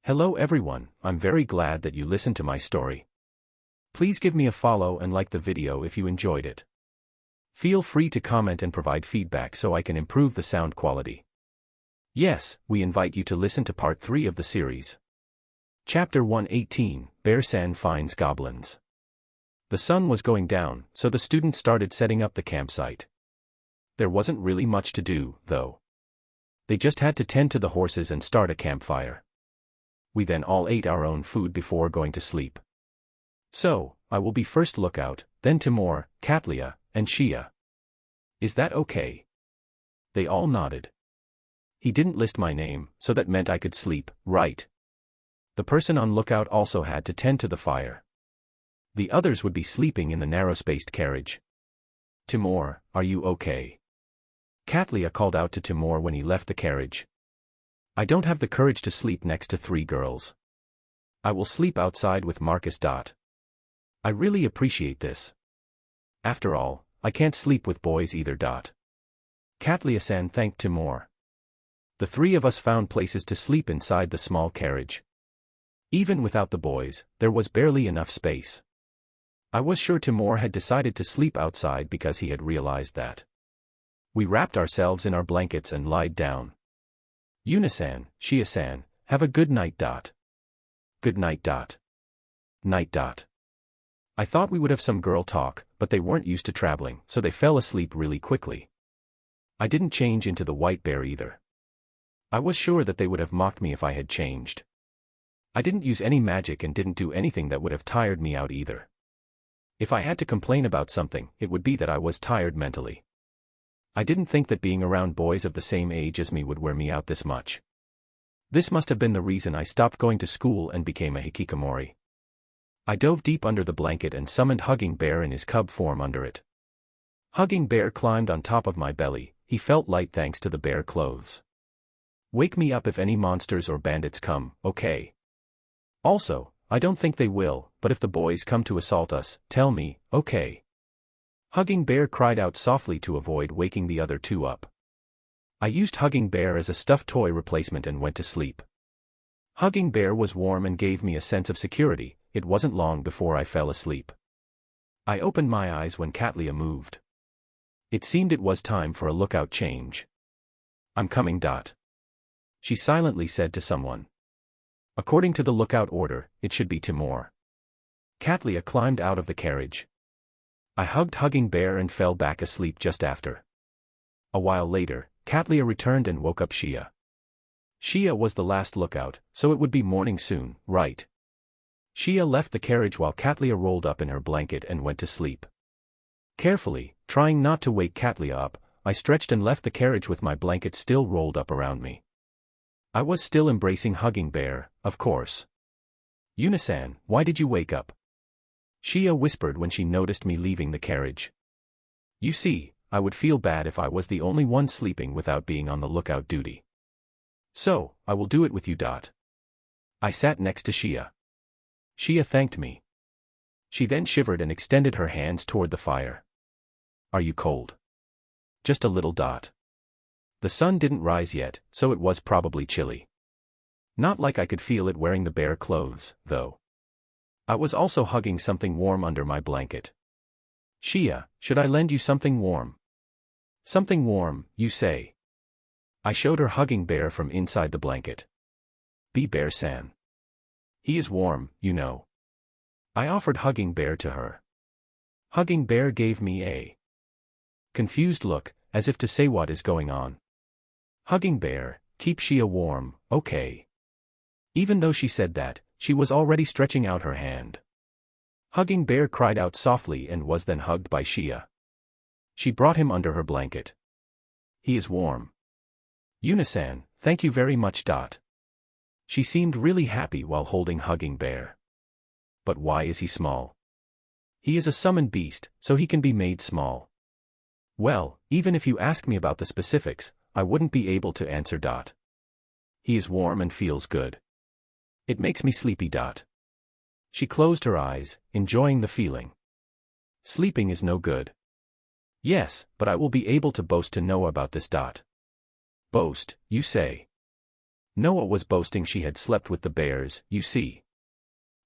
Hello everyone, I'm very glad that you listened to my story. Please give me a follow and like the video if you enjoyed it. Feel free to comment and provide feedback so I can improve the sound quality. Yes, we invite you to listen to part 3 of the series. Chapter 118, Bear-san Finds Goblins. The sun was going down, so the students started setting up the campsite. There wasn't really much to do, though. They just had to tend to the horses and start a campfire. We then all ate our own food before going to sleep. So, I will be first lookout, then Timur, Katlia, and Shia. Is that okay? They all nodded. He didn't list my name, so that meant I could sleep, right? The person on lookout also had to tend to the fire. The others would be sleeping in the narrow-spaced carriage. Timur, are you okay? Katlia called out to Timur when he left the carriage. I don't have the courage to sleep next to 3 girls. I will sleep outside with Marcus. I really appreciate this. After all, I can't sleep with boys either. Katlia-san thanked Timur. The 3 of us found places to sleep inside the small carriage. Even without the boys, there was barely enough space. I was sure Timur had decided to sleep outside because he had realized that. We wrapped ourselves in our blankets and lied down. Yunasan, Shia-san, have a good night. Good night. Night. I thought we would have some girl talk, but they weren't used to traveling, so they fell asleep really quickly. I didn't change into the white bear either. I was sure that they would have mocked me if I had changed. I didn't use any magic and didn't do anything that would have tired me out either. If I had to complain about something, it would be that I was tired mentally. I didn't think that being around boys of the same age as me would wear me out this much. This must have been the reason I stopped going to school and became a hikikomori. I dove deep under the blanket and summoned Hugging Bear in his cub form under it. Hugging Bear climbed on top of my belly. He felt light thanks to the bear clothes. Wake me up if any monsters or bandits come, okay? Also, I don't think they will, but if the boys come to assault us, tell me, okay? Hugging Bear cried out softly to avoid waking the other 2 up. I used Hugging Bear as a stuffed toy replacement and went to sleep. Hugging Bear was warm and gave me a sense of security. It wasn't long before I fell asleep. I opened my eyes when Katlia moved. It seemed it was time for a lookout change. I'm coming. She silently said to someone. According to the lookout order, it should be Timur. Katlia climbed out of the carriage. I hugged Hugging Bear and fell back asleep just after. A while later, Katlia returned and woke up Shia. Shia was the last lookout, so it would be morning soon, right? Shia left the carriage while Katlia rolled up in her blanket and went to sleep. Carefully, trying not to wake Katlia up, I stretched and left the carriage with my blanket still rolled up around me. I was still embracing Hugging Bear, of course. Yunasan, why did you wake up? Shia whispered when she noticed me leaving the carriage. You see, I would feel bad if I was the only one sleeping without being on the lookout duty. So, I will do it with you. I sat next to Shia. Shia thanked me. She then shivered and extended her hands toward the fire. Are you cold? Just a little. The sun didn't rise yet, so it was probably chilly. Not like I could feel it wearing the bear clothes, though. I was also hugging something warm under my blanket. Shia, should I lend you something warm? Something warm, you say? I showed her Hugging Bear from inside the blanket. Be Bear-san. He is warm, you know. I offered Hugging Bear to her. Hugging Bear gave me a confused look, as if to say what is going on. Hugging Bear, keep Shia warm, okay? Even though she said that, she was already stretching out her hand. Hugging Bear cried out softly and was then hugged by Shia. She brought him under her blanket. He is warm. Yunasan, thank you very much. She seemed really happy while holding Hugging Bear. But why is he small? He is a summoned beast, so he can be made small. Well, even if you ask me about the specifics, I wouldn't be able to answer. He is warm and feels good. It makes me sleepy. She closed her eyes, enjoying the feeling. Sleeping is no good. Yes, but I will be able to boast to Noah about this. Boast, you say? Noah was boasting she had slept with the bears, you see.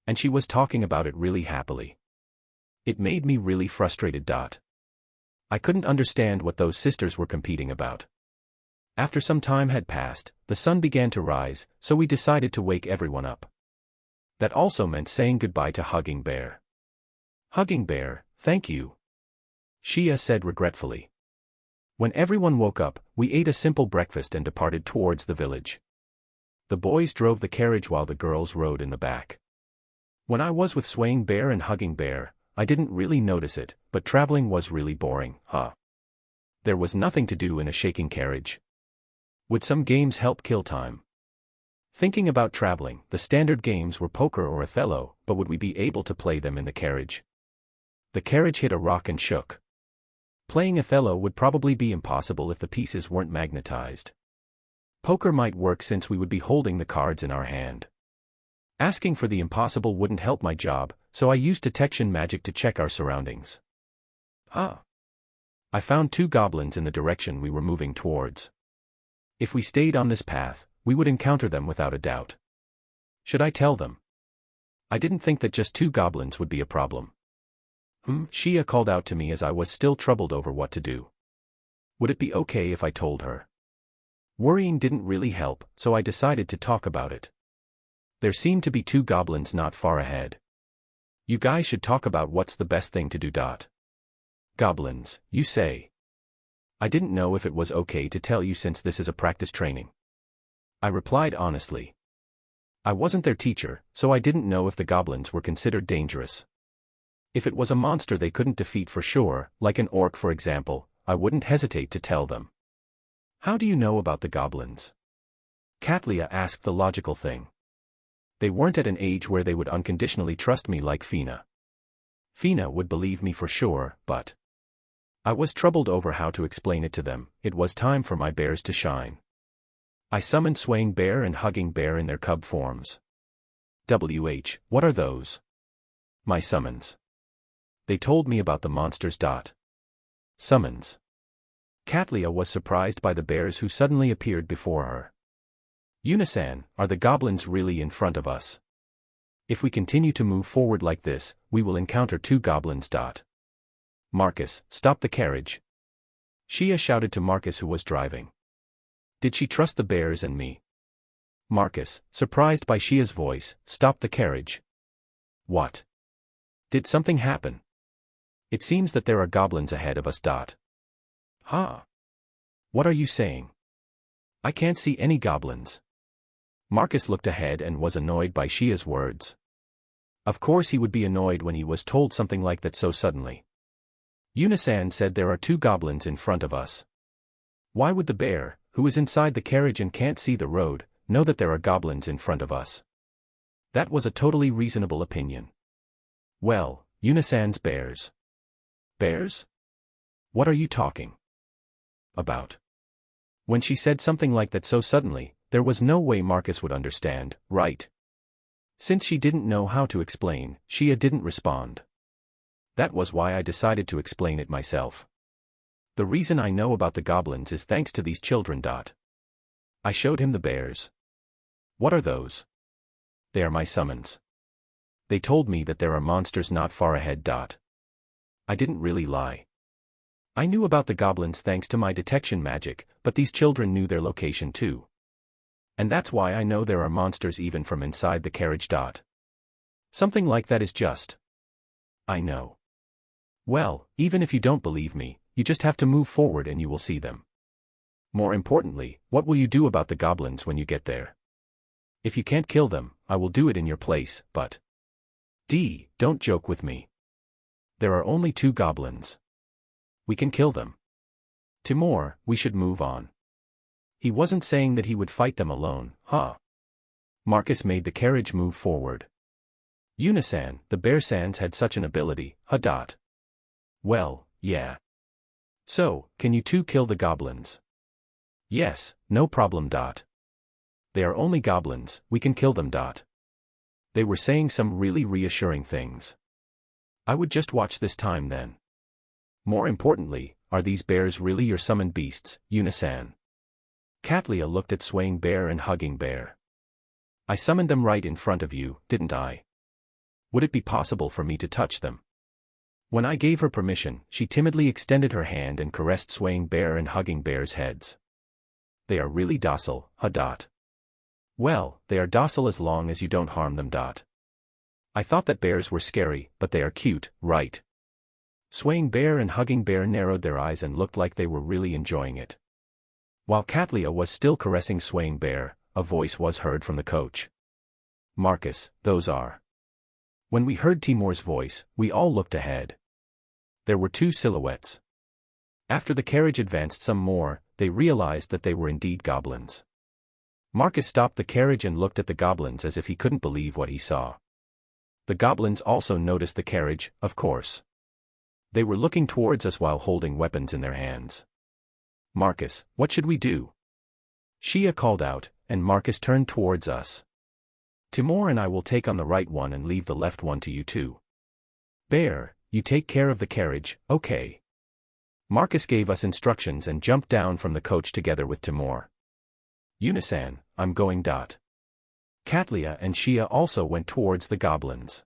And she was talking about it really happily. It made me really frustrated. I couldn't understand what those sisters were competing about. After some time had passed, the sun began to rise, so we decided to wake everyone up. That also meant saying goodbye to Hugging Bear. Hugging Bear, thank you, Shia said regretfully. When everyone woke up, we ate a simple breakfast and departed towards the village. The boys drove the carriage while the girls rode in the back. When I was with Swaying Bear and Hugging Bear, I didn't really notice it, but traveling was really boring, huh? There was nothing to do in a shaking carriage. Would some games help kill time? Thinking about traveling, the standard games were poker or Othello, but would we be able to play them in the carriage? The carriage hit a rock and shook. Playing Othello would probably be impossible if the pieces weren't magnetized. Poker might work since we would be holding the cards in our hand. Asking for the impossible wouldn't help my job, so I used detection magic to check our surroundings. I found 2 goblins in the direction we were moving towards. If we stayed on this path, we would encounter them without a doubt. Should I tell them? I didn't think that just 2 goblins would be a problem. Shia called out to me as I was still troubled over what to do. Would it be okay if I told her? Worrying didn't really help, so I decided to talk about it. There seemed to be 2 goblins not far ahead. You guys should talk about what's the best thing to do. Goblins, you say? I didn't know if it was okay to tell you since this is a practice training. I replied honestly. I wasn't their teacher, so I didn't know if the goblins were considered dangerous. If it was a monster they couldn't defeat for sure, like an orc for example, I wouldn't hesitate to tell them. How do you know about the goblins? Katlia asked the logical thing. They weren't at an age where they would unconditionally trust me like Fina. Fina would believe me for sure, but I was troubled over how to explain it to them. It was time for my bears to shine. I summoned Swaying Bear and Hugging Bear in their cub forms. What are those? My summons. They told me about the monsters. Summons. Katlia was surprised by the bears who suddenly appeared before her. Unisan, are the goblins really in front of us? If we continue to move forward like this, we will encounter 2 goblins. Marcus, stop the carriage. Shia shouted to Marcus who was driving. Did she trust the bears and me? Marcus, surprised by Shia's voice, stopped the carriage. What? Did something happen? It seems that there are goblins ahead of us. What are you saying? I can't see any goblins. Marcus looked ahead and was annoyed by Shia's words. Of course he would be annoyed when he was told something like that so suddenly. Unisan said there are 2 goblins in front of us. Why would the bear, who is inside the carriage and can't see the road, know that there are goblins in front of us? That was a totally reasonable opinion. Well, Unisan's bears. Bears? What are you talking about? When she said something like that so suddenly, there was no way Marcus would understand, right? Since she didn't know how to explain, Shia didn't respond. That was why I decided to explain it myself. The reason I know about the goblins is thanks to these children. I showed him the bears. What are those? They are my summons. They told me that there are monsters not far ahead. I didn't really lie. I knew about the goblins thanks to my detection magic, but these children knew their location too. And that's why I know there are monsters even from inside the carriage. Something like that is just. I know. Well, even if you don't believe me, you just have to move forward and you will see them. More importantly, what will you do about the goblins when you get there? If you can't kill them, I will do it in your place, but don't joke with me. There are only 2 goblins. We can kill them. Timur, we should move on. He wasn't saying that he would fight them alone, Marcus made the carriage move forward. Unisan, the bear sans had such an ability, Well, yeah. So, can you 2 kill the goblins? Yes, no problem. They are only goblins, we can kill them. They were saying some really reassuring things. I would just watch this time then. More importantly, are these bears really your summoned beasts, Unisan? Catlia looked at Swaying Bear and Hugging Bear. I summoned them right in front of you, didn't I? Would it be possible for me to touch them? When I gave her permission, she timidly extended her hand and caressed Swaying Bear and Hugging Bear's heads. They are really docile, huh? Well, they are docile as long as you don't harm them. I thought that bears were scary, but they are cute, right? Swaying Bear and Hugging Bear narrowed their eyes and looked like they were really enjoying it. While Catlia was still caressing Swaying Bear, a voice was heard from the coach. Marcus, those are. When we heard Timur's voice, we all looked ahead. There were two silhouettes. After the carriage advanced some more, they realized that they were indeed goblins. Marcus stopped the carriage and looked at the goblins as if he couldn't believe what he saw. The goblins also noticed the carriage, of course. They were looking towards us while holding weapons in their hands. Marcus, what should we do? Shia called out, and Marcus turned towards us. Timur and I will take on the right one and leave the left one to you two. Bear, you take care of the carriage, okay? Marcus gave us instructions and jumped down from the coach together with Timur. Unisan, I'm going. Catlia and Shia also went towards the goblins.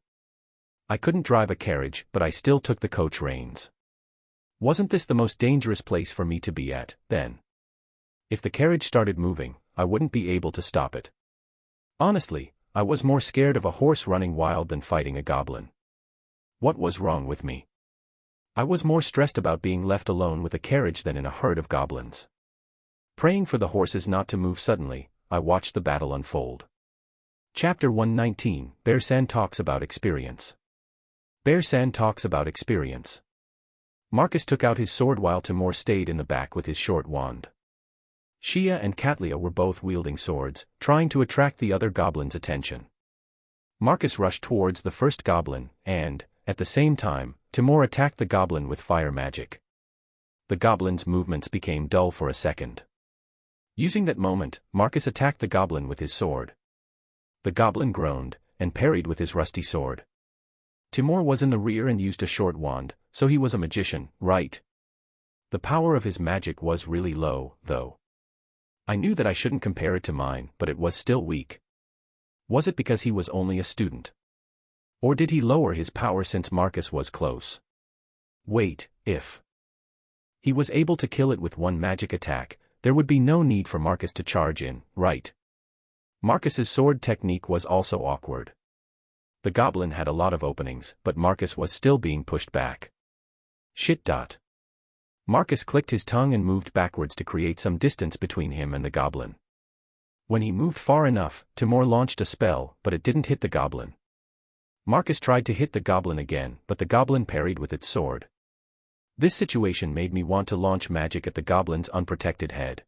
I couldn't drive a carriage, but I still took the coach reins. Wasn't this the most dangerous place for me to be at, then? If the carriage started moving, I wouldn't be able to stop it. Honestly, I was more scared of a horse running wild than fighting a goblin. What was wrong with me? I was more stressed about being left alone with a carriage than in a herd of goblins. Praying for the horses not to move suddenly, I watched the battle unfold. Chapter 119, Bear-san talks about experience. Bear-san talks about experience. Marcus took out his sword while Timur stayed in the back with his short wand. Shia and Catlia were both wielding swords, trying to attract the other goblin's attention. Marcus rushed towards the first goblin, and, at the same time, Timur attacked the goblin with fire magic. The goblin's movements became dull for a second. Using that moment, Marcus attacked the goblin with his sword. The goblin groaned, and parried with his rusty sword. Timur was in the rear and used a short wand, so he was a magician, right? The power of his magic was really low, though. I knew that I shouldn't compare it to mine, but it was still weak. Was it because he was only a student? Or did he lower his power since Marcus was close? Wait, if he was able to kill it with one magic attack, there would be no need for Marcus to charge in, right? Marcus's sword technique was also awkward. The goblin had a lot of openings, but Marcus was still being pushed back. Shit. Marcus clicked his tongue and moved backwards to create some distance between him and the goblin. When he moved far enough, Timur launched a spell, but it didn't hit the goblin. Marcus tried to hit the goblin again, but the goblin parried with its sword. This situation made me want to launch magic at the goblin's unprotected head.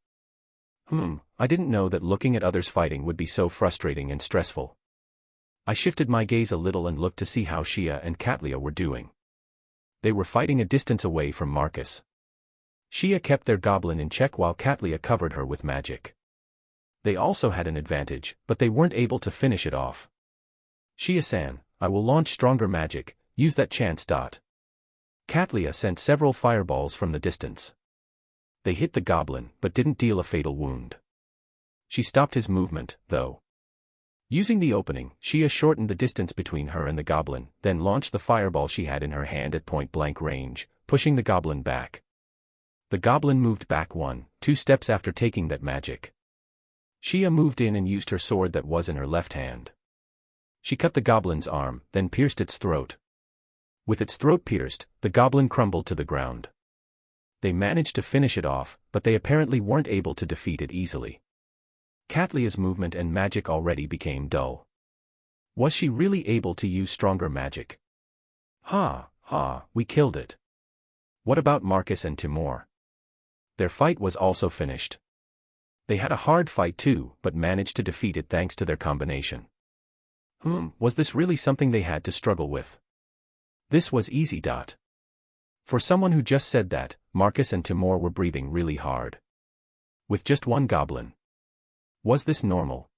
I didn't know that looking at others fighting would be so frustrating and stressful. I shifted my gaze a little and looked to see how Shia and Catlia were doing. They were fighting a distance away from Marcus. Shia kept their goblin in check while Catlia covered her with magic. They also had an advantage, but they weren't able to finish it off. Shia-san, I will launch stronger magic, use that chance. Catlia sent several fireballs from the distance. They hit the goblin, but didn't deal a fatal wound. She stopped his movement, though. Using the opening, Shia shortened the distance between her and the goblin, then launched the fireball she had in her hand at point-blank range, pushing the goblin back. The goblin moved back 1-2 steps after taking that magic. Shia moved in and used her sword that was in her left hand. She cut the goblin's arm, then pierced its throat. With its throat pierced, the goblin crumbled to the ground. They managed to finish it off, but they apparently weren't able to defeat it easily. Catlia's movement and magic already became dull. Was she really able to use stronger magic? We killed it. What about Marcus and Timur? Their fight was also finished. They had a hard fight too, but managed to defeat it thanks to their combination. Was this really something they had to struggle with? This was easy. For someone who just said that, Marcus and Timur were breathing really hard. With just one goblin. Was this normal?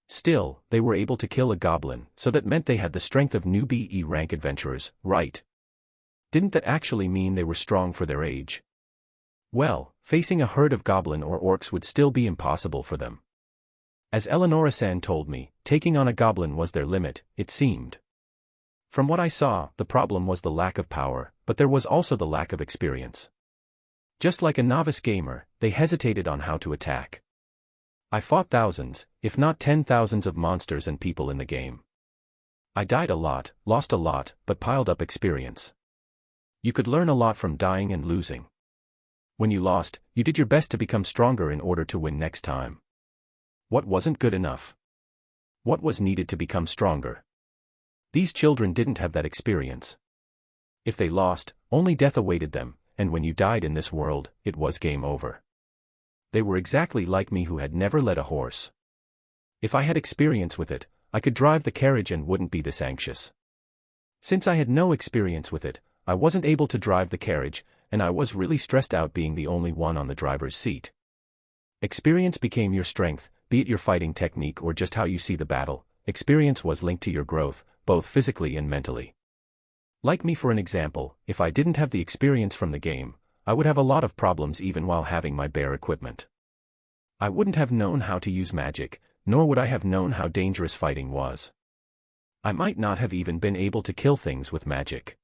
Still, they were able to kill a goblin, so that meant they had the strength of new BE rank adventurers, right? Didn't that actually mean they were strong for their age? Well, facing a herd of goblin or orcs would still be impossible for them. As Eleonora-san told me, taking on a goblin was their limit, it seemed. From what I saw, the problem was the lack of power, but there was also the lack of experience. Just like a novice gamer, they hesitated on how to attack. I fought thousands, if not 10,000s of monsters and people in the game. I died a lot, lost a lot, but piled up experience. You could learn a lot from dying and losing. When you lost, you did your best to become stronger in order to win next time. What wasn't good enough? What was needed to become stronger? These children didn't have that experience. If they lost, only death awaited them, and when you died in this world, it was game over. They were exactly like me who had never led a horse. If I had experience with it, I could drive the carriage and wouldn't be this anxious. Since I had no experience with it, I wasn't able to drive the carriage, and I was really stressed out being the only one on the driver's seat. Experience became your strength, be it your fighting technique or just how you see the battle. Experience was linked to your growth, both physically and mentally. Like me, for an example, if I didn't have the experience from the game, I would have a lot of problems even while having my bear equipment. I wouldn't have known how to use magic, nor would I have known how dangerous fighting was. I might not have even been able to kill things with magic.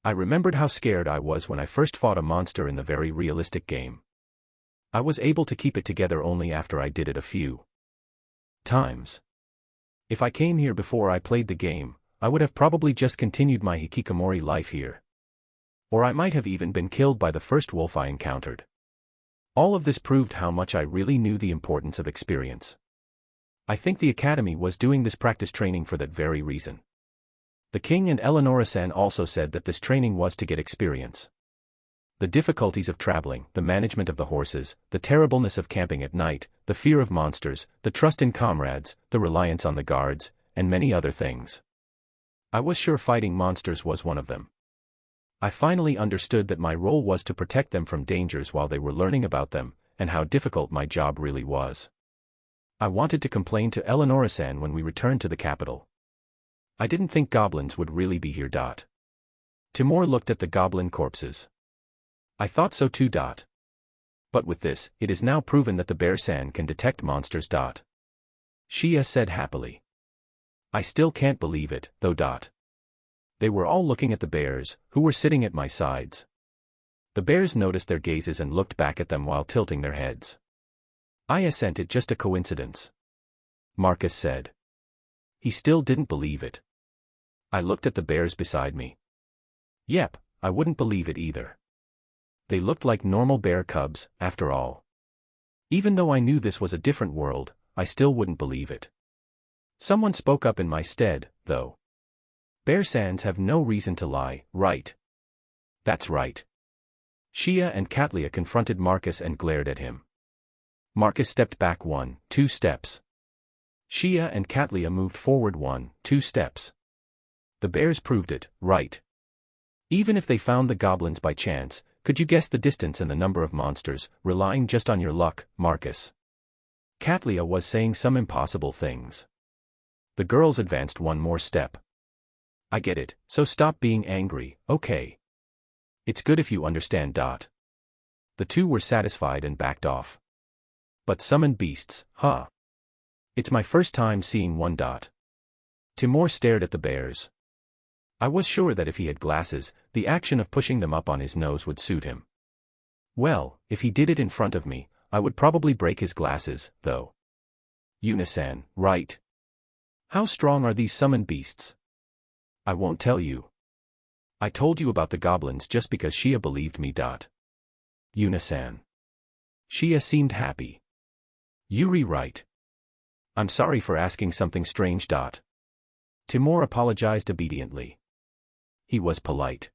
I remembered how scared I was when I first fought a monster in the very realistic game. I was able to keep it together only after I did it a few times. If I came here before I played the game, I would have probably just continued my hikikomori life here. Or I might have even been killed by the first wolf I encountered. All of this proved how much I really knew the importance of experience. I think the Academy was doing this practice training for that very reason. The king and Eleonora-san also said that this training was to get experience. The difficulties of traveling, the management of the horses, the terribleness of camping at night, the fear of monsters, the trust in comrades, the reliance on the guards, and many other things. I was sure fighting monsters was one of them. I finally understood that my role was to protect them from dangers while they were learning about them, and how difficult my job really was. I wanted to complain to Eleonora-san when we returned to the capital. I didn't think goblins would really be here. Timur looked at the goblin corpses. I thought so too. But with this, it is now proven that the bear-san can detect monsters. Shia said happily. I still can't believe it, though. They were all looking at the bears, who were sitting at my sides. The bears noticed their gazes and looked back at them while tilting their heads. I assented. Just a coincidence, Marcus said. He still didn't believe it. I looked at the bears beside me. Yep, I wouldn't believe it either. They looked like normal bear cubs, after all. Even though I knew this was a different world, I still wouldn't believe it. Someone spoke up in my stead, though. Bear-sans have no reason to lie, right? That's right. Shia and Katlia confronted Marcus and glared at him. Marcus stepped back 1-2 steps. Shia and Katlia moved forward 1-2 steps. The bears proved it, right? Even if they found the goblins by chance, could you guess the distance and the number of monsters, relying just on your luck, Marcus? Katlia was saying some impossible things. The girls advanced one more step. I get it, so stop being angry, okay? It's good if you understand. The two were satisfied and backed off. But summoned beasts, huh? It's my first time seeing one. Timur stared at the bears. I was sure that if he had glasses, the action of pushing them up on his nose would suit him. Well, if he did it in front of me, I would probably break his glasses, though. Yuna-san, right? How strong are these summoned beasts? I won't tell you. I told you about the goblins just because Shia believed me. Yuna-san. Shia seemed happy. Yuri, right? I'm sorry for asking something strange. Timur apologized obediently. He was polite.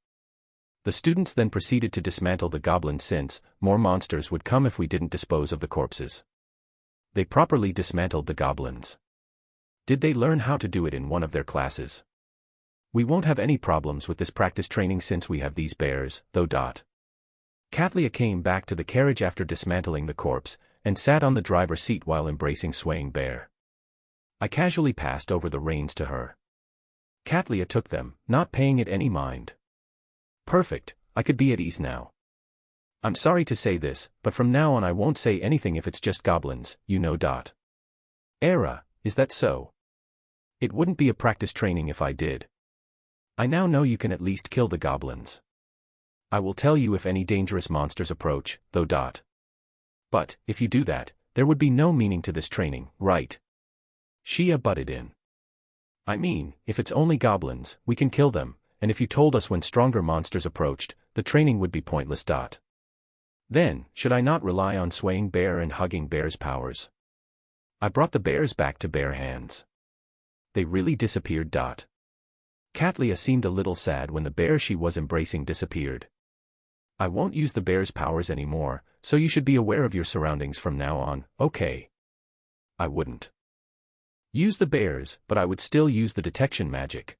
The students then proceeded to dismantle the goblins since more monsters would come if we didn't dispose of the corpses. They properly dismantled the goblins. Did they learn how to do it in one of their classes? We won't have any problems with this practice training since we have these bears, though. Katlia came back to the carriage after dismantling the corpse, and sat on the driver's seat while embracing swaying bear. I casually passed over the reins to her. Katlia took them, not paying it any mind. Perfect, I could be at ease now. I'm sorry to say this, but from now on I won't say anything if it's just goblins, you know. Era, is that so? It wouldn't be a practice training if I did. I now know you can at least kill the goblins. I will tell you if any dangerous monsters approach, though. But, if you do that, there would be no meaning to this training, right? Shia butted in. I mean, if it's only goblins, we can kill them, and if you told us when stronger monsters approached, the training would be pointless. Then, should I not rely on swaying bear and hugging bear's powers? I brought the bears back to bare hands. They really disappeared. Katlia seemed a little sad when the bear she was embracing disappeared. I won't use the bear's powers anymore, so you should be aware of your surroundings from now on, okay? I wouldn't use the bears, but I would still use the detection magic.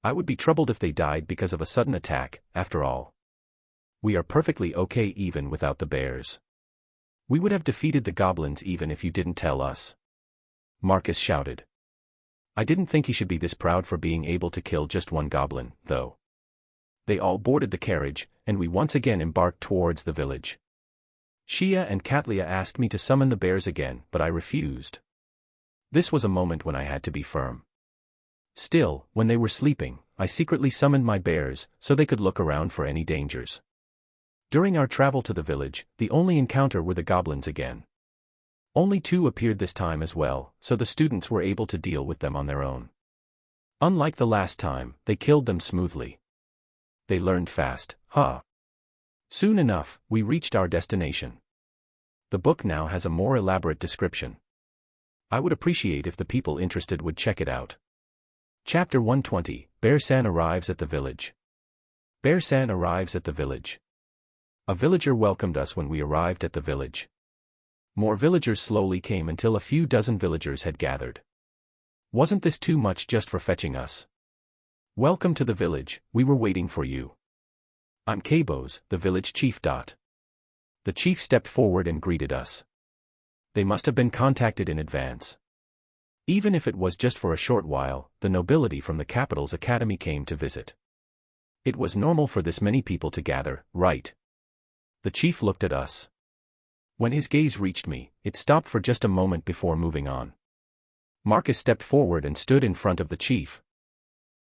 I would be troubled if they died because of a sudden attack, after all. We are perfectly okay even without the bears. We would have defeated the goblins even if you didn't tell us. Marcus shouted. I didn't think he should be this proud for being able to kill just one goblin, though. They all boarded the carriage, and we once again embarked towards the village. Shia and Katlia asked me to summon the bears again, but I refused. This was a moment when I had to be firm. Still, when they were sleeping, I secretly summoned my bears so they could look around for any dangers. During our travel to the village, the only encounter were the goblins again. Only 2 appeared this time as well, so the students were able to deal with them on their own. Unlike the last time, they killed them smoothly. They learned fast, huh? Soon enough, we reached our destination. The book now has a more elaborate description. I would appreciate if the people interested would check it out. Chapter 120, Bear-san arrives at the village. Bear-san arrives at the village. A villager welcomed us when we arrived at the village. More villagers slowly came until a few dozen villagers had gathered. Wasn't this too much just for fetching us? Welcome to the village, we were waiting for you. I'm Kabos, the village chief. The chief stepped forward and greeted us. They must have been contacted in advance. Even if it was just for a short while, the nobility from the capital's academy came to visit. It was normal for this many people to gather, right? The chief looked at us. When his gaze reached me, it stopped for just a moment before moving on. Marcus stepped forward and stood in front of the chief.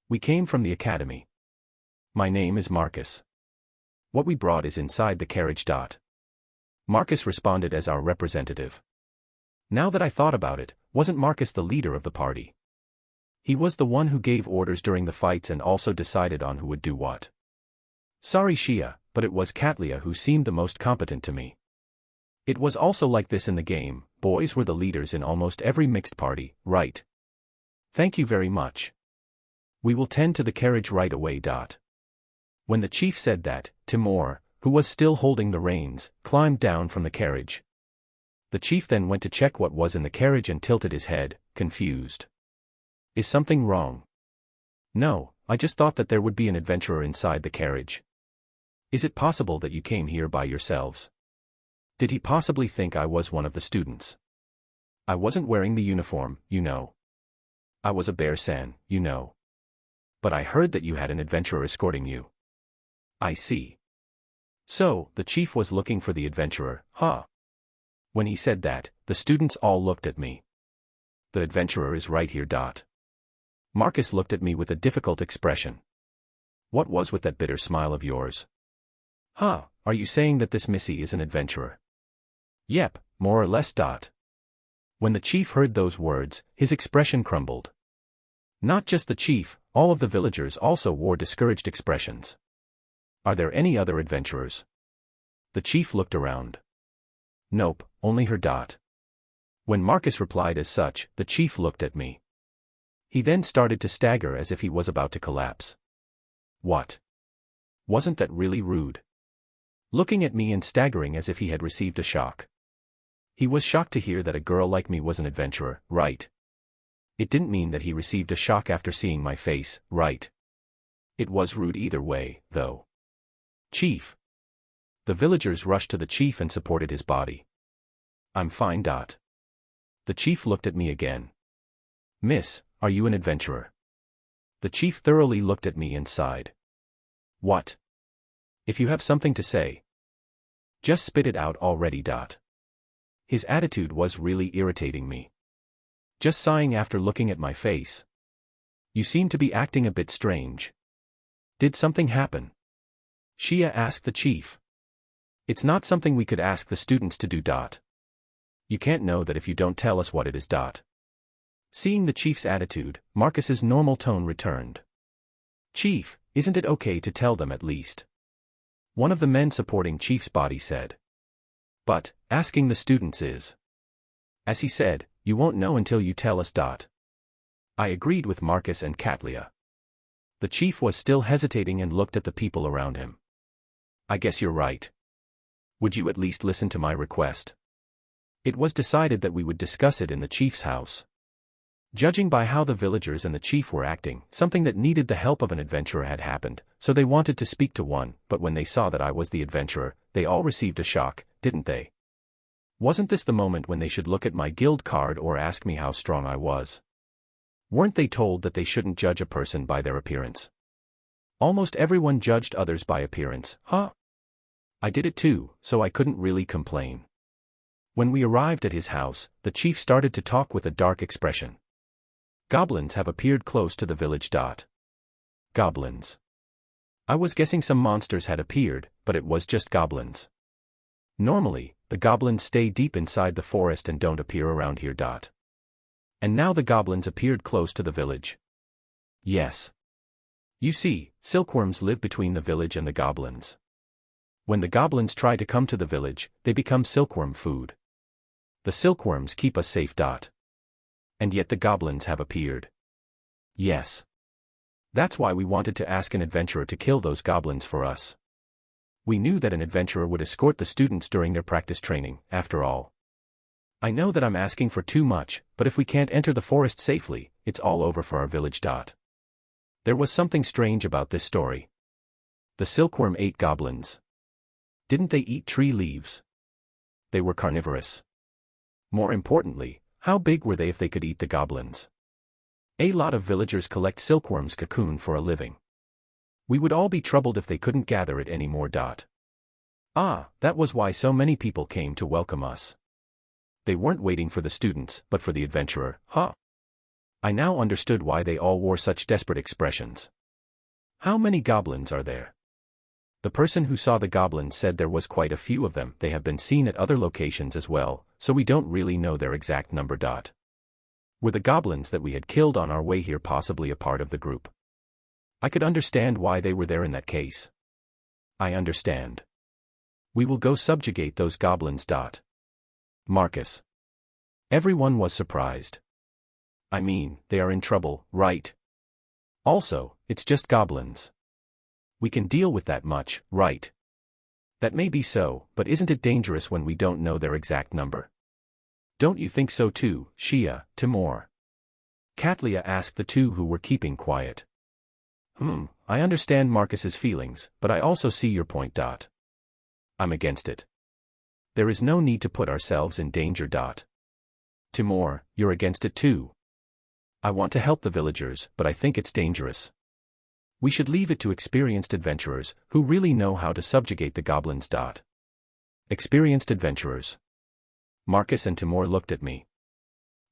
We came from the academy. My name is Marcus. What we brought is inside the carriage. Marcus responded as our representative. Now that I thought about it, wasn't Marcus the leader of the party? He was the one who gave orders during the fights and also decided on who would do what. Sorry Shia, but it was Katlia who seemed the most competent to me. It was also like this in the game, boys were the leaders in almost every mixed party, right? Thank you very much. We will tend to the carriage right away. When the chief said that, Timur, who was still holding the reins, climbed down from the carriage. The chief then went to check what was in the carriage and tilted his head, confused. Is something wrong? No, I just thought that there would be an adventurer inside the carriage. Is it possible that you came here by yourselves? Did he possibly think I was one of the students? I wasn't wearing the uniform, you know. I was a bear-san, you know. But I heard that you had an adventurer escorting you. I see. So, the chief was looking for the adventurer, huh? When he said that, the students all looked at me. The adventurer is right here. Marcus looked at me with a difficult expression. What was with that bitter smile of yours? Huh, are you saying that this Missy is an adventurer? Yep, more or less. When the chief heard those words, his expression crumbled. Not just the chief, all of the villagers also wore discouraged expressions. Are there any other adventurers? The chief looked around. Nope, only her. When Marcus replied as such, the chief looked at me. He then started to stagger as if he was about to collapse. What? Wasn't that really rude? Looking at me and staggering as if he had received a shock. He was shocked to hear that a girl like me was an adventurer, right? It didn't mean that he received a shock after seeing my face, right? It was rude either way, though. Chief. The villagers rushed to the chief and supported his body. I'm fine. The chief looked at me again. Miss, are you an adventurer? The chief thoroughly looked at me and sighed. What? If you have something to say. Just spit it out already. His attitude was really irritating me. Just sighing after looking at my face. You seem to be acting a bit strange. Did something happen? Shia asked the chief. It's not something we could ask the students to do. You can't know that if you don't tell us what it is. Seeing the chief's attitude, Marcus's normal tone returned. Chief, isn't it okay to tell them at least? One of the men supporting Chief's body said. But, asking the students is. As he said, you won't know until you tell us. I agreed with Marcus and Katlia. The chief was still hesitating and looked at the people around him. I guess you're right. Would you at least listen to my request? It was decided that we would discuss it in the chief's house. Judging by how the villagers and the chief were acting, something that needed the help of an adventurer had happened, so they wanted to speak to one, but when they saw that I was the adventurer, they all received a shock, didn't they? Wasn't this the moment when they should look at my guild card or ask me how strong I was? Weren't they told that they shouldn't judge a person by their appearance? Almost everyone judged others by appearance, huh? I did it too, so I couldn't really complain. When we arrived at his house, the chief started to talk with a dark expression. Goblins have appeared close to the village. Goblins. I was guessing some monsters had appeared, but it was just goblins. Normally, the goblins stay deep inside the forest and don't appear around here. And now the goblins appeared close to the village. Yes. You see, silkworms live between the village and the goblins. When the goblins try to come to the village, they become silkworm food. The silkworms keep us safe. And yet the goblins have appeared. Yes. That's why we wanted to ask an adventurer to kill those goblins for us. We knew that an adventurer would escort the students during their practice training, after all. I know that I'm asking for too much, but if we can't enter the forest safely, it's all over for our village. There was something strange about this story. The silkworm ate goblins. Didn't they eat tree leaves? They were carnivorous. More importantly, how big were they if they could eat the goblins? A lot of villagers collect silkworms' cocoon for a living. We would all be troubled if they couldn't gather it anymore. Ah, that was why so many people came to welcome us. They weren't waiting for the students, but for the adventurer, huh? I now understood why they all wore such desperate expressions. How many goblins are there? The person who saw the goblins said there was quite a few of them. They have been seen at other locations as well, so we don't really know their exact number. Were the goblins that we had killed on our way here possibly a part of the group? I could understand why they were there in that case. I understand. We will go subjugate those goblins. Marcus. Everyone was surprised. I mean, they are in trouble, right? Also, it's just goblins. We can deal with that much, right? That may be so, but isn't it dangerous when we don't know their exact number? Don't you think so too, Shia, Timur? Katlia asked the two who were keeping quiet. I understand Marcus's feelings, but I also see your point. I'm against it. There is no need to put ourselves in danger. Timur, you're against it too. I want to help the villagers, but I think it's dangerous. We should leave it to experienced adventurers, who really know how to subjugate the goblins. Experienced adventurers. Marcus and Timur looked at me.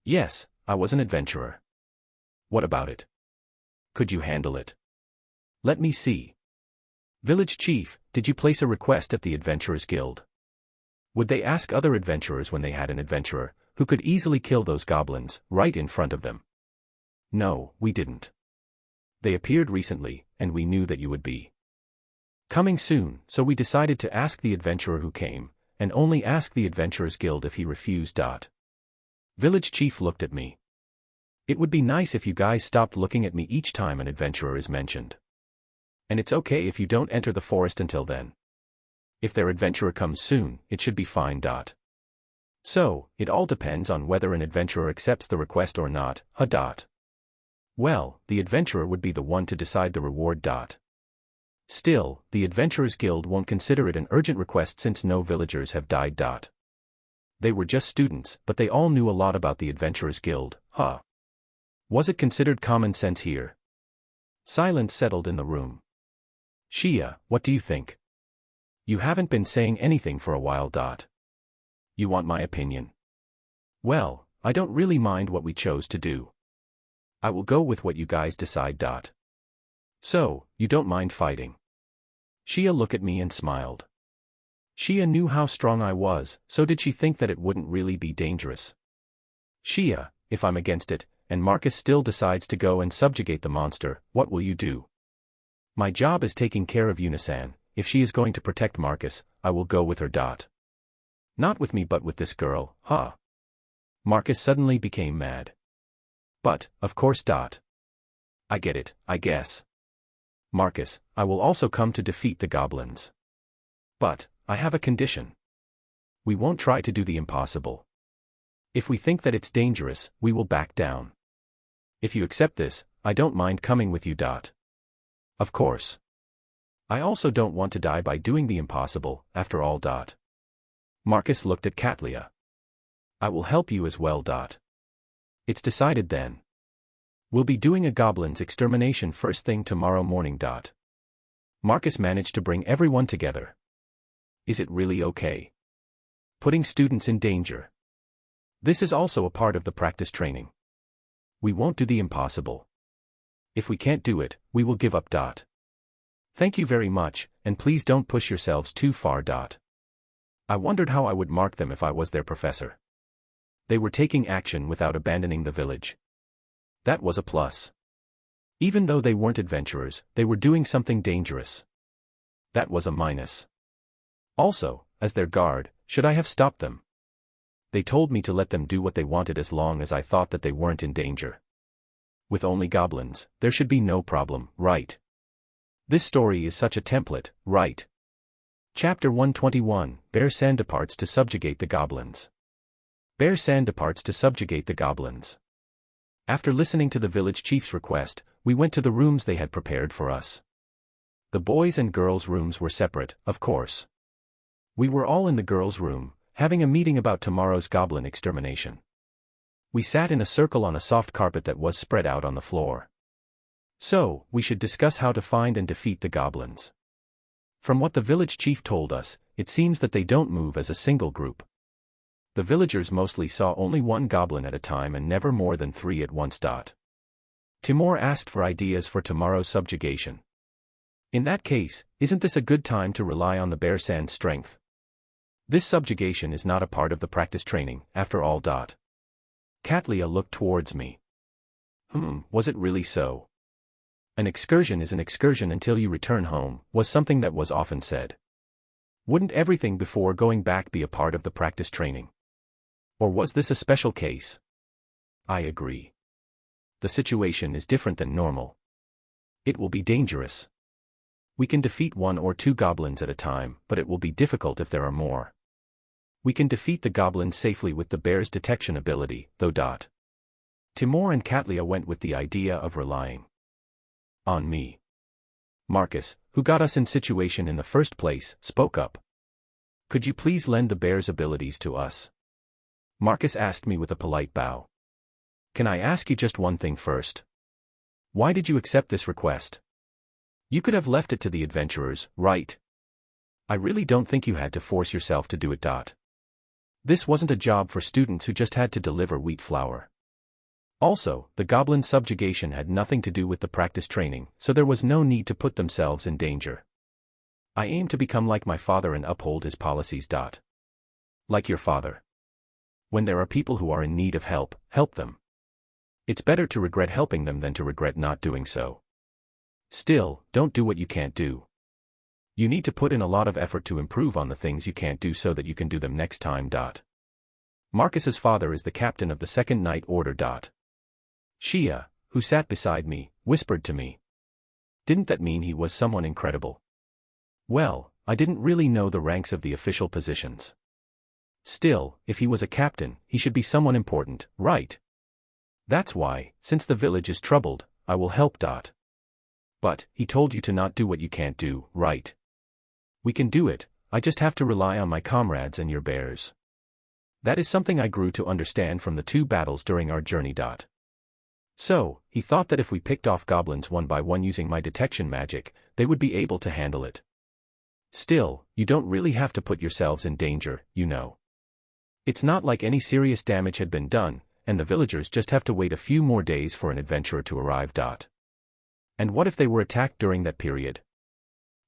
Yes, I was an adventurer. What about it? Could you handle it? Let me see. Village chief, did you place a request at the Adventurers Guild? Would they ask other adventurers when they had an adventurer, who could easily kill those goblins, right in front of them? No, we didn't. They appeared recently, and we knew that you would be coming soon, so we decided to ask the adventurer who came, and only ask the Adventurers Guild if he refused. Village chief looked at me. It would be nice if you guys stopped looking at me each time an adventurer is mentioned. And it's okay if you don't enter the forest until then. If their adventurer comes soon, it should be fine. So, it all depends on whether an adventurer accepts the request or not, huh? Well, the adventurer would be the one to decide the reward. Still, the Adventurers Guild won't consider it an urgent request since no villagers have died. They were just students, but they all knew a lot about the Adventurers Guild, huh? Was it considered common sense here? Silence settled in the room. Shia, what do you think? You haven't been saying anything for a while. You want my opinion? Well, I don't really mind what we chose to do. I will go with what you guys decide. So, you don't mind fighting? Shia looked at me and smiled. Shia knew how strong I was, so did she think that it wouldn't really be dangerous? Shia, if I'm against it, and Marcus still decides to go and subjugate the monster, what will you do? My job is taking care of Unisan. If she is going to protect Marcus, I will go with her. Not with me but with this girl, huh? Marcus suddenly became mad. But, of course. I get it, I guess. Marcus, I will also come to defeat the goblins. But, I have a condition. We won't try to do the impossible. If we think that it's dangerous, we will back down. If you accept this, I don't mind coming with you. Of course. I also don't want to die by doing the impossible, after all. Marcus looked at Katlia. I will help you as well. It's decided then. We'll be doing a goblin's extermination first thing tomorrow morning. Marcus managed to bring everyone together. Is it really okay? Putting students in danger. This is also a part of the practice training. We won't do the impossible. If we can't do it, we will give up. Thank you very much, and please don't push yourselves too far. I wondered how I would mark them if I was their professor. They were taking action without abandoning the village. That was a plus. Even though they weren't adventurers, they were doing something dangerous. That was a minus. Also, as their guard, should I have stopped them? They told me to let them do what they wanted as long as I thought that they weren't in danger. With only goblins, there should be no problem, right? This story is such a template, right? Chapter 121, Bear San departs to subjugate the goblins. Bear San departs to subjugate the goblins. After listening to the village chief's request, we went to the rooms they had prepared for us. The boys' and girls' rooms were separate, of course. We were all in the girls' room, having a meeting about tomorrow's goblin extermination. We sat in a circle on a soft carpet that was spread out on the floor. So, we should discuss how to find and defeat the goblins. From what the village chief told us, it seems that they don't move as a single group. The villagers mostly saw only one goblin at a time and never more than 3 at once. Timur asked for ideas for tomorrow's subjugation. In that case, isn't this a good time to rely on the Bear San's strength? This subjugation is not a part of the practice training, after all. Katlia looked towards me. Was it really so? An excursion is an excursion until you return home, was something that was often said. Wouldn't everything before going back be a part of the practice training? Or was this a special case? I agree. The situation is different than normal. It will be dangerous. We can defeat 1 or 2 goblins at a time, but it will be difficult if there are more. We can defeat the goblins safely with the bear's detection ability, though. Timur and Katlia went with the idea of relying on me. Marcus, who got us in situation in the first place, spoke up. Could you please lend the bear's abilities to us? Marcus asked me with a polite bow. Can I ask you just one thing first? Why did you accept this request? You could have left it to the adventurers, right? I really don't think you had to force yourself to do it. This wasn't a job for students who just had to deliver wheat flour. Also, the goblin subjugation had nothing to do with the practice training, so there was no need to put themselves in danger. I aim to become like my father and uphold his policies. Like your father. When there are people who are in need of help, help them. It's better to regret helping them than to regret not doing so. Still, don't do what you can't do. You need to put in a lot of effort to improve on the things you can't do so that you can do them next time. Marcus's father is the captain of the Second Night Order. Shia, who sat beside me, whispered to me. Didn't that mean he was someone incredible? Well, I didn't really know the ranks of the official positions. Still, if he was a captain, he should be someone important, right? That's why, since the village is troubled, I will help. But, he told you to not do what you can't do, right? We can do it, I just have to rely on my comrades and your bears. That is something I grew to understand from the 2 battles during our journey. So, he thought that if we picked off goblins one by one using my detection magic, they would be able to handle it. Still, you don't really have to put yourselves in danger, you know. It's not like any serious damage had been done, and the villagers just have to wait a few more days for an adventurer to arrive. And what if they were attacked during that period?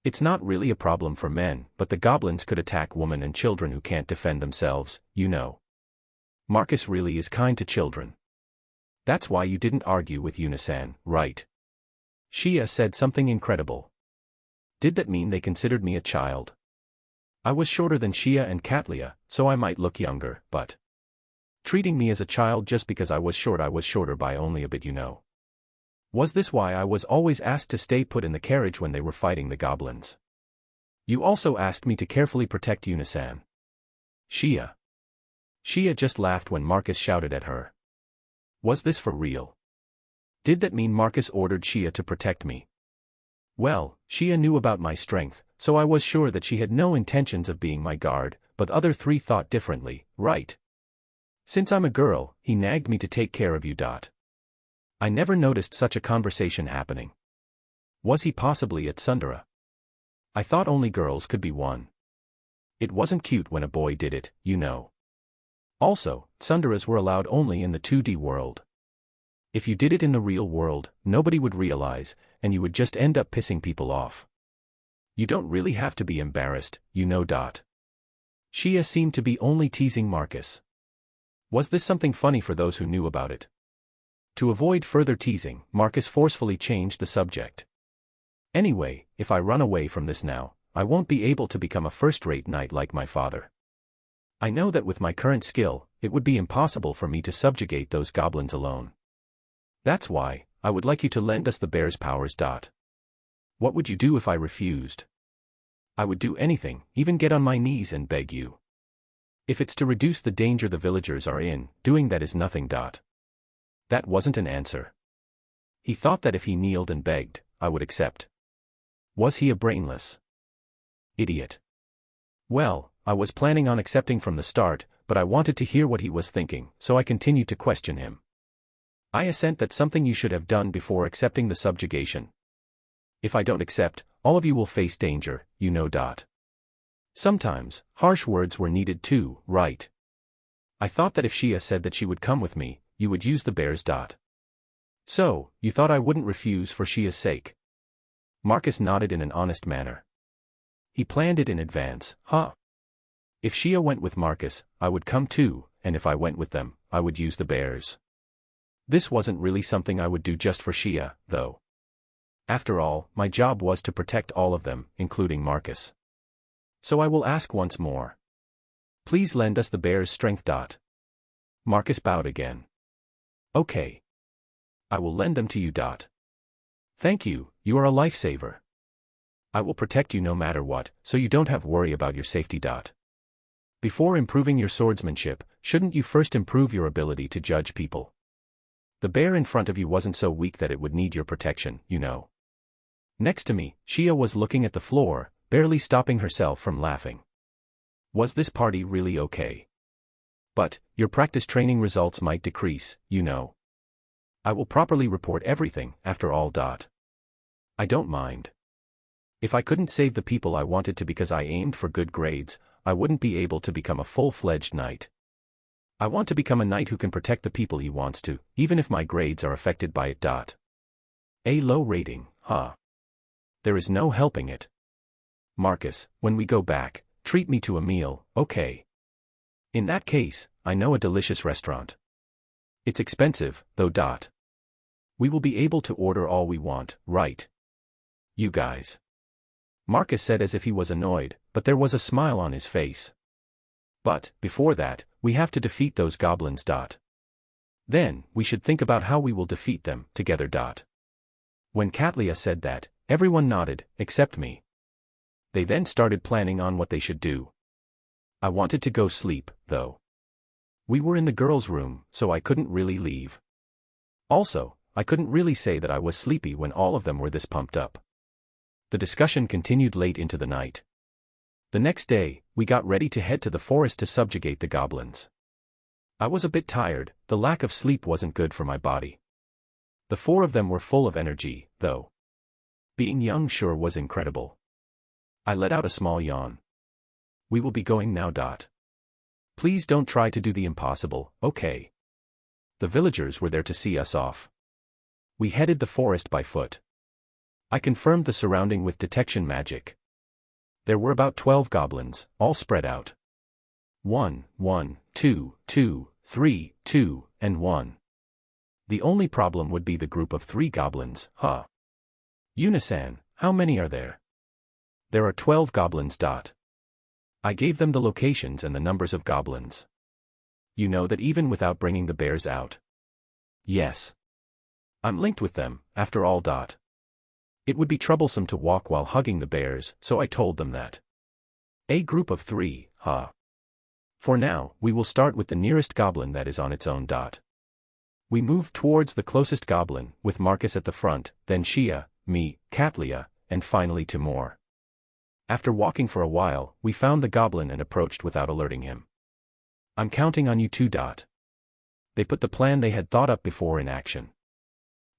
It's not really a problem for men, but the goblins could attack women and children who can't defend themselves, you know. Marcus really is kind to children. That's why you didn't argue with Unisan, right? Shia said something incredible. Did that mean they considered me a child? I was shorter than Shia and Katlia, so I might look younger, but treating me as a child just because I was shorter by only a bit, you know. Was this why I was always asked to stay put in the carriage when they were fighting the goblins? You also asked me to carefully protect Unisan. Shia just laughed when Marcus shouted at her. Was this for real? Did that mean Marcus ordered Shia to protect me? Well, Shia knew about my strength, so I was sure that she had no intentions of being my guard, but other three thought differently, right? Since I'm a girl, he nagged me to take care of you. I never noticed such a conversation happening. Was he possibly at Sundara? I thought only girls could be one. It wasn't cute when a boy did it, you know. Also, Sundaras were allowed only in the 2D world. If you did it in the real world, nobody would realize, and you would just end up pissing people off. You don't really have to be embarrassed, you know. Shia seemed to be only teasing Marcus. Was this something funny for those who knew about it? To avoid further teasing, Marcus forcefully changed the subject. Anyway, if I run away from this now, I won't be able to become a first-rate knight like my father. I know that with my current skill, it would be impossible for me to subjugate those goblins alone. That's why, I would like you to lend us the bear's powers. What would you do if I refused? I would do anything, even get on my knees and beg you. If it's to reduce the danger the villagers are in, doing that is nothing. That wasn't an answer. He thought that if he kneeled and begged, I would accept. Was he a brainless idiot? Well, I was planning on accepting from the start, but I wanted to hear what he was thinking, so I continued to question him. I assent that something you should have done before accepting the subjugation. If I don't accept, all of you will face danger, you know. Sometimes, harsh words were needed too, right? I thought that if Shia said that she would come with me, you would use the bears. So, you thought I wouldn't refuse for Shia's sake? Marcus nodded in an honest manner. He planned it in advance, huh? If Shia went with Marcus, I would come too, and if I went with them, I would use the bears. This wasn't really something I would do just for Shia, though. After all, my job was to protect all of them, including Marcus. So I will ask once more. Please lend us the bear's strength. Marcus bowed again. Okay. I will lend them to you. Thank you, you are a lifesaver. I will protect you no matter what, so you don't have worry about your safety. Before improving your swordsmanship, shouldn't you first improve your ability to judge people? The bear in front of you wasn't so weak that it would need your protection, you know. Next to me, Shia was looking at the floor, barely stopping herself from laughing. Was this party really okay? But, your practice training results might decrease, you know. I will properly report everything, after all. I don't mind. If I couldn't save the people I wanted to because I aimed for good grades, I wouldn't be able to become a full-fledged knight. I want to become a knight who can protect the people he wants to, even if my grades are affected by it. A low rating, huh? There is no helping it. Marcus, when we go back, treat me to a meal, okay? In that case, I know a delicious restaurant. It's expensive, though. We will be able to order all we want, right? You guys. Marcus said as if he was annoyed, but there was a smile on his face. But, before that, we have to defeat those goblins. Then, we should think about how we will defeat them, together. When Katlia said that, everyone nodded, except me. They then started planning on what they should do. I wanted to go sleep, though. We were in the girls' room, so I couldn't really leave. Also, I couldn't really say that I was sleepy when all of them were this pumped up. The discussion continued late into the night. The next day, we got ready to head to the forest to subjugate the goblins. I was a bit tired, the lack of sleep wasn't good for my body. The four of them were full of energy, though. Being young sure was incredible. I let out a small yawn. We will be going now. Please don't try to do the impossible, okay? The villagers were there to see us off. We headed the forest by foot. I confirmed the surrounding with detection magic. There were about 12 goblins, all spread out. 1, 1, 2, 2, 3, 2, and 1. The only problem would be the group of 3 goblins, huh? Unisan, how many are there? There are 12 goblins. I gave them the locations and the numbers of goblins. You know that even without bringing the bears out. Yes. I'm linked with them, after all. It would be troublesome to walk while hugging the bears, so I told them that. A group of 3, huh? For now, we will start with the nearest goblin that is on its own. We moved towards the closest goblin, with Marcus at the front, then Shia, me, Katlia, and finally Timur. After walking for a while, we found the goblin and approached without alerting him. I'm counting on you two. They put the plan they had thought up before in action.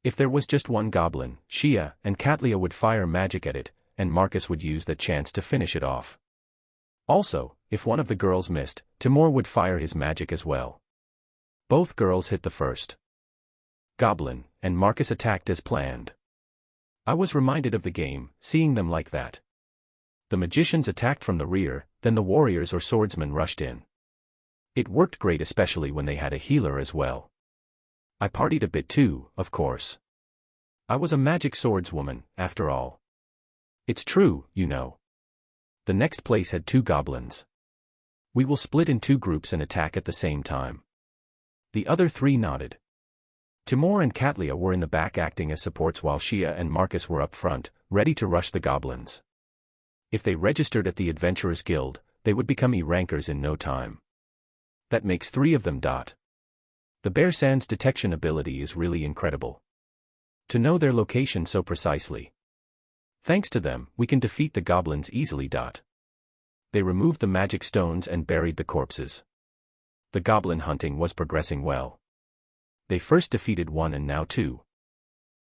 If there was just one goblin, Shia and Katlia would fire magic at it, and Marcus would use that chance to finish it off. Also, if one of the girls missed, Timur would fire his magic as well. Both girls hit the first goblin, and Marcus attacked as planned. I was reminded of the game, seeing them like that. The magicians attacked from the rear, then the warriors or swordsmen rushed in. It worked great, especially when they had a healer as well. I partied a bit too, of course. I was a magic swordswoman, after all. It's true, you know. The next place had 2 goblins. We will split in 2 groups and attack at the same time. The other 3 nodded. Timur and Katlia were in the back acting as supports while Shia and Marcus were up front, ready to rush the goblins. If they registered at the Adventurers Guild, they would become E-rankers in no time. That makes 3 of them. The Bear Sand's detection ability is really incredible. To know their location so precisely. Thanks to them, we can defeat the goblins easily. They removed the magic stones and buried the corpses. The goblin hunting was progressing well. They first defeated 1 and now 2.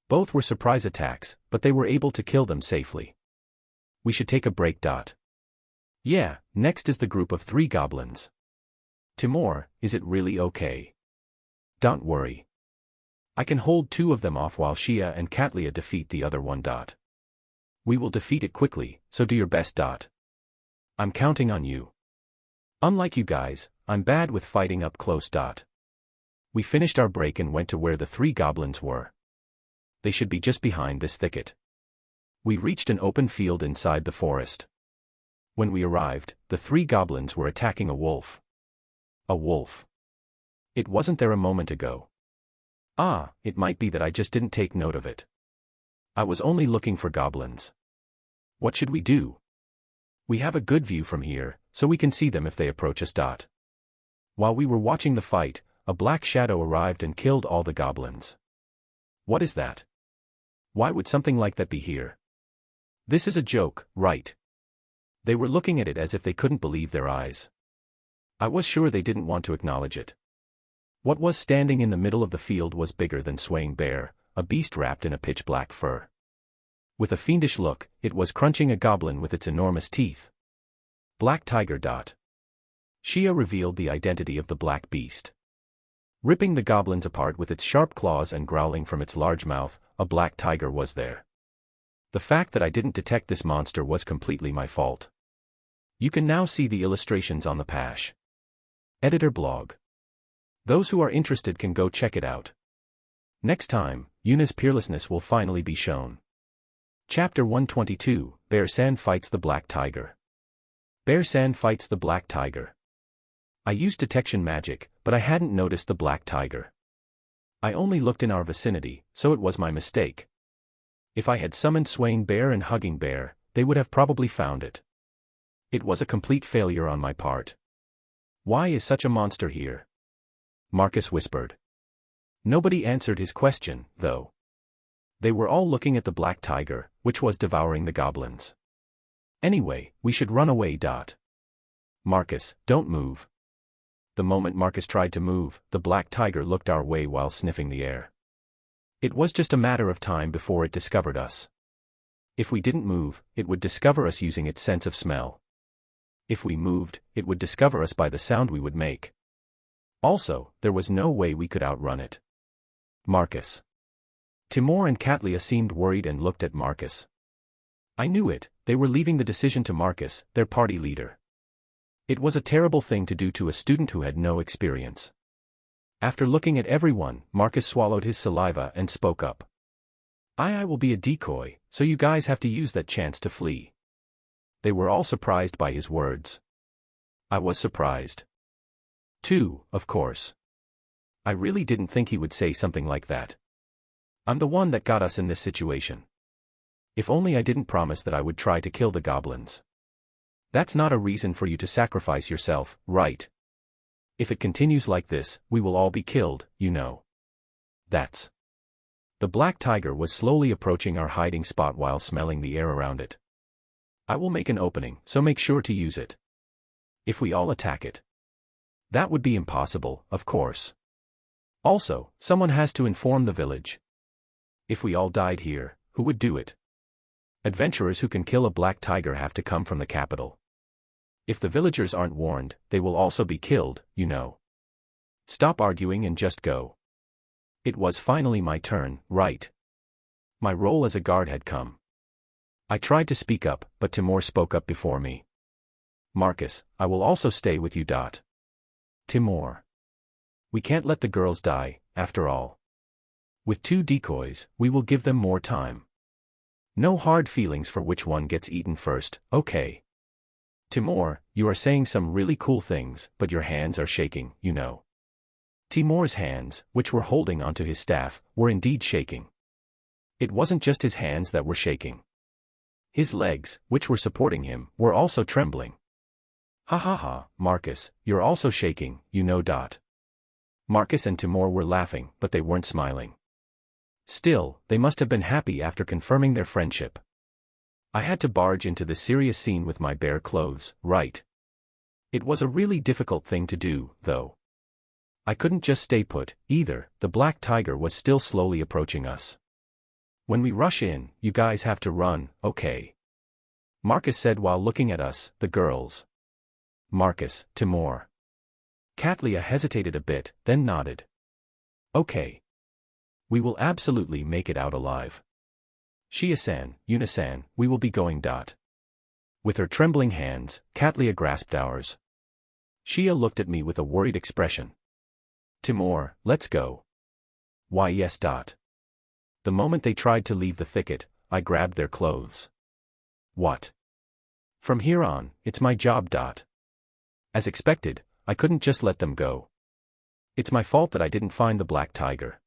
Both were surprise attacks, but they were able to kill them safely. We should take a break. Yeah, next is the group of 3 goblins. Timur, is it really okay? Don't worry. I can hold 2 of them off while Shia and Katlia defeat the other one. We will defeat it quickly, so do your best. I'm counting on you. Unlike you guys, I'm bad with fighting up close. We finished our break and went to where the 3 goblins were. They should be just behind this thicket. We reached an open field inside the forest. When we arrived, the 3 goblins were attacking a wolf. A wolf. It wasn't there a moment ago. It might be that I just didn't take note of it. I was only looking for goblins. What should we do? We have a good view from here, so we can see them if they approach us. While we were watching the fight, a black shadow arrived and killed all the goblins. What is that? Why would something like that be here? This is a joke, right? They were looking at it as if they couldn't believe their eyes. I was sure they didn't want to acknowledge it. What was standing in the middle of the field was bigger than Swaying Bear, a beast wrapped in a pitch-black fur. With a fiendish look, it was crunching a goblin with its enormous teeth. Black Tiger. Shia revealed the identity of the black beast. Ripping the goblins apart with its sharp claws and growling from its large mouth, a black tiger was there. The fact that I didn't detect this monster was completely my fault. You can now see the illustrations on the page. Editor blog. Those who are interested can go check it out. Next time, Yuna's peerlessness will finally be shown. Chapter 122, Bear Sand fights the Black Tiger. Bear Sand fights the Black Tiger. I used detection magic, but I hadn't noticed the Black Tiger. I only looked in our vicinity, so it was my mistake. If I had summoned Swaying Bear and Hugging Bear, they would have probably found it. It was a complete failure on my part. Why is such a monster here? Marcus whispered. Nobody answered his question, though. They were all looking at the Black Tiger, which was devouring the goblins. Anyway, we should run away. Marcus, don't move. The moment Marcus tried to move, the Black Tiger looked our way while sniffing the air. It was just a matter of time before it discovered us. If we didn't move, it would discover us using its sense of smell. If we moved, it would discover us by the sound we would make. Also, there was no way we could outrun it. Marcus. Timur and Katlia seemed worried and looked at Marcus. I knew it, they were leaving the decision to Marcus, their party leader. It was a terrible thing to do to a student who had no experience. After looking at everyone, Marcus swallowed his saliva and spoke up. I will be a decoy, so you guys have to use that chance to flee. They were all surprised by his words. I was surprised. Too, of course. I really didn't think he would say something like that. I'm the one that got us in this situation. If only I didn't promise that I would try to kill the goblins. That's not a reason for you to sacrifice yourself, right? If it continues like this, we will all be killed, you know. That's. The black tiger was slowly approaching our hiding spot while smelling the air around it. I will make an opening, so make sure to use it. If we all attack it. That would be impossible, of course. Also, someone has to inform the village. If we all died here, who would do it? Adventurers who can kill a black tiger have to come from the capital. If the villagers aren't warned, they will also be killed, you know. Stop arguing and just go. It was finally my turn, right? My role as a guard had come. I tried to speak up, but Timur spoke up before me. Marcus, I will also stay with you. Timur. We can't let the girls die, after all. With 2 decoys, we will give them more time. No hard feelings for which one gets eaten first, okay? Timur, you are saying some really cool things, but your hands are shaking, you know. Timur's hands, which were holding onto his staff, were indeed shaking. It wasn't just his hands that were shaking. His legs, which were supporting him, were also trembling. Ha ha ha, Marcus, you're also shaking, you know. Marcus and Timur were laughing, but they weren't smiling. Still, they must have been happy after confirming their friendship. I had to barge into the serious scene with my bare clothes, right? It was a really difficult thing to do, though. I couldn't just stay put, either. The black tiger was still slowly approaching us. When we rush in, you guys have to run, okay? Marcus said while looking at us, the girls. Marcus, Timur. Katlia hesitated a bit, then nodded. Okay. We will absolutely make it out alive. Shia-san, Yuna-san, we will be going. With her trembling hands, Katlia grasped ours. Shia looked at me with a worried expression. Timur, let's go. Why yes. The moment they tried to leave the thicket, I grabbed their clothes. What? From here on, it's my job. As expected, I couldn't just let them go. It's my fault that I didn't find the black tiger.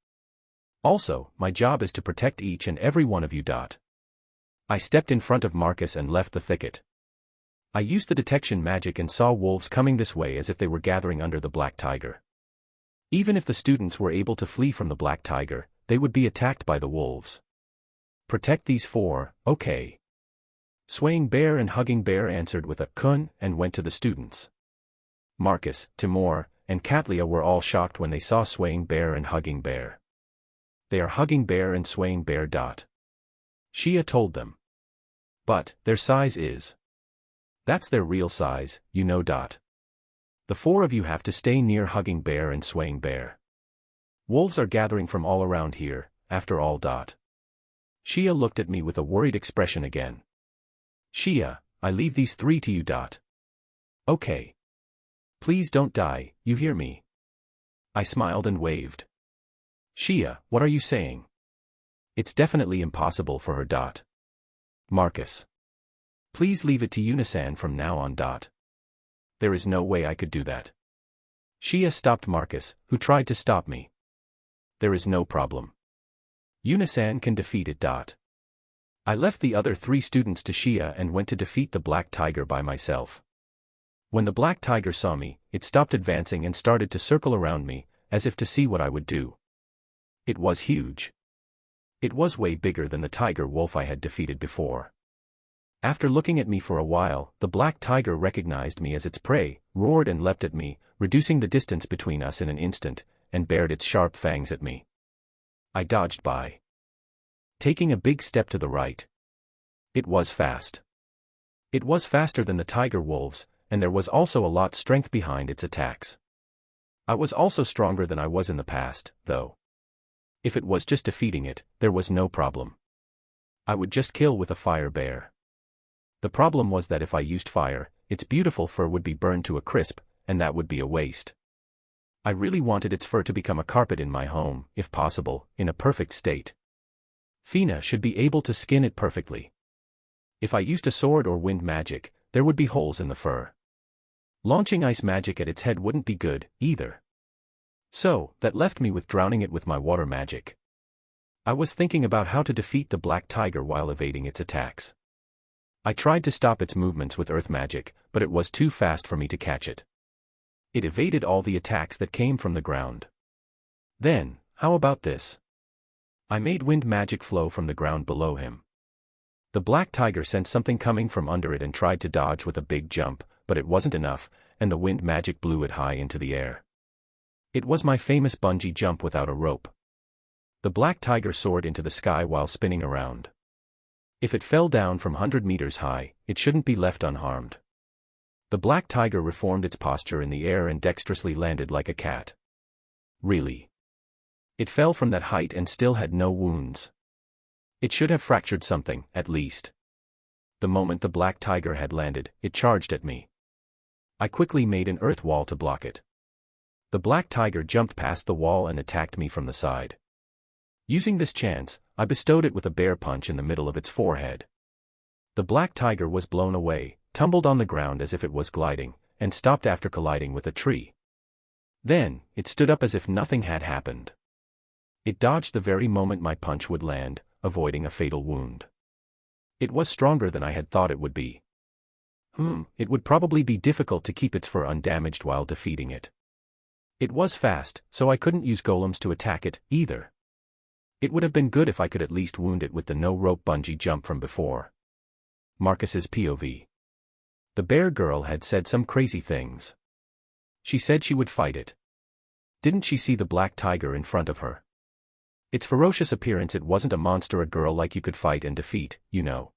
Also, my job is to protect each and every one of you. I stepped in front of Marcus and left the thicket. I used the detection magic and saw wolves coming this way as if they were gathering under the black tiger. Even if the students were able to flee from the black tiger, they would be attacked by the wolves. Protect these 4, okay. Swaying Bear and Hugging Bear answered with a kun and went to the students. Marcus, Timur, and Katlia were all shocked when they saw Swaying Bear and Hugging Bear. They are Hugging Bear and Swaying Bear. Shia told them. But, their size is. That's their real size, you know. The 4 of you have to stay near Hugging Bear and Swaying Bear. Wolves are gathering from all around here, after all. Shia looked at me with a worried expression again. Shia, I leave these 3 to you. Okay. Please don't die, you hear me? I smiled and waved. Shia, what are you saying? It's definitely impossible for her. Marcus. Please leave it to Yuna-san from now on. There is no way I could do that. Shia stopped Marcus, who tried to stop me. There is no problem. Yuna-san can defeat it. I left the other 3 students to Shia and went to defeat the black tiger by myself. When the black tiger saw me, it stopped advancing and started to circle around me, as if to see what I would do. It was huge. It was way bigger than the tiger wolf I had defeated before. After looking at me for a while, the black tiger recognized me as its prey, roared and leapt at me, reducing the distance between us in an instant, and bared its sharp fangs at me. I dodged by. Taking a big step to the right. It was fast. It was faster than the tiger wolves, and there was also a lot strength behind its attacks. I was also stronger than I was in the past, though. If it was just defeating it, there was no problem. I would just kill with a fire bear. The problem was that if I used fire, its beautiful fur would be burned to a crisp, and that would be a waste. I really wanted its fur to become a carpet in my home, if possible, in a perfect state. Fina should be able to skin it perfectly. If I used a sword or wind magic, there would be holes in the fur. Launching ice magic at its head wouldn't be good, either. So, that left me with drowning it with my water magic. I was thinking about how to defeat the black tiger while evading its attacks. I tried to stop its movements with earth magic, but it was too fast for me to catch it. It evaded all the attacks that came from the ground. Then, how about this? I made wind magic flow from the ground below him. The black tiger sensed something coming from under it and tried to dodge with a big jump, but it wasn't enough, and the wind magic blew it high into the air. It was my famous bungee jump without a rope. The black tiger soared into the sky while spinning around. If it fell down from 100 meters high, it shouldn't be left unharmed. The black tiger reformed its posture in the air and dexterously landed like a cat. Really? It fell from that height and still had no wounds. It should have fractured something, at least. The moment the black tiger had landed, it charged at me. I quickly made an earth wall to block it. The black tiger jumped past the wall and attacked me from the side. Using this chance, I bestowed it with a bear punch in the middle of its forehead. The black tiger was blown away, tumbled on the ground as if it was gliding, and stopped after colliding with a tree. Then, it stood up as if nothing had happened. It dodged the very moment my punch would land, avoiding a fatal wound. It was stronger than I had thought it would be. It would probably be difficult to keep its fur undamaged while defeating it. It was fast, so I couldn't use golems to attack it, either. It would have been good if I could at least wound it with the no-rope bungee jump from before. Marcus's POV. The bear girl had said some crazy things. She said she would fight it. Didn't she see the black tiger in front of her? Its ferocious appearance, it wasn't a monster, a girl like you could fight and defeat, you know.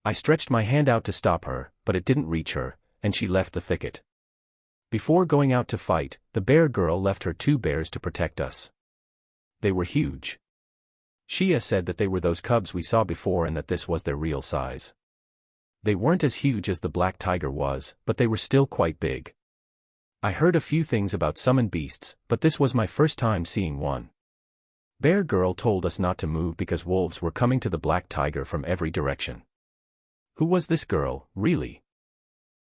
I stretched my hand out to stop her, but it didn't reach her, and she left the thicket. Before going out to fight, the bear girl left her 2 bears to protect us. They were huge. Shia said that they were those cubs we saw before and that this was their real size. They weren't as huge as the black tiger was, but they were still quite big. I heard a few things about summoned beasts, but this was my first time seeing one. Bear girl told us not to move because wolves were coming to the black tiger from every direction. Who was this girl, really?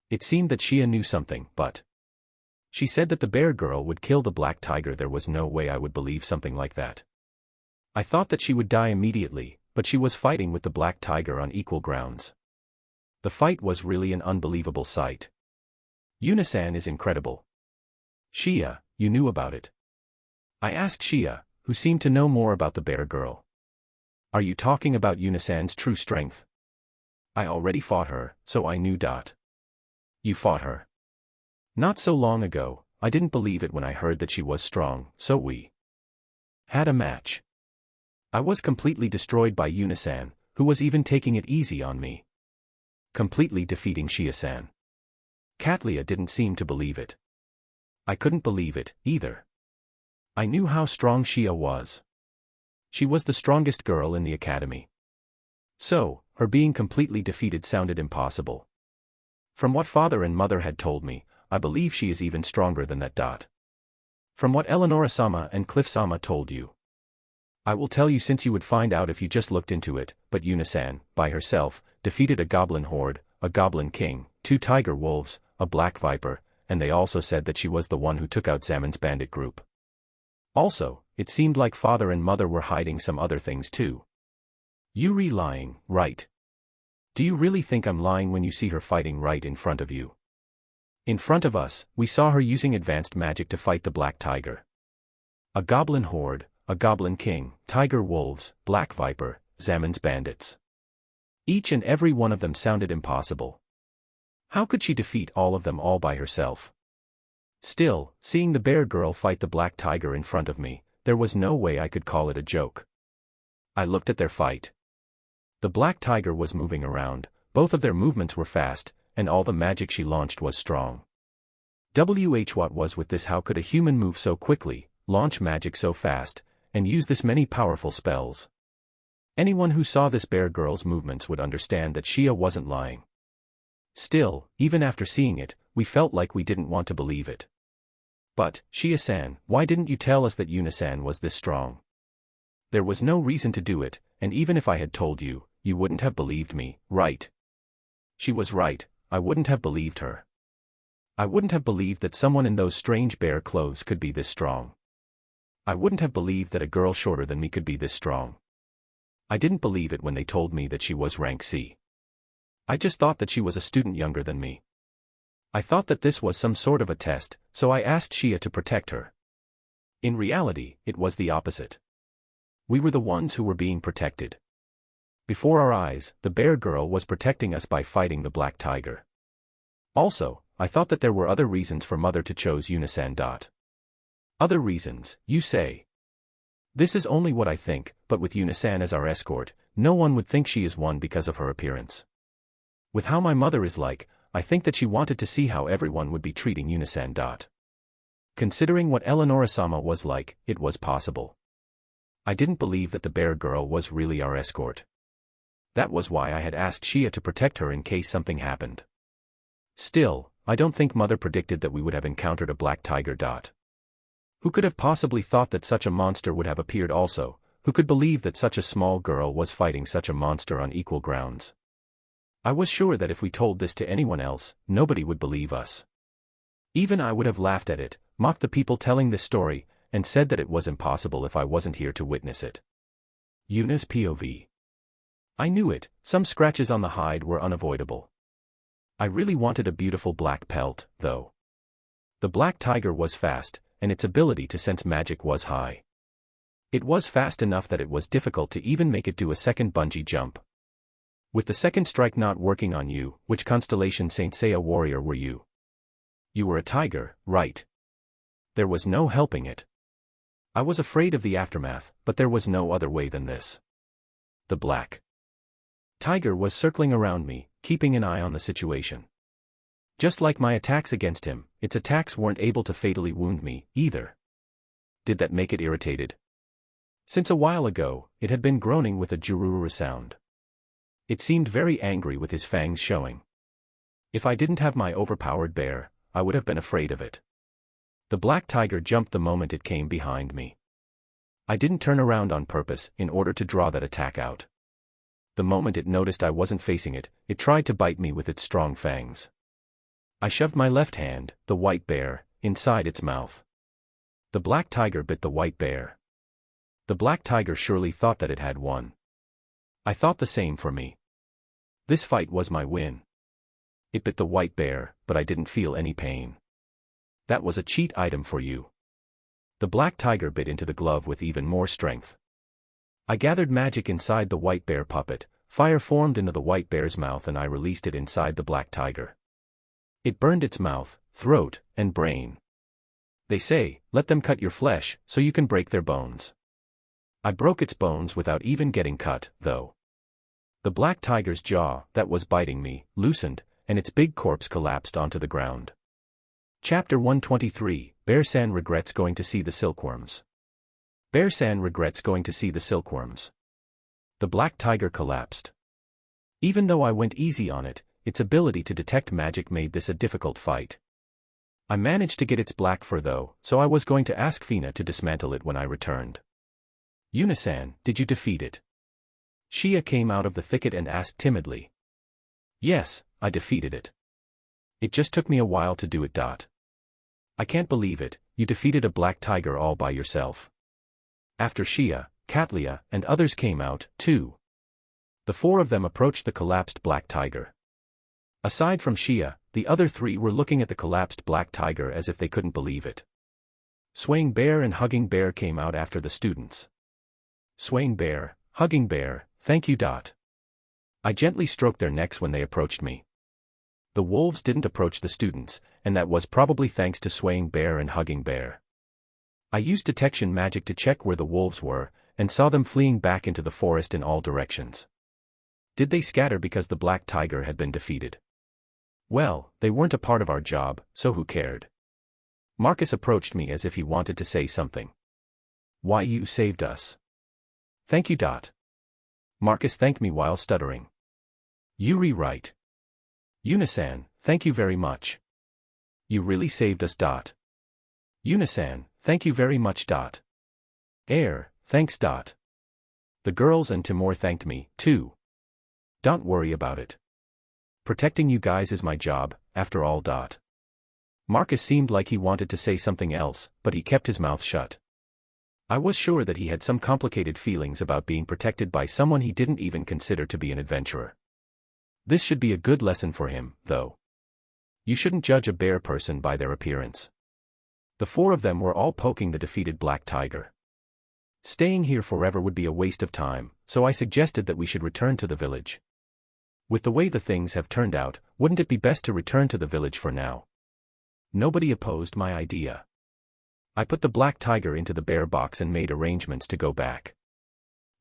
It seemed that Shia knew something, but she said that the bear girl would kill the black tiger. There was no way I would believe something like that. I thought that she would die immediately, but she was fighting with the black tiger on equal grounds. The fight was really an unbelievable sight. Yunasan is incredible. Shia, you knew about it? I asked Shia, who seemed to know more about the bear girl. Are you talking about Yunasan's true strength? I already fought her, so I knew. You fought her? Not so long ago. I didn't believe it when I heard that she was strong, so we had a match. I was completely destroyed by Yunasan, who was even taking it easy on me. Completely defeating Shia-san. Katlia didn't seem to believe it. I couldn't believe it, either. I knew how strong Shia was. She was the strongest girl in the academy. So, her being completely defeated sounded impossible. From what father and mother had told me, I believe she is even stronger than that. From what Eleonora-sama and Cliff-sama told you. I will tell you, since you would find out if you just looked into it, but Yunasan, by herself, defeated a goblin horde, a goblin king, 2 tiger wolves, a black viper, and they also said that she was the one who took out Zamon's bandit group. Also, it seemed like father and mother were hiding some other things too. Yuri lying, right? Do you really think I'm lying when you see her fighting right in front of you? In front of us, we saw her using advanced magic to fight the black tiger. A goblin horde, a goblin king, tiger wolves, black viper, Zamon's bandits. Each and every one of them sounded impossible. How could she defeat all of them all by herself? Still, seeing the bear girl fight the black tiger in front of me, there was no way I could call it a joke. I looked at their fight. The black tiger was moving around, both of their movements were fast, and all the magic she launched was strong. What was with this? How could a human move so quickly, launch magic so fast, and use this many powerful spells? Anyone who saw this bear girl's movements would understand that Shia wasn't lying. Still, even after seeing it, we felt like we didn't want to believe it. But, Shia-san, why didn't you tell us that Yuna-san was this strong? There was no reason to do it, and even if I had told you, you wouldn't have believed me, right? She was right, I wouldn't have believed her. I wouldn't have believed that someone in those strange bear clothes could be this strong. I wouldn't have believed that a girl shorter than me could be this strong. I didn't believe it when they told me that she was rank C. I just thought that she was a student younger than me. I thought that this was some sort of a test, so I asked Shia to protect her. In reality, it was the opposite. We were the ones who were being protected. Before our eyes, the bear girl was protecting us by fighting the black tiger. Also, I thought that there were other reasons for Mother to choose Yuna-san. Other reasons, you say? This is only what I think, but with Yuna-san as our escort, no one would think she is one because of her appearance. With how my mother is like, I think that she wanted to see how everyone would be treating Yuna-san. Considering what Eleonora-sama was like, it was possible. I didn't believe that the bear girl was really our escort. That was why I had asked Shia to protect her in case something happened. Still, I don't think Mother predicted that we would have encountered a black tiger. Who could have possibly thought that such a monster would have appeared also? Who could believe that such a small girl was fighting such a monster on equal grounds? I was sure that if we told this to anyone else, nobody would believe us. Even I would have laughed at it, mocked the people telling this story, and said that it was impossible if I wasn't here to witness it. Yuna's POV. I knew it, some scratches on the hide were unavoidable. I really wanted a beautiful black pelt, though. The black tiger was fast, and its ability to sense magic was high. It was fast enough that it was difficult to even make it do a second bungee jump. With the second strike not working on you, which constellation Saint Seiya warrior were you? You were a tiger, right? There was no helping it. I was afraid of the aftermath, but there was no other way than this. The black tiger was circling around me, keeping an eye on the situation. Just like my attacks against him, its attacks weren't able to fatally wound me, either. Did that make it irritated? Since a while ago, it had been groaning with a jururu sound. It seemed very angry with his fangs showing. If I didn't have my overpowered bear, I would have been afraid of it. The black tiger jumped the moment it came behind me. I didn't turn around on purpose in order to draw that attack out. The moment it noticed I wasn't facing it, it tried to bite me with its strong fangs. I shoved my left hand, the white bear, inside its mouth. The black tiger bit the white bear. The black tiger surely thought that it had won. I thought the same for me. This fight was my win. It bit the white bear, but I didn't feel any pain. That was a cheat item for you. The black tiger bit into the glove with even more strength. I gathered magic inside the white bear puppet, fire formed into the white bear's mouth and I released it inside the black tiger. It burned its mouth, throat, and brain. They say, let them cut your flesh, so you can break their bones. I broke its bones without even getting cut, though. The black tiger's jaw, that was biting me, loosened, and its big corpse collapsed onto the ground. Chapter 123, Bear-san regrets going to see the silkworms. Bear-san regrets going to see the silkworms. The black tiger collapsed. Even though I went easy on it, its ability to detect magic made this a difficult fight. I managed to get its black fur though, so I was going to ask Fina to dismantle it when I returned. Yuna-san, did you defeat it? Shia came out of the thicket and asked timidly. Yes, I defeated it. It just took me a while to do it. I can't believe it, you defeated a black tiger all by yourself. After Shia, Katlia, and others came out, too. The four of them approached the collapsed black tiger. Aside from Shia, the other three were looking at the collapsed black tiger as if they couldn't believe it. Swaying Bear and Hugging Bear came out after the students. Swaying Bear, Hugging Bear, thank you. I gently stroked their necks when they approached me. The wolves didn't approach the students, and that was probably thanks to Swaying Bear and Hugging Bear. I used detection magic to check where the wolves were, and saw them fleeing back into the forest in all directions. Did they scatter because the black tiger had been defeated? Well, they weren't a part of our job, so who cared? Marcus approached me as if he wanted to say something. Why, you saved us. Thank you. Marcus thanked me while stuttering. Yuri, right. Yunasan, thank you very much. You really saved us. Yunasan, thank you very much. Thanks. The girls and Timur thanked me, too. Don't worry about it. Protecting you guys is my job, after all. Marcus seemed like he wanted to say something else, but he kept his mouth shut. I was sure that he had some complicated feelings about being protected by someone he didn't even consider to be an adventurer. This should be a good lesson for him, though. You shouldn't judge a bear person by their appearance. The four of them were all poking the defeated black tiger. Staying here forever would be a waste of time, so I suggested that we should return to the village. With the way the things have turned out, wouldn't it be best to return to the village for now? Nobody opposed my idea. I put the black tiger into the bear box and made arrangements to go back.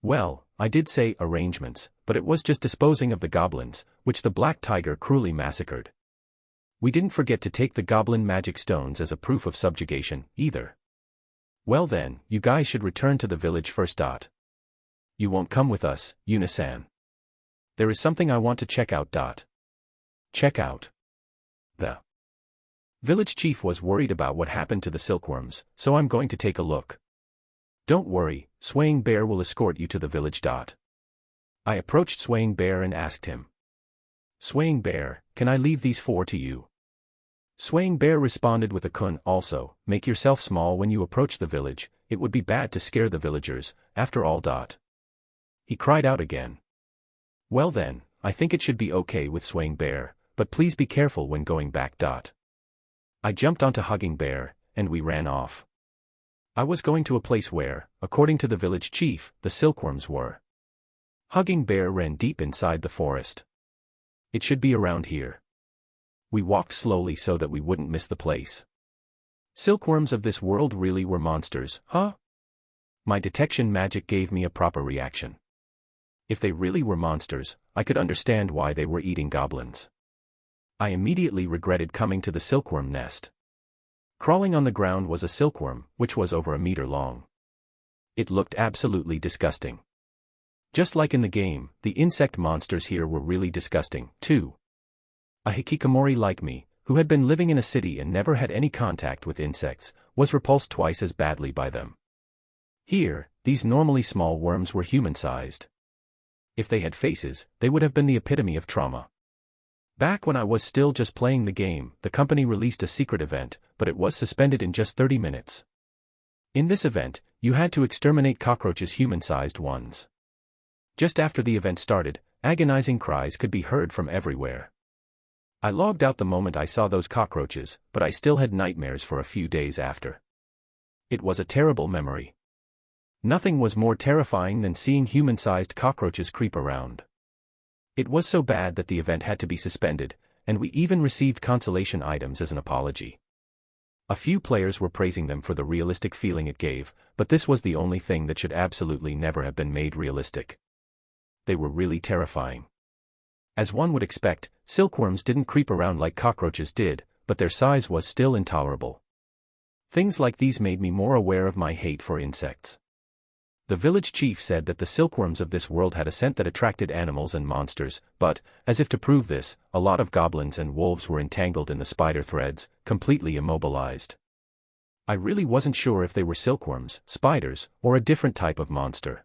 Well, I did say arrangements, but it was just disposing of the goblins, which the black tiger cruelly massacred. We didn't forget to take the goblin magic stones as a proof of subjugation, either. Well then, you guys should return to the village first. You won't come with us, Yunasan. There is something I want to check out. Check out. The village chief was worried about what happened to the silkworms, so I'm going to take a look. Don't worry, Swaying Bear will escort you to the village. I approached Swaying Bear and asked him. Swaying Bear, can I leave these four to you? Swaying Bear responded with a kun. Also, make yourself small when you approach the village, it would be bad to scare the villagers, after all. He cried out again. Well then, I think it should be okay with Swaying Bear, but please be careful when going back. I jumped onto Hugging Bear, and we ran off. I was going to a place where, according to the village chief, the silkworms were. Hugging Bear ran deep inside the forest. It should be around here. We walked slowly so that we wouldn't miss the place. Silkworms of this world really were monsters, huh? My detection magic gave me a proper reaction. If they really were monsters, I could understand why they were eating goblins. I immediately regretted coming to the silkworm nest. Crawling on the ground was a silkworm, which was over a meter long. It looked absolutely disgusting. Just like in the game, the insect monsters here were really disgusting, too. A hikikomori like me, who had been living in a city and never had any contact with insects, was repulsed twice as badly by them. Here, these normally small worms were human-sized. If they had faces, they would have been the epitome of trauma. Back when I was still just playing the game, the company released a secret event, but it was suspended in just 30 minutes. In this event, you had to exterminate cockroaches, human-sized ones. Just after the event started, agonizing cries could be heard from everywhere. I logged out the moment I saw those cockroaches, but I still had nightmares for a few days after. It was a terrible memory. Nothing was more terrifying than seeing human-sized cockroaches creep around. It was so bad that the event had to be suspended, and we even received consolation items as an apology. A few players were praising them for the realistic feeling it gave, but this was the only thing that should absolutely never have been made realistic. They were really terrifying. As one would expect, silkworms didn't creep around like cockroaches did, but their size was still intolerable. Things like these made me more aware of my hate for insects. The village chief said that the silkworms of this world had a scent that attracted animals and monsters, but, as if to prove this, a lot of goblins and wolves were entangled in the spider threads, completely immobilized. I really wasn't sure if they were silkworms, spiders, or a different type of monster.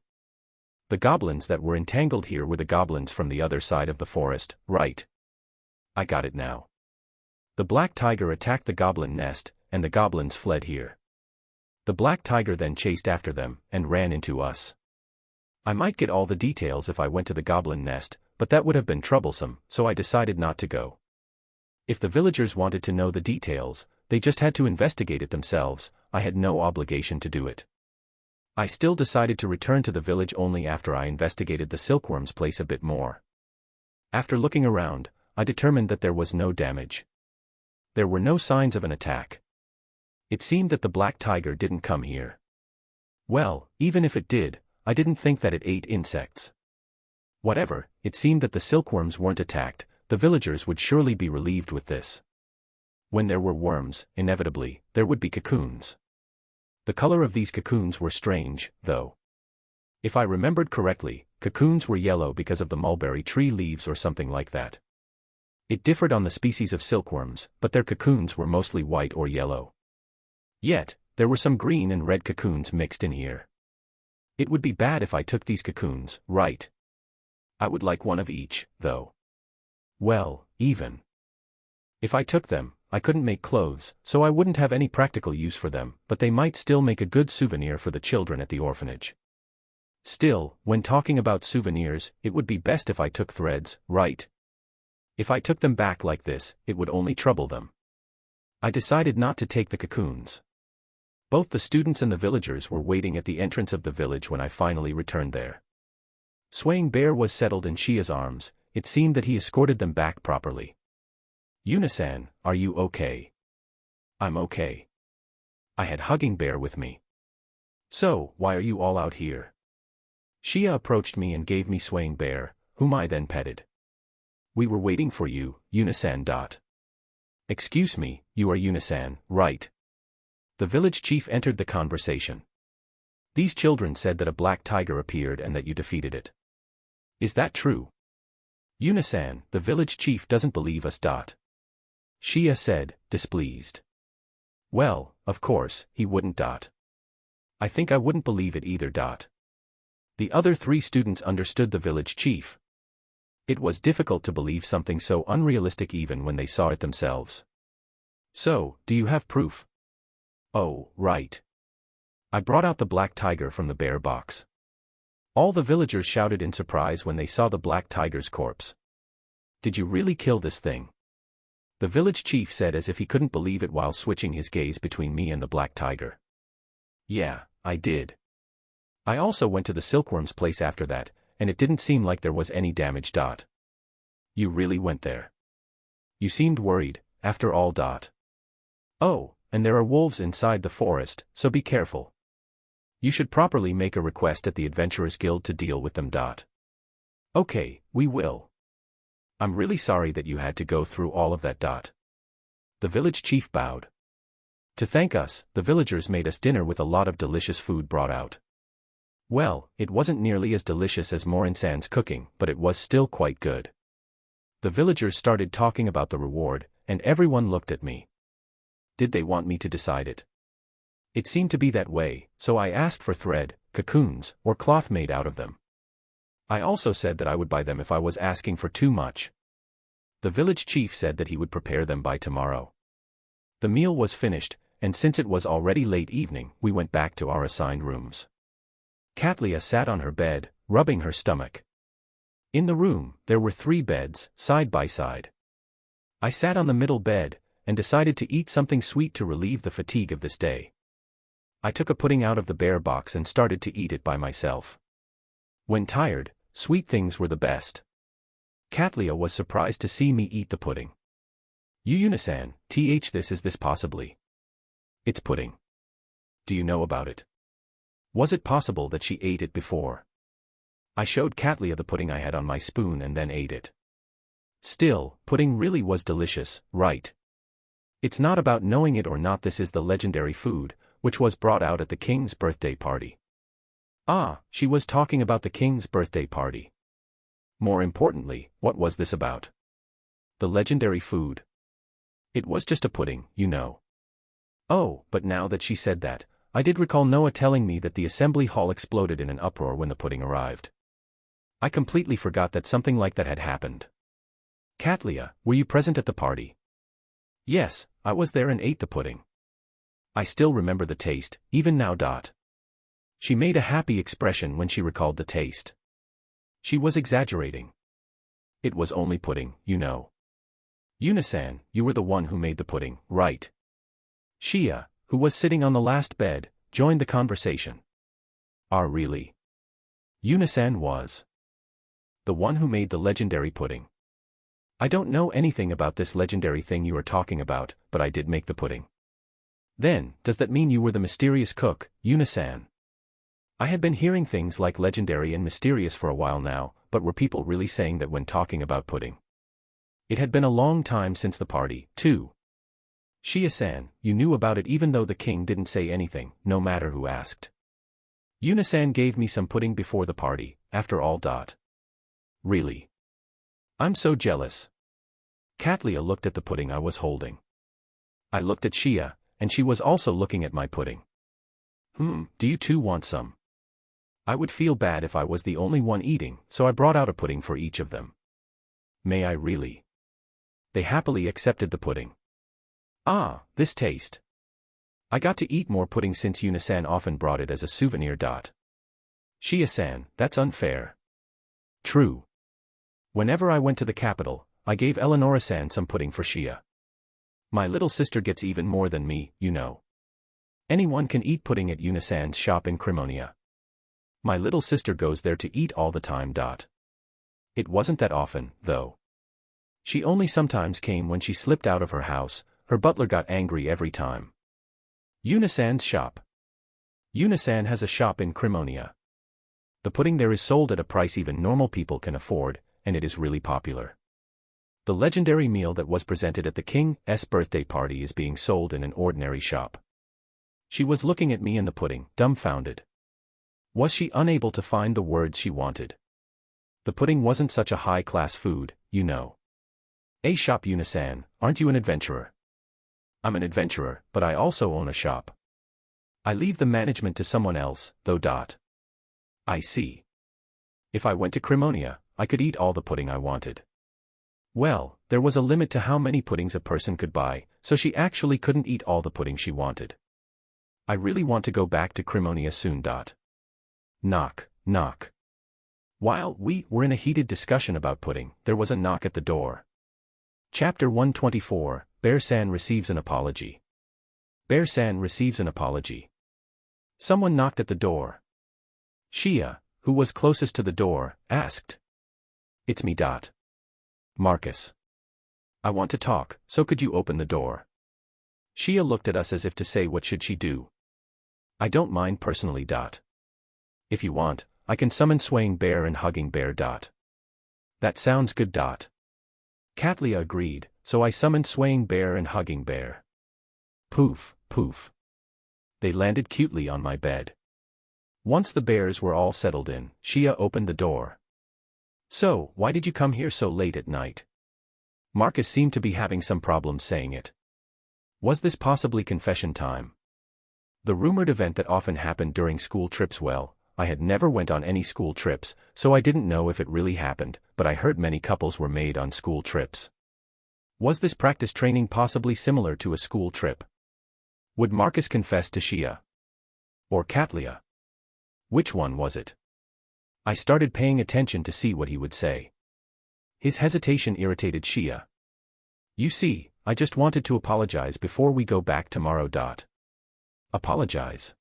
The goblins that were entangled here were the goblins from the other side of the forest, right? I got it now. The black tiger attacked the goblin nest, and the goblins fled here. The black tiger then chased after them, and ran into us. I might get all the details if I went to the goblin nest, but that would have been troublesome, so I decided not to go. If the villagers wanted to know the details, they just had to investigate it themselves. I had no obligation to do it. I still decided to return to the village only after I investigated the silkworm's place a bit more. After looking around, I determined that there was no damage. There were no signs of an attack. It seemed that the black tiger didn't come here. Well, even if it did, I didn't think that it ate insects. Whatever, it seemed that the silkworms weren't attacked, the villagers would surely be relieved with this. When there were worms, inevitably, there would be cocoons. The color of these cocoons were strange, though. If I remembered correctly, cocoons were yellow because of the mulberry tree leaves or something like that. It differed on the species of silkworms, but their cocoons were mostly white or yellow. Yet, there were some green and red cocoons mixed in here. It would be bad if I took these cocoons, right? I would like one of each, though. Well, even if I took them, I couldn't make clothes, so I wouldn't have any practical use for them, but they might still make a good souvenir for the children at the orphanage. Still, when talking about souvenirs, it would be best if I took threads, right? If I took them back like this, it would only trouble them. I decided not to take the cocoons. Both the students and the villagers were waiting at the entrance of the village when I finally returned there. Swaying Bear was settled in Shia's arms. It seemed that he escorted them back properly. Yuna-san, are you okay? I'm okay. I had Hugging Bear with me. So, why are you all out here? Shia approached me and gave me Swaying Bear, whom I then petted. We were waiting for you, Yuna-san. Excuse me, you are Yuna-san, right? The village chief entered the conversation. These children said that a black tiger appeared and that you defeated it. Is that true? Yuna-san, the village chief doesn't believe us. Shia said, displeased. Well, of course, he wouldn't. I think I wouldn't believe it either. The other 3 students understood the village chief. It was difficult to believe something so unrealistic even when they saw it themselves. So, do you have proof? Oh, right. I brought out the black tiger from the bear box. All the villagers shouted in surprise when they saw the black tiger's corpse. Did you really kill this thing? The village chief said as if he couldn't believe it while switching his gaze between me and the black tiger. Yeah, I did. I also went to the silkworm's place after that, and it didn't seem like there was any damage. You really went there? You seemed worried, after all. Oh, and there are wolves inside the forest, so be careful. You should properly make a request at the Adventurers Guild to deal with them. Okay, we will. I'm really sorry that you had to go through all of that. The village chief bowed. To thank us, the villagers made us dinner with a lot of delicious food brought out. Well, it wasn't nearly as delicious as Morin-san's cooking, but it was still quite good. The villagers started talking about the reward, and everyone looked at me. Did they want me to decide it? It seemed to be that way, so I asked for thread, cocoons, or cloth made out of them. I also said that I would buy them if I was asking for too much. The village chief said that he would prepare them by tomorrow. The meal was finished, and since it was already late evening, we went back to our assigned rooms. Katlia sat on her bed, rubbing her stomach. In the room, there were 3 beds, side by side. I sat on the middle bed, and decided to eat something sweet to relieve the fatigue of this day. I took a pudding out of the bear box and started to eat it by myself. When tired, sweet things were the best. Katlia was surprised to see me eat the pudding. Yuna-san, is this possibly? It's pudding. Do you know about it? Was it possible that she ate it before? I showed Katlia the pudding I had on my spoon and then ate it. Still, pudding really was delicious, right? It's not about knowing it or not. This is the legendary food, which was brought out at the king's birthday party. Ah, she was talking about the king's birthday party. More importantly, what was this about? The legendary food. It was just a pudding, you know. Oh, but now that she said that, I did recall Noah telling me that the assembly hall exploded in an uproar when the pudding arrived. I completely forgot that something like that had happened. Katlia, were you present at the party? Yes, I was there and ate the pudding. I still remember the taste, even now. She made a happy expression when she recalled the taste. She was exaggerating. It was only pudding, you know. Yuna-san, you were the one who made the pudding, right? Shia, who was sitting on the last bed, joined the conversation. Ah, really? Yuna-san was the one who made the legendary pudding. I don't know anything about this legendary thing you are talking about, but I did make the pudding. Then, does that mean you were the mysterious cook, Yuna-san? I had been hearing things like legendary and mysterious for a while now, but were people really saying that when talking about pudding? It had been a long time since the party, too. Shia-san, you knew about it even though the king didn't say anything, no matter who asked. Yuna-san gave me some pudding before the party, after all. Really? I'm so jealous. Katlia looked at the pudding I was holding. I looked at Shia, and she was also looking at my pudding. Do you two want some? I would feel bad if I was the only one eating, so I brought out a pudding for each of them. May I really? They happily accepted the pudding. Ah, this taste. I got to eat more pudding since Yuna-san often brought it as a souvenir. Shia-san, that's unfair. True. Whenever I went to the capital, I gave Eleonora-san some pudding for Shia. My little sister gets even more than me, you know. Anyone can eat pudding at Yuna-san's shop in Crimonia. My little sister goes there to eat all the time. It wasn't that often, though. She only sometimes came when she slipped out of her house. Her butler got angry every time. Yuna-san's shop. Yuna-san has a shop in Crimonia. The pudding there is sold at a price even normal people can afford, and it is really popular. The legendary meal that was presented at the king's birthday party is being sold in an ordinary shop. She was looking at me and the pudding, dumbfounded. Was she unable to find the words she wanted? The pudding wasn't such a high-class food, you know. A shop. Yuna-san, aren't you an adventurer? I'm an adventurer, but I also own a shop. I leave the management to someone else, though. I see. If I went to Crimonia, I could eat all the pudding I wanted. Well, there was a limit to how many puddings a person could buy, so she actually couldn't eat all the pudding she wanted. I really want to go back to Crimonia soon. Knock, knock. While we were in a heated discussion about pudding, there was a knock at the door. Chapter 124, Bear-san receives an apology. Bear-san receives an apology. Someone knocked at the door. Shia, who was closest to the door, asked. It's me. Marcus. I want to talk, so could you open the door? Shia looked at us as if to say what should she do. I don't mind personally. If you want, I can summon Swaying Bear and Hugging Bear. That sounds good. Katlia agreed, so I summoned Swaying Bear and Hugging Bear. Poof, poof. They landed cutely on my bed. Once the bears were all settled in, Shia opened the door. So, why did you come here so late at night? Marcus seemed to be having some problems saying it. Was this possibly confession time? The rumored event that often happened during school trips. Well, I had never went on any school trips, so I didn't know if it really happened, but I heard many couples were made on school trips. Was this practice training possibly similar to a school trip? Would Marcus confess to Shia? Or Katlia? Which one was it? I started paying attention to see what he would say. His hesitation irritated Shia. You see, I just wanted to apologize before we go back tomorrow. Apologize?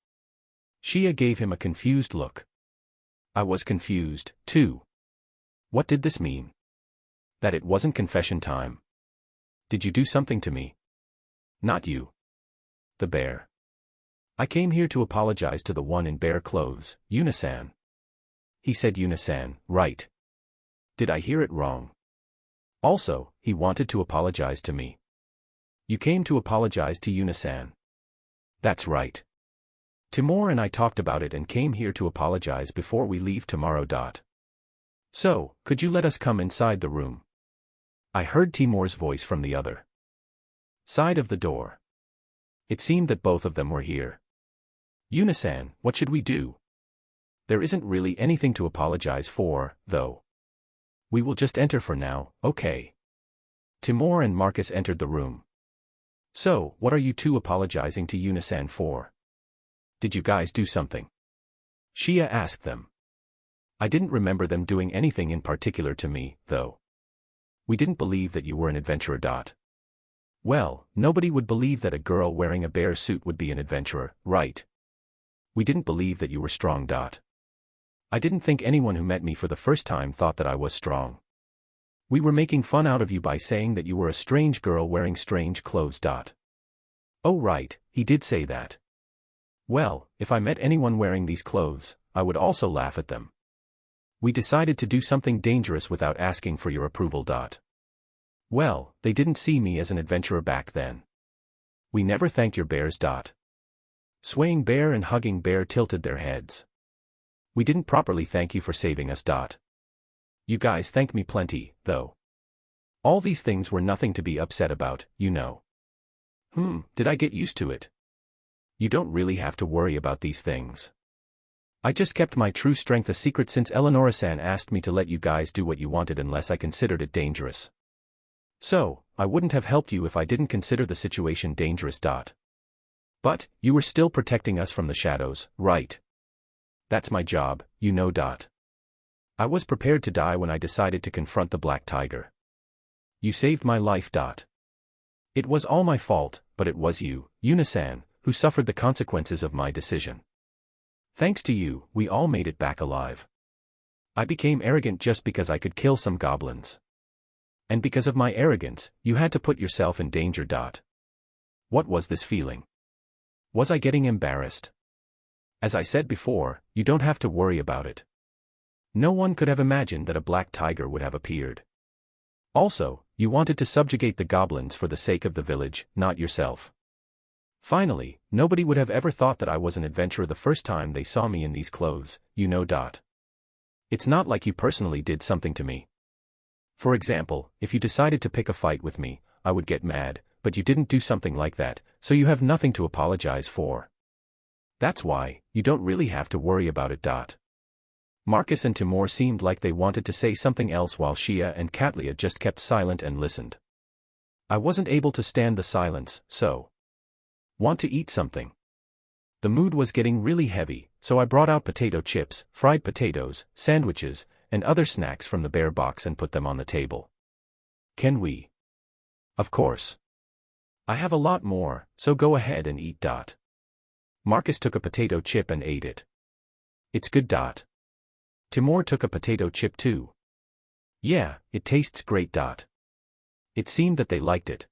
Shia gave him a confused look. I was confused, too. What did this mean? That it wasn't confession time? Did you do something to me? Not you. The bear. I came here to apologize to the one in bear clothes, Yuna-san. He said Yuna-san, right? Did I hear it wrong? Also, he wanted to apologize to me. You came to apologize to Yuna-san. That's right. Timur and I talked about it and came here to apologize before we leave tomorrow. So, could you let us come inside the room? I heard Timur's voice from the other side of the door. It seemed that both of them were here. Yuna-san, what should we do? There isn't really anything to apologize for, though. We will just enter for now, okay? Timur and Marcus entered the room. So, what are you two apologizing to Yuna-san for? Did you guys do something? Shia asked them. I didn't remember them doing anything in particular to me, though. We didn't believe that you were an adventurer. Well, nobody would believe that a girl wearing a bear suit would be an adventurer, right? We didn't believe that you were strong. I didn't think anyone who met me for the first time thought that I was strong. We were making fun out of you by saying that you were a strange girl wearing strange clothes. Oh right, he did say that. Well, if I met anyone wearing these clothes, I would also laugh at them. We decided to do something dangerous without asking for your approval. Well, they didn't see me as an adventurer back then. We never thanked your bears. Swaying bear and hugging bear tilted their heads. We didn't properly thank you for saving us. You guys thank me plenty, though. All these things were nothing to be upset about, you know. Did I get used to it? You don't really have to worry about these things. I just kept my true strength a secret since Eleonora-san asked me to let you guys do what you wanted unless I considered it dangerous. So, I wouldn't have helped you if I didn't consider the situation dangerous. But, you were still protecting us from the shadows, right? That's my job, you know. I was prepared to die when I decided to confront the black tiger. You saved my life. It was all my fault, but it was you, Yuna-san, who suffered the consequences of my decision. Thanks to you, we all made it back alive. I became arrogant just because I could kill some goblins. And because of my arrogance, you had to put yourself in danger. What was this feeling? Was I getting embarrassed? As I said before, you don't have to worry about it. No one could have imagined that a black tiger would have appeared. Also, you wanted to subjugate the goblins for the sake of the village, not yourself. Finally, nobody would have ever thought that I was an adventurer the first time they saw me in these clothes, you know. It's not like you personally did something to me. For example, if you decided to pick a fight with me, I would get mad, but you didn't do something like that, so you have nothing to apologize for. That's why, you don't really have to worry about it. Marcus and Timur seemed like they wanted to say something else while Shia and Katlia just kept silent and listened. I wasn't able to stand the silence, so. Want to eat something? The mood was getting really heavy, so I brought out potato chips, fried potatoes, sandwiches, and other snacks from the bear box and put them on the table. Can we? Of course. I have a lot more, so go ahead and eat. Marcus took a potato chip and ate it. It's good. Timur took a potato chip too. Yeah, it tastes great. It seemed that they liked it.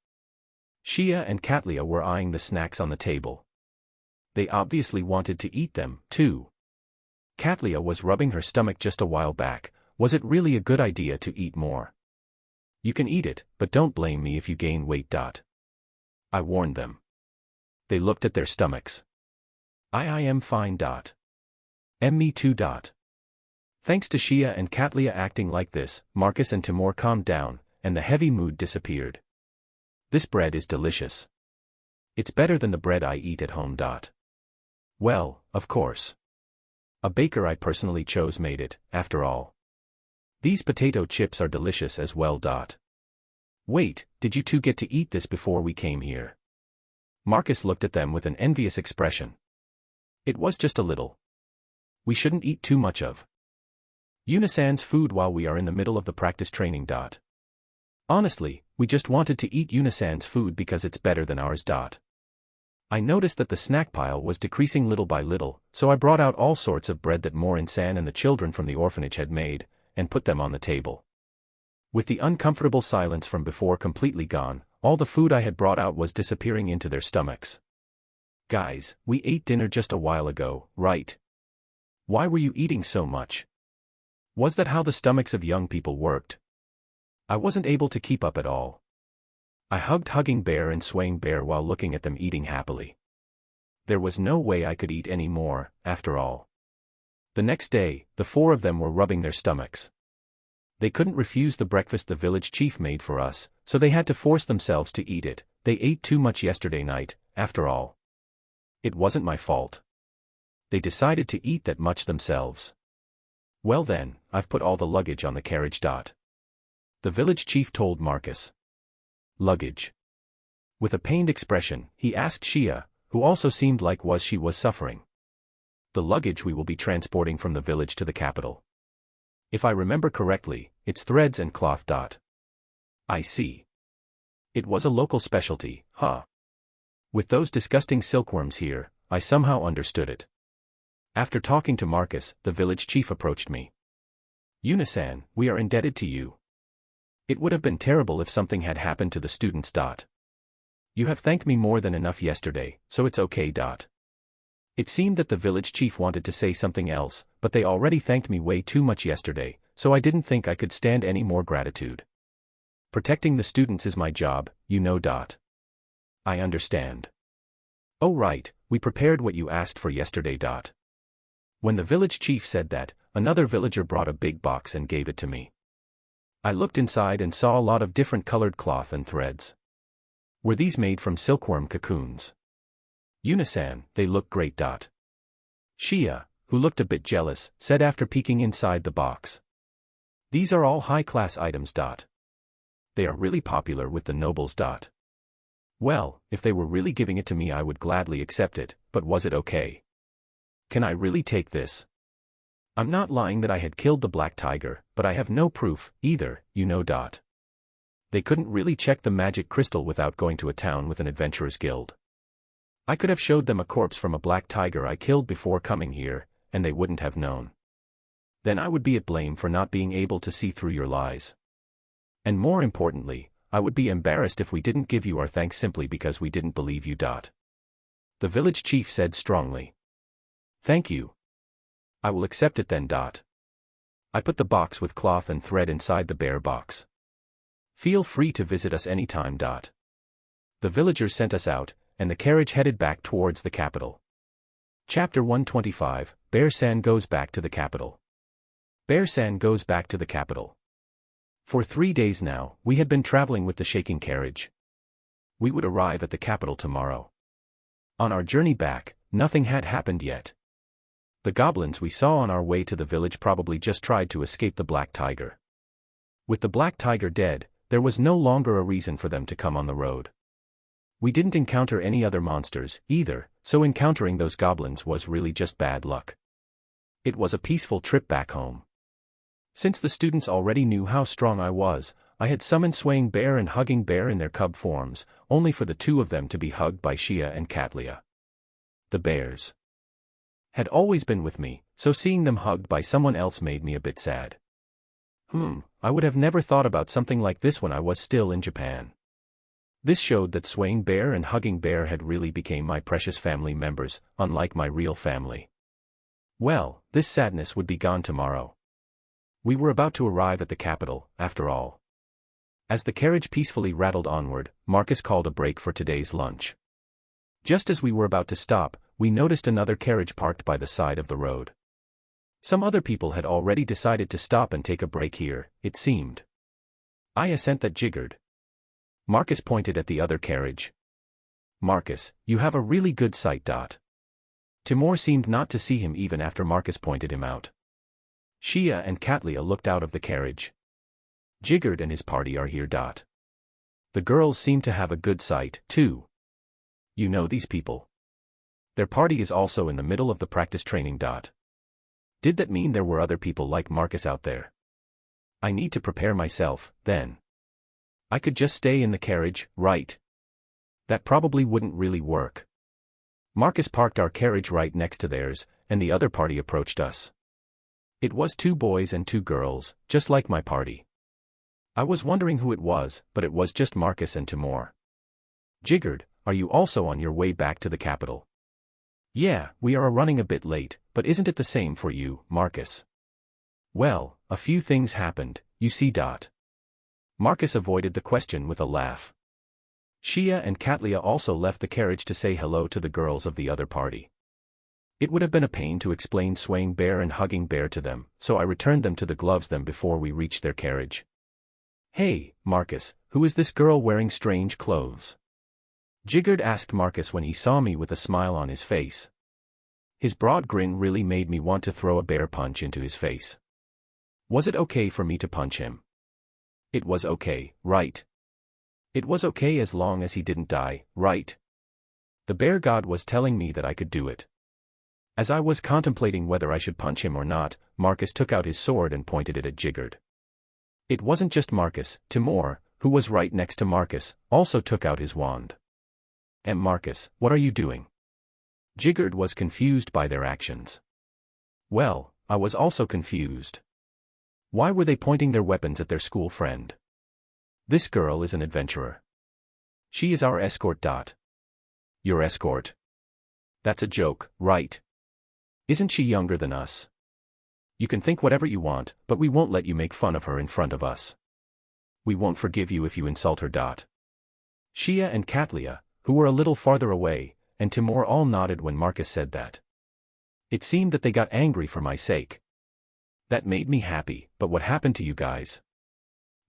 Shia and Katlia were eyeing the snacks on the table. They obviously wanted to eat them, too. Katlia was rubbing her stomach just a while back. Was it really a good idea to eat more? You can eat it, but don't blame me if you gain weight. I warned them. They looked at their stomachs. I am fine. Me too. Thanks to Shia and Katlia acting like this, Marcus and Timur calmed down, and the heavy mood disappeared. This bread is delicious. It's better than the bread I eat at home. Well, of course. A baker I personally chose made it, after all. These potato chips are delicious as well. Wait, did you two get to eat this before we came here? Marcus looked at them with an envious expression. It was just a little. We shouldn't eat too much of Yuna-san's food while we are in the middle of the practice training. Honestly, we just wanted to eat Yuna-san's food because it's better than ours. I noticed that the snack pile was decreasing little by little, so I brought out all sorts of bread that Morin-san and the children from the orphanage had made, and put them on the table. With the uncomfortable silence from before completely gone, all the food I had brought out was disappearing into their stomachs. Guys, we ate dinner just a while ago, right? Why were you eating so much? Was that how the stomachs of young people worked? I wasn't able to keep up at all. I hugged Hugging Bear and Swaying Bear while looking at them eating happily. There was no way I could eat any more, after all. The next day, the four of them were rubbing their stomachs. They couldn't refuse the breakfast the village chief made for us, so they had to force themselves to eat it. They ate too much yesterday night, after all. It wasn't my fault. They decided to eat that much themselves. Well then, I've put all the luggage on the carriage. The village chief told Marcus. Luggage. With a pained expression, he asked Shia, who also seemed like she was suffering. The luggage we will be transporting from the village to the capital. If I remember correctly, it's threads and cloth. I see. It was a local specialty, huh? With those disgusting silkworms here, I somehow understood it. After talking to Marcus, the village chief approached me. Yuna-san, we are indebted to you. It would have been terrible if something had happened to the students. You have thanked me more than enough yesterday, so it's okay. It seemed that the village chief wanted to say something else, but they already thanked me way too much yesterday, so I didn't think I could stand any more gratitude. Protecting the students is my job, you know. I understand. Oh right, we prepared what you asked for yesterday. When the village chief said that, another villager brought a big box and gave it to me. I looked inside and saw a lot of different colored cloth and threads. Were these made from silkworm cocoons? Unisan, they look great. Shia, who looked a bit jealous, said after peeking inside the box. These are all high-class items. They are really popular with the nobles. Well, if they were really giving it to me I would gladly accept it, but was it okay? Can I really take this? I'm not lying that I had killed the black tiger, but I have no proof, either, you know. They couldn't really check the magic crystal without going to a town with an adventurers guild. I could have showed them a corpse from a black tiger I killed before coming here, and they wouldn't have known. Then I would be at blame for not being able to see through your lies. And more importantly, I would be embarrassed if we didn't give you our thanks simply because we didn't believe you. The village chief said strongly. Thank you. I will accept it then. I put the box with cloth and thread inside the bear box. Feel free to visit us anytime. The villagers sent us out, and the carriage headed back towards the capital. Chapter 125, Bear-san goes back to the capital. Bear-san goes back to the capital. For 3 days now, we had been traveling with the shaking carriage. We would arrive at the capital tomorrow. On our journey back, nothing had happened yet. The goblins we saw on our way to the village probably just tried to escape the black tiger. With the black tiger dead, there was no longer a reason for them to come on the road. We didn't encounter any other monsters, either, so encountering those goblins was really just bad luck. It was a peaceful trip back home. Since the students already knew how strong I was, I had summoned Swaying Bear and Hugging Bear in their cub forms, only for the two of them to be hugged by Shia and Katlia. The bears had always been with me, so seeing them hugged by someone else made me a bit sad. I would have never thought about something like this when I was still in Japan. This showed that Swaying Bear and Hugging Bear had really become my precious family members, unlike my real family. Well, this sadness would be gone tomorrow. We were about to arrive at the capital, after all. As the carriage peacefully rattled onward, Marcus called a break for today's lunch. Just as we were about to stop, we noticed another carriage parked by the side of the road. Some other people had already decided to stop and take a break here, it seemed. I assent that jiggered. Marcus pointed at the other carriage. Marcus, you have a really good sight. Timur seemed not to see him even after Marcus pointed him out. Shia and Katlia looked out of the carriage. Jiggered and his party are here. The girls seem to have a good sight, too. You know these people. Their party is also in the middle of the practice training. Did that mean there were other people like Marcus out there? I need to prepare myself, then. I could just stay in the carriage, right? That probably wouldn't really work. Marcus parked our carriage right next to theirs, and the other party approached us. It was 2 boys and 2 girls, just like my party. I was wondering who it was, but it was just Marcus and Timur. Jiggered, are you also on your way back to the capital? Yeah, we are running a bit late, but isn't it the same for you, Marcus? Well, a few things happened, you see. Marcus avoided the question with a laugh. Shia and Katlia also left the carriage to say hello to the girls of the other party. It would have been a pain to explain Swaying Bear and Hugging Bear to them, so I returned them to the gloves them before we reached their carriage. Hey, Marcus, who is this girl wearing strange clothes? Jiggered asked Marcus when he saw me with a smile on his face. His broad grin really made me want to throw a bear punch into his face. Was it okay for me to punch him? It was okay, right? It was okay as long as he didn't die, right? The bear god was telling me that I could do it. As I was contemplating whether I should punch him or not, Marcus took out his sword and pointed it at Jiggered. It wasn't just Marcus, Timur, who was right next to Marcus, also took out his wand. Marcus, what are you doing? Jiggered was confused by their actions. Well, I was also confused. Why were they pointing their weapons at their school friend? This girl is an adventurer. She is our escort. Your escort? That's a joke, right? Isn't she younger than us? You can think whatever you want, but we won't let you make fun of her in front of us. We won't forgive you if you insult her. Shia and Katlia, who were a little farther away, and Timur all nodded when Marcus said that. It seemed that they got angry for my sake. That made me happy, but what happened to you guys?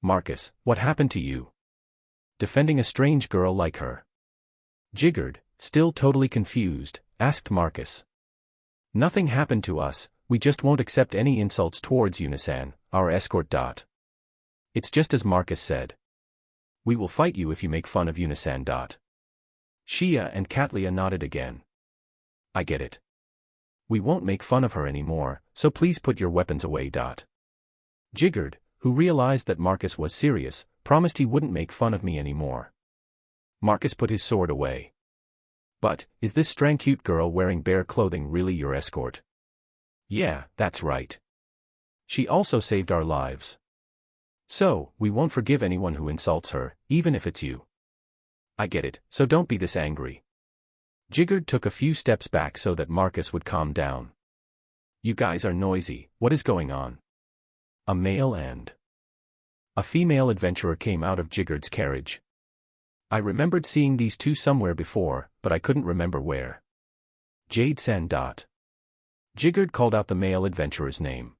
Marcus, what happened to you? Defending a strange girl like her? Jiggered, still totally confused, asked Marcus. Nothing happened to us, we just won't accept any insults towards Yunasan, our escort. It's just as Marcus said. We will fight you if you make fun of Yunasan. Shia and Katlia nodded again. I get it. We won't make fun of her anymore, so please put your weapons away. Jiggered, who realized that Marcus was serious, promised he wouldn't make fun of me anymore. Marcus put his sword away. But, is this strang cute girl wearing bear clothing really your escort? Yeah, that's right. She also saved our lives. So, we won't forgive anyone who insults her, even if it's you. I get it, so don't be this angry. Jiggered took a few steps back so that Marcus would calm down. You guys are noisy, what is going on? A male and a female adventurer came out of Jiggered's carriage. I remembered seeing these two somewhere before, but I couldn't remember where. Jade-san. Jiggered called out the male adventurer's name.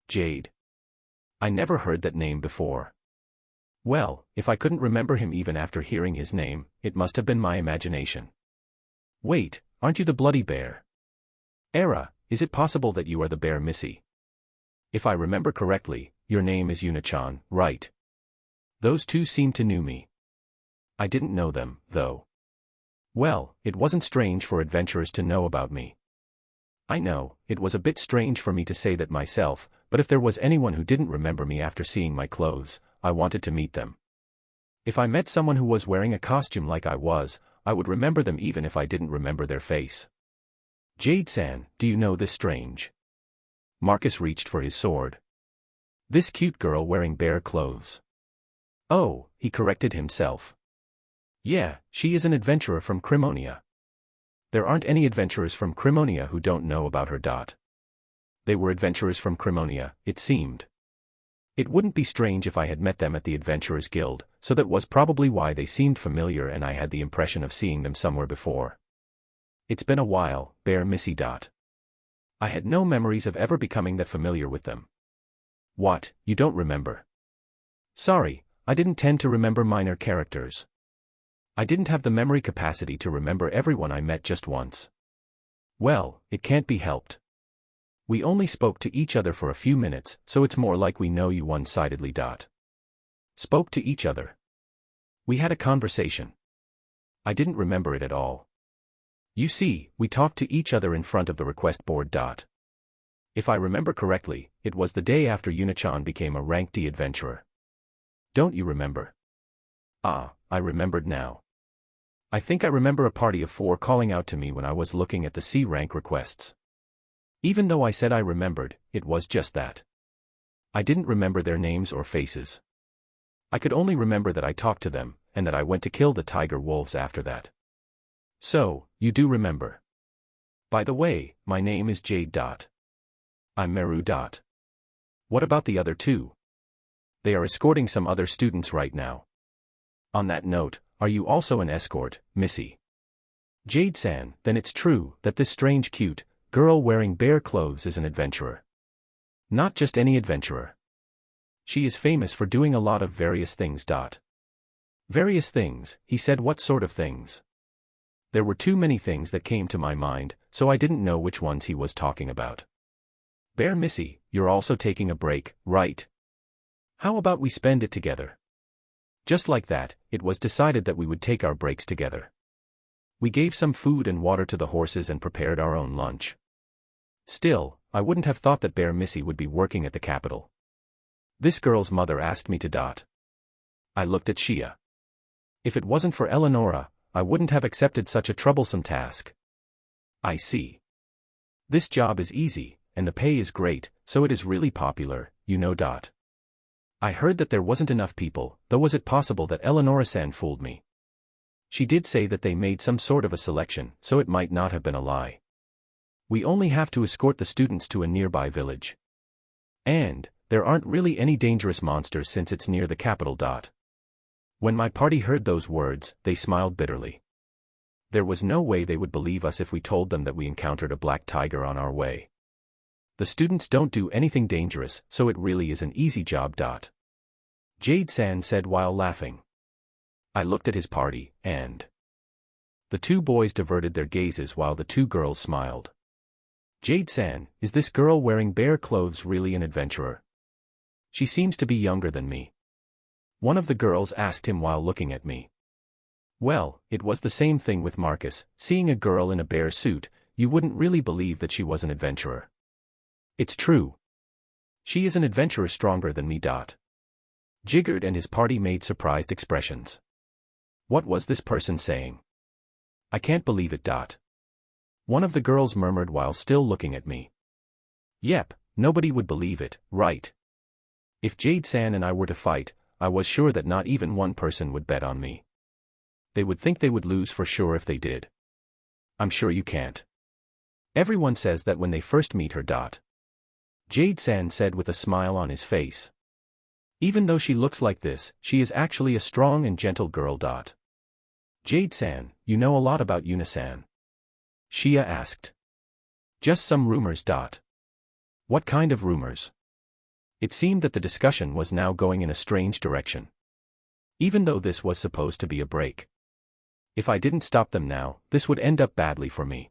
Jade. I never heard that name before. Well, if I couldn't remember him even after hearing his name, it must have been my imagination. Wait, aren't you the bloody bear? Era, is it possible that you are the bear Missy? If I remember correctly, your name is Yuna-chan, right? Those two seem to know me. I didn't know them, though. Well, it wasn't strange for adventurers to know about me. I know, it was a bit strange for me to say that myself, but if there was anyone who didn't remember me after seeing my clothes, I wanted to meet them. If I met someone who was wearing a costume like I was, I would remember them even if I didn't remember their face. Jade-san, do you know this strange? Marcus reached for his sword. This cute girl wearing bear clothes. Oh, he corrected himself. Yeah, she is an adventurer from Crimonia. There aren't any adventurers from Crimonia who don't know about her. They were adventurers from Crimonia, it seemed. It wouldn't be strange if I had met them at the Adventurers Guild, so that was probably why they seemed familiar and I had the impression of seeing them somewhere before. It's been a while, Bear Missy. I had no memories of ever becoming that familiar with them. What, you don't remember? Sorry, I didn't tend to remember minor characters. I didn't have the memory capacity to remember everyone I met just once. Well, it can't be helped. We only spoke to each other for a few minutes, so it's more like we know you one-sidedly. Spoke to each other. We had a conversation. I didn't remember it at all. You see, we talked to each other in front of the request board. If I remember correctly, it was the day after Yuna-chan became a rank D adventurer. Don't you remember? Ah, I remembered now. I think I remember a party of 4 calling out to me when I was looking at the C rank requests. Even though I said I remembered, it was just that. I didn't remember their names or faces. I could only remember that I talked to them, and that I went to kill the tiger wolves after that. So, you do remember. By the way, my name is Jade. I'm Meru. What about the other 2? They are escorting some other students right now. On that note, are you also an escort, Missy? Jade-san, then it's true that this strange cute girl wearing bear clothes is an adventurer. Not just any adventurer. She is famous for doing a lot of various things. Various things, he said. What sort of things? There were too many things that came to my mind, so I didn't know which ones he was talking about. Bear Missy, you're also taking a break, right? How about we spend it together? Just like that, it was decided that we would take our breaks together. We gave some food and water to the horses and prepared our own lunch. Still, I wouldn't have thought that Bear Missy would be working at the capital. This girl's mother asked me to. I looked at Shia. If it wasn't for Eleonora, I wouldn't have accepted such a troublesome task. I see. This job is easy, and the pay is great, so it is really popular, you know. I heard that there wasn't enough people, though was it possible that Eleonora-san fooled me? She did say that they made some sort of a selection, so it might not have been a lie. We only have to escort the students to a nearby village. And there aren't really any dangerous monsters since it's near the capital. When my party heard those words, they smiled bitterly. There was no way they would believe us if we told them that we encountered a black tiger on our way. The students don't do anything dangerous, so it really is an easy job. Jade-san said while laughing. I looked at his party, and the two boys diverted their gazes while the two girls smiled. Jade-san, is this girl wearing bear clothes really an adventurer? She seems to be younger than me. One of the girls asked him while looking at me. Well, it was the same thing with Marcus. Seeing a girl in a bear suit, you wouldn't really believe that she was an adventurer. It's true. She is an adventurer stronger than me. Jiggard and his party made surprised expressions. What was this person saying? I can't believe it. One of the girls murmured while still looking at me. Yep, nobody would believe it, right? If Jade-san and I were to fight, I was sure that not even one person would bet on me. They would think they would lose for sure if they did. I'm sure you can't. Everyone says that when they first meet her. Jade-san said with a smile on his face. Even though she looks like this, she is actually a strong and gentle girl. Jade-san, you know a lot about Yuna-san. Shia asked. Just some rumors. What kind of rumors? It seemed that the discussion was now going in a strange direction. Even though this was supposed to be a break. If I didn't stop them now, this would end up badly for me.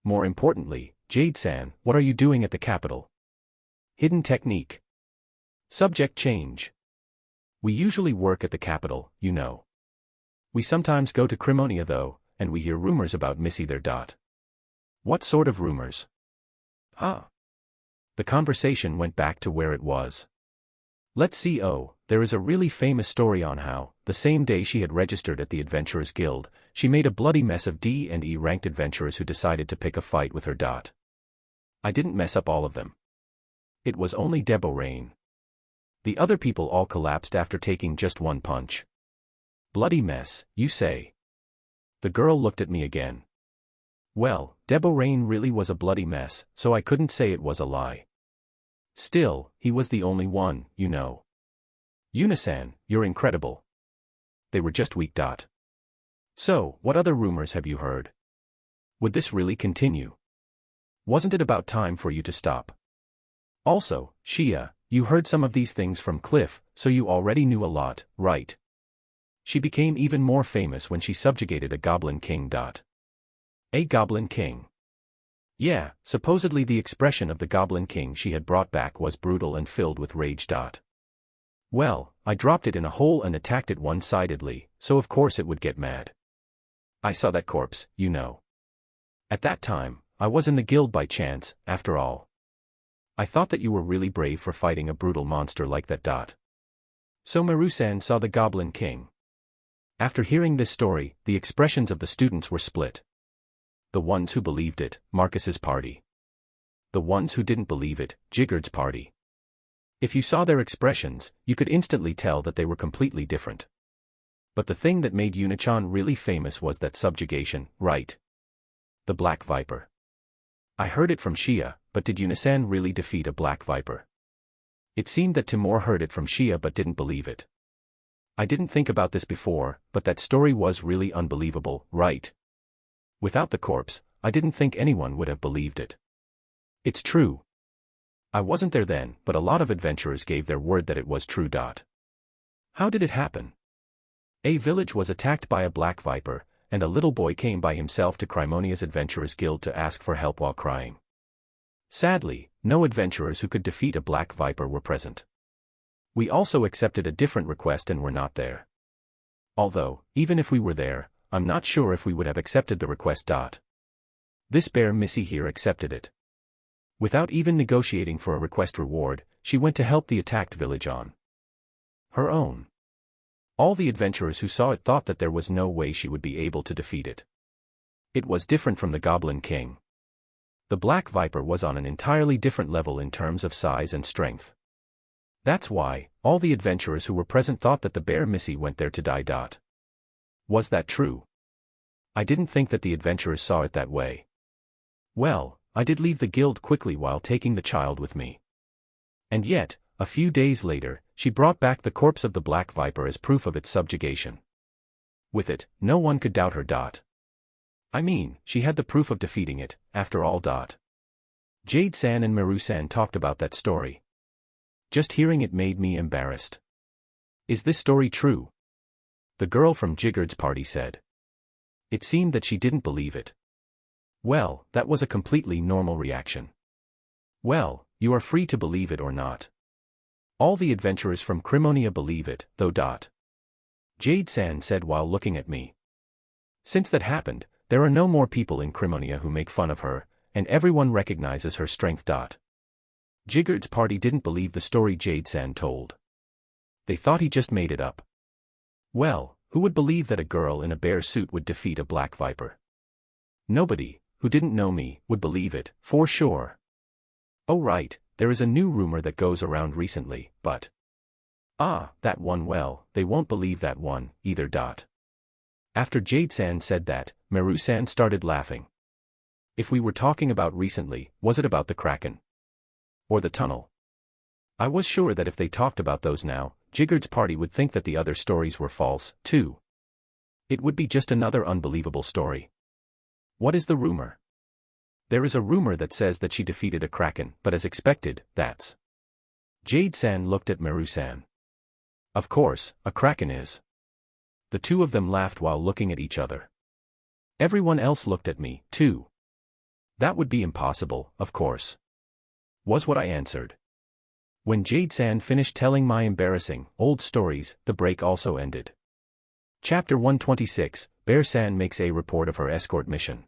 More importantly, Jade-san, what are you doing at the capital? Hidden technique. Subject change. We usually work at the capital, you know. We sometimes go to Crimonia though, and we hear rumors about Missy there. What sort of rumors? The conversation went back to where it was. Let's see. There is a really famous story on how, the same day she had registered at the Adventurers Guild, she made a bloody mess of D&E ranked adventurers who decided to pick a fight with her. I didn't mess up all of them. It was only Deborain. The other people all collapsed after taking just one punch. Bloody mess, you say? The girl looked at me again. Well, Deborain really was a bloody mess, so I couldn't say it was a lie. Still, he was the only one, you know. Yuna-san, you're incredible. They were just weak. So, what other rumors have you heard? Would this really continue? Wasn't it about time for you to stop? Also, Shia, you heard some of these things from Cliff, so you already knew a lot, right? She became even more famous when she subjugated a Goblin King. A Goblin King. Yeah, supposedly the expression of the Goblin King she had brought back was brutal and filled with rage. Well, I dropped it in a hole and attacked it one-sidedly, so of course it would get mad. I saw that corpse, you know. At that time, I was in the guild by chance, after all. I thought that you were really brave for fighting a brutal monster like that. So Miru-san saw the Goblin King. After hearing this story, the expressions of the students were split. The ones who believed it, Marcus's party. The ones who didn't believe it, Jiggard's party. If you saw their expressions, you could instantly tell that they were completely different. But the thing that made Yuna-chan really famous was that subjugation, right? The Black Viper. I heard it from Shia, but did Yuna-san really defeat a Black Viper? It seemed that Timur heard it from Shia but didn't believe it. I didn't think about this before, but that story was really unbelievable, right? Without the corpse, I didn't think anyone would have believed it. It's true. I wasn't there then, but a lot of adventurers gave their word that it was true. How did it happen? A village was attacked by a Black Viper, and a little boy came by himself to Crimonia's Adventurers Guild to ask for help while crying. Sadly, no adventurers who could defeat a Black Viper were present. We also accepted a different request and were not there. Although, even if we were there, I'm not sure if we would have accepted the request. This bear Missy here accepted it. Without even negotiating for a request reward, she went to help the attacked village on her own. All the adventurers who saw it thought that there was no way she would be able to defeat it. It was different from the Goblin King. The Black Viper was on an entirely different level in terms of size and strength. That's why, all the adventurers who were present thought that the bear Missy went there to die. Was that true? I didn't think that the adventurers saw it that way. Well, I did leave the guild quickly while taking the child with me. And yet, a few days later, she brought back the corpse of the black viper as proof of its subjugation. With it, no one could doubt her. I mean, she had the proof of defeating it, after all. Jade-san and Meru-san talked about that story. Just hearing it made me embarrassed. Is this story true? The girl from Jigurd's party said. It seemed that she didn't believe it. Well, that was a completely normal reaction. Well, you are free to believe it or not. All the adventurers from Crimonia believe it, though. Jade-san said while looking at me. Since that happened, there are no more people in Crimonia who make fun of her, and everyone recognizes her strength. Jigurd's party didn't believe the story Jade-san told. They thought he just made it up. Well, who would believe that a girl in a bear suit would defeat a black viper? Nobody, who didn't know me, would believe it, for sure. Oh right, there is a new rumor that goes around recently, but... that one. Well, they won't believe that one, either. After Jade-san said that, Meru-san started laughing. If we were talking about recently, was it about the Kraken? Or the tunnel? I was sure that if they talked about those now, Jigurd's party would think that the other stories were false, too. It would be just another unbelievable story. What is the rumor? There is a rumor that says that she defeated a Kraken, but as expected, that's... Jade-san looked at Meru-san. Of course, a Kraken is. The two of them laughed while looking at each other. Everyone else looked at me, too. That would be impossible, of course. Was what I answered. When Jade-san finished telling my embarrassing, old stories, the break also ended. Chapter 126, Bear-san makes a report of her escort mission.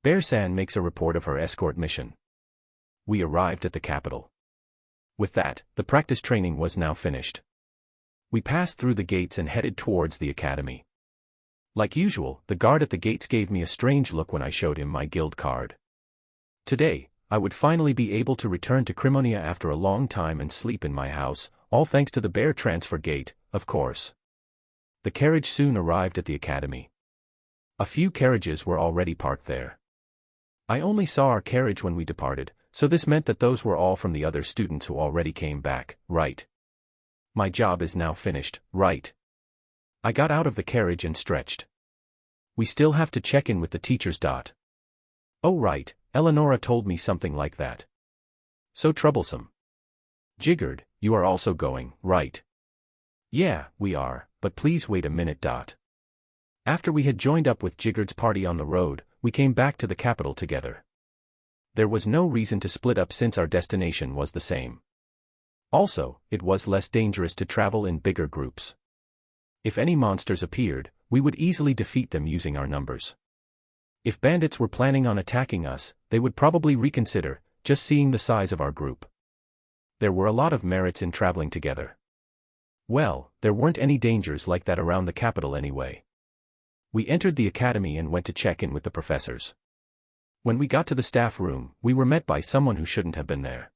Bear-san makes a report of her escort mission. We arrived at the capital. With that, the practice training was now finished. We passed through the gates and headed towards the academy. Like usual, the guard at the gates gave me a strange look when I showed him my guild card. Today, I would finally be able to return to Crimonia after a long time and sleep in my house, all thanks to the bear transfer gate, of course. The carriage soon arrived at the academy. A few carriages were already parked there. I only saw our carriage when we departed, so this meant that those were all from the other students who already came back, right? My job is now finished, right? I got out of the carriage and stretched. We still have to check in with the teachers. Oh right, Eleonora told me something like that. So troublesome. Jigurd, you are also going, right? Yeah, we are, but please wait a minute. After we had joined up with Jigurd's party on the road, we came back to the capital together. There was no reason to split up since our destination was the same. Also, it was less dangerous to travel in bigger groups. If any monsters appeared, we would easily defeat them using our numbers. If bandits were planning on attacking us, they would probably reconsider, just seeing the size of our group. There were a lot of merits in traveling together. Well, there weren't any dangers like that around the capital anyway. We entered the academy and went to check in with the professors. When we got to the staff room, we were met by someone who shouldn't have been there.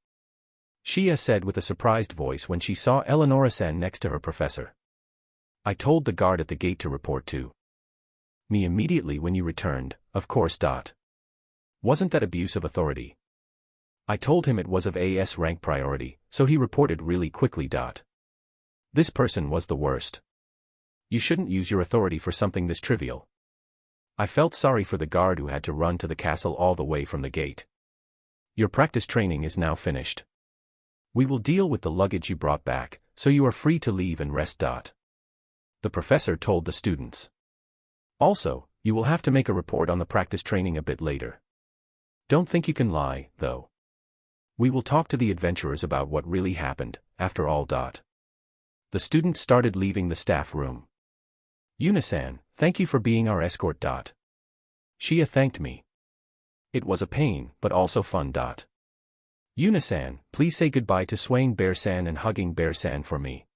Shia said with a surprised voice when she saw Eleonora-san next to her professor. I told the guard at the gate to report to me immediately when you returned, of course. Wasn't that abuse of authority? I told him it was of AS rank priority, so he reported really quickly. This person was the worst. You shouldn't use your authority for something this trivial. I felt sorry for the guard who had to run to the castle all the way from the gate. Your practice training is now finished. We will deal with the luggage you brought back, so you are free to leave and rest. The professor told the students. Also, you will have to make a report on the practice training a bit later. Don't think you can lie, though. We will talk to the adventurers about what really happened, after all. The students started leaving the staff room. Yuna-san, thank you for being our escort. Shia thanked me. It was a pain, but also fun. Yuna-san, please say goodbye to swaying Bear-san and hugging Bear-san for me.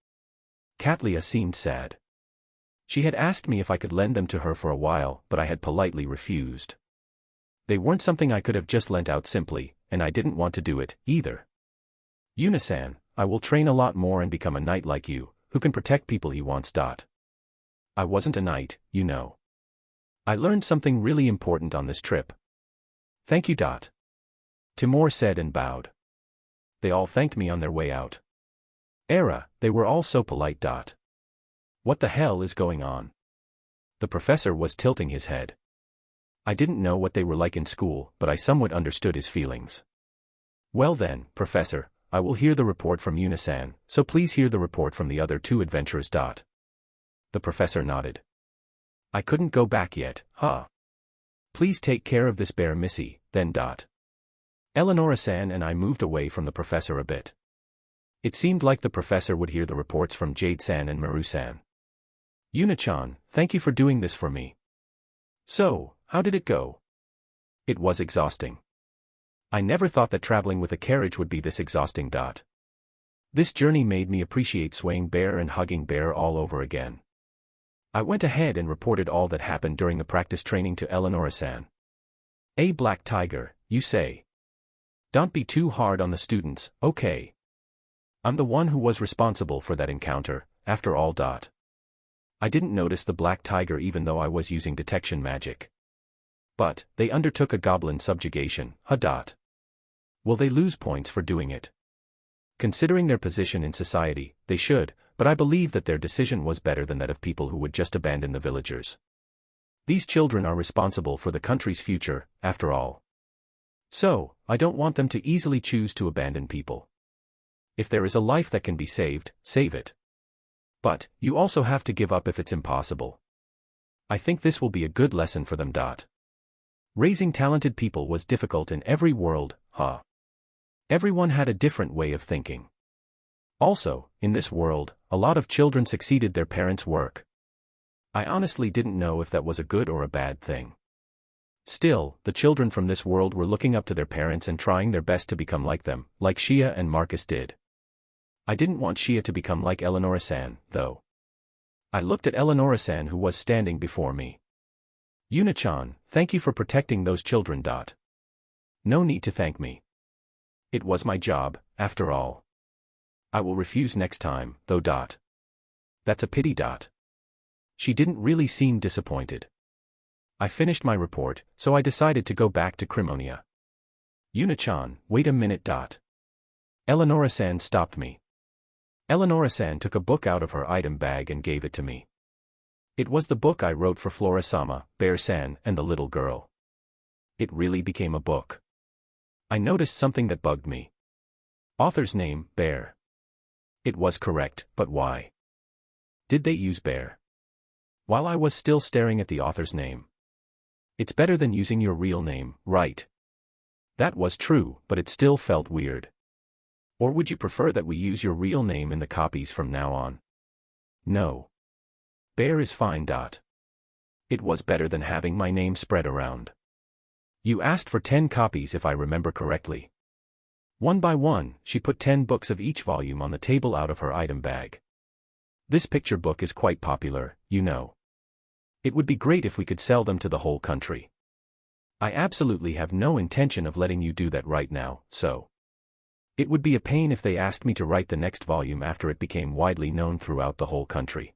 Katlia seemed sad. She had asked me if I could lend them to her for a while, but I had politely refused. They weren't something I could have just lent out simply, and I didn't want to do it, either. Yuna-san, I will train a lot more and become a knight like you, who can protect people he wants. I wasn't a knight, you know. I learned something really important on this trip. Thank you. Timur said and bowed. They all thanked me on their way out. They were all so polite. What the hell is going on? The professor was tilting his head. I didn't know what they were like in school, but I somewhat understood his feelings. Well then, Professor, I will hear the report from Yuna-san, so please hear the report from the other two adventurers. The professor nodded. I couldn't go back yet, huh? Please take care of this bear, Missy, then. Eleonora-san and I moved away from the professor a bit. It seemed like the professor would hear the reports from Jade-san and Maru-san. Yuna-chan, thank you for doing this for me. So, how did it go? It was exhausting. I never thought that traveling with a carriage would be this exhausting. This journey made me appreciate swaying bear and hugging bear all over again. I went ahead and reported all that happened during the practice training to Eleonora-san. A black tiger, you say? Don't be too hard on the students, okay? I'm the one who was responsible for that encounter, after all. I didn't notice the black tiger even though I was using detection magic. But, they undertook a goblin subjugation, huh? Will they lose points for doing it? Considering their position in society, they should, but I believe that their decision was better than that of people who would just abandon the villagers. These children are responsible for the country's future, after all. So, I don't want them to easily choose to abandon people. If there is a life that can be saved, save it. But, you also have to give up if it's impossible. I think this will be a good lesson for them. Raising talented people was difficult in every world, huh? Everyone had a different way of thinking. Also, in this world, a lot of children succeeded their parents' work. I honestly didn't know if that was a good or a bad thing. Still, the children from this world were looking up to their parents and trying their best to become like them, like Shia and Marcus did. I didn't want Shia to become like Eleonora-san, though. I looked at Eleonora-san who was standing before me. Yuna-chan, thank you for protecting those children. No need to thank me. It was my job, after all. I will refuse next time, though. That's a pity. She didn't really seem disappointed. I finished my report, so I decided to go back to Crimonia. Yuna-chan, wait a minute. Eleonora-san stopped me. Eleonora-san took a book out of her item bag and gave it to me. It was the book I wrote for Flora-sama, Bear-san, and the little girl. It really became a book. I noticed something that bugged me. Author's name, Bear. It was correct, but why? Did they use Bear? While I was still staring at the author's name. It's better than using your real name, right? That was true, but it still felt weird. Or would you prefer that we use your real name in the copies from now on? No. Bear is fine. It was better than having my name spread around. You asked for 10 copies if I remember correctly. One by one, she put 10 books of each volume on the table out of her item bag. This picture book is quite popular, you know. It would be great if we could sell them to the whole country. I absolutely have no intention of letting you do that right now, so. It would be a pain if they asked me to write the next volume after it became widely known throughout the whole country.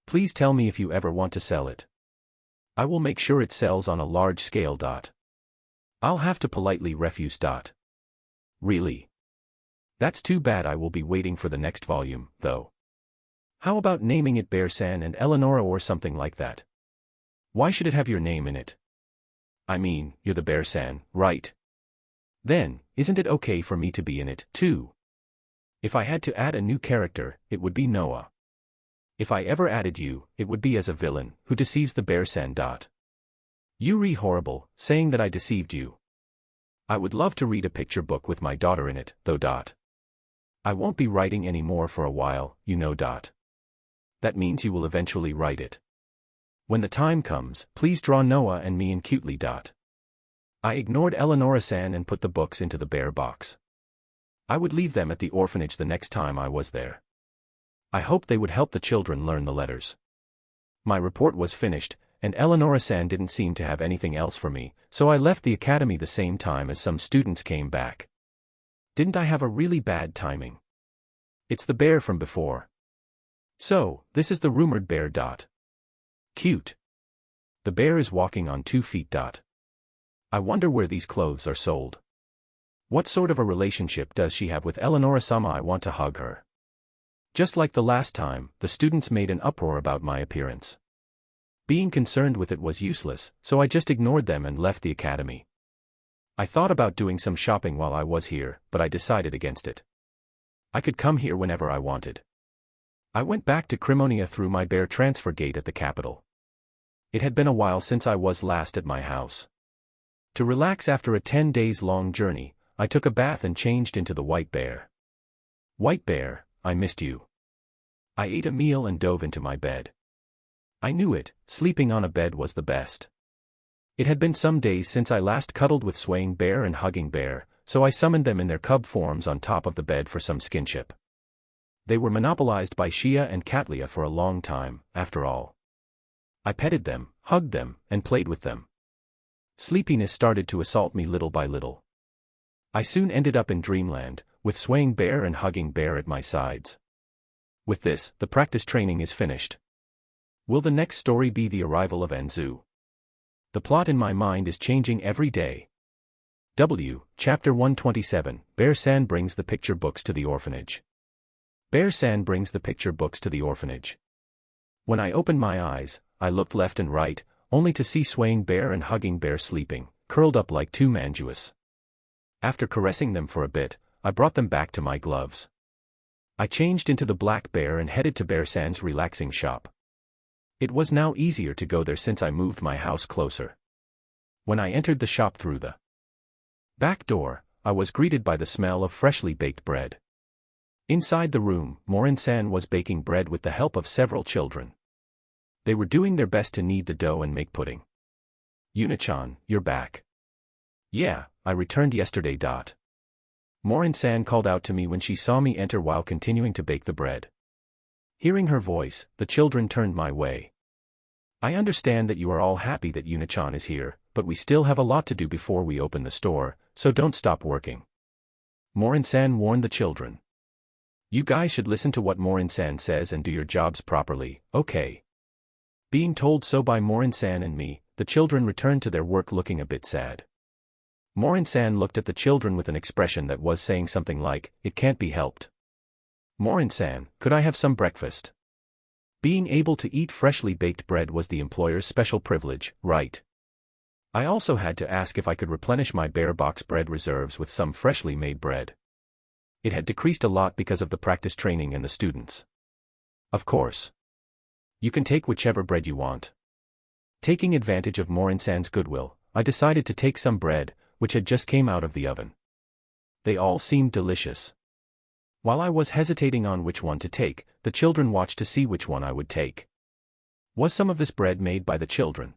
Please tell me if you ever want to sell it. I will make sure it sells on a large scale. I'll have to politely refuse. Really? That's too bad. I will be waiting for the next volume, though. How about naming it Bear-san and Eleonora or something like that? Why should it have your name in it? I mean, you're the Bear-san, right? Then, isn't it okay for me to be in it, too? If I had to add a new character, it would be Noah. If I ever added you, it would be as a villain, who deceives the Bear-san. You re horrible, saying that I deceived you. I would love to read a picture book with my daughter in it, though. I won't be writing any more for a while, you know. That means you will eventually write it. When the time comes, please draw Noah and me in cutely. I ignored Eleonora-san and put the books into the bear box. I would leave them at the orphanage the next time I was there. I hoped they would help the children learn the letters. My report was finished, and Eleonora-san didn't seem to have anything else for me, so I left the academy the same time as some students came back. Didn't I have a really bad timing? It's the bear from before. So, this is the rumored bear. Cute. The bear is walking on 2 feet. I wonder where these clothes are sold. What sort of a relationship does she have with Eleonora-sama? I want to hug her. Just like the last time, the students made an uproar about my appearance. Being concerned with it was useless, so I just ignored them and left the academy. I thought about doing some shopping while I was here, but I decided against it. I could come here whenever I wanted. I went back to Crimonia through my bear transfer gate at the capital. It had been a while since I was last at my house. To relax after a 10 days long journey, I took a bath and changed into the white bear. White bear, I missed you. I ate a meal and dove into my bed. I knew it, sleeping on a bed was the best. It had been some days since I last cuddled with swaying bear and hugging bear, so I summoned them in their cub forms on top of the bed for some skinship. They were monopolized by Shia and Katlia for a long time, after all. I petted them, hugged them, and played with them. Sleepiness started to assault me little by little. I soon ended up in dreamland, with swaying bear and hugging bear at my sides. With this, the practice training is finished. Will the next story be the arrival of Anzu? The plot in my mind is changing every day. Chapter 127, Bear-san brings the picture books to the orphanage. Bear-san brings the picture books to the orphanage. When I opened my eyes, I looked left and right, only to see swaying bear and hugging bear sleeping, curled up like two manjuas. After caressing them for a bit, I brought them back to my gloves. I changed into the black bear and headed to Bear-san's relaxing shop. It was now easier to go there since I moved my house closer. When I entered the shop through the back door, I was greeted by the smell of freshly baked bread. Inside the room, Morin-san was baking bread with the help of several children. They were doing their best to knead the dough and make pudding. Yuna-chan, you're back. Yeah, I returned yesterday. Morin-san called out to me when she saw me enter while continuing to bake the bread. Hearing her voice, the children turned my way. I understand that you are all happy that Yuna-chan is here, but we still have a lot to do before we open the store, so don't stop working. Morin-san warned the children. You guys should listen to what Morin-san says and do your jobs properly, okay? Being told so by Morin-san and me, the children returned to their work looking a bit sad. Morin-san looked at the children with an expression that was saying something like, "It can't be helped." Morin-san, could I have some breakfast? Being able to eat freshly baked bread was the employer's special privilege, right? I also had to ask if I could replenish my bear box bread reserves with some freshly made bread. It had decreased a lot because of the practice training and the students. Of course. You can take whichever bread you want. Taking advantage of Morin-san's goodwill, I decided to take some bread, which had just came out of the oven. They all seemed delicious. While I was hesitating on which one to take, the children watched to see which one I would take. Was some of this bread made by the children?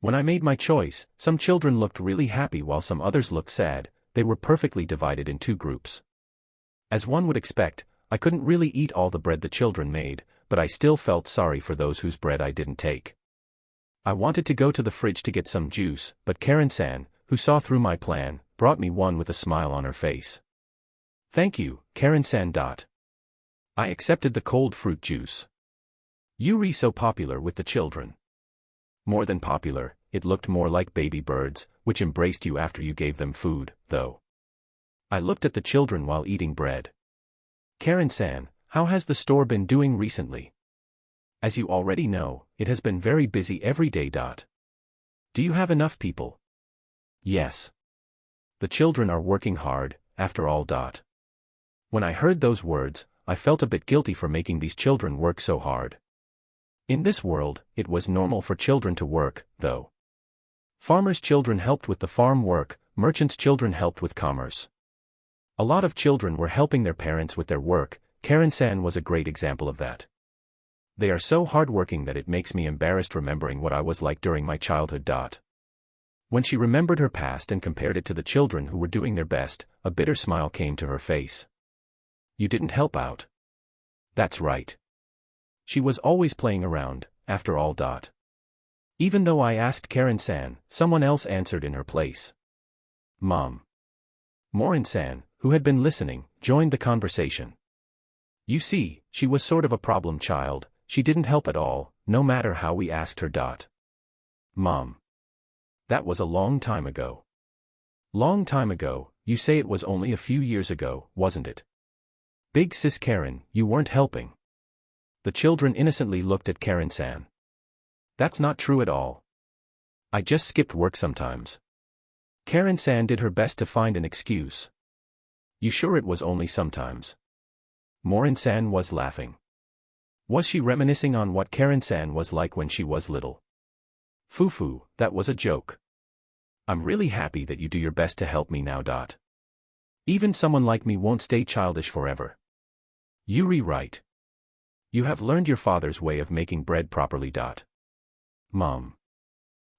When I made my choice, some children looked really happy while some others looked sad. They were perfectly divided in 2 groups. As one would expect, I couldn't really eat all the bread the children made, but I still felt sorry for those whose bread I didn't take. I wanted to go to the fridge to get some juice, but Karen-san, who saw through my plan, brought me one with a smile on her face. Thank you, Karen-san. I accepted the cold fruit juice. Yuri so popular with the children. More than popular, it looked more like baby birds, which embraced you after you gave them food, though. I looked at the children while eating bread. Karen-san, how has the store been doing recently? As you already know, it has been very busy every day. Do you have enough people? Yes. The children are working hard, after all. When I heard those words, I felt a bit guilty for making these children work so hard. In this world, it was normal for children to work, though. Farmers' children helped with the farm work, merchants' children helped with commerce. A lot of children were helping their parents with their work. Karen-san was a great example of that. They are so hardworking that it makes me embarrassed remembering what I was like during my childhood. When she remembered her past and compared it to the children who were doing their best, a bitter smile came to her face. You didn't help out. That's right. She was always playing around, after all. Even though I asked Karen-san, someone else answered in her place. Mom. Morin-san, who had been listening, joined the conversation. You see, she was sort of a problem child. She didn't help at all, no matter how we asked her. Mom. That was a long time ago. Long time ago, you say? It was only a few years ago, wasn't it? Big sis Karen, you weren't helping. The children innocently looked at Karen-san. That's not true at all. I just skipped work sometimes. Karen-san did her best to find an excuse. You sure it was only sometimes? Morin-san was laughing. Was she reminiscing on what Karen-san was like when she was little? Fufu, that was a joke. I'm really happy that you do your best to help me now. Even someone like me won't stay childish forever. Yuri, right. You have learned your father's way of making bread properly. Mom.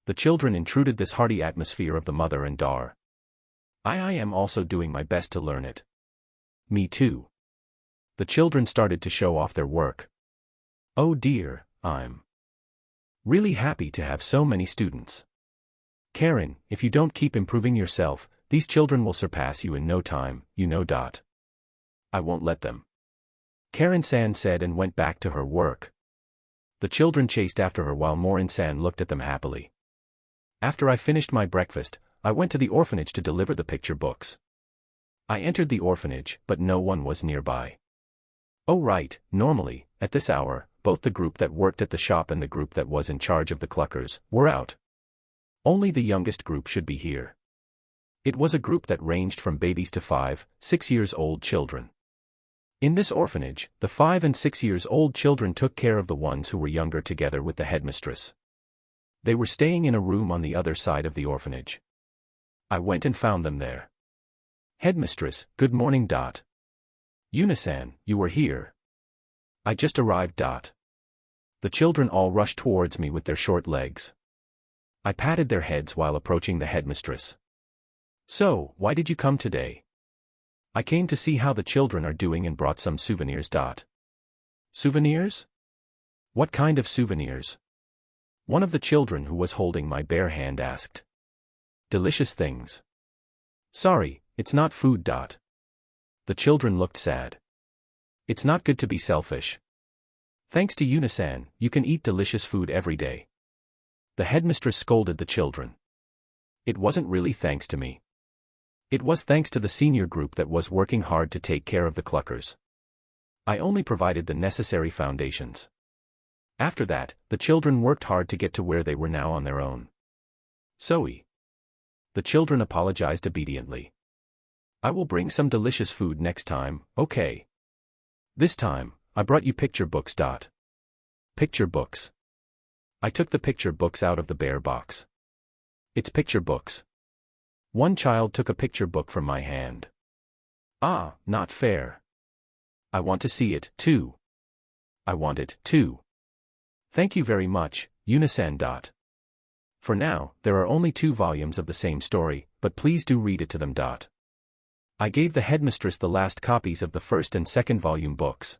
The children intruded this hearty atmosphere of the mother and daughter. I am also doing my best to learn it. Me too. The children started to show off their work. Oh dear, I'm really happy to have so many students. Karen, if you don't keep improving yourself, these children will surpass you in no time, you know. I won't let them. Karen-san said and went back to her work. The children chased after her while Morin-san looked at them happily. After I finished my breakfast, I went to the orphanage to deliver the picture books. I entered the orphanage, but no one was nearby. Oh right, normally, at this hour, both the group that worked at the shop and the group that was in charge of the cluckers were out. Only the youngest group should be here. It was a group that ranged from babies to 5, 6 years old children. In this orphanage, the 5 and 6 years old children took care of the ones who were younger together with the headmistress. They were staying in a room on the other side of the orphanage. I went and found them there. Headmistress, good morning. Yuna-san, you were here. I just arrived. The children all rushed towards me with their short legs. I patted their heads while approaching the headmistress. So, why did you come today? I came to see how the children are doing and brought some souvenirs. Souvenirs? What kind of souvenirs? One of the children who was holding my bare hand asked. Delicious things. Sorry, it's not food. The children looked sad. It's not good to be selfish. Thanks to Yuna-san, you can eat delicious food every day. The headmistress scolded the children. It wasn't really thanks to me. It was thanks to the senior group that was working hard to take care of the cluckers. I only provided the necessary foundations. After that, the children worked hard to get to where they were now on their own. Zoe. The children apologized obediently. I will bring some delicious food next time, okay? This time, I brought you picture books. Picture books. I took the picture books out of the bear box. It's picture books. One child took a picture book from my hand. Ah, not fair. I want to see it, too. I want it, too. Thank you very much, Yuna-san. For now, there are only 2 volumes of the same story, but please do read it to them. I gave the headmistress the last copies of the first and second volume books.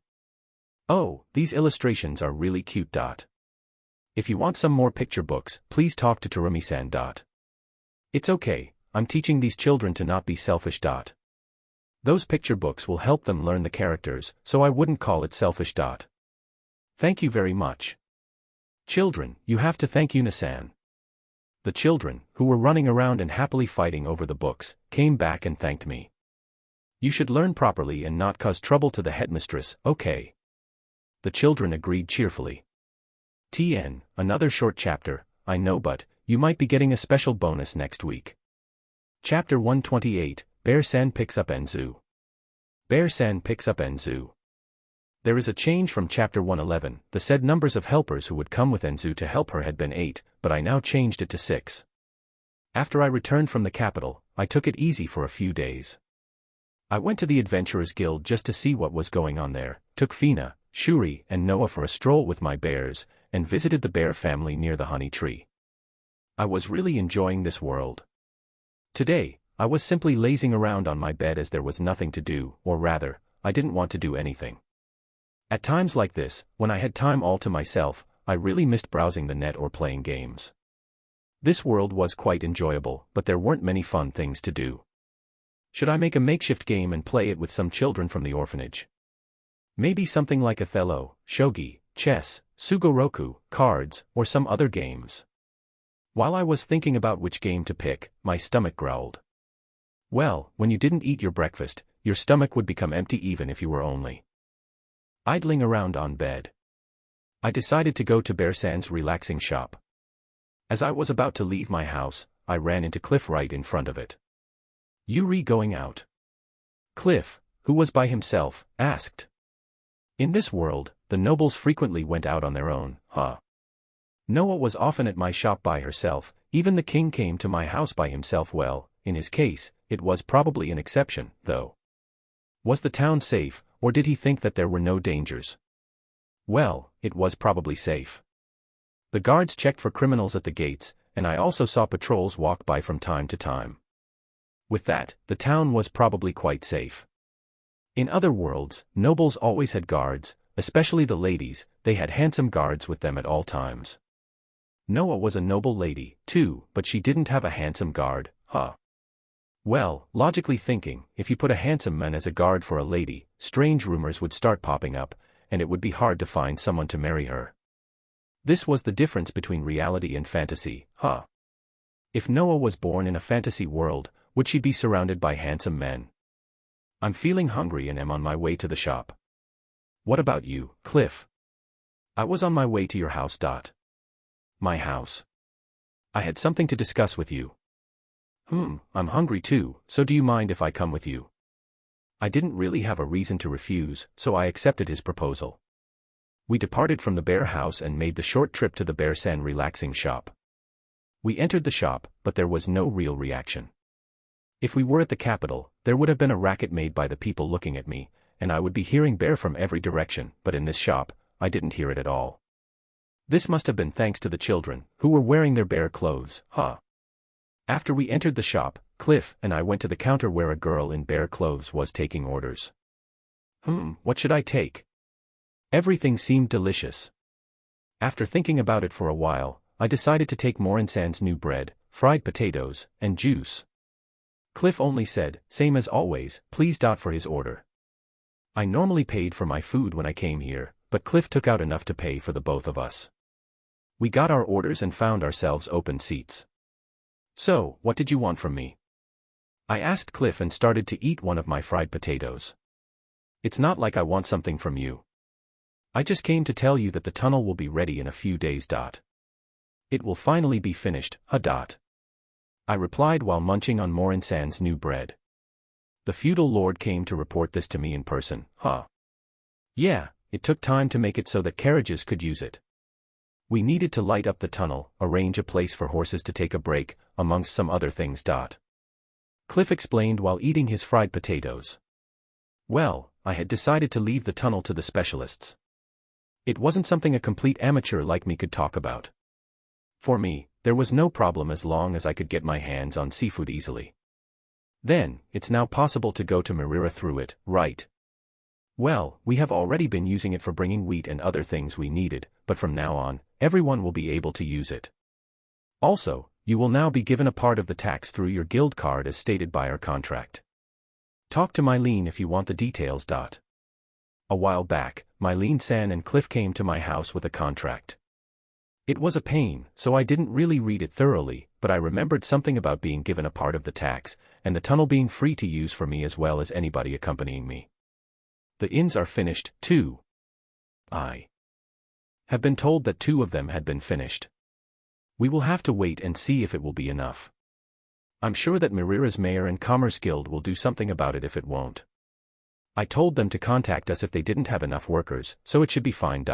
Oh, these illustrations are really cute. If you want some more picture books, please talk to Terumi-san. It's okay, I'm teaching these children to not be selfish. Those picture books will help them learn the characters, so I wouldn't call it selfish. Thank you very much. Children, you have to thank Yuna-san. The children, who were running around and happily fighting over the books, came back and thanked me. You should learn properly and not cause trouble to the headmistress, okay? The children agreed cheerfully. TN, another short chapter, I know, but you might be getting a special bonus next week. Chapter 128, Bear-san picks up Enzu. Bear-san picks up Enzu. There is a change from Chapter 111, the said numbers of helpers who would come with Enzu to help her had been 8, but I now changed it to 6. After I returned from the capital, I took it easy for a few days. I went to the Adventurers Guild just to see what was going on there, took Fina, Shuri, and Noah for a stroll with my bears, and visited the bear family near the honey tree. I was really enjoying this world. Today, I was simply lazing around on my bed as there was nothing to do, or rather, I didn't want to do anything. At times like this, when I had time all to myself, I really missed browsing the net or playing games. This world was quite enjoyable, but there weren't many fun things to do. Should I make a makeshift game and play it with some children from the orphanage? Maybe something like Othello, Shogi, chess, sugoroku, cards, or some other games. While I was thinking about which game to pick, my stomach growled. Well, when you didn't eat your breakfast, your stomach would become empty even if you were only idling around on bed. I decided to go to Bear-san's relaxing shop. As I was about to leave my house, I ran into Cliff right in front of it. "You going out?" Cliff, who was by himself, asked. In this world, the nobles frequently went out on their own, huh? Noah was often at my shop by herself, even the king came to my house by himself. Well, in his case, it was probably an exception, though. Was the town safe, or did he think that there were no dangers? Well, it was probably safe. The guards checked for criminals at the gates, and I also saw patrols walk by from time to time. With that, the town was probably quite safe. In other worlds, nobles always had guards, especially the ladies. They had handsome guards with them at all times. Noah was a noble lady, too, but she didn't have a handsome guard, huh? Well, logically thinking, if you put a handsome man as a guard for a lady, strange rumors would start popping up, and it would be hard to find someone to marry her. This was the difference between reality and fantasy, huh? If Noah was born in a fantasy world, would she be surrounded by handsome men? I'm feeling hungry and am on my way to the shop. What about you, Cliff? I was on my way to your house. My house. I had something to discuss with you. I'm hungry too, so do you mind if I come with you? I didn't really have a reason to refuse, so I accepted his proposal. We departed from the bear house and made the short trip to the Bear-san relaxing shop. We entered the shop, but there was no real reaction. If we were at the capital, there would have been a racket made by the people looking at me, and I would be hearing bear from every direction, but in this shop, I didn't hear it at all. This must have been thanks to the children, who were wearing their bear clothes, huh? After we entered the shop, Cliff and I went to the counter where a girl in bear clothes was taking orders. What should I take? Everything seemed delicious. After thinking about it for a while, I decided to take Morin-san's new bread, fried potatoes, and juice. Cliff only said, same as always, please. For his order. I normally paid for my food when I came here, but Cliff took out enough to pay for the both of us. We got our orders and found ourselves open seats. So, what did you want from me? I asked Cliff and started to eat one of my fried potatoes. It's not like I want something from you. I just came to tell you that the tunnel will be ready in a few days. It will finally be finished, huh? I replied while munching on Morin-san's new bread. The feudal lord came to report this to me in person, huh? Yeah, it took time to make it so that carriages could use it. We needed to light up the tunnel, arrange a place for horses to take a break, amongst some other things. Cliff explained while eating his fried potatoes. Well, I had decided to leave the tunnel to the specialists. It wasn't something a complete amateur like me could talk about. For me, there was no problem as long as I could get my hands on seafood easily. Then, it's now possible to go to Mirira through it, right? Well, we have already been using it for bringing wheat and other things we needed, but from now on, everyone will be able to use it. Also, you will now be given a part of the tax through your guild card as stated by our contract. Talk to Mylene if you want the details. A while back, Mylene-san and Cliff came to my house with a contract. It was a pain, so I didn't really read it thoroughly, but I remembered something about being given a part of the tax, and the tunnel being free to use for me as well as anybody accompanying me. The inns are finished, too. I have been told that 2 of them had been finished. We will have to wait and see if it will be enough. I'm sure that Mirira's mayor and commerce guild will do something about it if it won't. I told them to contact us if they didn't have enough workers, so it should be fine.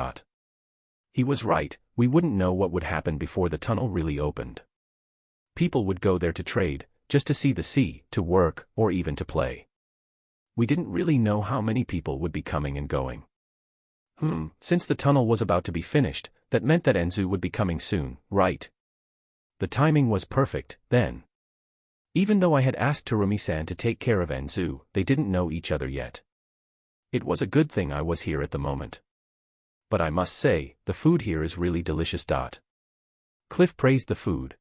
He was right, we wouldn't know what would happen before the tunnel really opened. People would go there to trade, just to see the sea, to work, or even to play. We didn't really know how many people would be coming and going. Since the tunnel was about to be finished, that meant that Enzu would be coming soon, right? The timing was perfect, then. Even though I had asked Terumi-san to take care of Enzu, they didn't know each other yet. It was a good thing I was here at the moment. But I must say, the food here is really delicious. Cliff praised the food.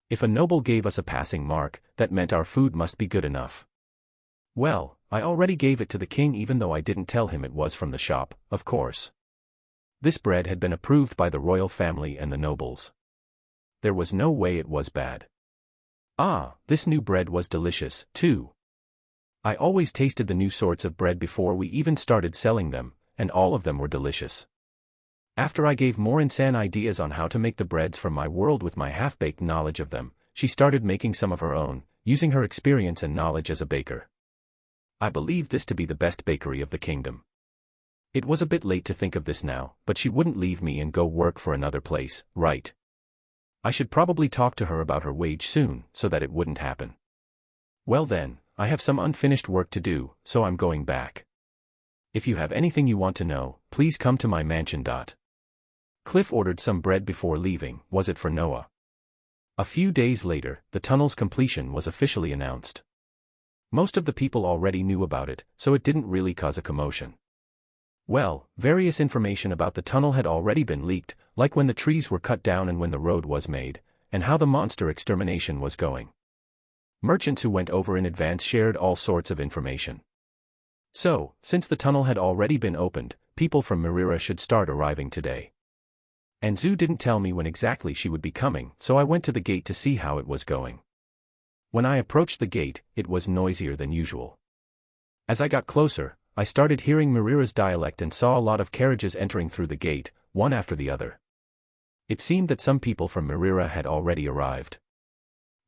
If a noble gave us a passing mark, that meant our food must be good enough. Well, I already gave it to the king even though I didn't tell him it was from the shop, of course. This bread had been approved by the royal family and the nobles. There was no way it was bad. Ah, this new bread was delicious, too. I always tasted the new sorts of bread before we even started selling them, and all of them were delicious. After I gave more insane ideas on how to make the breads from my world with my half-baked knowledge of them, she started making some of her own, using her experience and knowledge as a baker. I believed this to be the best bakery of the kingdom. It was a bit late to think of this now, but she wouldn't leave me and go work for another place, right? I should probably talk to her about her wage soon, so that it wouldn't happen. Well then, I have some unfinished work to do, so I'm going back. If you have anything you want to know, please come to my mansion. Cliff ordered some bread before leaving. Was it for Noah? A few days later, the tunnel's completion was officially announced. Most of the people already knew about it, so it didn't really cause a commotion. Well, various information about the tunnel had already been leaked, like when the trees were cut down and when the road was made, and how the monster extermination was going. Merchants who went over in advance shared all sorts of information. So, since the tunnel had already been opened, people from Mirira should start arriving today. And Zhu didn't tell me when exactly she would be coming, so I went to the gate to see how it was going. When I approached the gate, it was noisier than usual. As I got closer, I started hearing Mirira's dialect and saw a lot of carriages entering through the gate, one after the other. It seemed that some people from Mirira had already arrived.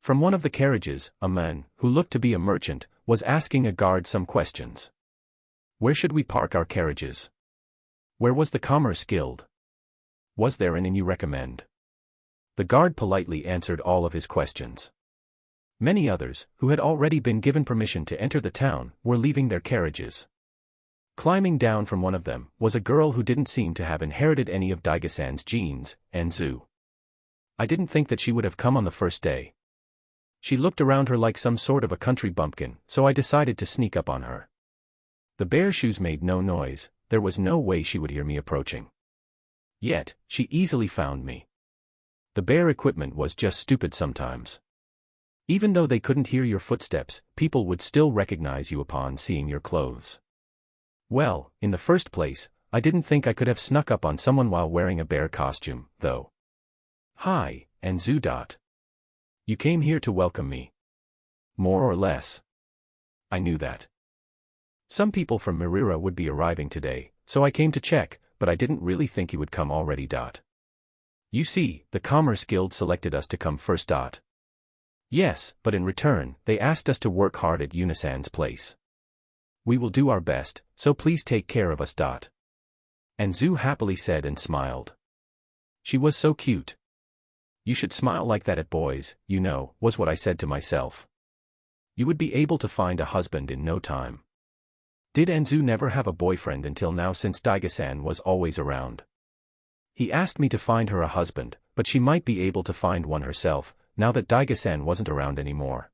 From one of the carriages, a man, who looked to be a merchant, was asking a guard some questions. Where should we park our carriages? Where was the Commerce Guild? Was there an inn you recommend? The guard politely answered all of his questions. Many others, who had already been given permission to enter the town, were leaving their carriages. Climbing down from one of them was a girl who didn't seem to have inherited any of Daiga-san's genes, Anzu. I didn't think that she would have come on the first day. She looked around her like some sort of a country bumpkin, so I decided to sneak up on her. The bare shoes made no noise, there was no way she would hear me approaching. Yet, she easily found me. The bare equipment was just stupid sometimes. Even though they couldn't hear your footsteps, people would still recognize you upon seeing your clothes. Well, in the first place, I didn't think I could have snuck up on someone while wearing a bear costume, though. Hi, Anzu. You came here to welcome me. More or less. I knew that. Some people from Mirira would be arriving today, so I came to check, but I didn't really think you would come already. You see, the Commerce Guild selected us to come first. Yes, but in return, they asked us to work hard at Unisan's place. We will do our best, so please take care of us. And Zhu happily said and smiled. She was so cute. You should smile like that at boys, you know, was what I said to myself. You would be able to find a husband in no time. Did Anzu never have a boyfriend until now since Daiga-san was always around? He asked me to find her a husband, but she might be able to find one herself, now that Daiga-san wasn't around anymore.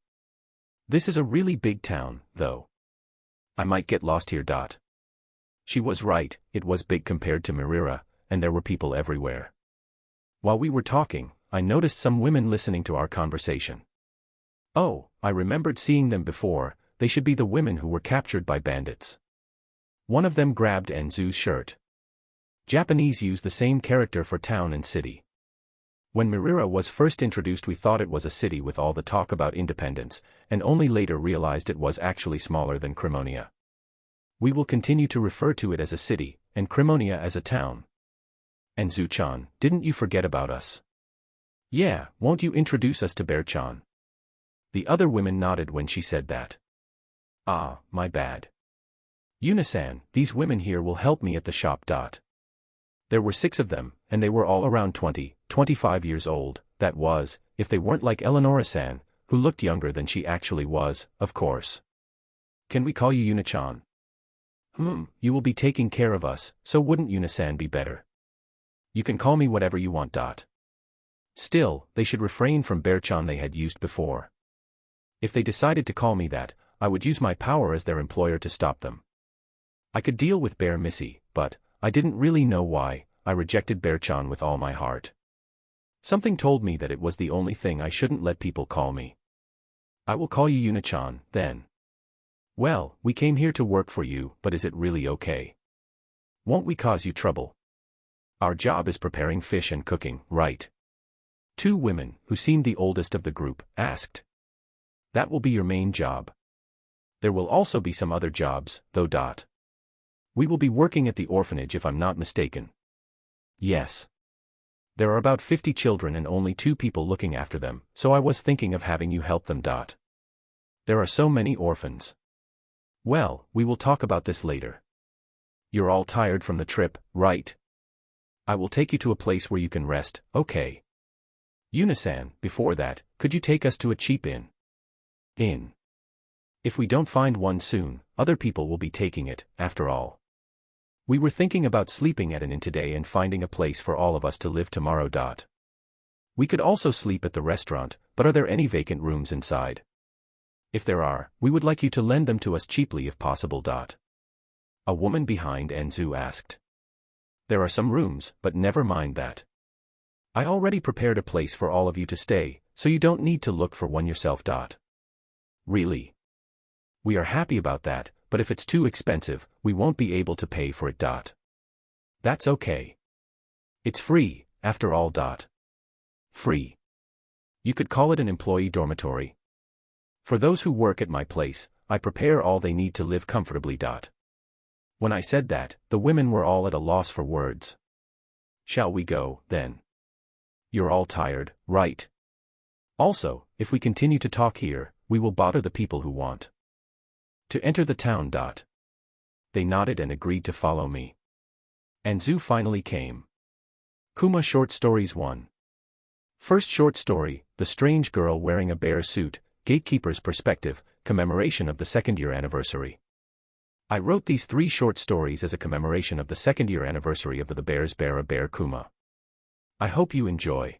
This is a really big town, though. I might get lost here. She was right, it was big compared to Mirira, and there were people everywhere. While we were talking, I noticed some women listening to our conversation. Oh, I remembered seeing them before, they should be the women who were captured by bandits. One of them grabbed Anzu's shirt. Japanese use the same character for town and city. When Mirira was first introduced, we thought it was a city with all the talk about independence, and only later realized it was actually smaller than Crimonia. We will continue to refer to it as a city, and Crimonia as a town. And Zu-chan, didn't you forget about us? Yeah, won't you introduce us to Bear-chan? The other women nodded when she said that. Ah, my bad. Unisan, these women here will help me at the shop. There were 6 of them, and they were all around 20, 25 years old, that was, if they weren't like Eleonora-san, who looked younger than she actually was, of course. Can we call you Yuna-chan? You will be taking care of us, so wouldn't Yuna-san be better? You can call me whatever you want. Still, they should refrain from Bear-chan they had used before. If they decided to call me that, I would use my power as their employer to stop them. I could deal with Bear Missy, but I didn't really know why. I rejected Bear-chan with all my heart. Something told me that it was the only thing I shouldn't let people call me. I will call you Yuna-chan, then. Well, we came here to work for you, but is it really okay? Won't we cause you trouble? Our job is preparing fish and cooking, right? Two women, who seemed the oldest of the group, asked. That will be your main job. There will also be some other jobs, though. We will be working at the orphanage if I'm not mistaken. Yes. There are about 50 children and only 2 people looking after them, so I was thinking of having you help them. There are so many orphans. Well, we will talk about this later. You're all tired from the trip, right? I will take you to a place where you can rest, okay? Unisan, before that, could you take us to a cheap inn? Inn. If we don't find one soon, other people will be taking it, after all. We were thinking about sleeping at an inn today and finding a place for all of us to live tomorrow. We could also sleep at the restaurant, but are there any vacant rooms inside? If there are, we would like you to lend them to us cheaply if possible. A woman behind Enzu asked. There are some rooms, but never mind that. I already prepared a place for all of you to stay, so you don't need to look for one yourself. Really? We are happy about that, but if it's too expensive, we won't be able to pay for it. That's okay. It's free, after all. Free. You could call it an employee dormitory. For those who work at my place, I prepare all they need to live comfortably. When I said that, the women were all at a loss for words. Shall we go, then? You're all tired, right? Also, if we continue to talk here, we will bother the people who want to enter the town. They nodded and agreed to follow me. Enzu finally came. Kuma Short Stories 1. First short story, The Strange Girl Wearing a Bear Suit, Gatekeeper's Perspective, commemoration of the 2nd year anniversary. I wrote these 3 short stories as a commemoration of the 2nd year anniversary of the Bear's Bear a Bear Kuma. I hope you enjoy.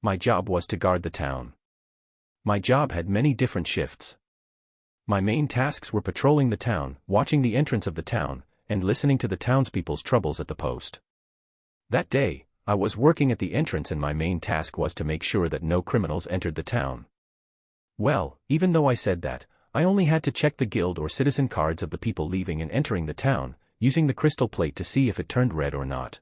My job was to guard the town. My job had many different shifts. My main tasks were patrolling the town, watching the entrance of the town, and listening to the townspeople's troubles at the post. That day, I was working at the entrance and my main task was to make sure that no criminals entered the town. Well, even though I said that, I only had to check the guild or citizen cards of the people leaving and entering the town, using the crystal plate to see if it turned red or not.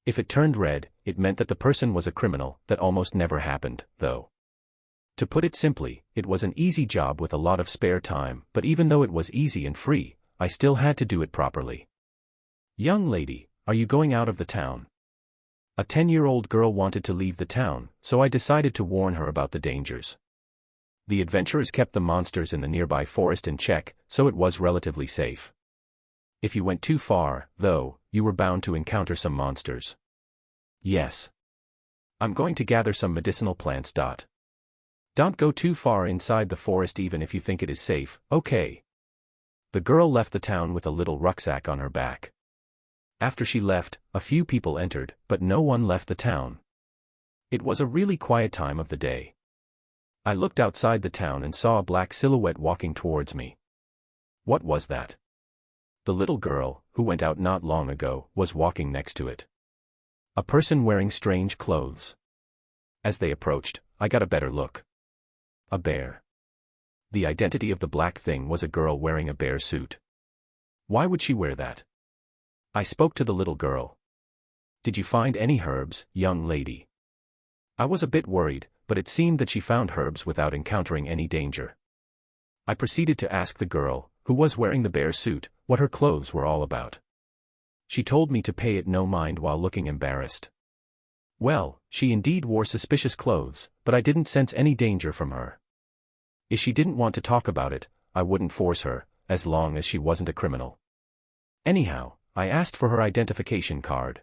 If it turned red, it meant that the person was a criminal. That almost never happened, though. To put it simply, it was an easy job with a lot of spare time, but even though it was easy and free, I still had to do it properly. Young lady, are you going out of the town? A 10-year-old girl wanted to leave the town, so I decided to warn her about the dangers. The adventurers kept the monsters in the nearby forest in check, so it was relatively safe. If you went too far, though, you were bound to encounter some monsters. Yes. I'm going to gather some medicinal plants. Don't go too far inside the forest even if you think it is safe, okay? The girl left the town with a little rucksack on her back. After she left, a few people entered, but no one left the town. It was a really quiet time of the day. I looked outside the town and saw a black silhouette walking towards me. What was that? The little girl, who went out not long ago, was walking next to it. A person wearing strange clothes. As they approached, I got a better look. A bear. The identity of the black thing was a girl wearing a bear suit. Why would she wear that? I spoke to the little girl. Did you find any herbs, young lady? I was a bit worried, but it seemed that she found herbs without encountering any danger. I proceeded to ask the girl, who was wearing the bear suit, what her clothes were all about. She told me to pay it no mind while looking embarrassed. Well, she indeed wore suspicious clothes, but I didn't sense any danger from her. If she didn't want to talk about it, I wouldn't force her, as long as she wasn't a criminal. Anyhow, I asked for her identification card.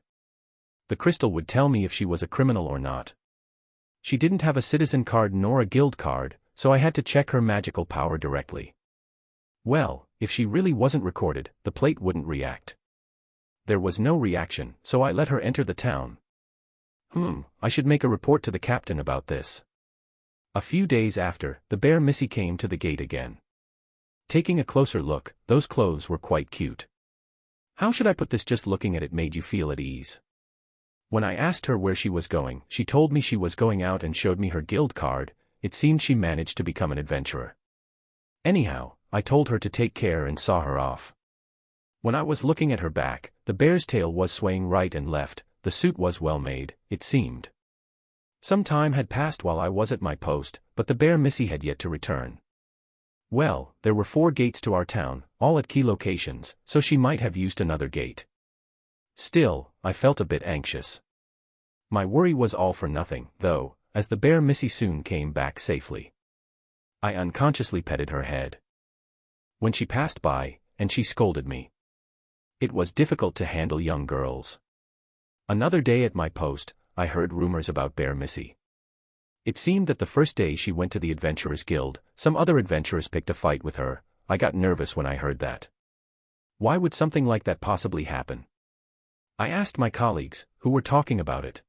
The crystal would tell me if she was a criminal or not. She didn't have a citizen card nor a guild card, so I had to check her magical power directly. Well, if she really wasn't recorded, the plate wouldn't react. There was no reaction, so I let her enter the town. I should make a report to the captain about this. A few days after, the bear Missy came to the gate again. Taking a closer look, those clothes were quite cute. How should I put this? Just looking at it made you feel at ease. When I asked her where she was going, she told me she was going out and showed me her guild card. It seemed she managed to become an adventurer. Anyhow, I told her to take care and saw her off. When I was looking at her back, the bear's tail was swaying right and left, the suit was well made, it seemed. Some time had passed while I was at my post, but the bear Missy had yet to return. Well, there were 4 gates to our town, all at key locations, so she might have used another gate. Still, I felt a bit anxious. My worry was all for nothing, though, as the bear Missy soon came back safely. I unconsciously petted her head. When she passed by, and she scolded me. It was difficult to handle young girls. Another day at my post, I heard rumors about Bear Missy. It seemed that the first day she went to the Adventurers Guild, some other adventurers picked a fight with her. I got nervous when I heard that. Why would something like that possibly happen? I asked my colleagues, who were talking about it.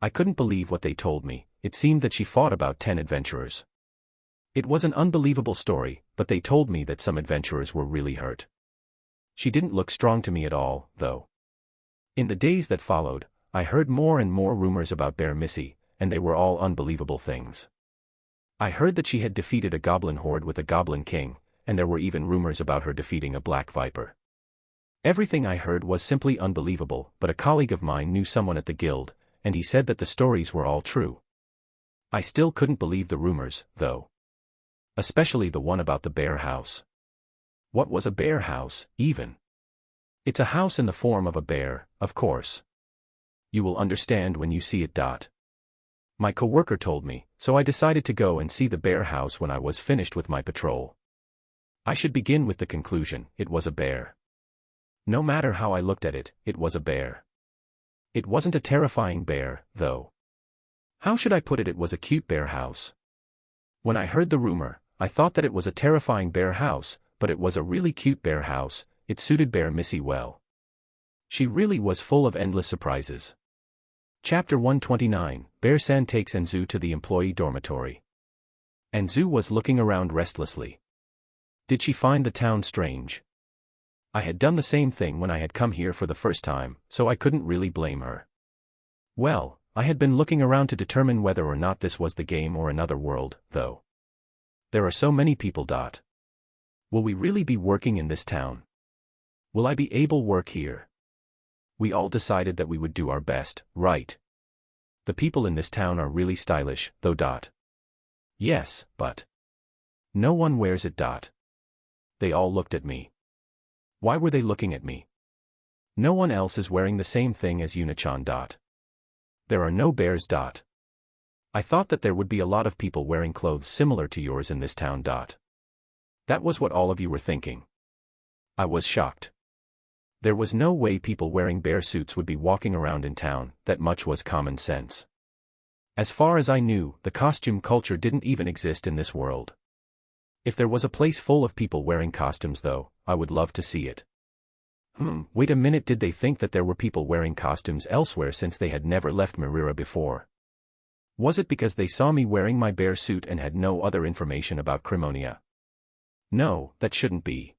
I couldn't believe what they told me. It seemed that she fought about 10 adventurers. It was an unbelievable story, but they told me that some adventurers were really hurt. She didn't look strong to me at all, though. In the days that followed, I heard more and more rumors about Bear Missy, and they were all unbelievable things. I heard that she had defeated a goblin horde with a goblin king, and there were even rumors about her defeating a black viper. Everything I heard was simply unbelievable, but a colleague of mine knew someone at the guild, and he said that the stories were all true. I still couldn't believe the rumors, though. Especially the one about the bear house. What was a bear house, even? It's a house in the form of a bear, of course. You will understand when you see it. My coworker told me, so I decided to go and see the bear house when I was finished with my patrol. I should begin with the conclusion: it was a bear. No matter how I looked at it, it was a bear. It wasn't a terrifying bear, though. How should I put it? It was a cute bear house. When I heard the rumor, I thought that it was a terrifying bear house, but it was a really cute bear house. It suited Bear Missy well. She really was full of endless surprises. Chapter 129, Bear-san takes Enzu to the employee dormitory. Enzu was looking around restlessly. Did she find the town strange? I had done the same thing when I had come here for the first time, so I couldn't really blame her. Well, I had been looking around to determine whether or not this was the game or another world, though. There are so many people. Will we really be working in this town? Will I be able to work here? We all decided that we would do our best, right? The people in this town are really stylish, though. Yes, but no one wears it. They all looked at me. Why were they looking at me? No one else is wearing the same thing as Yuna-chan. There are no bears. I thought that there would be a lot of people wearing clothes similar to yours in this town. That was what all of you were thinking. I was shocked. There was no way people wearing bear suits would be walking around in town. That much was common sense. As far as I knew, the costume culture didn't even exist in this world. If there was a place full of people wearing costumes though, I would love to see it. Wait a minute, did they think that there were people wearing costumes elsewhere since they had never left Mirira before? Was it because they saw me wearing my bear suit and had no other information about Crimonia? No, that shouldn't be.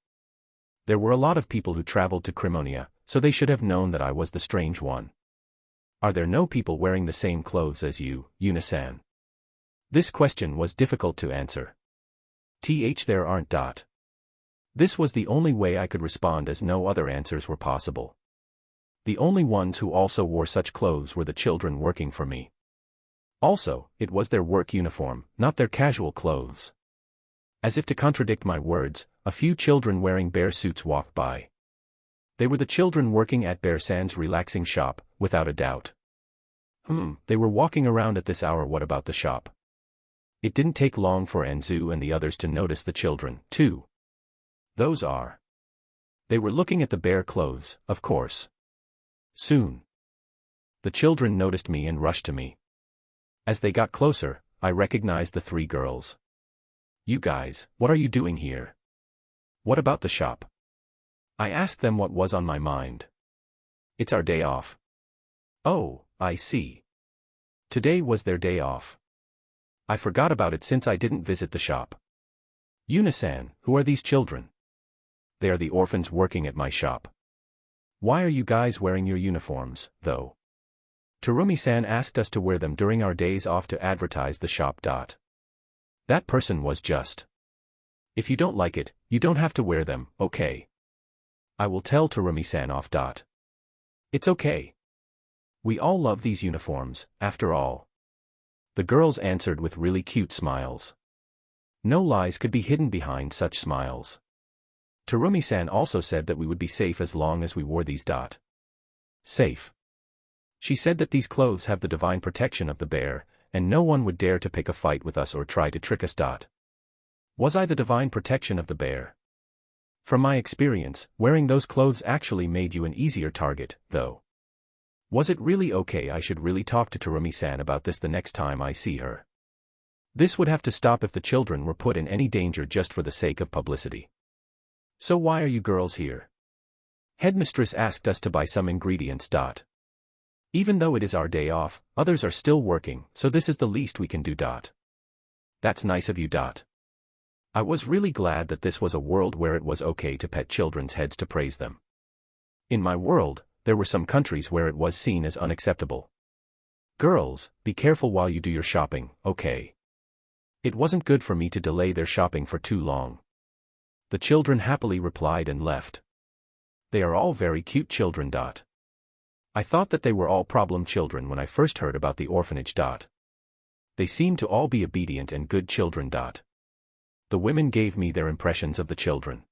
There were a lot of people who traveled to Crimonia, so they should have known that I was the strange one. Are there no people wearing the same clothes as you, Yuna-san? This question was difficult to answer. There aren't. This was the only way I could respond, as no other answers were possible. The only ones who also wore such clothes were the children working for me. Also, it was their work uniform, not their casual clothes. As if to contradict my words, a few children wearing bear suits walked by. They were the children working at Bear-san's relaxing shop, without a doubt. They were walking around at this hour. What about the shop? It didn't take long for Enzu and the others to notice the children, too. Those are. They were looking at the bear clothes, of course. Soon, the children noticed me and rushed to me. As they got closer, I recognized the 3 girls. You guys, what are you doing here? What about the shop? I asked them what was on my mind. It's our day off. Oh, I see. Today was their day off. I forgot about it since I didn't visit the shop. Yuna-san, who are these children? They are the orphans working at my shop. Why are you guys wearing your uniforms, though? Terumi-san asked us to wear them during our days off to advertise the shop. That person was just. If you don't like it, you don't have to wear them, okay? I will tell Terumi-san off. It's okay. We all love these uniforms, after all. The girls answered with really cute smiles. No lies could be hidden behind such smiles. Terumi-san also said that we would be safe as long as we wore these. Safe. She said that these clothes have the divine protection of the bear, and no one would dare to pick a fight with us or try to trick us. Was I the divine protection of the bear? From my experience, wearing those clothes actually made you an easier target, though. Was it really okay? I should really talk to Terumi-san about this the next time I see her. This would have to stop if the children were put in any danger just for the sake of publicity. So why are you girls here? Headmistress asked us to buy some ingredients. Even though it is our day off, others are still working, so this is the least we can do. That's nice of you. I was really glad that this was a world where it was okay to pet children's heads to praise them. In my world, there were some countries where it was seen as unacceptable. Girls, be careful while you do your shopping, okay? It wasn't good for me to delay their shopping for too long. The children happily replied and left. They are all very cute children. I thought that they were all problem children when I first heard about the orphanage. They seem to all be obedient and good children. The women gave me their impressions of the children.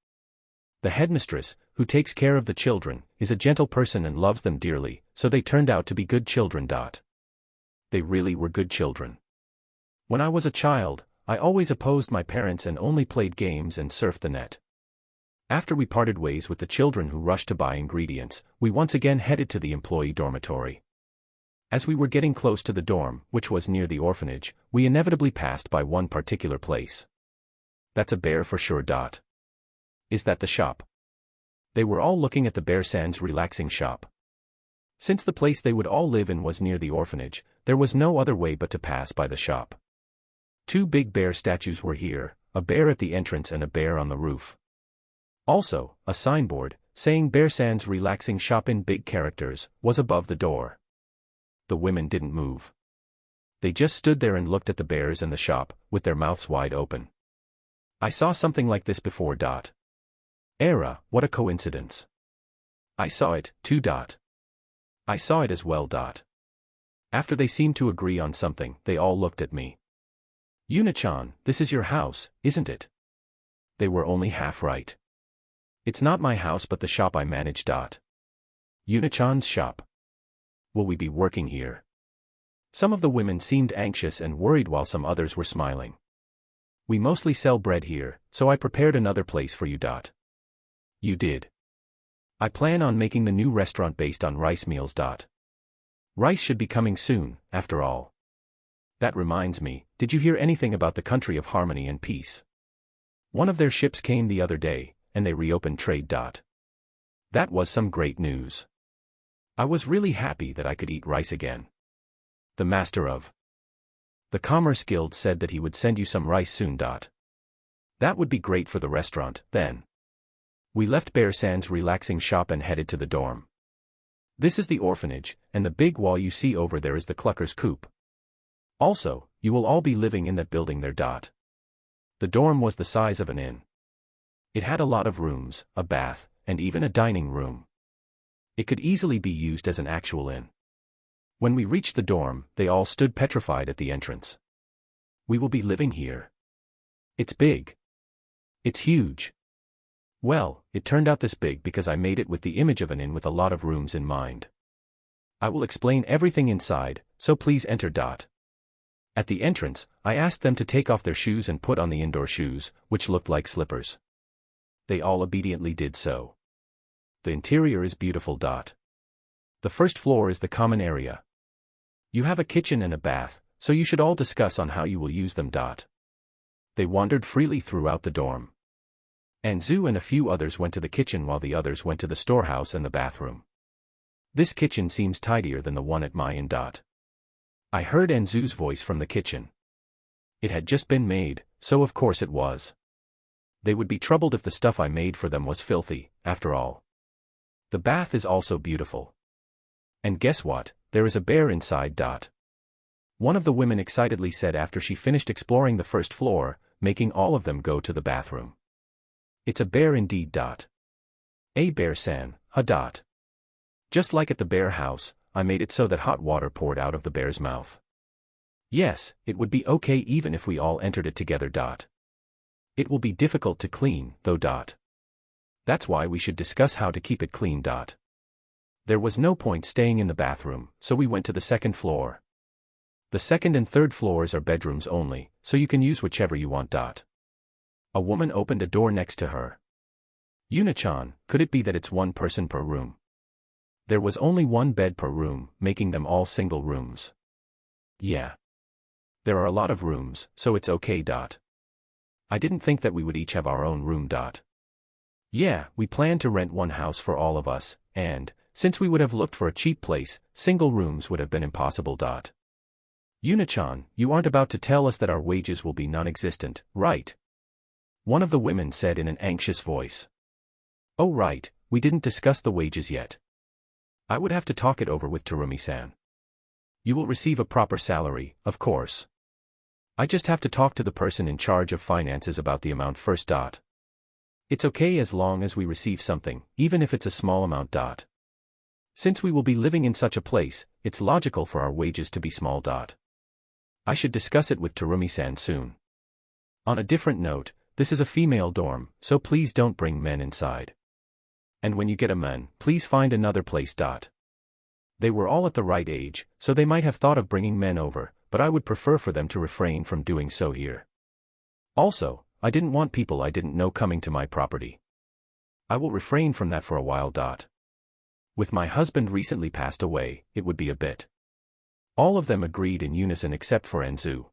The headmistress, who takes care of the children, is a gentle person and loves them dearly, so they turned out to be good children. They really were good children. When I was a child, I always opposed my parents and only played games and surfed the net. After we parted ways with the children who rushed to buy ingredients, we once again headed to the employee dormitory. As we were getting close to the dorm, which was near the orphanage, we inevitably passed by one particular place. That's a bear for sure. Is that the shop? They were all looking at the Bear-san's relaxing shop. Since the place they would all live in was near the orphanage, there was no other way but to pass by the shop. Two big bear statues were here, a bear at the entrance and a bear on the roof. Also, a signboard, saying Bear-san's relaxing shop in big characters, was above the door. The women didn't move. They just stood there and looked at the bears and the shop, with their mouths wide open. I saw something like this before. Era, what a coincidence. I saw it, too. I saw it as well. After they seemed to agree on something, they all looked at me. Yuna-chan, this is your house, isn't it? They were only half right. It's not my house but the shop I manage. Yuna-chan's shop. Will we be working here? Some of the women seemed anxious and worried while some others were smiling. We mostly sell bread here, so I prepared another place for you. You did. I plan on making the new restaurant based on rice meals. Rice should be coming soon, after all. That reminds me, did you hear anything about the country of harmony and peace? One of their ships came the other day, and they reopened trade. That was some great news. I was really happy that I could eat rice again. The master of the Commerce Guild said that he would send you some rice soon. That would be great for the restaurant, then. We left Bear-san's relaxing shop and headed to the dorm. This is the orphanage, and the big wall you see over there is the Clucker's coop. Also, you will all be living in that building there. The dorm was the size of an inn. It had a lot of rooms, a bath, and even a dining room. It could easily be used as an actual inn. When we reached the dorm, they all stood petrified at the entrance. We will be living here. It's big. It's huge. Well, it turned out this big because I made it with the image of an inn with a lot of rooms in mind. I will explain everything inside, so please enter. At the entrance, I asked them to take off their shoes and put on the indoor shoes, which looked like slippers. They all obediently did so. The interior is beautiful. The first floor is the common area. You have a kitchen and a bath, so you should all discuss on how you will use them. They wandered freely throughout the dorm. Anzu and a few others went to the kitchen while the others went to the storehouse and the bathroom. This kitchen seems tidier than the one at my inn. I heard Anzu's voice from the kitchen. It had just been made, so of course it was. They would be troubled if the stuff I made for them was filthy, after all. The bath is also beautiful. And guess what, there is a bear inside. One of the women excitedly said after she finished exploring the first floor, making all of them go to the bathroom. It's a bear indeed. Bear-san, ha dot. Just like at the bear house, I made it so that hot water poured out of the bear's mouth. Yes, it would be okay even if we all entered it together dot. It will be difficult to clean, though dot. That's why we should discuss how to keep it clean dot. There was no point staying in the bathroom, so we went to the second floor. The second and third floors are bedrooms only, so you can use whichever you want dot. A woman opened a door next to her. Yuna-chan, could it be that it's one person per room? There was only one bed per room, making them all single rooms. Yeah. There are a lot of rooms, so it's okay dot. I didn't think that we would each have our own room dot. Yeah, we planned to rent one house for all of us, and, since we would have looked for a cheap place, single rooms would have been impossible dot. Yuna-chan, you aren't about to tell us that our wages will be non-existent, right? One of the women said in an anxious voice. Oh right, we didn't discuss the wages yet. I would have to talk it over with Terumi-san. You will receive a proper salary, of course. I just have to talk to the person in charge of finances about the amount first dot. It's okay as long as we receive something, even if it's a small amount dot. Since we will be living in such a place, it's logical for our wages to be small dot. I should discuss it with Terumi-san soon. On a different note, this is a female dorm, so please don't bring men inside. And when you get a man, please find another place dot. They were all at the right age, so they might have thought of bringing men over, but I would prefer for them to refrain from doing so here. Also, I didn't want people I didn't know coming to my property. I will refrain from that for a while dot. With my husband recently passed away, it would be a bit. All of them agreed in unison except for Enzu.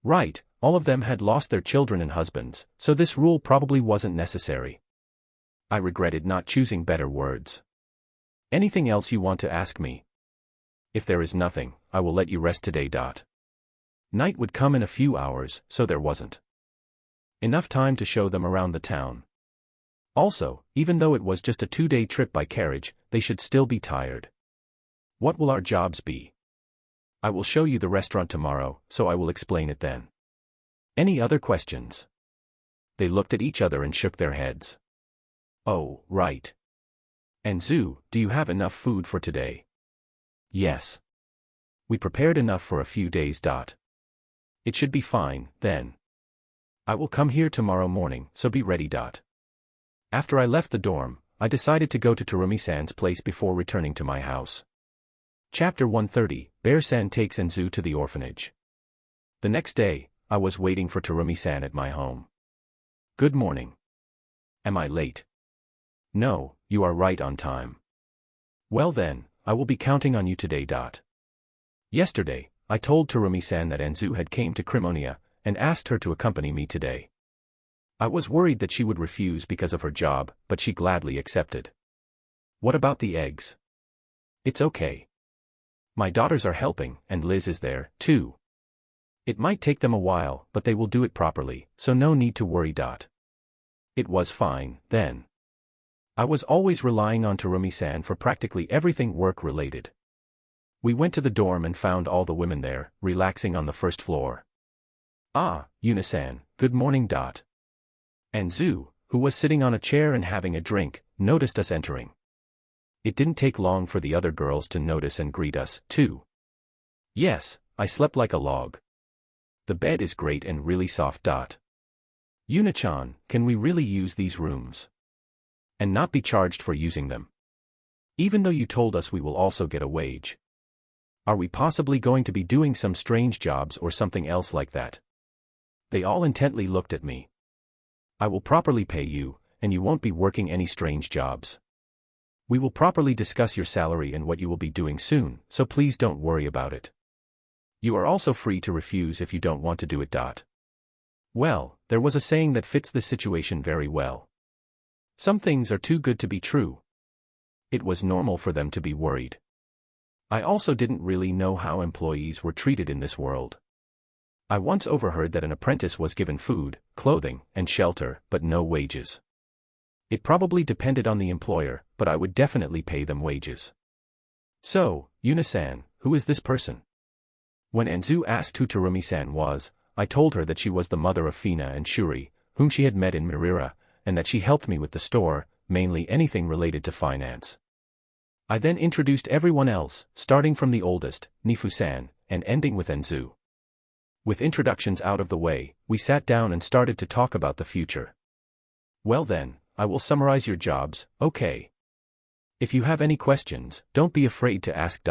Right, all of them had lost their children and husbands, so this rule probably wasn't necessary. I regretted not choosing better words. Anything else you want to ask me? If there is nothing, I will let you rest today dot. Night would come in a few hours, so there wasn't enough time to show them around the town. Also, even though it was just a 2-day trip by carriage, they should still be tired. What will our jobs be? I will show you the restaurant tomorrow, so I will explain it then. Any other questions? They looked at each other and shook their heads. Oh, right. Enzu, do you have enough food for today? Yes. We prepared enough for a few days dot. It should be fine, then. I will come here tomorrow morning, so be ready dot. After I left the dorm, I decided to go to Terumi-san's place before returning to my house. Chapter 130, Bear-san takes Enzu to the orphanage. The next day, I was waiting for Terumi-san at my home. Good morning. Am I late? No, you are right on time. Well then, I will be counting on you today dot. Yesterday, I told Terumi-san that Enzu had came to Crimonia, and asked her to accompany me today. I was worried that she would refuse because of her job, but she gladly accepted. What about the eggs? It's okay. My daughters are helping, and Liz is there, too. It might take them a while, but they will do it properly, so no need to worry dot. It was fine, then. I was always relying on Terumi-san for practically everything work-related. We went to the dorm and found all the women there, relaxing on the first floor. Ah, Yuna-san, good morning dot. Enzu, who was sitting on a chair and having a drink, noticed us entering. It didn't take long for the other girls to notice and greet us, too. Yes, I slept like a log. The bed is great and really soft dot. Yuna-chan, can we really use these rooms? And not be charged for using them? Even though you told us we will also get a wage. Are we possibly going to be doing some strange jobs or something else like that? They all intently looked at me. I will properly pay you, and you won't be working any strange jobs. We will properly discuss your salary and what you will be doing soon, so please don't worry about it. You are also free to refuse if you don't want to do it dot. Well, there was a saying that fits this situation very well. Some things are too good to be true. It was normal for them to be worried. I also didn't really know how employees were treated in this world. I once overheard that an apprentice was given food, clothing, and shelter, but no wages. It probably depended on the employer, but I would definitely pay them wages. So, Yuna-san, who is this person? When Enzu asked who Terumi-san was, I told her that she was the mother of Fina and Shuri, whom she had met in Mirira, and that she helped me with the store, mainly anything related to finance. I then introduced everyone else, starting from the oldest, Nifu-san, and ending with Enzu. With introductions out of the way, we sat down and started to talk about the future. Well then, I will summarize your jobs, okay? If you have any questions, don't be afraid to ask.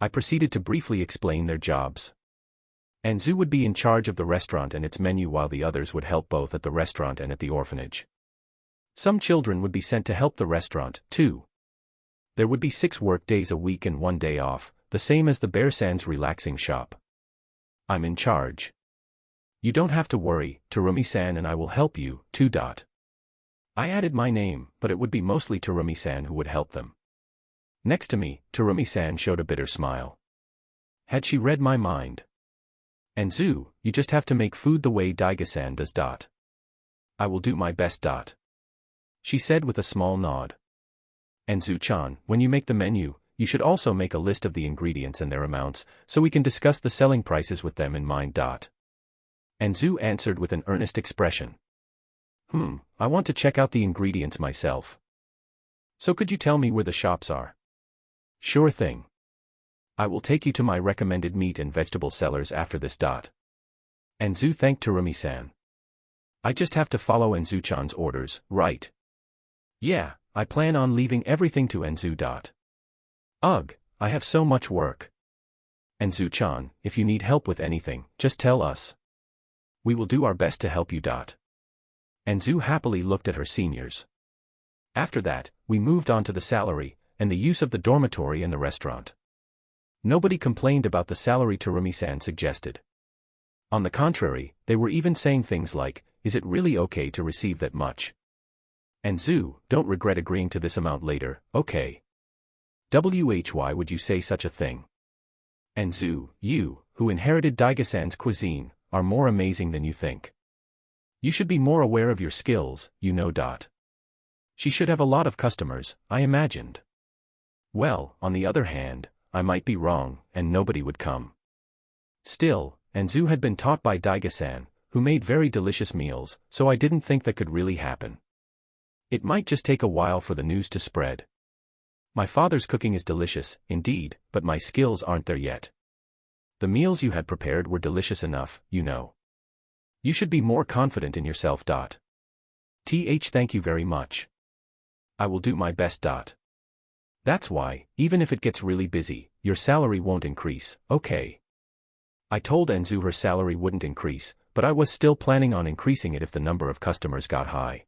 I proceeded to briefly explain their jobs. Enzu would be in charge of the restaurant and its menu while the others would help both at the restaurant and at the orphanage. Some children would be sent to help the restaurant, too. There would be 6 work days a week and 1 day off, the same as the Bear-san's relaxing shop. I'm in charge. You don't have to worry, Terumi-san and I will help you, too. I added my name, but it would be mostly Terumi-san who would help them. Next to me, Terumi-san showed a bitter smile. Had she read my mind? Enzu, you just have to make food the way Daiga-san does. I will do my best. She said with a small nod. Enzu-chan, when you make the menu, you should also make a list of the ingredients and their amounts, so we can discuss the selling prices with them in mind. Enzu answered with an earnest expression. I want to check out the ingredients myself. So could you tell me where the shops are? Sure thing. I will take you to my recommended meat and vegetable sellers after this. Enzu thanked Terumi-san. I just have to follow Enzu-chan's orders, right? Yeah, I plan on leaving everything to Enzu. Ugh, I have so much work. Enzu-chan, if you need help with anything, just tell us. We will do our best to help you. Enzu happily looked at her seniors. After that, we moved on to the salary, and the use of the dormitory and the restaurant. Nobody complained about the salary Terumi-san suggested. On the contrary, they were even saying things like, is it really okay to receive that much? Enzu, don't regret agreeing to this amount later, okay? Why would you say such a thing? Enzu, you, who inherited Daiga-san's cuisine, are more amazing than you think. You should be more aware of your skills, you know. She should have a lot of customers, I imagined. Well, on the other hand, I might be wrong, and nobody would come. Still, Enzu had been taught by Daiga-san, who made very delicious meals, so I didn't think that could really happen. It might just take a while for the news to spread. My father's cooking is delicious, indeed, but my skills aren't there yet. The meals you had prepared were delicious enough, you know. You should be more confident in yourself. Thank you very much. I will do my best. That's why, even if it gets really busy, your salary won't increase, okay? I told Enzu her salary wouldn't increase, but I was still planning on increasing it if the number of customers got high.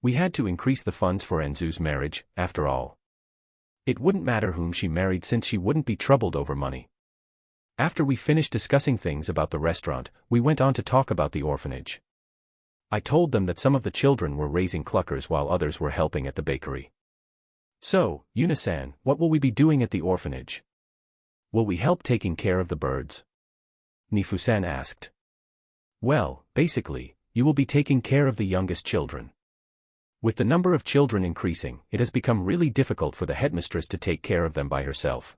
We had to increase the funds for Enzu's marriage, after all. It wouldn't matter whom she married since she wouldn't be troubled over money. After we finished discussing things about the restaurant, we went on to talk about the orphanage. I told them that some of the children were raising cluckers while others were helping at the bakery. So, Yuna-san, what will we be doing at the orphanage? Will we help taking care of the birds? Nifu-san asked. Well, basically, you will be taking care of the youngest children. With the number of children increasing, it has become really difficult for the headmistress to take care of them by herself.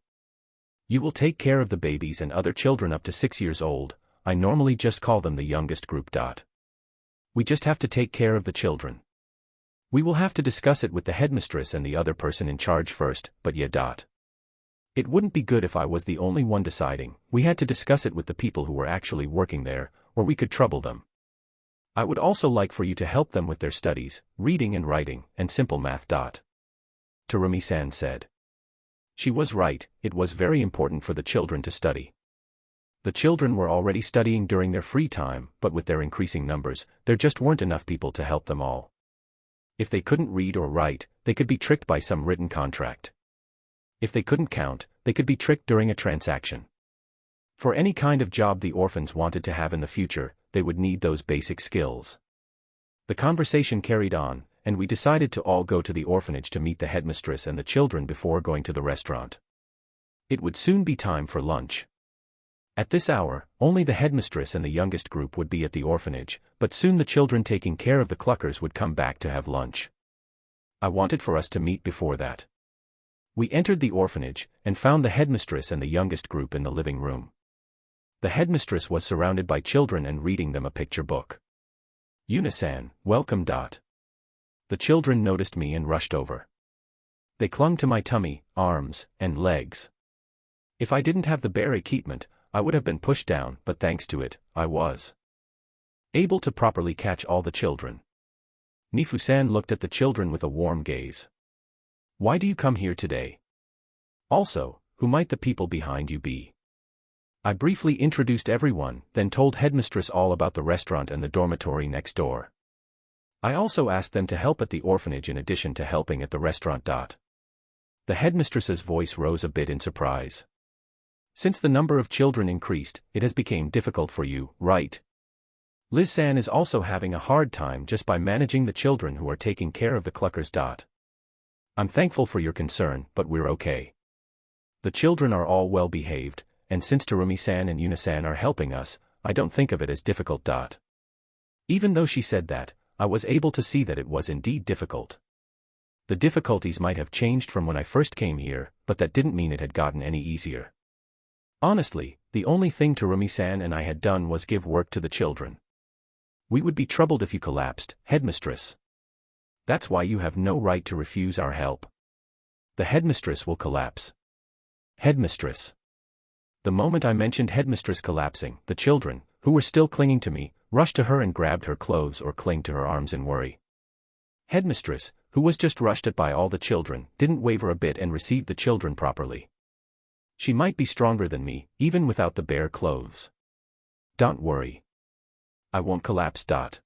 You will take care of the babies and other children up to 6 years old. I normally just call them the youngest group. We just have to take care of the children. We will have to discuss it with the headmistress and the other person in charge first, but yeah. It wouldn't be good if I was the only one deciding. We had to discuss it with the people who were actually working there, or we could trouble them. I would also like for you to help them with their studies, reading and writing, and simple math. Terumi-san said. She was right, it was very important for the children to study. The children were already studying during their free time, but with their increasing numbers, there just weren't enough people to help them all. If they couldn't read or write, they could be tricked by some written contract. If they couldn't count, they could be tricked during a transaction. For any kind of job the orphans wanted to have in the future, they would need those basic skills. The conversation carried on, and we decided to all go to the orphanage to meet the headmistress and the children before going to the restaurant. It would soon be time for lunch. At this hour, only the headmistress and the youngest group would be at the orphanage, but soon the children taking care of the cluckers would come back to have lunch. I wanted for us to meet before that. We entered the orphanage, and found the headmistress and the youngest group in the living room. The headmistress was surrounded by children and reading them a picture book. Yuna-san, welcome. The children noticed me and rushed over. They clung to my tummy, arms, and legs. If I didn't have the bear equipment, I would have been pushed down, but thanks to it, I was able to properly catch all the children. Nifusan looked at the children with a warm gaze. Why do you come here today? Also, who might the people behind you be? I briefly introduced everyone, then told headmistress all about the restaurant and the dormitory next door. I also asked them to help at the orphanage in addition to helping at the restaurant. The headmistress's voice rose a bit in surprise. Since the number of children increased, it has become difficult for you, right? Liz-san is also having a hard time just by managing the children who are taking care of the cluckers. I'm thankful for your concern, but we're okay. The children are all well behaved, and since Terumi-san and Yuna-san are helping us, I don't think of it as difficult. Even though she said that, I was able to see that it was indeed difficult. The difficulties might have changed from when I first came here, but that didn't mean it had gotten any easier. Honestly, the only thing Terumi-san and I had done was give work to the children. We would be troubled if you collapsed, headmistress. That's why you have no right to refuse our help. The headmistress will collapse. Headmistress. The moment I mentioned headmistress collapsing, the children, who were still clinging to me, rushed to her and grabbed her clothes or clung to her arms in worry. Headmistress, who was just rushed at by all the children, didn't waver a bit and received the children properly. She might be stronger than me, even without the bare clothes. Don't worry. I won't collapse. The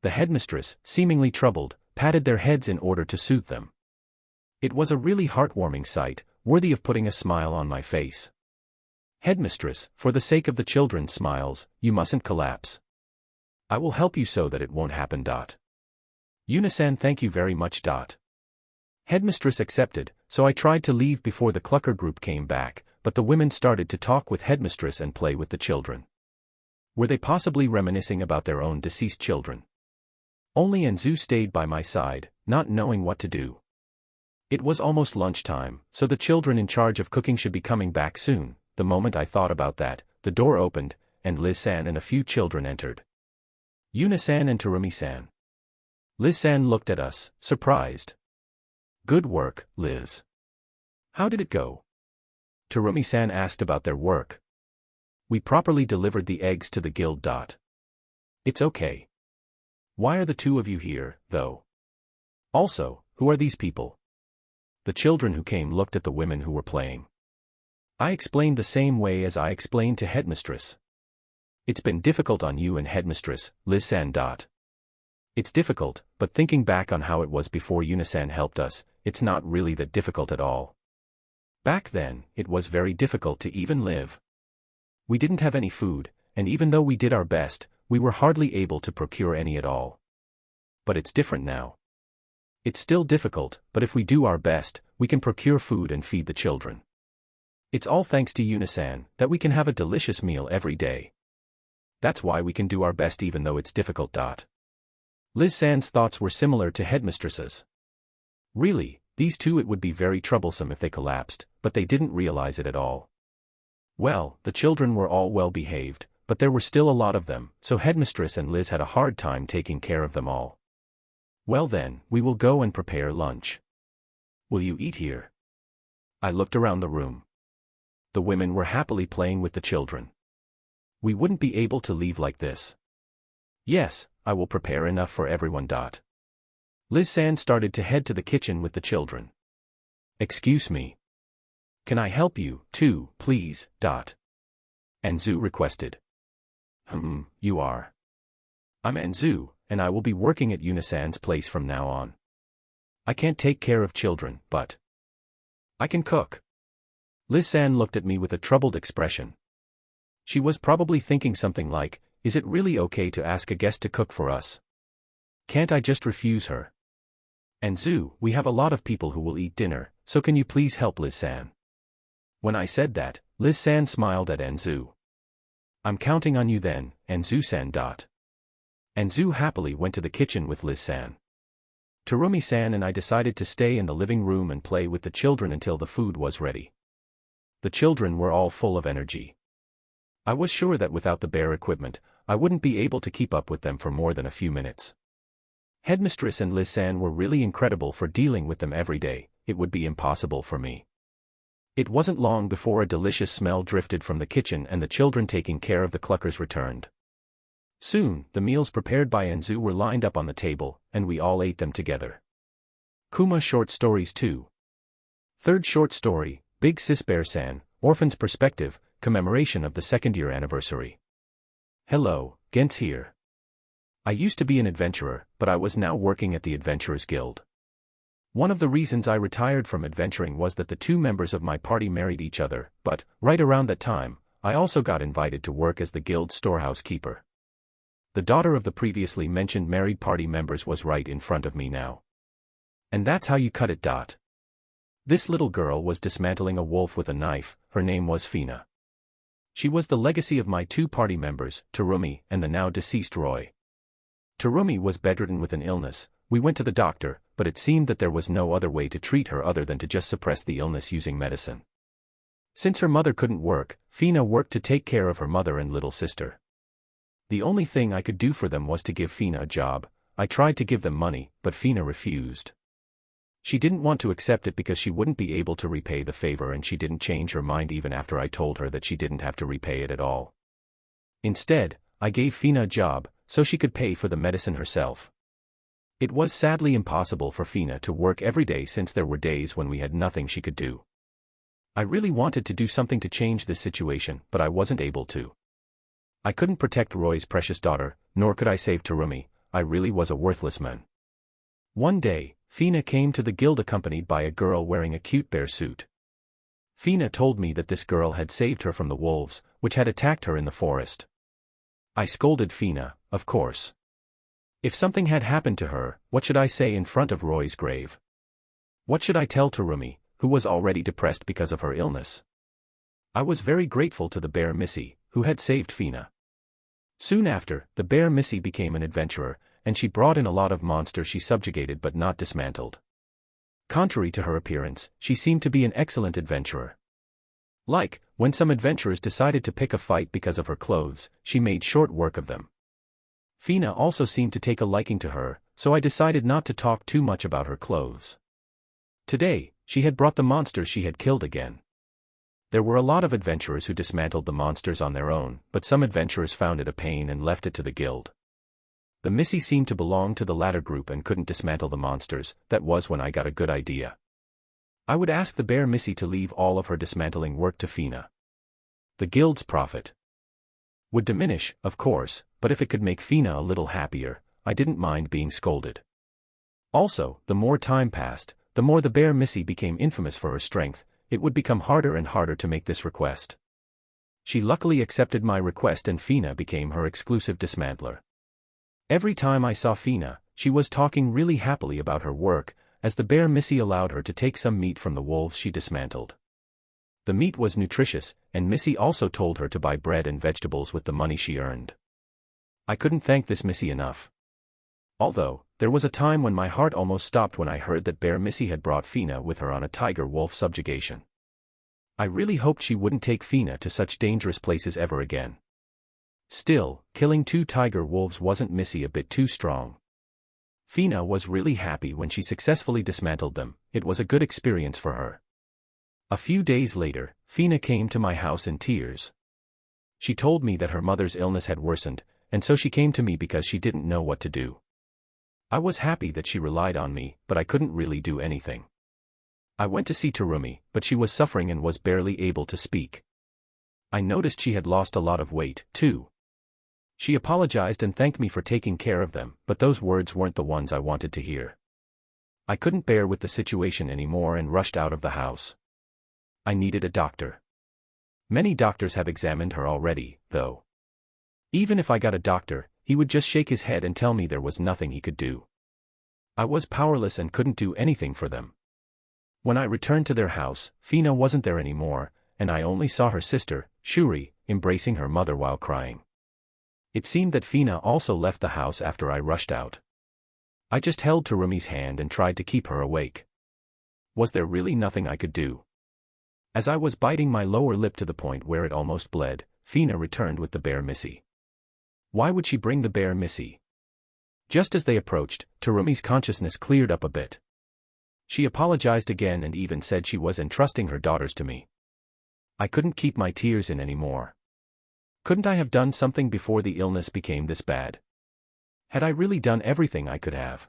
headmistress, seemingly troubled, patted their heads in order to soothe them. It was a really heartwarming sight, worthy of putting a smile on my face. Headmistress, for the sake of the children's smiles, you mustn't collapse. I will help you so that it won't happen. Yuna-san, thank you very much. Headmistress accepted, so I tried to leave before the clucker group came back, but the women started to talk with headmistress and play with the children. Were they possibly reminiscing about their own deceased children? Only Enzu stayed by my side, not knowing what to do. It was almost lunchtime, so the children in charge of cooking should be coming back soon. The moment I thought about that, the door opened, and Liz-san and a few children entered. Yuna-san and Terumi-san. Liz-san looked at us, surprised. Good work, Liz. How did it go? Terumi-san asked about their work. We properly delivered the eggs to the guild. It's okay. Why are the two of you here, though? Also, who are these people? The children who came looked at the women who were playing. I explained the same way as I explained to headmistress. It's been difficult on you and headmistress, Liz-san. It's difficult, but thinking back on how it was before Yuna-san helped us, it's not really that difficult at all. Back then, it was very difficult to even live. We didn't have any food, and even though we did our best, we were hardly able to procure any at all. But it's different now. It's still difficult, but if we do our best, we can procure food and feed the children. It's all thanks to Yuna-san that we can have a delicious meal every day. That's why we can do our best even though it's difficult. Liz-san's thoughts were similar to headmistress's. Really, these two, it would be very troublesome if they collapsed, but they didn't realize it at all. Well, the children were all well behaved, but there were still a lot of them, so headmistress and Liz had a hard time taking care of them all. Well then, we will go and prepare lunch. Will you eat here? I looked around the room. The women were happily playing with the children. We wouldn't be able to leave like this. Yes, I will prepare enough for everyone. Liz-san started to head to the kitchen with the children. Excuse me. Can I help you, too, please? Enzu requested. You are. I'm Enzu, and I will be working at Yuna-san's place from now on. I can't take care of children, but I can cook. Liz-san looked at me with a troubled expression. She was probably thinking something like, is it really okay to ask a guest to cook for us? Can't I just refuse her? Enzu, we have a lot of people who will eat dinner, so can you please help Liz-san? When I said that, Liz-san smiled at Enzu. I'm counting on you then, Enzu-san. Enzu happily went to the kitchen with Liz-san. Terumi-san and I decided to stay in the living room and play with the children until the food was ready. The children were all full of energy. I was sure that without the bare equipment, I wouldn't be able to keep up with them for more than a few minutes. Headmistress and Lisanne were really incredible for dealing with them every day. It would be impossible for me. It wasn't long before a delicious smell drifted from the kitchen and the children taking care of the cluckers returned. Soon, the meals prepared by Enzu were lined up on the table, and we all ate them together. Kuma Short Stories 2. Third short story, Big Sis Bear-san, Orphan's Perspective, Commemoration of the Second-Year Anniversary. Hello, Gens here. I used to be an adventurer, but I was now working at the Adventurers Guild. One of the reasons I retired from adventuring was that the two members of my party married each other, but, right around that time, I also got invited to work as the guild's storehouse keeper. The daughter of the previously mentioned married party members was right in front of me now. And that's how you cut it. This little girl was dismantling a wolf with a knife. Her name was Fina. She was the legacy of my two party members, Terumi and the now deceased Roy. Terumi was bedridden with an illness. We went to the doctor, but it seemed that there was no other way to treat her other than to just suppress the illness using medicine. Since her mother couldn't work, Fina worked to take care of her mother and little sister. The only thing I could do for them was to give Fina a job. I tried to give them money, but Fina refused. She didn't want to accept it because she wouldn't be able to repay the favor, and she didn't change her mind even after I told her that she didn't have to repay it at all. Instead, I gave Fina a job, so she could pay for the medicine herself. It was sadly impossible for Fina to work every day since there were days when we had nothing she could do. I really wanted to do something to change this situation, but I wasn't able to. I couldn't protect Roy's precious daughter, nor could I save Terumi. I really was a worthless man. One day, Fina came to the guild accompanied by a girl wearing a cute bear suit. Fina told me that this girl had saved her from the wolves, which had attacked her in the forest. I scolded Fina, of course. If something had happened to her, what should I say in front of Roy's grave? What should I tell Terumi, who was already depressed because of her illness? I was very grateful to the bear Missy, who had saved Fina. Soon after, the bear Missy became an adventurer, and she brought in a lot of monsters she subjugated but not dismantled. Contrary to her appearance, she seemed to be an excellent adventurer. Like, when some adventurers decided to pick a fight because of her clothes, she made short work of them. Fina also seemed to take a liking to her, so I decided not to talk too much about her clothes. Today, she had brought the monsters she had killed again. There were a lot of adventurers who dismantled the monsters on their own, but some adventurers found it a pain and left it to the guild. The Missy seemed to belong to the latter group and couldn't dismantle the monsters. That was when I got a good idea. I would ask the bear Missy to leave all of her dismantling work to Fina. The guild's profit would diminish, of course, but if it could make Fina a little happier, I didn't mind being scolded. Also, the more time passed, the more the bear Missy became infamous for her strength. It would become harder and harder to make this request. She luckily accepted my request and Fina became her exclusive dismantler. Every time I saw Fina, she was talking really happily about her work, as the bear Missy allowed her to take some meat from the wolves she dismantled. The meat was nutritious, and Missy also told her to buy bread and vegetables with the money she earned. I couldn't thank this Missy enough. Although, there was a time when my heart almost stopped when I heard that bear Missy had brought Fina with her on a tiger-wolf subjugation. I really hoped she wouldn't take Fina to such dangerous places ever again. Still, killing 2 tiger wolves wasn't Missy a bit too strong. Fina was really happy when she successfully dismantled them. It was a good experience for her. A few days later, Fina came to my house in tears. She told me that her mother's illness had worsened, and so she came to me because she didn't know what to do. I was happy that she relied on me, but I couldn't really do anything. I went to see Terumi, but she was suffering and was barely able to speak. I noticed she had lost a lot of weight, too. She apologized and thanked me for taking care of them, but those words weren't the ones I wanted to hear. I couldn't bear with the situation anymore and rushed out of the house. I needed a doctor. Many doctors have examined her already, though. Even if I got a doctor, he would just shake his head and tell me there was nothing he could do. I was powerless and couldn't do anything for them. When I returned to their house, Fina wasn't there anymore, and I only saw her sister, Shuri, embracing her mother while crying. It seemed that Fina also left the house after I rushed out. I just held Terumi's hand and tried to keep her awake. Was there really nothing I could do? As I was biting my lower lip to the point where it almost bled, Fina returned with the bear Missy. Why would she bring the bear Missy? Just as they approached, Terumi's consciousness cleared up a bit. She apologized again and even said she was entrusting her daughters to me. I couldn't keep my tears in anymore. Couldn't I have done something before the illness became this bad? Had I really done everything I could have?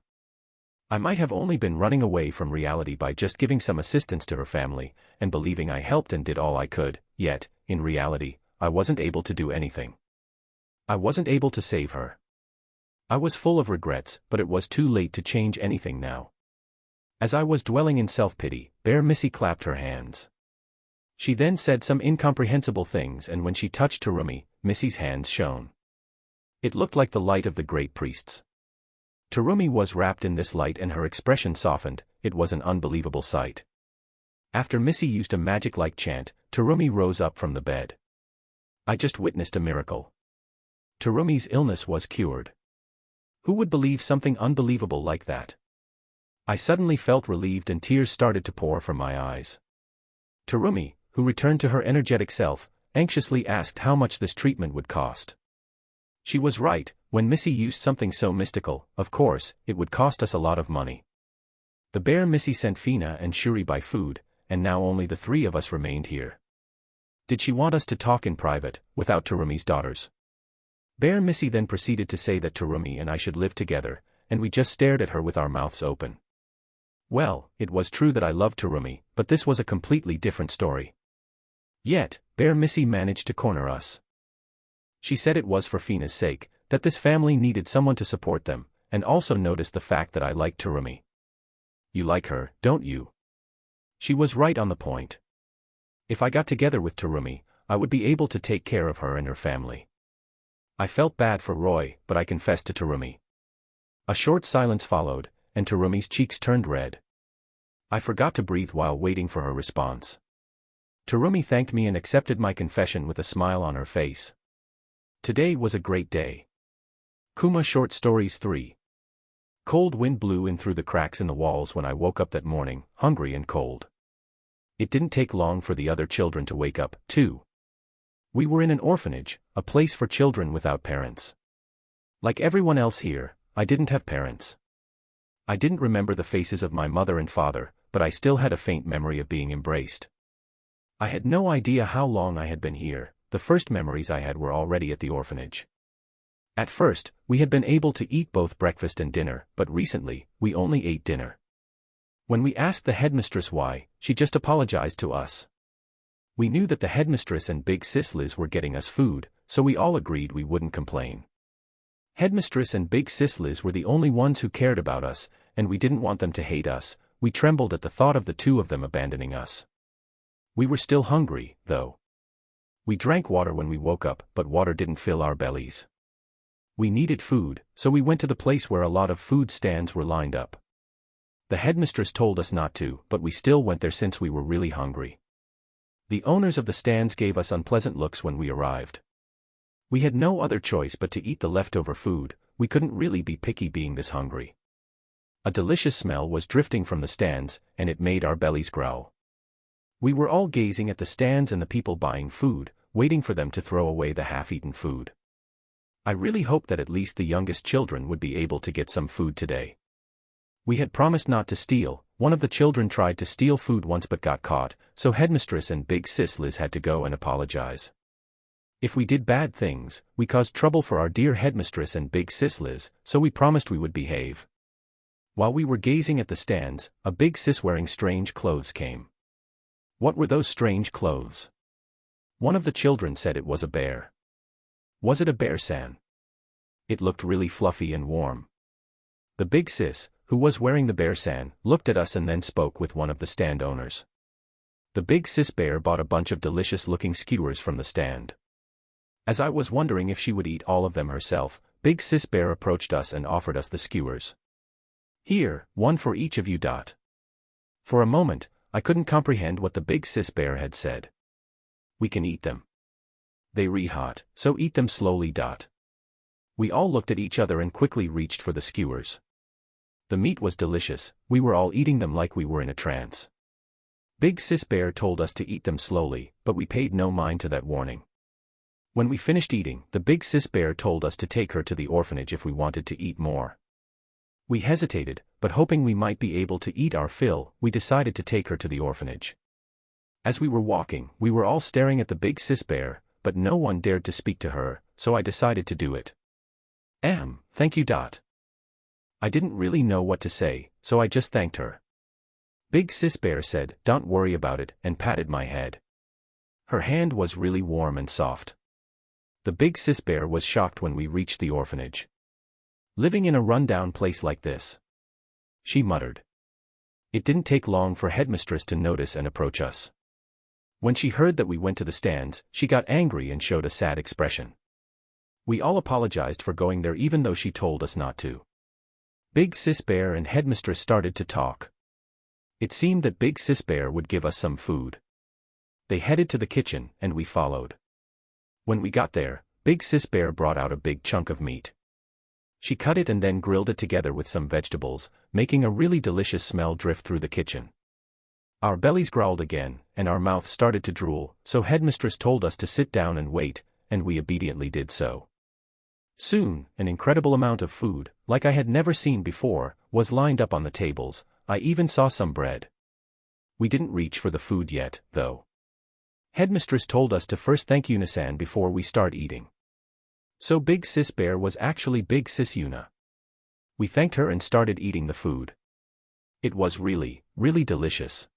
I might have only been running away from reality by just giving some assistance to her family, and believing I helped and did all I could, yet, in reality, I wasn't able to do anything. I wasn't able to save her. I was full of regrets, but it was too late to change anything now. As I was dwelling in self-pity, Bear Missy clapped her hands. She then said some incomprehensible things, and when she touched Terumi, Missy's hands shone. It looked like the light of the great priests. Terumi was wrapped in this light and her expression softened. It was an unbelievable sight. After Missy used a magic-like chant, Terumi rose up from the bed. I just witnessed a miracle. Terumi's illness was cured. Who would believe something unbelievable like that? I suddenly felt relieved and tears started to pour from my eyes. Terumi, who returned to her energetic self, anxiously asked how much this treatment would cost. She was right. When Missy used something so mystical, of course, it would cost us a lot of money. The Bear Missy sent Fina and Shuri by food, and now only the three of us remained here. Did she want us to talk in private, without Terumi's daughters? Bear Missy then proceeded to say that Terumi and I should live together, and we just stared at her with our mouths open. Well, it was true that I loved Terumi, but this was a completely different story. Yet, Bear Missy managed to corner us. She said it was for Fina's sake, that this family needed someone to support them, and also noticed the fact that I liked Terumi. You like her, don't you? She was right on the point. If I got together with Terumi, I would be able to take care of her and her family. I felt bad for Roy, but I confessed to Terumi. A short silence followed, and Terumi's cheeks turned red. I forgot to breathe while waiting for her response. Terumi thanked me and accepted my confession with a smile on her face. Today was a great day. Kuma Short Stories 3. Cold wind blew in through the cracks in the walls when I woke up that morning, hungry and cold. It didn't take long for the other children to wake up, too. We were in an orphanage, a place for children without parents. Like everyone else here, I didn't have parents. I didn't remember the faces of my mother and father, but I still had a faint memory of being embraced. I had no idea how long I had been here. The first memories I had were already at the orphanage. At first, we had been able to eat both breakfast and dinner, but recently, we only ate dinner. When we asked the headmistress why, she just apologized to us. We knew that the headmistress and Big Sis Liz were getting us food, so we all agreed we wouldn't complain. Headmistress and Big Sis Liz were the only ones who cared about us, and we didn't want them to hate us. We trembled at the thought of the two of them abandoning us. We were still hungry, though. We drank water when we woke up, but water didn't fill our bellies. We needed food, so we went to the place where a lot of food stands were lined up. The headmistress told us not to, but we still went there since we were really hungry. The owners of the stands gave us unpleasant looks when we arrived. We had no other choice but to eat the leftover food. We couldn't really be picky being this hungry. A delicious smell was drifting from the stands, and it made our bellies growl. We were all gazing at the stands and the people buying food, waiting for them to throw away the half-eaten food. I really hoped that at least the youngest children would be able to get some food today. We had promised not to steal. One of the children tried to steal food once but got caught, so headmistress and Big Sis Liz had to go and apologize. If we did bad things, we caused trouble for our dear headmistress and Big Sis Liz, so we promised we would behave. While we were gazing at the stands, a big sis wearing strange clothes came. What were those strange clothes? One of the children said it was a bear. Was it a bear-san? It looked really fluffy and warm. The big sis, who was wearing the bear-san, looked at us and then spoke with one of the stand owners. The big sis bear bought a bunch of delicious-looking skewers from the stand. As I was wondering if she would eat all of them herself, Big Sis Bear approached us and offered us the skewers. Here, one for each of you. For a moment, I couldn't comprehend what the Big Sis Bear had said. We can eat them. They re-hot, so eat them slowly. We all looked at each other and quickly reached for the skewers. The meat was delicious. We were all eating them like we were in a trance. Big Sis Bear told us to eat them slowly, but we paid no mind to that warning. When we finished eating, the Big Sis Bear told us to take her to the orphanage if we wanted to eat more. We hesitated, but hoping we might be able to eat our fill, we decided to take her to the orphanage. As we were walking, we were all staring at the big sis bear, but no one dared to speak to her, so I decided to do it. Thank you. I didn't really know what to say, so I just thanked her. Big sis bear said, "Don't worry about it," and patted my head. Her hand was really warm and soft. The big sis bear was shocked when we reached the orphanage. Living in a rundown place like this, she muttered. It didn't take long for headmistress to notice and approach us. When she heard that we went to the stands, she got angry and showed a sad expression. We all apologized for going there even though she told us not to. Big sis bear and headmistress started to talk. It seemed that big sis bear would give us some food. They headed to the kitchen, and we followed. When we got there, big sis bear brought out a big chunk of meat. She cut it and then grilled it together with some vegetables, making a really delicious smell drift through the kitchen. Our bellies growled again, and our mouths started to drool, so headmistress told us to sit down and wait, and we obediently did so. Soon, an incredible amount of food, like I had never seen before, was lined up on the tables. I even saw some bread. We didn't reach for the food yet, though. Headmistress told us to first thank Yuna-san before we start eating. So Big Sis Bear was actually Big Sis Yuna. We thanked her and started eating the food. It was really, really delicious.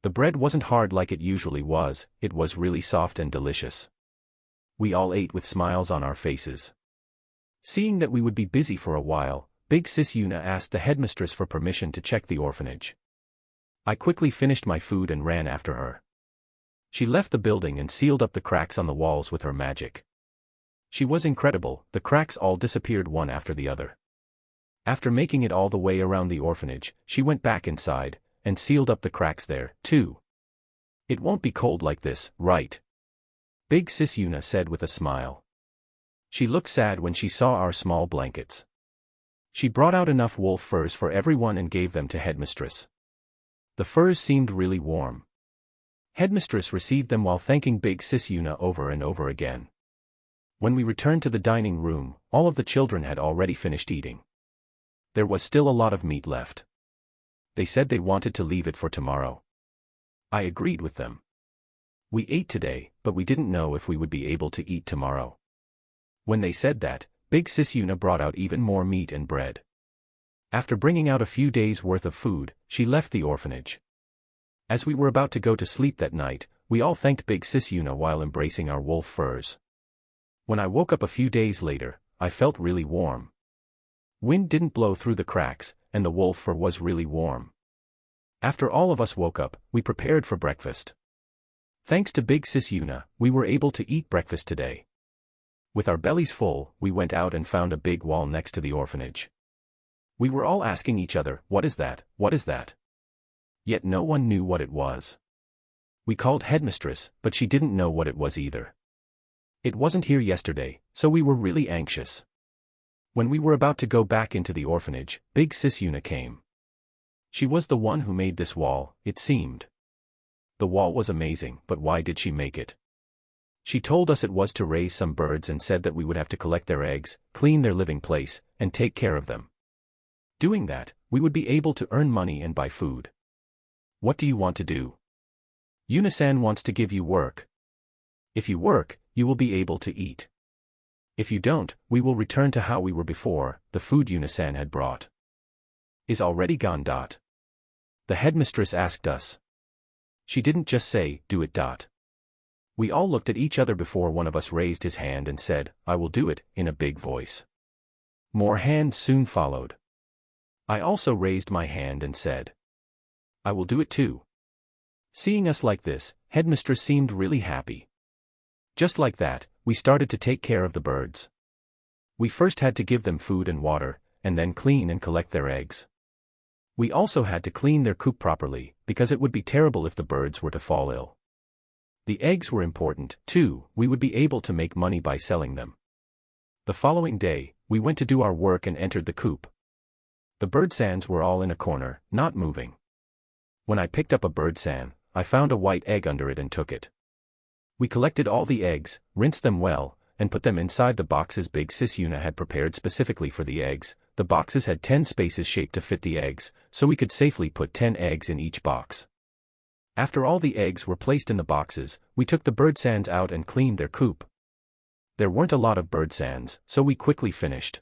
The bread wasn't hard like it usually was, it was really soft and delicious. We all ate with smiles on our faces. Seeing that we would be busy for a while, Big Sis Yuna asked the headmistress for permission to check the orphanage. I quickly finished my food and ran after her. She left the building and sealed up the cracks on the walls with her magic. She was incredible, the cracks all disappeared one after the other. After making it all the way around the orphanage, she went back inside, and sealed up the cracks there, too. It won't be cold like this, right? Big Sis Yuna said with a smile. She looked sad when she saw our small blankets. She brought out enough wolf furs for everyone and gave them to headmistress. The furs seemed really warm. Headmistress received them while thanking Big Sis Yuna over and over again. When we returned to the dining room, all of the children had already finished eating. There was still a lot of meat left. They said they wanted to leave it for tomorrow. I agreed with them. We ate today, but we didn't know if we would be able to eat tomorrow. When they said that, Big Sis Yuna brought out even more meat and bread. After bringing out a few days' worth of food, she left the orphanage. As we were about to go to sleep that night, we all thanked Big Sis Yuna while embracing our wolf furs. When I woke up a few days later, I felt really warm. Wind didn't blow through the cracks, and the wolf fur was really warm. After all of us woke up, we prepared for breakfast. Thanks to Big Sis Yuna, we were able to eat breakfast today. With our bellies full, we went out and found a big wall next to the orphanage. We were all asking each other, "What is that? What is that?" Yet no one knew what it was. We called headmistress, but she didn't know what it was either. It wasn't here yesterday, so we were really anxious. When we were about to go back into the orphanage, Big Sis Yuna came. She was the one who made this wall, it seemed. The wall was amazing, but why did she make it? She told us it was to raise some birds and said that we would have to collect their eggs, clean their living place, and take care of them. Doing that, we would be able to earn money and buy food. What do you want to do? Yuna-san wants to give you work. If you work, you will be able to eat. If you don't, we will return to how we were before. The food Yuna-san had brought is already gone. The headmistress asked us. She didn't just say, "Do it." We all looked at each other before one of us raised his hand and said, "I will do it," in a big voice. More hands soon followed. I also raised my hand and said, "I will do it too." Seeing us like this, headmistress seemed really happy. Just like that, we started to take care of the birds. We first had to give them food and water, and then clean and collect their eggs. We also had to clean their coop properly, because it would be terrible if the birds were to fall ill. The eggs were important, too. We would be able to make money by selling them. The following day, we went to do our work and entered the coop. The bird sands were all in a corner, not moving. When I picked up a bird sand, I found a white egg under it and took it. We collected all the eggs, rinsed them well, and put them inside the boxes Big Sis Yuna had prepared specifically for the eggs. the boxes had 10 spaces shaped to fit the eggs, so we could safely put 10 eggs in each box. After all the eggs were placed in the boxes, we took the bird sands out and cleaned their coop. There weren't a lot of bird sands, so we quickly finished.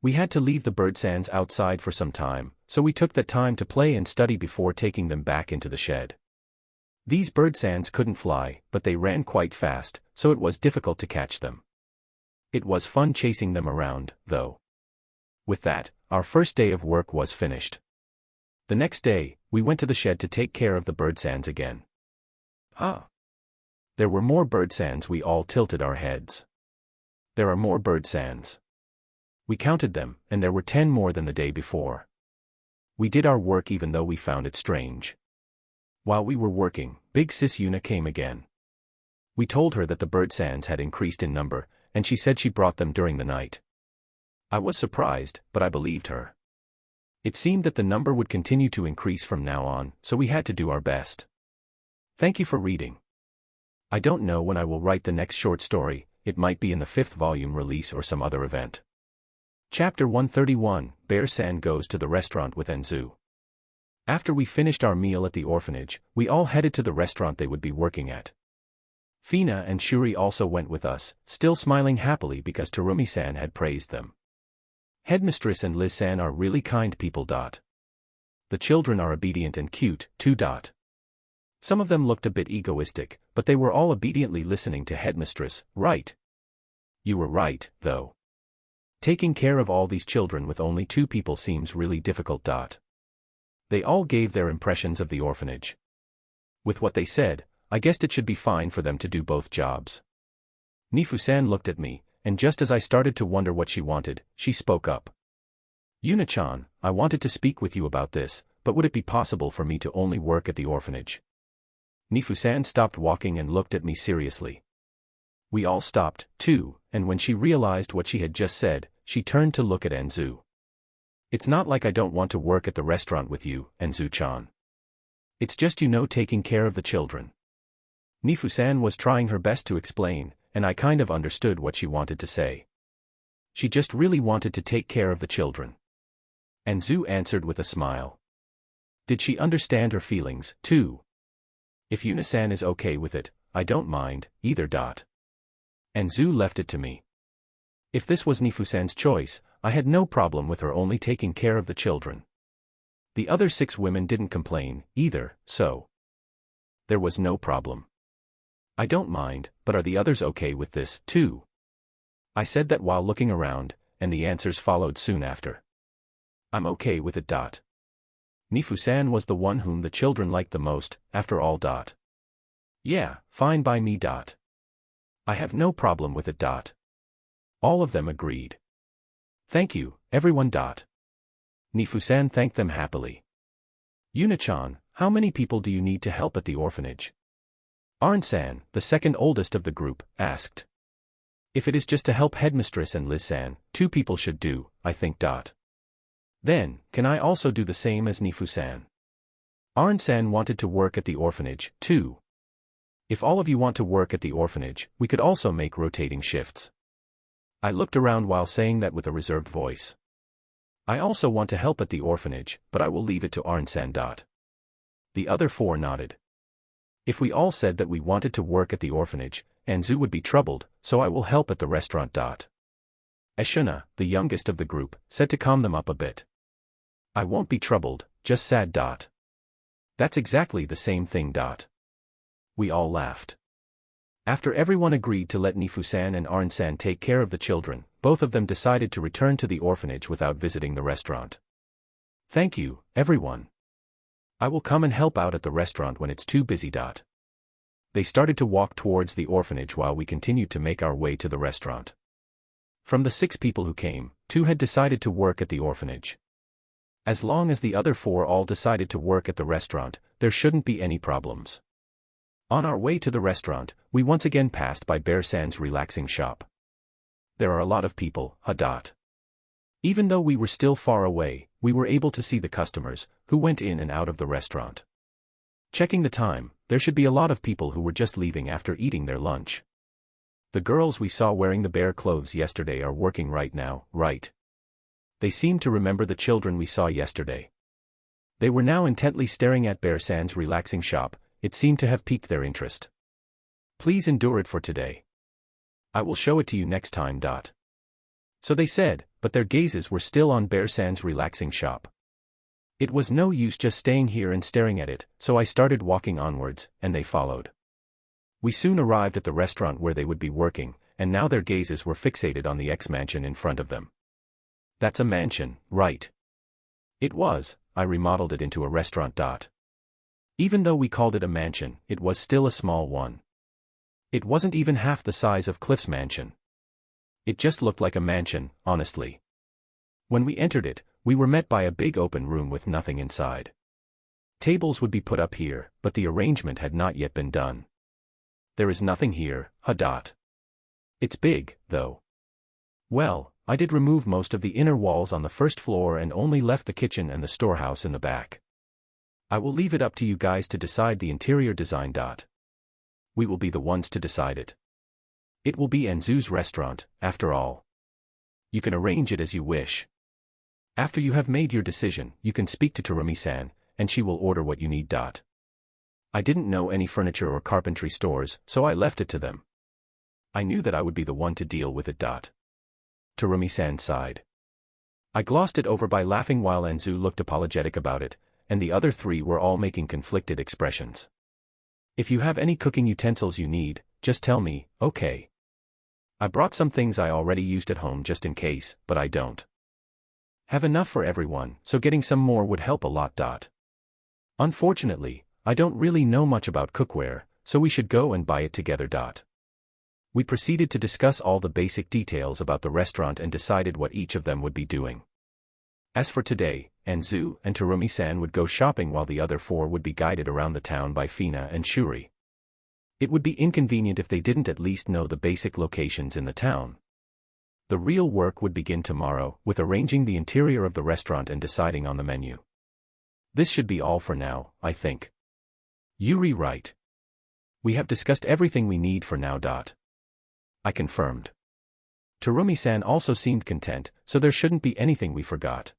We had to leave the bird sands outside for some time, so we took that time to play and study before taking them back into the shed. These bird sands couldn't fly, but they ran quite fast, so it was difficult to catch them. It was fun chasing them around, though. With that, our first day of work was finished. The next day, we went to the shed to take care of the bird sands again. There were more bird sands. We all tilted our heads. There are more bird sands. We counted them, and there were 10 more than the day before. We did our work even though we found it strange. While we were working, Big Sis Yuna came again. We told her that the bird sands had increased in number, and she said she brought them during the night. I was surprised, but I believed her. It seemed that the number would continue to increase from now on, so we had to do our best. Thank you for reading. I don't know when I will write the next short story. It might be in the 5th volume release or some other event. Chapter 131, Bear-san goes to the restaurant with Enzu. After we finished our meal at the orphanage, we all headed to the restaurant they would be working at. Fina and Shuri also went with us, still smiling happily because Terumi-san had praised them. Headmistress and Liz-san are really kind people. The children are obedient and cute, too. Some of them looked a bit egoistic, but they were all obediently listening to Headmistress, right? You were right, though. Taking care of all these children with only 2 people seems really difficult. They all gave their impressions of the orphanage. With what they said, I guessed it should be fine for them to do both jobs. Nifu-san looked at me, and just as I started to wonder what she wanted, she spoke up. Yuna-chan, I wanted to speak with you about this, but would it be possible for me to only work at the orphanage? Nifu-san stopped walking and looked at me seriously. We all stopped, too, and when she realized what she had just said, she turned to look at Enzu. It's not like I don't want to work at the restaurant with you, Enzu-chan. It's just taking care of the children. Nifu-san was trying her best to explain, and I kind of understood what she wanted to say. She just really wanted to take care of the children. Enzu answered with a smile. Did she understand her feelings, too? If Yuna-san is okay with it, I don't mind, either. Enzu left it to me. If this was Nifu-san's choice, I had no problem with her only taking care of the children. The other 6 women didn't complain, either, so there was no problem. I don't mind, but are the others okay with this, too? I said that while looking around, and the answers followed soon after. I'm okay with it. Nifu-san was the one whom the children liked the most, after all. Yeah, fine by me. I have no problem with it. All of them agreed. Thank you, everyone. Nifu-san thanked them happily. Yuna-chan, how many people do you need to help at the orphanage? Arn-san, the second oldest of the group, asked. If it is just to help Headmistress and Liz-san, 2 people should do, I think. Then, can I also do the same as Nifu-san? Arn-san wanted to work at the orphanage, too. If all of you want to work at the orphanage, we could also make rotating shifts. I looked around while saying that with a reserved voice. I also want to help at the orphanage, but I will leave it to Arn-san. The other 4 nodded. If we all said that we wanted to work at the orphanage, Enzu would be troubled, so I will help at the restaurant. Ashuna, the youngest of the group, said to calm them up a bit. I won't be troubled, just sad. That's exactly the same thing. We all laughed. After everyone agreed to let Nifu-san and Arn-san take care of the children, both of them decided to return to the orphanage without visiting the restaurant. Thank you, everyone. I will come and help out at the restaurant when it's too busy. They started to walk towards the orphanage while we continued to make our way to the restaurant. From the 6 people who came, 2 had decided to work at the orphanage. As long as the other 4 all decided to work at the restaurant, there shouldn't be any problems. On our way to the restaurant, we once again passed by Bear-san's relaxing shop. There are a lot of people. Even though we were still far away, we were able to see the customers, who went in and out of the restaurant. Checking the time, there should be a lot of people who were just leaving after eating their lunch. The girls we saw wearing the bear clothes yesterday are working right now, right? They seemed to remember the children we saw yesterday. They were now intently staring at Bear-san's relaxing shop. It seemed to have piqued their interest. Please endure it for today. I will show it to you next time. So they said, but their gazes were still on Bear-san's relaxing shop. It was no use just staying here and staring at it, so I started walking onwards, and they followed. We soon arrived at the restaurant where they would be working, and now their gazes were fixated on the X-mansion in front of them. That's a mansion, right? It was. I remodeled it into a restaurant. Even though we called it a mansion, it was still a small one. It wasn't even half the size of Cliff's mansion. It just looked like a mansion, honestly. When we entered it, we were met by a big open room with nothing inside. Tables would be put up here, but the arrangement had not yet been done. There is nothing here, It's big, though. Well, I did remove most of the inner walls on the first floor and only left the kitchen and the storehouse in the back. I will leave it up to you guys to decide the interior design. We will be the ones to decide it. It will be Enzu's restaurant, after all. You can arrange it as you wish. After you have made your decision, you can speak to Terumi-san, and she will order what you need. I didn't know any furniture or carpentry stores, so I left it to them. I knew that I would be the one to deal with it. Terumi-san sighed. I glossed it over by laughing while Enzu looked apologetic about it, and the other three were all making conflicted expressions. If you have any cooking utensils you need, just tell me, okay? I brought some things I already used at home just in case, but I don't have enough for everyone, so getting some more would help a lot. Unfortunately, I don't really know much about cookware, so we should go and buy it together. We proceeded to discuss all the basic details about the restaurant and decided what each of them would be doing. As for today, Enzu and Terumi-san would go shopping while the other four would be guided around the town by Fina and Shuri. It would be inconvenient if they didn't at least know the basic locations in the town. The real work would begin tomorrow, with arranging the interior of the restaurant and deciding on the menu. This should be all for now, I think. Yuri, right? We have discussed everything we need for now. I confirmed. Terumi-san also seemed content, so there shouldn't be anything we forgot.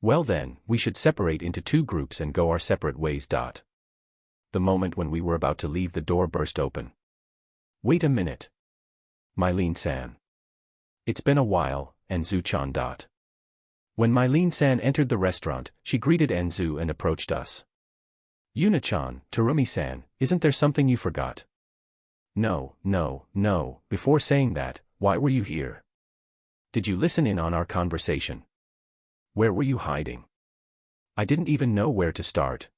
Well then, we should separate into two groups and go our separate ways. The moment when we were about to leave, the door burst open. Wait a minute. Mylene-san. It's been a while, Enzu-chan. When Mylene-san entered the restaurant, she greeted Enzu and approached us. Yuna-chan, Terumi-san, isn't there something you forgot? No. Before saying that, why were you here? Did you listen in on our conversation? Where were you hiding? I didn't even know where to start.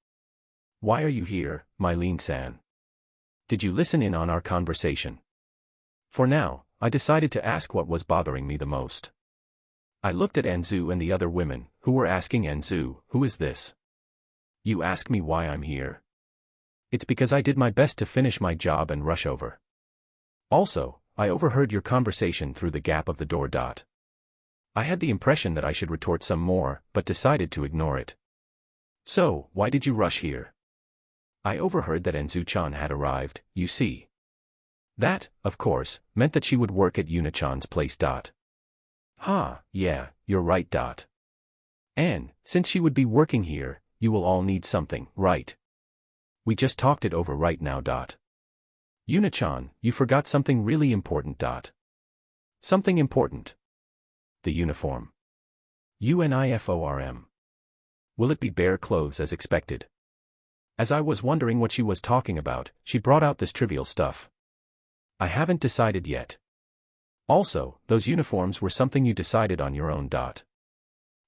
Why are you here, Mylene-san? Did you listen in on our conversation? For now, I decided to ask what was bothering me the most. I looked at Enzu and the other women, who were asking Enzu, who is this? You ask me why I'm here? It's because I did my best to finish my job and rush over. Also, I overheard your conversation through the gap of the door. I had the impression that I should retort some more, but decided to ignore it. So, why did you rush here? I overheard that Enzu-chan had arrived, you see. That, of course, meant that she would work at Yuna-chan's place. Yeah, you're right. And, since she would be working here, you will all need something, right? We just talked it over right now. Yuna-chan, you forgot something really important. Something important. The uniform. UNIFORM. Will it be bear clothes as expected? As I was wondering what she was talking about, she brought out this trivial stuff. I haven't decided yet. Also, those uniforms were something you decided on your own.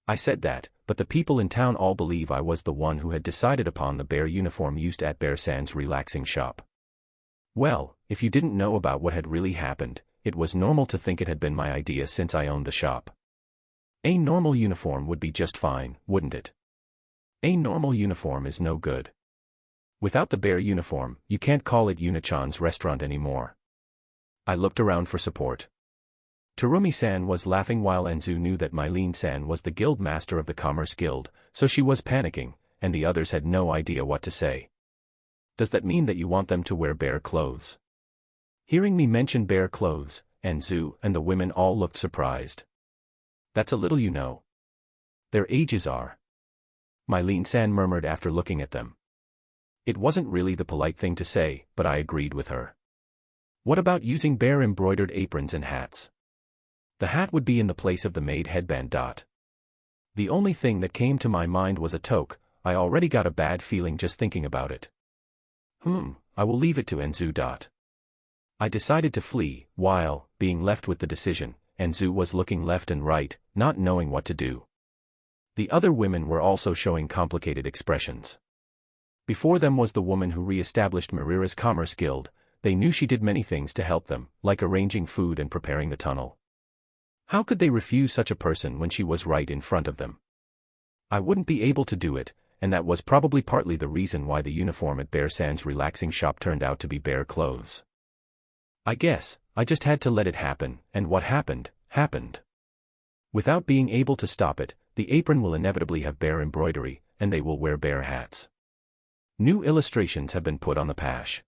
I said that, but the people in town all believe I was the one who had decided upon the bear uniform used at Bear-san's relaxing shop. Well, if you didn't know about what had really happened, it was normal to think it had been my idea since I owned the shop. A normal uniform would be just fine, wouldn't it? A normal uniform is no good. Without the bear uniform, you can't call it Yuna-chan's restaurant anymore. I looked around for support. Terumi-san was laughing while Enzu knew that Mylene-san was the guild master of the Commerce Guild, so she was panicking, and the others had no idea what to say. Does that mean that you want them to wear bear clothes? Hearing me mention bear clothes, Enzu and the women all looked surprised. That's a little you know. Their ages are. Mylene-san murmured after looking at them. It wasn't really the polite thing to say, but I agreed with her. What about using bear-embroidered aprons and hats? The hat would be in the place of the maid headband. The only thing that came to my mind was a toque. I already got a bad feeling just thinking about it. I will leave it to Enzu. I decided to flee, while, being left with the decision, Enzu was looking left and right, not knowing what to do. The other women were also showing complicated expressions. Before them was the woman who re-established Marira's Commerce Guild. They knew she did many things to help them, like arranging food and preparing the tunnel. How could they refuse such a person when she was right in front of them? I wouldn't be able to do it, and that was probably partly the reason why the uniform at Bear-san's relaxing shop turned out to be bear clothes. I guess, I just had to let it happen, and what happened, happened. Without being able to stop it, the apron will inevitably have bear embroidery, and they will wear bear hats. New illustrations have been put on the Pash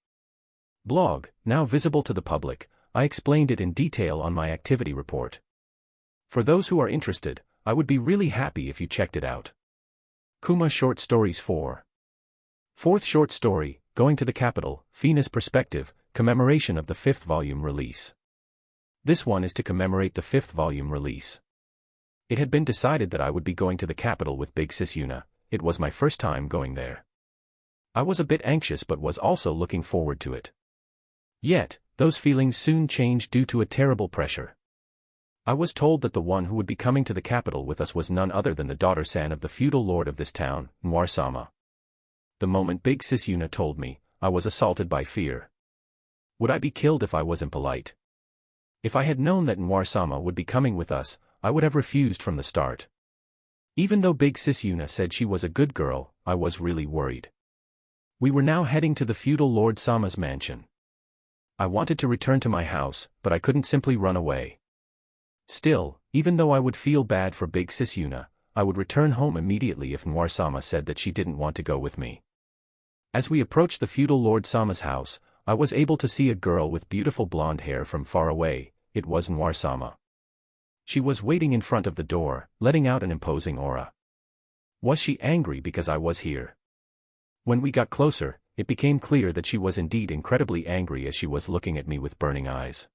blog, now visible to the public. I explained it in detail on my activity report. For those who are interested, I would be really happy if you checked it out. Kuma Short Stories 4. Fourth short story, Going to the Capital, Fina's Perspective, commemoration of the 5th volume release. This one is to commemorate the 5th volume release. It had been decided that I would be going to the capital with Big Sis Yuna. It was my first time going there. I was a bit anxious but was also looking forward to it. Yet, those feelings soon changed due to a terrible pressure. I was told that the one who would be coming to the capital with us was none other than the daughter-san of the feudal lord of this town, Noir-sama. The moment Big Sis Yuna told me, I was assaulted by fear. Would I be killed if I was impolite? If I had known that Noir-sama would be coming with us, I would have refused from the start. Even though Big Sis Yuna said she was a good girl, I was really worried. We were now heading to the feudal Lord Sama's mansion. I wanted to return to my house, but I couldn't simply run away. Still, even though I would feel bad for Big Sis Yuna, I would return home immediately if Noir-sama said that she didn't want to go with me. As we approached the feudal Lord Sama's house, I was able to see a girl with beautiful blonde hair from far away. It was Noir-sama. She was waiting in front of the door, letting out an imposing aura. Was she angry because I was here? When we got closer, it became clear that she was indeed incredibly angry as she was looking at me with burning eyes.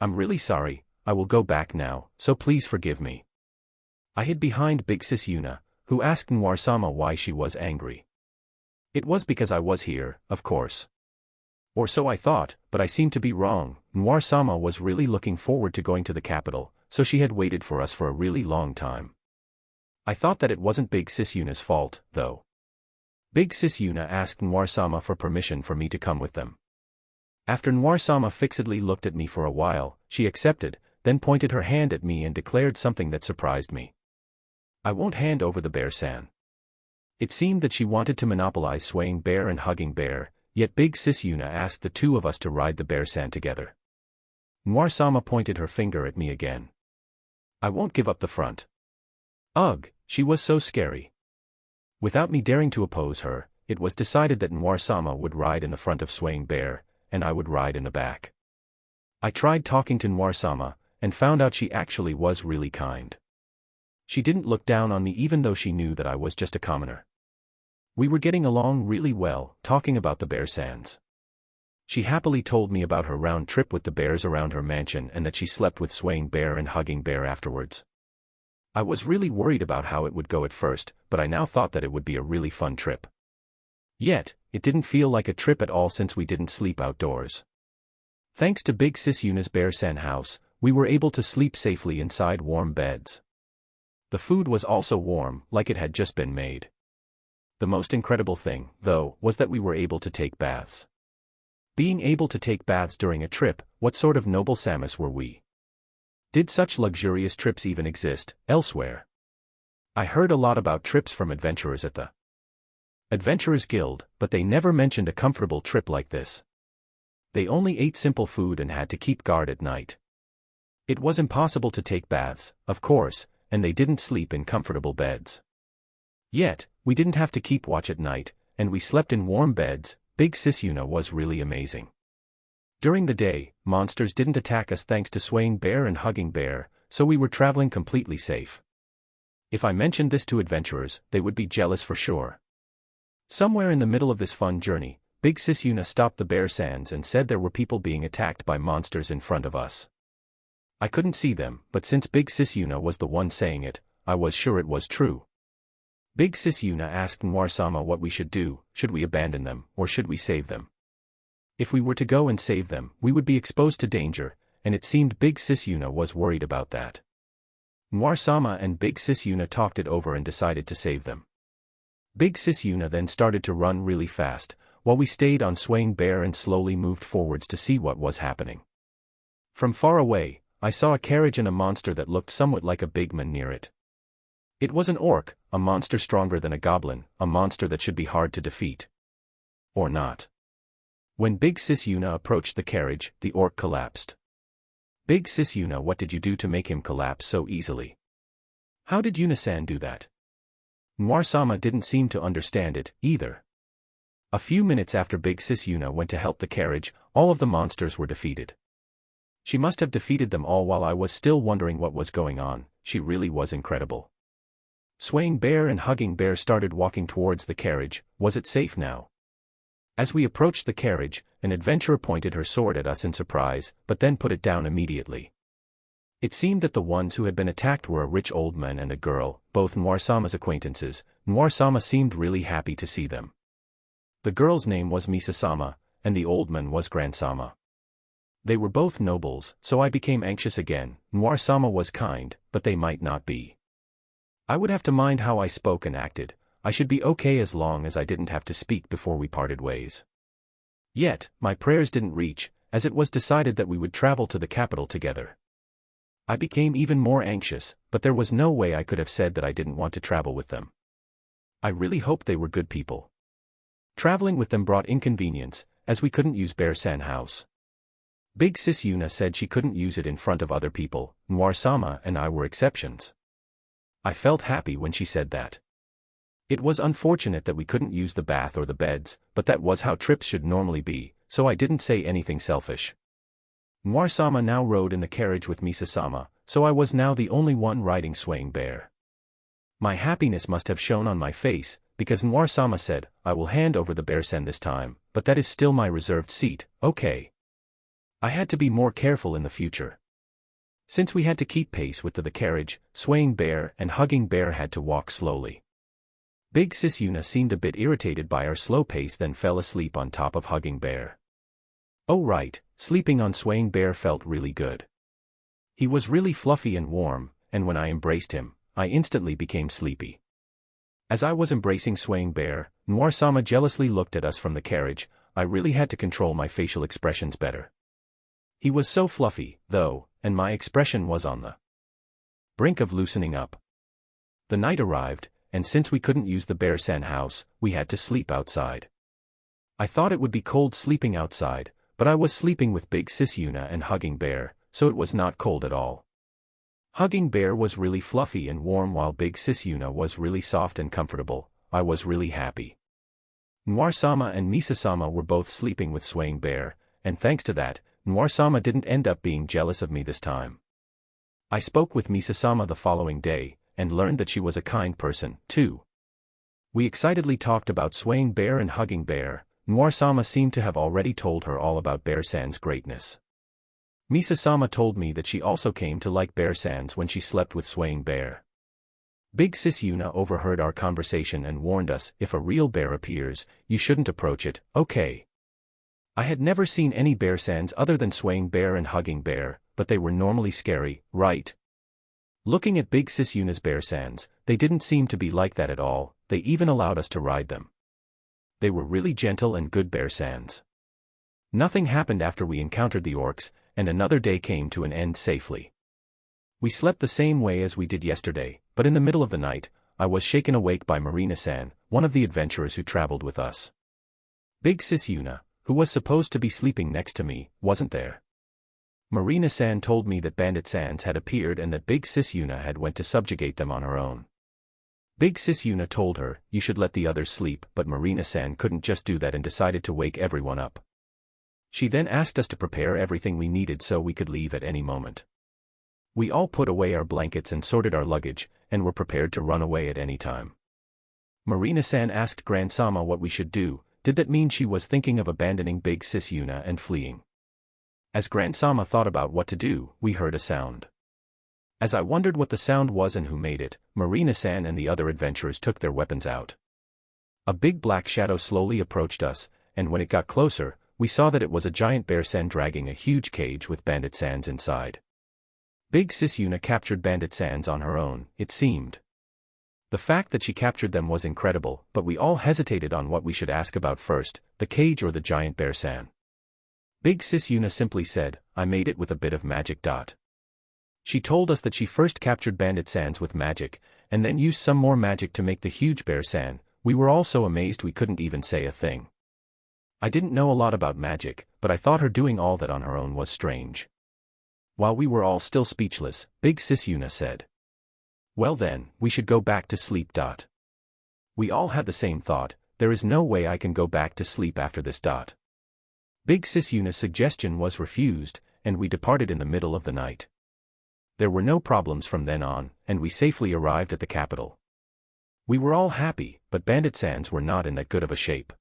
I'm really sorry, I will go back now, so please forgive me. I hid behind Big Sis Yuna, who asked Noir-sama why she was angry. It was because I was here, of course. Or so I thought, but I seemed to be wrong. Noir-sama was really looking forward to going to the capital, so she had waited for us for a really long time. I thought that it wasn't Big Sis Yuna's fault, though. Big Sis Yuna asked Noir-sama for permission for me to come with them. After Noir-sama fixedly looked at me for a while, she accepted, then pointed her hand at me and declared something that surprised me. I won't hand over the bear-san. It seemed that she wanted to monopolize swaying bear and hugging bear, yet Big Sis Yuna asked the two of us to ride the bear-san together. Noir-sama pointed her finger at me again. I won't give up the front. Ugh, she was so scary. Without me daring to oppose her, it was decided that Noir-sama would ride in the front of swaying bear, and I would ride in the back. I tried talking to Noir-sama, and found out she actually was really kind. She didn't look down on me even though she knew that I was just a commoner. We were getting along really well, talking about the bear-sans. She happily told me about her round trip with the bears around her mansion and that she slept with swaying bear and hugging bear afterwards. I was really worried about how it would go at first, but I now thought that it would be a really fun trip. Yet, it didn't feel like a trip at all since we didn't sleep outdoors. Thanks to Big Sis Yuna's bear-san house, we were able to sleep safely inside warm beds. The food was also warm, like it had just been made. The most incredible thing, though, was that we were able to take baths. Being able to take baths during a trip, what sort of noble Samus were we? Did such luxurious trips even exist elsewhere? I heard a lot about trips from adventurers at the Adventurers Guild, but they never mentioned a comfortable trip like this. They only ate simple food and had to keep guard at night. It was impossible to take baths, of course, and they didn't sleep in comfortable beds. Yet, we didn't have to keep watch at night, and we slept in warm beds. Big Sis Yuna was really amazing. During the day, monsters didn't attack us thanks to swaying bear and hugging bear, so we were traveling completely safe. If I mentioned this to adventurers, they would be jealous for sure. Somewhere in the middle of this fun journey, Big Sis Yuna stopped the bear sands and said there were people being attacked by monsters in front of us. I couldn't see them, but since Big Sis Yuna was the one saying it, I was sure it was true. Big Sis Yuna asked Noir-sama what we should do. Should we abandon them, or should we save them? If we were to go and save them, we would be exposed to danger, and it seemed Big Sis Yuna was worried about that. Noir-sama and Big Sis Yuna talked it over and decided to save them. Big Sis Yuna then started to run really fast, while we stayed on Swaying Bear and slowly moved forwards to see what was happening. From far away, I saw a carriage and a monster that looked somewhat like a big man near it. It was an orc, a monster stronger than a goblin, a monster that should be hard to defeat. Or not. When Big Sis Yuna approached the carriage, the orc collapsed. Big Sis Yuna, what did you do to make him collapse so easily? How did Yuna-san do that? Noir-sama didn't seem to understand it, either. A few minutes after Big Sis Yuna went to help the carriage, all of the monsters were defeated. She must have defeated them all while I was still wondering what was going on. She really was incredible. Swaying Bear and Hugging Bear started walking towards the carriage. Was it safe now? As we approached the carriage, an adventurer pointed her sword at us in surprise, but then put it down immediately. It seemed that the ones who had been attacked were a rich old man and a girl, both Noir-sama's acquaintances. Noir-sama seemed really happy to see them. The girl's name was Misa-sama, and the old man was Grand-sama. They were both nobles, so I became anxious again. Noir-sama was kind, but they might not be. I would have to mind how I spoke and acted. I should be okay as long as I didn't have to speak before we parted ways. Yet, my prayers didn't reach, as it was decided that we would travel to the capital together. I became even more anxious, but there was no way I could have said that I didn't want to travel with them. I really hoped they were good people. Traveling with them brought inconvenience, as we couldn't use Bear-san house. Big Sis Yuna said she couldn't use it in front of other people. Noir-sama and I were exceptions. I felt happy when she said that. It was unfortunate that we couldn't use the bath or the beds, but that was how trips should normally be, so I didn't say anything selfish. Noir-sama now rode in the carriage with Misa-sama, so I was now the only one riding Swaying Bear. My happiness must have shown on my face, because Noir-sama said, I will hand over the Bear-san this time, but that is still my reserved seat. Okay. I had to be more careful in the future. Since we had to keep pace with the carriage, Swaying Bear and Hugging Bear had to walk slowly. Big Sis Yuna seemed a bit irritated by our slow pace, then fell asleep on top of Hugging Bear. Oh right, sleeping on Swaying Bear felt really good. He was really fluffy and warm, and when I embraced him, I instantly became sleepy. As I was embracing Swaying Bear, Noir-sama jealously looked at us from the carriage. I really had to control my facial expressions better. He was so fluffy, though, and my expression was on the brink of loosening up. The night arrived, and since we couldn't use the Bear-san house, we had to sleep outside. I thought it would be cold sleeping outside, but I was sleeping with Big Sis Yuna and Hugging Bear, so it was not cold at all. Hugging Bear was really fluffy and warm while Big Sis Yuna was really soft and comfortable. I was really happy. Noir-sama and Misa-sama were both sleeping with Swaying Bear, and thanks to that, Noir-sama didn't end up being jealous of me this time. I spoke with Misa-sama the following day, and learned that she was a kind person, too. We excitedly talked about Swaying Bear and Hugging Bear. Noir-sama seemed to have already told her all about Bear-san's greatness. Misa-sama told me that she also came to like Bear-san's when she slept with Swaying Bear. Big Sis Yuna overheard our conversation and warned us, if a real bear appears, you shouldn't approach it, okay? I had never seen any Bear-sans other than Swaying Bear and Hugging Bear, but they were normally scary, right? Looking at Big Sis Yuna's Bear-sans, they didn't seem to be like that at all. They even allowed us to ride them. They were really gentle and good Bear-sans. Nothing happened after we encountered the orcs, and another day came to an end safely. We slept the same way as we did yesterday, but in the middle of the night, I was shaken awake by Marina-san, one of the adventurers who traveled with us. Big Sis Yuna, who was supposed to be sleeping next to me, wasn't there. Marina-san told me that Bandit-sans had appeared and that Big Sis Yuna had went to subjugate them on her own. Big Sis Yuna told her, you should let the others sleep, but Marina-san couldn't just do that and decided to wake everyone up. She then asked us to prepare everything we needed so we could leave at any moment. We all put away our blankets and sorted our luggage, and were prepared to run away at any time. Marina-san asked Grand-sama what we should do. Did that mean she was thinking of abandoning Big Sis Yuna and fleeing? As Grand-sama thought about what to do, we heard a sound. As I wondered what the sound was and who made it, Marina-san and the other adventurers took their weapons out. A big black shadow slowly approached us, and when it got closer, we saw that it was a giant bear-san dragging a huge cage with bandit-sans inside. Big Sis Yuna captured bandit-sans on her own, it seemed. The fact that she captured them was incredible, but we all hesitated on what we should ask about first, the cage or the giant bear-san. Big Sis Yuna simply said, "I made it with a bit of magic." She told us that she first captured bandit-sans with magic, and then used some more magic to make the huge bear-san. We were all so amazed we couldn't even say a thing. I didn't know a lot about magic, but I thought her doing all that on her own was strange. While we were all still speechless, Big Sis Yuna said, "Well then, we should go back to sleep." We all had the same thought, there is no way I can go back to sleep after this. Big Sis Yuna's suggestion was refused, and we departed in the middle of the night. There were no problems from then on, and we safely arrived at the capital. We were all happy, but bandit-sans were not in that good of a shape.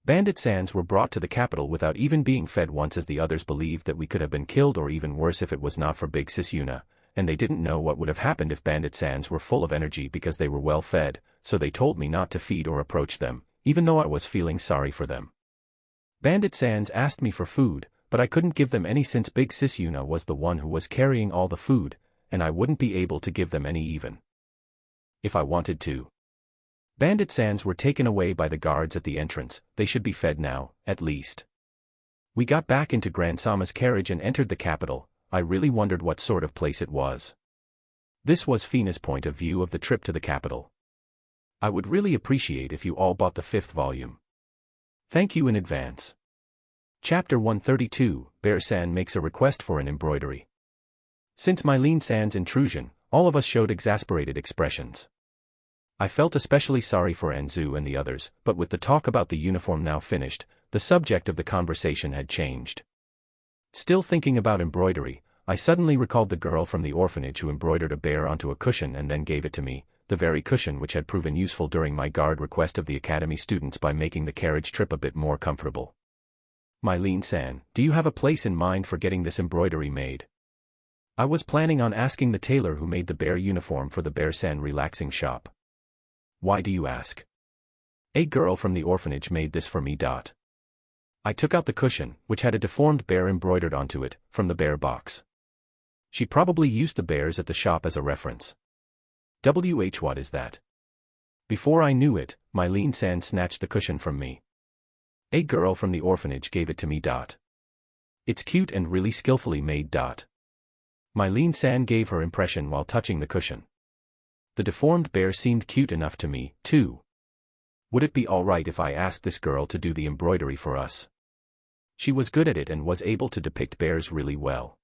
Bandit-sans were brought to the capital without even being fed once, as the others believed that we could have been killed or even worse if it was not for Big Sis Yuna, and they didn't know what would have happened if bandit-sans were full of energy because they were well fed, so they told me not to feed or approach them, even though I was feeling sorry for them. Bandit-sans asked me for food, but I couldn't give them any since Big Sis Yuna was the one who was carrying all the food, and I wouldn't be able to give them any even if I wanted to. Bandit-sans were taken away by the guards at the entrance. They should be fed now, at least. We got back into Grand-sama's carriage and entered the capital. I really wondered what sort of place it was. This was Fina's point of view of the trip to the capital. I would really appreciate if you all bought the 5th volume. Thank you in advance. Chapter 132, Bear-san makes a request for an embroidery. Since Mylene-san's intrusion, all of us showed exasperated expressions. I felt especially sorry for Anzu and the others, but with the talk about the uniform now finished, the subject of the conversation had changed. Still thinking about embroidery, I suddenly recalled the girl from the orphanage who embroidered a bear onto a cushion and then gave it to me, the very cushion which had proven useful during my guard request of the academy students by making the carriage trip a bit more comfortable. Mylene-san, do you have a place in mind for getting this embroidery made? I was planning on asking the tailor who made the bear uniform for the Bear-san relaxing shop. Why do you ask? A girl from the orphanage made this for me. I took out the cushion, which had a deformed bear embroidered onto it, from the bear box. She probably used the bears at the shop as a reference. What is that? Before I knew it, Mylene-san snatched the cushion from me. A girl from the orphanage gave it to me. It's cute and really skillfully made. Mylene-san gave her impression while touching the cushion. The deformed bear seemed cute enough to me, too. Would it be alright if I asked this girl to do the embroidery for us? She was good at it and was able to depict bears really well.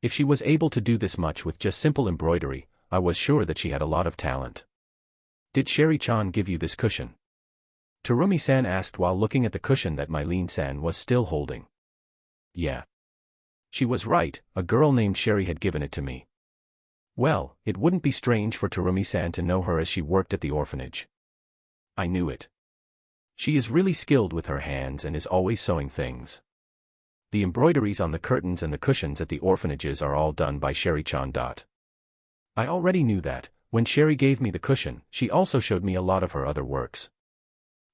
If she was able to do this much with just simple embroidery, I was sure that she had a lot of talent. Did Sherry-chan give you this cushion? Terumi-san asked while looking at the cushion that Mylene-san was still holding. Yeah. She was right, a girl named Sherry had given it to me. Well, it wouldn't be strange for Terumi-san to know her as she worked at the orphanage. I knew it. She is really skilled with her hands and is always sewing things. The embroideries on the curtains and the cushions at the orphanages are all done by Sherry-chan. I already knew that. When Sherry gave me the cushion, she also showed me a lot of her other works.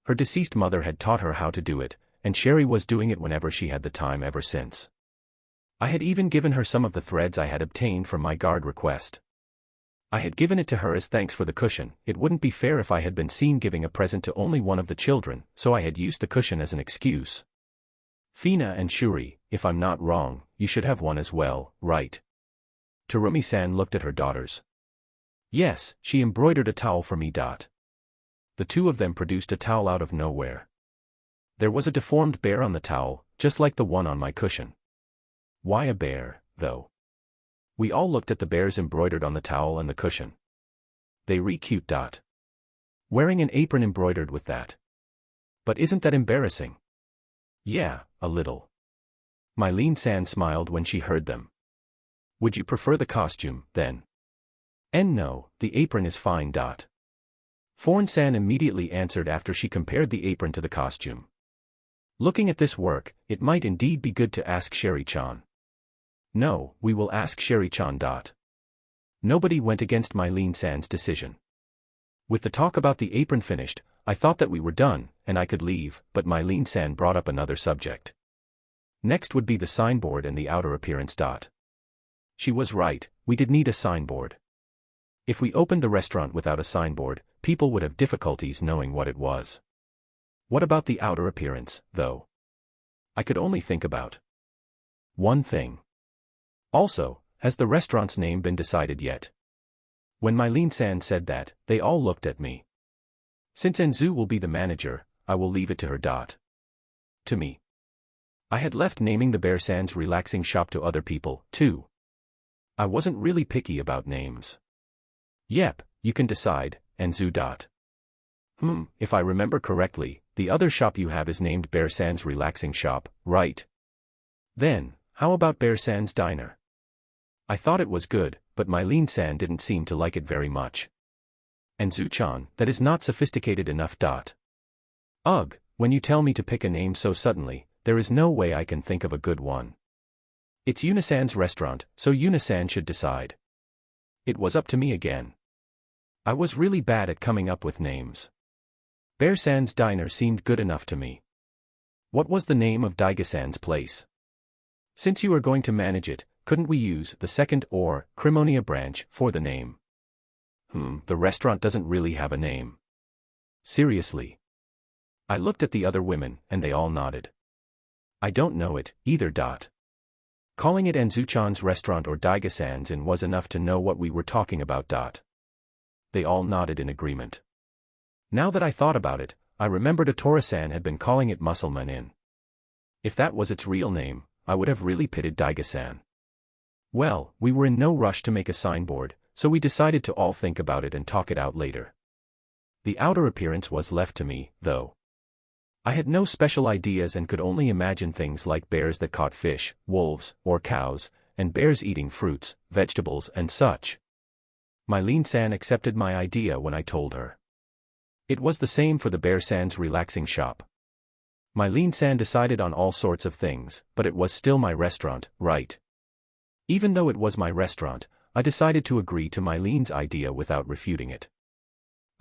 Her deceased mother had taught her how to do it, and Sherry was doing it whenever she had the time ever since. I had even given her some of the threads I had obtained from my guard request. I had given it to her as thanks for the cushion. It wouldn't be fair if I had been seen giving a present to only one of the children, so I had used the cushion as an excuse. Fina and Shuri, if I'm not wrong, you should have one as well, right? Terumi-san looked at her daughters. Yes, she embroidered a towel for me. The two of them produced a towel out of nowhere. There was a deformed bear on the towel, just like the one on my cushion. Why a bear, though? We all looked at the bears embroidered on the towel and the cushion. They cute. Wearing an apron embroidered with that. But isn't that embarrassing? Yeah, a little. Mylene-san smiled when she heard them. Would you prefer the costume, then? No, the apron is fine. Forn-san immediately answered after she compared the apron to the costume. Looking at this work, it might indeed be good to ask Sherry-chan. No, we will ask Sherry-chan. Nobody went against Mylene-san's decision. With the talk about the apron finished, I thought that we were done, and I could leave, but Mylene-san brought up another subject. Next would be the signboard and the outer appearance. She was right, we did need a signboard. If we opened the restaurant without a signboard, people would have difficulties knowing what it was. What about the outer appearance, though? I could only think about one thing. Also, has the restaurant's name been decided yet? When Mylene-san said that, they all looked at me. Since Enzu will be the manager, I will leave it to her. To me. I had left naming the Bear-san's relaxing shop to other people, too. I wasn't really picky about names. Yep, you can decide, Enzu. If I remember correctly, the other shop you have is named Bear-san's relaxing shop, right? Then, how about Bear-san's diner? I thought it was good, but Mylene-san didn't seem to like it very much. Enzu-chan, that is not sophisticated enough. Ugh, when you tell me to pick a name so suddenly, there is no way I can think of a good one. It's Yuna-san's restaurant, so Yuna-san should decide. It was up to me again. I was really bad at coming up with names. Bear-san's diner seemed good enough to me. What was the name of Daiga-san's place? Since you are going to manage it, couldn't we use the second or Crimonia branch for the name? The restaurant doesn't really have a name. Seriously. I looked at the other women, and they all nodded. I don't know it, either. Calling it Enzu-chan's restaurant or Daiga-san's Inn was enough to know what we were talking about. They all nodded in agreement. Now that I thought about it, I remembered Atora-san had been calling it Muscleman Inn. If that was its real name, I would have really pitied Daiga-san. Well, we were in no rush to make a signboard, so we decided to all think about it and talk it out later. The outer appearance was left to me, though. I had no special ideas and could only imagine things like bears that caught fish, wolves, or cows, and bears eating fruits, vegetables and such. Mylene-san accepted my idea when I told her. It was the same for the Bear-san's relaxing shop. Mylene-san decided on all sorts of things, but it was still my restaurant, right? Even though it was my restaurant, I decided to agree to Mylene's idea without refuting it.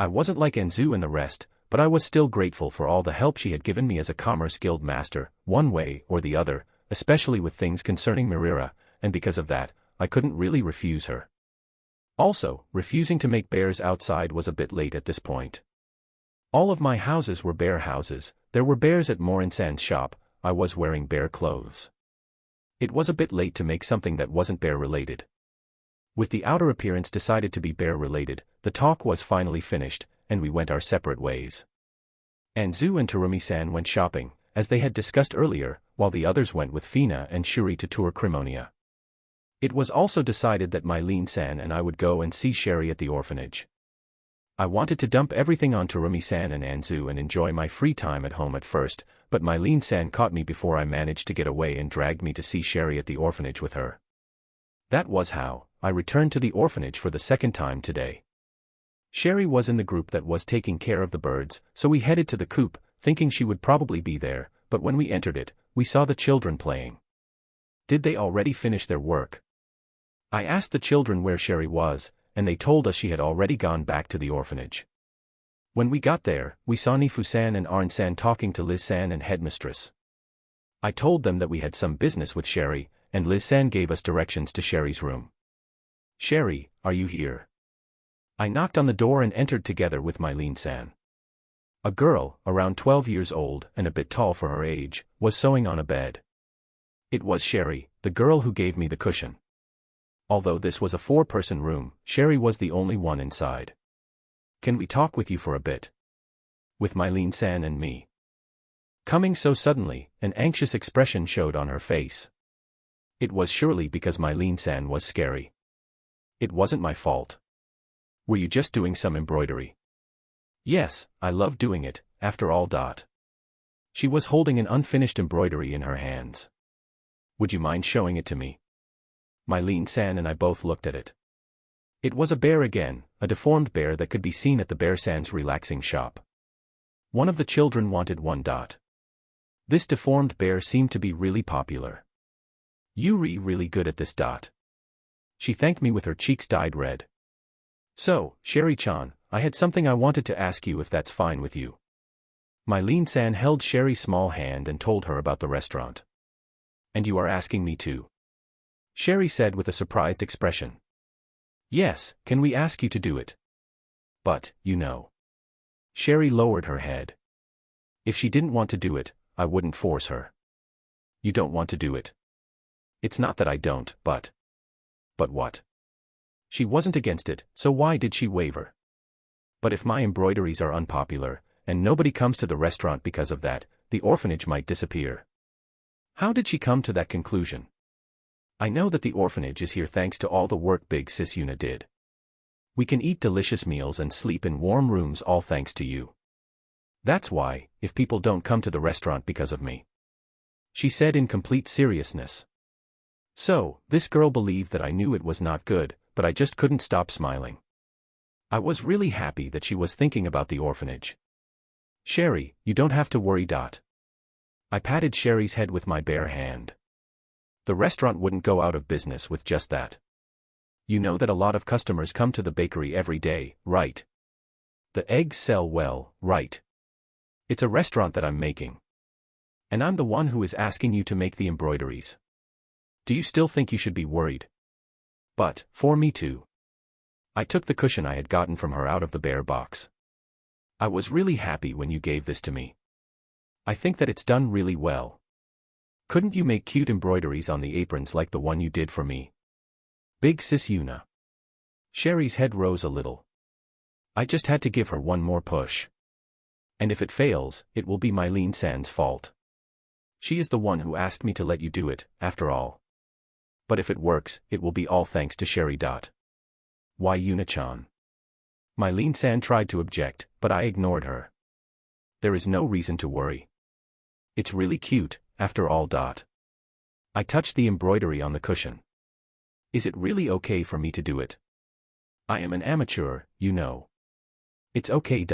I wasn't like Enzu and the rest, but I was still grateful for all the help she had given me as a Commerce Guild master, one way or the other, especially with things concerning Mirira, and because of that, I couldn't really refuse her. Also, refusing to make bears outside was a bit late at this point. All of my houses were bear houses, there were bears at Morin-san's shop, I was wearing bear clothes. It was a bit late to make something that wasn't bear-related. With the outer appearance decided to be bear-related, the talk was finally finished, and we went our separate ways. Enzu and Terumi-san went shopping, as they had discussed earlier, while the others went with Fina and Shuri to tour Crimonia. It was also decided that Mylene-san and I would go and see Sherry at the orphanage. I wanted to dump everything on Terumi-san and Enzu and enjoy my free time at home at first, but Mylene-san caught me before I managed to get away and dragged me to see Sherry at the orphanage with her. That was how I returned to the orphanage for the second time today. Sherry was in the group that was taking care of the birds, so we headed to the coop, thinking she would probably be there, but when we entered it, we saw the children playing. Did they already finish their work? I asked the children where Sherry was, and they told us she had already gone back to the orphanage. When we got there, we saw Nifu-san and Arn-san talking to Liz-san and Headmistress. I told them that we had some business with Sherry, and Liz-san gave us directions to Sherry's room. Sherry, are you here? I knocked on the door and entered together with Mylene-san. A girl, around 12 years old and a bit tall for her age, was sewing on a bed. It was Sherry, the girl who gave me the cushion. Although this was a 4-person room, Sherry was the only one inside. Can we talk with you for a bit? With Mylene-san and me. Coming so suddenly, an anxious expression showed on her face. It was surely because Mylene-san was scary. It wasn't my fault. Were you just doing some embroidery? Yes, I love doing it, after all. She was holding an unfinished embroidery in her hands. Would you mind showing it to me? Mylene-san and I both looked at it. It was a bear again, a deformed bear that could be seen at the bear-san's relaxing shop. One of the children wanted one. This deformed bear seemed to be really popular. Yuri really good at this. She thanked me with her cheeks dyed red. So, Sherry-chan, I had something I wanted to ask you if that's fine with you. Mylene-san held Sherry's small hand and told her about the restaurant. And you are asking me too? Sherry said with a surprised expression. Yes, can we ask you to do it? But, you know. Sherry lowered her head. If she didn't want to do it, I wouldn't force her. You don't want to do it? It's not that I don't, but... But what? She wasn't against it, so why did she waver? But if my embroideries are unpopular, and nobody comes to the restaurant because of that, the orphanage might disappear. How did she come to that conclusion? I know that the orphanage is here thanks to all the work Big Sis Yuna did. We can eat delicious meals and sleep in warm rooms all thanks to you. That's why, if people don't come to the restaurant because of me. She said in complete seriousness. So, this girl believed that I knew it was not good, but I just couldn't stop smiling. I was really happy that she was thinking about the orphanage. Sherry, you don't have to worry. I patted Sherry's head with my bare hand. The restaurant wouldn't go out of business with just that. You know that a lot of customers come to the bakery every day, right? The eggs sell well, right? It's a restaurant that I'm making. And I'm the one who is asking you to make the embroideries. Do you still think you should be worried? But, for me too. I took the cushion I had gotten from her out of the bear box. I was really happy when you gave this to me. I think that it's done really well. Couldn't you make cute embroideries on the aprons like the one you did for me? Big Sis Yuna. Sherry's head rose a little. I just had to give her one more push. And if it fails, it will be Mylene-san's fault. She is the one who asked me to let you do it, after all. But if it works, it will be all thanks to Sherry. Why Yuna-chan? Mylene-san tried to object, but I ignored her. There is no reason to worry. It's really cute, after all. I touched the embroidery on the cushion. Is it really okay for me to do it? I am an amateur, you know. It's okay.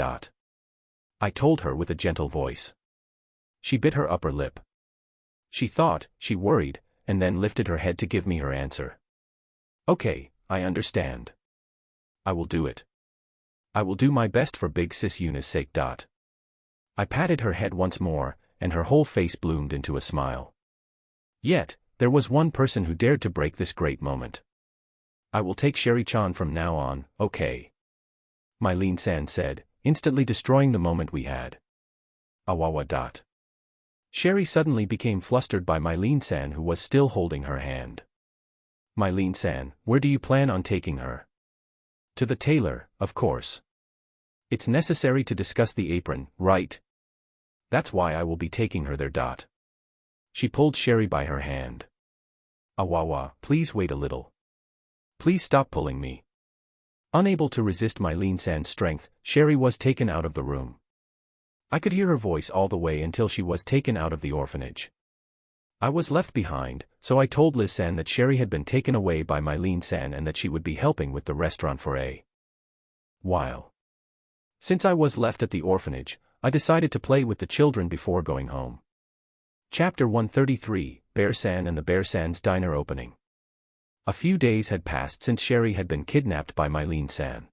I told her with a gentle voice. She bit her upper lip. She thought, she worried, and then lifted her head to give me her answer. Okay, I understand. I will do it. I will do my best for Big Sis Yuna's sake. I patted her head once more, and her whole face bloomed into a smile. Yet, there was one person who dared to break this great moment. I will take Sherry-chan from now on, okay? Mylene-san said, instantly destroying the moment we had. Awawa. Sherry suddenly became flustered by Mylene-san, who was still holding her hand. Mylene-san, where do you plan on taking her? To the tailor, of course. It's necessary to discuss the apron, right? That's why I will be taking her there. She pulled Sherry by her hand. Awawa, please wait a little. Please stop pulling me. Unable to resist Mylene-san's strength, Sherry was taken out of the room. I could hear her voice all the way until she was taken out of the orphanage. I was left behind, so I told Liz-san that Sherry had been taken away by Mylene-san and that she would be helping with the restaurant for a while. Since I was left at the orphanage, I decided to play with the children before going home. Chapter 133, Bear-san and the Bear-san's Diner Opening. A few days had passed since Sherry had been kidnapped by Mylene-san.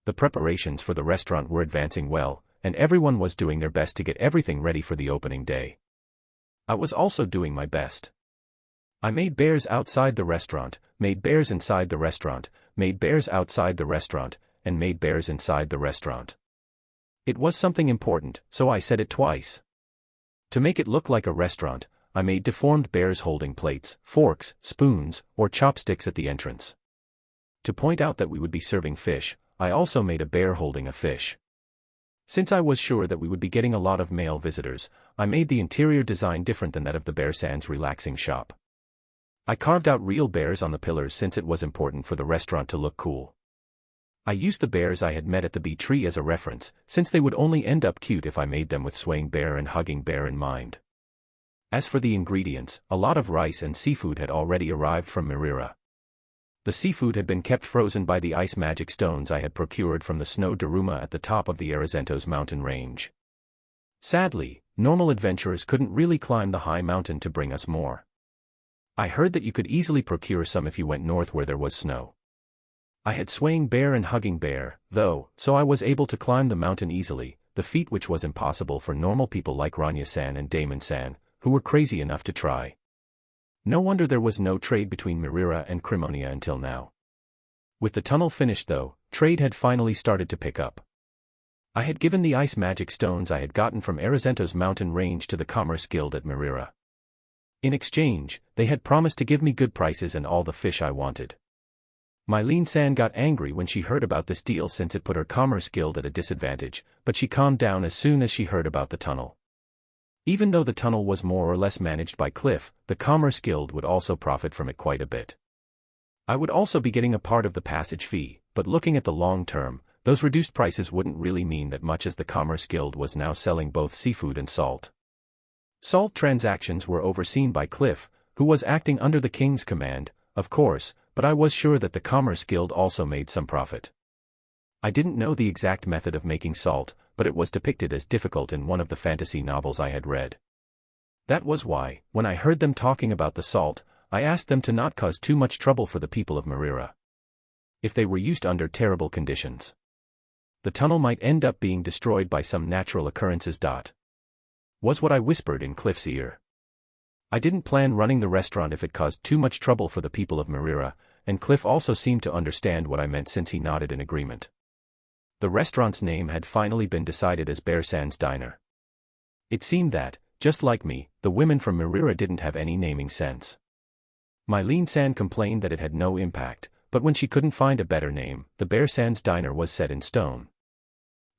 The preparations for the restaurant were advancing well, and everyone was doing their best to get everything ready for the opening day. I was also doing my best. I made bears outside the restaurant, made bears inside the restaurant, made bears outside the restaurant, and made bears inside the restaurant. It was something important, so I said it twice. To make it look like a restaurant, I made deformed bears holding plates, forks, spoons, or chopsticks at the entrance. To point out that we would be serving fish, I also made a bear holding a fish. Since I was sure that we would be getting a lot of male visitors, I made the interior design different than that of the Bear-san's relaxing shop. I carved out real bears on the pillars since it was important for the restaurant to look cool. I used the bears I had met at the bee tree as a reference, since they would only end up cute if I made them with swaying bear and hugging bear in mind. As for the ingredients, a lot of rice and seafood had already arrived from Mirira. The seafood had been kept frozen by the ice magic stones I had procured from the snow Daruma at the top of the Arizentos mountain range. Sadly, normal adventurers couldn't really climb the high mountain to bring us more. I heard that you could easily procure some if you went north where there was snow. I had Swaying Bear and Hugging Bear, though, so I was able to climb the mountain easily, the feat which was impossible for normal people like Ranya-san and Damon-san, who were crazy enough to try. No wonder there was no trade between Mirira and Crimonia until now. With the tunnel finished though, trade had finally started to pick up. I had given the ice magic stones I had gotten from Arizento's mountain range to the Commerce Guild at Mirira. In exchange, they had promised to give me good prices and all the fish I wanted. Mylene-san got angry when she heard about this deal since it put her Commerce Guild at a disadvantage, but she calmed down as soon as she heard about the tunnel. Even though the tunnel was more or less managed by Cliff, the Commerce Guild would also profit from it quite a bit. I would also be getting a part of the passage fee, but looking at the long term, those reduced prices wouldn't really mean that much as the Commerce Guild was now selling both seafood and salt. Salt transactions were overseen by Cliff, who was acting under the king's command, of course, but I was sure that the Commerce Guild also made some profit. I didn't know the exact method of making salt, but it was depicted as difficult in one of the fantasy novels I had read. That was why, when I heard them talking about the salt, I asked them to not cause too much trouble for the people of Mirira. If they were used under terrible conditions, the tunnel might end up being destroyed by some natural occurrences. Was what I whispered in Cliff's ear. I didn't plan running the restaurant if it caused too much trouble for the people of Mirira, and Cliff also seemed to understand what I meant since he nodded in agreement. The restaurant's name had finally been decided as Bear Sands Diner. It seemed that, just like me, the women from Mirira didn't have any naming sense. Mylene-san complained that it had no impact, but when she couldn't find a better name, the Bear Sands Diner was set in stone.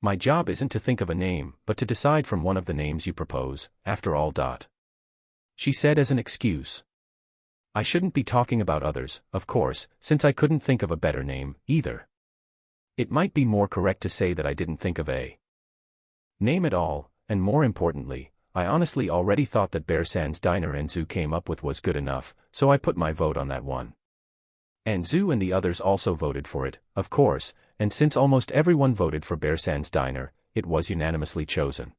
My job isn't to think of a name, but to decide from one of the names you propose, after all. She said as an excuse. I shouldn't be talking about others, of course, since I couldn't think of a better name, either. It might be more correct to say that I didn't think of a name at all, and more importantly, I honestly already thought that Bear Sands Diner Enzu came up with was good enough, so I put my vote on that one. Enzu and the others also voted for it, of course, and since almost everyone voted for Bear Sands Diner, it was unanimously chosen.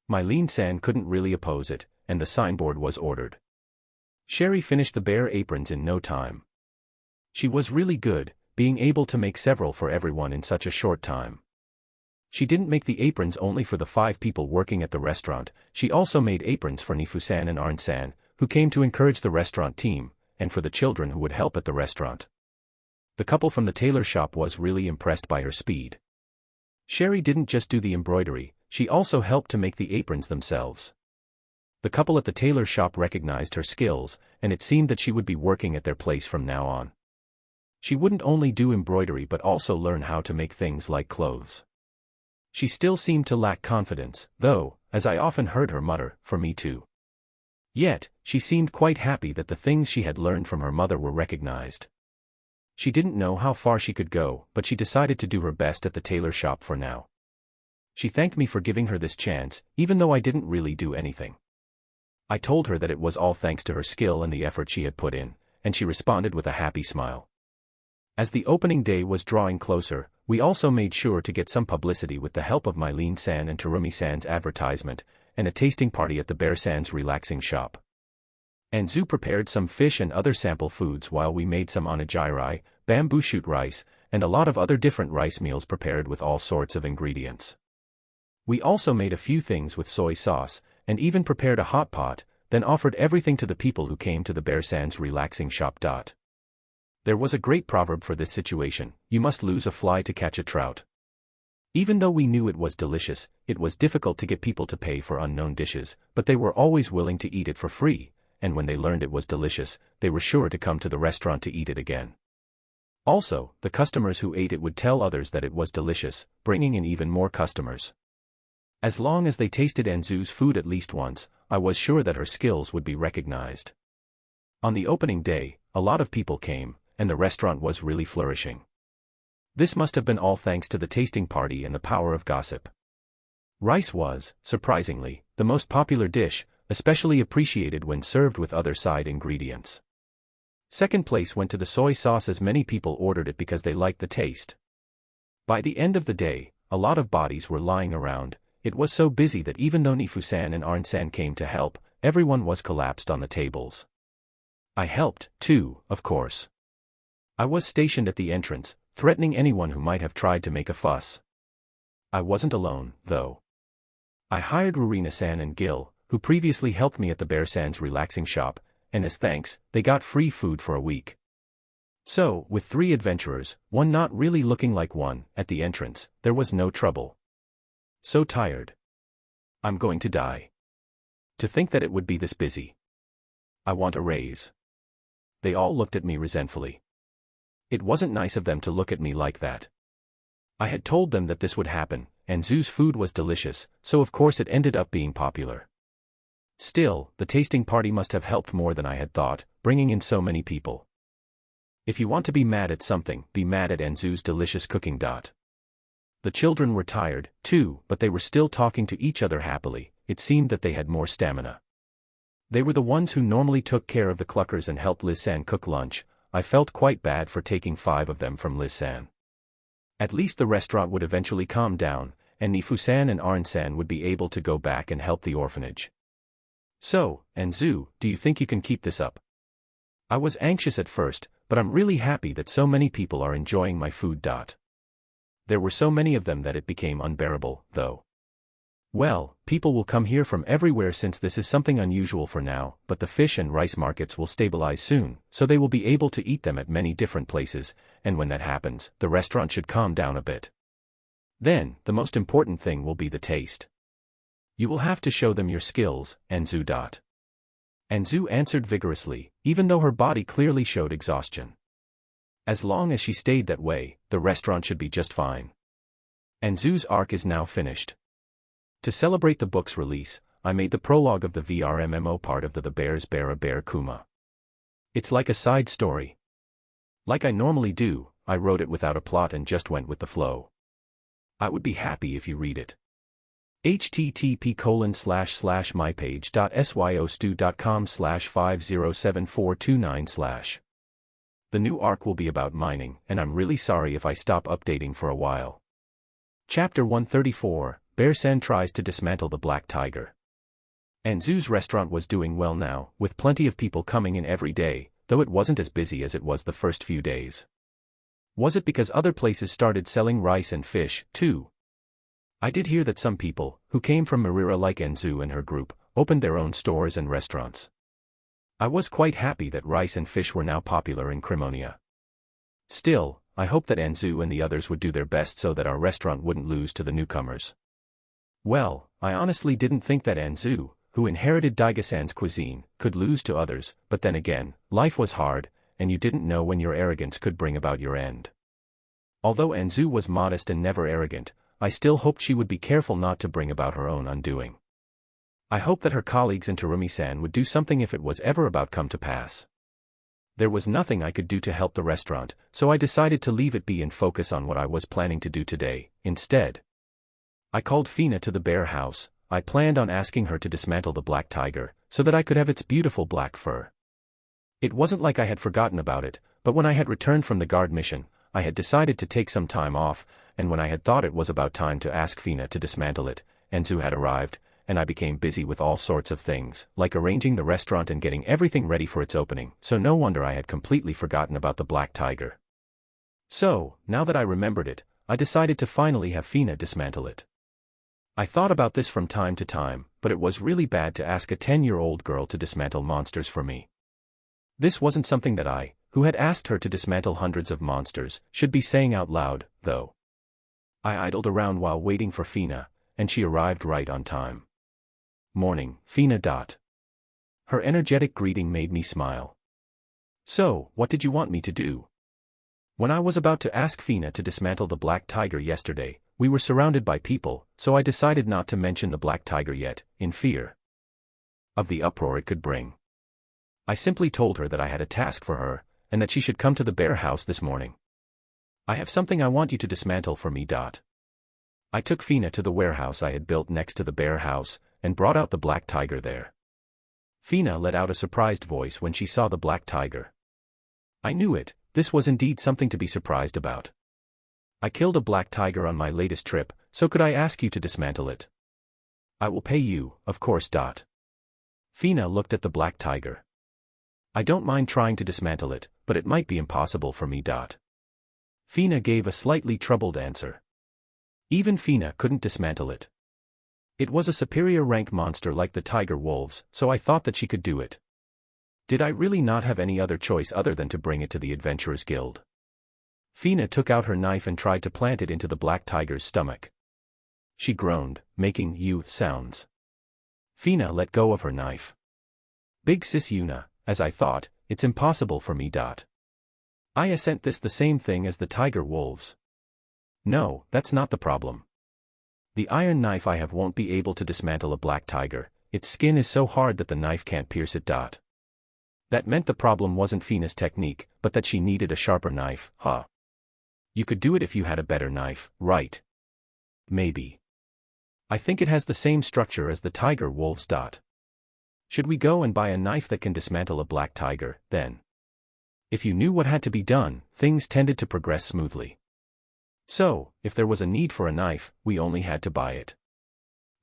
Mylene-san couldn't really oppose it, and the signboard was ordered. Sherry finished the bear aprons in no time. She was really good, being able to make several for everyone in such a short time. She didn't make the aprons only for the 5 people working at the restaurant, she also made aprons for Nifu-san and Arn-san, who came to encourage the restaurant team, and for the children who would help at the restaurant. The couple from the tailor shop was really impressed by her speed. Sherry didn't just do the embroidery, she also helped to make the aprons themselves. The couple at the tailor shop recognized her skills, and it seemed that she would be working at their place from now on. She wouldn't only do embroidery but also learn how to make things like clothes. She still seemed to lack confidence, though, as I often heard her mutter, "For me too." Yet, she seemed quite happy that the things she had learned from her mother were recognized. She didn't know how far she could go, but she decided to do her best at the tailor shop for now. She thanked me for giving her this chance, even though I didn't really do anything. I told her that it was all thanks to her skill and the effort she had put in, and she responded with a happy smile. As the opening day was drawing closer, we also made sure to get some publicity with the help of Mylene-san and Terumi-san's advertisement, and a tasting party at the Bear Sands relaxing shop. Enzu prepared some fish and other sample foods while we made some onigiri, bamboo shoot rice, and a lot of other different rice meals prepared with all sorts of ingredients. We also made a few things with soy sauce, and even prepared a hot pot, then offered everything to the people who came to the Bear Sands relaxing shop. There was a great proverb for this situation: you must lose a fly to catch a trout. Even though we knew it was delicious, it was difficult to get people to pay for unknown dishes, but they were always willing to eat it for free, and when they learned it was delicious, they were sure to come to the restaurant to eat it again. Also, the customers who ate it would tell others that it was delicious, bringing in even more customers. As long as they tasted Enzu's food at least once, I was sure that her skills would be recognized. On the opening day, a lot of people came, and the restaurant was really flourishing. This must have been all thanks to the tasting party and the power of gossip. Rice was, surprisingly, the most popular dish, especially appreciated when served with other side ingredients. Second place went to the soy sauce, as many people ordered it because they liked the taste. By the end of the day, a lot of bodies were lying around. It was so busy that even though Nifu-san and Arn-san came to help, everyone was collapsed on the tables. I helped, too, of course. I was stationed at the entrance, threatening anyone who might have tried to make a fuss. I wasn't alone, though. I hired Rurina-san and Gil, who previously helped me at the Bear-san's relaxing shop, and as thanks, they got free food for a week. So, with 3 adventurers, one not really looking like one, at the entrance, there was no trouble. So tired. I'm going to die. To think that it would be this busy. I want a raise. They all looked at me resentfully. It wasn't nice of them to look at me like that. I had told them that this would happen, and Zoo's food was delicious, so of course it ended up being popular. Still, the tasting party must have helped more than I had thought, bringing in so many people. If you want to be mad at something, be mad at Anzu's delicious cooking. The children were tired, too, but they were still talking to each other happily. It seemed that they had more stamina. They were the ones who normally took care of the cluckers and helped Liz-san cook lunch. I felt quite bad for taking 5 of them from Liz-san. At least the restaurant would eventually calm down, and Nifu-san and Arn-san would be able to go back and help the orphanage. So, Anzu, do you think you can keep this up? I was anxious at first, but I'm really happy that so many people are enjoying my food. There were so many of them that it became unbearable, though. Well, people will come here from everywhere since this is something unusual for now, but the fish and rice markets will stabilize soon, so they will be able to eat them at many different places, and when that happens, the restaurant should calm down a bit. Then, the most important thing will be the taste. You will have to show them your skills, Anzu. Anzu answered vigorously, even though her body clearly showed exhaustion. As long as she stayed that way, the restaurant should be just fine. Anzu's arc is now finished. To celebrate the book's release, I made the prologue of the VRMMO part of the Bear's Bear a Bear Kuma. It's like a side story. Like I normally do, I wrote it without a plot and just went with the flow. I would be happy if you read it. http://mypage.syostu.com/507429/. The new arc will be about mining, and I'm really sorry if I stop updating for a while. Chapter 134, Bear-san tries to dismantle the black tiger. Anzu's restaurant was doing well now, with plenty of people coming in every day, though it wasn't as busy as it was the first few days. Was it because other places started selling rice and fish, too? I did hear that some people, who came from Marira like Anzu and her group, opened their own stores and restaurants. I was quite happy that rice and fish were now popular in Crimonia. Still, I hoped that Anzu and the others would do their best so that our restaurant wouldn't lose to the newcomers. Well, I honestly didn't think that Anzu, who inherited Daiga-san's cuisine, could lose to others, but then again, life was hard, and you didn't know when your arrogance could bring about your end. Although Anzu was modest and never arrogant, I still hoped she would be careful not to bring about her own undoing. I hoped that her colleagues and Terumi-san would do something if it was ever about come to pass. There was nothing I could do to help the restaurant, so I decided to leave it be and focus on what I was planning to do today, instead. I called Fina to the bear house. I planned on asking her to dismantle the black tiger, so that I could have its beautiful black fur. It wasn't like I had forgotten about it, but when I had returned from the guard mission, I had decided to take some time off, and when I had thought it was about time to ask Fina to dismantle it, Anzu had arrived, and I became busy with all sorts of things, like arranging the restaurant and getting everything ready for its opening, so no wonder I had completely forgotten about the black tiger. So, now that I remembered it, I decided to finally have Fina dismantle it. I thought about this from time to time, but it was really bad to ask a 10-year-old girl to dismantle monsters for me. This wasn't something that I, who had asked her to dismantle hundreds of monsters, should be saying out loud, though. I idled around while waiting for Fina, and she arrived right on time. Morning, Fina. Her energetic greeting made me smile. So, what did you want me to do? When I was about to ask Fina to dismantle the black tiger yesterday, we were surrounded by people, so I decided not to mention the black tiger yet, in fear of the uproar it could bring. I simply told her that I had a task for her, and that she should come to the bear house this morning. I have something I want you to dismantle for me. I took Fina to the warehouse I had built next to the bear house, and brought out the black tiger there. Fina let out a surprised voice when she saw the black tiger. I knew it, this was indeed something to be surprised about. I killed a black tiger on my latest trip, so could I ask you to dismantle it? I will pay you, of course. Fina looked at the black tiger. I don't mind trying to dismantle it, but it might be impossible for me. Fina gave a slightly troubled answer. Even Fina couldn't dismantle it. It was a superior rank monster like the tiger wolves, so I thought that she could do it. Did I really not have any other choice other than to bring it to the Adventurers Guild? Fina took out her knife and tried to plant it into the black tiger's stomach. She groaned, making "you" sounds. Fina let go of her knife. Big sis Yuna, as I thought, it's impossible for me. I assent this the same thing as the tiger wolves. No, that's not the problem. The iron knife I have won't be able to dismantle a black tiger, its skin is so hard that the knife can't pierce it. That meant the problem wasn't Fina's technique, but that she needed a sharper knife. You could do it if you had a better knife, right? Maybe. I think it has the same structure as the tiger wolves. Should we go and buy a knife that can dismantle a black tiger, then? If you knew what had to be done, things tended to progress smoothly. So, if there was a need for a knife, we only had to buy it.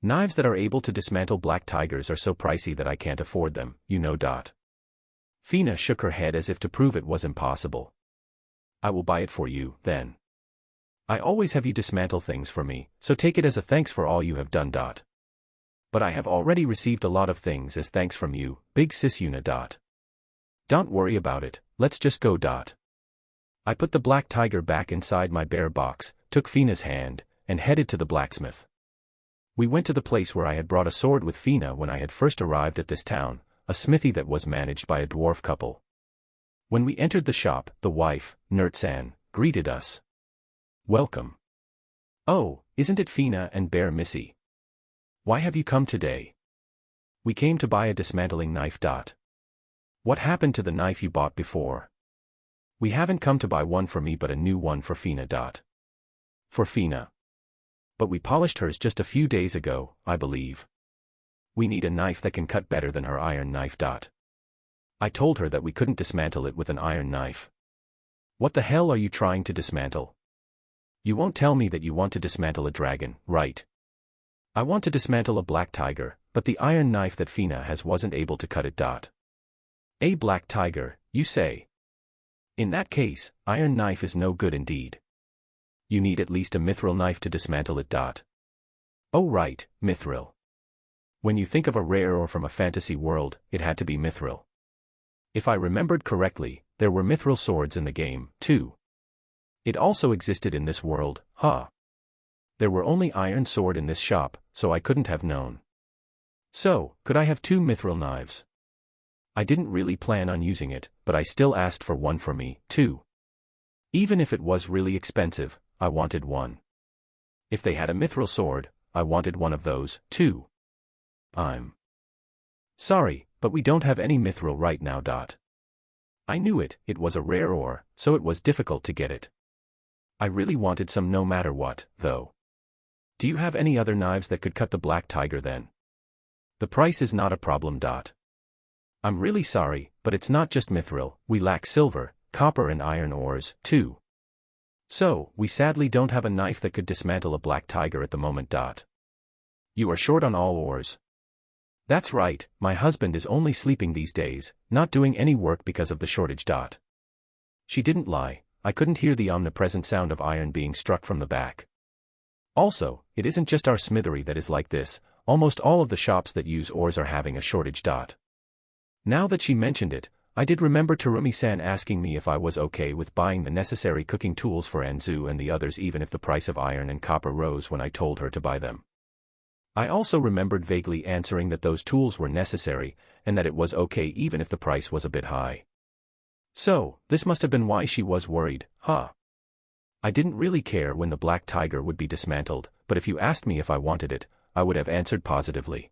Knives that are able to dismantle black tigers are so pricey that I can't afford them, you know. Fina shook her head as if to prove it was impossible. I will buy it for you, then. I always have you dismantle things for me, so take it as a thanks for all you have done. But I have already received a lot of things as thanks from you, big sis Yuna. Don't worry about it, let's just go. I put the black tiger back inside my bear box, took Fina's hand, and headed to the blacksmith. We went to the place where I had brought a sword with Fina when I had first arrived at this town, a smithy that was managed by a dwarf couple. When we entered the shop, the wife, Nertsan, greeted us. Welcome. Oh, isn't it Fina and Bear Missy? Why have you come today? We came to buy a dismantling knife. What happened to the knife you bought before? We haven't come to buy one for me but a new one for Fina. For Fina. But we polished hers just a few days ago, I believe. We need a knife that can cut better than her iron knife. I told her that we couldn't dismantle it with an iron knife. What the hell are you trying to dismantle? You won't tell me that you want to dismantle a dragon, right? I want to dismantle a black tiger, but the iron knife that Fina has wasn't able to cut it. A black tiger, you say? In that case, iron knife is no good indeed. You need at least a mithril knife to dismantle it. Oh right, mithril. When you think of a rare or from a fantasy world, it had to be mithril. If I remembered correctly, there were mithril swords in the game, too. It also existed in this world, There were only iron sword in this shop, so I couldn't have known. So, could I have 2 mithril knives? I didn't really plan on using it, but I still asked for one for me, too. Even if it was really expensive, I wanted one. If they had a mithril sword, I wanted one of those, too. I'm sorry, but we don't have any mithril right now. I knew it was a rare ore, so it was difficult to get it. I really wanted some no matter what, though. Do you have any other knives that could cut the black tiger then? The price is not a problem. I'm really sorry, but it's not just mithril, we lack silver, copper and iron ores, too. So, we sadly don't have a knife that could dismantle a black tiger at the moment. You are short on all ores. That's right, my husband is only sleeping these days, not doing any work because of the shortage. She didn't lie, I couldn't hear the omnipresent sound of iron being struck from the back. Also, it isn't just our smithery that is like this, almost all of the shops that use ores are having a shortage. Now that she mentioned it, I did remember Terumi-san asking me if I was okay with buying the necessary cooking tools for Anzu and the others even if the price of iron and copper rose when I told her to buy them. I also remembered vaguely answering that those tools were necessary, and that it was okay even if the price was a bit high. So, this must have been why she was worried, I didn't really care when the black tiger would be dismantled, but if you asked me if I wanted it, I would have answered positively.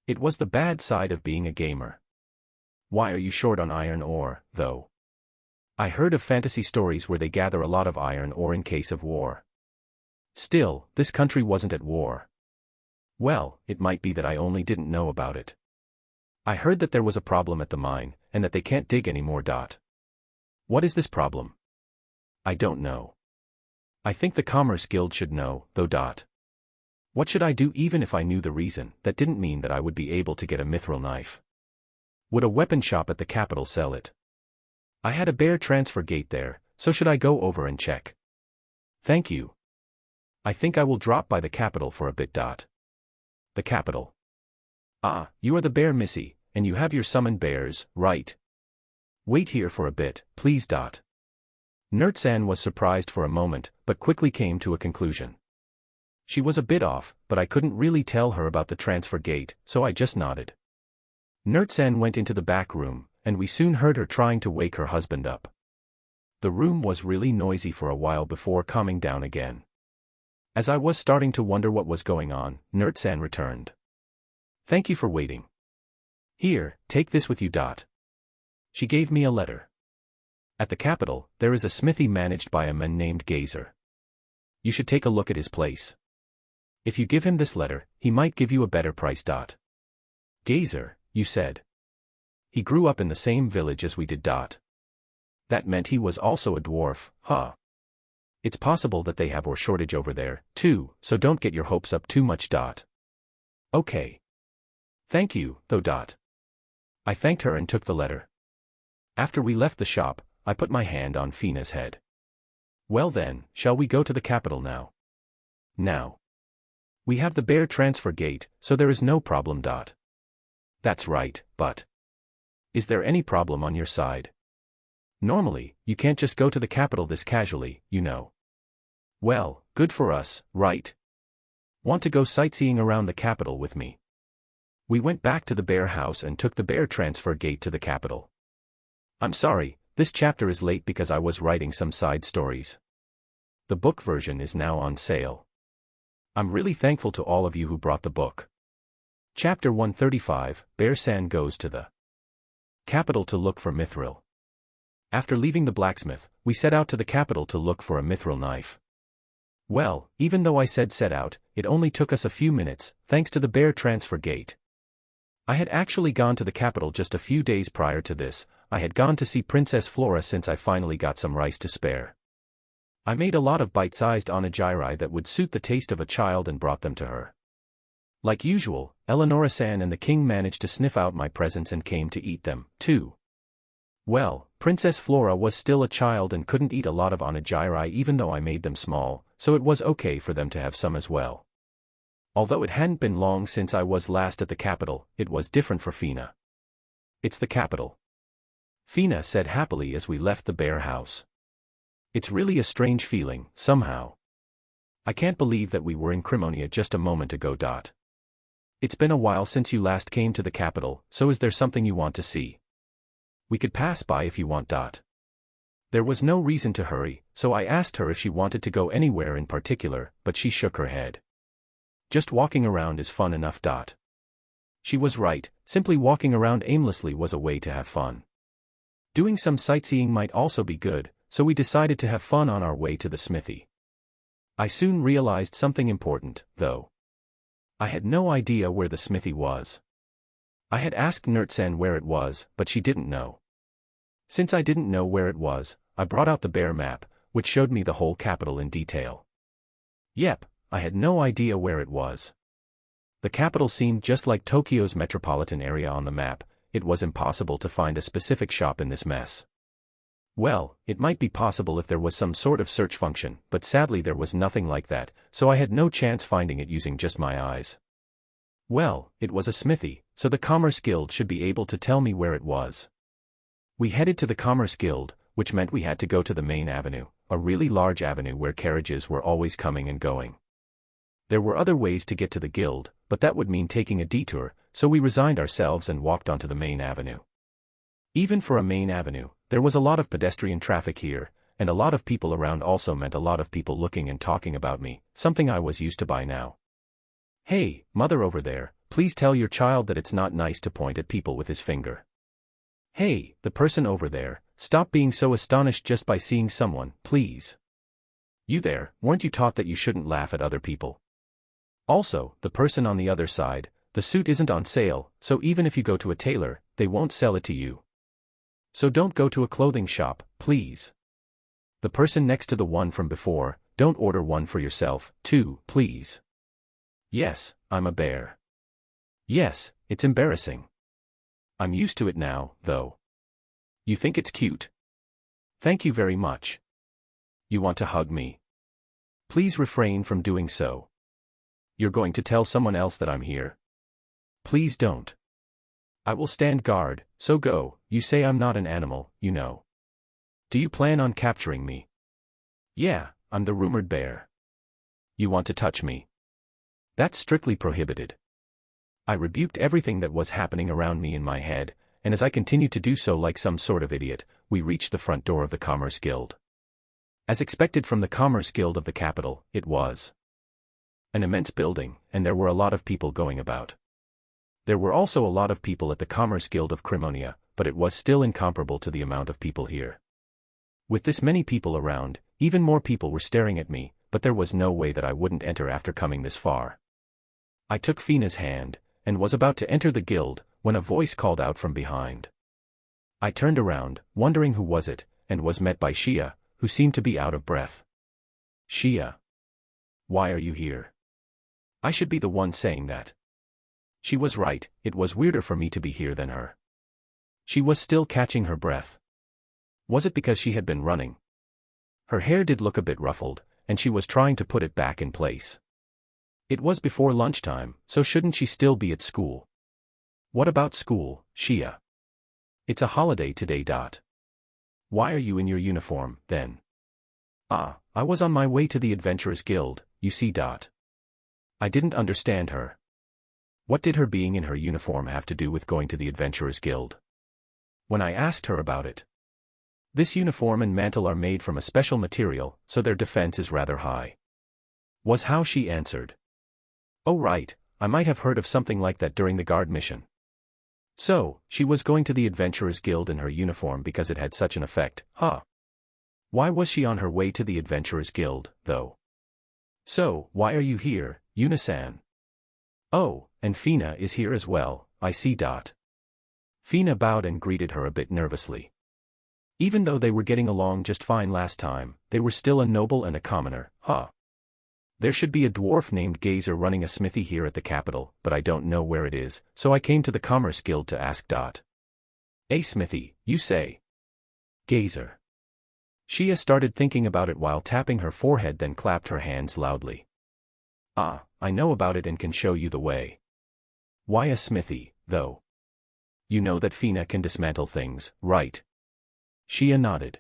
It was the bad side of being a gamer. Why are you short on iron ore, though? I heard of fantasy stories where they gather a lot of iron ore in case of war. Still, this country wasn't at war. Well, it might be that I only didn't know about it. I heard that there was a problem at the mine, and that they can't dig anymore. What is this problem? I don't know. I think the Commerce Guild should know, though. What should I do even if I knew the reason? That didn't mean that I would be able to get a mithril knife. Would a weapon shop at the capital sell it? I had a bear transfer gate there, so should I go over and check? Thank you. I think I will drop by the capital for a bit. The capital. Ah, you are the bear Missy, and you have your summoned bears, right? Wait here for a bit, please. Nurtsan was surprised for a moment, but quickly came to a conclusion. She was a bit off, but I couldn't really tell her about the transfer gate, so I just nodded. Nurtsan went into the back room, and we soon heard her trying to wake her husband up. The room was really noisy for a while before calming down again. As I was starting to wonder what was going on, Nurtsan returned. Thank you for waiting. Here, take this with you. She gave me a letter. At the capital, there is a smithy managed by a man named Gazer. You should take a look at his place. If you give him this letter, he might give you a better price. Gazer, you said. He grew up in the same village as we did. That meant he was also a dwarf, huh? It's possible that they have ore shortage over there, too, so don't get your hopes up too much. Okay. Thank you, though. I thanked her and took the letter. After we left the shop, I put my hand on Fina's head. Well then, shall we go to the capital now? Now. We have the bear transfer gate, so there is no problem. That's right, but is there any problem on your side? Normally, you can't just go to the capital this casually, you know. Well, good for us, right? Want to go sightseeing around the capital with me? We went back to the bear house and took the bear transfer gate to the capital. I'm sorry, this chapter is late because I was writing some side stories. The book version is now on sale. I'm really thankful to all of you who brought the book. Chapter 135, Bear San goes to the capital to look for mithril. After leaving the blacksmith, we set out to the capital to look for a mithril knife. Well, even though I said set out, it only took us a few minutes, thanks to the bear transfer gate. I had actually gone to the capital just a few days prior to this. I had gone to see Princess Flora since I finally got some rice to spare. I made a lot of bite-sized onigiri that would suit the taste of a child and brought them to her. Like usual, Eleonora-san and the king managed to sniff out my presents and came to eat them, too. Well, Princess Flora was still a child and couldn't eat a lot of onigiri even though I made them small, so it was okay for them to have some as well. Although it hadn't been long since I was last at the capital, it was different for Fina. It's the capital, Fina said happily as we left the bear house. It's really a strange feeling, somehow. I can't believe that we were in Crimonia just a moment ago. It's been a while since you last came to the capital, so is there something you want to see? We could pass by if you want. There was no reason to hurry, so I asked her if she wanted to go anywhere in particular, but she shook her head. Just walking around is fun enough. She was right, simply walking around aimlessly was a way to have fun. Doing some sightseeing might also be good, so we decided to have fun on our way to the smithy. I soon realized something important, though. I had no idea where the smithy was. I had asked Nurtsan where it was, but she didn't know. Since I didn't know where it was, I brought out the bear map, which showed me the whole capital in detail. Yep, I had no idea where it was. The capital seemed just like Tokyo's metropolitan area on the map. It was impossible to find a specific shop in this mess. Well, it might be possible if there was some sort of search function, but sadly there was nothing like that, so I had no chance finding it using just my eyes. Well, it was a smithy, so the Commerce Guild should be able to tell me where it was. We headed to the Commerce Guild, which meant we had to go to the main avenue, a really large avenue where carriages were always coming and going. There were other ways to get to the guild, but that would mean taking a detour, so we resigned ourselves and walked onto the main avenue. Even for a main avenue, there was a lot of pedestrian traffic here, and a lot of people around also meant a lot of people looking and talking about me, something I was used to by now. Hey, mother over there, please tell your child that it's not nice to point at people with his finger. Hey, the person over there, stop being so astonished just by seeing someone, please. You there, weren't you taught that you shouldn't laugh at other people? Also, the person on the other side, The suit isn't on sale, so even if you go to a tailor, they won't sell it to you. So don't go to a clothing shop, please. The person next to the one from before, don't order one for yourself, too, please. Yes, I'm a bear. Yes, it's embarrassing. I'm used to it now, though. You think it's cute? Thank you very much. You want to hug me? Please refrain from doing so. You're going to tell someone else that I'm here? Please don't. I will stand guard, so go. You say I'm not an animal, you know. Do you plan on capturing me? Yeah, I'm the rumored bear. You want to touch me? That's strictly prohibited. I rebuked everything that was happening around me in my head, and as I continued to do so like some sort of idiot, we reached the front door of the Commerce Guild. As expected from the Commerce Guild of the capital, it was an immense building, and there were a lot of people going about. There were also a lot of people at the Commerce Guild of Crimonia, but it was still incomparable to the amount of people here. With this many people around, even more people were staring at me, but there was no way that I wouldn't enter after coming this far. I took Fina's hand, and was about to enter the guild, when a voice called out from behind. I turned around, wondering who was it, and was met by Shia, who seemed to be out of breath. Shia. Why are you here? I should be the one saying that. She was right, it was weirder for me to be here than her. She was still catching her breath. Was it because she had been running? Her hair did look a bit ruffled, and she was trying to put it back in place. It was before lunchtime, so shouldn't she still be at school? What about school, Shia? It's a holiday today. Why are you in your uniform, then? Ah, I was on my way to the Adventurers Guild, you see. I didn't understand her. What did her being in her uniform have to do with going to the Adventurers Guild? When I asked her about it. This uniform and mantle are made from a special material, so their defense is rather high. Was how she answered. Oh right, I might have heard of something like that during the guard mission. So, she was going to the Adventurers Guild in her uniform because it had such an effect, huh? Why was she on her way to the Adventurers Guild, though? So, why are you here, Unisan? Oh, and Fina is here as well, I see. Fina bowed and greeted her a bit nervously. Even though they were getting along just fine last time, they were still a noble and a commoner, huh? There should be a dwarf named Gazer running a smithy here at the capital, but I don't know where it is, so I came to the Commerce Guild to ask. A smithy, you say? Gazer. Shia started thinking about it while tapping her forehead, then clapped her hands loudly. Ah, I know about it and can show you the way. Why a smithy, though? You know that Fina can dismantle things, right? Shia nodded.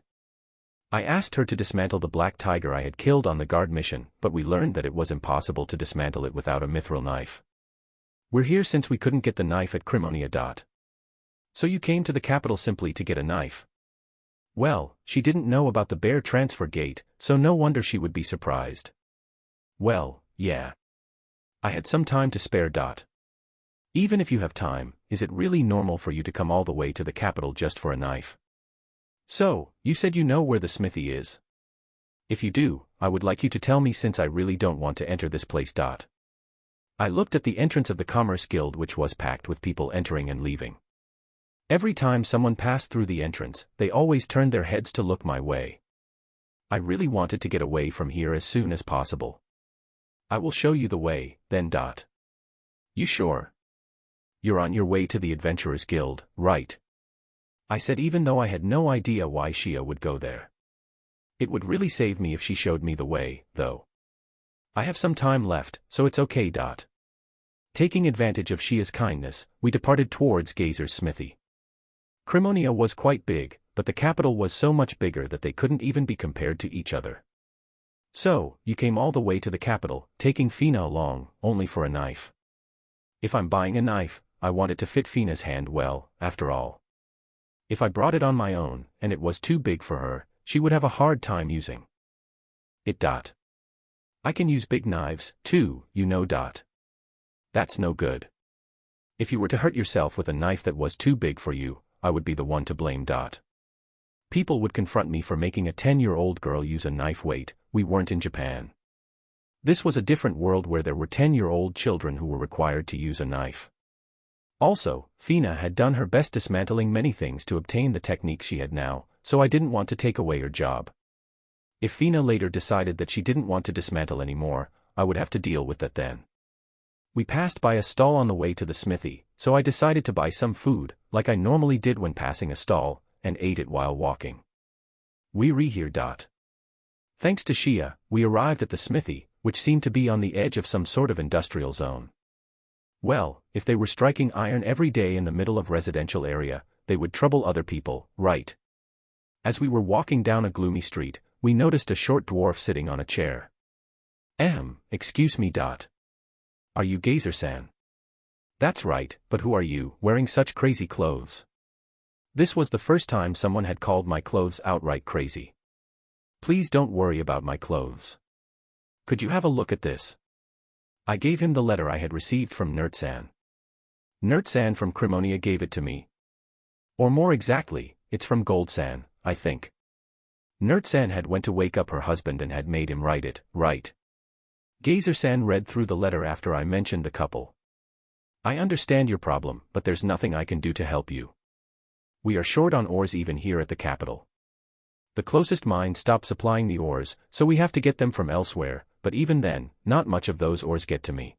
I asked her to dismantle the black tiger I had killed on the guard mission, but we learned that it was impossible to dismantle it without a mithril knife. We're here since we couldn't get the knife at Crimonia. So you came to the capital simply to get a knife? Well, she didn't know about the bear transfer gate, so no wonder she would be surprised. Well, yeah. I had some time to spare. Even if you have time, is it really normal for you to come all the way to the capital just for a knife? So, you said you know where the smithy is? If you do, I would like you to tell me since I really don't want to enter this place. I looked at the entrance of the Commerce Guild, which was packed with people entering and leaving. Every time someone passed through the entrance, they always turned their heads to look my way. I really wanted to get away from here as soon as possible. I will show you the way, then. You sure? You're on your way to the Adventurers Guild, right? I said, even though I had no idea why Shia would go there. It would really save me if she showed me the way, though. I have some time left, so it's okay. Taking advantage of Shia's kindness, we departed towards Gazer's smithy. Crimonia was quite big, but the capital was so much bigger that they couldn't even be compared to each other. So, you came all the way to the capital, taking Fina along, only for a knife. If I'm buying a knife, I want it to fit Fina's hand well, after all. If I brought it on my own, and it was too big for her, she would have a hard time using it. I can use big knives, too, you know. That's no good. If you were to hurt yourself with a knife that was too big for you, I would be the one to blame. People would confront me for making a 10-year-old girl use a knife. Wait, we weren't in Japan. This was a different world where there were 10-year-old children who were required to use a knife. Also, Fina had done her best dismantling many things to obtain the techniques she had now, so I didn't want to take away her job. If Fina later decided that she didn't want to dismantle anymore, I would have to deal with that then. We passed by a stall on the way to the smithy, so I decided to buy some food, like I normally did when passing a stall, and ate it while walking. We re-here. Thanks to Shia, we arrived at the smithy, which seemed to be on the edge of some sort of industrial zone. Well, if they were striking iron every day in the middle of residential area, they would trouble other people, right? As we were walking down a gloomy street, we noticed a short dwarf sitting on a chair. Excuse me. Are you Gazer-san? That's right, but who are you, wearing such crazy clothes? This was the first time someone had called my clothes outright crazy. Please don't worry about my clothes. Could you have a look at this? I gave him the letter I had received from Nert-san. Nert-san from Crimonia gave it to me. Or more exactly, it's from Gold-san, I think. Nert-san had went to wake up her husband and had made him write it, right? Gazer-san read through the letter after I mentioned the couple. I understand your problem, but there's nothing I can do to help you. We are short on ores even here at the capital. The closest mine stopped supplying the ores, so we have to get them from elsewhere, but even then, not much of those ores get to me.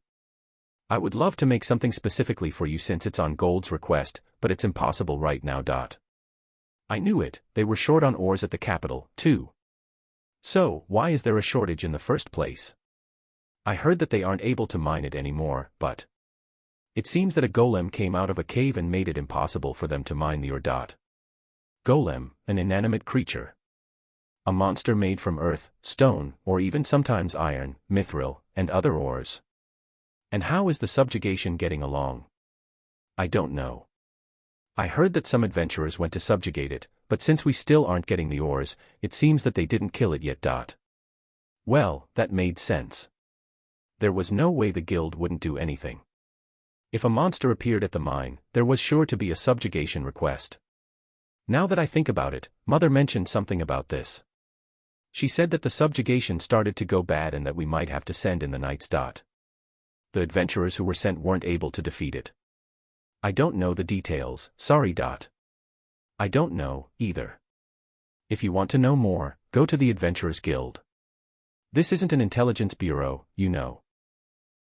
I would love to make something specifically for you since it's on Gold's request, but it's impossible right now. I knew it, they were short on ores at the capital, too. So, why is there a shortage in the first place? I heard that they aren't able to mine it anymore, but it seems that a golem came out of a cave and made it impossible for them to mine the ore. Golem, an inanimate creature. A monster made from earth, stone, or even sometimes iron, mithril, and other ores. And how is the subjugation getting along? I don't know. I heard that some adventurers went to subjugate it, but since we still aren't getting the ores, it seems that they didn't kill it yet. Well, that made sense. There was no way the guild wouldn't do anything. If a monster appeared at the mine, there was sure to be a subjugation request. Now that I think about it, Mother mentioned something about this. She said that the subjugation started to go bad and that we might have to send in the knights. The adventurers who were sent weren't able to defeat it. I don't know the details, sorry. I don't know, either. If you want to know more, go to the Adventurers Guild. This isn't an intelligence bureau, you know.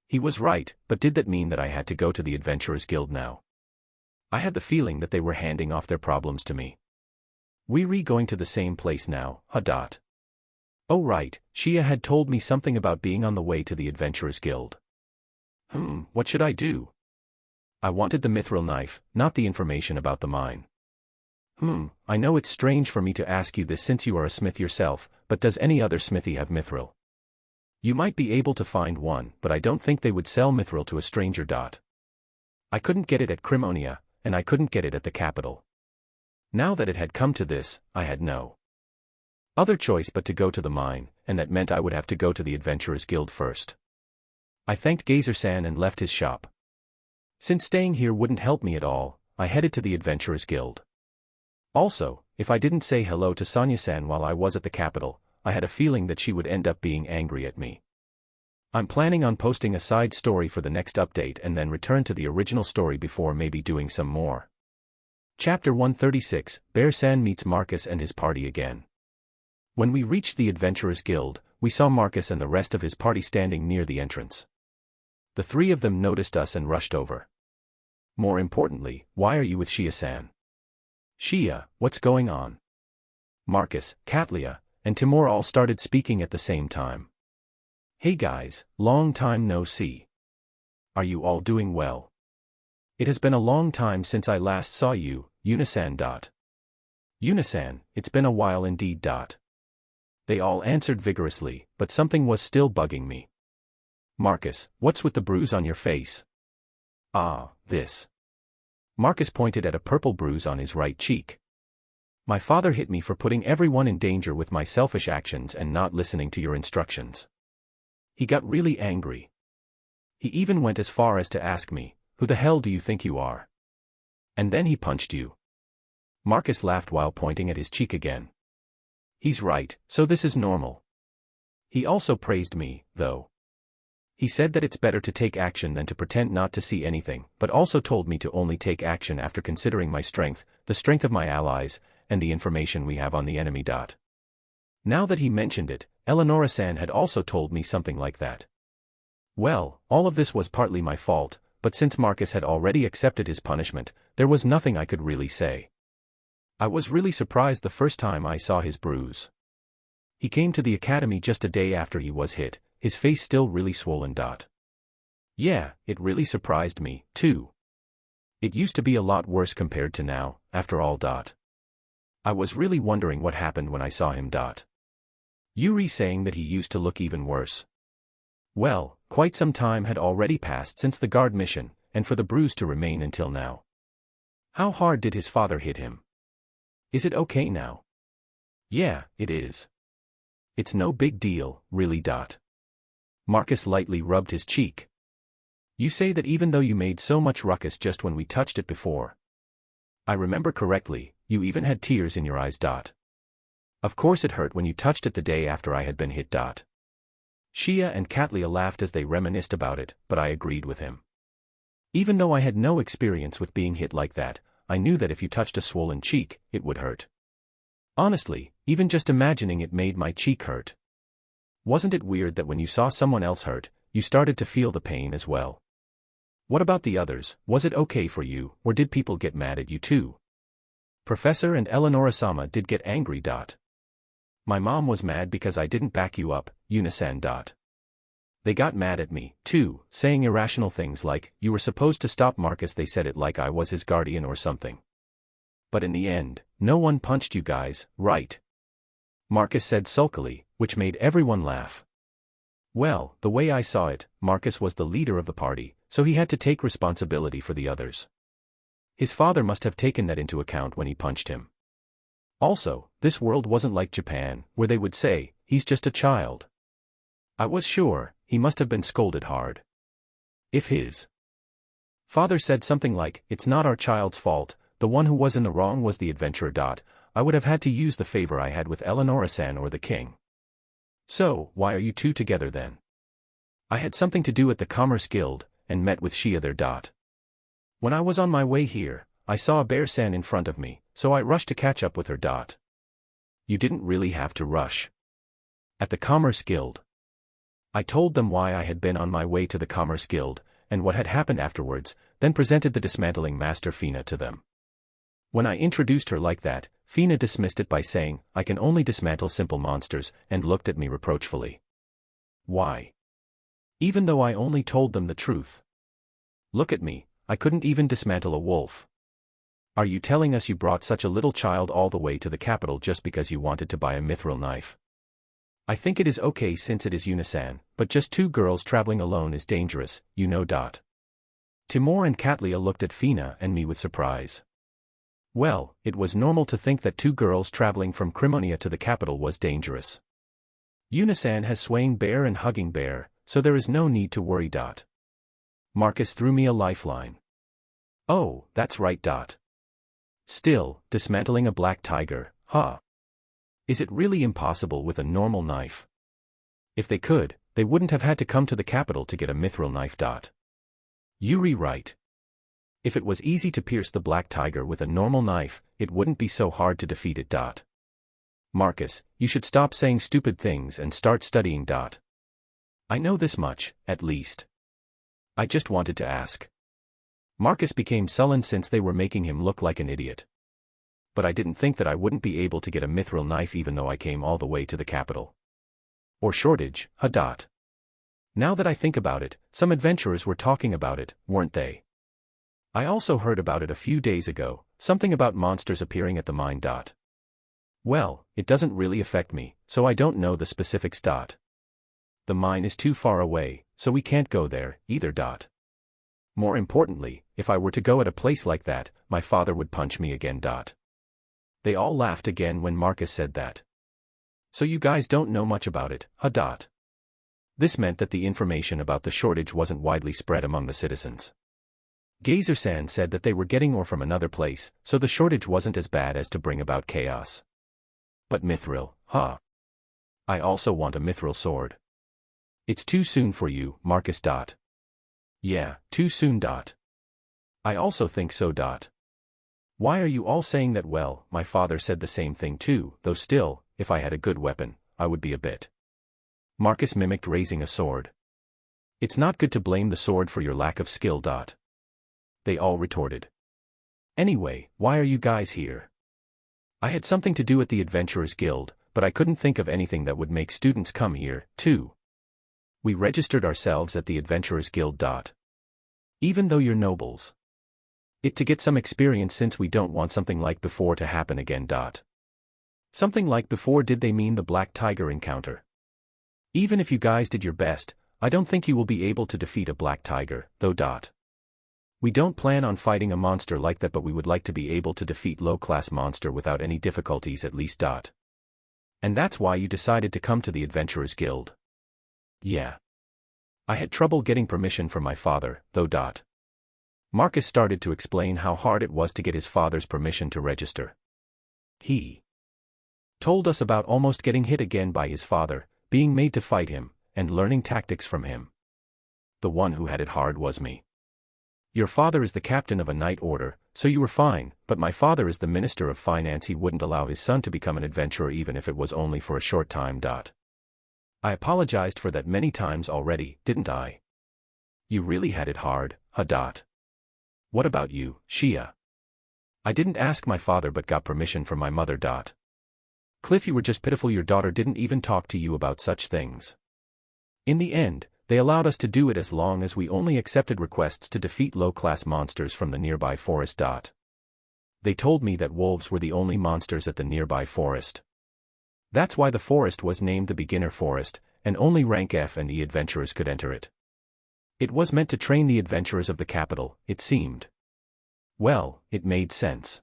He was right, but did that mean that I had to go to the Adventurers Guild now? I had the feeling that they were handing off their problems to me. We going to the same place now, huh? Oh right, Shia had told me something about being on the way to the Adventurers Guild. What should I do? I wanted the mithril knife, not the information about the mine. I know it's strange for me to ask you this since you are a smith yourself, but does any other smithy have mithril? You might be able to find one, but I don't think they would sell mithril to a stranger. I couldn't get it at Crimonia, and I couldn't get it at the capital. Now that it had come to this, I had no other choice but to go to the mine, and that meant I would have to go to the Adventurers Guild first. I thanked Gazer-san and left his shop. Since staying here wouldn't help me at all, I headed to the Adventurers Guild. Also, if I didn't say hello to Sonia-san while I was at the capital, I had a feeling that she would end up being angry at me. I'm planning on posting a side story for the next update and then return to the original story before maybe doing some more. Chapter 136, Bear-san meets Marcus and his party again. When we reached the Adventurers Guild, we saw Marcus and the rest of his party standing near the entrance. The three of them noticed us and rushed over. More importantly, why are you with Shia-san? Shia, what's going on? Marcus, Katlia, and Timur all started speaking at the same time. Hey guys, long time no see. Are you all doing well? It has been a long time since I last saw you, Yuna-san. Yuna-san, it's been a while indeed. They all answered vigorously, but something was still bugging me. Marcus, what's with the bruise on your face? This. Marcus pointed at a purple bruise on his right cheek. My father hit me for putting everyone in danger with my selfish actions and not listening to your instructions. He got really angry. He even went as far as to ask me, who the hell do you think you are? And then he punched you. Marcus laughed while pointing at his cheek again. He's right, so this is normal. He also praised me, though. He said that it's better to take action than to pretend not to see anything, but also told me to only take action after considering my strength, the strength of my allies, and the information we have on the enemy. Now that he mentioned it, Eleonora-san had also told me something like that. Well, all of this was partly my fault, but since Marcus had already accepted his punishment, there was nothing I could really say. I was really surprised the first time I saw his bruise. He came to the academy just a day after he was hit, his face still really swollen. Yeah, it really surprised me, too. It used to be a lot worse compared to now, after all. I was really wondering what happened when I saw him. Yuri saying that he used to look even worse. Well, quite some time had already passed since the guard mission, and for the bruise to remain until now. How hard did his father hit him? Is it okay now? Yeah, it is. It's no big deal, really. Marcus lightly rubbed his cheek. You say that even though you made so much ruckus just when we touched it before. I remember correctly, you even had tears in your eyes. Of course it hurt when you touched it the day after I had been hit. Shia and Katlia laughed as they reminisced about it, but I agreed with him. Even though I had no experience with being hit like that, I knew that if you touched a swollen cheek, it would hurt. Honestly, even just imagining it made my cheek hurt. Wasn't it weird that when you saw someone else hurt, you started to feel the pain as well? What about the others? Was it okay for you, or did people get mad at you too? Professor and Eleonora-sama did get angry. My mom was mad because I didn't back you up, Yuna-san. They got mad at me, too, saying irrational things like, you were supposed to stop Marcus. They said it like I was his guardian or something. But in the end, no one punched you guys, right? Marcus said sulkily, which made everyone laugh. Well, the way I saw it, Marcus was the leader of the party, so he had to take responsibility for the others. His father must have taken that into account when he punched him. Also, this world wasn't like Japan, where they would say, he's just a child. I was sure, he must have been scolded hard. If his father said something like, it's not our child's fault, the one who was in the wrong was the adventurer. I would have had to use the favor I had with Eleonora-san or the king. So, why are you two together then? I had something to do at the Commerce Guild, and met with Shia there. When I was on my way here, I saw a bear-san in front of me, so I rushed to catch up with her. You didn't really have to rush. At the Commerce Guild. I told them why I had been on my way to the Commerce Guild, and what had happened afterwards, then presented the dismantling master Fina to them. When I introduced her like that, Fina dismissed it by saying, I can only dismantle simple monsters, and looked at me reproachfully. Why? Even though I only told them the truth. Look at me, I couldn't even dismantle a wolf. Are you telling us you brought such a little child all the way to the capital just because you wanted to buy a mithril knife? I think it is okay since it is Yuna-san, but just two girls traveling alone is dangerous, you know. Timur and Katlia looked at Fina and me with surprise. Well, it was normal to think that two girls traveling from Crimonia to the capital was dangerous. Yuna-san has swaying bear and hugging bear, so there is no need to worry. Marcus threw me a lifeline. Oh, that's right. Still, dismantling a black tiger, huh? Is it really impossible with a normal knife? If they could, they wouldn't have had to come to the capital to get a mithril knife. Yuri right. If it was easy to pierce the black tiger with a normal knife, it wouldn't be so hard to defeat it. Marcus, you should stop saying stupid things and start studying. I know this much, at least. I just wanted to ask. Marcus became sullen since they were making him look like an idiot. But I didn't think that I wouldn't be able to get a mithril knife even though I came all the way to the capital. Or shortage, huh? Now that I think about it, some adventurers were talking about it, weren't they? I also heard about it a few days ago, something about monsters appearing at the mine. Well, it doesn't really affect me, so I don't know the specifics. The mine is too far away, so we can't go there, either. More importantly, if I were to go at a place like that, my father would punch me again. They all laughed again when Marcus said that. So you guys don't know much about it, huh? This meant that the information about the shortage wasn't widely spread among the citizens. Gazer-san said that they were getting ore from another place, so the shortage wasn't as bad as to bring about chaos. But mithril, huh? I also want a mithril sword. It's too soon for you, Marcus. Yeah, too soon. I also think so. Why are you all saying that? Well, my father said the same thing too, though still, if I had a good weapon, I would be a bit. Marcus mimicked raising a sword. It's not good to blame the sword for your lack of skill. They all retorted. Anyway, why are you guys here? I had something to do at the Adventurers Guild, but I couldn't think of anything that would make students come here, too. We registered ourselves at the Adventurers Guild. Even though you're nobles. To get some experience since we don't want something like before to happen again. Something like before, did they mean the Black Tiger encounter? Even if you guys did your best, I don't think you will be able to defeat a Black Tiger, though. We don't plan on fighting a monster like that, but we would like to be able to defeat low-class monster without any difficulties at least. And that's why you decided to come to the Adventurers Guild? Yeah. I had trouble getting permission from my father, though. Marcus started to explain how hard it was to get his father's permission to register. He told us about almost getting hit again by his father, being made to fight him, and learning tactics from him. The one who had it hard was me. Your father is the captain of a knight order, so you were fine, but my father is the minister of finance. He wouldn't allow his son to become an adventurer even if it was only for a short time. I apologized for that many times already, didn't I? You really had it hard, huh? What about you, Shia? I didn't ask my father but got permission from my mother. Cliff, you were just pitiful. Your daughter didn't even talk to you about such things. In the end, they allowed us to do it as long as we only accepted requests to defeat low-class monsters from the nearby forest. They told me that wolves were the only monsters at the nearby forest. That's why the forest was named the Beginner Forest, and only rank F and E adventurers could enter it. It was meant to train the adventurers of the capital, it seemed. Well, it made sense.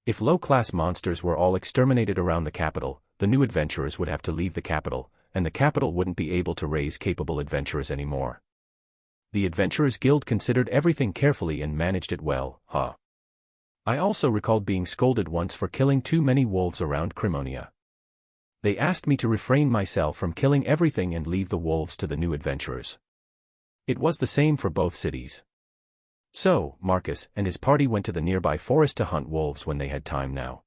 If low-class monsters were all exterminated around the capital, the new adventurers would have to leave the capital, and the capital wouldn't be able to raise capable adventurers anymore. The Adventurers Guild considered everything carefully and managed it well, I also recalled being scolded once for killing too many wolves around Crimonia. They asked me to refrain myself from killing everything and leave the wolves to the new adventurers. It was the same for both cities. So, Marcus and his party went to the nearby forest to hunt wolves when they had time now.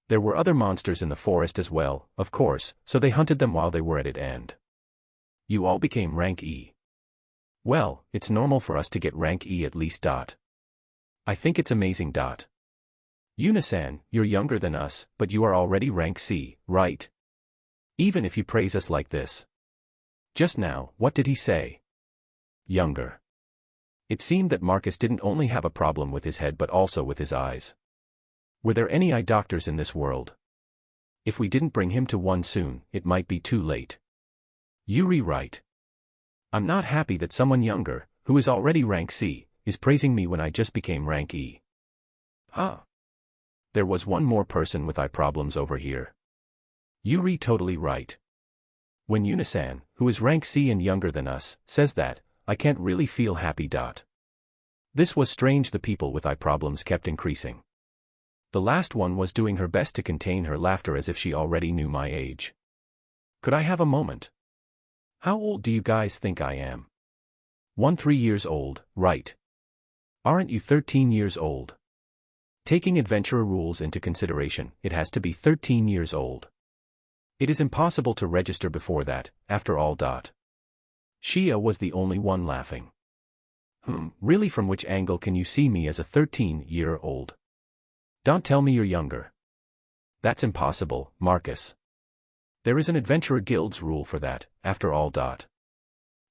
There were other monsters in the forest as well, of course, so they hunted them while they were at it and you all became rank E. Well, it's normal for us to get rank E at least. I think it's amazing. Unisan, you're younger than us, but you are already rank C, right? Even if you praise us like this. Just now, what did he say? Younger. It seemed that Marcus didn't only have a problem with his head but also with his eyes. Were there any eye doctors in this world? If we didn't bring him to one soon, it might be too late. Yuri, right. I'm not happy that someone younger, who is already rank C, is praising me when I just became rank E. There was one more person with eye problems over here. Yuri, totally right. When Unisan, who is rank C and younger than us, says that, I can't really feel happy. This was strange. The people with eye problems kept increasing. The last one was doing her best to contain her laughter as if she already knew my age. Could I have a moment? How old do you guys think I am? 3 years old, right? Aren't you 13 years old? Taking adventurer rules into consideration, it has to be 13 years old. It is impossible to register before that, after all. Shia was the only one laughing. Really, from which angle can you see me as a 13-year-old? Don't tell me you're younger. That's impossible, Marcus. There is an Adventurer Guild's rule for that, after all.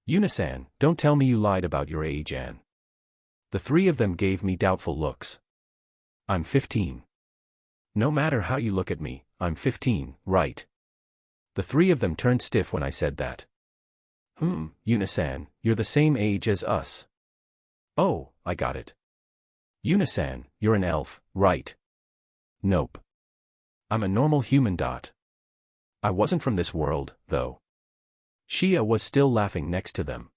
Unisan, don't tell me you lied about your age, Anne. The three of them gave me doubtful looks. I'm 15. No matter how you look at me, I'm 15, right? The three of them turned stiff when I said that. Unisan, you're the same age as us. Oh, I got it. Unisan, you're an elf, right? Nope. I'm a normal human. I wasn't from this world, though. Shia was still laughing next to them.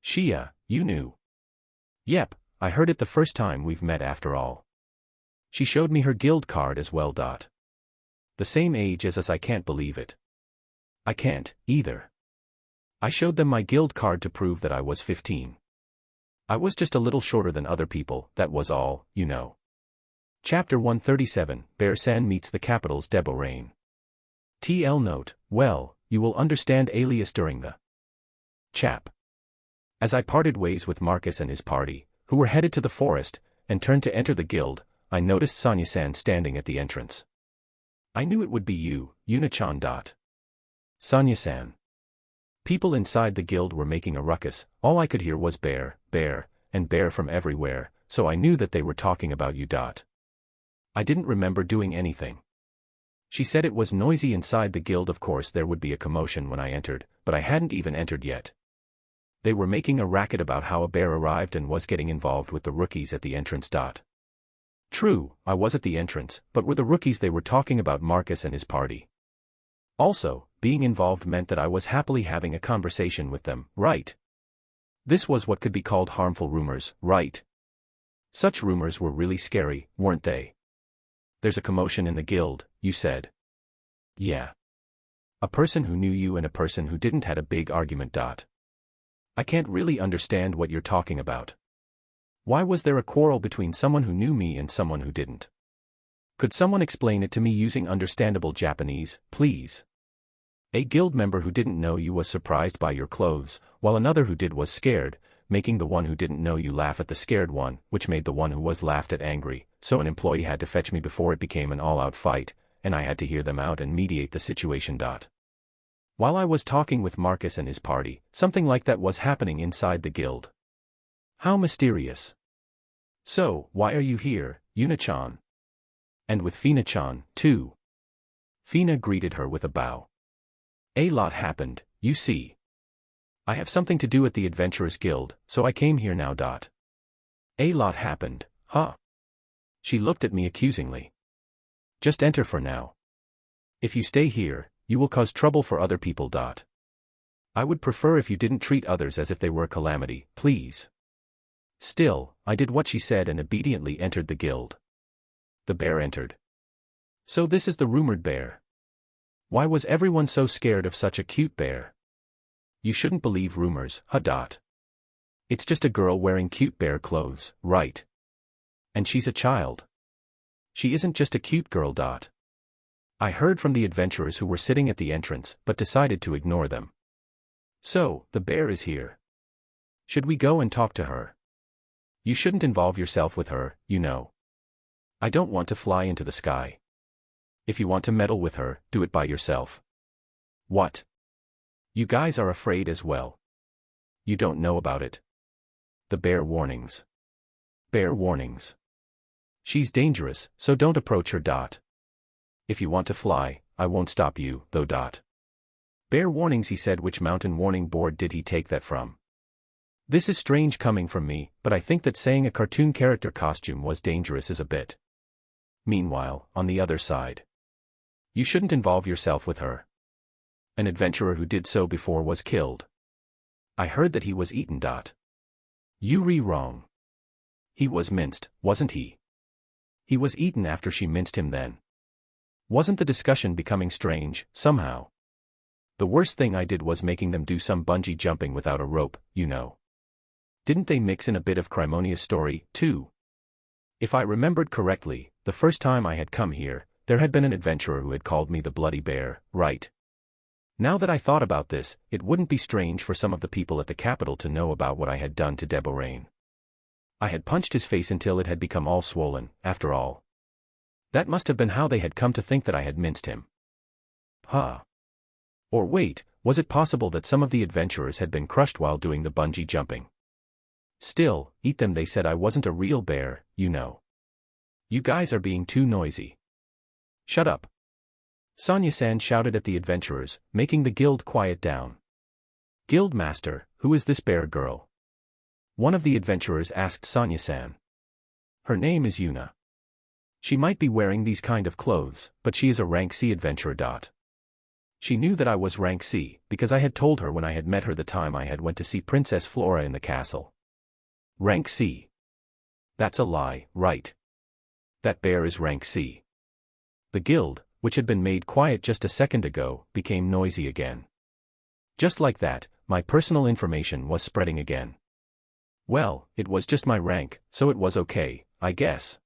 Shia, you knew. Yep, I heard it the first time we've met after all. She showed me her guild card as well. The same age as us. I can't believe it. I can't, either. I showed them my guild card to prove that I was 15. I was just a little shorter than other people, that was all, you know. Chapter 137, Bear-san meets the capital's Deborah. TL note, well, you will understand alias during the chap. As I parted ways with Marcus and his party, who were headed to the forest, and turned to enter the guild, I noticed Sonya-san standing at the entrance. I knew it would be you, Yuna-chan. Sonya-san. People inside the guild were making a ruckus, all I could hear was bear, bear, and bear from everywhere, so I knew that they were talking about you. I didn't remember doing anything. She said it was noisy inside the guild. Of course there would be a commotion when I entered, but I hadn't even entered yet. They were making a racket about how a bear arrived and was getting involved with the rookies at the entrance. True, I was at the entrance, but were the rookies they were talking about Marcus and his party? Also, being involved meant that I was happily having a conversation with them, right? This was what could be called harmful rumors, right? Such rumors were really scary, weren't they? There's a commotion in the guild, you said. Yeah. A person who knew you and a person who didn't had a big argument. I can't really understand what you're talking about. Why was there a quarrel between someone who knew me and someone who didn't? Could someone explain it to me using understandable Japanese, please? A guild member who didn't know you was surprised by your clothes, while another who did was scared, making the one who didn't know you laugh at the scared one, which made the one who was laughed at angry, so an employee had to fetch me before it became an all-out fight, and I had to hear them out and mediate the situation. While I was talking with Marcus and his party, something like that was happening inside the guild. How mysterious. So, why are you here, Yuna-chan? And with Fina-chan, too. Fina greeted her with a bow. A lot happened, you see. I have something to do at the Adventurers Guild, so I came here now. A lot happened, huh? She looked at me accusingly. Just enter for now. If you stay here, you will cause trouble for other people. I would prefer if you didn't treat others as if they were a calamity, please. Still, I did what she said and obediently entered the guild. The bear entered. So this is the rumored bear. Why was everyone so scared of such a cute bear? You shouldn't believe rumors, huh? It's just a girl wearing cute bear clothes, right? And she's a child. She isn't just a cute girl. I heard from the adventurers who were sitting at the entrance, but decided to ignore them. So, the bear is here. Should we go and talk to her? You shouldn't involve yourself with her, you know. I don't want to fly into the sky. If you want to meddle with her, do it by yourself. What? You guys are afraid as well. You don't know about it. The bear warnings. Bear warnings. She's dangerous, so don't approach her. If you want to fly, I won't stop you, though. Bear warnings, he said. Which mountain warning board did he take that from? This is strange coming from me, but I think that saying a cartoon character costume was dangerous is a bit. Meanwhile, on the other side. You shouldn't involve yourself with her. An adventurer who did so before was killed. I heard that he was eaten. Yuri wrong. He was minced, wasn't he? He was eaten after she minced him then. Wasn't the discussion becoming strange, somehow? The worst thing I did was making them do some bungee jumping without a rope, you know. Didn't they mix in a bit of Crimonia's story, too? If I remembered correctly, the first time I had come here, there had been an adventurer who had called me the Bloody Bear, right? Now that I thought about this, it wouldn't be strange for some of the people at the capital to know about what I had done to Deborah. I had punched his face until it had become all swollen, after all. That must have been how they had come to think that I had minced him. Huh. Or wait, was it possible that some of the adventurers had been crushed while doing the bungee jumping? Still, eat them, they said I wasn't a real bear, you know. You guys are being too noisy. Shut up. Sonya-san shouted at the adventurers, making the guild quiet down. Guild master, who is this bear girl? One of the adventurers asked Sonya-san. Her name is Yuna. She might be wearing these kind of clothes, but she is a rank C adventurer. She knew that I was rank C, because I had told her when I had met her the time I had went to see Princess Flora in the castle. Rank C. That's a lie, right? That bear is rank C. The guild, which had been made quiet just a second ago, became noisy again. Just like that, my personal information was spreading again. Well, it was just my rank, so it was okay, I guess.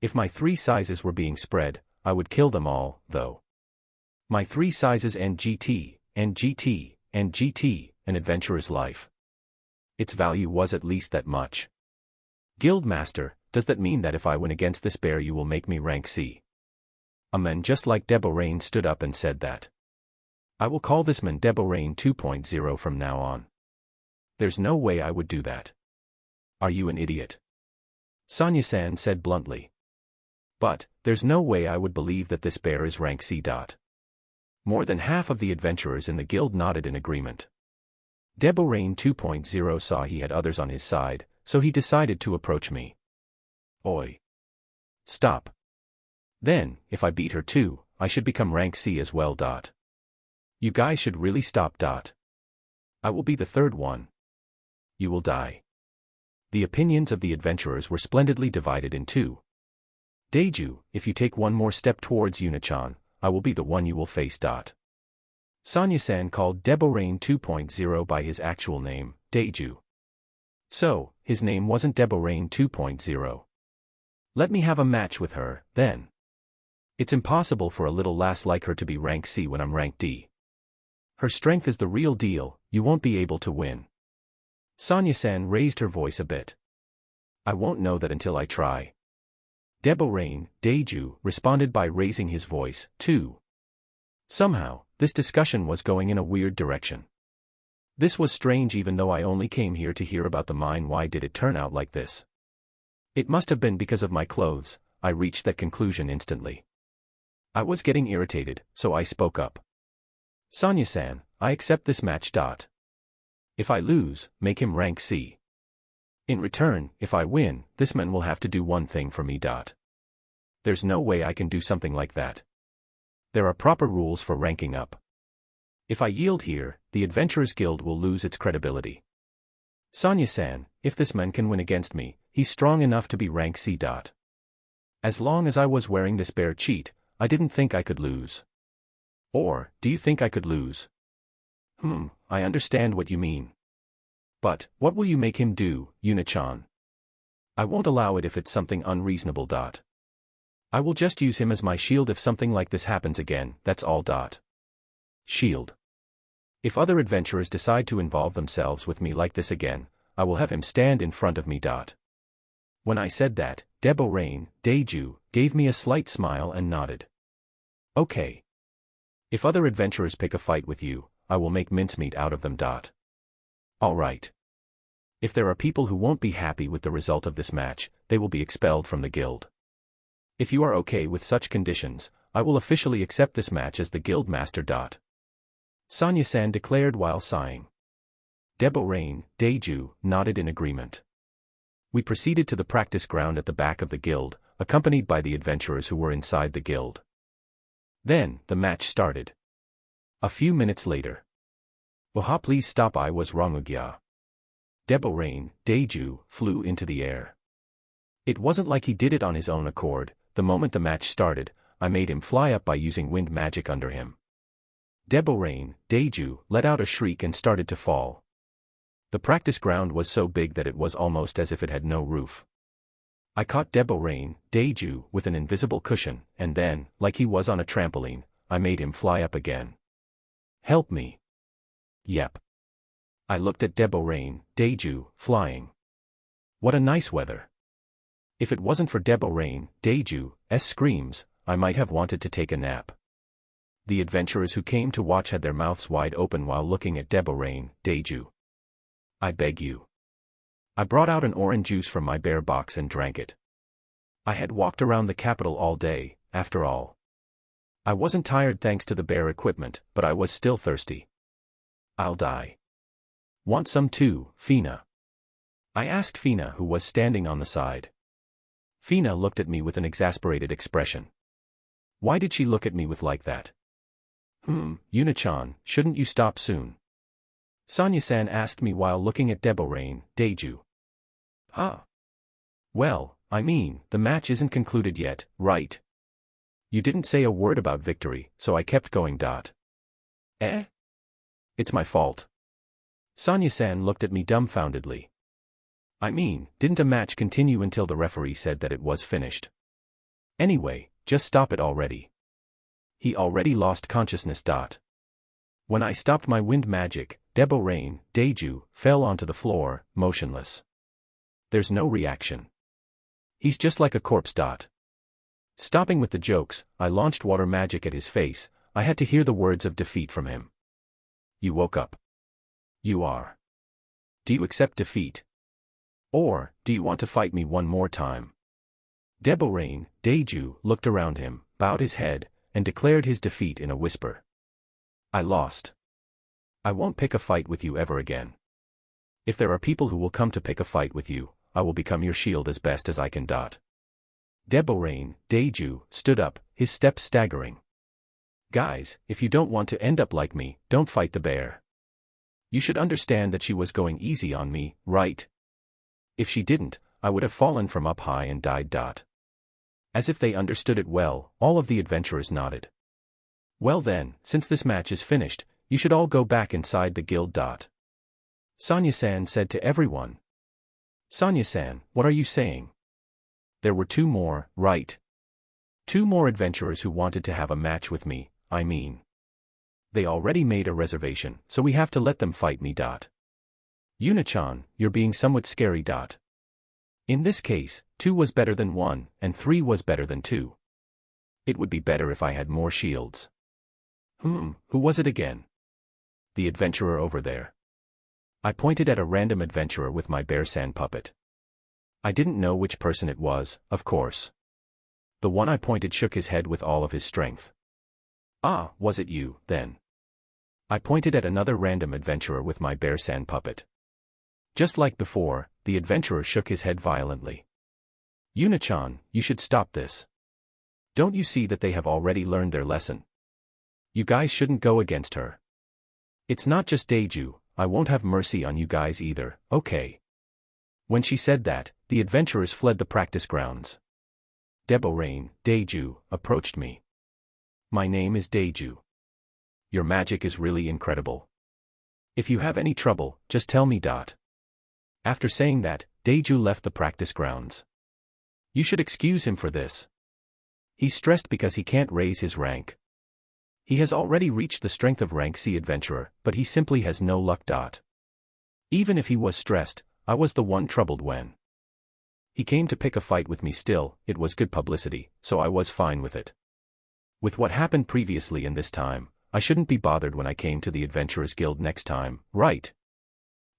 If my 3 sizes were being spread, I would kill them all, though. My 3 sizes and GT, and GT, and GT, an adventurer's life. Its value was at least that much. Guildmaster, does that mean that if I win against this bear you will make me rank C? A man just like Deborain stood up and said that. I will call this man Deborain 2.0 from now on. There's no way I would do that. Are you an idiot? Sonia-san said bluntly. But, there's no way I would believe that this bear is rank C. More than half of the adventurers in the guild nodded in agreement. Deborain 2.0 saw he had others on his side, so he decided to approach me. Oi. Stop. Then, if I beat her too, I should become rank C as well. You guys should really stop. I will be the 3rd one. You will die. The opinions of the adventurers were splendidly divided in 2. Daiju, if you take one more step towards Yuna-chan, I will be the one you will face. Sonia-san called Deborain 2.0 by his actual name, Daiju. So, his name wasn't Deborain 2.0. Let me have a match with her, then. It's impossible for a little lass like her to be rank C when I'm rank D. Her strength is the real deal, you won't be able to win. Sonia-san raised her voice a bit. I won't know that until I try. Deborain, Daiju, responded by raising his voice, too. Somehow, this discussion was going in a weird direction. This was strange even though I only came here to hear about the mine. Why did it turn out like this? It must have been because of my clothes, I reached that conclusion instantly. I was getting irritated, so I spoke up. Sonia-san, I accept this match. If I lose, make him rank C. In return, if I win, this man will have to do one thing for me. There's no way I can do something like that. There are proper rules for ranking up. If I yield here, the Adventurers Guild will lose its credibility. Sonia-san, if this man can win against me, he's strong enough to be rank C. As long as I was wearing this bear cheat, I didn't think I could lose. Or, do you think I could lose? I understand what you mean. But, what will you make him do, Yuna-chan? I won't allow it if it's something unreasonable. I will just use him as my shield if something like this happens again, that's all. Shield. If other adventurers decide to involve themselves with me like this again, I will have him stand in front of me. When I said that, Deborain, Daiju, gave me a slight smile and nodded. Okay. If other adventurers pick a fight with you, I will make mincemeat out of them. All right. If there are people who won't be happy with the result of this match, they will be expelled from the guild. If you are okay with such conditions, I will officially accept this match as the guild master. Sonia-san declared while sighing. Deborain, Daiju, nodded in agreement. We proceeded to the practice ground at the back of the guild, accompanied by the adventurers who were inside the guild. Then, the match started. A few minutes later. Waha, please stop, I was wrong. Deborain, Daiju, flew into the air. It wasn't like he did it on his own accord. The moment the match started, I made him fly up by using wind magic under him. Deborain, Daiju, let out a shriek and started to fall. The practice ground was so big that it was almost as if it had no roof. I caught Deborain, Daiju, with an invisible cushion, and then, like he was on a trampoline, I made him fly up again. Help me. Yep. I looked at Deborain, Daiju, flying. What a nice weather. If it wasn't for Deborain, Daiju's screams, I might have wanted to take a nap. The adventurers who came to watch had their mouths wide open while looking at Deborain, Daiju. I beg you. I brought out an orange juice from my bear box and drank it. I had walked around the capital all day, after all. I wasn't tired thanks to the bear equipment, but I was still thirsty. I'll die. Want some too, Fina? I asked Fina, who was standing on the side. Fina looked at me with an exasperated expression. Why did she look at me with like that? Yuna-chan, shouldn't you stop soon? Sonia-san asked me while looking at Deborain, Daiju. Well, I mean, the match isn't concluded yet, right? You didn't say a word about victory, so I kept going. It's my fault. Sonia-san looked at me dumbfoundedly. I mean, didn't a match continue until the referee said that it was finished? Anyway, just stop it already. He already lost consciousness. When I stopped my wind magic, Debo-rain, Daiju, fell onto the floor, motionless. There's no reaction. He's just like a corpse. Stopping with the jokes, I launched water magic at his face. I had to hear the words of defeat from him. You woke up. You are. Do you accept defeat? Or, do you want to fight me one more time? Debo-rain, Daiju, looked around him, bowed his head, and declared his defeat in a whisper. I lost. I won't pick a fight with you ever again. If there are people who will come to pick a fight with you, I will become your shield as best as I can. Debo-rain, Daiju, stood up, his steps staggering. Guys, if you don't want to end up like me, don't fight the bear. You should understand that she was going easy on me, right? If she didn't, I would have fallen from up high and died. As if they understood it well, all of the adventurers nodded. Well then, since this match is finished, you should all go back inside the guild. Sonia-san said to everyone. Sonia-san, what are you saying? There were 2 more, right? 2 more adventurers who wanted to have a match with me, I mean. They already made a reservation, so we have to let them fight me. Yuna-chan, you're being somewhat scary. In this case, 2 was better than 1, and 3 was better than 2. It would be better if I had more shields. Who was it again? The adventurer over there. I pointed at a random adventurer with my bear-san puppet. I didn't know which person it was, of course. The one I pointed shook his head with all of his strength. Ah, was it you, then? I pointed at another random adventurer with my bear-san puppet. Just like before, the adventurer shook his head violently. Yuna-chan, you should stop this. Don't you see that they have already learned their lesson? You guys shouldn't go against her. It's not just Daiju, I won't have mercy on you guys either, okay? When she said that, the adventurers fled the practice grounds. Debo-rain, Daiju, approached me. My name is Daiju. Your magic is really incredible. If you have any trouble, just tell me. After saying that, Daiju left the practice grounds. You should excuse him for this. He's stressed because he can't raise his rank. He has already reached the strength of rank C adventurer, but he simply has no luck. Even if he was stressed, I was the one troubled when he came to pick a fight with me. Still, it was good publicity, so I was fine with it. With what happened previously and this time, I shouldn't be bothered when I came to the Adventurers Guild next time, right?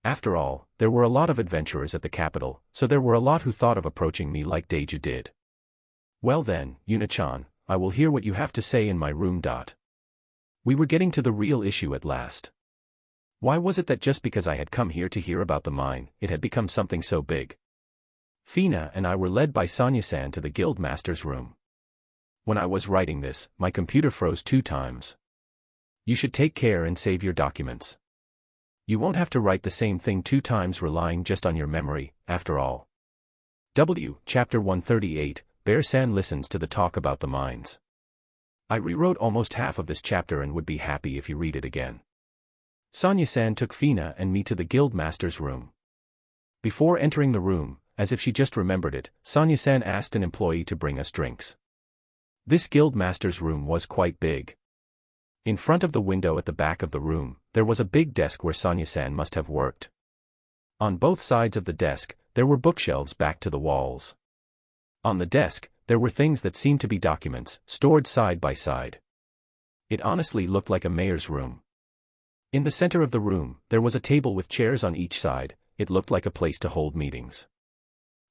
After all, there were a lot of adventurers at the capital, so there were a lot who thought of approaching me like Daiju did. Well then, Yuna-chan, I will hear what you have to say in my room. We were getting to the real issue at last. Why was it that just because I had come here to hear about the mine, it had become something so big? Fina and I were led by Sonia-san to the guild master's room. When I was writing this, my computer froze 2 times. You should take care and save your documents. You won't have to write the same thing 2 times relying just on your memory, after all. Chapter 138, Bear-san listens to the talk about the mines. I rewrote almost half of this chapter and would be happy if you read it again. Sonia-san took Fina and me to the guild master's room. Before entering the room, as if she just remembered it, Sonia-san asked an employee to bring us drinks. This guild master's room was quite big. In front of the window at the back of the room, there was a big desk where Sonia-san must have worked. On both sides of the desk, there were bookshelves back to the walls. On the desk, there were things that seemed to be documents, stored side by side. It honestly looked like a mayor's room. In the center of the room, there was a table with chairs on each side. It looked like a place to hold meetings.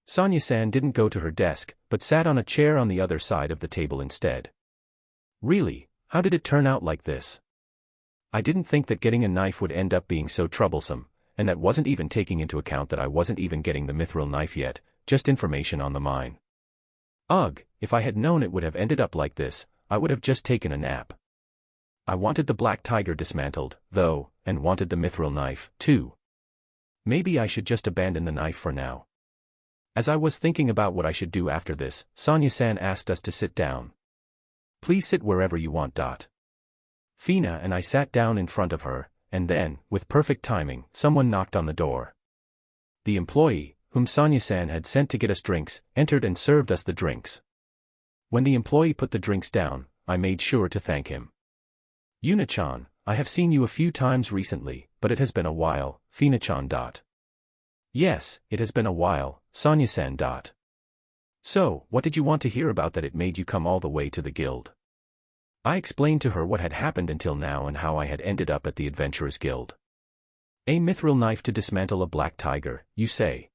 Sonia-san didn't go to her desk, but sat on a chair on the other side of the table instead. Really, how did it turn out like this? I didn't think that getting a knife would end up being so troublesome, and that wasn't even taking into account that I wasn't even getting the mithril knife yet, just information on the mine. Ugh, if I had known it would have ended up like this, I would have just taken a nap. I wanted the black tiger dismantled, though, and wanted the mithril knife, too. Maybe I should just abandon the knife for now. As I was thinking about what I should do after this, Sonia-san asked us to sit down. Please sit wherever you want. Fina and I sat down in front of her, and then, with perfect timing, someone knocked on the door. The employee, whom Sonia-san had sent to get us drinks, entered and served us the drinks. When the employee put the drinks down, I made sure to thank him. "Yuna-chan, I have seen you a few times recently, but it has been a while, Fina-chan. Yes, it has been a while, Sonia-san. So, what did you want to hear about that it made you come all the way to the guild?" I explained to her what had happened until now and how I had ended up at the Adventurers Guild. "A mithril knife to dismantle a black tiger, you say?"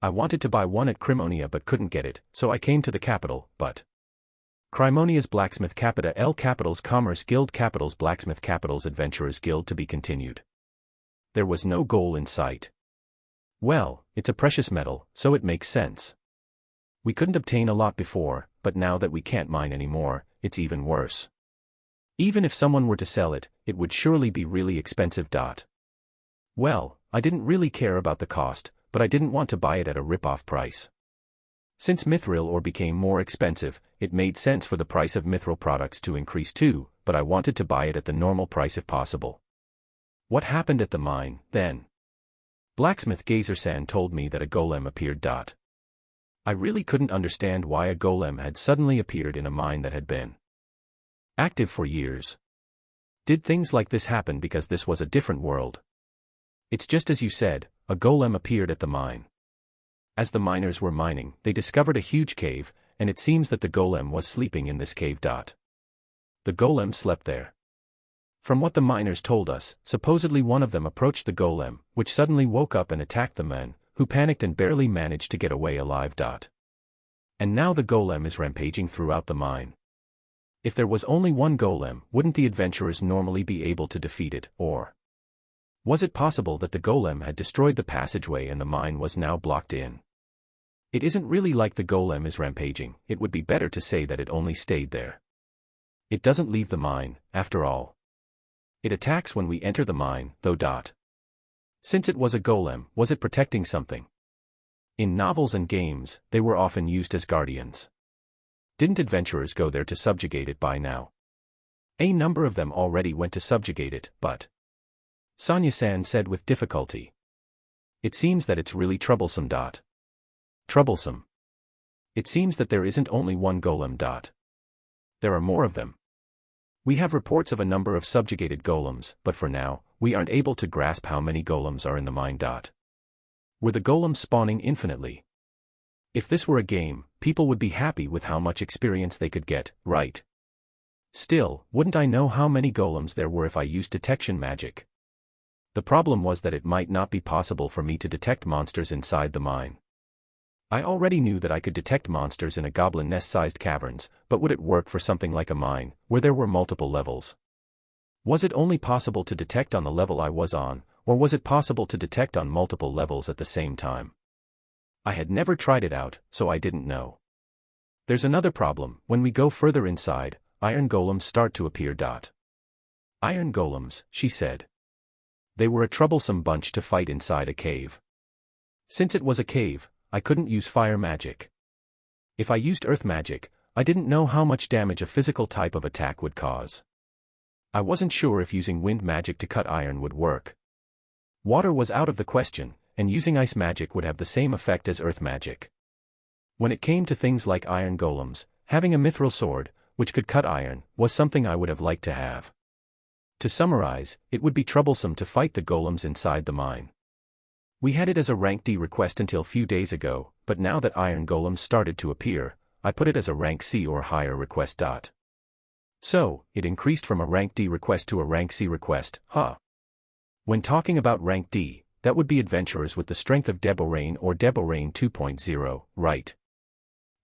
"I wanted to buy one at Crimonia but couldn't get it, so I came to the capital, but..." Crimonia's Blacksmith Capita L Capitals Commerce Guild Capitals Blacksmith Capitals Adventurers Guild to be continued. There was no goal in sight. Well, it's a precious metal, so it makes sense. We couldn't obtain a lot before, but now that we can't mine anymore, it's even worse. Even if someone were to sell it, it would surely be really expensive. Well, I didn't really care about the cost, but I didn't want to buy it at a rip-off price. Since mithril ore became more expensive, it made sense for the price of mithril products to increase too, but I wanted to buy it at the normal price if possible. What happened at the mine, then? Blacksmith Gazer-san told me that a golem appeared. I really couldn't understand why a golem had suddenly appeared in a mine that had been active for years. Did things like this happen because this was a different world? It's just as you said, a golem appeared at the mine. As the miners were mining, they discovered a huge cave, and it seems that the golem was sleeping in this cave. The golem slept there. From what the miners told us, supposedly one of them approached the golem, which suddenly woke up and attacked the men, who panicked and barely managed to get away alive. And now the golem is rampaging throughout the mine. If there was only one golem, wouldn't the adventurers normally be able to defeat it, or was it possible that the golem had destroyed the passageway and the mine was now blocked in? It isn't really like the golem is rampaging, it would be better to say that it only stayed there. It doesn't leave the mine, after all. It attacks when we enter the mine, though. Since it was a golem, was it protecting something? In novels and games, they were often used as guardians. Didn't adventurers go there to subjugate it by now? A number of them already went to subjugate it, but... Sonia-san said with difficulty. It seems that it's really troublesome. Troublesome. It seems that there isn't only one golem. There are more of them. We have reports of a number of subjugated golems, but for now, we aren't able to grasp how many golems are in the mine. Were the golems spawning infinitely? If this were a game, people would be happy with how much experience they could get, right? Still, wouldn't I know how many golems there were if I used detection magic? The problem was that it might not be possible for me to detect monsters inside the mine. I already knew that I could detect monsters in a goblin nest-sized caverns, but would it work for something like a mine, where there were multiple levels? Was it only possible to detect on the level I was on, or was it possible to detect on multiple levels at the same time? I had never tried it out, so I didn't know. There's another problem: when we go further inside, iron golems start to appear. Iron golems, she said. They were a troublesome bunch to fight inside a cave. Since it was a cave, I couldn't use fire magic. If I used earth magic, I didn't know how much damage a physical type of attack would cause. I wasn't sure if using wind magic to cut iron would work. Water was out of the question, and using ice magic would have the same effect as earth magic. When it came to things like iron golems, having a mithril sword, which could cut iron, was something I would have liked to have. To summarize, it would be troublesome to fight the golems inside the mine. We had it as a rank D request until few days ago, but now that iron golems started to appear, I put it as a rank C or higher request. So, it increased from a rank D request to a rank C request, huh? When talking about rank D, that would be adventurers with the strength of Deborain or Deborain 2.0, right?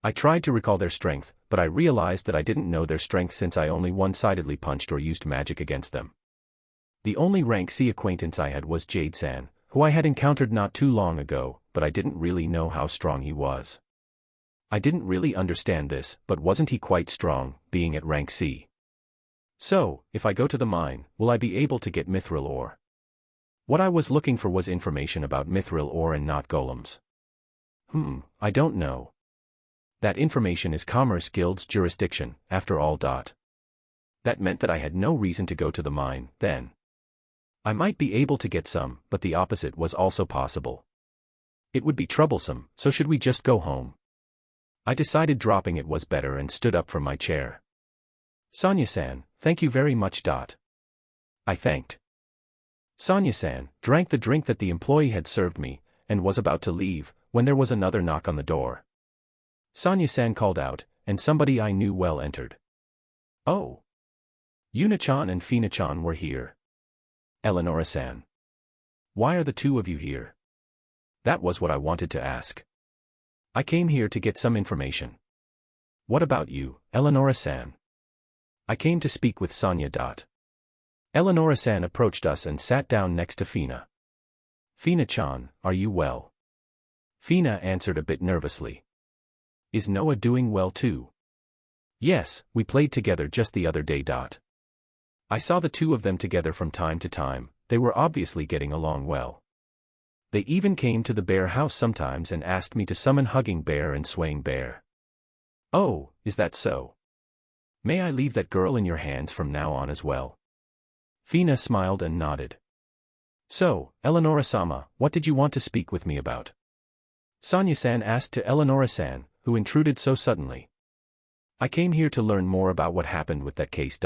I tried to recall their strength, but I realized that I didn't know their strength since I only one-sidedly punched or used magic against them. The only rank C acquaintance I had was Jade-san, who I had encountered not too long ago, but I didn't really know how strong he was. I didn't really understand this, but wasn't he quite strong, being at rank C? So, if I go to the mine, will I be able to get mithril ore? What I was looking for was information about mithril ore and not golems. I don't know. That information is Commerce Guild's jurisdiction, after all. That meant that I had no reason to go to the mine, then. I might be able to get some, but the opposite was also possible. It would be troublesome, so should we just go home? I decided dropping it was better and stood up from my chair. Sonia-san, thank you very much. I thanked. Sonia-san drank the drink that the employee had served me, and was about to leave, when there was another knock on the door. Sonia-san called out, and somebody I knew well entered. Oh! Yuna-chan and Fina-chan were here. Eleonora-san. Why are the two of you here? That was what I wanted to ask. I came here to get some information. What about you, Eleonora-san? I came to speak with Sonia. Eleonora-san approached us and sat down next to Fina. Fina-chan, are you well? Fina answered a bit nervously. Is Noah doing well too? Yes, we played together just the other day. I saw the two of them together from time to time, they were obviously getting along well. They even came to the bear house sometimes and asked me to summon Hugging Bear and Swaying Bear. Oh, is that so? May I leave that girl in your hands from now on as well? Fina smiled and nodded. So, Eleonora-sama, what did you want to speak with me about? Sonia-san asked to Eleonora-san, who intruded so suddenly. I came here to learn more about what happened with that case.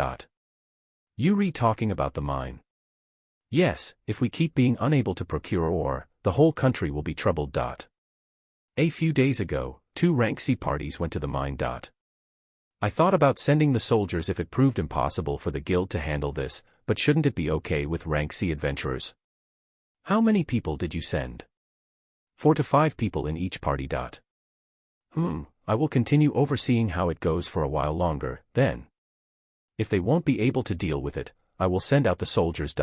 Yuri talking about the mine. Yes, if we keep being unable to procure ore, the whole country will be troubled. A few days ago, 2 rank C parties went to the mine. I thought about sending the soldiers if it proved impossible for the guild to handle this, but shouldn't it be okay with rank C adventurers? How many people did you send? 4 to 5 people in each party. I will continue overseeing how it goes for a while longer, then. If they won't be able to deal with it, I will send out the soldiers.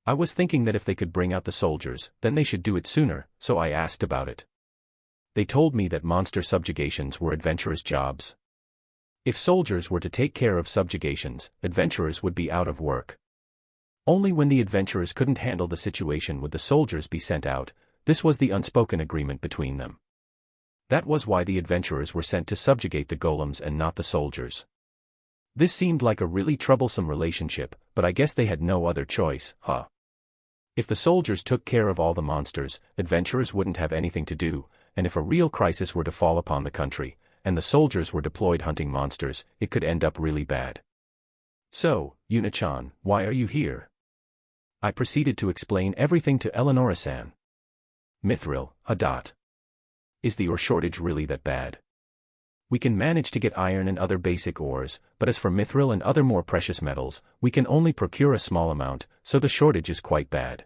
I was thinking that if they could bring out the soldiers, then they should do it sooner, so I asked about it. They told me that monster subjugations were adventurers' jobs. If soldiers were to take care of subjugations, adventurers would be out of work. Only when the adventurers couldn't handle the situation would the soldiers be sent out. This was the unspoken agreement between them. That was why the adventurers were sent to subjugate the golems and not the soldiers. This seemed like a really troublesome relationship, but I guess they had no other choice, huh? If the soldiers took care of all the monsters, adventurers wouldn't have anything to do, and if a real crisis were to fall upon the country, and the soldiers were deployed hunting monsters, it could end up really bad. So, Yuna-chan, why are you here? I proceeded to explain everything to Eleonora-san. Mithril, Is the ore shortage really that bad? We can manage to get iron and other basic ores, but as for mithril and other more precious metals, we can only procure a small amount, so the shortage is quite bad.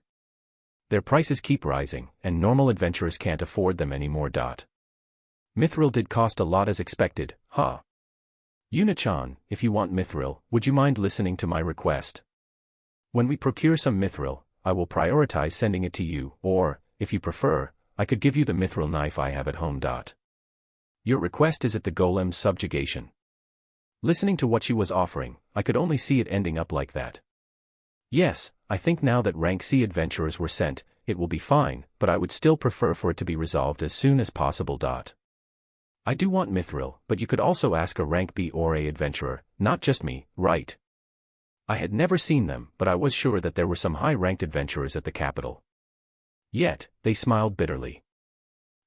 Their prices keep rising, and normal adventurers can't afford them anymore. Mithril did cost a lot as expected, huh? Yuna-chan, if you want mithril, would you mind listening to my request? When we procure some mithril, I will prioritize sending it to you, or, if you prefer, I could give you the mithril knife I have at home. Your request is at the golem's subjugation. Listening to what she was offering, I could only see it ending up like that. Yes, I think now that rank C adventurers were sent, it will be fine, but I would still prefer for it to be resolved as soon as possible. I do want mithril, but you could also ask a rank B or A adventurer, not just me, right? I had never seen them, but I was sure that there were some high-ranked adventurers at the capital. Yet, they smiled bitterly.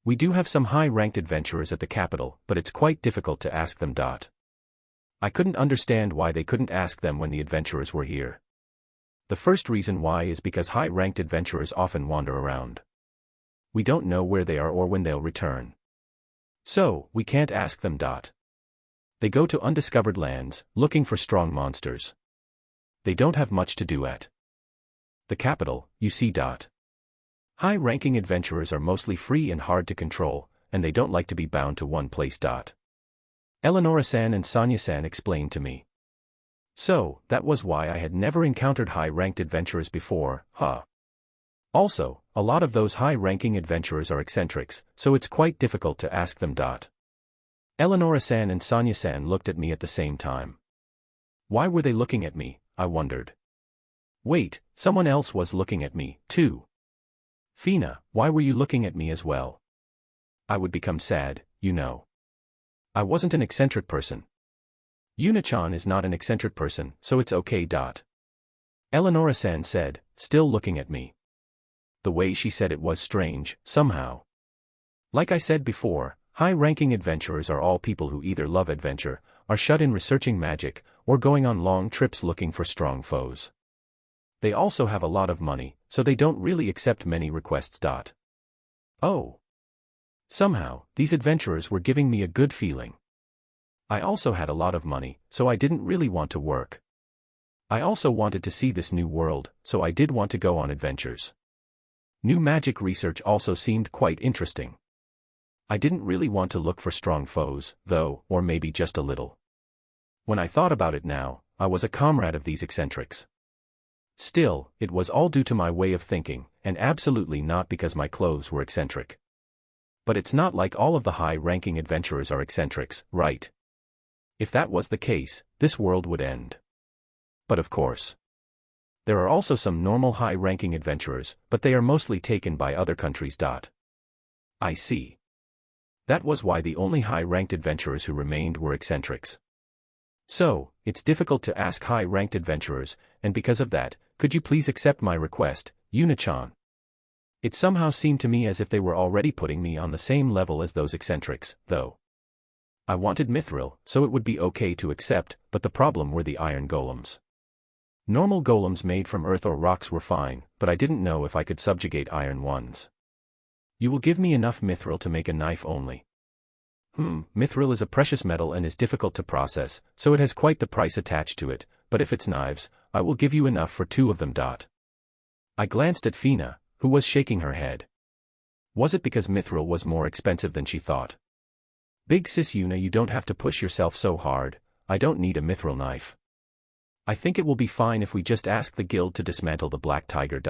We do have some high-ranked adventurers at the capital, but it's quite difficult to ask them. I couldn't understand why they couldn't ask them when the adventurers were here. The first reason why is because high-ranked adventurers often wander around. We don't know where they are or when they'll return. So, we can't ask them. They go to undiscovered lands, looking for strong monsters. They don't have much to do at the capital, you see. High-ranking adventurers are mostly free and hard to control, and they don't like to be bound to one place. Eleonora-san and Sonia-san explained to me. So, that was why I had never encountered high-ranked adventurers before, huh? Also, a lot of those high-ranking adventurers are eccentrics, so it's quite difficult to ask them. Eleonora-san and Sonia-san looked at me at the same time. Why were they looking at me, I wondered. Wait, someone else was looking at me, too. Fina, why were you looking at me as well? I would become sad, you know. I wasn't an eccentric person. Yuna-chan is not an eccentric person, so it's okay. Eleonora-san said, still looking at me. The way she said it was strange, somehow. Like I said before, high-ranking adventurers are all people who either love adventure, are shut in researching magic, or going on long trips looking for strong foes. They also have a lot of money, so they don't really accept many requests. Oh. Somehow, these adventurers were giving me a good feeling. I also had a lot of money, so I didn't really want to work. I also wanted to see this new world, so I did want to go on adventures. New magic research also seemed quite interesting. I didn't really want to look for strong foes, though, or maybe just a little. When I thought about it now, I was a comrade of these eccentrics. Still, it was all due to my way of thinking, and absolutely not because my clothes were eccentric. But it's not like all of the high-ranking adventurers are eccentrics, right? If that was the case, this world would end. But of course. There are also some normal high-ranking adventurers, but they are mostly taken by other countries. I see. That was why the only high-ranked adventurers who remained were eccentrics. So, it's difficult to ask high-ranked adventurers, and because of that, could you please accept my request, Yuna-chan? It somehow seemed to me as if they were already putting me on the same level as those eccentrics, though. I wanted mithril, so it would be okay to accept, but the problem were the iron golems. Normal golems made from earth or rocks were fine, but I didn't know if I could subjugate iron ones. You will give me enough mithril to make a knife only. Mithril is a precious metal and is difficult to process, so it has quite the price attached to it, but if it's knives, I will give you enough for 2 of them. I glanced at Fina, who was shaking her head. Was it because mithril was more expensive than she thought? Big sis Yuna, you don't have to push yourself so hard, I don't need a mithril knife. I think it will be fine if we just ask the guild to dismantle the black tiger.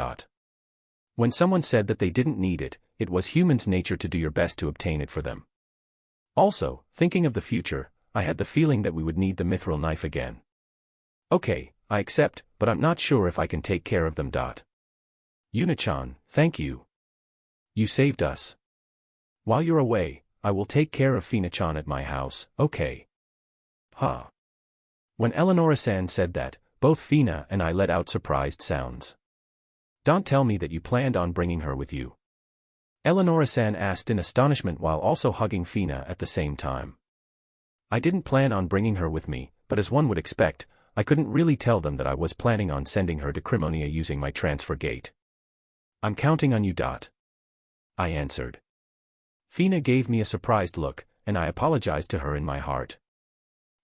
When someone said that they didn't need it, it was humans' nature to do your best to obtain it for them. Also, thinking of the future, I had the feeling that we would need the mithril knife again. Okay, I accept, but I'm not sure if I can take care of them. Yuna-chan, thank you. You saved us. While you're away, I will take care of Fina-chan at my house, okay? When Eleonora-san said that, both Fina and I let out surprised sounds. Don't tell me that you planned on bringing her with you. Eleonora-san asked in astonishment while also hugging Fina at the same time. I didn't plan on bringing her with me, but as one would expect, I couldn't really tell them that I was planning on sending her to Crimonia using my transfer gate. I'm counting on you. I answered. Fina gave me a surprised look, and I apologized to her in my heart.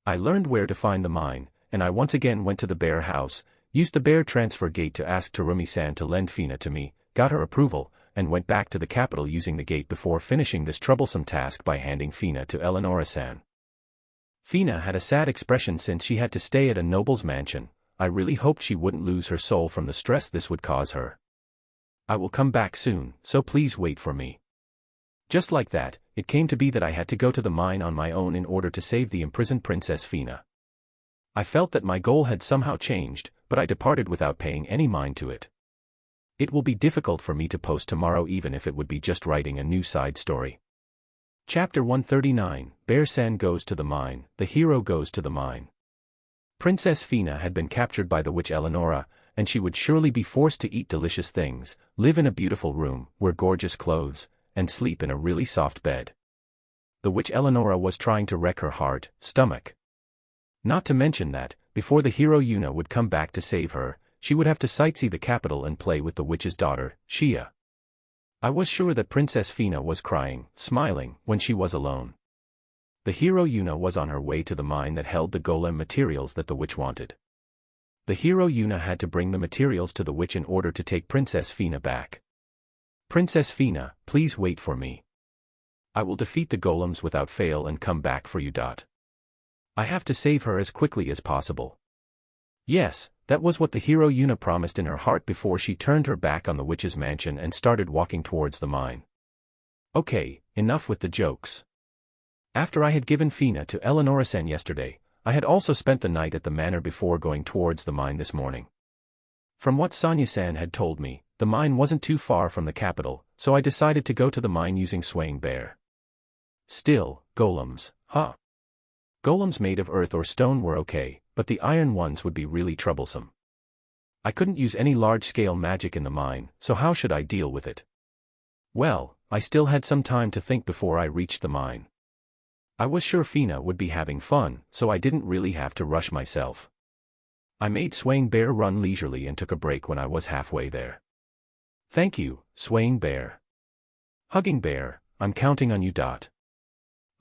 I learned where to find the mine, and I once again went to the bear house, used the bear transfer gate to ask Terumi-san to lend Fina to me, got her approval, and went back to the capital using the gate before finishing this troublesome task by handing Fina to Eleonora-san. Fina had a sad expression since she had to stay at a noble's mansion. I really hoped she wouldn't lose her soul from the stress this would cause her. I will come back soon, so please wait for me. Just like that, it came to be that I had to go to the mine on my own in order to save the imprisoned Princess Fina. I felt that my goal had somehow changed, but I departed without paying any mind to it. It will be difficult for me to post tomorrow even if it would be just writing a new side story. Chapter 139, Bear-san goes to the mine, the hero goes to the mine. Princess Fina had been captured by the witch Eleonora, and she would surely be forced to eat delicious things, live in a beautiful room, wear gorgeous clothes, and sleep in a really soft bed. The witch Eleonora was trying to wreck her heart, stomach. Not to mention that, before the hero Yuna would come back to save her, she would have to sightsee the capital and play with the witch's daughter, Shia. I was sure that Princess Fina was crying, smiling, when she was alone. The hero Yuna was on her way to the mine that held the golem materials that the witch wanted. The hero Yuna had to bring the materials to the witch in order to take Princess Fina back. Princess Fina, please wait for me. I will defeat the golems without fail and come back for you. I have to save her as quickly as possible. Yes, that was what the hero Yuna promised in her heart before she turned her back on the witch's mansion and started walking towards the mine. Okay, enough with the jokes. After I had given Fina to Eleonora-san yesterday, I had also spent the night at the manor before going towards the mine this morning. From what Sonia-san had told me, the mine wasn't too far from the capital, so I decided to go to the mine using Swaying Bear. Still, golems, Golems made of earth or stone were okay, but the iron ones would be really troublesome. I couldn't use any large-scale magic in the mine, so how should I deal with it? Well, I still had some time to think before I reached the mine. I was sure Fina would be having fun, so I didn't really have to rush myself. I made Swaying Bear run leisurely and took a break when I was halfway there. Thank you, Swaying Bear. Hugging Bear, I'm counting on you.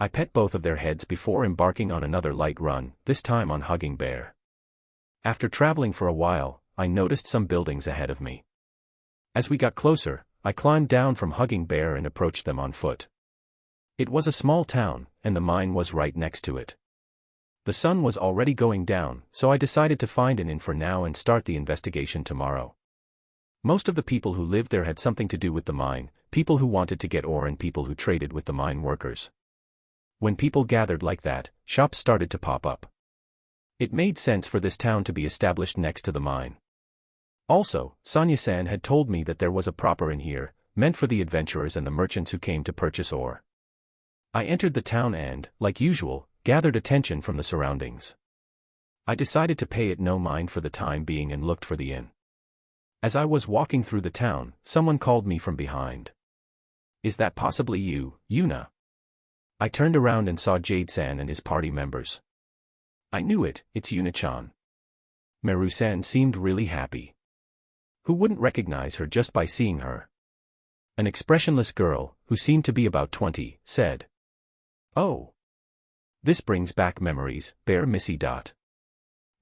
I pet both of their heads before embarking on another light run, this time on Hugging Bear. After traveling for a while, I noticed some buildings ahead of me. As we got closer, I climbed down from Hugging Bear and approached them on foot. It was a small town, and the mine was right next to it. The sun was already going down, so I decided to find an inn for now and start the investigation tomorrow. Most of the people who lived there had something to do with the mine, people who wanted to get ore and people who traded with the mine workers. When people gathered like that, shops started to pop up. It made sense for this town to be established next to the mine. Also, Sonya-san had told me that there was a proper inn here, meant for the adventurers and the merchants who came to purchase ore. I entered the town and, like usual, gathered attention from the surroundings. I decided to pay it no mind for the time being and looked for the inn. As I was walking through the town, someone called me from behind. Is that possibly you, Yuna? I turned around and saw Jade-san and his party members. I knew it, it's Yuna-chan. Meru-san seemed really happy. Who wouldn't recognize her just by seeing her? An expressionless girl, who seemed to be about 20, said. Oh. This brings back memories, Bear Missy.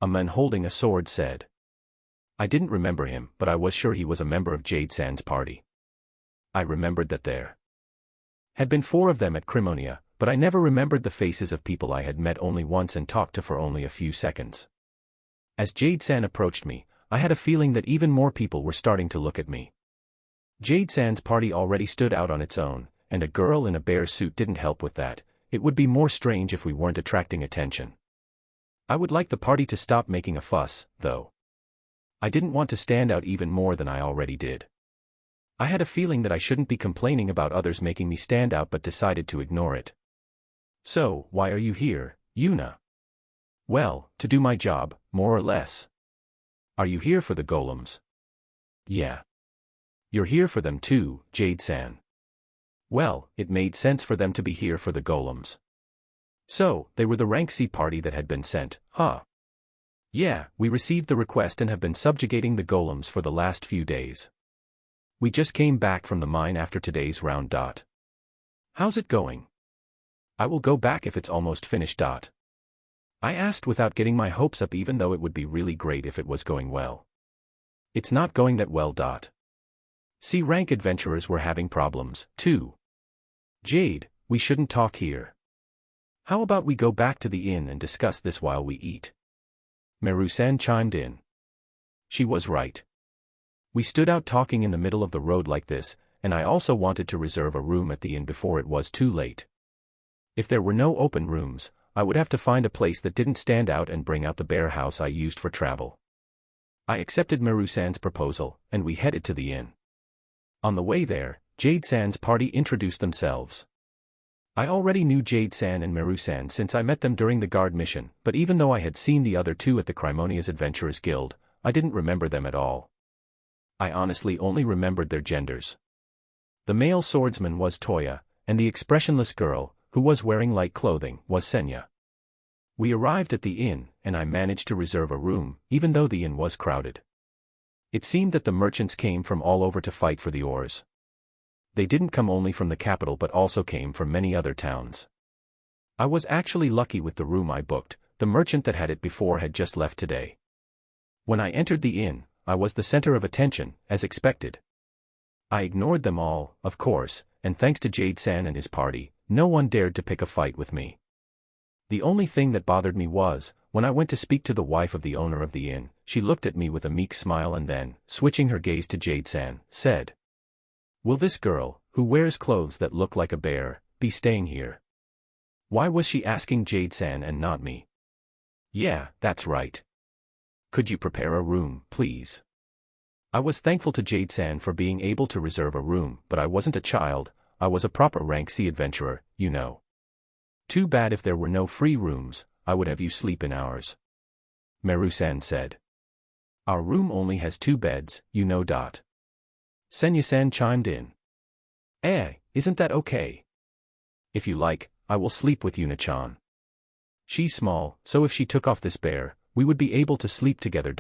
A man holding a sword said. I didn't remember him, but I was sure he was a member of Jade-san's party. I remembered that there had been 4 of them at Crimonia, but I never remembered the faces of people I had met only once and talked to for only a few seconds. As Jade-san approached me, I had a feeling that even more people were starting to look at me. Jade-san's party already stood out on its own, and a girl in a bear suit didn't help with that. It would be more strange if we weren't attracting attention. I would like the party to stop making a fuss, though. I didn't want to stand out even more than I already did. I had a feeling that I shouldn't be complaining about others making me stand out but decided to ignore it. So, why are you here, Yuna? Well, to do my job, more or less. Are you here for the golems? Yeah. You're here for them too, Jade-san. Well, it made sense for them to be here for the golems. So, they were the rank C party that had been sent, huh? Yeah, we received the request and have been subjugating the golems for the last few days. We just came back from the mine after today's round. How's it going? I will go back if it's almost finished. I asked without getting my hopes up, even though it would be really great if it was going well. It's not going that well. C-rank adventurers were having problems, too. Jade, we shouldn't talk here. How about we go back to the inn and discuss this while we eat? Meru-san chimed in. She was right. We stood out talking in the middle of the road like this, and I also wanted to reserve a room at the inn before it was too late. If there were no open rooms, I would have to find a place that didn't stand out and bring out the bear house I used for travel. I accepted Meru-san's proposal, and we headed to the inn. On the way there, Jade-san's party introduced themselves. I already knew Jade-san and Meru-san since I met them during the guard mission, but even though I had seen the other 2 at the Crimonia's Adventurers Guild, I didn't remember them at all. I honestly only remembered their genders. The male swordsman was Toya, and the expressionless girl, who was wearing light clothing, was Senya. We arrived at the inn, and I managed to reserve a room, even though the inn was crowded. It seemed that the merchants came from all over to fight for the ores. They didn't come only from the capital but also came from many other towns. I was actually lucky with the room I booked. The merchant that had it before had just left today. When I entered the inn, I was the center of attention, as expected. I ignored them all, of course, and thanks to Jade-san and his party, no one dared to pick a fight with me. The only thing that bothered me was, when I went to speak to the wife of the owner of the inn, she looked at me with a meek smile and then, switching her gaze to Jade-san, said, "Will this girl, who wears clothes that look like a bear, be staying here?" Why was she asking Jade-san and not me? Yeah, that's right. Could you prepare a room, please? I was thankful to Jade-san for being able to reserve a room, but I wasn't a child, I was a proper rank C adventurer, you know. Too bad if there were no free rooms, I would have you sleep in ours. Meru-san said. Our room only has 2 beds, you know. Senya-san chimed in. Isn't that okay? If you like, I will sleep with Yuna-chan. She's small, so if she took off this bear, we would be able to sleep together.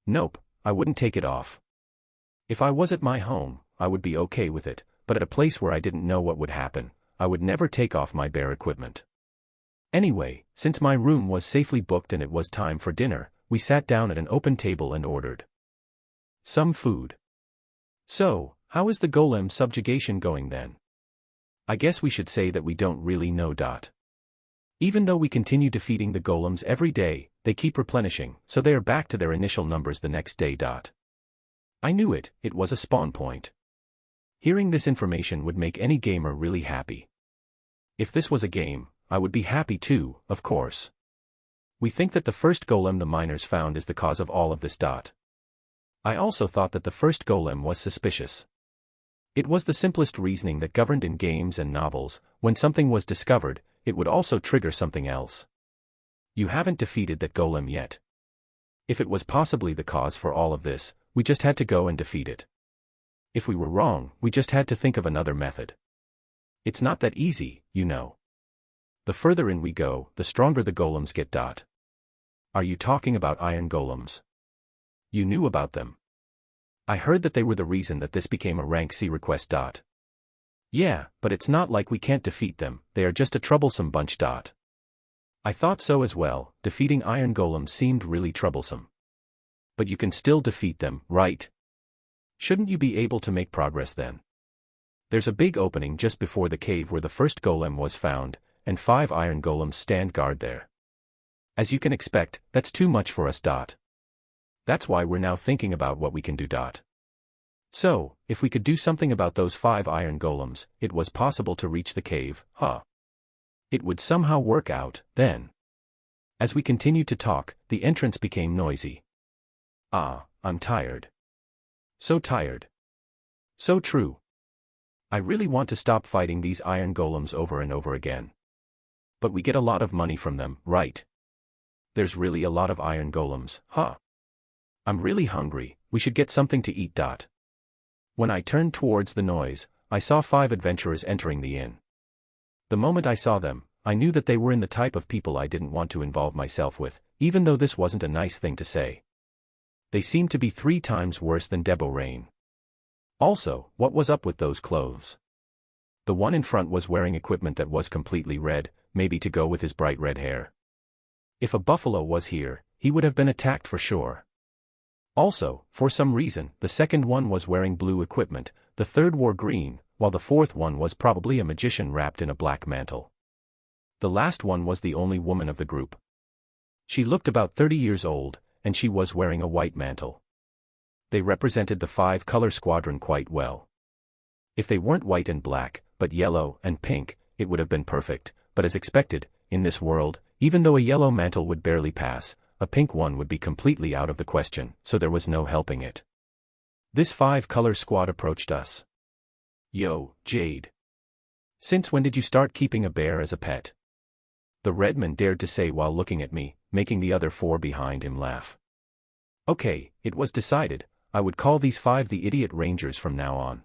Nope, I wouldn't take it off. If I was at my home, I would be okay with it, but at a place where I didn't know what would happen, I would never take off my bear equipment. Anyway, since my room was safely booked and it was time for dinner, we sat down at an open table and ordered some food. So, how is the golem subjugation going then? I guess we should say that we don't really know. Even though we continue defeating the golems every day, they keep replenishing, so they are back to their initial numbers the next day. I knew it was a spawn point. Hearing this information would make any gamer really happy. If this was a game, I would be happy too, of course. We think that the first golem the miners found is the cause of all of this. I also thought that the first golem was suspicious. It was the simplest reasoning that governed in games and novels. When something was discovered, it would also trigger something else. You haven't defeated that golem yet. If it was possibly the cause for all of this, we just had to go and defeat it. If we were wrong, we just had to think of another method. It's not that easy, you know. The further in we go, the stronger the golems get. Are you talking about iron golems? You knew about them. I heard that they were the reason that this became a rank C request. Yeah, but it's not like we can't defeat them, they are just a troublesome bunch. I thought so as well, defeating iron golems seemed really troublesome. But you can still defeat them, right? Shouldn't you be able to make progress then? There's a big opening just before the cave where the first golem was found, and 5 iron golems stand guard there. As you can expect, that's too much for us. That's why we're now thinking about what we can do. So, if we could do something about those 5 iron golems, it was possible to reach the cave, It would somehow work out, then. As we continued to talk, the entrance became noisy. I'm tired. So tired. So true. I really want to stop fighting these iron golems over and over again. But we get a lot of money from them, right? There's really a lot of iron golems, I'm really hungry, we should get something to eat. When I turned towards the noise, I saw 5 adventurers entering the inn. The moment I saw them, I knew that they were in the type of people I didn't want to involve myself with, even though this wasn't a nice thing to say. They seemed to be 3 times worse than Debo Rain. Also, what was up with those clothes? The one in front was wearing equipment that was completely red, maybe to go with his bright red hair. If a buffalo was here, he would have been attacked for sure. Also, for some reason, the second one was wearing blue equipment, the third wore green, while the fourth one was probably a magician wrapped in a black mantle. The last one was the only woman of the group. She looked about 30 years old, and she was wearing a white mantle. They represented the 5-color squadron quite well. If they weren't white and black, but yellow and pink, it would have been perfect, but as expected, in this world, even though a yellow mantle would barely pass, a pink one would be completely out of the question, so there was no helping it. This 5-color squad approached us. Yo, Jade. Since when did you start keeping a bear as a pet? The redman dared to say while looking at me, making the other 4 behind him laugh. Okay, it was decided, I would call these 5 the Idiot Rangers from now on.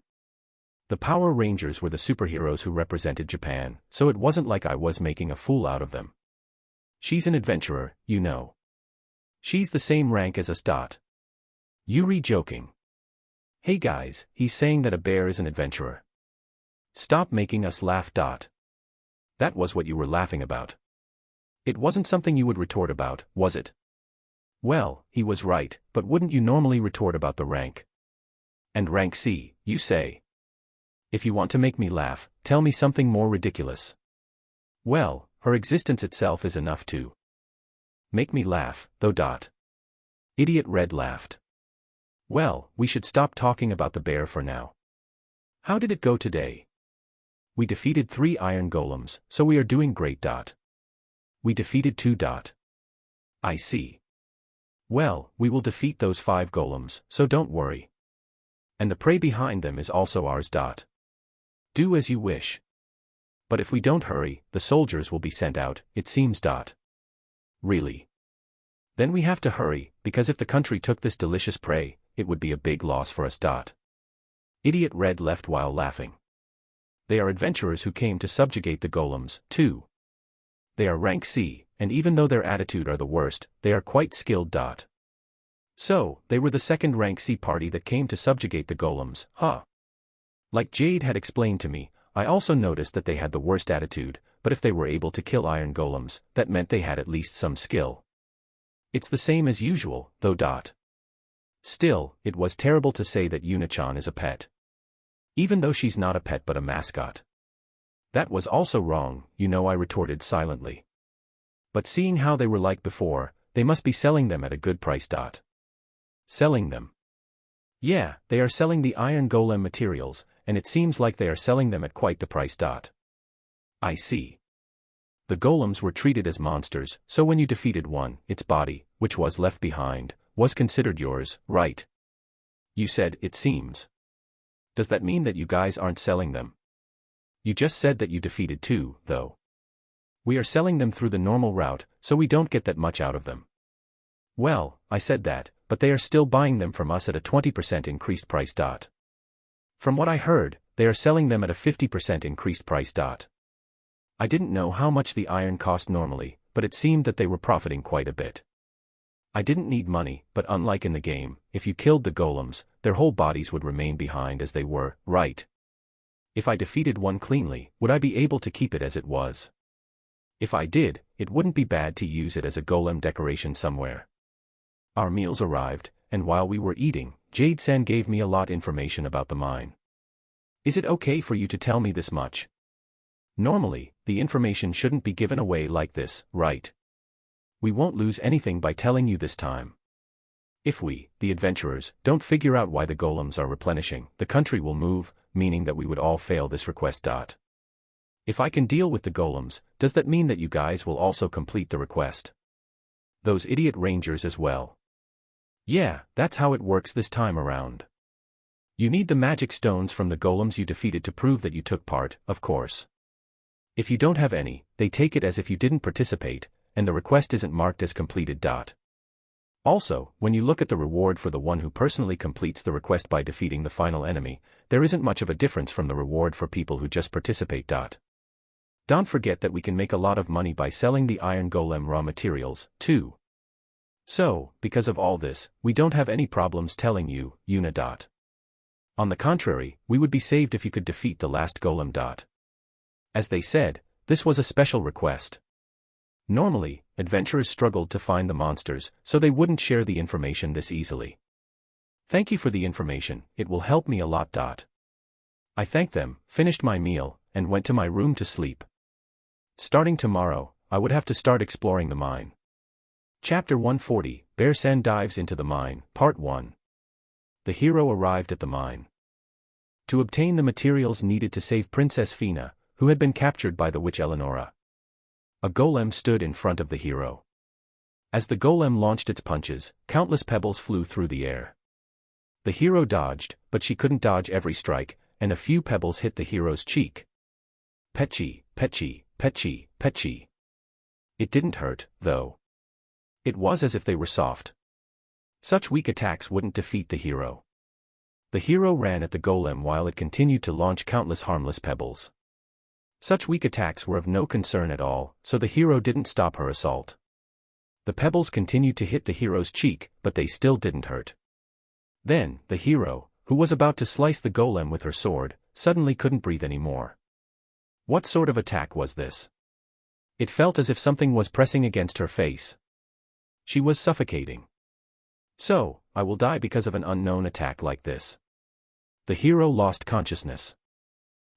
The Power Rangers were the superheroes who represented Japan, so it wasn't like I was making a fool out of them. She's an adventurer, you know. She's the same rank as us. Yuri joking. Hey guys, he's saying that a bear is an adventurer. Stop making us laugh. That was what you were laughing about. It wasn't something you would retort about, was it? Well, he was right, but wouldn't you normally retort about the rank? And rank C, you say. If you want to make me laugh, tell me something more ridiculous. Well, her existence itself is enough to make me laugh, though. Idiot Red laughed. Well, we should stop talking about the bear for now. How did it go today? We defeated 3 iron golems, so we are doing great. We defeated 2. I see. Well, we will defeat those 5 golems, so don't worry. And the prey behind them is also ours. Do as you wish. But if we don't hurry, the soldiers will be sent out, it seems. Really? Then we have to hurry, because if the country took this delicious prey, it would be a big loss for us. Idiot Red left while laughing. They are adventurers who came to subjugate the golems, too. They are rank C, and even though their attitude are the worst, they are quite skilled. So, they were the second rank C party that came to subjugate the golems, huh? Like Jade had explained to me, I also noticed that they had the worst attitude, but if they were able to kill iron golems, that meant they had at least some skill. It's the same as usual, though. Still, it was terrible to say that Yuna-chan is a pet. Even though she's not a pet but a mascot. That was also wrong, I retorted silently. But seeing how they were like before, they must be selling them at a good price. Selling them? Yeah, they are selling the iron golem materials, and it seems like they are selling them at quite the price. I see. The golems were treated as monsters, so when you defeated one, its body, which was left behind, was considered yours, right? You said, it seems. Does that mean that you guys aren't selling them? You just said that you defeated two, though. We are selling them through the normal route, so we don't get that much out of them. Well, I said that, but they are still buying them from us at a 20% increased price. From what I heard, they are selling them at a 50% increased price. I didn't know how much the iron cost normally, but it seemed that they were profiting quite a bit. I didn't need money, but unlike in the game, if you killed the golems, their whole bodies would remain behind as they were, right? If I defeated one cleanly, would I be able to keep it as it was? If I did, it wouldn't be bad to use it as a golem decoration somewhere. Our meals arrived, and while we were eating, Jade-san gave me a lot information about the mine. Is it okay for you to tell me this much? Normally, the information shouldn't be given away like this, right? We won't lose anything by telling you this time. If we, the adventurers, don't figure out why the golems are replenishing, the country will move, meaning that we would all fail this request. If I can deal with the golems, does that mean that you guys will also complete the request? Those idiot rangers as well. Yeah, that's how it works this time around. You need the magic stones from the golems you defeated to prove that you took part, of course. If you don't have any, they take it as if you didn't participate, and the request isn't marked as completed. Also, when you look at the reward for the one who personally completes the request by defeating the final enemy, there isn't much of a difference from the reward for people who just participate. Don't forget that we can make a lot of money by selling the iron golem raw materials, too. So, because of all this, we don't have any problems telling you, Yuna. On the contrary, we would be saved if you could defeat the last golem. As they said, this was a special request. Normally, adventurers struggled to find the monsters, so they wouldn't share the information this easily. Thank you for the information, it will help me a lot. I thanked them, finished my meal, and went to my room to sleep. Starting tomorrow, I would have to start exploring the mine. Chapter 140, Bear-san Dives into the Mine, Part 1. The hero arrived at the mine. To obtain the materials needed to save Princess Fina, who had been captured by the witch Eleonora. A golem stood in front of the hero. As the golem launched its punches, countless pebbles flew through the air. The hero dodged, but she couldn't dodge every strike, and a few pebbles hit the hero's cheek. Petchy, petchy, petchy, petchy. It didn't hurt, though. It was as if they were soft. Such weak attacks wouldn't defeat the hero. The hero ran at the golem while it continued to launch countless harmless pebbles. Such weak attacks were of no concern at all, so the hero didn't stop her assault. The pebbles continued to hit the hero's cheek, but they still didn't hurt. Then, the hero, who was about to slice the golem with her sword, suddenly couldn't breathe anymore. What sort of attack was this? It felt as if something was pressing against her face. She was suffocating. So, I will die because of an unknown attack like this. The hero lost consciousness.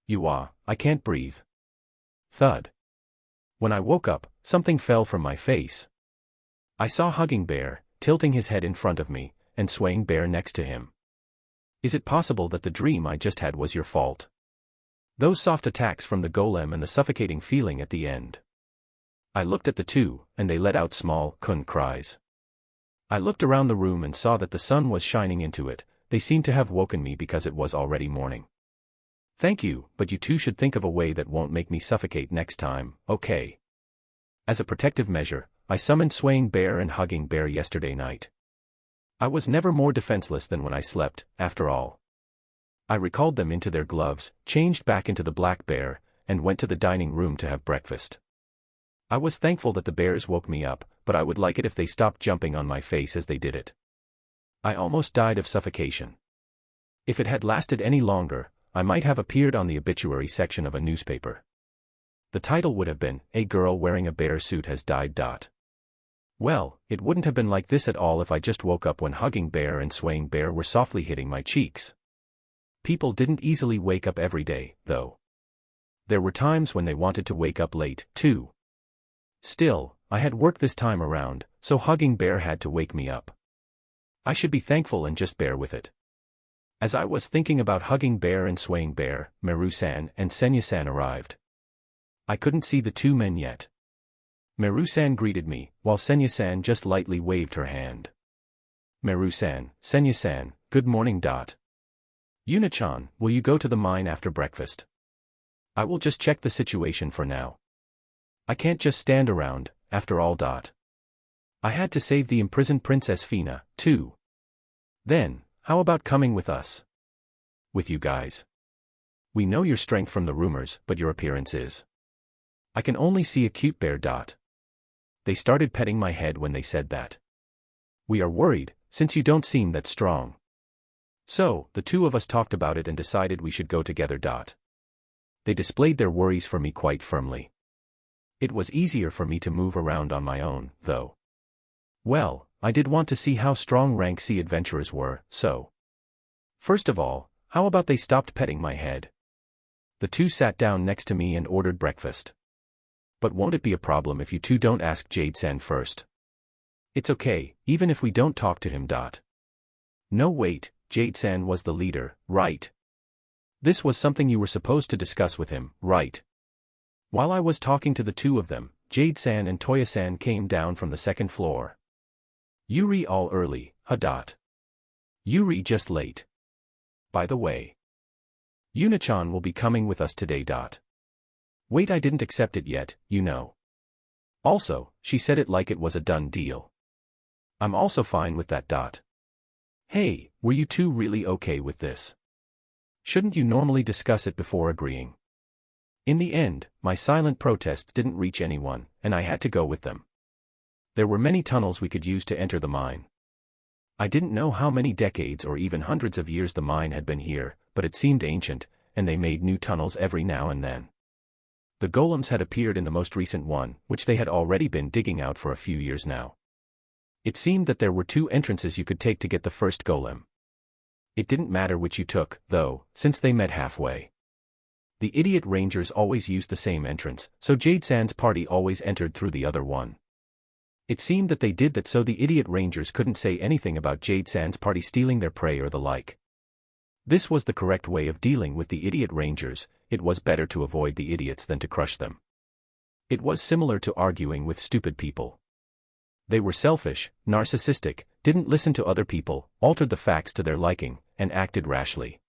I can't breathe. Thud. When I woke up, something fell from my face. I saw Hugging Bear, tilting his head in front of me, and Swaying Bear next to him. Is it possible that the dream I just had was your fault? Those soft attacks from the golem and the suffocating feeling at the end. I looked at the two, and they let out small, kun cries. I looked around the room and saw that the sun was shining into it. They seemed to have woken me because it was already morning. Thank you, but you two should think of a way that won't make me suffocate next time, okay? As a protective measure, I summoned swaying bear and hugging bear yesterday night. I was never more defenseless than when I slept, after all. I recalled them into their gloves, changed back into the black bear, and went to the dining room to have breakfast. I was thankful that the bears woke me up, but I would like it if they stopped jumping on my face as they did it. I almost died of suffocation. If it had lasted any longer, I might have appeared on the obituary section of a newspaper. The title would have been, "A Girl Wearing a Bear Suit Has Died." Well, it wouldn't have been like this at all if I just woke up when hugging bear and swaying bear were softly hitting my cheeks. People didn't easily wake up every day, though. There were times when they wanted to wake up late, too. Still, I had work this time around, so hugging bear had to wake me up. I should be thankful and just bear with it. As I was thinking about hugging bear and swaying bear, Meru-san and Senya-san arrived. I couldn't see the two men yet. Meru-san greeted me, while Senya-san just lightly waved her hand. Meru-san, Senya-san, good morning. Yuna-chan, will you go to the mine after breakfast? I will just check the situation for now. I can't just stand around, after all. I had to save the imprisoned Princess Fina, too. Then, how about coming with us? With you guys? We know your strength from the rumors, but your appearance is. I can only see a cute bear. They started petting my head when they said that. We are worried, since you don't seem that strong. So, the two of us talked about it and decided we should go together. They displayed their worries for me quite firmly. It was easier for me to move around on my own, though. Well, I did want to see how strong rank C adventurers were, so. First of all, how about they stopped petting my head? The two sat down next to me and ordered breakfast. But won't it be a problem if you two don't ask Jade-san first? It's okay, even if we don't talk to him. No, wait, Jade-san was the leader, right? This was something you were supposed to discuss with him, right? While I was talking to the two of them, Jade-san and Toya-san came down from the second floor. Yuri all early, huh? Yuri just late. By the way, Yuna-chan will be coming with us today. Wait, I didn't accept it yet, you know. Also, she said it like it was a done deal. I'm also fine with that. Hey, were you two really okay with this? Shouldn't you normally discuss it before agreeing? In the end, my silent protests didn't reach anyone, and I had to go with them. There were many tunnels we could use to enter the mine. I didn't know how many decades or even hundreds of years the mine had been here, but it seemed ancient, and they made new tunnels every now and then. The golems had appeared in the most recent one, which they had already been digging out for a few years now. It seemed that there were two entrances you could take to get the first golem. It didn't matter which you took, though, since they met halfway. The idiot rangers always used the same entrance, so Jade-san's party always entered through the other one. It seemed that they did that so the idiot rangers couldn't say anything about Jade-san's party stealing their prey or the like. This was the correct way of dealing with the idiot rangers. It was better to avoid the idiots than to crush them. It was similar to arguing with stupid people. They were selfish, narcissistic, didn't listen to other people, altered the facts to their liking, and acted rashly.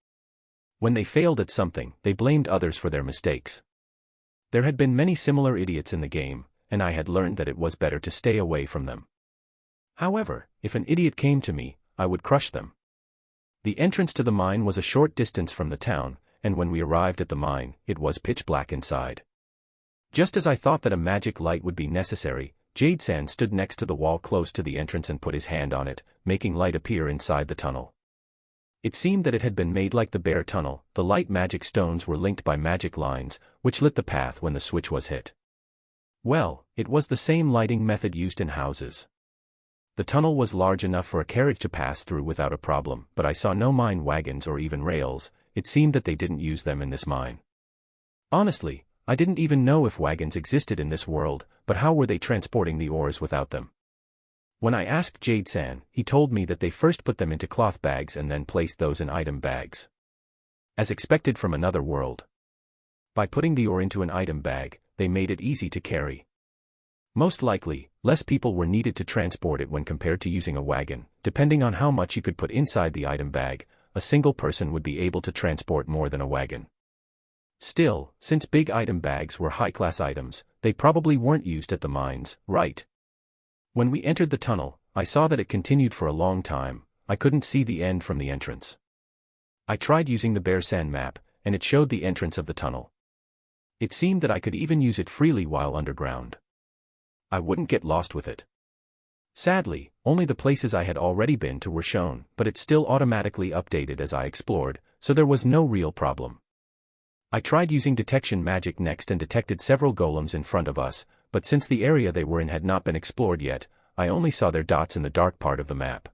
When they failed at something, they blamed others for their mistakes. There had been many similar idiots in the game, and I had learned that it was better to stay away from them. However, if an idiot came to me, I would crush them. The entrance to the mine was a short distance from the town, and when we arrived at the mine, it was pitch black inside. Just as I thought that a magic light would be necessary, Jade-san stood next to the wall close to the entrance and put his hand on it, making light appear inside the tunnel. It seemed that it had been made like the bear tunnel. The light magic stones were linked by magic lines, which lit the path when the switch was hit. Well, it was the same lighting method used in houses. The tunnel was large enough for a carriage to pass through without a problem, but I saw no mine wagons or even rails. It seemed that they didn't use them in this mine. Honestly, I didn't even know if wagons existed in this world, but how were they transporting the ores without them? When I asked Jade-san, he told me that they first put them into cloth bags and then placed those in item bags. As expected from another world. By putting the ore into an item bag, they made it easy to carry. Most likely, less people were needed to transport it when compared to using a wagon. Depending on how much you could put inside the item bag, a single person would be able to transport more than a wagon. Still, since big item bags were high-class items, they probably weren't used at the mines, right? When we entered the tunnel, I saw that it continued for a long time. I couldn't see the end from the entrance. I tried using the bear sand map, and it showed the entrance of the tunnel. It seemed that I could even use it freely while underground. I wouldn't get lost with it. Sadly, only the places I had already been to were shown, but it still automatically updated as I explored, so there was no real problem. I tried using detection magic next and detected several golems in front of us, but since the area they were in had not been explored yet, I only saw their dots in the dark part of the map.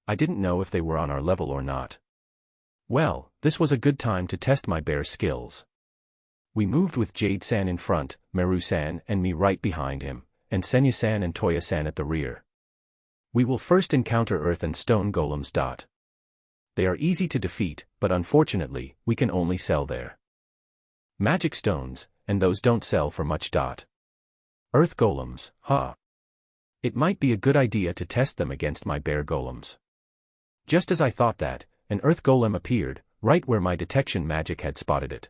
I didn't know if they were on our level or not. Well, this was a good time to test my bear skills. We moved with Jade-san in front, Meru-san and me right behind him, and Senya-san and Toya-san at the rear. We will first encounter earth and stone golems. They are easy to defeat, but unfortunately, we can only sell their magic stones, and those don't sell for much. Earth golems, huh? It might be a good idea to test them against my bear golems. Just as I thought that, an earth golem appeared, right where my detection magic had spotted it.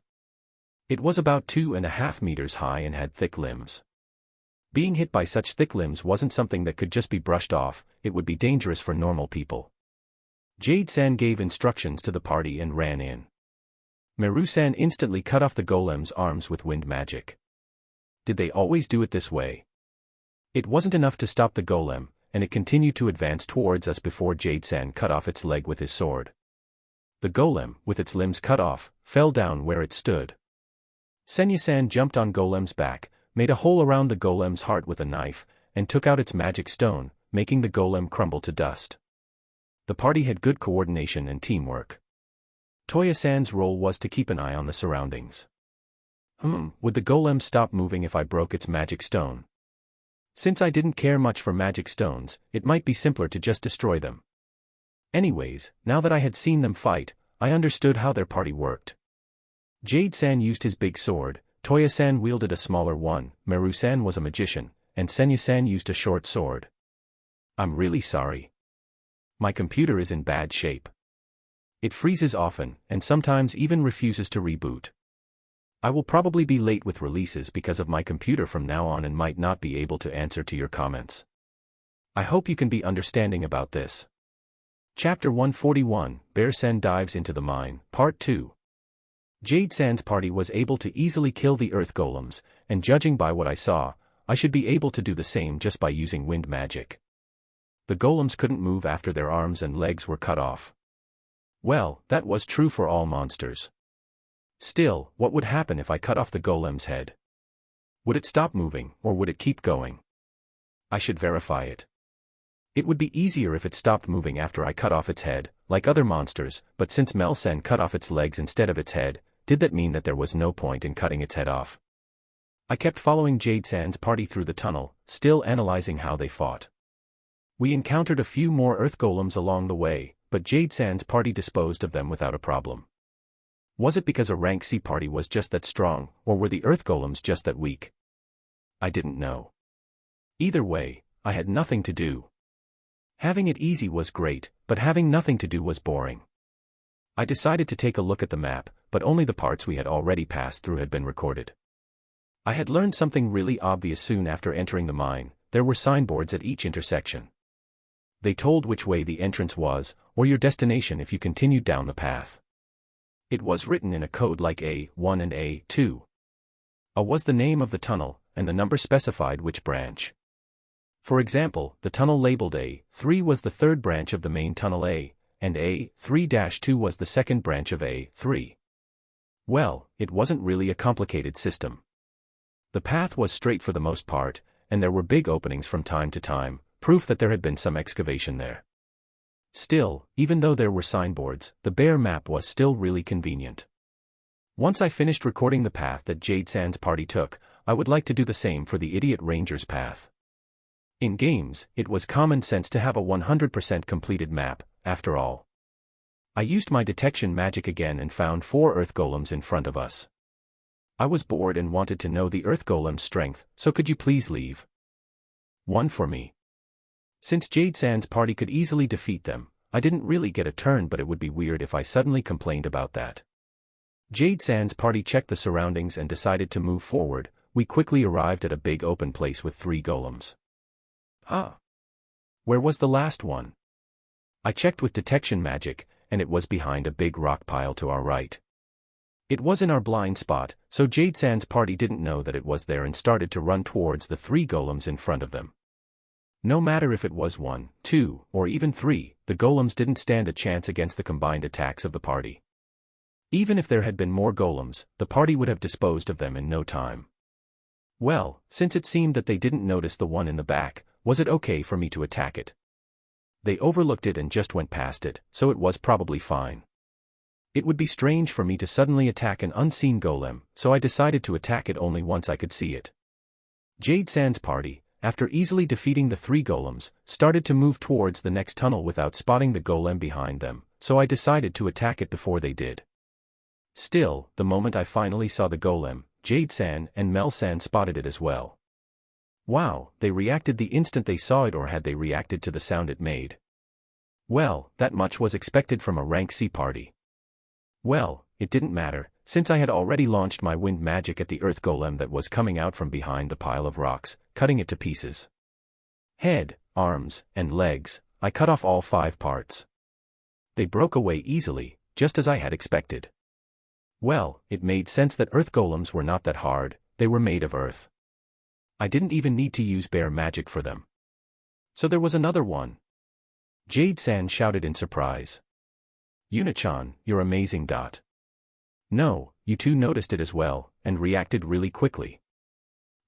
It was about 2.5 meters high and had thick limbs. Being hit by such thick limbs wasn't something that could just be brushed off, it would be dangerous for normal people. Jade-san gave instructions to the party and ran in. Meru-san instantly cut off the golem's arms with wind magic. Did they always do it this way? It wasn't enough to stop the golem, and it continued to advance towards us before Jade-san cut off its leg with his sword. The golem, with its limbs cut off, fell down where it stood. Senya-san jumped on golem's back, made a hole around the golem's heart with a knife, and took out its magic stone, making the golem crumble to dust. The party had good coordination and teamwork. Toya-san's role was to keep an eye on the surroundings. Would the golem stop moving if I broke its magic stone? Since I didn't care much for magic stones, it might be simpler to just destroy them. Anyways, now that I had seen them fight, I understood how their party worked. Jade-san used his big sword, Toya-san wielded a smaller one, Meru-san was a magician, and Senya-san used a short sword. I'm really sorry. My computer is in bad shape. It freezes often, and sometimes even refuses to reboot. I will probably be late with releases because of my computer from now on and might not be able to answer to your comments. I hope you can be understanding about this. Chapter 141, Bear-san dives into the mine, Part 2. Jade-san's party was able to easily kill the earth golems, and judging by what I saw, I should be able to do the same just by using wind magic. The golems couldn't move after their arms and legs were cut off. Well, that was true for all monsters. Still, what would happen if I cut off the golem's head? Would it stop moving, or would it keep going? I should verify it. It would be easier if it stopped moving after I cut off its head, like other monsters, but since Mel-sen cut off its legs instead of its head, did that mean that there was no point in cutting its head off? I kept following Jade-san's party through the tunnel, still analyzing how they fought. We encountered a few more earth golems along the way, but Jade-san's party disposed of them without a problem. Was it because a rank C party was just that strong, or were the earth golems just that weak? I didn't know. Either way, I had nothing to do. Having it easy was great, but having nothing to do was boring. I decided to take a look at the map, but only the parts we had already passed through had been recorded. I had learned something really obvious soon after entering the mine. There were signboards at each intersection. They told which way the entrance was, or your destination if you continued down the path. It was written in a code like A1 and A2. A was the name of the tunnel, and the number specified which branch. For example, the tunnel labeled A3 was the third branch of the main tunnel A, and A3-2 was the second branch of A3. Well, it wasn't really a complicated system. The path was straight for the most part, and there were big openings from time to time, proof that there had been some excavation there. Still, even though there were signboards, the bear map was still really convenient. Once I finished recording the path that Jade-san's party took, I would like to do the same for the Idiot Ranger's path. In games, it was common sense to have a 100% completed map, after all. I used my detection magic again and found 4 earth golems in front of us. I was bored and wanted to know the earth golem's strength, so could you please leave one for me? Since Jade-san's party could easily defeat them, I didn't really get a turn, but it would be weird if I suddenly complained about that. Jade-san's party checked the surroundings and decided to move forward. We quickly arrived at a big open place with 3 golems. Huh? Where was the last one? I checked with detection magic, and it was behind a big rock pile to our right. It was in our blind spot, so Jade-san's party didn't know that it was there and started to run towards the 3 golems in front of them. No matter if it was 1, 2, or even 3, the golems didn't stand a chance against the combined attacks of the party. Even if there had been more golems, the party would have disposed of them in no time. Well, since it seemed that they didn't notice the one in the back, was it okay for me to attack it? They overlooked it and just went past it, so it was probably fine. It would be strange for me to suddenly attack an unseen golem, so I decided to attack it only once I could see it. Jade-san's party, after easily defeating the 3 golems, started to move towards the next tunnel without spotting the golem behind them, so I decided to attack it before they did. Still, the moment I finally saw the golem, Jade-san and Mel-san spotted it as well. Wow, they reacted the instant they saw it, or had they reacted to the sound it made? Well, that much was expected from a rank C party. Well, it didn't matter, since I had already launched my wind magic at the earth golem that was coming out from behind the pile of rocks, cutting it to pieces. Head, arms, and legs, I cut off all 5 parts. They broke away easily, just as I had expected. Well, it made sense that earth golems were not that hard, they were made of earth. I didn't even need to use bear magic for them. So there was another one. Jade-san shouted in surprise. Yuna-chan, you're amazing. No, you two noticed it as well, and reacted really quickly.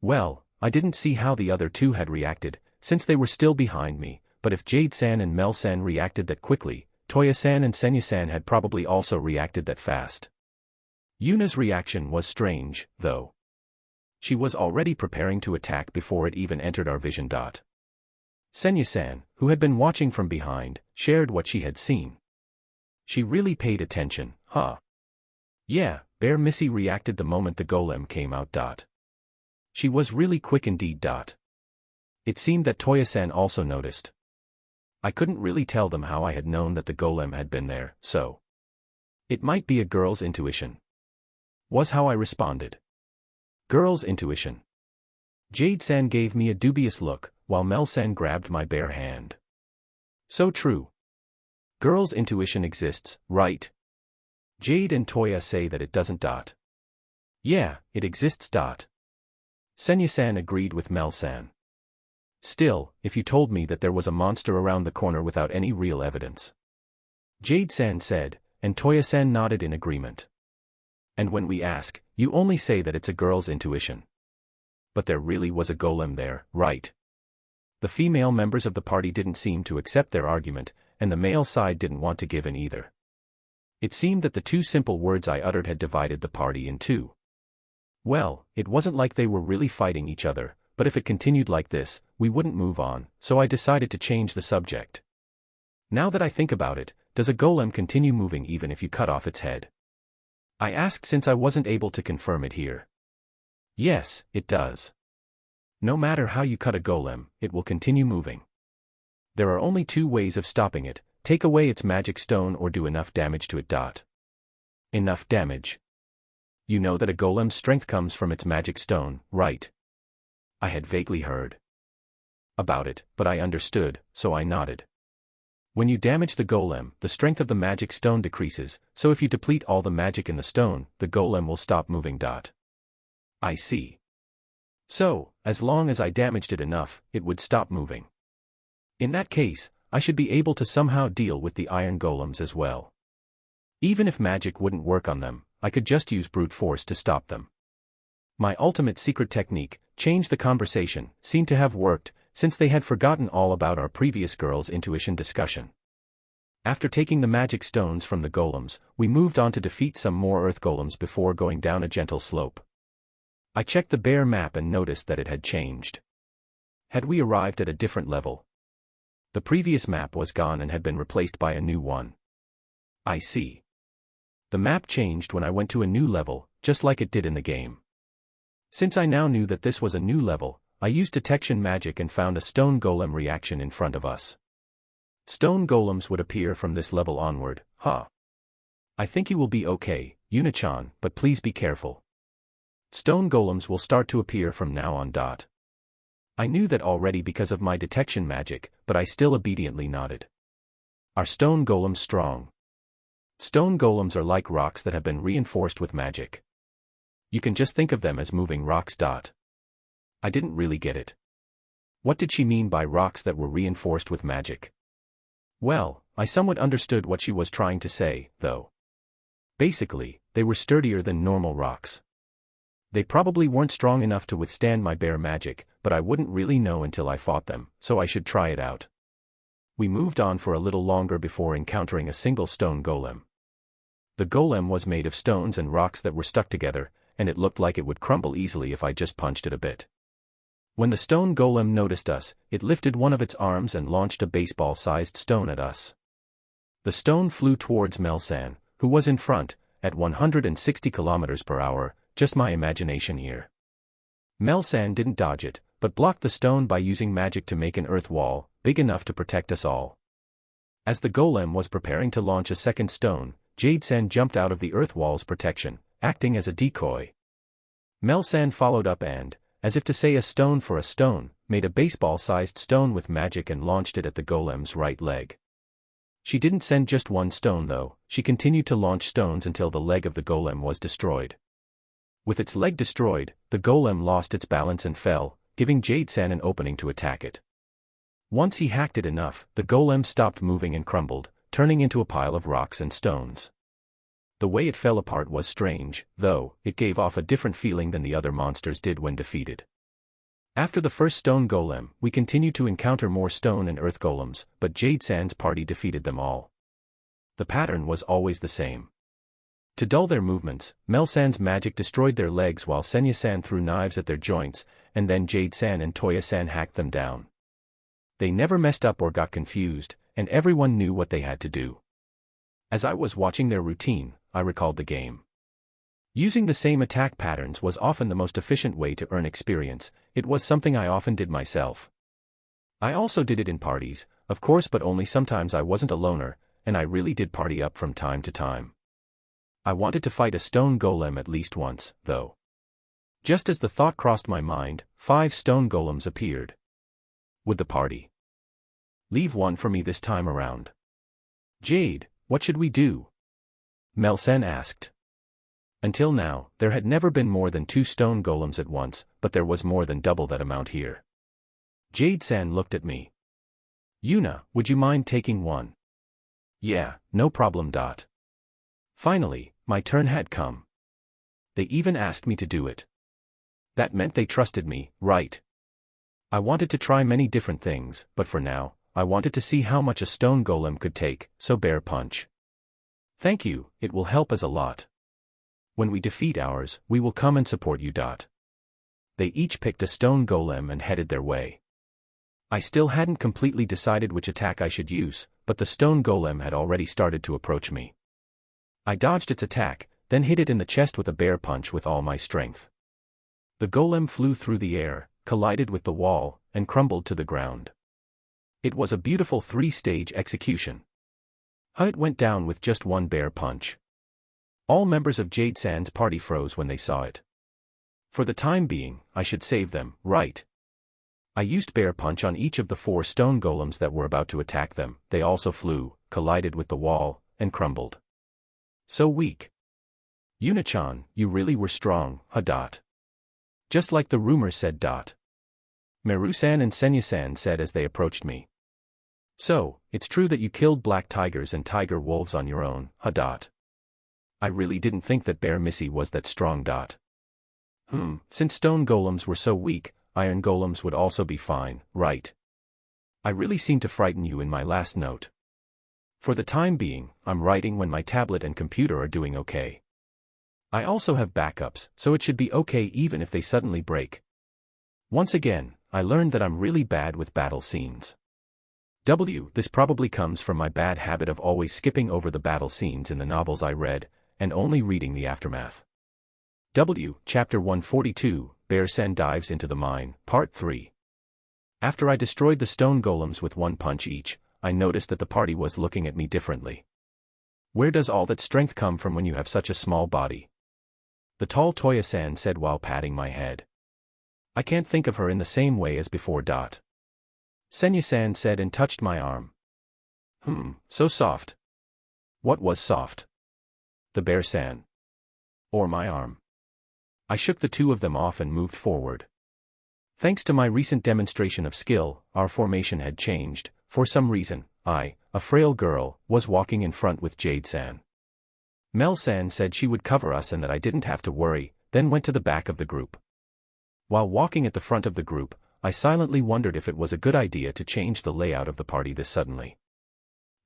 Well, I didn't see how the other 2 had reacted, since they were still behind me, but if Jade-san and Mel-san reacted that quickly, Toya-san and Senya-san had probably also reacted that fast. Yuna's reaction was strange, though. She was already preparing to attack before it even entered our vision. Senya-san, who had been watching from behind, shared what she had seen. She really paid attention, huh? Yeah, Bear Missy reacted the moment the golem came out. She was really quick indeed. It seemed that Toya-san also noticed. I couldn't really tell them how I had known that the golem had been there, so. It might be a girl's intuition. Was how I responded. Girl's intuition. Jade-san gave me a dubious look, while Mel-san grabbed my bare hand. So true. Girl's intuition exists, right? Jade and Toya say that it doesn't. Yeah, it exists. Senya-san agreed with Mel-san. Still, if you told me that there was a monster around the corner without any real evidence. Jade-san said, and Toya-san nodded in agreement. And when we ask, you only say that it's a girl's intuition. But there really was a golem there, right? The female members of the party didn't seem to accept their argument, and the male side didn't want to give in either. It seemed that the 2 simple words I uttered had divided the party in 2. Well, it wasn't like they were really fighting each other, but if it continued like this, we wouldn't move on, so I decided to change the subject. Now that I think about it, does a golem continue moving even if you cut off its head? I asked since I wasn't able to confirm it here. Yes, it does. No matter how you cut a golem, it will continue moving. There are only 2 ways of stopping it: take away its magic stone or do enough damage to it. Enough damage. You know that a golem's strength comes from its magic stone, right? I had vaguely heard about it, but I understood, so I nodded. When you damage the golem, the strength of the magic stone decreases, so if you deplete all the magic in the stone, the golem will stop moving. I see. So, as long as I damaged it enough, it would stop moving. In that case, I should be able to somehow deal with the iron golems as well. Even if magic wouldn't work on them, I could just use brute force to stop them. My ultimate secret technique, change the conversation, seemed to have worked, since they had forgotten all about our previous girl's intuition discussion. After taking the magic stones from the golems, we moved on to defeat some more earth golems before going down a gentle slope. I checked the bear map and noticed that it had changed. Had we arrived at a different level? The previous map was gone and had been replaced by a new one. I see. The map changed when I went to a new level, just like it did in the game. Since I now knew that this was a new level, I used detection magic and found a stone golem reaction in front of us. Stone golems would appear from this level onward, huh? I think you will be okay, Yuna-chan, but please be careful. Stone golems will start to appear from now on. I knew that already because of my detection magic, but I still obediently nodded. Are stone golems strong? Stone golems are like rocks that have been reinforced with magic. You can just think of them as moving rocks. I didn't really get it. What did she mean by rocks that were reinforced with magic? Well, I somewhat understood what she was trying to say, though. Basically, they were sturdier than normal rocks. They probably weren't strong enough to withstand my bear magic, but I wouldn't really know until I fought them, so I should try it out. We moved on for a little longer before encountering a single stone golem. The golem was made of stones and rocks that were stuck together, and it looked like it would crumble easily if I just punched it a bit. When the stone golem noticed us, it lifted one of its arms and launched a baseball-sized stone at us. The stone flew towards Melsan, who was in front, at 160 kilometers per hour, just my imagination here. Melsan didn't dodge it, but blocked the stone by using magic to make an earth wall, big enough to protect us all. As the golem was preparing to launch a second stone, Jade-san jumped out of the earth wall's protection, acting as a decoy. Melsan followed up and, as if to say a stone for a stone, made a baseball-sized stone with magic and launched it at the golem's right leg. She didn't send just one stone though, she continued to launch stones until the leg of the golem was destroyed. With its leg destroyed, the golem lost its balance and fell, giving Jade-san an opening to attack it. Once he hacked it enough, the golem stopped moving and crumbled, turning into a pile of rocks and stones. The way it fell apart was strange, though, it gave off a different feeling than the other monsters did when defeated. After the first stone golem, we continued to encounter more stone and earth golems, but Jade-san's party defeated them all. The pattern was always the same. To dull their movements, Melsan's magic destroyed their legs while Senya-san threw knives at their joints, and then Jade-san and Toya-san hacked them down. They never messed up or got confused, and everyone knew what they had to do. As I was watching their routine, I recalled the game. Using the same attack patterns was often the most efficient way to earn experience. It was something I often did myself. I also did it in parties, of course, but only sometimes. I wasn't a loner, and I really did party up from time to time. I wanted to fight a stone golem at least once, though. Just as the thought crossed my mind, 5 stone golems appeared. Would the party leave one for me this time around? Jade, what should we do? Melsan asked. Until now, there had never been more than 2 stone golems at once, but there was more than double that amount here. Jade-san looked at me. Yuna, would you mind taking one? Yeah, no problem. Finally, my turn had come. They even asked me to do it. That meant they trusted me, right? I wanted to try many different things, but for now, I wanted to see how much a stone golem could take, so bear punch. Thank you, it will help us a lot. When we defeat ours, we will come and support you. They each picked a stone golem and headed their way. I still hadn't completely decided which attack I should use, but the stone golem had already started to approach me. I dodged its attack, then hit it in the chest with a bear punch with all my strength. The golem flew through the air, collided with the wall, and crumbled to the ground. It was a beautiful 3-stage execution. It went down with just one bear punch. All members of Jade-san's party froze when they saw it. For the time being, I should save them, right? I used bear punch on each of the 4 stone golems that were about to attack them. They also flew, collided with the wall, and crumbled. So weak. Yuna-chan, you really were strong, Just like the rumor said. Meru-san and Senya-san said as they approached me. So, it's true that you killed black tigers and tiger wolves on your own, I really didn't think that Bear Missy was that strong. Since stone golems were so weak, iron golems would also be fine, right? I really seemed to frighten you in my last note. For the time being, I'm writing when my tablet and computer are doing okay. I also have backups, so it should be okay even if they suddenly break. Once again, I learned that I'm really bad with battle scenes. This probably comes from my bad habit of always skipping over the battle scenes in the novels I read, and only reading the aftermath. Chapter 142, Bear-san dives into the mine, Part 3. After I destroyed the stone golems with 1 punch each, I noticed that the party was looking at me differently. Where does all that strength come from when you have such a small body? The tall Toya-san said while patting my head. I can't think of her in the same way as before. Senya-san said and touched my arm. So soft. What was soft? The bear-san. Or my arm? I shook the two of them off and moved forward. Thanks to my recent demonstration of skill, our formation had changed. For some reason, I, a frail girl, was walking in front with Jade-san. Mel-san said she would cover us and that I didn't have to worry, then went to the back of the group. While walking at the front of the group, I silently wondered if it was a good idea to change the layout of the party this suddenly.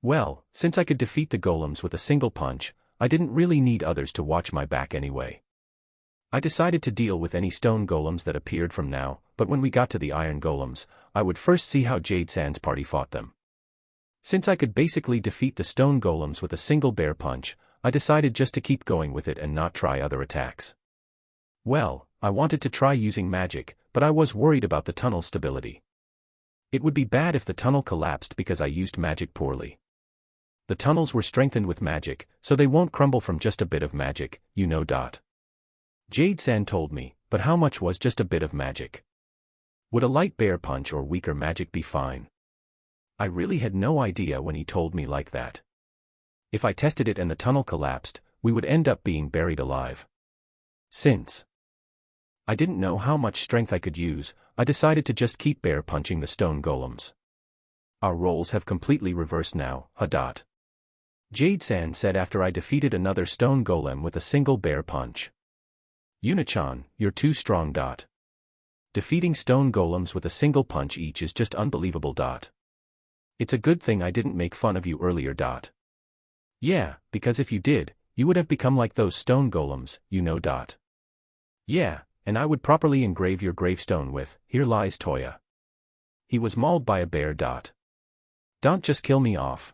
Well, since I could defeat the golems with a single punch, I didn't really need others to watch my back anyway. I decided to deal with any stone golems that appeared from now, but when we got to the iron golems, I would first see how Jade-san's party fought them. Since I could basically defeat the stone golems with a single bear punch, I decided just to keep going with it and not try other attacks. Well, I wanted to try using magic, but I was worried about the tunnel's stability. It would be bad if the tunnel collapsed because I used magic poorly. The tunnels were strengthened with magic, so they won't crumble from just a bit of magic, you know. Jade-san told me, but how much was just a bit of magic? Would a light bear punch or weaker magic be fine? I really had no idea when he told me like that. If I tested it and the tunnel collapsed, we would end up being buried alive. Since I didn't know how much strength I could use, I decided to just keep bear punching the stone golems. Our roles have completely reversed now, Jade-san said after I defeated another stone golem with a single bear punch. Yuna-chan, you're too strong. Defeating stone golems with a single punch each is just unbelievable. It's a good thing I didn't make fun of you earlier. Yeah, because if you did, you would have become like those stone golems, you know. Yeah, and I would properly engrave your gravestone with, "Here lies Toya. He was mauled by a bear. Don't just kill me off."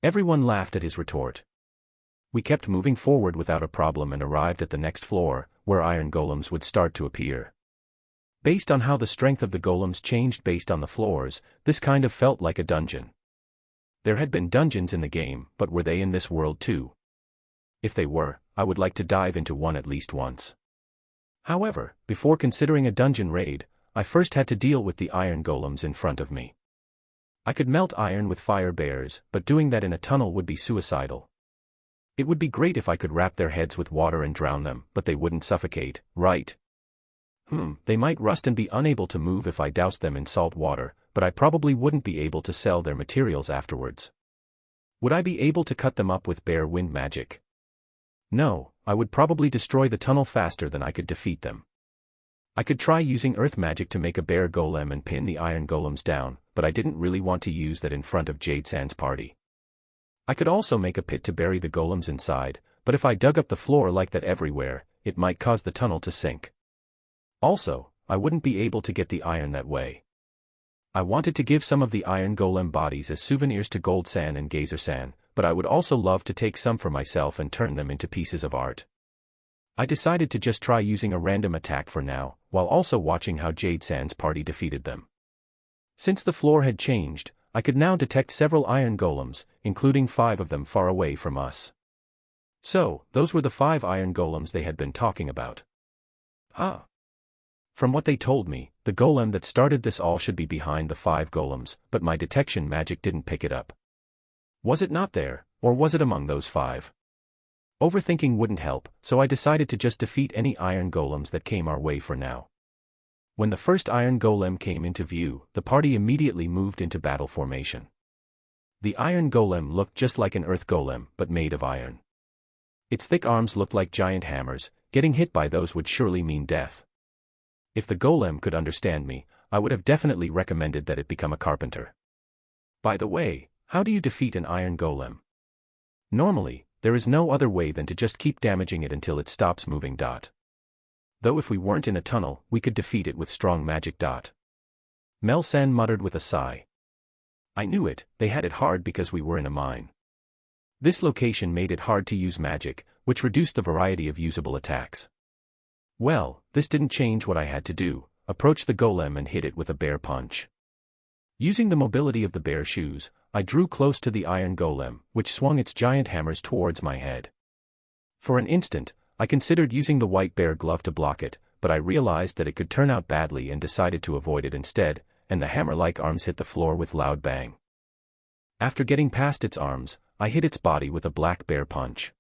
Everyone laughed at his retort. We kept moving forward without a problem and arrived at the next floor, where iron golems would start to appear. Based on how the strength of the golems changed based on the floors, this kind of felt like a dungeon. There had been dungeons in the game, but were they in this world too? If they were, I would like to dive into one at least once. However, before considering a dungeon raid, I first had to deal with the iron golems in front of me. I could melt iron with fire bears, but doing that in a tunnel would be suicidal. It would be great if I could wrap their heads with water and drown them, but they wouldn't suffocate, right? They might rust and be unable to move if I doused them in salt water, but I probably wouldn't be able to sell their materials afterwards. Would I be able to cut them up with bear wind magic? No, I would probably destroy the tunnel faster than I could defeat them. I could try using earth magic to make a bear golem and pin the iron golems down, but I didn't really want to use that in front of Jade-san's party. I could also make a pit to bury the golems inside, but if I dug up the floor like that everywhere, it might cause the tunnel to sink. Also, I wouldn't be able to get the iron that way. I wanted to give some of the iron golem bodies as souvenirs to Gold-san and Gazer-san, but I would also love to take some for myself and turn them into pieces of art. I decided to just try using a random attack for now, while also watching how Jade-san's party defeated them. Since the floor had changed, I could now detect several iron golems, including 5 of them far away from us. So, those were the 5 iron golems they had been talking about. From what they told me, the golem that started this all should be behind the 5 golems, but my detection magic didn't pick it up. Was it not there, or was it among those 5? Overthinking wouldn't help, so I decided to just defeat any iron golems that came our way for now. When the first iron golem came into view, the party immediately moved into battle formation. The iron golem looked just like an earth golem, but made of iron. Its thick arms looked like giant hammers. Getting hit by those would surely mean death. If the golem could understand me, I would have definitely recommended that it become a carpenter. By the way, how do you defeat an iron golem? Normally, there is no other way than to just keep damaging it until it stops moving. Though if we weren't in a tunnel, we could defeat it with strong magic. Mel-san muttered with a sigh. I knew it, they had it hard because we were in a mine. This location made it hard to use magic, which reduced the variety of usable attacks. Well, this didn't change what I had to do, approach the golem and hit it with a bear punch. Using the mobility of the bear shoes, I drew close to the iron golem, which swung its giant hammers towards my head. For an instant, I considered using the white bear glove to block it, but I realized that it could turn out badly and decided to avoid it instead, and the hammer-like arms hit the floor with loud bang. After getting past its arms, I hit its body with a black bear punch.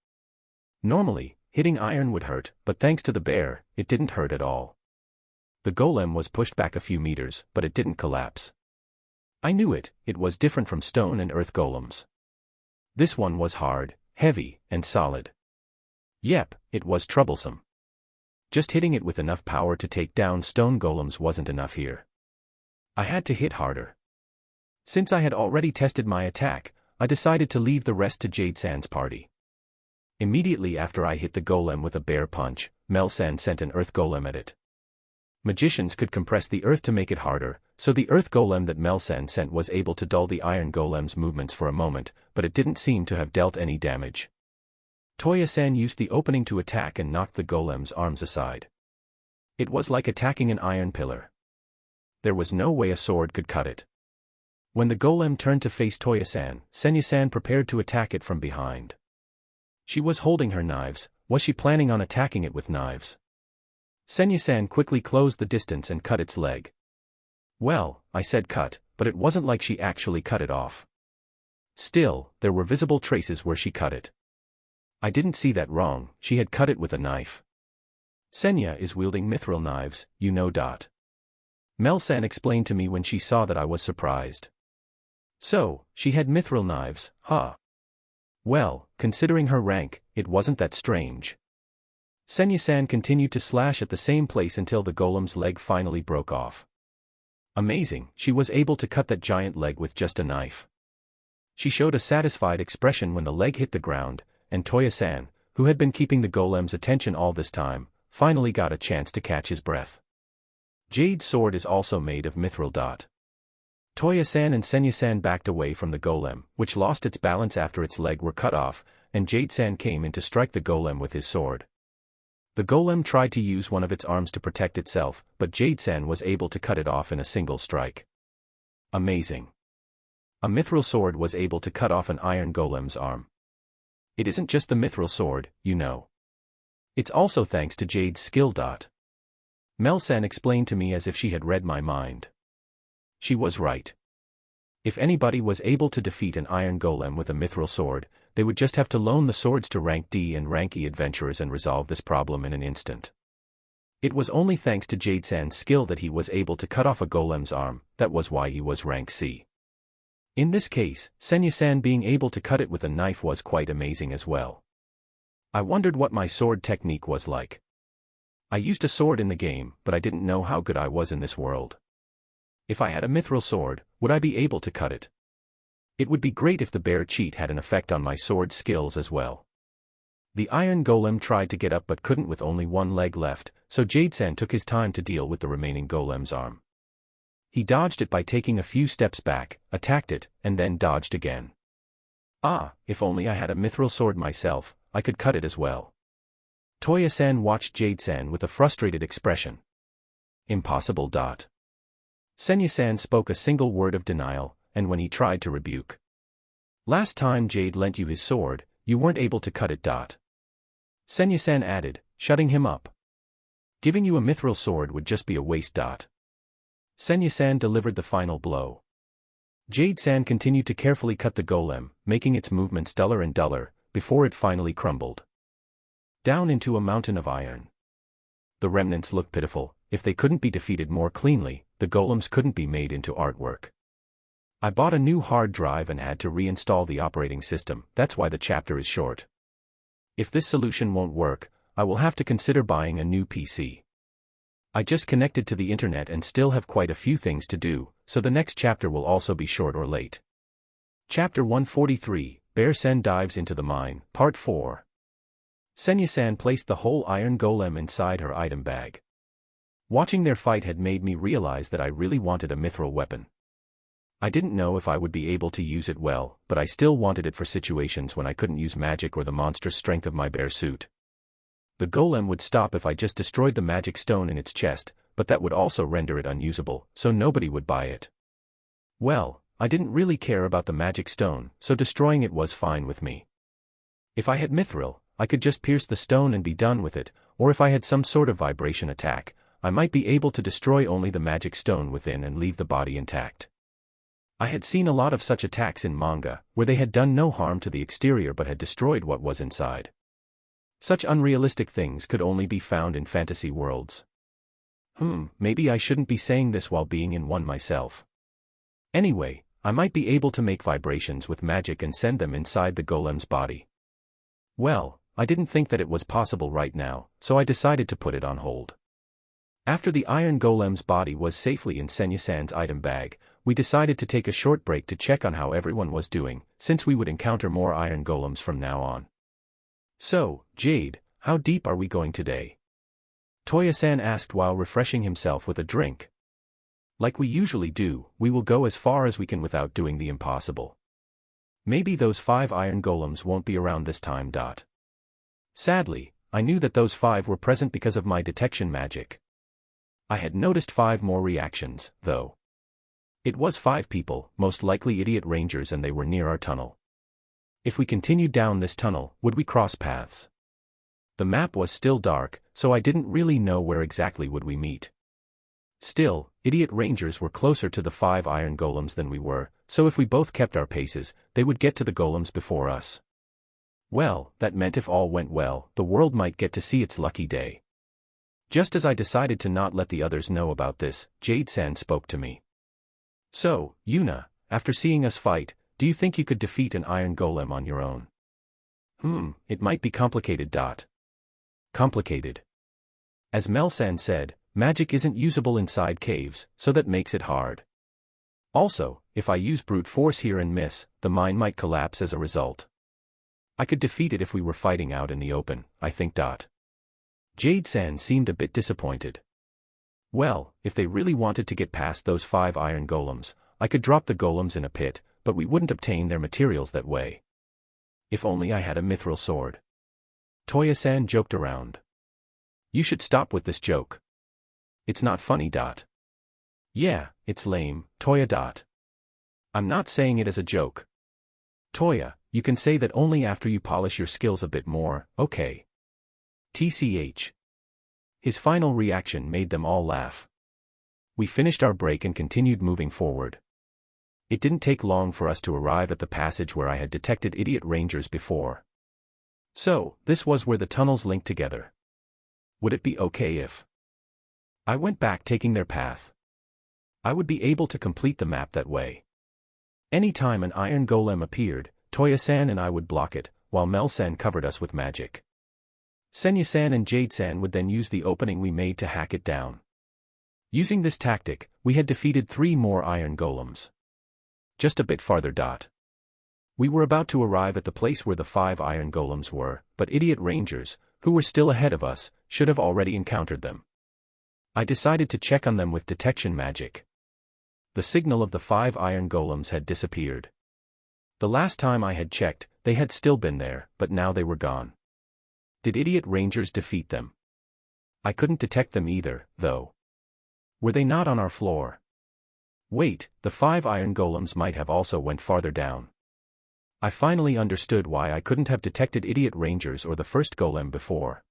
Normally, hitting iron would hurt, but thanks to the bear, it didn't hurt at all. The golem was pushed back a few meters, but it didn't collapse. I knew it was different from stone and earth golems. This one was hard, heavy, and solid. Yep, it was troublesome. Just hitting it with enough power to take down stone golems wasn't enough here. I had to hit harder. Since I had already tested my attack, I decided to leave the rest to Jade-san's party. Immediately after I hit the golem with a bear punch, Mel-san sent an earth golem at it. Magicians could compress the earth to make it harder, so the earth golem that Mel-san sent was able to dull the iron golem's movements for a moment, but it didn't seem to have dealt any damage. Toya-san used the opening to attack and knocked the golem's arms aside. It was like attacking an iron pillar. There was no way a sword could cut it. When the golem turned to face Toya-san, Senya-san prepared to attack it from behind. She was holding her knives. Was she planning on attacking it with knives? Senya-san quickly closed the distance and cut its leg. Well, I said cut, but it wasn't like she actually cut it off. Still, there were visible traces where she cut it. I didn't see that wrong, she had cut it with a knife. Senya is wielding mithril knives, you know. Mel-san explained to me when she saw that I was surprised. So, she had mithril knives, huh? Well, considering her rank, it wasn't that strange. Senya-san continued to slash at the same place until the golem's leg finally broke off. Amazing, she was able to cut that giant leg with just a knife. She showed a satisfied expression when the leg hit the ground, and Toya-san, who had been keeping the golem's attention all this time, finally got a chance to catch his breath. Jade's sword is also made of mithril. Toya-san and Senya-san backed away from the golem, which lost its balance after its leg were cut off, and Jade-san came in to strike the golem with his sword. The golem tried to use one of its arms to protect itself, but Jade-san was able to cut it off in a single strike. Amazing. A mithril sword was able to cut off an iron golem's arm. It isn't just the mithril sword, you know. It's also thanks to Jade's skill. Mel-san explained to me as if she had read my mind. She was right. If anybody was able to defeat an iron golem with a mithril sword, they would just have to loan the swords to rank D and rank E adventurers and resolve this problem in an instant. It was only thanks to Jade-san's skill that he was able to cut off a golem's arm, that was why he was rank C. In this case, Senya-san being able to cut it with a knife was quite amazing as well. I wondered what my sword technique was like. I used a sword in the game, but I didn't know how good I was in this world. If I had a mithril sword, would I be able to cut it? It would be great if the bear cheat had an effect on my sword skills as well. The iron golem tried to get up but couldn't with only one leg left, so Jade-san took his time to deal with the remaining golem's arm. He dodged it by taking a few steps back, attacked it, and then dodged again. Ah, if only I had a mithril sword myself, I could cut it as well. Toya-san watched Jade-san with a frustrated expression. Impossible. Senya-san spoke a single word of denial, and when he tried to rebuke. Last time Jade lent you his sword, you weren't able to cut it. Senya-san added, shutting him up. Giving you a mithril sword would just be a waste. Senya-san delivered the final blow. Jade-san continued to carefully cut the golem, making its movements duller and duller, before it finally crumbled down into a mountain of iron. The remnants looked pitiful. If they couldn't be defeated more cleanly, the golems couldn't be made into artwork. I bought a new hard drive and had to reinstall the operating system, that's why the chapter is short. If this solution won't work, I will have to consider buying a new PC. I just connected to the internet and still have quite a few things to do, so the next chapter will also be short or late. Chapter 143, Bear-san Dives into the Mine, Part 4. Senya-san placed the whole iron golem inside her item bag. Watching their fight had made me realize that I really wanted a mithril weapon. I didn't know if I would be able to use it well, but I still wanted it for situations when I couldn't use magic or the monstrous strength of my bear suit. The golem would stop if I just destroyed the magic stone in its chest, but that would also render it unusable, so nobody would buy it. Well, I didn't really care about the magic stone, so destroying it was fine with me. If I had mithril, I could just pierce the stone and be done with it, or if I had some sort of vibration attack, I might be able to destroy only the magic stone within and leave the body intact. I had seen a lot of such attacks in manga, where they had done no harm to the exterior but had destroyed what was inside. Such unrealistic things could only be found in fantasy worlds. Maybe I shouldn't be saying this while being in one myself. Anyway, I might be able to make vibrations with magic and send them inside the golem's body. Well, I didn't think that it was possible right now, so I decided to put it on hold. After the iron golem's body was safely in Senya-san's item bag, we decided to take a short break to check on how everyone was doing, since we would encounter more iron golems from now on. So, Jade, how deep are we going today? Toya-san asked while refreshing himself with a drink. Like we usually do, we will go as far as we can without doing the impossible. Maybe those 5 iron golems won't be around this time. Sadly, I knew that those 5 were present because of my detection magic. I had noticed 5 more reactions, though. It was 5 people, most likely idiot rangers, and they were near our tunnel. If we continued down this tunnel, would we cross paths? The map was still dark, so I didn't really know where exactly would we meet. Still, idiot rangers were closer to the 5 iron golems than we were, so if we both kept our paces, they would get to the golems before us. Well, that meant if all went well, the world might get to see its lucky day. Just as I decided to not let the others know about this, Jade-san spoke to me. So, Yuna, after seeing us fight, do you think you could defeat an iron golem on your own? It might be complicated. Complicated. As Mel-san said, magic isn't usable inside caves, so that makes it hard. Also, if I use brute force here and miss, the mine might collapse as a result. I could defeat it if we were fighting out in the open, I think. Jade-san seemed a bit disappointed. Well, if they really wanted to get past those 5 iron golems, I could drop the golems in a pit, but we wouldn't obtain their materials that way. If only I had a mithril sword. Toya-san joked around. You should stop with this joke. It's not funny. Yeah, it's lame, Toya. I'm not saying it as a joke. Toya, you can say that only after you polish your skills a bit more, okay? TCH. His final reaction made them all laugh. We finished our break and continued moving forward. It didn't take long for us to arrive at the passage where I had detected idiot rangers before. So, this was where the tunnels linked together. Would it be okay if I went back taking their path? I would be able to complete the map that way. Anytime an iron golem appeared, Toya-san and I would block it, while Mel-san covered us with magic. Senya-san and Jade-san would then use the opening we made to hack it down. Using this tactic, we had defeated 3 more iron golems. Just a bit farther. We were about to arrive at the place where the 5 iron golems were, but idiot rangers, who were still ahead of us, should have already encountered them. I decided to check on them with detection magic. The signal of the 5 iron golems had disappeared. The last time I had checked, they had still been there, but now they were gone. Did idiot rangers defeat them? I couldn't detect them either, though. Were they not on our floor? Wait, the 5 iron golems might have also went farther down. I finally understood why I couldn't have detected idiot rangers or the first golem before.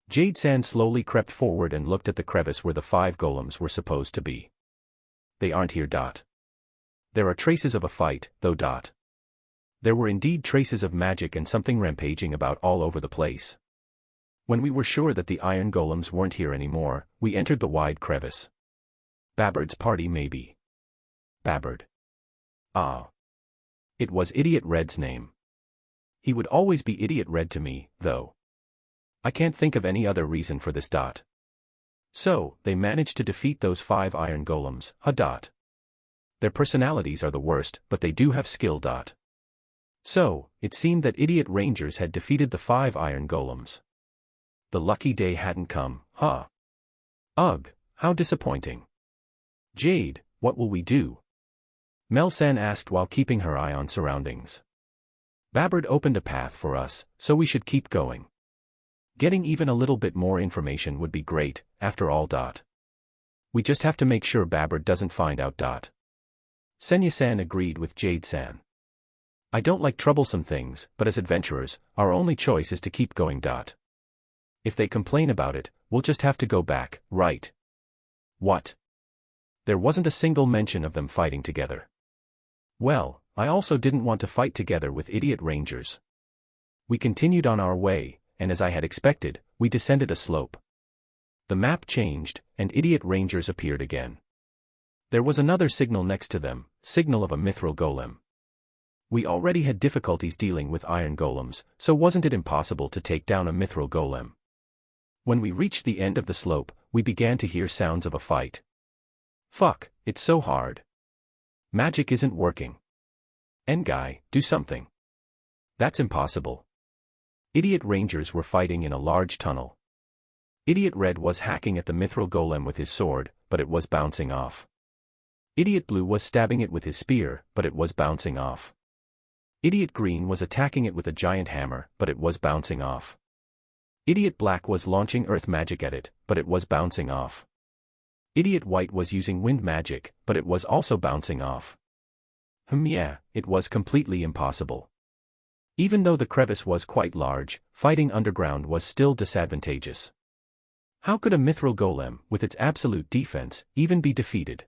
Jade-san slowly crept forward and looked at the crevice where the 5 golems were supposed to be. They aren't here. There are traces of a fight, though. There were indeed traces of magic and something rampaging about all over the place. When we were sure that the iron golems weren't here anymore, we entered the wide crevice. Babbard's party, maybe. Babbard. Ah. It was Idiot Red's name. He would always be Idiot Red to me, though. I can't think of any other reason for this. So, they managed to defeat those 5 iron golems, Their personalities are the worst, but they do have skill. So, it seemed that idiot rangers had defeated the 5 iron golems. The lucky day hadn't come, Ugh, how disappointing. Jade, what will we do? Mel-san asked while keeping her eye on surroundings. Babbard opened a path for us, so we should keep going. Getting even a little bit more information would be great, after all. We just have to make sure Babbard doesn't find out. Senya-san agreed with Jade-san. I don't like troublesome things, but as adventurers, our only choice is to keep going. If they complain about it, we'll just have to go back, right? What? There wasn't a single mention of them fighting together. Well, I also didn't want to fight together with idiot rangers. We continued on our way, and as I had expected, we descended a slope. The map changed, and idiot rangers appeared again. There was another signal next to them, signal of a mithril golem. We already had difficulties dealing with iron golems, so wasn't it impossible to take down a mithril golem? When we reached the end of the slope, we began to hear sounds of a fight. Fuck, it's so hard. Magic isn't working. Guy, do something. That's impossible. Idiot rangers were fighting in a large tunnel. Idiot Red was hacking at the mithril golem with his sword, but it was bouncing off. Idiot Blue was stabbing it with his spear, but it was bouncing off. Idiot Green was attacking it with a giant hammer, but it was bouncing off. Idiot Black was launching earth magic at it, but it was bouncing off. Idiot White was using wind magic, but it was also bouncing off. Yeah, it was completely impossible. Even though the crevice was quite large, fighting underground was still disadvantageous. How could a mithril golem, with its absolute defense, even be defeated?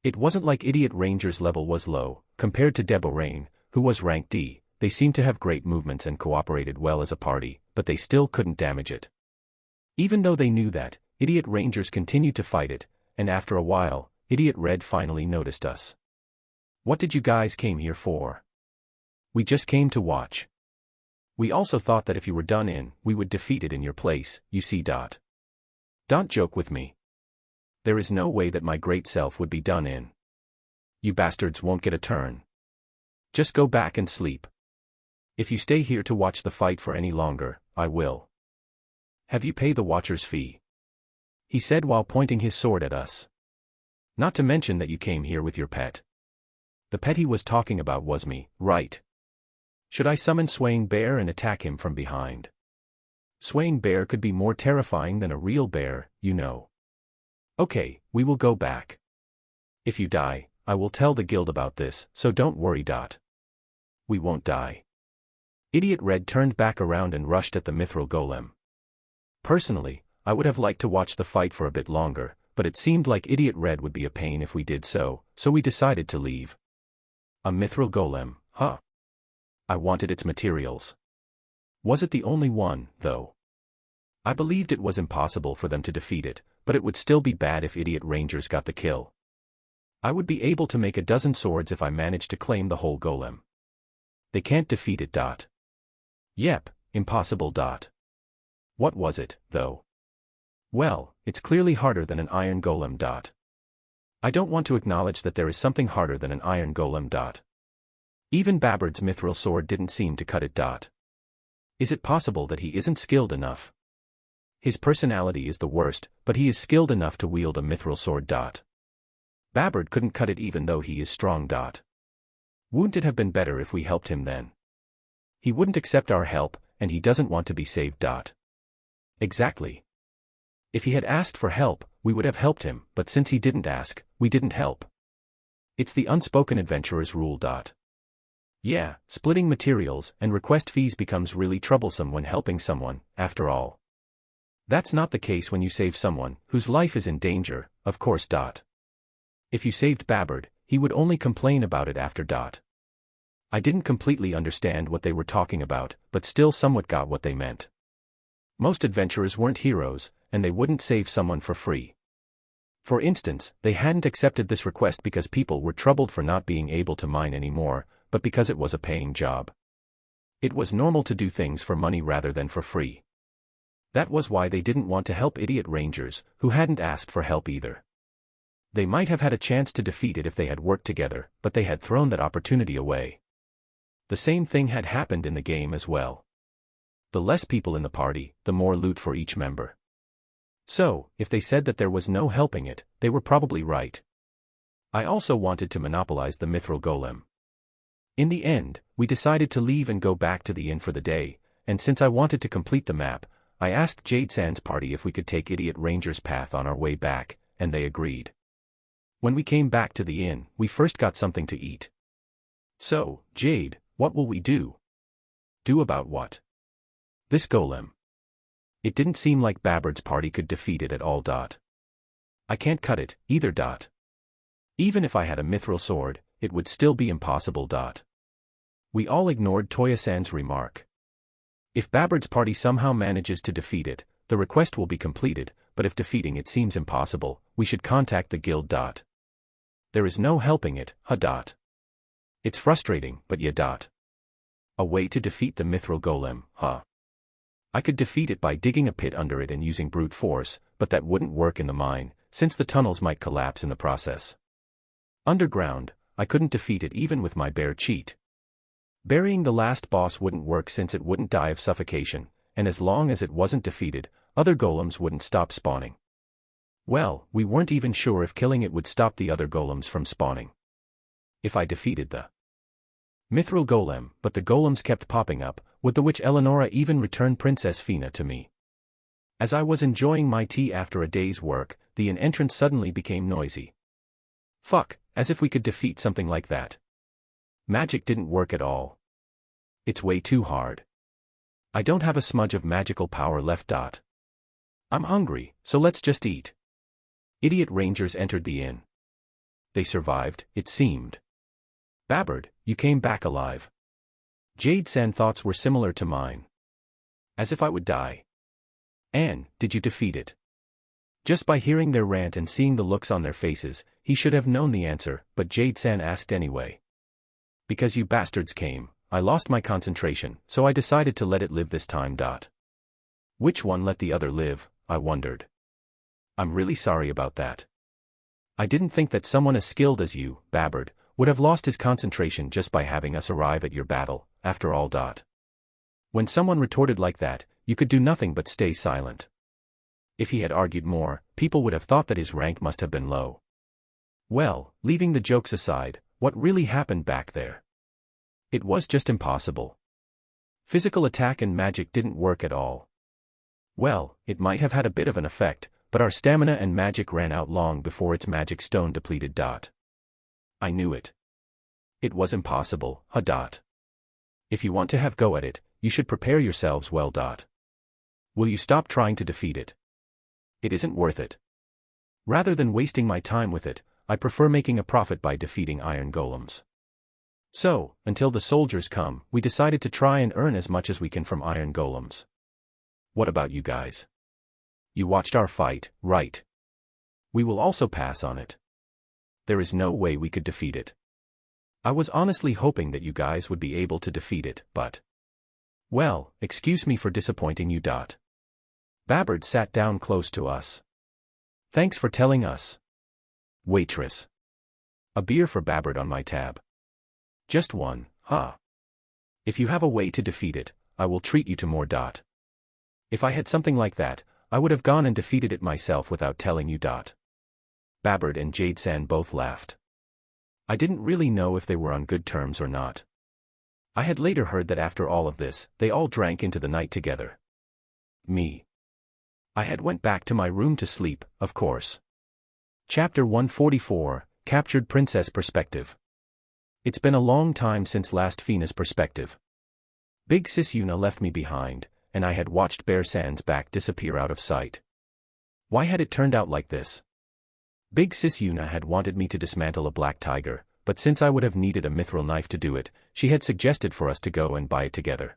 It wasn't like Idiot Ranger's level was low, compared to Deborain, who was rank D. They seemed to have great movements and cooperated well as a party, but they still couldn't damage it. Even though they knew that, Idiot Rangers continued to fight it, and after a while, Idiot Red finally noticed us. What did you guys came here for? We just came to watch. We also thought that if you were done in, we would defeat it in your place, you see. Don't joke with me. There is no way that my great self would be done in. You bastards won't get a turn. Just go back and sleep. If you stay here to watch the fight for any longer, I will. Have you paid the watcher's fee? He said while pointing his sword at us. Not to mention that you came here with your pet. The pet he was talking about was me, right? Should I summon Swaying Bear and attack him from behind? Swaying Bear could be more terrifying than a real bear, you know. Okay, we will go back. If you die, I will tell the guild about this, so don't worry. We won't die. Idiot Red turned back around and rushed at the mithril golem. Personally, I would have liked to watch the fight for a bit longer, but it seemed like Idiot Red would be a pain if we did so we decided to leave. A mithril golem, huh? I wanted its materials. Was it the only one, though? I believed it was impossible for them to defeat it, but it would still be bad if Idiot Rangers got the kill. I would be able to make a dozen swords if I managed to claim the whole golem. They can't defeat it. Yep, impossible. What was it, though? Well, it's clearly harder than an iron golem. I don't want to acknowledge that there is something harder than an iron golem. Even Babbard's mithril sword didn't seem to cut it. Is it possible that he isn't skilled enough? His personality is the worst, but he is skilled enough to wield a mithril sword. Babbard couldn't cut it even though he is strong. Wouldn't it have been better if we helped him then? He wouldn't accept our help, and he doesn't want to be saved. Exactly. If he had asked for help, we would have helped him, but since he didn't ask, we didn't help. It's the unspoken adventurer's rule. Yeah, splitting materials and request fees becomes really troublesome when helping someone, after all. That's not the case when you save someone whose life is in danger, of course. If you saved Babbard, he would only complain about it after. I didn't completely understand what they were talking about, but still somewhat got what they meant. Most adventurers weren't heroes, and they wouldn't save someone for free. For instance, they hadn't accepted this request because people were troubled for not being able to mine anymore, but because it was a paying job. It was normal to do things for money rather than for free. That was why they didn't want to help Idiot Rangers, who hadn't asked for help either. They might have had a chance to defeat it if they had worked together, but they had thrown that opportunity away. The same thing had happened in the game as well. The less people in the party, the more loot for each member. So, if they said that there was no helping it, they were probably right. I also wanted to monopolize the mithril golem. In the end, we decided to leave and go back to the inn for the day, and since I wanted to complete the map, I asked Jade Sand's party if we could take Idiot Ranger's path on our way back, and they agreed. When we came back to the inn, we first got something to eat. So, Jade, what will we do? Do about what? This golem. It didn't seem like Babbard's party could defeat it at all. I can't cut it, either. Even if I had a mithril sword, it would still be impossible. We all ignored Toya-san's remark. If Babbard's party somehow manages to defeat it, the request will be completed, but if defeating it seems impossible, we should contact the guild. There is no helping it, It's frustrating, but yeah. A way to defeat the mithril golem, I could defeat it by digging a pit under it and using brute force, but that wouldn't work in the mine, since the tunnels might collapse in the process. Underground, I couldn't defeat it even with my bear cheat. Burying the last boss wouldn't work since it wouldn't die of suffocation, and as long as it wasn't defeated, other golems wouldn't stop spawning. Well, we weren't even sure if killing it would stop the other golems from spawning. If I defeated the mithril golem, but the golems kept popping up, would the witch Eleonora even return Princess Fina to me? As I was enjoying my tea after a day's work, the entrance suddenly became noisy. Fuck, as if we could defeat something like that. Magic didn't work at all. It's way too hard. I don't have a smudge of magical power left. I'm hungry, so let's just eat. Idiot rangers entered the inn. They survived, it seemed. Babbard, you came back alive. Jade-san thoughts were similar to mine. As if I would die. Anne, did you defeat it? Just by hearing their rant and seeing the looks on their faces, he should have known the answer, but Jade-san asked anyway. Because you bastards came, I lost my concentration, so I decided to let it live this time. Which one let the other live, I wondered. I'm really sorry about that. I didn't think that someone as skilled as you, Babbard, would have lost his concentration just by having us arrive at your battle, after all. When someone retorted like that, you could do nothing but stay silent. If he had argued more, people would have thought that his rank must have been low. Well, leaving the jokes aside, what really happened back there? It was just impossible. Physical attack and magic didn't work at all. Well, it might have had a bit of an effect, but our stamina and magic ran out long before its magic stone depleted. I knew it. It was impossible, If you want to have go at it, you should prepare yourselves well. Will you stop trying to defeat it? It isn't worth it. Rather than wasting my time with it, I prefer making a profit by defeating iron golems. So, until the soldiers come, we decided to try and earn as much as we can from iron golems. What about you guys? You watched our fight, right? We will also pass on it. There is no way we could defeat it. I was honestly hoping that you guys would be able to defeat it, but... Well, excuse me for disappointing you. Babbard sat down close to us. Thanks for telling us. Waitress. A beer for Babbard on my tab. Just one, If you have a way to defeat it, I will treat you to more. If I had something like that, I would have gone and defeated it myself without telling you. Babbard and Jade-san both laughed. I didn't really know if they were on good terms or not. I had later heard that after all of this, they all drank into the night together. Me. I had went back to my room to sleep, of course. Chapter 144, Captured Princess Perspective. It's been a long time since last Fina's perspective. Big Sis Yuna left me behind, and I had watched Bear San's back disappear out of sight. Why had it turned out like this? Big Sis Yuna had wanted me to dismantle a black tiger, but since I would have needed a mithril knife to do it, she had suggested for us to go and buy it together.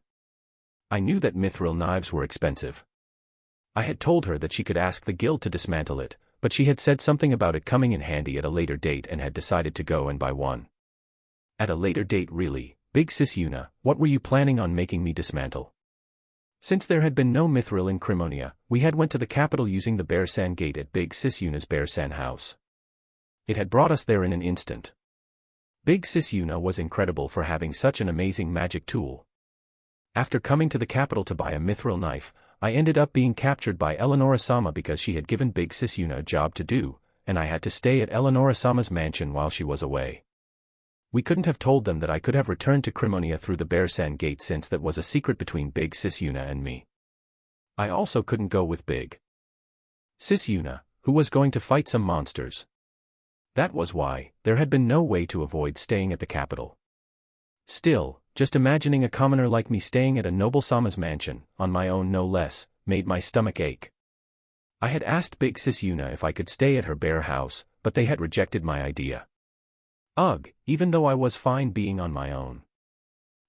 I knew that mithril knives were expensive. I had told her that she could ask the guild to dismantle it, but she had said something about it coming in handy at a later date and had decided to go and buy one. At a later date really, Big Sis Yuna, what were you planning on making me dismantle? Since there had been no mithril in Crimonia, we had went to the capital using the Bear San gate at Big Sis Yuna's Bear San house. It had brought us there in an instant. Big Sis Yuna was incredible for having such an amazing magic tool. After coming to the capital to buy a mithril knife, I ended up being captured by Eleonora-sama because she had given Big Sis Yuna a job to do, and I had to stay at Eleonora-sama's mansion while she was away. We couldn't have told them that I could have returned to Crimonia through the Bear San gate since that was a secret between Big Sis Yuna and me. I also couldn't go with Big Sis Yuna, who was going to fight some monsters. That was why there had been no way to avoid staying at the capital. Still, just imagining a commoner like me staying at a noble Sama's mansion, on my own no less, made my stomach ache. I had asked Big Sis Yuna if I could stay at her bear house, but they had rejected my idea. Ugh, even though I was fine being on my own.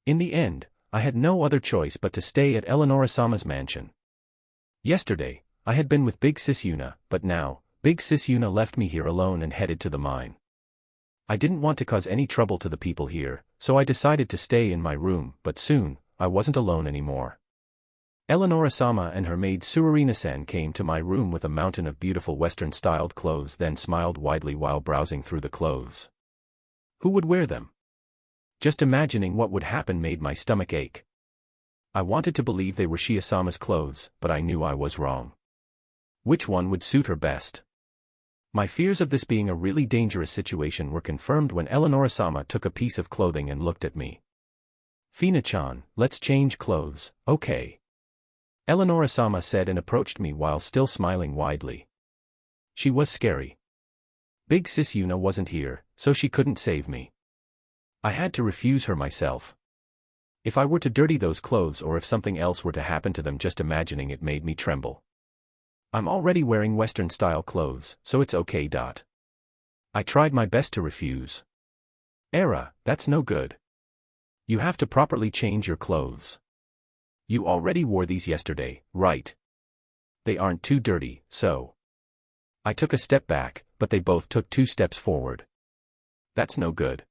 In the end, I had no other choice but to stay at Eleonora-sama's mansion. Yesterday, I had been with Big Sis Yuna, but now, Big Sis Yuna left me here alone and headed to the mine. I didn't want to cause any trouble to the people here, so I decided to stay in my room, but soon, I wasn't alone anymore. Eleonora-sama and her maid Tsururina-san came to my room with a mountain of beautiful Western-styled clothes, then smiled widely while browsing through the clothes. Who would wear them? Just imagining what would happen made my stomach ache. I wanted to believe they were Shia-sama's clothes, but I knew I was wrong. Which one would suit her best? My fears of this being a really dangerous situation were confirmed when Eleonora-sama took a piece of clothing and looked at me. Fina-chan, let's change clothes, okay? Eleonora-sama said and approached me while still smiling widely. She was scary. Big Sis Yuna wasn't here, so she couldn't save me. I had to refuse her myself. If I were to dirty those clothes or if something else were to happen to them, just imagining it made me tremble. I'm already wearing Western-style clothes, so it's okay. I tried my best to refuse. Era, that's no good. You have to properly change your clothes. You already wore these yesterday, right? They aren't too dirty, so. I took a step back, but they both took 2 steps forward. That's no good.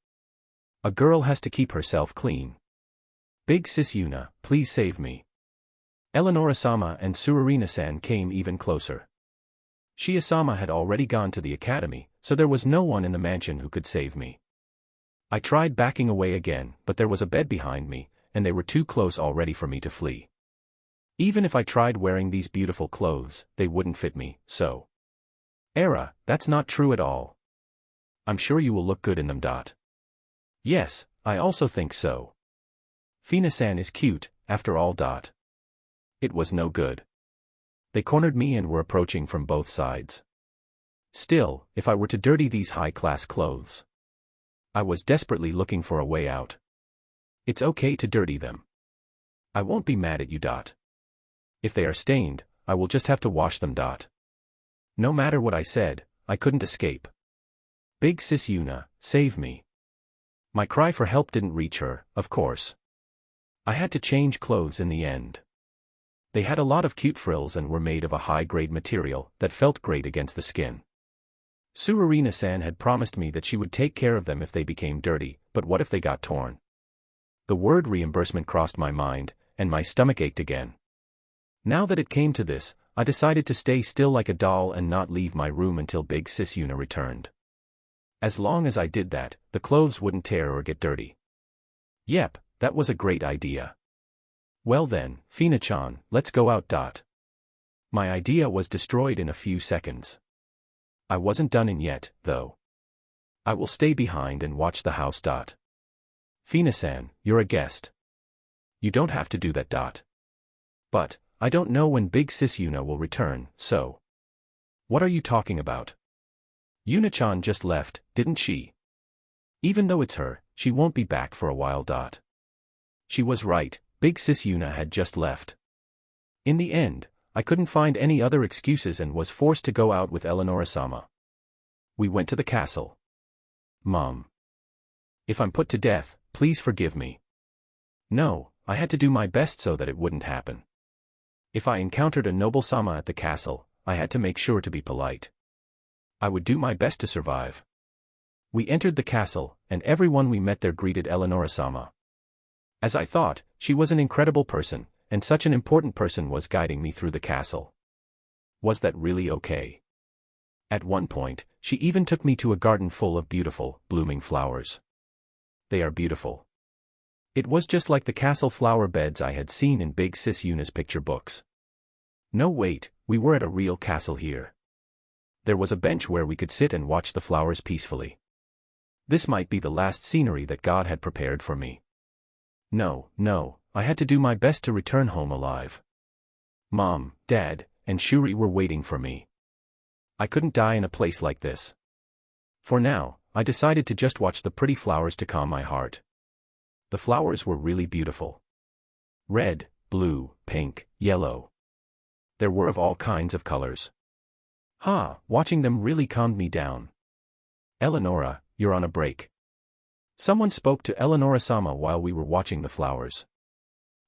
A girl has to keep herself clean. Big Sis Yuna, please save me. Eleonora-sama and Tsururina-san came even closer. Shia-sama had already gone to the academy, so there was no one in the mansion who could save me. I tried backing away again, but there was a bed behind me, and they were too close already for me to flee. Even if I tried wearing these beautiful clothes, they wouldn't fit me, so. Era, that's not true at all. I'm sure you will look good in them. Yes, I also think so. Fina-san is cute, after all. It was no good. They cornered me and were approaching from both sides. Still, if I were to dirty these high-class clothes. I was desperately looking for a way out. It's okay to dirty them. I won't be mad at you. If they are stained, I will just have to wash them. No matter what I said, I couldn't escape. Big Sis Yuna, save me. My cry for help didn't reach her, of course. I had to change clothes in the end. They had a lot of cute frills and were made of a high-grade material that felt great against the skin. Tsururina-san had promised me that she would take care of them if they became dirty, but what if they got torn? The word reimbursement crossed my mind, and my stomach ached again. Now that it came to this, I decided to stay still like a doll and not leave my room until Big Sis Yuna returned. As long as I did that, the clothes wouldn't tear or get dirty. Yep, that was a great idea. Well then, Fina-chan, let's go out. My idea was destroyed in a few seconds. I wasn't done in yet, though. I will stay behind and watch the house. Fina-san, you're a guest. You don't have to do that. But, I don't know when Big Sis Yuna will return, so. What are you talking about? Yuna-chan just left, didn't she? Even though it's her, she won't be back for a while. She was right, Big Sis Yuna had just left. In the end, I couldn't find any other excuses and was forced to go out with Eleonora-sama. We went to the castle. Mom. If I'm put to death, please forgive me. No, I had to do my best so that it wouldn't happen. If I encountered a noble-sama at the castle, I had to make sure to be polite. I would do my best to survive. We entered the castle, and everyone we met there greeted Eleonora-sama. As I thought, she was an incredible person, and such an important person was guiding me through the castle. Was that really okay? At one point, she even took me to a garden full of beautiful, blooming flowers. They are beautiful. It was just like the castle flower beds I had seen in Big Sis Yuna's picture books. No wait, we were at a real castle here. There was a bench where we could sit and watch the flowers peacefully. This might be the last scenery that God had prepared for me. No, I had to do my best to return home alive. Mom, Dad, and Shuri were waiting for me. I couldn't die in a place like this. For now, I decided to just watch the pretty flowers to calm my heart. The flowers were really beautiful. Red, blue, pink, yellow. There were of all kinds of colors. Watching them really calmed me down. Eleonora, you're on a break. Someone spoke to Eleonora-sama while we were watching the flowers.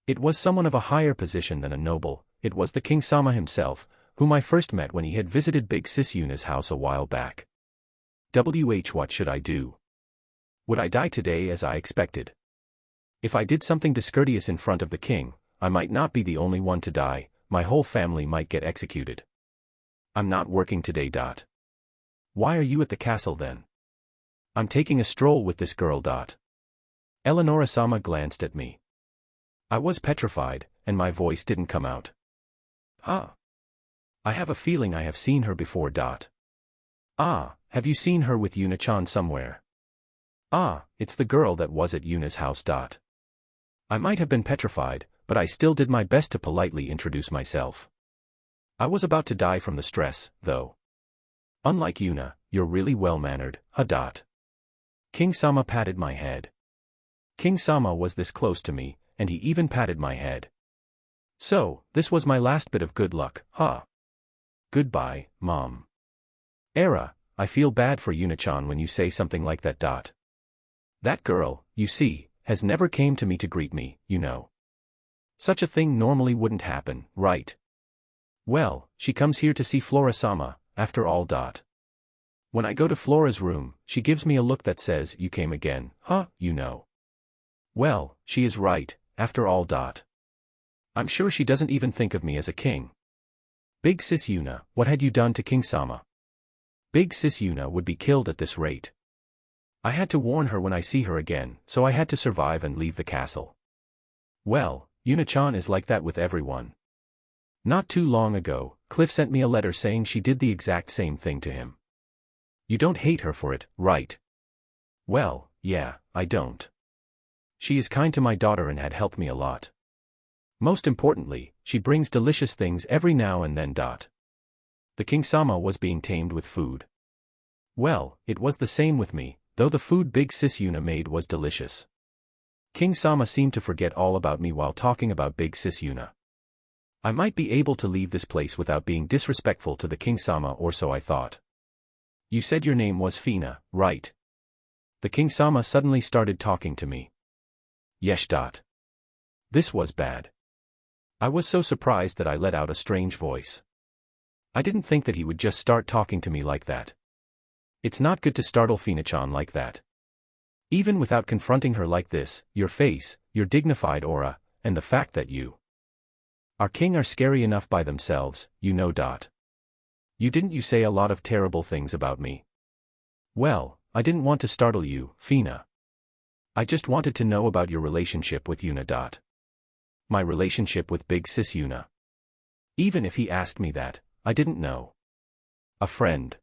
It was someone of a higher position than a noble. It was the King-sama himself, whom I first met when he had visited Big Sis Yuna's house a while back. What should I do? Would I die today as I expected? If I did something discourteous in front of the king, I might not be the only one to die, my whole family might get executed. I'm not working today. Why are you at the castle then? I'm taking a stroll with this girl. Eleonora-sama glanced at me. I was petrified, and my voice didn't come out. I have a feeling I have seen her before. Have you seen her with Yuna-chan somewhere? It's the girl that was at Yuna's house. I might have been petrified, but I still did my best to politely introduce myself. I was about to die from the stress, though. Unlike Yuna, you're really well-mannered, King-sama patted my head. King-sama was this close to me, and he even patted my head. So, this was my last bit of good luck, Goodbye, Mom. I feel bad for Yuna-chan when you say something like that. That girl, you see, has never came to me to greet me, you know. Such a thing normally wouldn't happen, right? Well, she comes here to see Flora-sama, after all. When I go to Flora's room, she gives me a look that says, you came again, you know. Well, she is right, after all. I'm sure she doesn't even think of me as a king. Big Sis Yuna, what had you done to King-sama? Big Sis Yuna would be killed at this rate. I had to warn her when I see her again, so I had to survive and leave the castle. Well, Yuna-chan is like that with everyone. Not too long ago, Cliff sent me a letter saying she did the exact same thing to him. You don't hate her for it, right? Well, yeah, I don't. She is kind to my daughter and had helped me a lot. Most importantly, she brings delicious things every now and then. The King-sama was being tamed with food. Well, it was the same with me, though the food Big Sis Yuna made was delicious. King-sama seemed to forget all about me while talking about Big Sis Yuna. I might be able to leave this place without being disrespectful to the King-sama, or so I thought. You said your name was Fina, right? The King-sama suddenly started talking to me. Yes. This was bad. I was so surprised that I let out a strange voice. I didn't think that he would just start talking to me like that. It's not good to startle Fina-chan like that. Even without confronting her like this, your face, your dignified aura, and the fact that you are king are scary enough by themselves, you know. You didn't say a lot of terrible things about me. Well, I didn't want to startle you, Fina. I just wanted to know about your relationship with Yuna. My relationship with Big Sis Yuna. Even if he asked me that, I didn't know. A friend.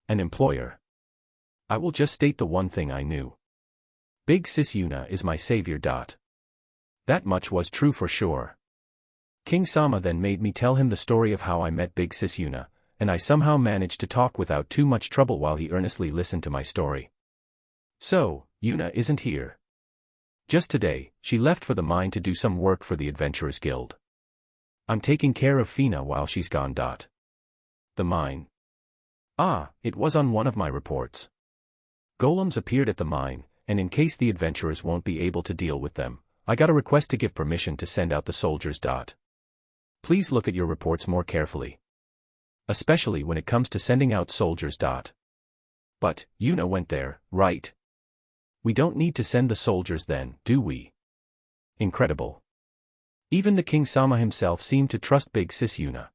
An employer. I will just state the one thing I knew. Big Sis Yuna is my savior. That much was true for sure. King-sama then made me tell him the story of how I met Big Sis Yuna, and I somehow managed to talk without too much trouble while he earnestly listened to my story. So, Yuna isn't here. Just today, she left for the mine to do some work for the Adventurers Guild. I'm taking care of Fina while she's gone. The mine. It was on one of my reports. Golems appeared at the mine, and in case the adventurers won't be able to deal with them, I got a request to give permission to send out the soldiers. Please look at your reports more carefully. Especially when it comes to sending out soldiers. But, Yuna went there, right? We don't need to send the soldiers then, do we? Incredible. Even the King-sama himself seemed to trust Big Sis Yuna.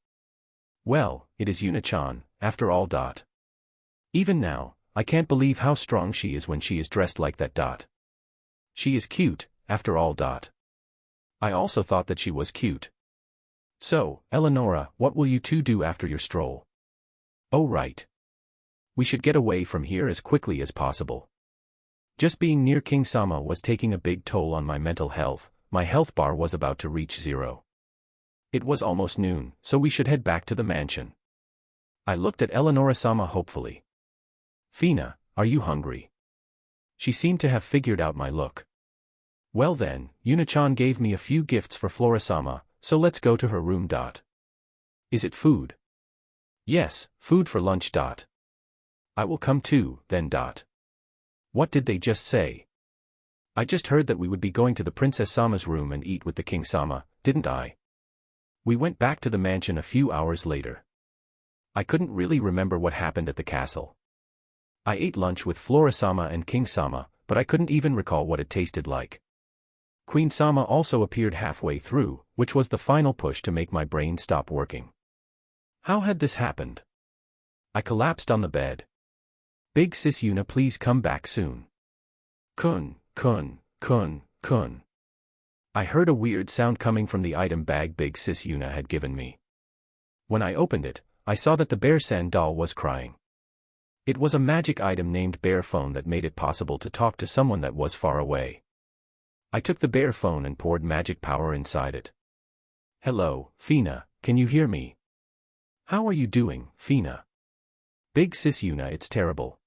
Well, it is Yuna-chan, after all. Even now, I can't believe how strong she is when she is dressed like that. She is cute, after all. I also thought that she was cute. So, Eleonora, what will you two do after your stroll? Oh right. We should get away from here as quickly as possible. Just being near King-sama was taking a big toll on my mental health. My health bar was about to reach 0. It was almost noon, so we should head back to the mansion. I looked at Eleonora-sama hopefully. Fina, are you hungry? She seemed to have figured out my look. Well then, Yuna-chan gave me a few gifts for Flora-sama, so let's go to her room. Is it food? Yes, food for lunch. I will come too, then. What did they just say? I just heard that we would be going to the Princess Sama's room and eat with the King Sama, didn't I? We went back to the mansion a few hours later. I couldn't really remember what happened at the castle. I ate lunch with Flora Sama and King Sama, but I couldn't even recall what it tasted like. Queen Sama also appeared halfway through, which was the final push to make my brain stop working. How had this happened? I collapsed on the bed. Big sis Yuna, please come back soon. Kun. I heard a weird sound coming from the item bag Big sis Yuna had given me. When I opened it, I saw that the Bear-san doll was crying. It was a magic item named Bear Phone that made it possible to talk to someone that was far away. I took the Bear Phone and poured magic power inside it. Hello, Fina, can you hear me? How are you doing, Fina? Big sis Yuna, it's terrible.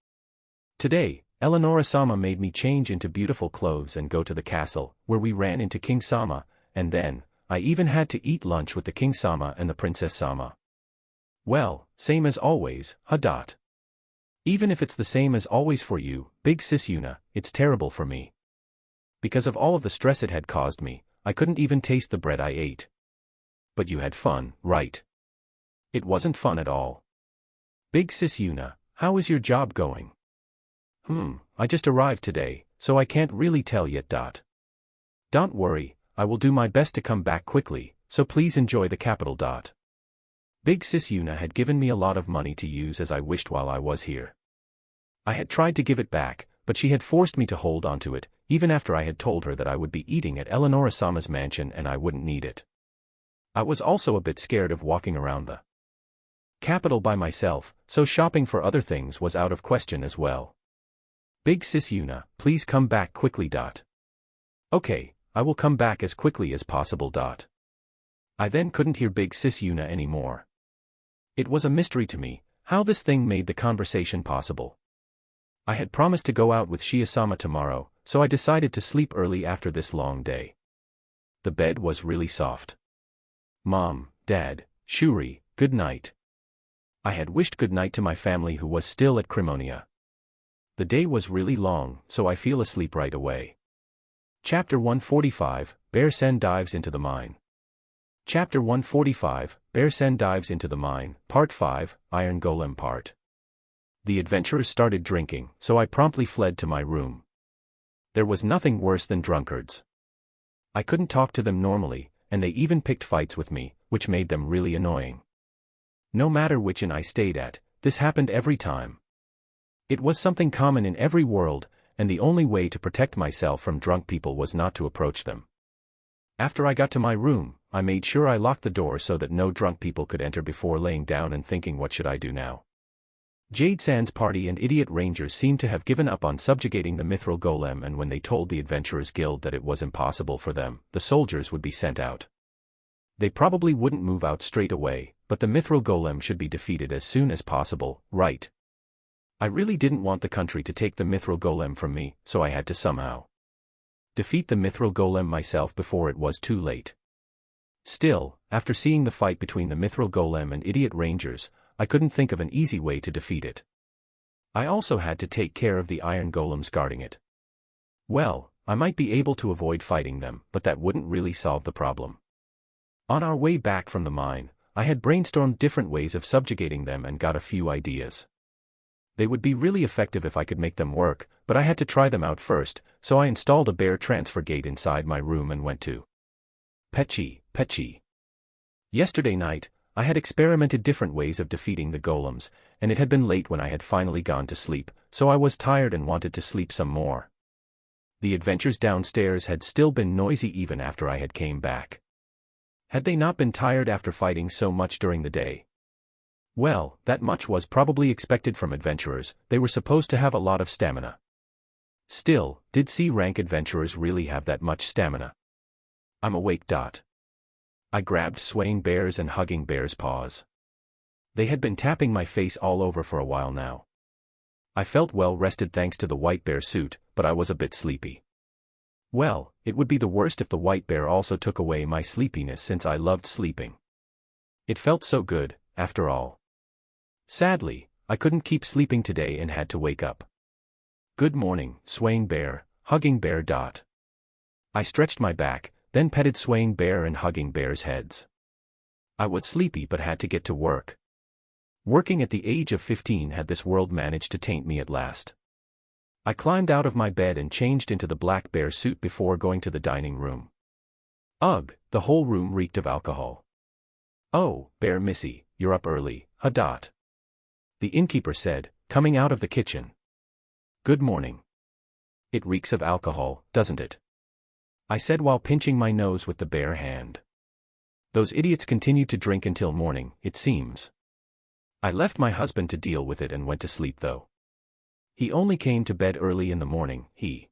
Today, Eleonora-sama made me change into beautiful clothes and go to the castle, where we ran into King Sama, and then, I even had to eat lunch with the King Sama and the Princess Sama. Well, same as always, huh? Even if it's the same as always for you, Big sis Yuna, it's terrible for me. Because of all of the stress it had caused me, I couldn't even taste the bread I ate. But you had fun, right? It wasn't fun at all. Big sis Yuna, how is your job going? I just arrived today, so I can't really tell yet. Don't worry, I will do my best to come back quickly, so please enjoy the capital. Big sis Yuna had given me a lot of money to use as I wished while I was here. I had tried to give it back, but she had forced me to hold onto it, even after I had told her that I would be eating at Eleonora-sama's mansion and I wouldn't need it. I was also a bit scared of walking around the capital by myself, so shopping for other things was out of question as well. Big sis Yuna, please come back quickly. Okay, I will come back as quickly as possible. I then couldn't hear Big sis Yuna anymore. It was a mystery to me, how this thing made the conversation possible. I had promised to go out with Shia-sama tomorrow, so I decided to sleep early after this long day. The bed was really soft. Mom, Dad, Shuri, good night. I had wished good night to my family who was still at Crimonia. The day was really long, so I fell asleep right away. Chapter 145, Bear-san dives into the mine. Chapter 145, Bear-san dives into the mine, Part 5, Iron Golem Part. The adventurers started drinking, so I promptly fled to my room. There was nothing worse than drunkards. I couldn't talk to them normally, and they even picked fights with me, which made them really annoying. No matter which inn I stayed at, this happened every time. It was something common in every world, and the only way to protect myself from drunk people was not to approach them. After I got to my room, I made sure I locked the door so that no drunk people could enter before laying down and thinking, what should I do now? Jade-san's party and idiot rangers seemed to have given up on subjugating the mithril golem, and when they told the Adventurers Guild that it was impossible for them, the soldiers would be sent out. They probably wouldn't move out straight away, but the mithril golem should be defeated as soon as possible, right? I really didn't want the country to take the mithril golem from me, so I had to somehow defeat the mithril golem myself before it was too late. Still, after seeing the fight between the mithril golem and idiot rangers, I couldn't think of an easy way to defeat it. I also had to take care of the iron golems guarding it. Well, I might be able to avoid fighting them, but that wouldn't really solve the problem. On our way back from the mine, I had brainstormed different ways of subjugating them and got a few ideas. They would be really effective if I could make them work, but I had to try them out first, so I installed a bear transfer gate inside my room and went to Pechi. Yesterday night, I had experimented different ways of defeating the golems, and it had been late when I had finally gone to sleep, so I was tired and wanted to sleep some more. The adventures downstairs had still been noisy even after I had came back. Had they not been tired after fighting so much during the day? Well, that much was probably expected from adventurers, they were supposed to have a lot of stamina. Still, did C-rank adventurers really have that much stamina? I'm awake. I grabbed swaying bears and hugging bears' paws. They had been tapping my face all over for a while now. I felt well rested thanks to the white bear suit, but I was a bit sleepy. Well, it would be the worst if the white bear also took away my sleepiness since I loved sleeping. It felt so good, after all. Sadly, I couldn't keep sleeping today and had to wake up. Good morning, swaying bear, hugging bear. I stretched my back, then petted swaying bear and hugging bear's heads. I was sleepy but had to get to work. Working at the age of 15 had this world managed to taint me at last. I climbed out of my bed and changed into the black bear suit before going to the dining room. Ugh, the whole room reeked of alcohol. Oh, Bear Missy, you're up early, huh? The innkeeper said, coming out of the kitchen. Good morning. It reeks of alcohol, doesn't it? I said while pinching my nose with the bare hand. Those idiots continued to drink until morning, it seems. I left my husband to deal with it and went to sleep though. He only came to bed early in the morning, he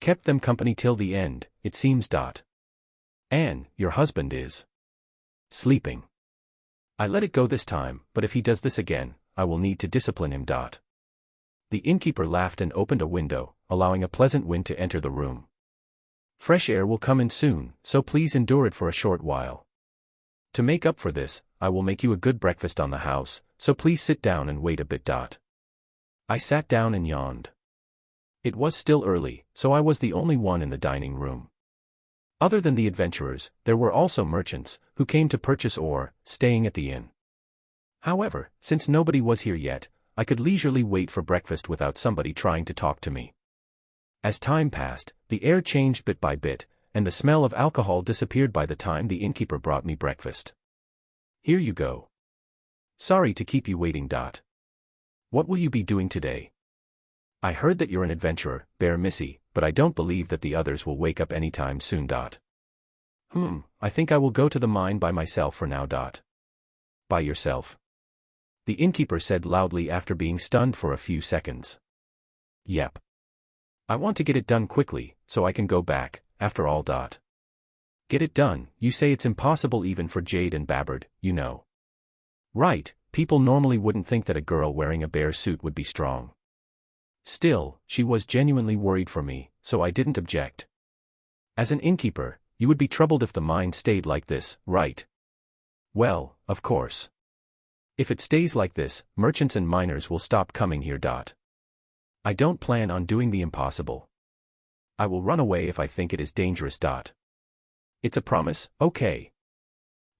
kept them company till the end, it seems. Anne, your husband is sleeping. I let it go this time, but if he does this again, I will need to discipline him. The innkeeper laughed and opened a window, allowing a pleasant wind to enter the room. Fresh air will come in soon, so please endure it for a short while. To make up for this, I will make you a good breakfast on the house, so please sit down and wait a bit. I sat down and yawned. It was still early, so I was the only one in the dining room. Other than the adventurers, there were also merchants, who came to purchase or, staying at the inn. However, since nobody was here yet, I could leisurely wait for breakfast without somebody trying to talk to me. As time passed, the air changed bit by bit, and the smell of alcohol disappeared by the time the innkeeper brought me breakfast. Here you go. Sorry to keep you waiting. What will you be doing today? I heard that you're an adventurer, Bear Missy, but I don't believe that the others will wake up anytime soon. I think I will go to the mine by myself for now. By yourself? The innkeeper said loudly after being stunned for a few seconds. Yep. I want to get it done quickly, so I can go back, after all. Get it done, you say? It's impossible even for Jade and Babbard, you know. Right, people normally wouldn't think that a girl wearing a bear suit would be strong. Still, she was genuinely worried for me, so I didn't object. As an innkeeper, you would be troubled if the mine stayed like this, right? Well, of course. If it stays like this, merchants and miners will stop coming here. I don't plan on doing the impossible. I will run away if I think it is dangerous. It's a promise, okay?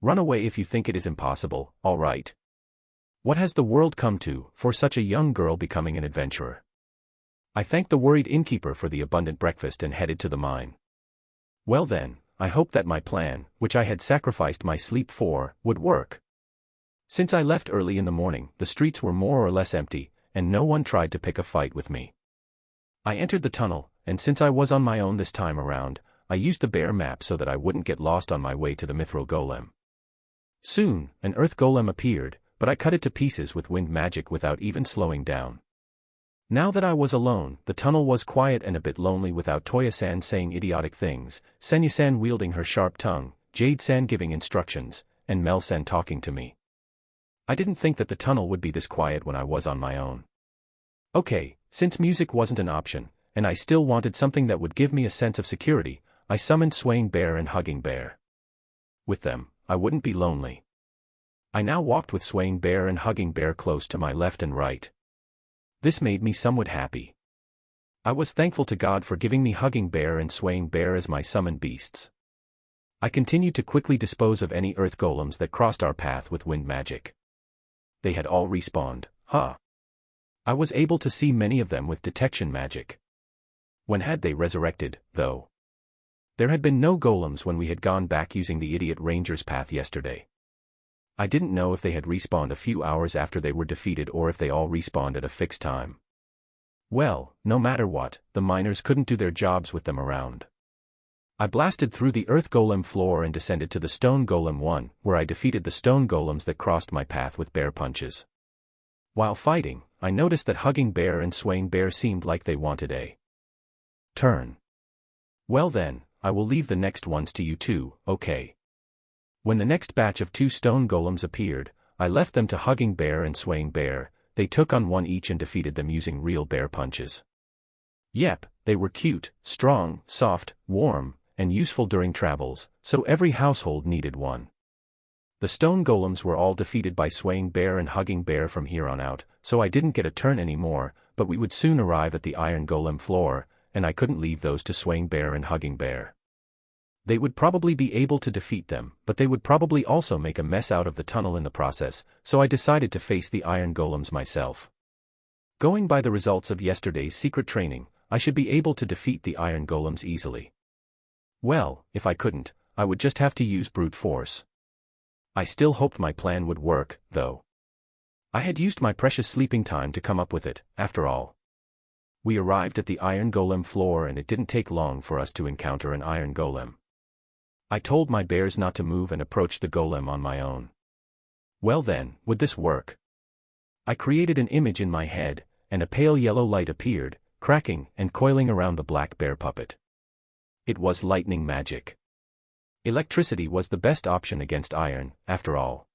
Run away if you think it is impossible, all right? What has the world come to, for such a young girl becoming an adventurer? I thanked the worried innkeeper for the abundant breakfast and headed to the mine. Well then, I hoped that my plan, which I had sacrificed my sleep for, would work. Since I left early in the morning, the streets were more or less empty, and no one tried to pick a fight with me. I entered the tunnel, and since I was on my own this time around, I used the bear map so that I wouldn't get lost on my way to the mithril golem. Soon, an earth golem appeared, but I cut it to pieces with wind magic without even slowing down. Now that I was alone, the tunnel was quiet and a bit lonely without Toya-san saying idiotic things, Senya-san wielding her sharp tongue, Jade-san giving instructions, and Mel-san talking to me. I didn't think that the tunnel would be this quiet when I was on my own. Okay, since music wasn't an option, and I still wanted something that would give me a sense of security, I summoned Swaying Bear and Hugging Bear. With them, I wouldn't be lonely. I now walked with Swaying Bear and Hugging Bear close to my left and right. This made me somewhat happy. I was thankful to God for giving me Hugging Bear and Swaying Bear as my summoned beasts. I continued to quickly dispose of any earth golems that crossed our path with wind magic. They had all respawned, I was able to see many of them with detection magic. When had they resurrected, though? There had been no golems when we had gone back using the idiot ranger's path yesterday. I didn't know if they had respawned a few hours after they were defeated or if they all respawned at a fixed time. Well, no matter what, the miners couldn't do their jobs with them around. I blasted through the earth golem floor and descended to the stone golem 1, where I defeated the stone golems that crossed my path with bear punches. While fighting, I noticed that Hugging Bear and Swaying Bear seemed like they wanted a turn. Well then, I will leave the next ones to you two, okay? When the next batch of 2 stone golems appeared, I left them to Hugging Bear and Swaying Bear. They took on one each and defeated them using real bear punches. Yep, they were cute, strong, soft, warm, and useful during travels, so every household needed one. The stone golems were all defeated by swaying bear and hugging bear from here on out, so I didn't get a turn anymore, but we would soon arrive at the iron golem floor, and I couldn't leave those to swaying bear and hugging bear. They would probably be able to defeat them, but they would probably also make a mess out of the tunnel in the process, so I decided to face the iron golems myself. Going by the results of yesterday's secret training, I should be able to defeat the iron golems easily. Well, if I couldn't, I would just have to use brute force. I still hoped my plan would work, though. I had used my precious sleeping time to come up with it, after all. We arrived at the iron golem floor and it didn't take long for us to encounter an iron golem. I told my bears not to move and approached the golem on my own. Well then, would this work? I created an image in my head, and a pale yellow light appeared, cracking and coiling around the black bear puppet. It was lightning magic. Electricity was the best option against iron, after all.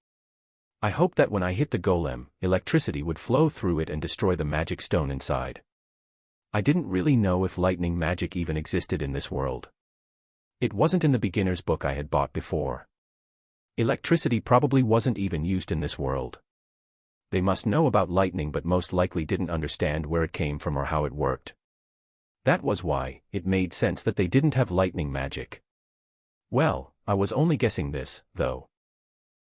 I hoped that when I hit the golem, electricity would flow through it and destroy the magic stone inside. I didn't really know if lightning magic even existed in this world. It wasn't in the beginner's book I had bought before. Electricity probably wasn't even used in this world. They must know about lightning but most likely didn't understand where it came from or how it worked. That was why it made sense that they didn't have lightning magic. Well, I was only guessing this, though.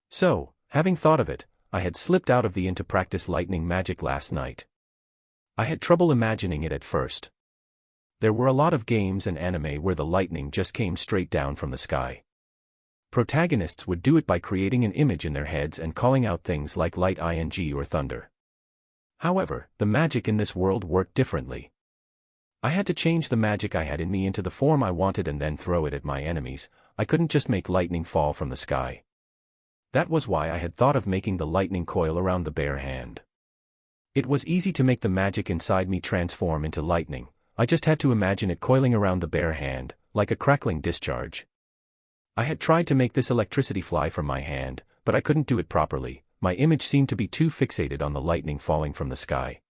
So, having thought of it, I had slipped out of the into practice lightning magic last night. I had trouble imagining it at first. There were a lot of games and anime where the lightning just came straight down from the sky. Protagonists would do it by creating an image in their heads and calling out things like light ing or thunder. However, the magic in this world worked differently. I had to change the magic I had in me into the form I wanted and then throw it at my enemies. I couldn't just make lightning fall from the sky. That was why I had thought of making the lightning coil around the bare hand. It was easy to make the magic inside me transform into lightning. I just had to imagine it coiling around the bare hand, like a crackling discharge. I had tried to make this electricity fly from my hand, but I couldn't do it properly. My image seemed to be too fixated on the lightning falling from the sky.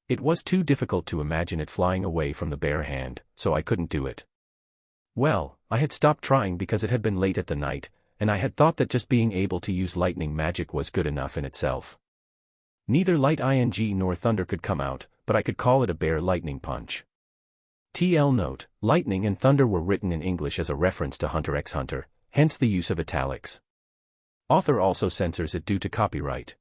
It was too difficult to imagine it flying away from the bare hand, so I couldn't do it. Well, I had stopped trying because it had been late at the night, and I had thought that just being able to use lightning magic was good enough in itself. Neither light ing nor thunder could come out, but I could call it a bear lightning punch. TL note, lightning and thunder were written in English as a reference to Hunter x Hunter, hence the use of italics. Author also censors it due to copyright.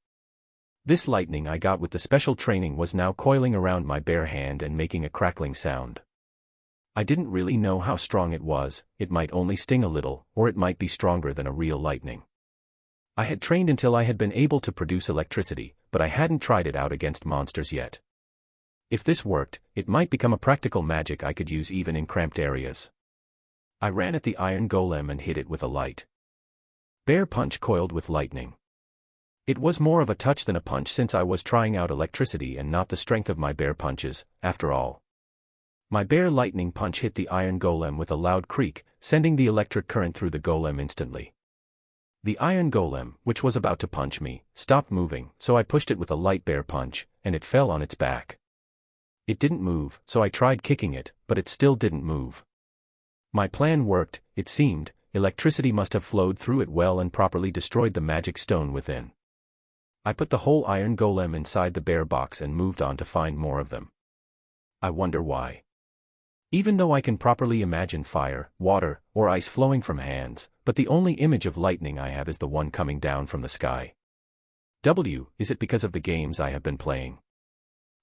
This lightning I got with the special training was now coiling around my bare hand and making a crackling sound. I didn't really know how strong it was. It might only sting a little, or it might be stronger than a real lightning. I had trained until I had been able to produce electricity, but I hadn't tried it out against monsters yet. If this worked, it might become a practical magic I could use even in cramped areas. I ran at the iron golem and hit it with a light bear punch coiled with lightning. It was more of a touch than a punch since I was trying out electricity and not the strength of my bear punches, after all. My bear lightning punch hit the iron golem with a loud creak, sending the electric current through the golem instantly. The iron golem, which was about to punch me, stopped moving, so I pushed it with a light bear punch, and it fell on its back. It didn't move, so I tried kicking it, but it still didn't move. My plan worked, it seemed. Electricity must have flowed through it well and properly destroyed the magic stone within. I put the whole iron golem inside the bear box and moved on to find more of them. I wonder why. Even though I can properly imagine fire, water, or ice flowing from hands, but the only image of lightning I have is the one coming down from the sky. Is it because of the games I have been playing?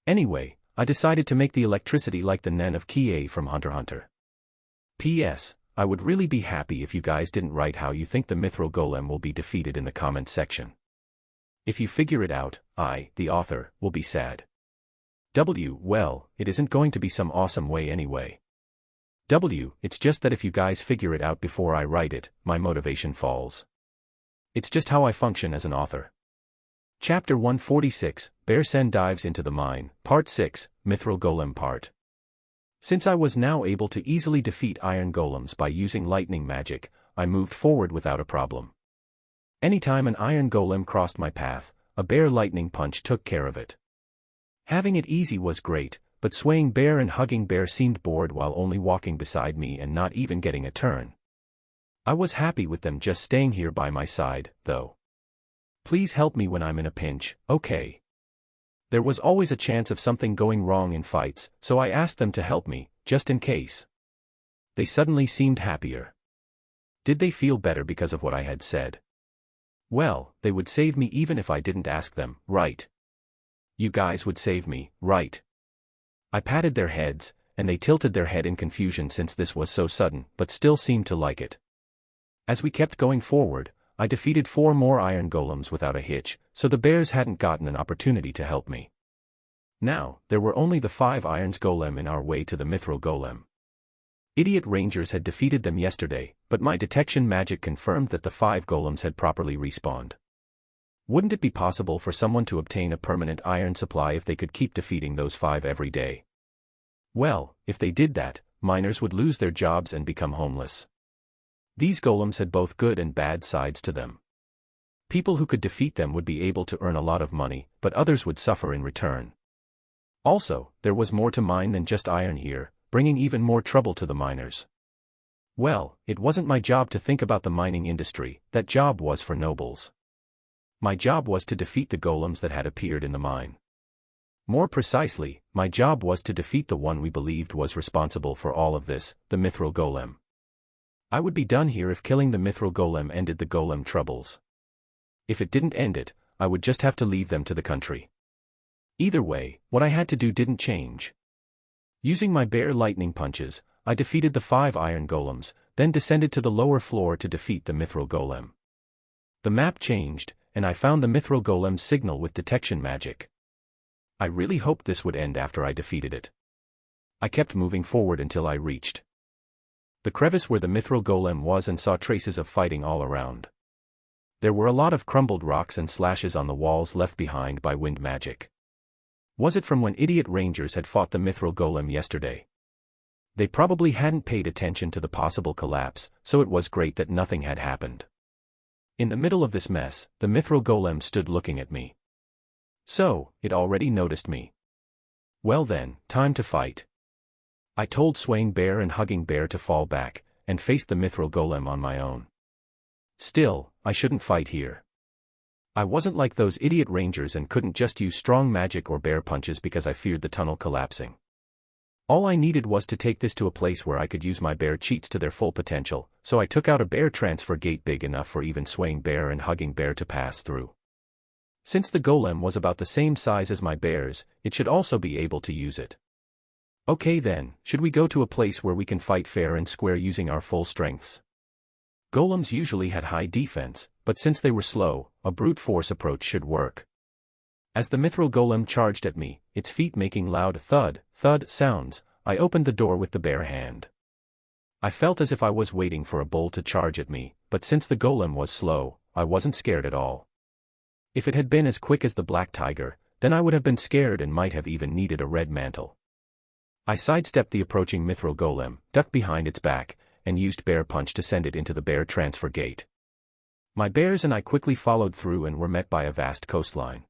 Anyway, I decided to make the electricity like the Nen of Kie from Hunter x Hunter. P.S. I would really be happy if you guys didn't write how you think the mithril golem will be defeated in the comments section. If you figure it out, I, the author, will be sad. Well, it isn't going to be some awesome way anyway. It's just that if you guys figure it out before I write it, my motivation falls. It's just how I function as an author. Chapter 146, Bear Sen Dives into the Mine, Part 6, Mithril Golem Part. Since I was now able to easily defeat iron golems by using lightning magic, I moved forward without a problem. Anytime an iron golem crossed my path, a bear lightning punch took care of it. Having it easy was great, but swaying bear and hugging bear seemed bored while only walking beside me and not even getting a turn. I was happy with them just staying here by my side, though. Please help me when I'm in a pinch, okay? There was always a chance of something going wrong in fights, so I asked them to help me, just in case. They suddenly seemed happier. Did they feel better because of what I had said? Well, they would save me even if I didn't ask them, right? You guys would save me, right? I patted their heads, and they tilted their head in confusion since this was so sudden, but still seemed to like it. As we kept going forward, I defeated 4 more iron golems without a hitch, so the bears hadn't gotten an opportunity to help me. Now, there were only the 5 irons golem in our way to the mithril golem. Idiot rangers had defeated them yesterday, but my detection magic confirmed that the 5 golems had properly respawned. Wouldn't it be possible for someone to obtain a permanent iron supply if they could keep defeating those 5 every day? Well, if they did that, miners would lose their jobs and become homeless. These golems had both good and bad sides to them. People who could defeat them would be able to earn a lot of money, but others would suffer in return. Also, there was more to mine than just iron here, bringing even more trouble to the miners. Well, it wasn't my job to think about the mining industry, that job was for nobles. My job was to defeat the golems that had appeared in the mine. More precisely, my job was to defeat the one we believed was responsible for all of this, the mithril golem. I would be done here if killing the mithril golem ended the golem troubles. If it didn't end it, I would just have to leave them to the country. Either way, what I had to do didn't change. Using my bear lightning punches, I defeated the 5 iron golems, then descended to the lower floor to defeat the mithril golem. The map changed, and I found the mithril golem's signal with detection magic. I really hoped this would end after I defeated it. I kept moving forward until I reached the crevice where the mithril golem was and saw traces of fighting all around. There were a lot of crumbled rocks and slashes on the walls left behind by wind magic. Was it from when idiot rangers had fought the mithril golem yesterday? They probably hadn't paid attention to the possible collapse, so it was great that nothing had happened. In the middle of this mess, the mithril golem stood looking at me. So, it already noticed me. Well then, time to fight. I told Swaying Bear and Hugging Bear to fall back, and face the mithril golem on my own. Still, I shouldn't fight here. I wasn't like those idiot rangers and couldn't just use strong magic or bear punches because I feared the tunnel collapsing. All I needed was to take this to a place where I could use my bear cheats to their full potential, so I took out a bear transfer gate big enough for even Swaying Bear and Hugging Bear to pass through. Since the golem was about the same size as my bears, it should also be able to use it. Okay then, should we go to a place where we can fight fair and square using our full strengths? Golems usually had high defense, but since they were slow, a brute force approach should work. As the mithril golem charged at me, its feet making loud thud, thud sounds, I opened the door with the bare hand. I felt as if I was waiting for a bull to charge at me, but since the golem was slow, I wasn't scared at all. If it had been as quick as the black tiger, then I would have been scared and might have even needed a red mantle. I sidestepped the approaching mithril golem, ducked behind its back, and used bear punch to send it into the bear transfer gate. My bears and I quickly followed through and were met by a vast coastline.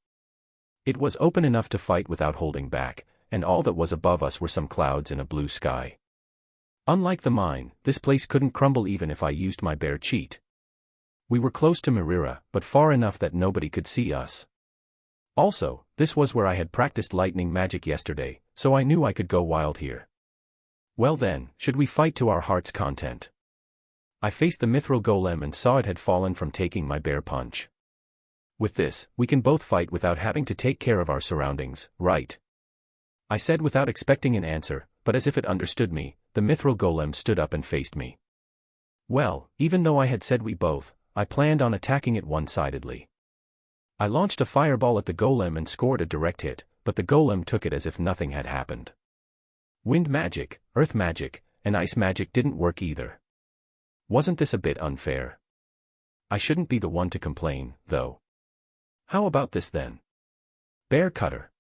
It was open enough to fight without holding back, and all that was above us were some clouds and a blue sky. Unlike the mine, this place couldn't crumble even if I used my bear cheat. We were close to Mirira, but far enough that nobody could see us. Also, this was where I had practiced lightning magic yesterday, so I knew I could go wild here. Well then, should we fight to our heart's content? I faced the mithril golem and saw it had fallen from taking my bear punch. With this, we can both fight without having to take care of our surroundings, right? I said without expecting an answer, but as if it understood me, the mithril golem stood up and faced me. Well, even though I had said we both, I planned on attacking it one-sidedly. I launched a fireball at the golem and scored a direct hit, but the golem took it as if nothing had happened. Wind magic, earth magic, and ice magic didn't work either. Wasn't this a bit unfair? I shouldn't be the one to complain, though. How about this then? Bear cutter.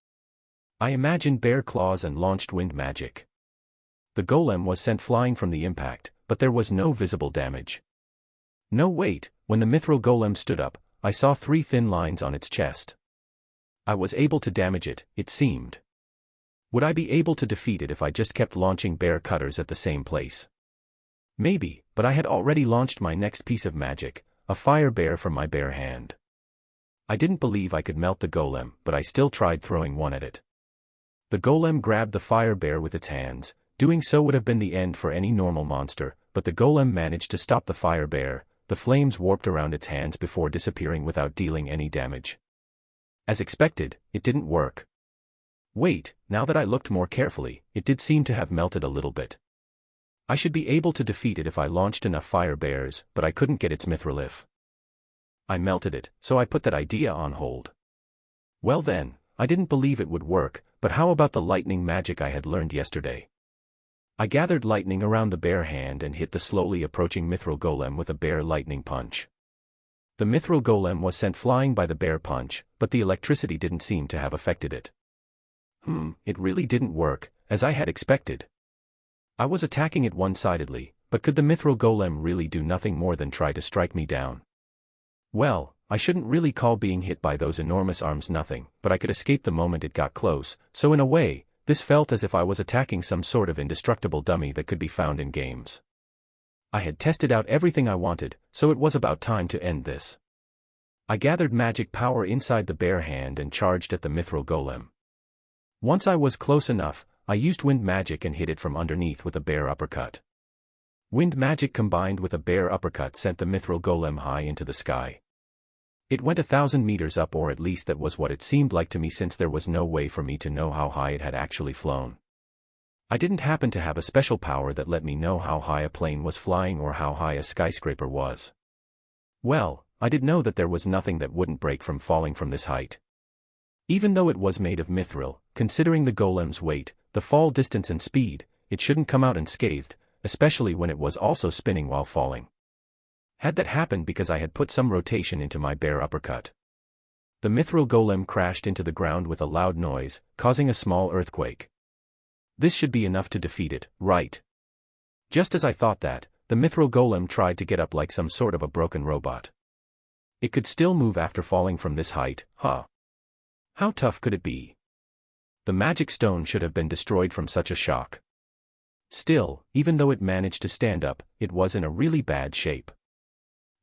I imagined bear claws and launched wind magic. The golem was sent flying from the impact, but there was no visible damage. No wait, when the mithril golem stood up, I saw 3 thin lines on its chest. I was able to damage it, it seemed. Would I be able to defeat it if I just kept launching bear cutters at the same place? Maybe, but I had already launched my next piece of magic, a fire bear from my bare hand. I didn't believe I could melt the golem, but I still tried throwing one at it. The golem grabbed the fire bear with its hands. Doing so would have been the end for any normal monster, but the golem managed to stop the fire bear. The flames warped around its hands before disappearing without dealing any damage. As expected, it didn't work. Wait, now that I looked more carefully, it did seem to have melted a little bit. I should be able to defeat it if I launched enough fire bears, but I couldn't get its mithril. I melted it, so I put that idea on hold. Well then, I didn't believe it would work, but how about the lightning magic I had learned yesterday? I gathered lightning around the bare hand and hit the slowly approaching mithril golem with a bare lightning punch. The mithril golem was sent flying by the bare punch, but the electricity didn't seem to have affected it. It really didn't work, as I had expected. I was attacking it one-sidedly, but could the mithril golem really do nothing more than try to strike me down? Well, I shouldn't really call being hit by those enormous arms nothing, but I could escape the moment it got close, so in a way, this felt as if I was attacking some sort of indestructible dummy that could be found in games. I had tested out everything I wanted, so it was about time to end this. I gathered magic power inside the bare hand and charged at the mithril golem. Once I was close enough, I used wind magic and hit it from underneath with a bare uppercut. Wind magic combined with a bare uppercut sent the mithril golem high into the sky. It went 1,000 meters up, or at least that was what it seemed like to me, since there was no way for me to know how high it had actually flown. I didn't happen to have a special power that let me know how high a plane was flying or how high a skyscraper was. Well, I did know that there was nothing that wouldn't break from falling from this height. Even though it was made of mithril, considering the golem's weight, the fall distance and speed, it shouldn't come out unscathed, especially when it was also spinning while falling. Had that happened because I had put some rotation into my bare uppercut. The mithril golem crashed into the ground with a loud noise, causing a small earthquake. This should be enough to defeat it, right? Just as I thought that, the mithril golem tried to get up like some sort of a broken robot. It could still move after falling from this height, huh? How tough could it be? The magic stone should have been destroyed from such a shock. Still, even though it managed to stand up, it was in a really bad shape.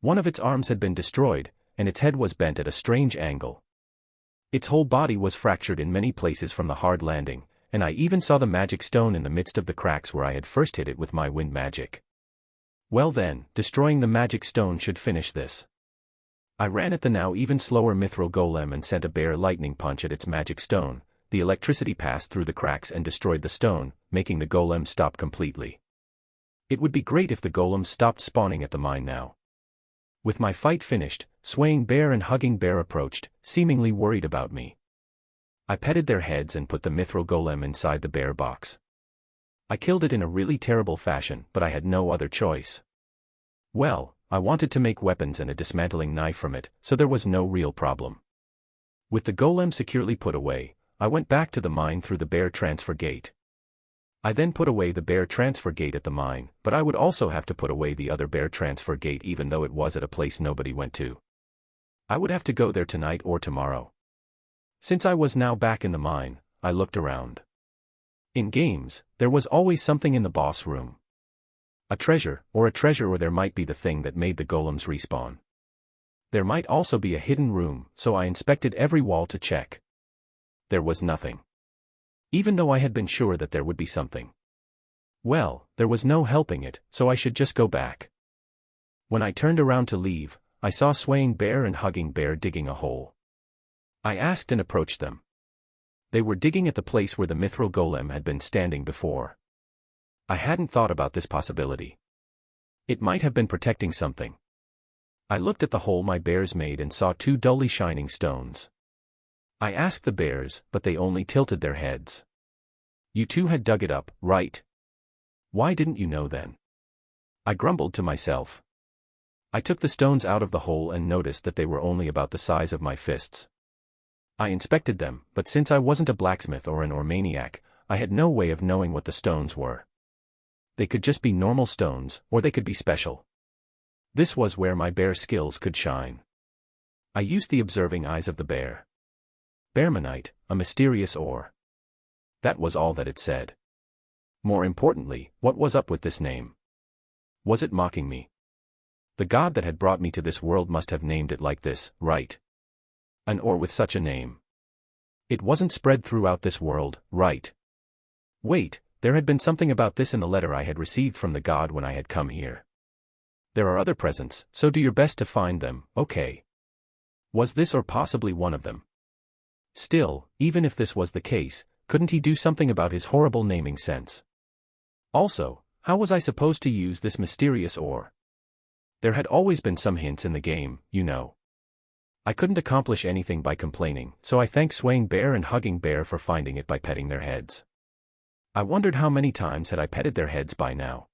One of its arms had been destroyed, and its head was bent at a strange angle. Its whole body was fractured in many places from the hard landing, and I even saw the magic stone in the midst of the cracks where I had first hit it with my wind magic. Well then, destroying the magic stone should finish this. I ran at the now even slower mithril golem and sent a bare lightning punch at its magic stone. The electricity passed through the cracks and destroyed the stone, making the golem stop completely. It would be great if the golems stopped spawning at the mine now. With my fight finished, Swaying Bear and Hugging Bear approached, seemingly worried about me. I petted their heads and put the mithril golem inside the bear box. I killed it in a really terrible fashion, but I had no other choice. Well, I wanted to make weapons and a dismantling knife from it, so there was no real problem. With the golem securely put away, I went back to the mine through the bear transfer gate. I then put away the bear transfer gate at the mine, but I would also have to put away the other bear transfer gate even though it was at a place nobody went to. I would have to go there tonight or tomorrow. Since I was now back in the mine, I looked around. In games, there was always something in the boss room. A treasure, or there might be the thing that made the golems respawn. There might also be a hidden room, so I inspected every wall to check. There was nothing. Even though I had been sure that there would be something. Well, there was no helping it, so I should just go back. When I turned around to leave, I saw Swaying Bear and Hugging Bear digging a hole. I asked and approached them. They were digging at the place where the mithril golem had been standing before. I hadn't thought about this possibility. It might have been protecting something. I looked at the hole my bears made and saw two dully shining stones. I asked the bears, but they only tilted their heads. You two had dug it up, right? Why didn't you know then? I grumbled to myself. I took the stones out of the hole and noticed that they were only about the size of my fists. I inspected them, but since I wasn't a blacksmith or an maniac, I had no way of knowing what the stones were. They could just be normal stones, or they could be special. This was where my bear skills could shine. I used the observing eyes of the bear. Bearmanite, a mysterious ore. That was all that it said. More importantly, what was up with this name? Was it mocking me? The god that had brought me to this world must have named it like this, right? An ore with such a name. It wasn't spread throughout this world, right? Wait, there had been something about this in the letter I had received from the god when I had come here. There are other presents, so do your best to find them, okay? Was this or possibly one of them? Still, even if this was the case, couldn't he do something about his horrible naming sense? Also, how was I supposed to use this mysterious ore? There had always been some hints in the game, you know. I couldn't accomplish anything by complaining, so I thanked Swaying Bear and Hugging Bear for finding it by petting their heads. I wondered how many times had I petted their heads by now.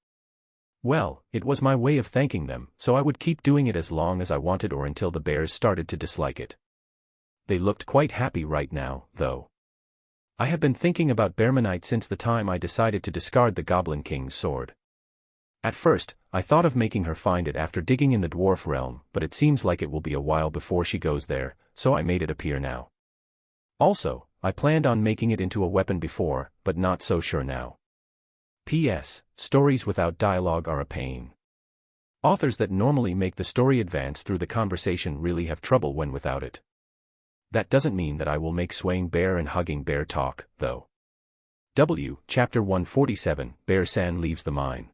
Well, it was my way of thanking them, so I would keep doing it as long as I wanted or until the bears started to dislike it. They looked quite happy right now, though. I have been thinking about Bearmanite since the time I decided to discard the Goblin King's sword. At first, I thought of making her find it after digging in the dwarf realm, but it seems like it will be a while before she goes there, so I made it appear now. Also, I planned on making it into a weapon before, but not so sure now. P.S. Stories without dialogue are a pain. Authors that normally make the story advance through the conversation really have trouble when without it. That doesn't mean that I will make Swaying Bear and Hugging Bear talk, though. Chapter 147, Bear-san leaves the mine.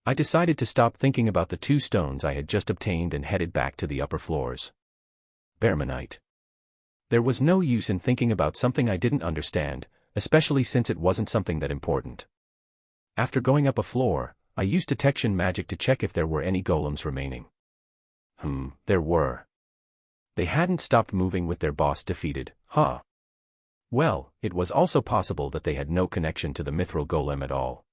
I decided to stop thinking about the 2 stones I had just obtained and headed back to the upper floors. Bearmanite. There was no use in thinking about something I didn't understand, especially since it wasn't something that important. After going up a floor, I used detection magic to check if there were any golems remaining. There were. They hadn't stopped moving with their boss defeated, huh? Well, it was also possible that they had no connection to the mithril golem at all.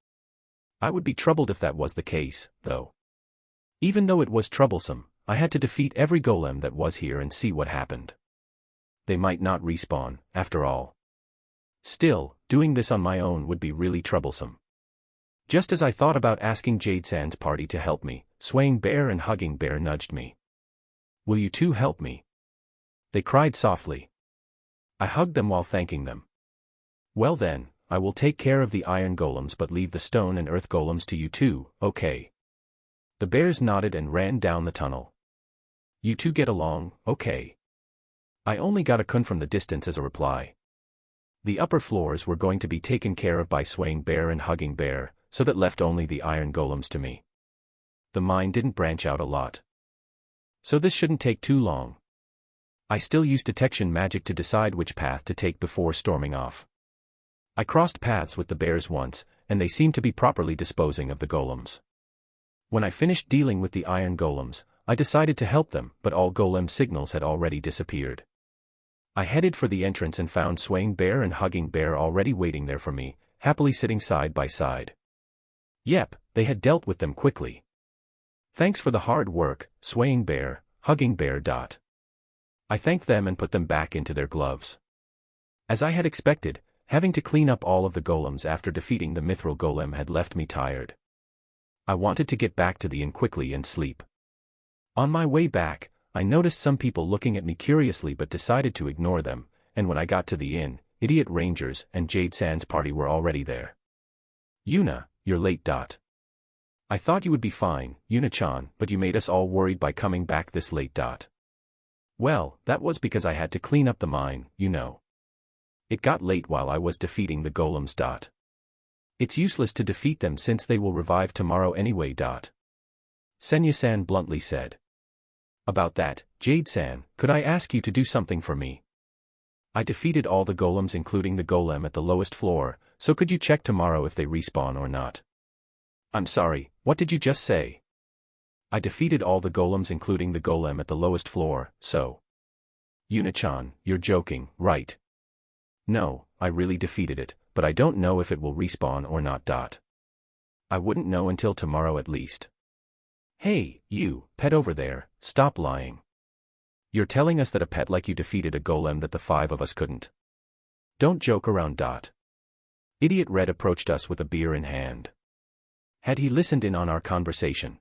I would be troubled if that was the case, though. Even though it was troublesome, I had to defeat every golem that was here and see what happened. They might not respawn, after all. Still, doing this on my own would be really troublesome. Just as I thought about asking Jade-san's party to help me, Swaying Bear and Hugging Bear nudged me. Will you two help me? They cried softly. I hugged them while thanking them. Well then, I will take care of the iron golems but leave the stone and earth golems to you two, okay? The bears nodded and ran down the tunnel. You two get along, okay? I only got a kun from the distance as a reply. The upper floors were going to be taken care of by Swaying Bear and Hugging Bear, so that left only the iron golems to me. The mine didn't branch out a lot, so this shouldn't take too long. I still used detection magic to decide which path to take before storming off. I crossed paths with the bears once, and they seemed to be properly disposing of the golems. When I finished dealing with the iron golems, I decided to help them, but all golem signals had already disappeared. I headed for the entrance and found Swaying Bear and Hugging Bear already waiting there for me, happily sitting side by side. Yep, they had dealt with them quickly. Thanks for the hard work, Swaying Bear, Hugging Bear. I thanked them and put them back into their gloves. As I had expected, having to clean up all of the golems after defeating the mithril golem had left me tired. I wanted to get back to the inn quickly and sleep. On my way back, I noticed some people looking at me curiously but decided to ignore them, and when I got to the inn, idiot rangers and Jade-san's party were already there. Yuna, you're late. I thought you would be fine, Yuna-chan, but you made us all worried by coming back this late. Well, that was because I had to clean up the mine, you know. It got late while I was defeating the golems. It's useless to defeat them since they will revive tomorrow anyway. Senya-san bluntly said. About that, Jade-san, could I ask you to do something for me? I defeated all the golems including the golem at the lowest floor, so could you check tomorrow if they respawn or not? I'm sorry, what did you just say? I defeated all the golems including the golem at the lowest floor, so. Yuna-chan, you're joking, right? No, I really defeated it, but I don't know if it will respawn or not. I wouldn't know until tomorrow at least. Hey, you, pet over there, stop lying. You're telling us that a pet like you defeated a golem that the 5 of us couldn't. Don't joke around. Idiot Red approached us with a beer in hand. Had he listened in on our conversation?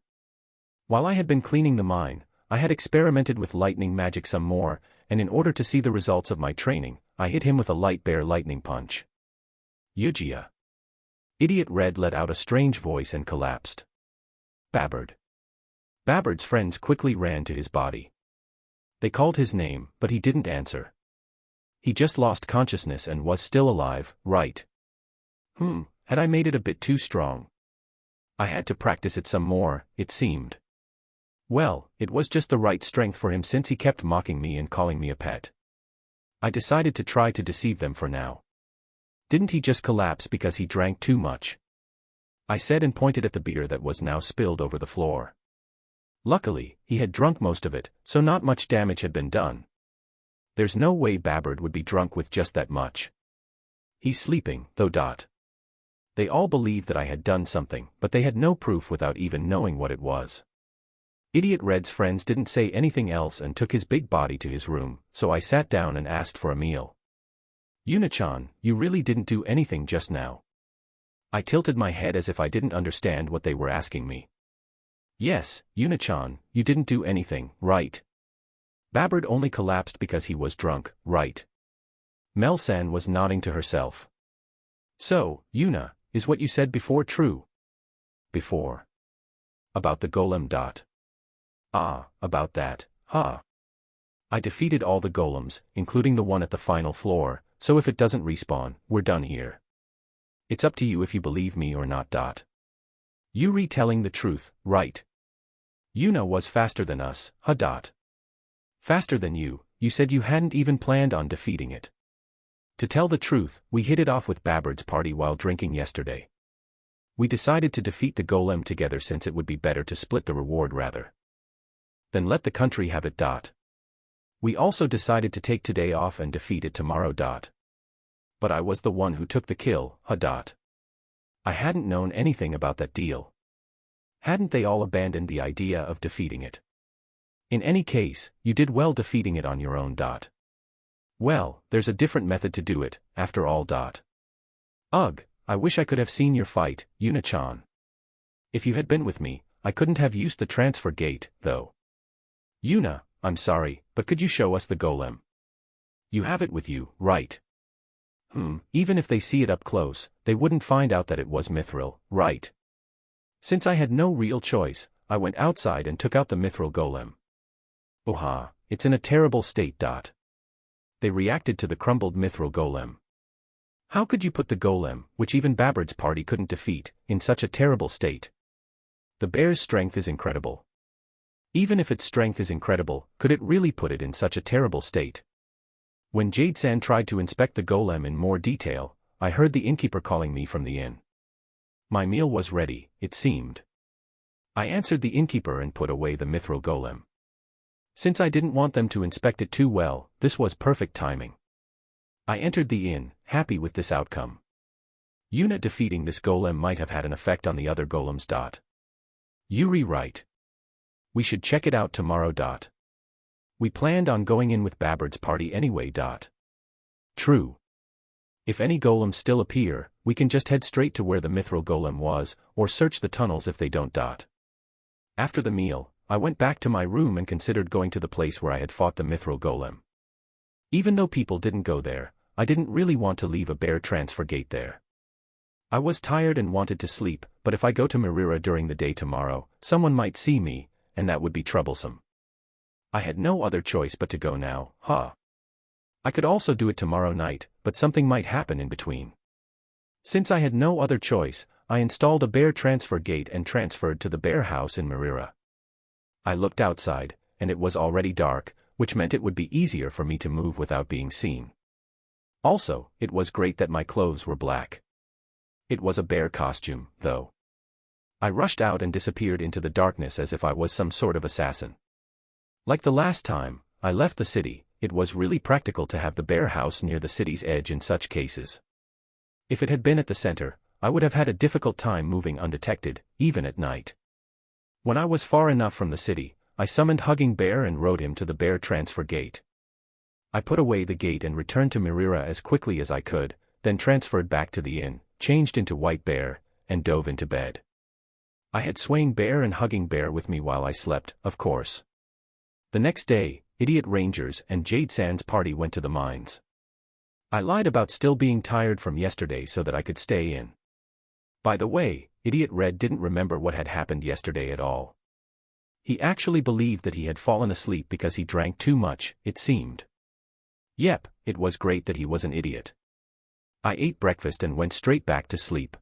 While I had been cleaning the mine, I had experimented with lightning magic some more, and in order to see the results of my training, I hit him with a light bear lightning punch. Yujiya. Idiot Red let out a strange voice and collapsed. Babbard. Babbard's friends quickly ran to his body. They called his name, but he didn't answer. He just lost consciousness and was still alive, right? Had I made it a bit too strong? I had to practice it some more, it seemed. Well, it was just the right strength for him since he kept mocking me and calling me a pet. I decided to try to deceive them for now. Didn't he just collapse because he drank too much? I said and pointed at the beer that was now spilled over the floor. Luckily, he had drunk most of it, so not much damage had been done. There's no way Babbard would be drunk with just that much. He's sleeping, though. They all believed that I had done something, but they had no proof without even knowing what it was. Idiot Red's friends didn't say anything else and took his big body to his room, so I sat down and asked for a meal. Yuna-chan, you really didn't do anything just now. I tilted my head as if I didn't understand what they were asking me. Yes, Yuna-chan, you didn't do anything, right? Babbard only collapsed because he was drunk, right? Mel-san was nodding to herself. So, Yuna, is what you said before true? Before? About the golem. Ah, about that, huh? I defeated all the golems, including the one at the final floor, so if it doesn't respawn, we're done here. It's up to you if you believe me or not. You retelling the truth, right? Yuna was faster than us, huh? Faster than you, you said you hadn't even planned on defeating it. To tell the truth, we hit it off with Babbard's party while drinking yesterday. We decided to defeat the golem together since it would be better to split the reward rather than let the country have it. We also decided to take today off and defeat it tomorrow. But I was the one who took the kill, huh? I hadn't known anything about that deal. Hadn't they all abandoned the idea of defeating it? In any case, you did well defeating it on your own. Well, there's a different method to do it, after all. Ugh, I wish I could have seen your fight, Yuna-chan. If you had been with me, I couldn't have used the transfer gate, though. Yuna, I'm sorry, but could you show us the golem? You have it with you, right? Even if they see it up close, they wouldn't find out that it was mithril, right? Since I had no real choice, I went outside and took out the mithril golem. Oha, it's in a terrible state. They reacted to the crumbled mithril golem. How could you put the golem, which even Babbard's party couldn't defeat, in such a terrible state? The bear's strength is incredible. Even if its strength is incredible, could it really put it in such a terrible state? When Jade-san tried to inspect the golem in more detail, I heard the innkeeper calling me from the inn. My meal was ready, it seemed. I answered the innkeeper and put away the mithril golem. Since I didn't want them to inspect it too well, this was perfect timing. I entered the inn, happy with this outcome. Yuna defeating this golem might have had an effect on the other golems. Yuri right. We should check it out tomorrow. We planned on going in with Babbard's party anyway. True. If any golems still appear, we can just head straight to where the mithril golem was, or search the tunnels if they don't. After the meal, I went back to my room and considered going to the place where I had fought the mithril golem. Even though people didn't go there, I didn't really want to leave a bear transfer gate there. I was tired and wanted to sleep, but if I go to Mirira during the day tomorrow, someone might see me, and that would be troublesome. I had no other choice but to go now, I could also do it tomorrow night, but something might happen in between. Since I had no other choice, I installed a bear transfer gate and transferred to the bear house in Mirira. I looked outside, and it was already dark, which meant it would be easier for me to move without being seen. Also, it was great that my clothes were black. It was a bear costume, though. I rushed out and disappeared into the darkness as if I was some sort of assassin. Like the last time I left the city, it was really practical to have the bear house near the city's edge in such cases. If it had been at the center, I would have had a difficult time moving undetected, even at night. When I was far enough from the city, I summoned Hugging Bear and rode him to the bear transfer gate. I put away the gate and returned to Mirira as quickly as I could, then transferred back to the inn, changed into White Bear, and dove into bed. I had Swaying Bear and Hugging Bear with me while I slept, of course. The next day, Idiot Rangers and Jade-san's party went to the mines. I lied about still being tired from yesterday so that I could stay in. By the way, Idiot Red didn't remember what had happened yesterday at all. He actually believed that he had fallen asleep because he drank too much, it seemed. Yep, it was great that he was an idiot. I ate breakfast and went straight back to sleep.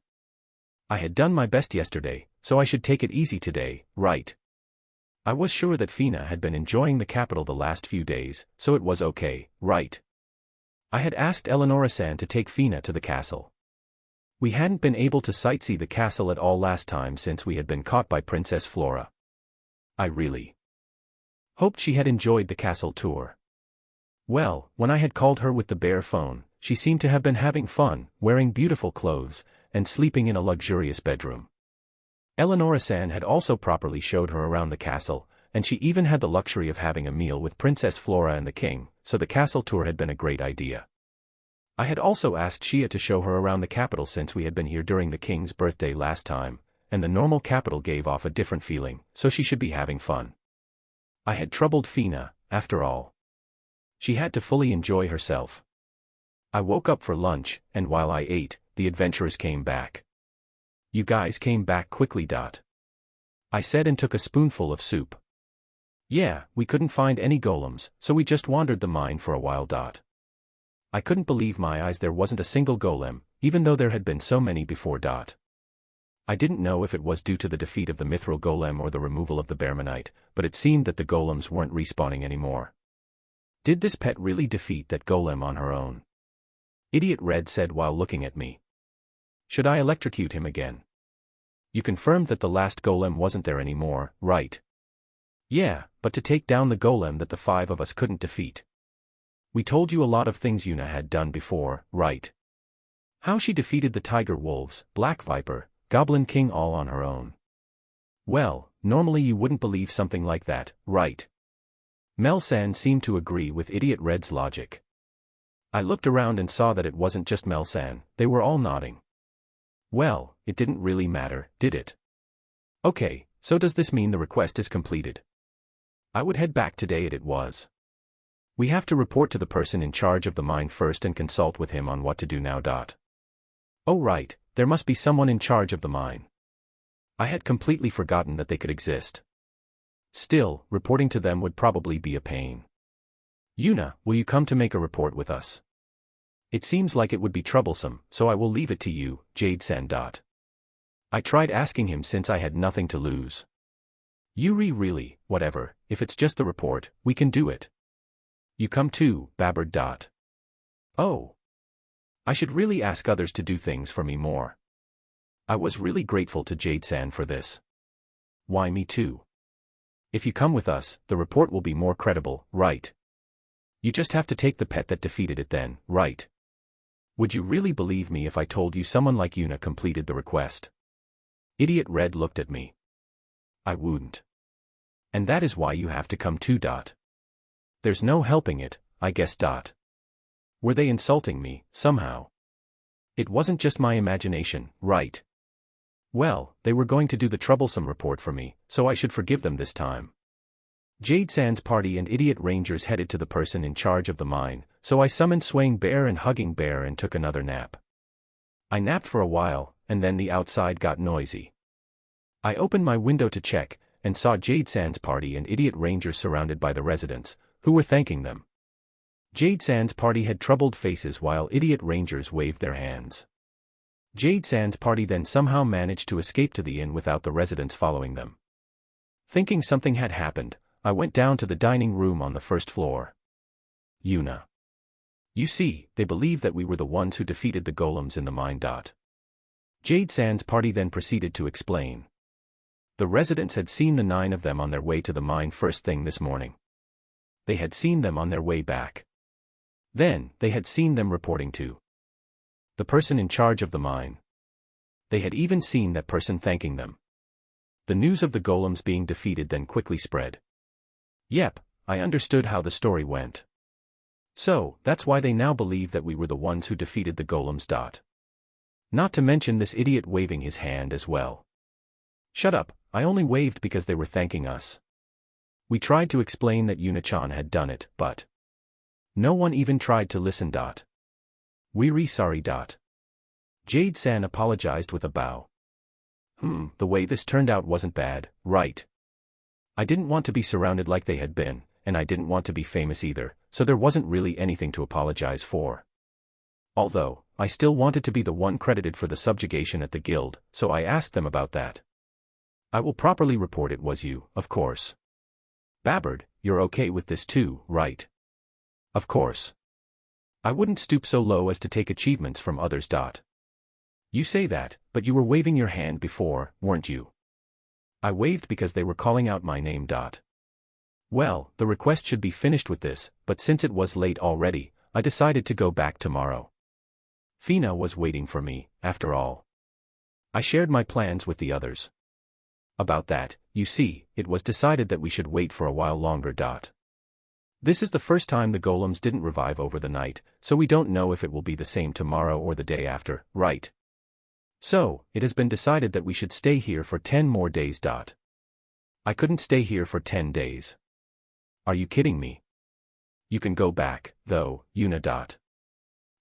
I had done my best yesterday, so I should take it easy today, right? I was sure that Fina had been enjoying the capital the last few days, so it was okay, right? I had asked Eleonora-san to take Fina to the castle. We hadn't been able to sightsee the castle at all last time since we had been caught by Princess Flora. I really hoped she had enjoyed the castle tour. Well, when I had called her with the bare phone, she seemed to have been having fun, wearing beautiful clothes, and sleeping in a luxurious bedroom. Eleonora-san had also properly showed her around the castle, and she even had the luxury of having a meal with Princess Flora and the king, so the castle tour had been a great idea. I had also asked Shia to show her around the capital since we had been here during the king's birthday last time, and the normal capital gave off a different feeling, so she should be having fun. I had troubled Fina, after all. She had to fully enjoy herself. I woke up for lunch, and while I ate, the adventurers came back. You guys came back quickly. I said and took a spoonful of soup. Yeah, we couldn't find any golems, so we just wandered the mine for a while. I couldn't believe my eyes, there wasn't a single golem, even though there had been so many before. I didn't know if it was due to the defeat of the mithril golem or the removal of the bearmanite, but it seemed that the golems weren't respawning anymore. Did this pet really defeat that golem on her own? Idiot Red said while looking at me. Should I electrocute him again? You confirmed that the last golem wasn't there anymore, right? Yeah, but to take down the golem that the 5 of us couldn't defeat. We told you a lot of things Yuna had done before, right? How she defeated the tiger wolves, Black Viper, Goblin King all on her own. Well, normally you wouldn't believe something like that, right? Mel-san seemed to agree with Idiot Red's logic. I looked around and saw that it wasn't just Mel-san, they were all nodding. Well, it didn't really matter, did it? Okay, so does this mean the request is completed? I would head back today. It was. We have to report to the person in charge of the mine first and consult with him on what to do now. Oh right, there must be someone in charge of the mine. I had completely forgotten that they could exist. Still, reporting to them would probably be a pain. Yuna, will you come to make a report with us? It seems like it would be troublesome, so I will leave it to you, Jade-san. I tried asking him since I had nothing to lose. Yuri, really, whatever, if it's just the report, we can do it. You come too, babbered. Oh. I should really ask others to do things for me more. I was really grateful to Jade-san for this. Why me too? If you come with us, the report will be more credible, right? You just have to take the pet that defeated it then, right? Would you really believe me if I told you someone like Yuna completed the request? Idiot Red looked at me. I wouldn't. And that is why you have to come too. There's no helping it, I guess. Were they insulting me, somehow? It wasn't just my imagination, right? Well, they were going to do the troublesome report for me, so I should forgive them this time. Jade-san's party and Idiot Rangers headed to the person in charge of the mine, so I summoned Swaying Bear and Hugging Bear and took another nap. I napped for a while, and then the outside got noisy. I opened my window to check, and saw Jade-san's party and Idiot Rangers surrounded by the residents, who were thanking them. Jade-san's party had troubled faces while Idiot Rangers waved their hands. Jade-san's party then somehow managed to escape to the inn without the residents following them. Thinking something had happened, I went down to the dining room on the first floor. Yuna. You see, they believe that we were the ones who defeated the golems in the mine. Jade-san's party then proceeded to explain. The residents had seen the 9 of them on their way to the mine first thing this morning. They had seen them on their way back. Then, they had seen them reporting to the person in charge of the mine. They had even seen that person thanking them. The news of the golems being defeated then quickly spread. Yep, I understood how the story went. So, that's why they now believe that we were the ones who defeated the golems. Not to mention this idiot waving his hand as well. Shut up, I only waved because they were thanking us. We tried to explain that Yuna-chan had done it, but no one even tried to listen. We're sorry. Jade-san apologized with a bow. The way this turned out wasn't bad, right? I didn't want to be surrounded like they had been, and I didn't want to be famous either, so there wasn't really anything to apologize for. Although, I still wanted to be the one credited for the subjugation at the guild, so I asked them about that. I will properly report it was you, of course. Babbard, you're okay with this too, right? Of course. I wouldn't stoop so low as to take achievements from others. You say that, but you were waving your hand before, weren't you? I waved because they were calling out my name. Well, the request should be finished with this, but since it was late already, I decided to go back tomorrow. Fina was waiting for me, after all. I shared my plans with the others. About that, you see, it was decided that we should wait for a while longer. This is the first time the golems didn't revive over the night, so we don't know if it will be the same tomorrow or the day after, right? So, it has been decided that we should stay here for 10 more days. I couldn't stay here for 10 days. Are you kidding me? You can go back, though, Una.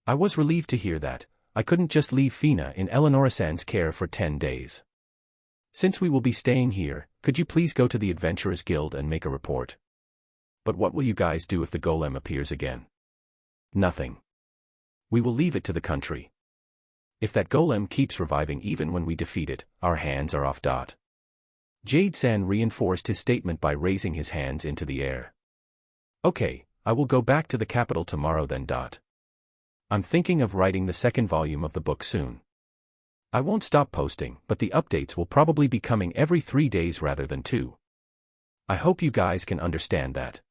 I was relieved to hear that. I couldn't just leave Fina in Eleonora's care for 10 days. Since we will be staying here, could you please go to the Adventurers Guild and make a report? But what will you guys do if the golem appears again? Nothing. We will leave it to the country. If that golem keeps reviving even when we defeat it, our hands are off. Jade-san reinforced his statement by raising his hands into the air. Okay, I will go back to the capital tomorrow then. I'm thinking of writing the second volume of the book soon. I won't stop posting, but the updates will probably be coming every 3 days rather than 2. I hope you guys can understand that.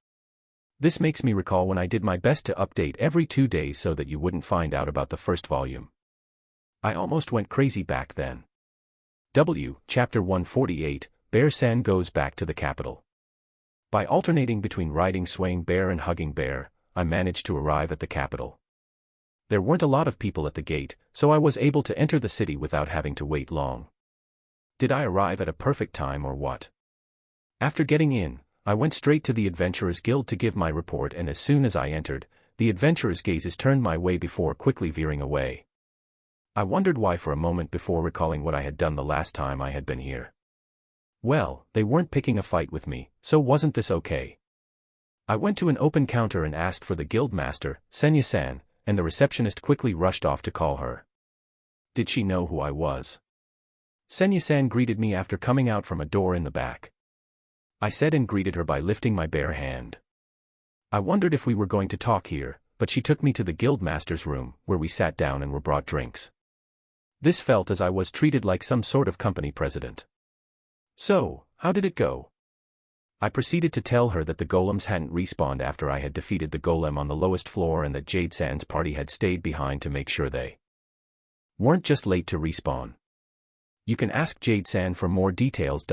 This makes me recall when I did my best to update every 2 days so that you wouldn't find out about the first volume. I almost went crazy back then. Chapter 148, Bear-san goes back to the capital. By alternating between riding Swaying Bear and Hugging Bear, I managed to arrive at the capital. There weren't a lot of people at the gate, so I was able to enter the city without having to wait long. Did I arrive at a perfect time or what? After getting in, I went straight to the Adventurers Guild to give my report, and as soon as I entered, the adventurers' gazes turned my way before quickly veering away. I wondered why for a moment before recalling what I had done the last time I had been here. Well, they weren't picking a fight with me, so wasn't this okay? I went to an open counter and asked for the guild master, Senya-san, and the receptionist quickly rushed off to call her. Did she know who I was? Senya-san greeted me after coming out from a door in the back. I said and greeted her by lifting my bare hand. I wondered if we were going to talk here, but she took me to the guild master's room, where we sat down and were brought drinks. This felt as I was treated like some sort of company president. So, how did it go? I proceeded to tell her that the golems hadn't respawned after I had defeated the golem on the lowest floor and that Jade-san's party had stayed behind to make sure they weren't just late to respawn. You can ask Jade-san for more details.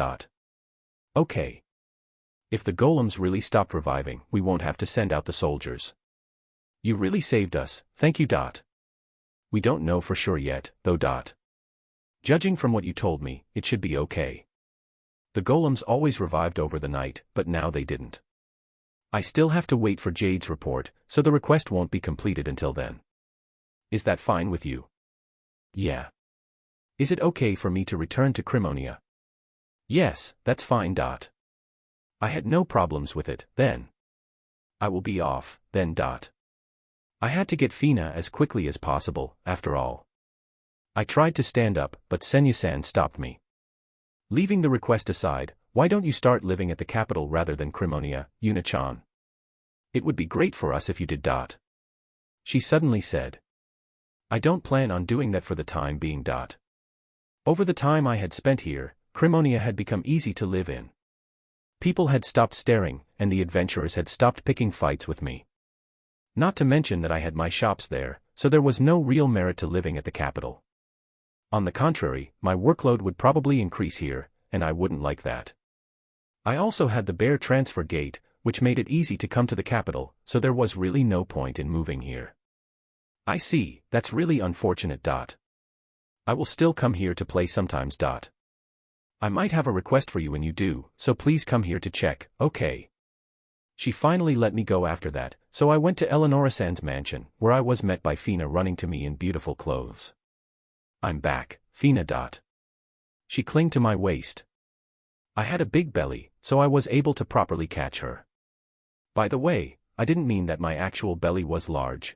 Okay. If the golems really stopped reviving, we won't have to send out the soldiers. You really saved us, thank you. We don't know for sure yet, though. Judging from what you told me, it should be okay. The golems always revived over the night, but now they didn't. I still have to wait for Jade's report, so the request won't be completed until then. Is that fine with you? Yeah. Is it okay for me to return to Crimonia? Yes, that's fine. I had no problems with it, then. I will be off, then. I had to get Fina as quickly as possible, after all. I tried to stand up, but Senya-san stopped me. Leaving the request aside, why don't you start living at the capital rather than Crimonia, Una-chan? It would be great for us if you did. She suddenly said. I don't plan on doing that for the time being. Over the time I had spent here, Crimonia had become easy to live in. People had stopped staring, and the adventurers had stopped picking fights with me. Not to mention that I had my shops there, so there was no real merit to living at the capital. On the contrary, my workload would probably increase here, and I wouldn't like that. I also had the Bear transfer gate, which made it easy to come to the capital, so there was really no point in moving here. I see, that's really unfortunate. I will still come here to play sometimes. I might have a request for you when you do, so please come here to check, okay? She finally let me go after that, so I went to Eleonora-san's mansion, where I was met by Fina running to me in beautiful clothes. I'm back, Fina. She clung to my waist. I had a big belly, so I was able to properly catch her. By the way, I didn't mean that my actual belly was large.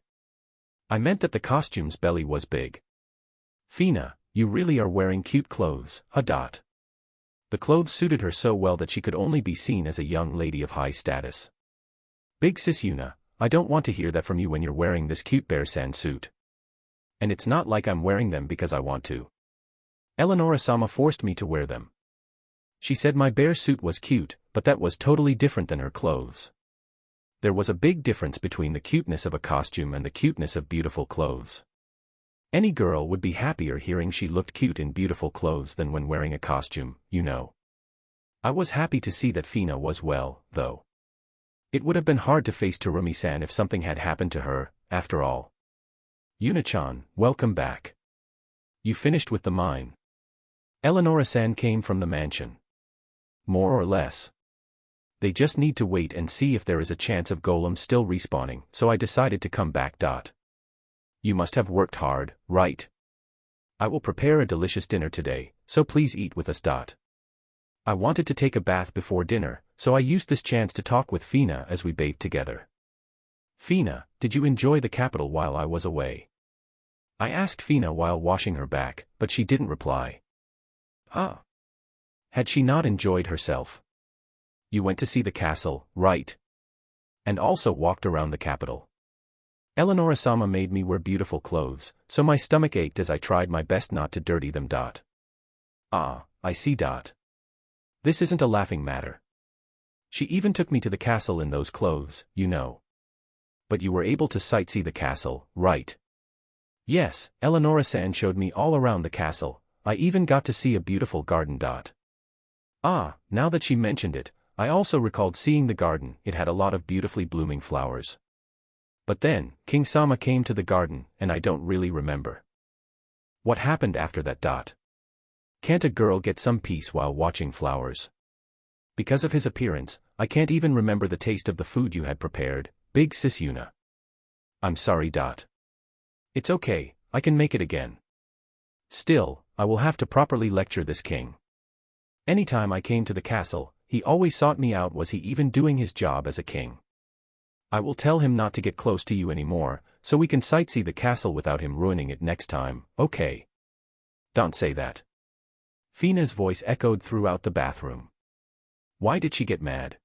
I meant that the costume's belly was big. Fina, you really are wearing cute clothes, huh? The clothes suited her so well that she could only be seen as a young lady of high status. Big sis Yuna, I don't want to hear that from you when you're wearing this cute bear-san suit. And it's not like I'm wearing them because I want to. Eleonora-sama forced me to wear them. She said my bear suit was cute, but that was totally different than her clothes. There was a big difference between the cuteness of a costume and the cuteness of beautiful clothes. Any girl would be happier hearing she looked cute in beautiful clothes than when wearing a costume, you know. I was happy to see that Fina was well, though. It would have been hard to face Terumi-san if something had happened to her, after all. Yuna-chan, welcome back. You finished with the mine. Eleonora-san came from the mansion. More or less. They just need to wait and see if there is a chance of golems still respawning, so I decided to come back. You must have worked hard, right? I will prepare a delicious dinner today, so please eat with us. I wanted to take a bath before dinner, so I used this chance to talk with Fina as we bathed together. Fina, did you enjoy the capital while I was away? I asked Fina while washing her back, but she didn't reply. Had she not enjoyed herself? You went to see the castle, right? And also walked around the capital. Eleonora-sama made me wear beautiful clothes, so my stomach ached as I tried my best not to dirty them. I see. This isn't a laughing matter. She even took me to the castle in those clothes, you know. But you were able to sightsee the castle, right? Yes, Eleonora-san showed me all around the castle. I even got to see a beautiful garden. Now that she mentioned it, I also recalled seeing the garden. It had a lot of beautifully blooming flowers. But then, King-sama came to the garden, and I don't really remember. What happened after that? Can't a girl get some peace while watching flowers? Because of his appearance, I can't even remember the taste of the food you had prepared, big sis Yuna. I'm sorry. It's okay, I can make it again. Still, I will have to properly lecture this king. Anytime I came to the castle, he always sought me out. Was he even doing his job as a king? I will tell him not to get close to you anymore, so we can sightsee the castle without him ruining it next time, okay? Don't say that. Fina's voice echoed throughout the bathroom. Why did she get mad?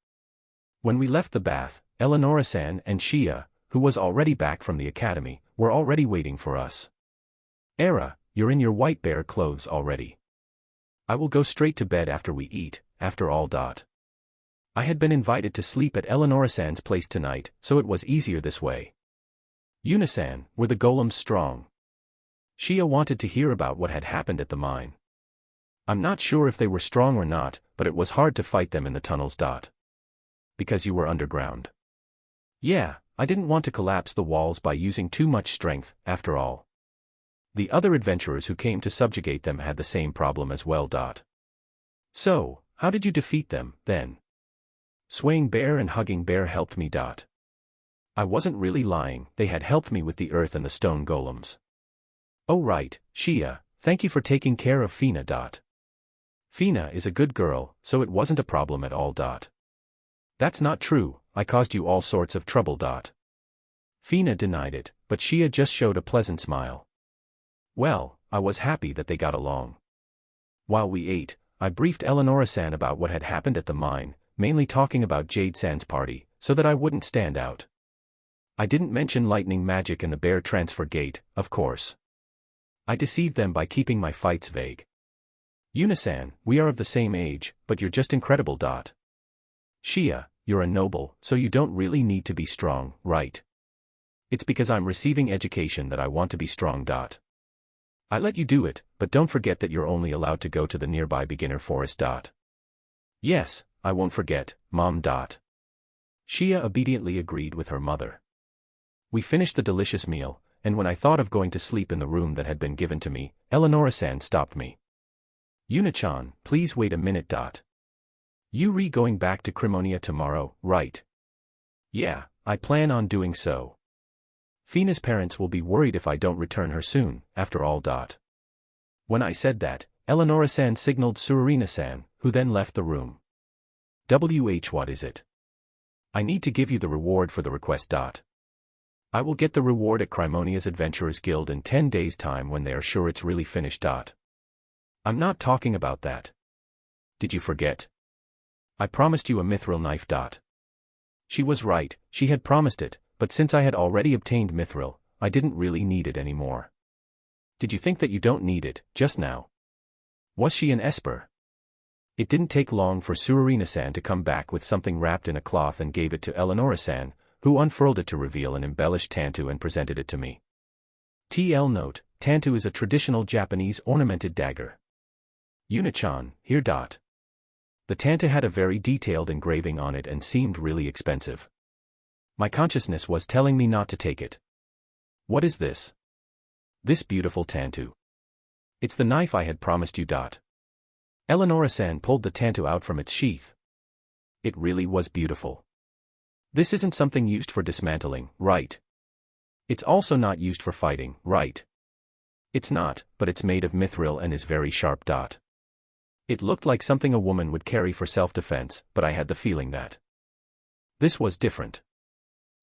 When we left the bath, Eleonora-san and Shia, who was already back from the academy, were already waiting for us. Era, you're in your white bear clothes already. I will go straight to bed after we eat, after all. I had been invited to sleep at Eleonora-san's place tonight, so it was easier this way. Yuna-san, were the golems strong? Shia wanted to hear about what had happened at the mine. I'm not sure if they were strong or not, but it was hard to fight them in the tunnels. Because you were underground. Yeah, I didn't want to collapse the walls by using too much strength, after all. The other adventurers who came to subjugate them had the same problem as well. So, how did you defeat them, then? Swaying bear and hugging bear helped me. I wasn't really lying, they had helped me with the earth and the stone golems. Oh right, Shia, thank you for taking care of Fina. Fina is a good girl, so it wasn't a problem at all. That's not true, I caused you all sorts of trouble. Fina denied it, but Shia just showed a pleasant smile. Well, I was happy that they got along. While we ate, I briefed Eleonora-san about what had happened at the mine, mainly talking about Jade-san's party, so that I wouldn't stand out. I didn't mention lightning magic and the bear transfer gate, of course. I deceived them by keeping my fights vague. Yuna-san, we are of the same age, but you're just incredible. Shia, you're a noble, so you don't really need to be strong, right? It's because I'm receiving education that I want to be strong. I let you do it, but don't forget that you're only allowed to go to the nearby beginner forest. Yes, I won't forget, Mom. Shia obediently agreed with her mother. We finished the delicious meal, and when I thought of going to sleep in the room that had been given to me, Eleonora-san stopped me. Yuna-chan, please wait a minute. You going back to Crimonia tomorrow, right? Yeah, I plan on doing so. Fina's parents will be worried if I don't return her soon, after all. When I said that, Eleonora-san signaled Tsururina-san, who then left the room. What is it? I need to give you the reward for the request. I will get the reward at Crimonia's Adventurers Guild in 10 days' time when they are sure it's really finished. I'm not talking about that. Did you forget? I promised you a mithril knife. She was right, she had promised it, but since I had already obtained mithril, I didn't really need it anymore. Did you think that you don't need it, just now? Was she an esper? It didn't take long for Tsururina-san to come back with something wrapped in a cloth and gave it to Eleonora-san, who unfurled it to reveal an embellished tantu and presented it to me. TL note, tantu is a traditional Japanese ornamented dagger. Yuna-chan, here. The tantu had a very detailed engraving on it and seemed really expensive. My consciousness was telling me not to take it. What is this? This beautiful tantu. It's the knife I had promised you. Eleonora-san pulled the tantu out from its sheath. It really was beautiful. This isn't something used for dismantling, right? It's also not used for fighting, right? It's not, but it's made of mithril and is very sharp. It looked like something a woman would carry for self-defense, but I had the feeling that this was different.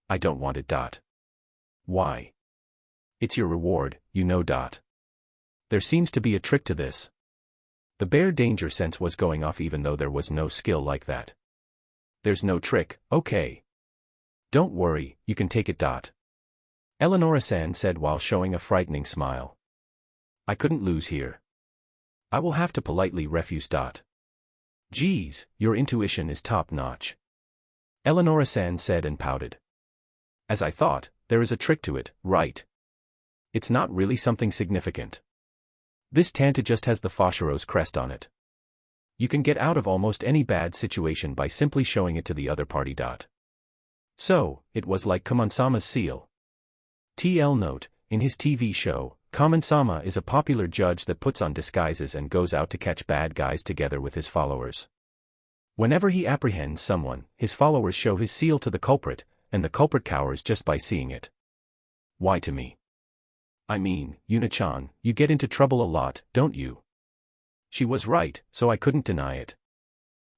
I don't want it. Why? It's your reward, you know. There seems to be a trick to this. The bare danger sense was going off even though there was no skill like that. There's no trick, okay. Don't worry, you can take it. Eleonora-san said while showing a frightening smile. I couldn't lose here. I will have to politely refuse. Geez, your intuition is top-notch. Eleonora-san said and pouted. As I thought, there is a trick to it, right? It's not really something significant. This tantu just has the Foshiro's crest on it. You can get out of almost any bad situation by simply showing it to the other party. So, it was like Kaman-sama's seal. TL note, in his TV show, Kaman-sama is a popular judge that puts on disguises and goes out to catch bad guys together with his followers. Whenever he apprehends someone, his followers show his seal to the culprit, and the culprit cowers just by seeing it. Why to me? I mean, Yuna-chan, you get into trouble a lot, don't you? She was right, so I couldn't deny it.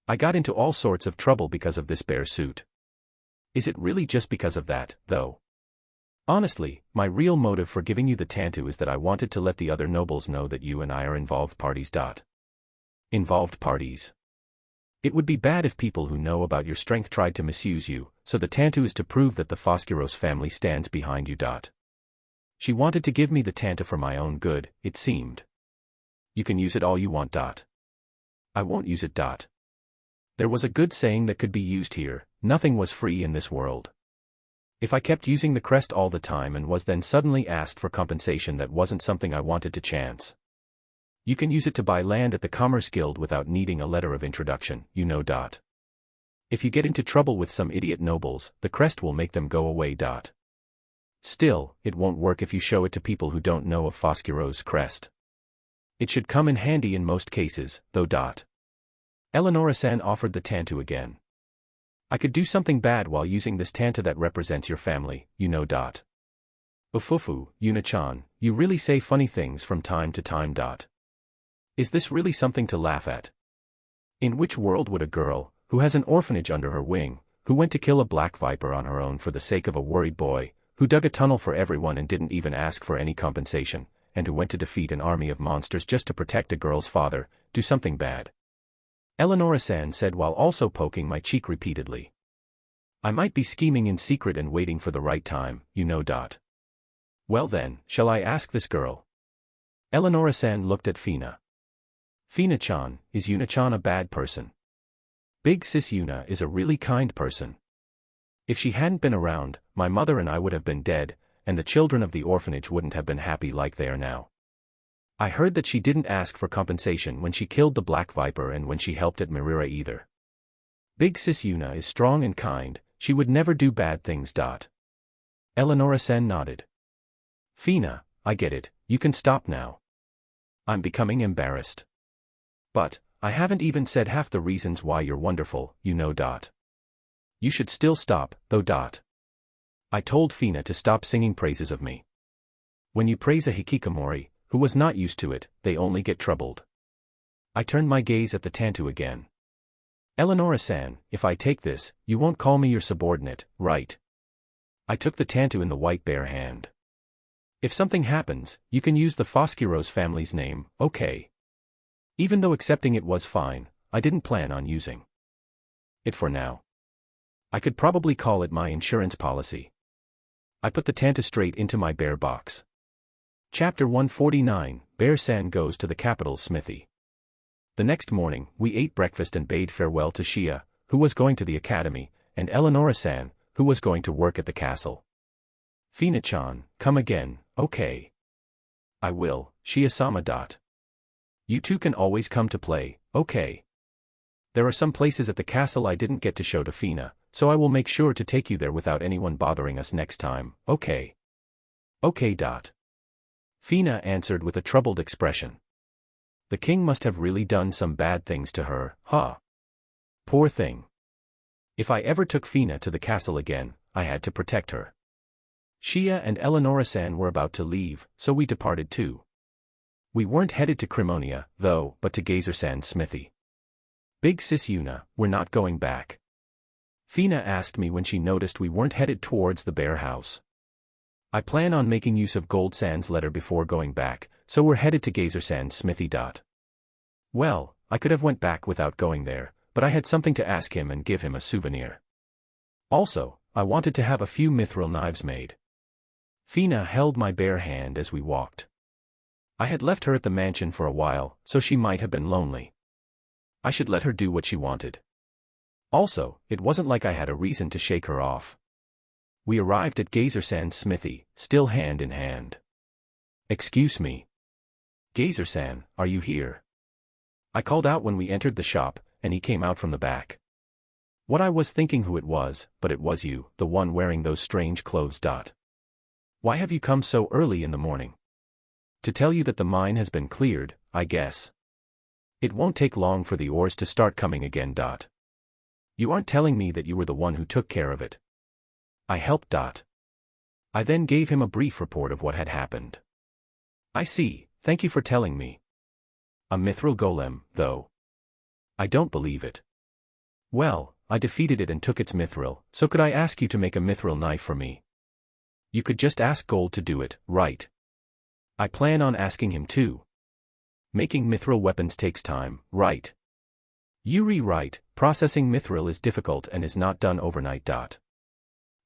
I got into all sorts of trouble because of this bear suit. Is it really just because of that, though? Honestly, my real motive for giving you the tantu is that I wanted to let the other nobles know that you and I are involved parties. Involved parties. It would be bad if people who know about your strength tried to misuse you, so the tantu is to prove that the Fosquiros family stands behind you. She wanted to give me the tantu for my own good, it seemed. You can use it all you want. I won't use it. There was a good saying that could be used here, nothing was free in this world. If I kept using the crest all the time and was then suddenly asked for compensation, that wasn't something I wanted to chance. You can use it to buy land at the Commerce Guild without needing a letter of introduction, you know. If you get into trouble with some idiot nobles, the crest will make them go away. Still, it won't work if you show it to people who don't know of Fosquiro's crest. It should come in handy in most cases, though. Eleonora-san offered the tantu again. I could do something bad while using this tantu that represents your family, you know. Ufufu, Yuna-chan, you really say funny things from time to time. Is this really something to laugh at? In which world would a girl, who has an orphanage under her wing, who went to kill a black viper on her own for the sake of a worried boy, who dug a tunnel for everyone and didn't even ask for any compensation, and who went to defeat an army of monsters just to protect a girl's father, do something bad? Eleonora-san said while also poking my cheek repeatedly. I might be scheming in secret and waiting for the right time, you know. Well then, shall I ask this girl? Eleonora-san looked at Fina. Fina-chan, is Yuna-chan a bad person? Big sis Yuna is a really kind person. If she hadn't been around, my mother and I would have been dead, and the children of the orphanage wouldn't have been happy like they are now. I heard that she didn't ask for compensation when she killed the black viper and when she helped at Mirira either. Big sis Yuna is strong and kind, she would never do bad things. Eleonora-san nodded. Fina, I get it, you can stop now. I'm becoming embarrassed. But, I haven't even said half the reasons why you're wonderful, you know. You should still stop, though. I told Fina to stop singing praises of me. When you praise a hikikomori, who was not used to it, they only get troubled. I turned my gaze at the Tantu again. Eleonora-san, if I take this, you won't call me your subordinate, right? I took the Tantu in the white bare hand. If something happens, you can use the Fosquiros family's name, okay? Even though accepting it was fine, I didn't plan on using it for now. I could probably call it my insurance policy. I put the Tantu straight into my bear box. Chapter 149, Bear-san goes to the capital's smithy. The next morning, we ate breakfast and bade farewell to Shia, who was going to the academy, and Eleonora-san, who was going to work at the castle. Fina-chan, come again, okay? I will, Shia-sama. You two can always come to play, okay? There are some places at the castle I didn't get to show to Fina, so I will make sure to take you there without anyone bothering us next time, okay? Okay. Fina answered with a troubled expression. The king must have really done some bad things to her, huh? Poor thing. If I ever took Fina to the castle again, I had to protect her. Shia and Eleonora-san were about to leave, so we departed too. We weren't headed to Crimonia, though, but to Gazer-san's smithy. Big sis Yuna, we're not going back. Fina asked me when she noticed we weren't headed towards the bear house. I plan on making use of Gold-san's letter before going back, so we're headed to Gazer-san's smithy. Well, I could have went back without going there, but I had something to ask him and give him a souvenir. Also, I wanted to have a few mithril knives made. Fina held my bare hand as we walked. I had left her at the mansion for a while, so she might have been lonely. I should let her do what she wanted. Also, it wasn't like I had a reason to shake her off. We arrived at Gazer-san's smithy, still hand in hand. Excuse me. Gazer-san, are you here? I called out when we entered the shop, and he came out from the back. What I was thinking who it was, but it was you, the one wearing those strange clothes. Why have you come so early in the morning? To tell you that the mine has been cleared, I guess. It won't take long for the ores to start coming again. You aren't telling me that you were the one who took care of it. I helped. I then gave him a brief report of what had happened. I see, thank you for telling me. A mithril golem, though. I don't believe it. Well, I defeated it and took its mithril, so could I ask you to make a mithril knife for me? You could just ask Gold to do it, right? I plan on asking him too. Making mithril weapons takes time, right? Yuri, right, processing mithril is difficult and is not done overnight.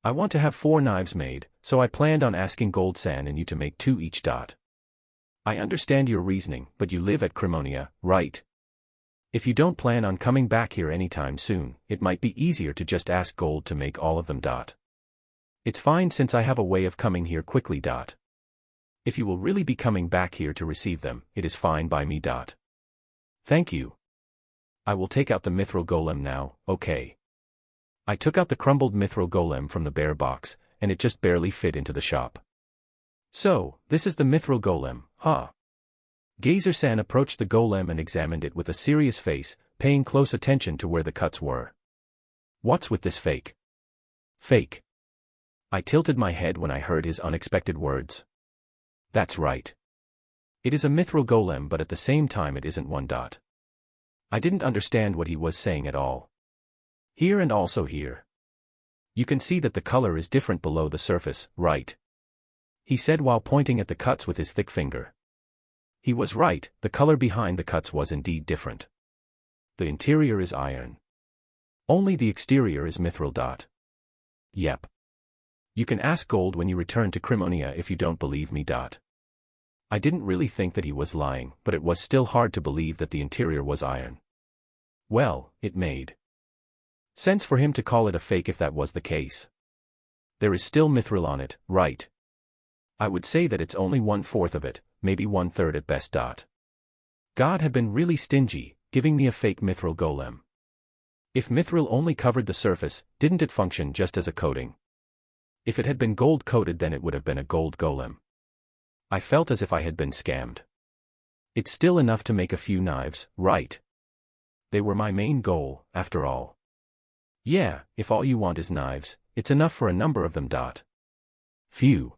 I want to have 4 knives made, so I planned on asking Gold-san and you to make 2 each. I understand your reasoning, but you live at Crimonia, right? If you don't plan on coming back here anytime soon, it might be easier to just ask Gold to make all of them. It's fine since I have a way of coming here quickly. If you will really be coming back here to receive them, it is fine by me. Thank you. I will take out the mithril golem now, okay? I took out the crumbled mithril golem from the bear box, and it just barely fit into the shop. So, this is the mithril golem, huh? Gazer-san approached the golem and examined it with a serious face, paying close attention to where the cuts were. What's with this fake? Fake. I tilted my head when I heard his unexpected words. That's right. It is a mithril golem, but at the same time it isn't one. I didn't understand what he was saying at all. Here and also here. You can see that the color is different below the surface, right? He said while pointing at the cuts with his thick finger. He was right, the color behind the cuts was indeed different. The interior is iron. Only the exterior is mithril. Yep. You can ask Gold when you return to Crimonia if you don't believe me. I didn't really think that he was lying, but it was still hard to believe that the interior was iron. Well, it made sense for him to call it a fake if that was the case. There is still mithril on it, right? I would say that it's only 1/4 of it, maybe 1/3 at best. God had been really stingy, giving me a fake mithril golem. If mithril only covered the surface, didn't it function just as a coating? If it had been gold-coated, then it would have been a gold golem. I felt as if I had been scammed. It's still enough to make a few knives, right? They were my main goal, after all. Yeah, if all you want is knives, it's enough for a number of them. Phew.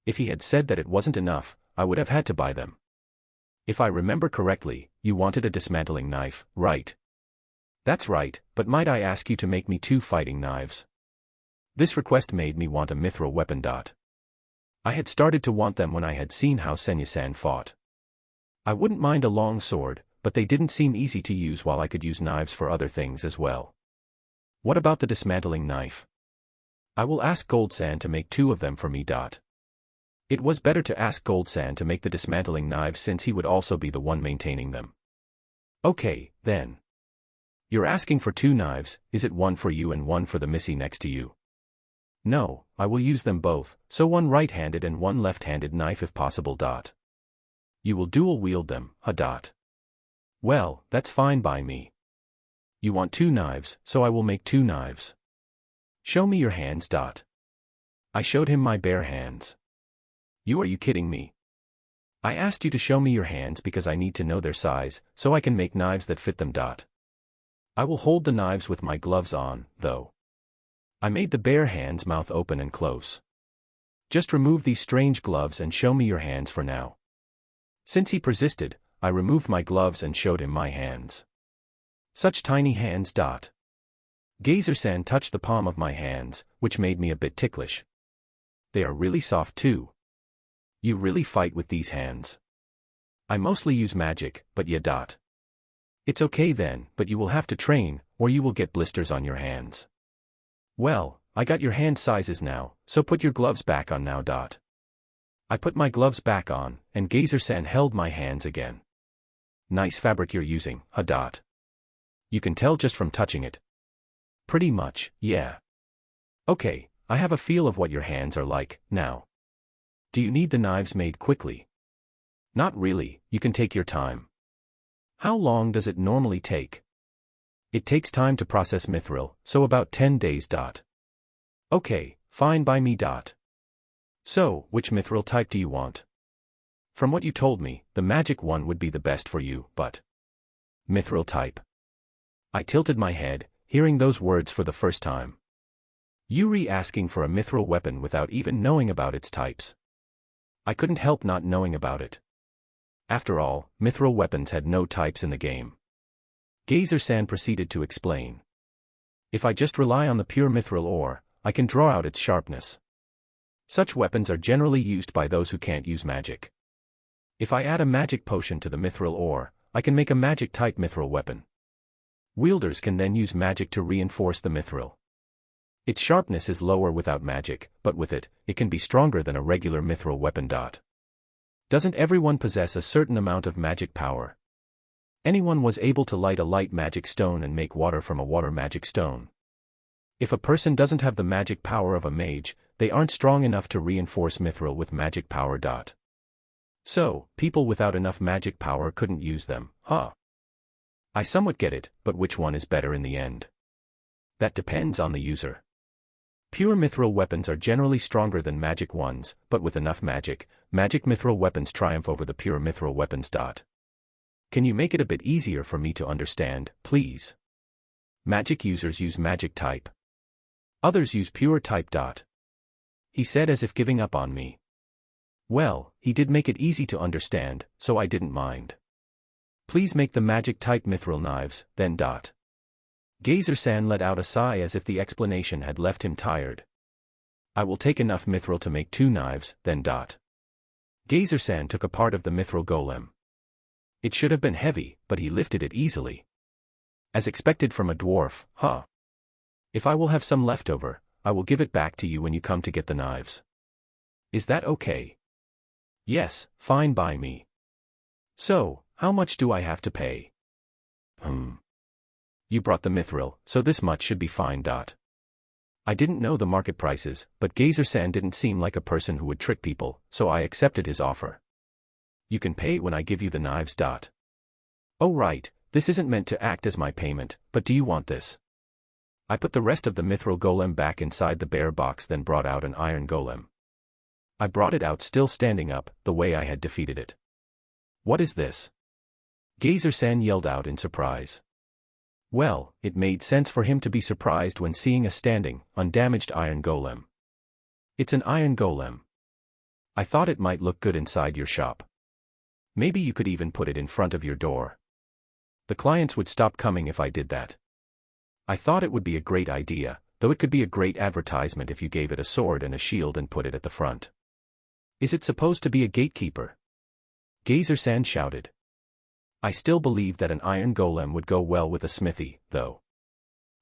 If he had said that it wasn't enough, I would have had to buy them. If I remember correctly, you wanted a dismantling knife, right? That's right, but might I ask you to make me 2 fighting knives? This request made me want a mithril weapon. I had started to want them when I had seen how Senya-san fought. I wouldn't mind a long sword, but they didn't seem easy to use while I could use knives for other things as well. What about the dismantling knife? I will ask Gold-san to make 2 of them for me. It was better to ask Gold-san to make the dismantling knives since he would also be the one maintaining them. Okay, then. You're asking for 2 knives, is it one for you and one for the missy next to you? No, I will use them both, so one right-handed and one left-handed knife if possible. You will dual wield them, huh? Well, that's fine by me. You want 2 knives, so I will make 2 knives. Show me your hands. I showed him my bare hands. Are you kidding me? I asked you to show me your hands because I need to know their size, so I can make knives that fit them. I will hold the knives with my gloves on, though. I made the bare hands mouth open and close. Just remove these strange gloves and show me your hands for now. Since he persisted, I removed my gloves and showed him my hands. Such tiny hands. Gazer-san touched the palm of my hands, which made me a bit ticklish. They are really soft too. You really fight with these hands? I mostly use magic, but yeah. It's okay then, but you will have to train, or you will get blisters on your hands. Well, I got your hand sizes now, so put your gloves back on now. I put my gloves back on, and Gazer-san held my hands again. Nice fabric you're using, huh? You can tell just from touching it. Pretty much, yeah. Okay, I have a feel of what your hands are like, now. Do you need the knives made quickly? Not really, you can take your time. How long does it normally take? It takes time to process mithril, so about 10 days. Okay, fine by me. So, which mithril type do you want? From what you told me, the magic one would be the best for you, but... Mithril type. I tilted my head, hearing those words for the first time. Yuri asking for a mithril weapon without even knowing about its types. I couldn't help not knowing about it. After all, mithril weapons had no types in the game. Gazer-san proceeded to explain. If I just rely on the pure mithril ore, I can draw out its sharpness. Such weapons are generally used by those who can't use magic. If I add a magic potion to the mithril ore, I can make a magic-type mithril weapon. Wielders can then use magic to reinforce the mithril. Its sharpness is lower without magic, but with it, it can be stronger than a regular mithril weapon. Doesn't everyone possess a certain amount of magic power? Anyone was able to light a light magic stone and make water from a water magic stone. If a person doesn't have the magic power of a mage, they aren't strong enough to reinforce mithril with magic power. So, people without enough magic power couldn't use them, huh? I somewhat get it, but which one is better in the end? That depends on the user. Pure mithril weapons are generally stronger than magic ones, but with enough magic, magic mithril weapons triumph over the pure mithril weapons. Can you make it a bit easier for me to understand, please? Magic users use magic type. Others use pure type. He said as if giving up on me. Well, he did make it easy to understand, so I didn't mind. Please make the magic type mithril knives, then. Gazer-san let out a sigh as if the explanation had left him tired. I will take enough mithril to make 2 knives, then. Gazer-san took a part of the mithril golem. It should have been heavy, but he lifted it easily. As expected from a dwarf, huh? If I will have some left over, I will give it back to you when you come to get the knives. Is that okay? Yes, fine by me. So, how much do I have to pay? You brought the mithril, so this much should be fine. I didn't know the market prices, but Gazer-san didn't seem like a person who would trick people, so I accepted his offer. You can pay when I give you the knives. Oh right, this isn't meant to act as my payment, but do you want this? I put the rest of the mithril golem back inside the bear box, then brought out an iron golem. I brought it out still standing up, the way I had defeated it. What is this? Gazer-san yelled out in surprise. Well, it made sense for him to be surprised when seeing a standing, undamaged iron golem. It's an iron golem. I thought it might look good inside your shop. Maybe you could even put it in front of your door. The clients would stop coming if I did that. I thought it would be a great idea, though it could be a great advertisement if you gave it a sword and a shield and put it at the front. Is it supposed to be a gatekeeper? Gazer-san shouted. I still believe that an iron golem would go well with a smithy, though.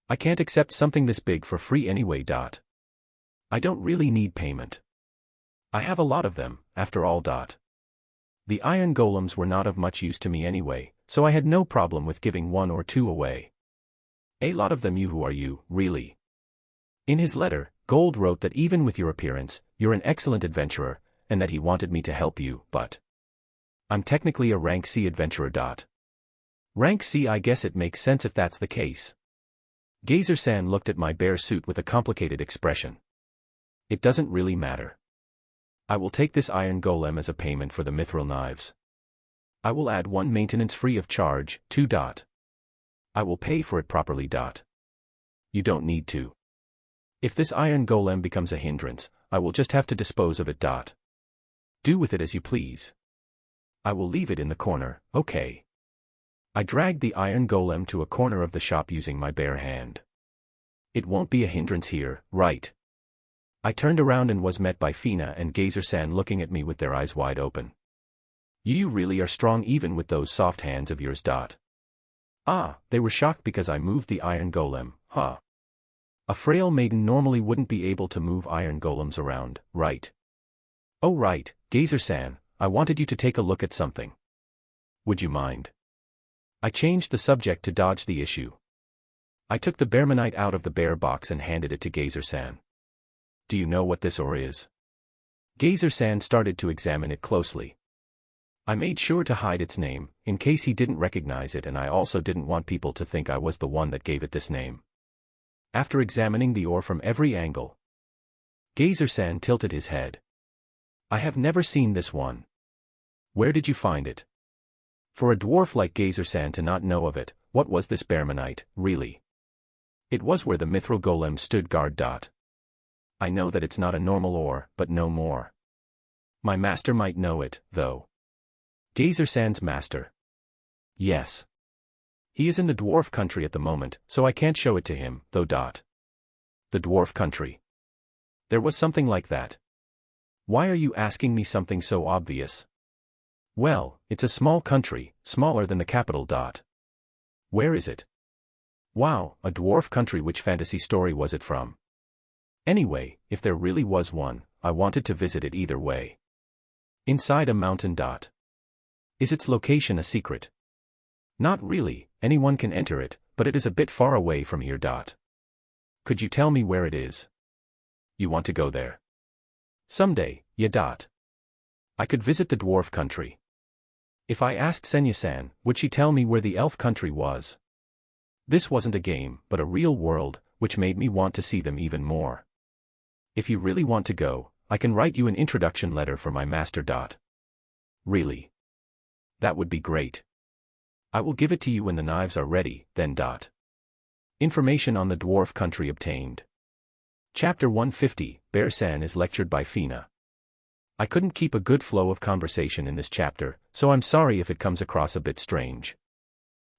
I can't accept something this big for free anyway. I don't really need payment. I have a lot of them, after all. The iron golems were not of much use to me anyway, so I had no problem with giving 1 or 2 away. A lot of them. You who are you, really? In his letter, Gold wrote that even with your appearance, you're an excellent adventurer, and that he wanted me to help you, but I'm technically a rank C adventurer. Rank C. I guess it makes sense if that's the case. Gazer-san looked at my bear suit with a complicated expression. It doesn't really matter. I will take this iron golem as a payment for the mithril knives. I will add 1 maintenance free of charge, 2. I will pay for it properly. You don't need to. If this iron golem becomes a hindrance, I will just have to dispose of it. Do with it as you please. I will leave it in the corner, okay? I dragged the iron golem to a corner of the shop using my bare hand. It won't be a hindrance here, right? I turned around and was met by Fina and Gazer-san looking at me with their eyes wide open. You really are strong even with those soft hands of yours. Ah, they were shocked because I moved the iron golem, huh? A frail maiden normally wouldn't be able to move iron golems around, right? Oh right, Gazer-san, I wanted you to take a look at something. Would you mind? I changed the subject to dodge the issue. I took the bearmanite out of the bear box and handed it to Gazer-san. Do you know what this ore is? Gazer-san started to examine it closely. I made sure to hide its name, in case he didn't recognize it, and I also didn't want people to think I was the one that gave it this name. After examining the ore from every angle, Gazer-san tilted his head. I have never seen this one. Where did you find it? For a dwarf like Gazer-san to not know of it, what was this bearmanite, really? It was where the mithril golem stood guard. I know that it's not a normal ore, but no more. My master might know it, though. Gazer-san's master. Yes. He is in the dwarf country at the moment, so I can't show it to him, though. The dwarf country. There was something like that. Why are you asking me something so obvious? Well, it's a small country, smaller than the capital. Where is it? Wow, a dwarf country. Which fantasy story was it from? Anyway, if there really was one, I wanted to visit it either way. Inside a mountain. Is its location a secret? Not really, anyone can enter it, but it is a bit far away from here. Could you tell me where it is? You want to go there? Someday, yeah. I could visit the dwarf country. If I asked Senya-san, would she tell me where the elf country was? This wasn't a game, but a real world, which made me want to see them even more. If you really want to go, I can write you an introduction letter for my master. Really? That would be great. I will give it to you when the knives are ready, then. Information on the dwarf country obtained. Chapter 150, Bear-san is lectured by Fina. I couldn't keep a good flow of conversation in this chapter, so I'm sorry if it comes across a bit strange.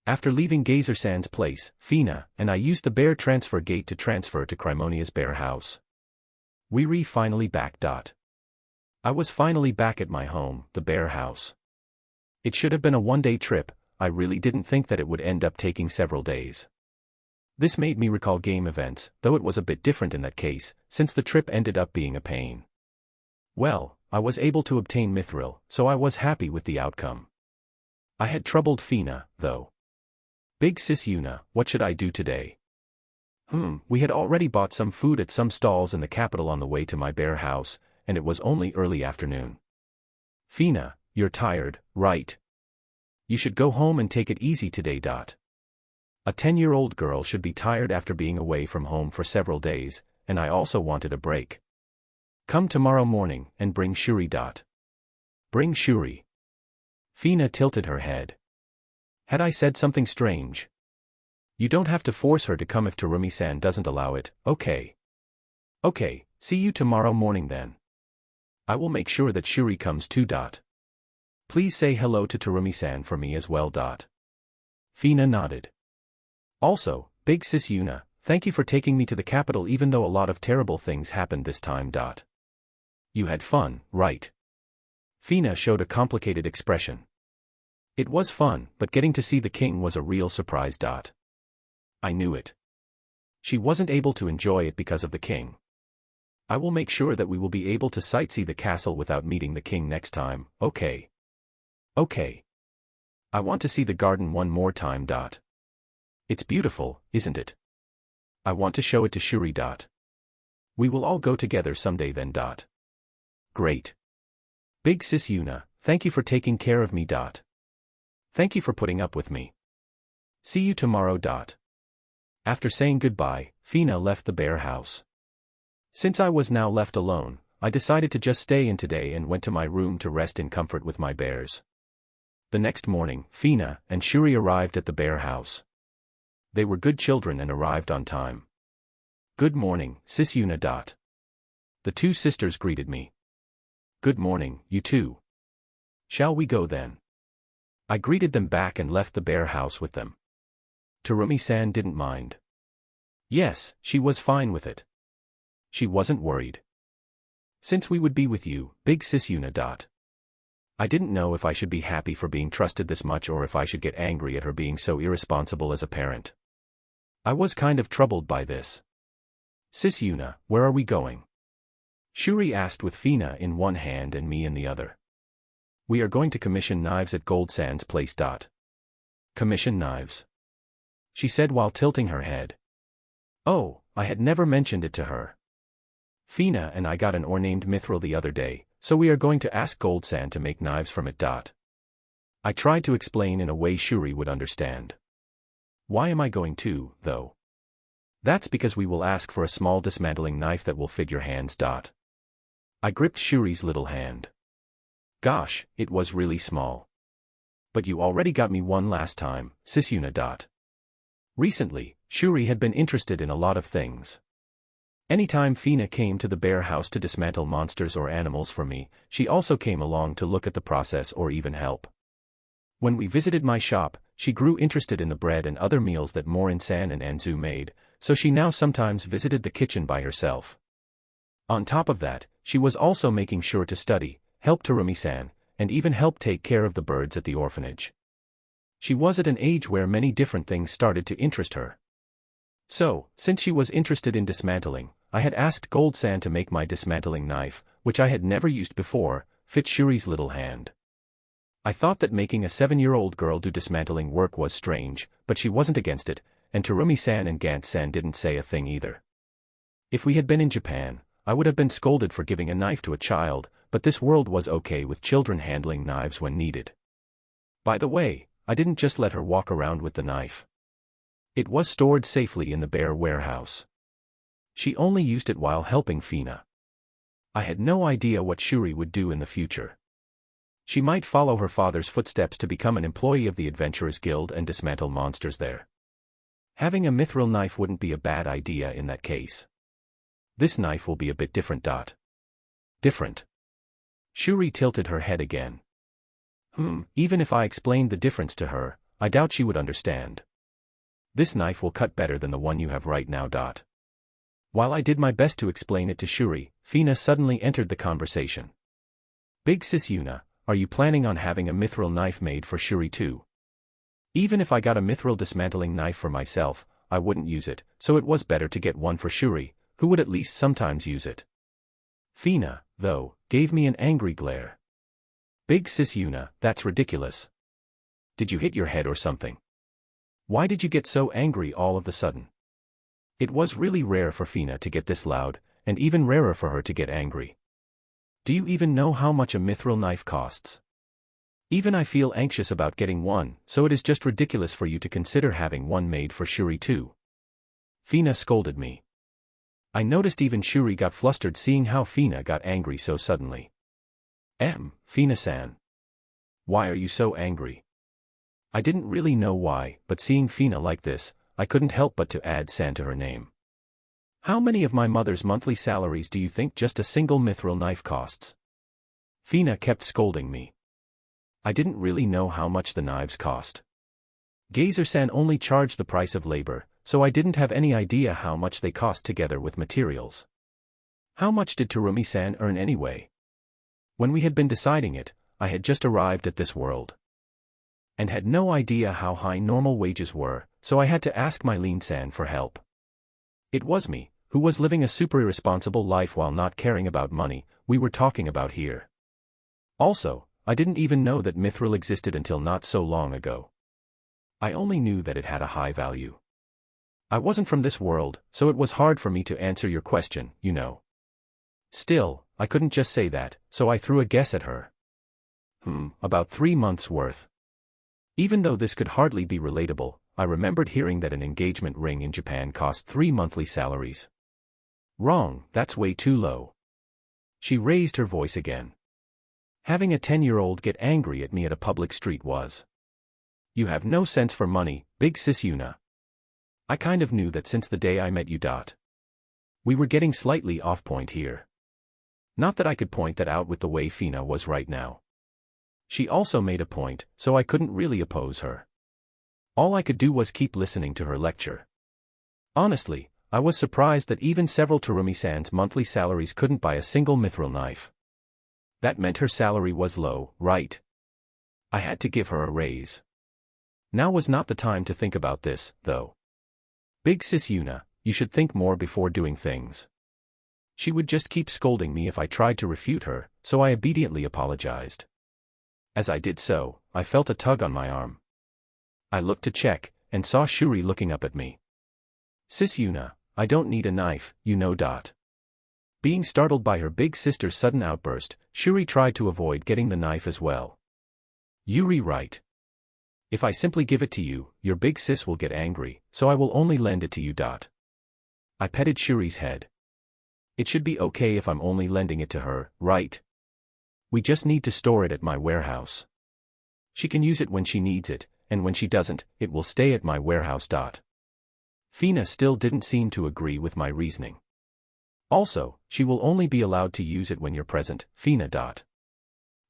After leaving Gazer-san's place, Fina and I used the bear transfer gate to transfer to Crimonia's bear house. We finally back. I was finally back at my home, the bear house. It should have been a one-day trip. I really didn't think that it would end up taking several days. This made me recall game events, though it was a bit different in that case, since the trip ended up being a pain. Well, I was able to obtain mithril, so I was happy with the outcome. I had troubled Fina, though. Big sis Yuna, what should I do today? We had already bought some food at some stalls in the capital on the way to my bear house, and it was only early afternoon. Fina, you're tired, right? You should go home and take it easy today. A 10-year-old girl should be tired after being away from home for several days, and I also wanted a break. Come tomorrow morning and bring Shuri. Bring Shuri. Fina tilted her head. Had I said something strange? You don't have to force her to come if Terumi-san doesn't allow it, okay? Okay, see you tomorrow morning then. I will make sure that Shuri comes too. Please say hello to Terumi-san for me as well. Fina nodded. Also, Big Sis Yuna, thank you for taking me to the capital even though a lot of terrible things happened this time. You had fun, right? Fina showed a complicated expression. It was fun, but getting to see the king was a real surprise. I knew it. She wasn't able to enjoy it because of the king. I will make sure that we will be able to sightsee the castle without meeting the king next time, okay? Okay. I want to see the garden one more time. It's beautiful, isn't it? I want to show it to Shuri. We will all go together someday then. Great. Big Sis Yuna, thank you for taking care of me. Thank you for putting up with me. See you tomorrow. After saying goodbye, Fina left the bear house. Since I was now left alone, I decided to just stay in today and went to my room to rest in comfort with my bears. The next morning, Fina and Shuri arrived at the bear house. They were good children and arrived on time. Good morning, Sis Yuna. The two sisters greeted me. Good morning, you two. Shall we go then? I greeted them back and left the bear house with them. Terumi-san didn't mind. Yes, she was fine with it. She wasn't worried. Since we would be with you, Big Sis Yuna. I didn't know if I should be happy for being trusted this much or if I should get angry at her being so irresponsible as a parent. I was kind of troubled by this. Sis Yuna, where are we going? Shuri asked with Fina in one hand and me in the other. We are going to commission knives at Gold-san's place. Commission knives? She said while tilting her head. Oh, I had never mentioned it to her. Fina and I got an ore named mithril the other day, so we are going to ask Gold-san to make knives from it. I tried to explain in a way Shuri would understand. Why am I going to, though? That's because we will ask for a small dismantling knife that will fit your hands. I gripped Shuri's little hand. Gosh, it was really small. But you already got me one last time, Sis Yuna. Recently, Shuri had been interested in a lot of things. Anytime Fina came to the bear house to dismantle monsters or animals for me, she also came along to look at the process or even help. When we visited my shop, she grew interested in the bread and other meals that Morin-san and Anzu made, so she now sometimes visited the kitchen by herself. On top of that, she was also making sure to study, help Terumi-san, and even help take care of the birds at the orphanage. She was at an age where many different things started to interest her. So, since she was interested in dismantling, I had asked Gold-san to make my dismantling knife, which I had never used before, fit Shuri's little hand. I thought that making a 7-year-old girl do dismantling work was strange, but she wasn't against it, and Terumi-san and Gant-san didn't say a thing either. If we had been in Japan, I would have been scolded for giving a knife to a child, but this world was okay with children handling knives when needed. By the way, I didn't just let her walk around with the knife. It was stored safely in the bear warehouse. She only used it while helping Fina. I had no idea what Shuri would do in the future. She might follow her father's footsteps to become an employee of the Adventurers Guild and dismantle monsters there. Having a mithril knife wouldn't be a bad idea in that case. This knife will be a bit different. Different? Shuri tilted her head again. Even if I explained the difference to her, I doubt she would understand. This knife will cut better than the one you have right now. While I did my best to explain it to Shuri, Fina suddenly entered the conversation. Big Sis Yuna, are you planning on having a mithril knife made for Shuri too? Even if I got a mithril dismantling knife for myself, I wouldn't use it, so it was better to get one for Shuri, who would at least sometimes use it. Fina, though, gave me an angry glare. Big Sis Yuna, that's ridiculous. Did you hit your head or something? Why did you get so angry all of a sudden? It was really rare for Fina to get this loud, and even rarer for her to get angry. Do you even know how much a mithril knife costs? Even I feel anxious about getting one, so it is just ridiculous for you to consider having one made for Shuri too. Fina scolded me. I noticed even Shuri got flustered seeing how Fina got angry so suddenly. Fina-san. Why are you so angry? I didn't really know why, but seeing Fina like this, I couldn't help but to add san to her name. How many of my mother's monthly salaries do you think just a single mithril knife costs? Fina kept scolding me. I didn't really know how much the knives cost. Geyser-san only charged the price of labor, so I didn't have any idea how much they cost together with materials. How much did Terumi-san earn anyway? When we had been deciding it, I had just arrived at this world and had no idea how high normal wages were, so I had to ask Mylene-san for help. It was me, who was living a super irresponsible life while not caring about money, we were talking about here. Also, I didn't even know that mithril existed until not so long ago. I only knew that it had a high value. I wasn't from this world, so it was hard for me to answer your question, you know. Still, I couldn't just say that, so I threw a guess at her. About 3 months' worth. Even though this could hardly be relatable, I remembered hearing that an engagement ring in Japan cost 3 monthly salaries. Wrong, that's way too low. She raised her voice again. Having a 10-year-old get angry at me at a public street was. You have no sense for money, big sis Yuna. I kind of knew that since the day I met you. We were getting slightly off point here. Not that I could point that out with the way Fina was right now. She also made a point, so I couldn't really oppose her. All I could do was keep listening to her lecture. Honestly, I was surprised that even several Terumi-san's monthly salaries couldn't buy a single mithril knife. That meant her salary was low, right? I had to give her a raise. Now was not the time to think about this, though. Big sis Yuna, you should think more before doing things. She would just keep scolding me if I tried to refute her, so I obediently apologized. As I did so, I felt a tug on my arm. I looked to check, and saw Shuri looking up at me. Sis Yuna, I don't need a knife, you know. Being startled by her big sister's sudden outburst, Shuri tried to avoid getting the knife as well. Yuri right. If I simply give it to you, your big sis will get angry, so I will only lend it to you. I petted Shuri's head. It should be okay if I'm only lending it to her, right? We just need to store it at my warehouse. She can use it when she needs it, and when she doesn't, it will stay at my warehouse. Fina still didn't seem to agree with my reasoning. Also, she will only be allowed to use it when you're present, Fina.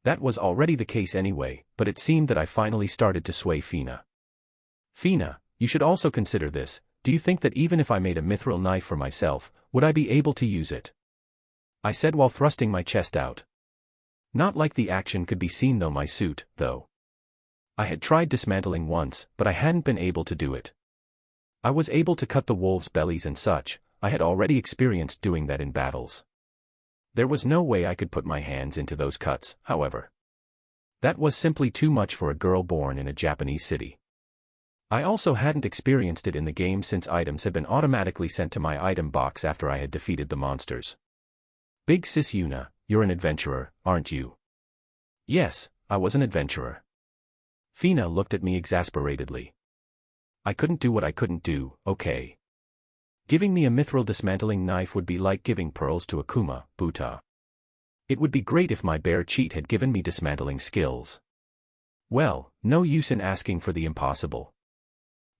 That was already the case anyway, but it seemed that I finally started to sway Fina. Fina, you should also consider this. Do you think that even if I made a mithril knife for myself, would I be able to use it? I said while thrusting my chest out. Not like the action could be seen though my suit, though. I had tried dismantling once, but I hadn't been able to do it. I was able to cut the wolves' bellies and such. I had already experienced doing that in battles. There was no way I could put my hands into those cuts, however. That was simply too much for a girl born in a Japanese city. I also hadn't experienced it in the game since items had been automatically sent to my item box after I had defeated the monsters. Big sis Yuna, you're an adventurer, aren't you? Yes, I was an adventurer. Fina looked at me exasperatedly. I couldn't do what I couldn't do, okay. Giving me a mithril dismantling knife would be like giving pearls to a Kuma, Buta. It would be great if my bear cheat had given me dismantling skills. Well, no use in asking for the impossible.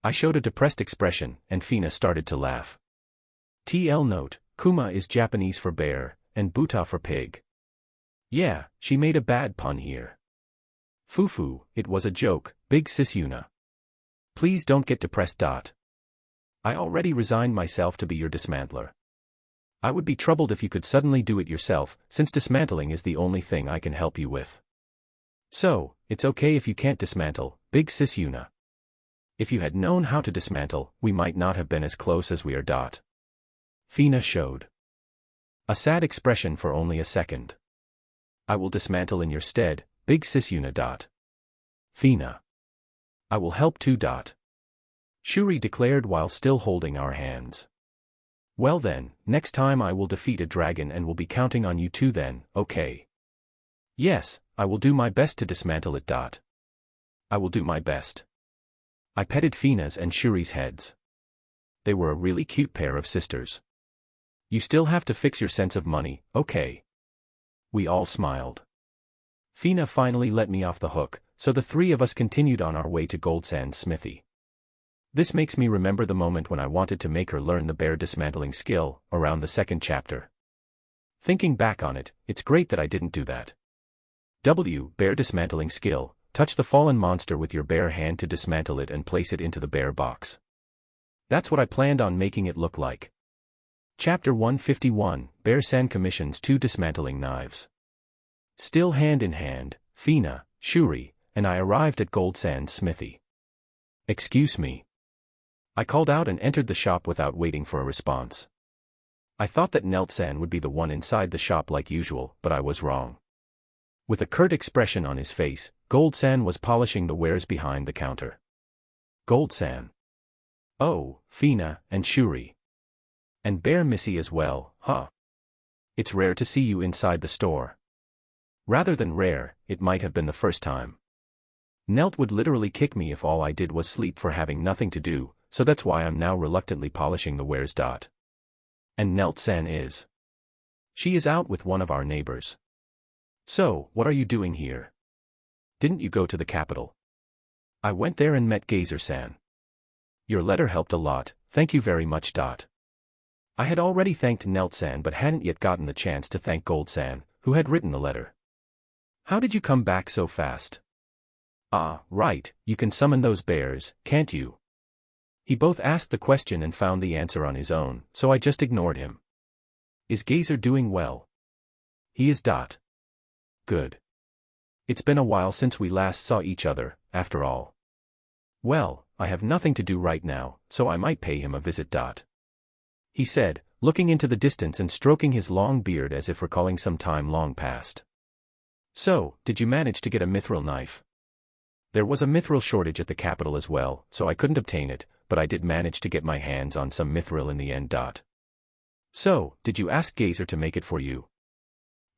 I showed a depressed expression, and Fina started to laugh. TL note, Kuma is Japanese for bear, and Buta for pig. Yeah, she made a bad pun here. Fufu, it was a joke, big sis Yuna. Please don't get depressed. I already resigned myself to be your dismantler. I would be troubled if you could suddenly do it yourself, since dismantling is the only thing I can help you with. So, it's okay if you can't dismantle, big sis Yuna. If you had known how to dismantle, we might not have been as close as we are. Fina showed a sad expression for only a second. I will dismantle in your stead, big sis Yuna. Fina. I will help too. Shuri declared while still holding our hands. Well then, next time I will defeat a dragon and will be counting on you too then, okay? Yes, I will do my best to dismantle it. I will do my best. I petted Fina's and Shuri's heads. They were a really cute pair of sisters. You still have to fix your sense of money, okay? We all smiled. Fina finally let me off the hook, so the three of us continued on our way to Goldsand's smithy. This makes me remember the moment when I wanted to make her learn the bear dismantling skill, around the 2nd chapter. Thinking back on it, it's great that I didn't do that. Bear dismantling skill, Touch the fallen monster with your bare hand to dismantle it and place it into the bear box. That's what I planned on making it look like. Chapter 151, Bear-san commissions 2 dismantling knives. Still hand in hand, Fina, Shuri, and I arrived at Gold-san's smithy. "Excuse me," I called out and entered the shop without waiting for a response. I thought that Nelt-san would be the one inside the shop like usual, but I was wrong. With a curt expression on his face, Gold-san was polishing the wares behind the counter. "Gold-san. Oh, Fina and Shuri. And Bear Missy as well, huh? It's rare to see you inside the store." Rather than rare, it might have been the first time. Nelt would literally kick me if all I did was sleep for having nothing to do, so that's why I'm now reluctantly polishing the wares. And Nelt-san is. She is out with one of our neighbors. "So, what are you doing here? Didn't you go to the capital?" "I went there and met Gazer-san. Your letter helped a lot, thank you very much. I had already thanked Nelt-san but hadn't yet gotten the chance to thank Gold-san, who had written the letter. How did you come back so fast?" "Ah, right, you can summon those bears, can't you?" He both asked the question and found the answer on his own, so I just ignored him. "Is Gazer doing well?" "He is. Good. It's been a while since we last saw each other, after all. Well, I have nothing to do right now, so I might pay him a visit. He said, looking into the distance and stroking his long beard as if recalling some time long past. "So, did you manage to get a mithril knife?" There was a mithril shortage at the capital as well, so I couldn't obtain it, but I did manage to get my hands on some mithril in the end. "So, did you ask Gazer to make it for you?"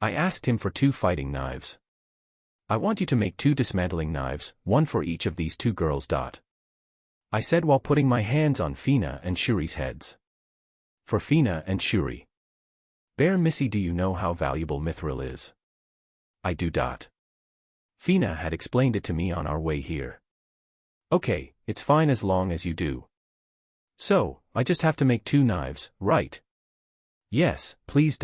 "I asked him for 2 fighting knives. I want you to make 2 dismantling knives, 1 for each of these 2 girls. I said while putting my hands on Fina and Shuri's heads. "For Fina and Shuri. Bear Missy, do you know how valuable mithril is?" "I do. Fina had explained it to me on our way here." "Okay, it's fine as long as you do. So, I just have to make 2 knives, right?" "Yes, please.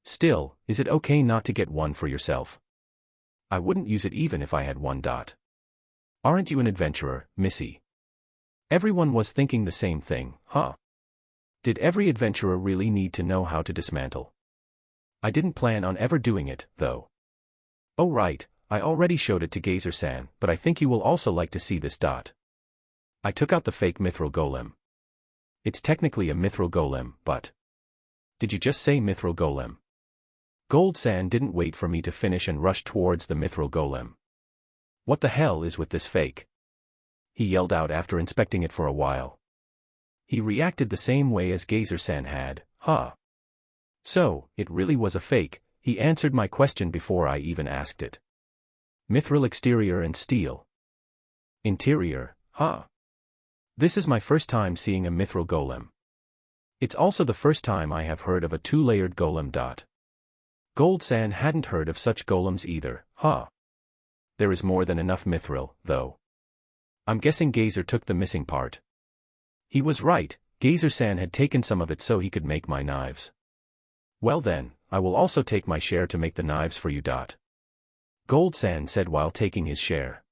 Still, is it okay not to get 1 for yourself?" "I wouldn't use it even if I had 1. Aren't you an adventurer, Missy?" Everyone was thinking the same thing, huh? Did every adventurer really need to know how to dismantle? I didn't plan on ever doing it, though. "Oh right, I already showed it to Gazer-san, but I think you will also like to see this. I took out the fake mithril golem. It's technically a mithril golem, but..." "Did you just say mithril golem?" Gold-san didn't wait for me to finish and rushed towards the mithril golem. "What the hell is with this fake?" he yelled out after inspecting it for a while. He reacted the same way as Gazer-san had, huh? "So, it really was a fake," he answered my question before I even asked it. "Mithril exterior and steel interior, huh? This is my first time seeing a mithril golem. It's also the first time I have heard of a 2-layered golem. Gold-san hadn't heard of such golems either, huh? There is more than enough mithril, though. I'm guessing Gazer took the missing part." He was right, Gazer-san had taken some of it so he could make my knives. "Well then, I will also take my share to make the knives for you. Gold-san said while taking his share.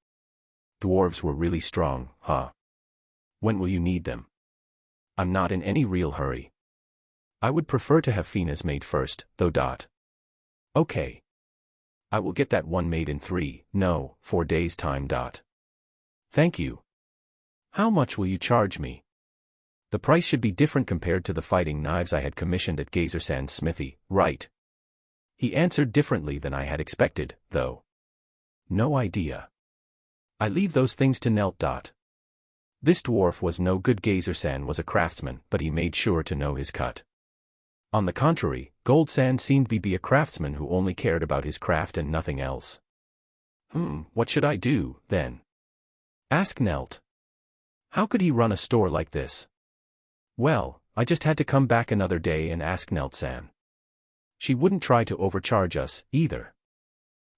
"Dwarves were really strong, huh? When will you need them?" "I'm not in any real hurry. I would prefer to have Fina's made first, though. "Okay. I will get that one made in 4 days' time. "Thank you. How much will you charge me?" The price should be different compared to the fighting knives I had commissioned at Gazer-san's smithy, right? He answered differently than I had expected, though. "No idea. I leave those things to Nelt. This dwarf was no good. Gazer-san was a craftsman, but he made sure to know his cut. On the contrary, Gold-san seemed to be a craftsman who only cared about his craft and nothing else. What should I do, then?" asked Nelt. How could he run a store like this? Well, I just had to come back another day and ask Nelt-san. She wouldn't try to overcharge us, either.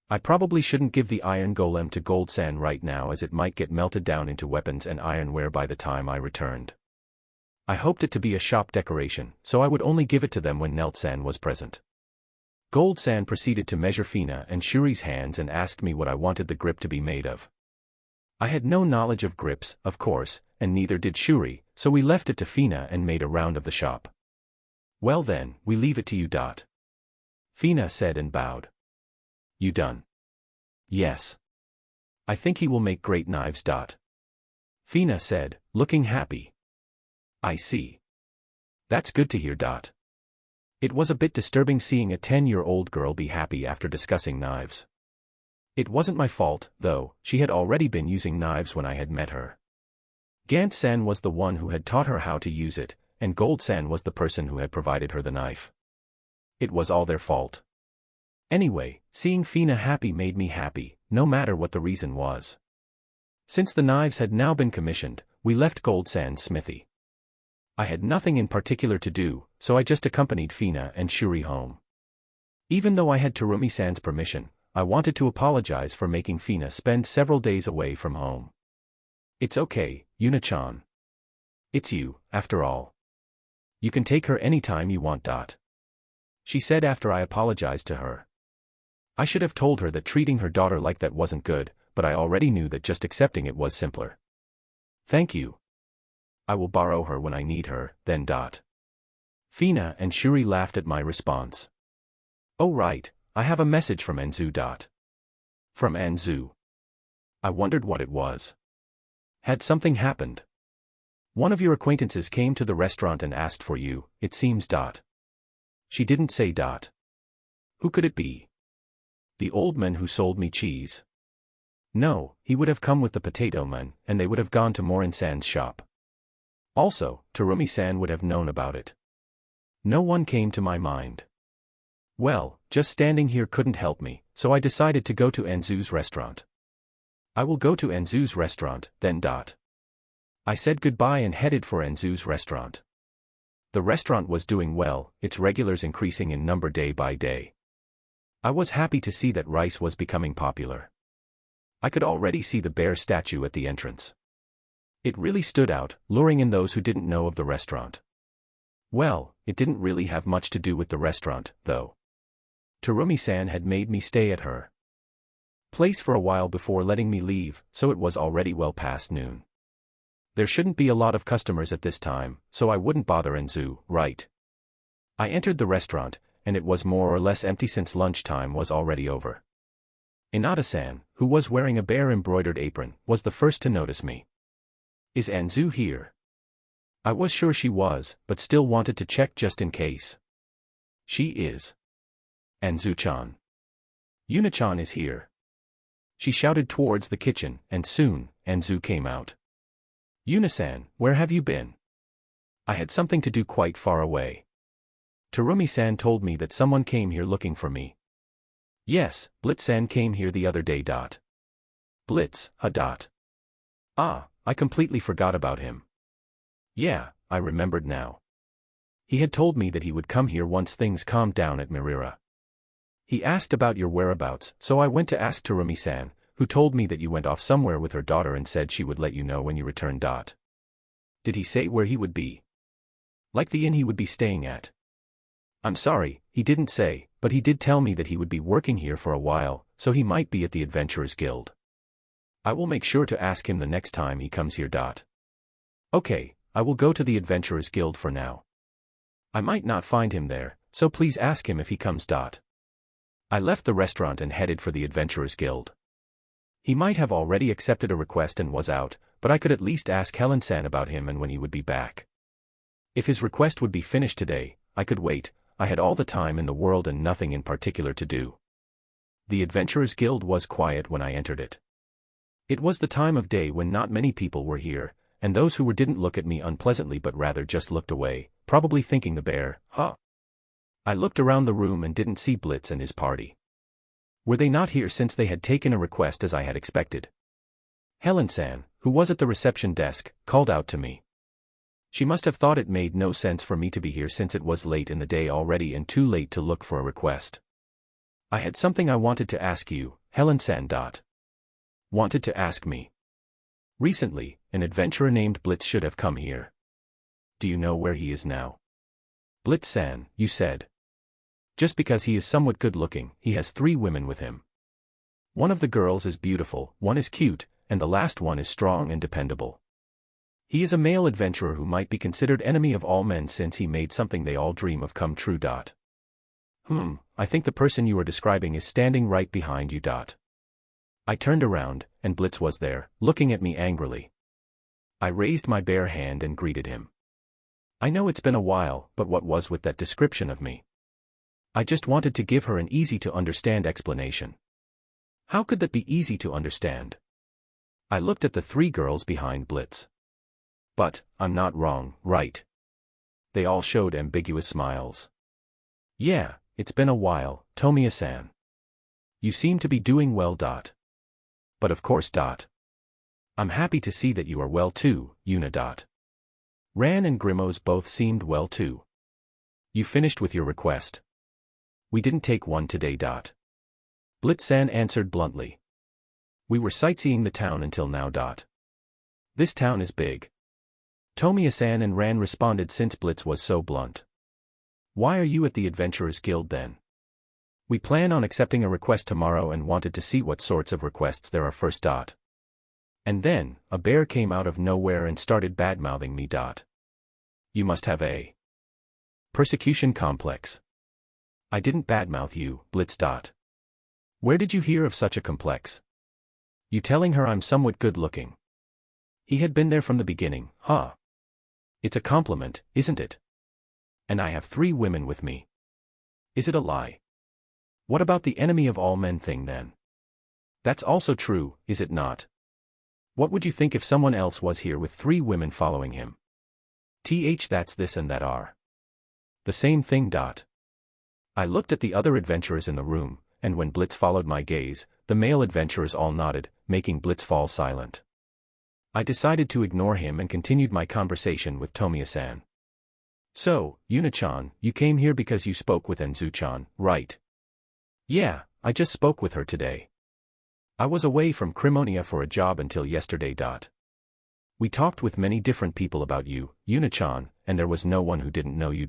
I probably shouldn't give the iron golem to Gold-san right now as it might get melted down into weapons and ironware by the time I returned. I hoped it to be a shop decoration, so I would only give it to them when Nelt-san was present. Gold-san proceeded to measure Fina and Shuri's hands and asked me what I wanted the grip to be made of. I had no knowledge of grips, of course, and neither did Shuri, so we left it to Fina and made a round of the shop. Well then, we leave it to you. Fina said and bowed. You done? Yes. I think he will make great knives. Fina said, looking happy. I see. That's good to hear. It was a bit disturbing seeing a 10-year-old girl be happy after discussing knives. It wasn't my fault, though. She had already been using knives when I had met her. Gant-san was the one who had taught her how to use it, and Gold-san was the person who had provided her the knife. It was all their fault. Anyway, seeing Fina happy made me happy, no matter what the reason was. Since the knives had now been commissioned, we left Gold-san's smithy. I had nothing in particular to do, so I just accompanied Fina and Shuri home. Even though I had Terumi-san's permission, I wanted to apologize for making Fina spend several days away from home. It's okay, Yuna-chan. It's you, after all. You can take her anytime you want. She said after I apologized to her. I should have told her that treating her daughter like that wasn't good, but I already knew that just accepting it was simpler. Thank you. I will borrow her when I need her, then. Fina and Shuri laughed at my response. Oh right, I have a message from Enzu. From Enzu. I wondered what it was. Had something happened? One of your acquaintances came to the restaurant and asked for you, it seems. She didn't say. Who could it be? The old man who sold me cheese. No, he would have come with the potato man, and they would have gone to Morin-san's shop. Also, Terumi-san would have known about it. No one came to my mind. Well, just standing here couldn't help me, so I decided to go to Enzu's restaurant. I will go to Enzu's restaurant, then. I said goodbye and headed for Enzu's restaurant. The restaurant was doing well, its regulars increasing in number day by day. I was happy to see that rice was becoming popular. I could already see the bear statue at the entrance. It really stood out, luring in those who didn't know of the restaurant. Well, it didn't really have much to do with the restaurant, though. Terumi-san had made me stay at her place for a while before letting me leave, so it was already well past noon. There shouldn't be a lot of customers at this time, so I wouldn't bother Enzu, right? I entered the restaurant, and it was more or less empty since lunchtime was already over. Inada-san, who was wearing a bear-embroidered apron, was the first to notice me. Is Enzu here? I was sure she was, but still wanted to check just in case. She is. Enzu-chan. Yuna-chan is here. She shouted towards the kitchen, and soon, Enzu came out. Yuna-san, where have you been? I had something to do quite far away. Terumi-san told me that someone came here looking for me. Yes, Blitz-san came here the other day. Blitz, Ah, I completely forgot about him. Yeah, I remembered now. He had told me that he would come here once things calmed down at Mirira. He asked about your whereabouts, so I went to ask Terumi-san, who told me that you went off somewhere with her daughter and said she would let you know when you returned. Did he say where he would be? Like the inn he would be staying at? I'm sorry, he didn't say, but he did tell me that he would be working here for a while, so he might be at the Adventurers Guild. I will make sure to ask him the next time he comes here. Okay, I will go to the Adventurers Guild for now. I might not find him there, so please ask him if he comes. I left the restaurant and headed for the Adventurers Guild. He might have already accepted a request and was out, but I could at least ask Helen-san about him and when he would be back. If his request would be finished today, I could wait. I had all the time in the world and nothing in particular to do. The Adventurers Guild was quiet when I entered it. It was the time of day when not many people were here, and those who were didn't look at me unpleasantly but rather just looked away, probably thinking the bear, huh? I looked around the room and didn't see Blitz and his party. Were they not here since they had taken a request as I had expected? Helen-san, who was at the reception desk, called out to me. She must have thought it made no sense for me to be here since it was late in the day already and too late to look for a request. I had something I wanted to ask you, Helen-san. Wanted to ask me. Recently, an adventurer named Blitz should have come here. Do you know where he is now? Blitz-san, you said. Just because he is somewhat good-looking, he has 3 women with him. One of the girls is beautiful, one is cute, and the last one is strong and dependable. He is a male adventurer who might be considered enemy of all men since he made something they all dream of come true. I think the person you are describing is standing right behind you. I turned around, and Blitz was there, looking at me angrily. I raised my bare hand and greeted him. I know it's been a while, but what was with that description of me? I just wanted to give her an easy-to-understand explanation. How could that be easy to understand? I looked at the 3 girls behind Blitz. But, I'm not wrong, right? They all showed ambiguous smiles. Yeah, it's been a while, Tomiya-san. You seem to be doing well. But of course. I'm happy to see that you are well too, Yuna. Ran and Grimos both seemed well too. You finished with your request? We didn't take one today. Blitz-san answered bluntly. We were sightseeing the town until now. This town is big. Tomiya-san and Ran responded since Blitz was so blunt. Why are you at the Adventurers Guild then? We plan on accepting a request tomorrow and wanted to see what sorts of requests there are first. And then, a bear came out of nowhere and started bad-mouthing me. You must have a persecution complex. I didn't badmouth you, Blitz. Where did you hear of such a complex? You telling her I'm somewhat good-looking? He had been there from the beginning, huh? It's a compliment, isn't it? And I have 3 women with me. Is it a lie? What about the enemy of all men thing then? That's also true, is it not? What would you think if someone else was here with 3 women following him? That's this and that are the same thing. I looked at the other adventurers in the room, and when Blitz followed my gaze, the male adventurers all nodded, making Blitz fall silent. I decided to ignore him and continued my conversation with Tomiya-san. So, Yuna-chan, you came here because you spoke with Enzu-chan, right? Yeah, I just spoke with her today. I was away from Crimonia for a job until yesterday. We talked with many different people about you, Yuna-chan, and there was no one who didn't know you.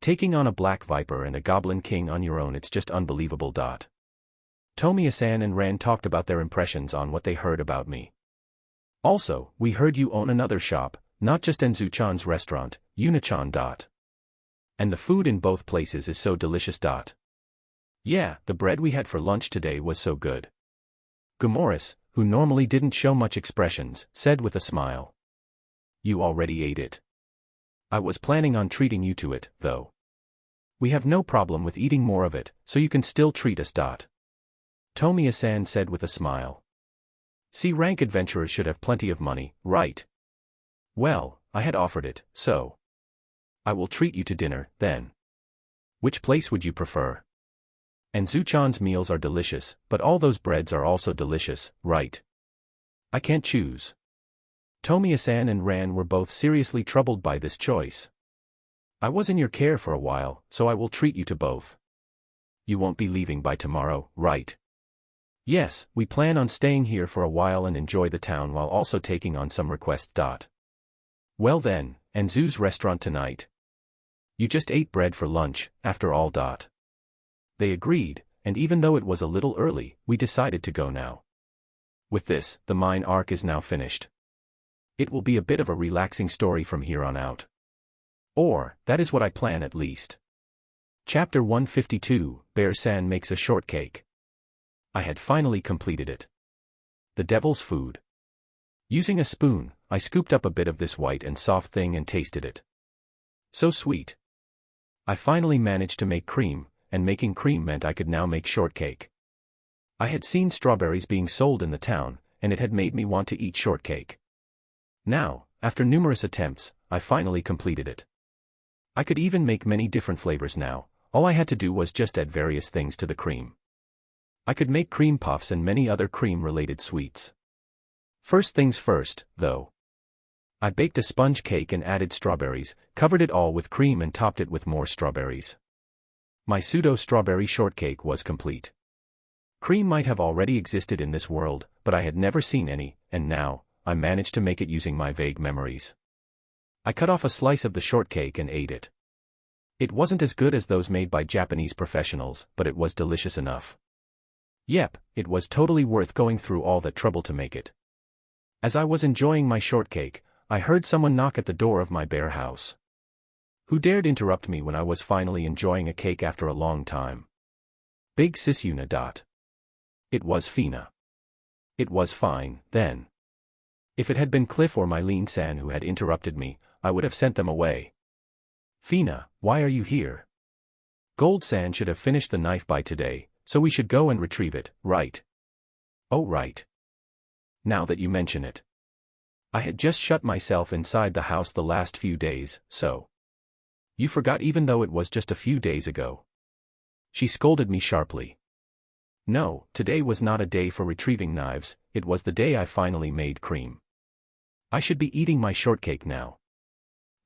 Taking on a black viper and a goblin king on your own, it's just unbelievable. Tomiya-san and Ran talked about their impressions on what they heard about me. Also, we heard you own another shop, not just Enzu-chan's restaurant, Yuna-chan. And the food in both places is so delicious. Yeah, the bread we had for lunch today was so good. Gumoris, who normally didn't show much expressions, said with a smile. You already ate it. I was planning on treating you to it, though. We have no problem with eating more of it, so you can still treat us. Tomiya-san said with a smile. C-rank adventurers should have plenty of money, right? Well, I had offered it, so I will treat you to dinner, then. Which place would you prefer? Enzu-chan's meals are delicious, but all those breads are also delicious, right? I can't choose. Tomiya-san and Ran were both seriously troubled by this choice. I was in your care for a while, so I will treat you to both. You won't be leaving by tomorrow, right? Yes, we plan on staying here for a while and enjoy the town while also taking on some requests. Well then, Enzu's restaurant tonight. You just ate bread for lunch, after all. They agreed, and even though it was a little early, we decided to go now. With this, the mine arc is now finished. It will be a bit of a relaxing story from here on out. Or, that is what I plan at least. Chapter 152, Bear-san makes a shortcake. I had finally completed it. The devil's food. Using a spoon, I scooped up a bit of this white and soft thing and tasted it. So sweet. I finally managed to make cream, and making cream meant I could now make shortcake. I had seen strawberries being sold in the town, and it had made me want to eat shortcake. Now, after numerous attempts, I finally completed it. I could even make many different flavors now, all I had to do was just add various things to the cream. I could make cream puffs and many other cream-related sweets. First things first, though. I baked a sponge cake and added strawberries, covered it all with cream and topped it with more strawberries. My pseudo-strawberry shortcake was complete. Cream might have already existed in this world, but I had never seen any, and now, I managed to make it using my vague memories. I cut off a slice of the shortcake and ate it. It wasn't as good as those made by Japanese professionals, but it was delicious enough. Yep, it was totally worth going through all that trouble to make it. As I was enjoying my shortcake, I heard someone knock at the door of my bear house. Who dared interrupt me when I was finally enjoying a cake after a long time? Big sis Una. It was Fina. It was fine, then. If it had been Cliff or Mylene-san who had interrupted me, I would have sent them away. Fina, why are you here? Gold-san should have finished the knife by today, so we should go and retrieve it, right? Oh right. Now that you mention it. I had just shut myself inside the house the last few days, so. You forgot even though it was just a few days ago. She scolded me sharply. No, today was not a day for retrieving knives, it was the day I finally made cream. I should be eating my shortcake now.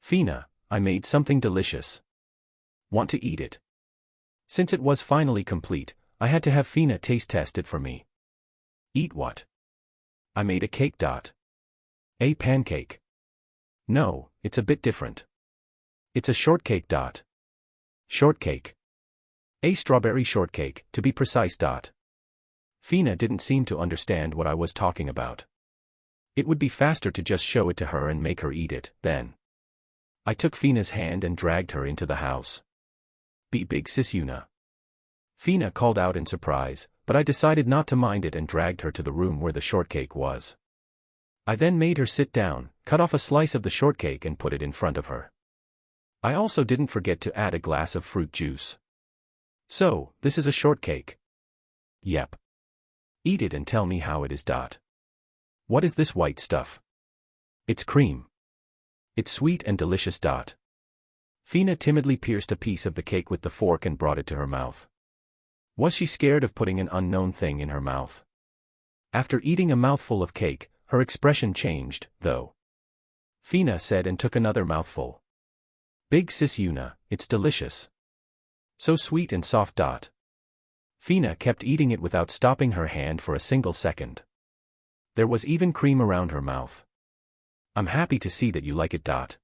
Fina, I made something delicious. Want to eat it? Since it was finally complete, I had to have Fina taste test it for me. Eat what? I made a cake. A pancake. No, it's a bit different. It's a shortcake. Shortcake. A strawberry shortcake, to be precise. Fina didn't seem to understand what I was talking about. It would be faster to just show it to her and make her eat it, then. I took Fina's hand and dragged her into the house. Be big sis Una. Fina called out in surprise, but I decided not to mind it and dragged her to the room where the shortcake was. I then made her sit down, cut off a slice of the shortcake and put it in front of her. I also didn't forget to add a glass of fruit juice. So, this is a shortcake. Yep. Eat it and tell me how it is. What is this white stuff? It's cream. It's sweet and delicious. Fina timidly pierced a piece of the cake with the fork and brought it to her mouth. Was she scared of putting an unknown thing in her mouth? After eating a mouthful of cake, her expression changed, though. Fina said and took another mouthful. Big sis Una, it's delicious. So sweet and soft. Fina kept eating it without stopping her hand for a single second. There was even cream around her mouth. I'm happy to see that you like it.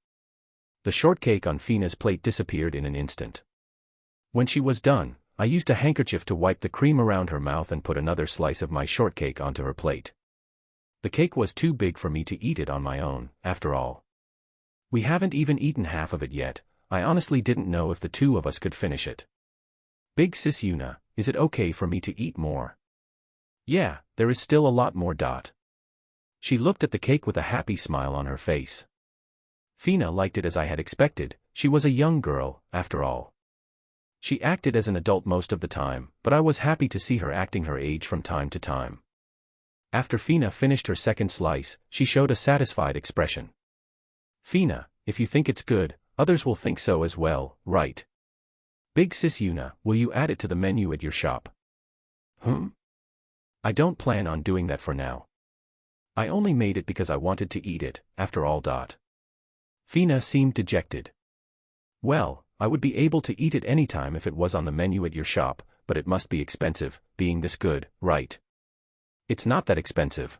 The shortcake on Fina's plate disappeared in an instant. When she was done, I used a handkerchief to wipe the cream around her mouth and put another slice of my shortcake onto her plate. The cake was too big for me to eat it on my own, after all. We haven't even eaten half of it yet. I honestly didn't know if the two of us could finish it. Big sis Una, is it okay for me to eat more? Yeah, there is still a lot more. She looked at the cake with a happy smile on her face. Fina liked it as I had expected. She was a young girl, after all. She acted as an adult most of the time, but I was happy to see her acting her age from time to time. After Fina finished her second slice, she showed a satisfied expression. Fina, if you think it's good, others will think so as well, right? Big sis Una, will you add it to the menu at your shop? I don't plan on doing that for now. I only made it because I wanted to eat it, after all. Fina seemed dejected. Well, I would be able to eat it anytime if it was on the menu at your shop, but it must be expensive, being this good, right? It's not that expensive.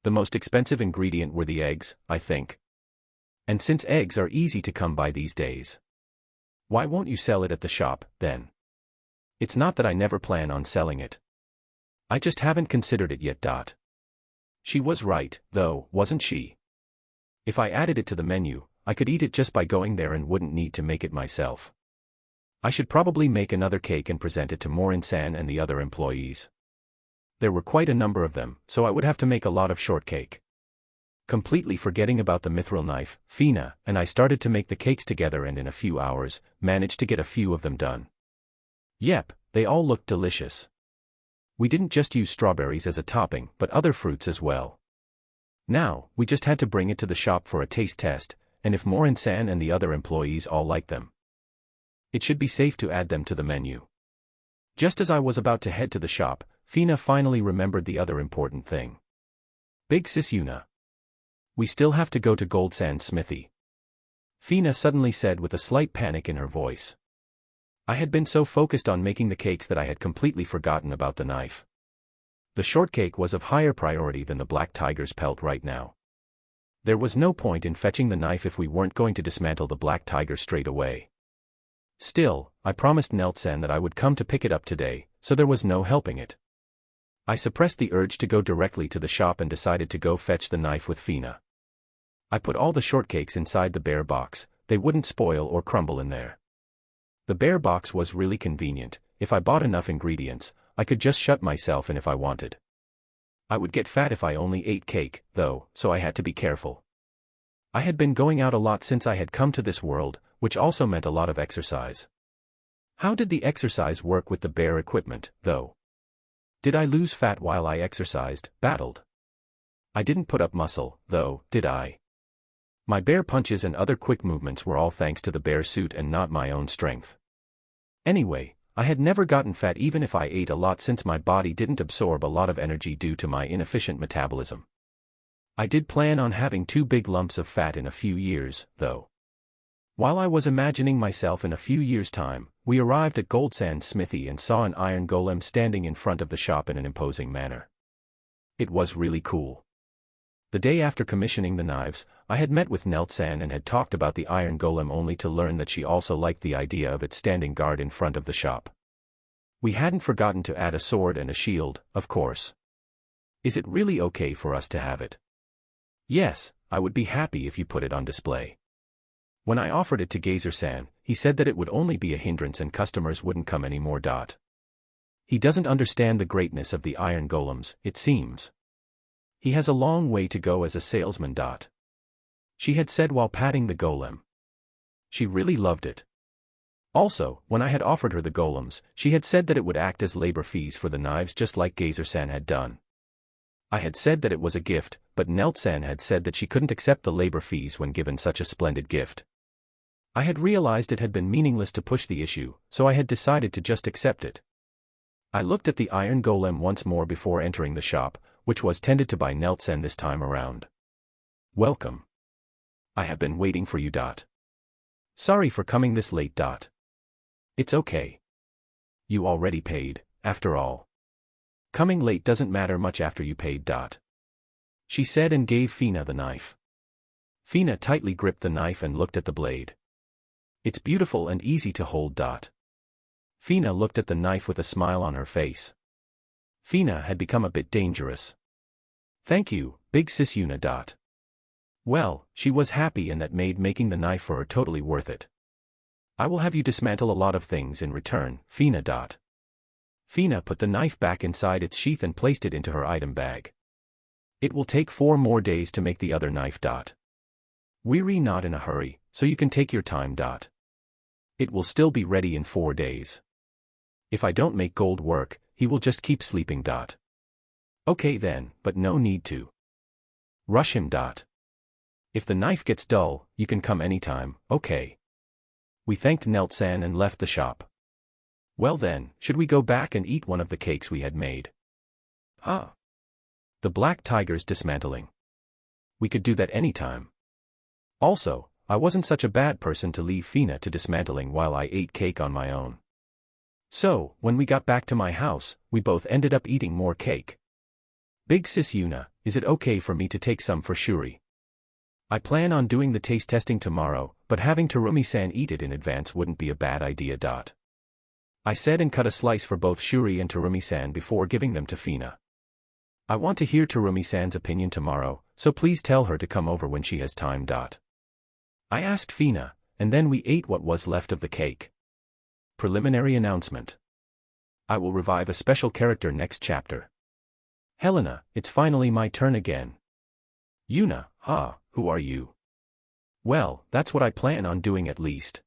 The most expensive ingredient were the eggs, I think. And since eggs are easy to come by these days, why won't you sell it at the shop, then? It's not that I never plan on selling it. I just haven't considered it yet. She was right, though, wasn't she? If I added it to the menu, I could eat it just by going there and wouldn't need to make it myself. I should probably make another cake and present it to Morin-san and the other employees. There were quite a number of them, so I would have to make a lot of shortcake. Completely forgetting about the mithril knife, Fina and I started to make the cakes together and in a few hours, managed to get a few of them done. Yep, they all looked delicious. We didn't just use strawberries as a topping, but other fruits as well. Now, we just had to bring it to the shop for a taste test, and if Morin-san and the other employees all like them, it should be safe to add them to the menu. Just as I was about to head to the shop, Fina finally remembered the other important thing. Big sis Una, we still have to go to Gold-san's smithy. Fina suddenly said with a slight panic in her voice. I had been so focused on making the cakes that I had completely forgotten about the knife. The shortcake was of higher priority than the black tiger's pelt right now. There was no point in fetching the knife if we weren't going to dismantle the black tiger straight away. Still, I promised Neltsen that I would come to pick it up today, so there was no helping it. I suppressed the urge to go directly to the shop and decided to go fetch the knife with Fina. I put all the shortcakes inside the bear box, they wouldn't spoil or crumble in there. The bear box was really convenient. If I bought enough ingredients, I could just shut myself in if I wanted. I would get fat if I only ate cake, though, so I had to be careful. I had been going out a lot since I had come to this world, which also meant a lot of exercise. How did the exercise work with the bear equipment, though? Did I lose fat while I exercised, battled? I didn't put up muscle, though, did I? My bear punches and other quick movements were all thanks to the bear suit and not my own strength. Anyway, I had never gotten fat even if I ate a lot since my body didn't absorb a lot of energy due to my inefficient metabolism. I did plan on having 2 big lumps of fat in a few years, though. While I was imagining myself in a few years' time, we arrived at Goldsand's smithy and saw an iron golem standing in front of the shop in an imposing manner. It was really cool. The day after commissioning the knives, I had met with Neltsen and had talked about the iron golem only to learn that she also liked the idea of it standing guard in front of the shop. We hadn't forgotten to add a sword and a shield, of course. Is it really okay for us to have it? Yes, I would be happy if you put it on display. When I offered it to Gazer-san, he said that it would only be a hindrance and customers wouldn't come anymore. He doesn't understand the greatness of the iron golems, it seems. He has a long way to go as a salesman. She had said while patting the golem. She really loved it. Also, when I had offered her the golems, she had said that it would act as labor fees for the knives just like Gazer-san had done. I had said that it was a gift, but Neltsen had said that she couldn't accept the labor fees when given such a splendid gift. I had realized it had been meaningless to push the issue, so I had decided to just accept it. I looked at the iron golem once more before entering the shop, which was tended to by Neltsen this time around. Welcome. I have been waiting for you. Sorry for coming this late. It's okay. You already paid, after all. Coming late doesn't matter much after you paid. She said and gave Fina the knife. Fina tightly gripped the knife and looked at the blade. It's beautiful and easy to hold. Fina looked at the knife with a smile on her face. Fina had become a bit dangerous. Thank you, big sis Yuna. Well, she was happy and that made making the knife for her totally worth it. I will have you dismantle a lot of things in return, Fina. Fina put the knife back inside its sheath and placed it into her item bag. It will take 4 more days to make the other knife. We're not in a hurry, so you can take your time. It will still be ready in 4 days. If I don't make gold work, he will just keep sleeping. Okay then, but no need to rush him. If the knife gets dull, you can come anytime, okay? We thanked Neltsen and left the shop. Well then, should we go back and eat one of the cakes we had made? The black tiger's dismantling. We could do that anytime. Also, I wasn't such a bad person to leave Fina to dismantling while I ate cake on my own. So, when we got back to my house, we both ended up eating more cake. Big sis Yuna, is it okay for me to take some for Shuri? I plan on doing the taste testing tomorrow, but having Terumi-san eat it in advance wouldn't be a bad idea. I said and cut a slice for both Shuri and Terumi-san before giving them to Fina. I want to hear Terumi-san's opinion tomorrow, so please tell her to come over when she has time. I asked Fina, and then we ate what was left of the cake. Preliminary announcement. I will revive a special character next chapter. Helena, it's finally my turn again. Yuna, who are you? Well, that's what I plan on doing at least.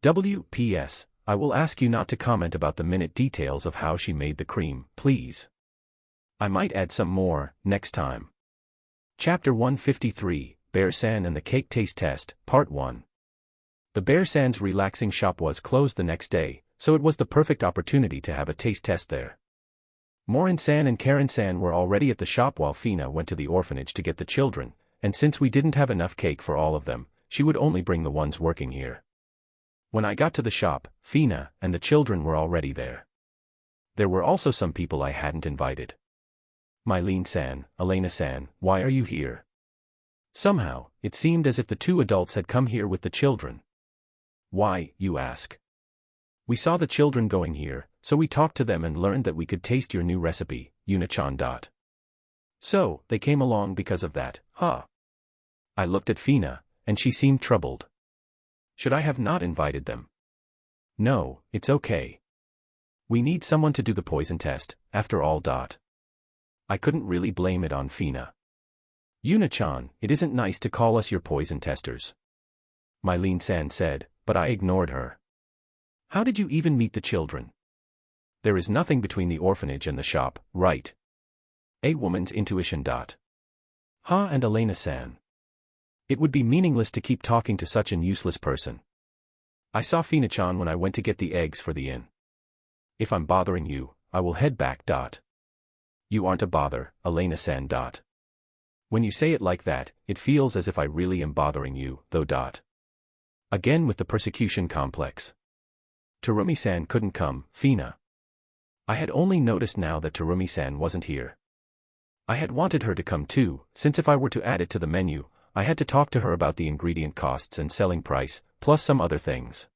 W.P.S. I will ask you not to comment about the minute details of how she made the cream, please. I might add some more, next time. Chapter 153, Bear-san and the Cake Taste Test, Part 1. The Bear-san's relaxing shop was closed the next day, so it was the perfect opportunity to have a taste test there. Morin-san and Karen-san were already at the shop while Fina went to the orphanage to get the children, and since we didn't have enough cake for all of them, she would only bring the ones working here. When I got to the shop, Fina and the children were already there. There were also some people I hadn't invited. Mylene-san, Elena-san, why are you here? Somehow, it seemed as if the 2 adults had come here with the children. Why, you ask? We saw the children going here, so we talked to them and learned that we could taste your new recipe, Yuna-chan. So, they came along because of that, huh? I looked at Fina, and she seemed troubled. Should I have not invited them? No, it's okay. We need someone to do the poison test, after all. I couldn't really blame it on Fina. Yuna-chan, it isn't nice to call us your poison testers. Mylene-san said, but I ignored her. How did you even meet the children? There is nothing between the orphanage and the shop, right? A woman's intuition. Ha, and Elena-san. It would be meaningless to keep talking to such an useless person. I saw Fina-chan when I went to get the eggs for the inn. If I'm bothering you, I will head back. You aren't a bother, Elena-san. When you say it like that, it feels as if I really am bothering you, though. Again with the persecution complex. Terumi-san couldn't come, Fina. I had only noticed now that Terumi-san wasn't here. I had wanted her to come too, since if I were to add it to the menu, I had to talk to her about the ingredient costs and selling price, plus some other things.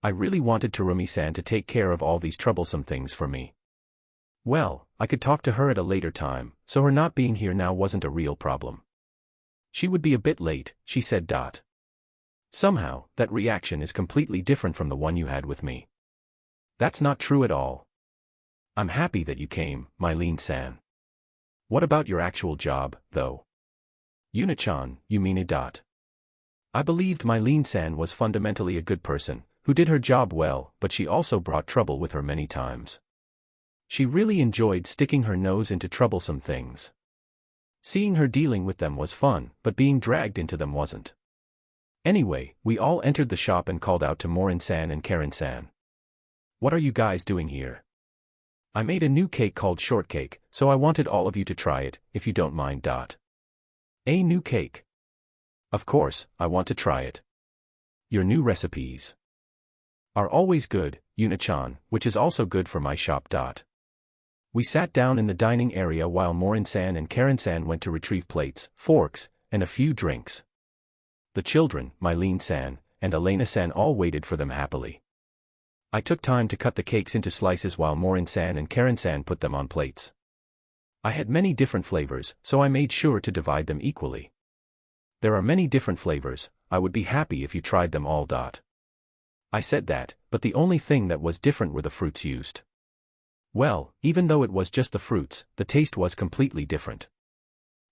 I really wanted Terumi-san to take care of all these troublesome things for me. Well, I could talk to her at a later time, so her not being here now wasn't a real problem. She would be a bit late, she said. Somehow, that reaction is completely different from the one you had with me. That's not true at all. I'm happy that you came, Mylene-san. What about your actual job, though? Yuna-chan, you mean it. I believed Mylene-san was fundamentally a good person, who did her job well, but she also brought trouble with her many times. She really enjoyed sticking her nose into troublesome things. Seeing her dealing with them was fun, but being dragged into them wasn't. Anyway, we all entered the shop and called out to Morin-san and Karen-san. What are you guys doing here? I made a new cake called shortcake, so I wanted all of you to try it, if you don't mind. A new cake? Of course, I want to try it. Your new recipes are always good, Yuna-chan, which is also good for my shop. We sat down in the dining area while Morin-san and Karen-san went to retrieve plates, forks, and a few drinks. The children, Mylene-san, and Elena-san all waited for them happily. I took time to cut the cakes into slices while Morin-san and Karen-san put them on plates. I had many different flavors, so I made sure to divide them equally. There are many different flavors, I would be happy if you tried them all. I said that, but the only thing that was different were the fruits used. Well, even though it was just the fruits, the taste was completely different.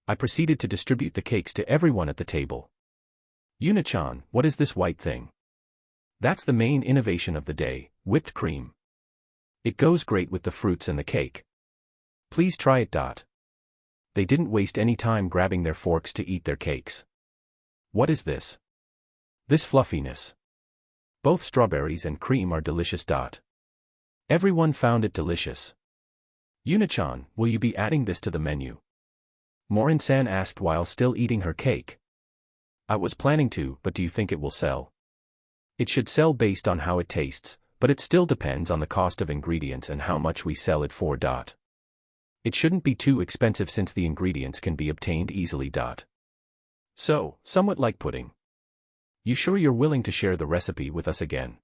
I proceeded to distribute the cakes to everyone at the table. Yuna-chan, what is this white thing? That's the main innovation of the day, whipped cream. It goes great with the fruits and the cake. Please try it. They didn't waste any time grabbing their forks to eat their cakes. What is this? This fluffiness. Both strawberries and cream are delicious. Everyone found it delicious. Yuna-chan, will you be adding this to the menu? Morin-san asked while still eating her cake. I was planning to, but do you think it will sell? It should sell based on how it tastes, but it still depends on the cost of ingredients and how much we sell it for. It shouldn't be too expensive since the ingredients can be obtained easily. So, somewhat like pudding. You sure you're willing to share the recipe with us again?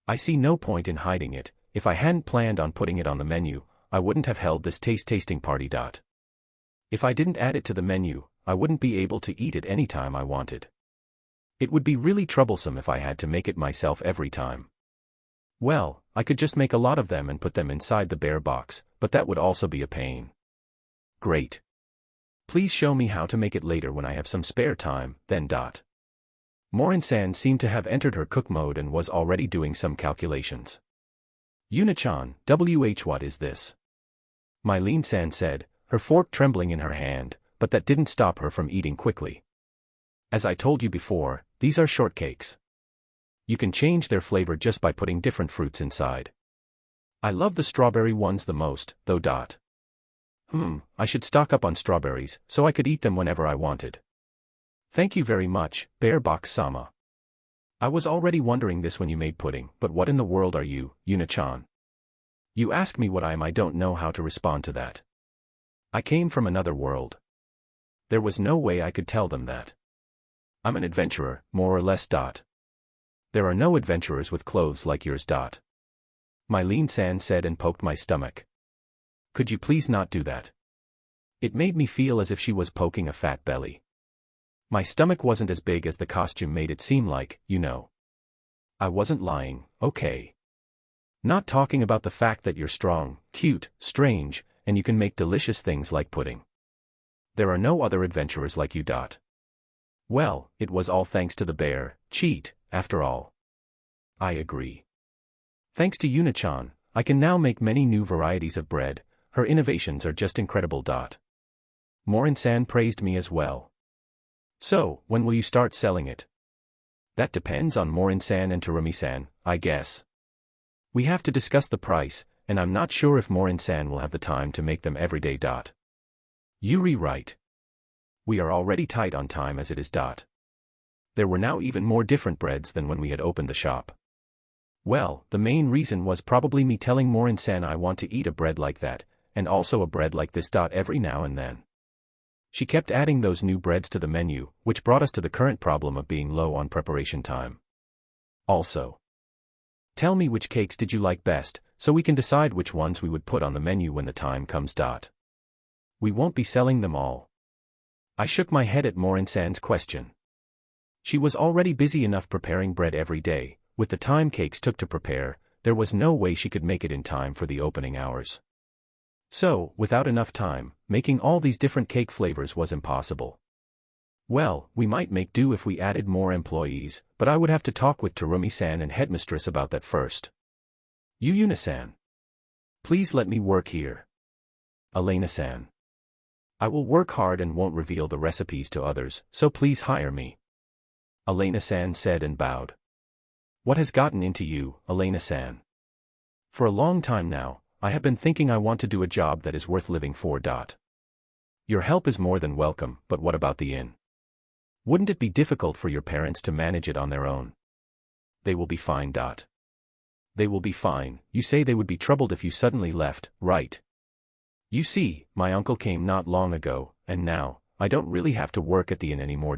I see no point in hiding it. If I hadn't planned on putting it on the menu, I wouldn't have held this taste-tasting party. If I didn't add it to the menu, I wouldn't be able to eat it anytime I wanted. It would be really troublesome if I had to make it myself every time. Well, I could just make a lot of them and put them inside the bear box, but that would also be a pain. Great. Please show me how to make it later when I have some spare time, then. Morin-san seemed to have entered her cook mode and was already doing some calculations. Yuna-chan, what is this? Mylene-san said, her fork trembling in her hand, but that didn't stop her from eating quickly. As I told you before, these are shortcakes. You can change their flavor just by putting different fruits inside. I love the strawberry ones the most, though. I should stock up on strawberries, so I could eat them whenever I wanted. Thank you very much, Bear Box-sama. I was already wondering this when you made pudding, but what in the world are you, Yuna-chan? You ask me what I am, I don't know how to respond to that. I came from another world. There was no way I could tell them that. I'm an adventurer, more or less. There are no adventurers with clothes like yours. Mylene-san said and poked my stomach. Could you please not do that? It made me feel as if she was poking a fat belly. My stomach wasn't as big as the costume made it seem like, you know. I wasn't lying, okay. Not talking about the fact that you're strong, cute, strange, and you can make delicious things like pudding. There are no other adventurers like you. Well, it was all thanks to the bear, cheat, after all. I agree. Thanks to Yuna-chan, I can now make many new varieties of bread. Her innovations are just incredible. Morin-san praised me as well. So, when will you start selling it? That depends on Morin-san and Terumi-san, I guess. We have to discuss the price, and I'm not sure if Morin-san will have the time to make them every day. Yuri right. We are already tight on time as it is. There were now even more different breads than when we had opened the shop. Well, the main reason was probably me telling Morin-san I want to eat a bread like that, and also a bread like this. Every now and then. She kept adding those new breads to the menu, which brought us to the current problem of being low on preparation time. Also, tell me which cakes did you like best, so we can decide which ones we would put on the menu when the time comes. We won't be selling them all. I shook my head at Morin-san's question. She was already busy enough preparing bread every day. With the time cakes took to prepare, there was no way she could make it in time for the opening hours. So, without enough time, making all these different cake flavors was impossible. Well, we might make do if we added more employees, but I would have to talk with Terumi-san and Headmistress about that first. Yuna-san. Please let me work here. Elena-san. I will work hard and won't reveal the recipes to others, so please hire me. Elena-san said and bowed. What has gotten into you, Elena-san? For a long time now, I have been thinking I want to do a job that is worth living for. Your help is more than welcome, but what about the inn? Wouldn't it be difficult for your parents to manage it on their own? They will be fine. They will be fine. You say they would be troubled if you suddenly left, right? You see, my uncle came not long ago, and now, I don't really have to work at the inn anymore.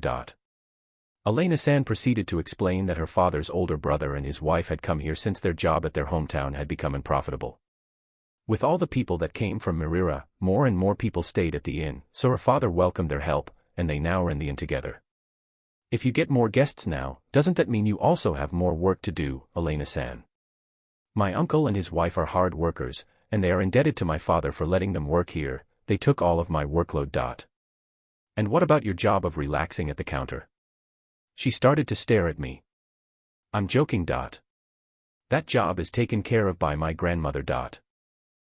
Elena-san proceeded to explain that her father's older brother and his wife had come here since their job at their hometown had become unprofitable. With all the people that came from Mirira, more and more people stayed at the inn, so her father welcomed their help, and they now are in the inn together. If you get more guests now, doesn't that mean you also have more work to do, Elena-san? My uncle and his wife are hard workers, and they are indebted to my father for letting them work here. They took all of my workload. And what about your job of relaxing at the counter? She started to stare at me. I'm joking. That job is taken care of by my grandmother.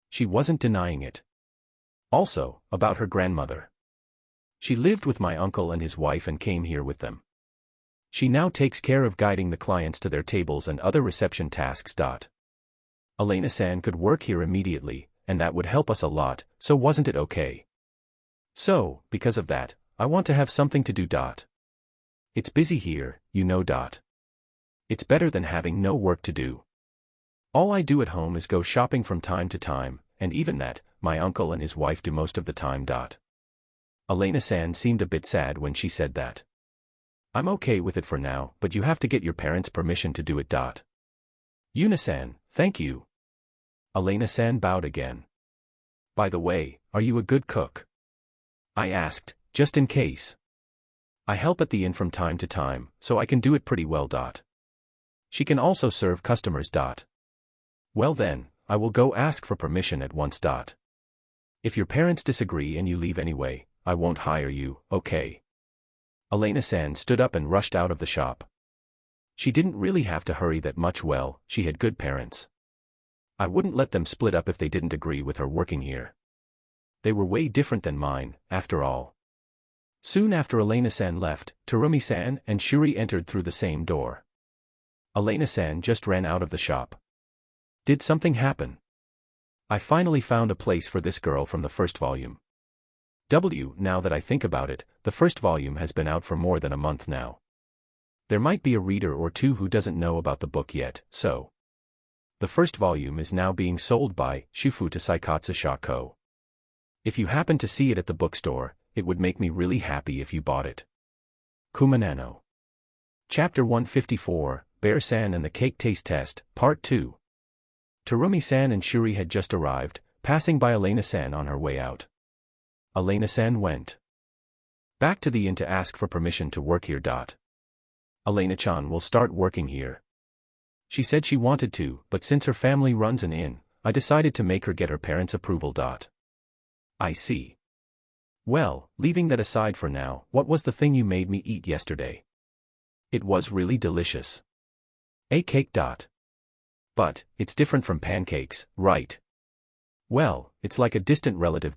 She wasn't denying it. Also, about her grandmother. She lived with my uncle and his wife and came here with them. She now takes care of guiding the clients to their tables and other reception tasks. Elena-san could work here immediately, and that would help us a lot, so wasn't it okay? So, because of that, I want to have something to do. It's busy here, you know. It's better than having no work to do. All I do at home is go shopping from time to time, and even that, my uncle and his wife do most of the time. Elena-san seemed a bit sad when she said that. I'm okay with it for now, but you have to get your parents' permission to do it. Yuna-san, thank you. Elena-san bowed again. By the way, are you a good cook? I asked, just in case. I help at the inn from time to time, so I can do it pretty well. She can also serve customers. Well then, I will go ask for permission at once. If your parents disagree and you leave anyway, I won't hire you, okay? Elena-san stood up and rushed out of the shop. She didn't really have to hurry that much. Well, she had good parents. I wouldn't let them split up if they didn't agree with her working here. They were way different than mine, after all. Soon after Elena-san left, Terumi-san and Shuri entered through the same door. Elena-san just ran out of the shop. Did something happen? I finally found a place for this girl from the first volume. Now that I think about it, the first volume has been out for more than a month now. There might be a reader or two who doesn't know about the book yet, so. The first volume is now being sold by Shufuta Saikatsu Shako. If you happen to see it at the bookstore, it would make me really happy if you bought it. Kumanano. Chapter 154, Bear-san and the Cake Taste Test, Part 2. Terumi-san and Shuri had just arrived, passing by Elena-san on her way out. Elena-san went back to the inn to ask for permission to work here. Elena-chan will start working here. She said she wanted to, but since her family runs an inn, I decided to make her get her parents' approval. I see. Well, leaving that aside for now, what was the thing you made me eat yesterday? It was really delicious. A cake. But, it's different from pancakes, right? Well, it's like a distant relative.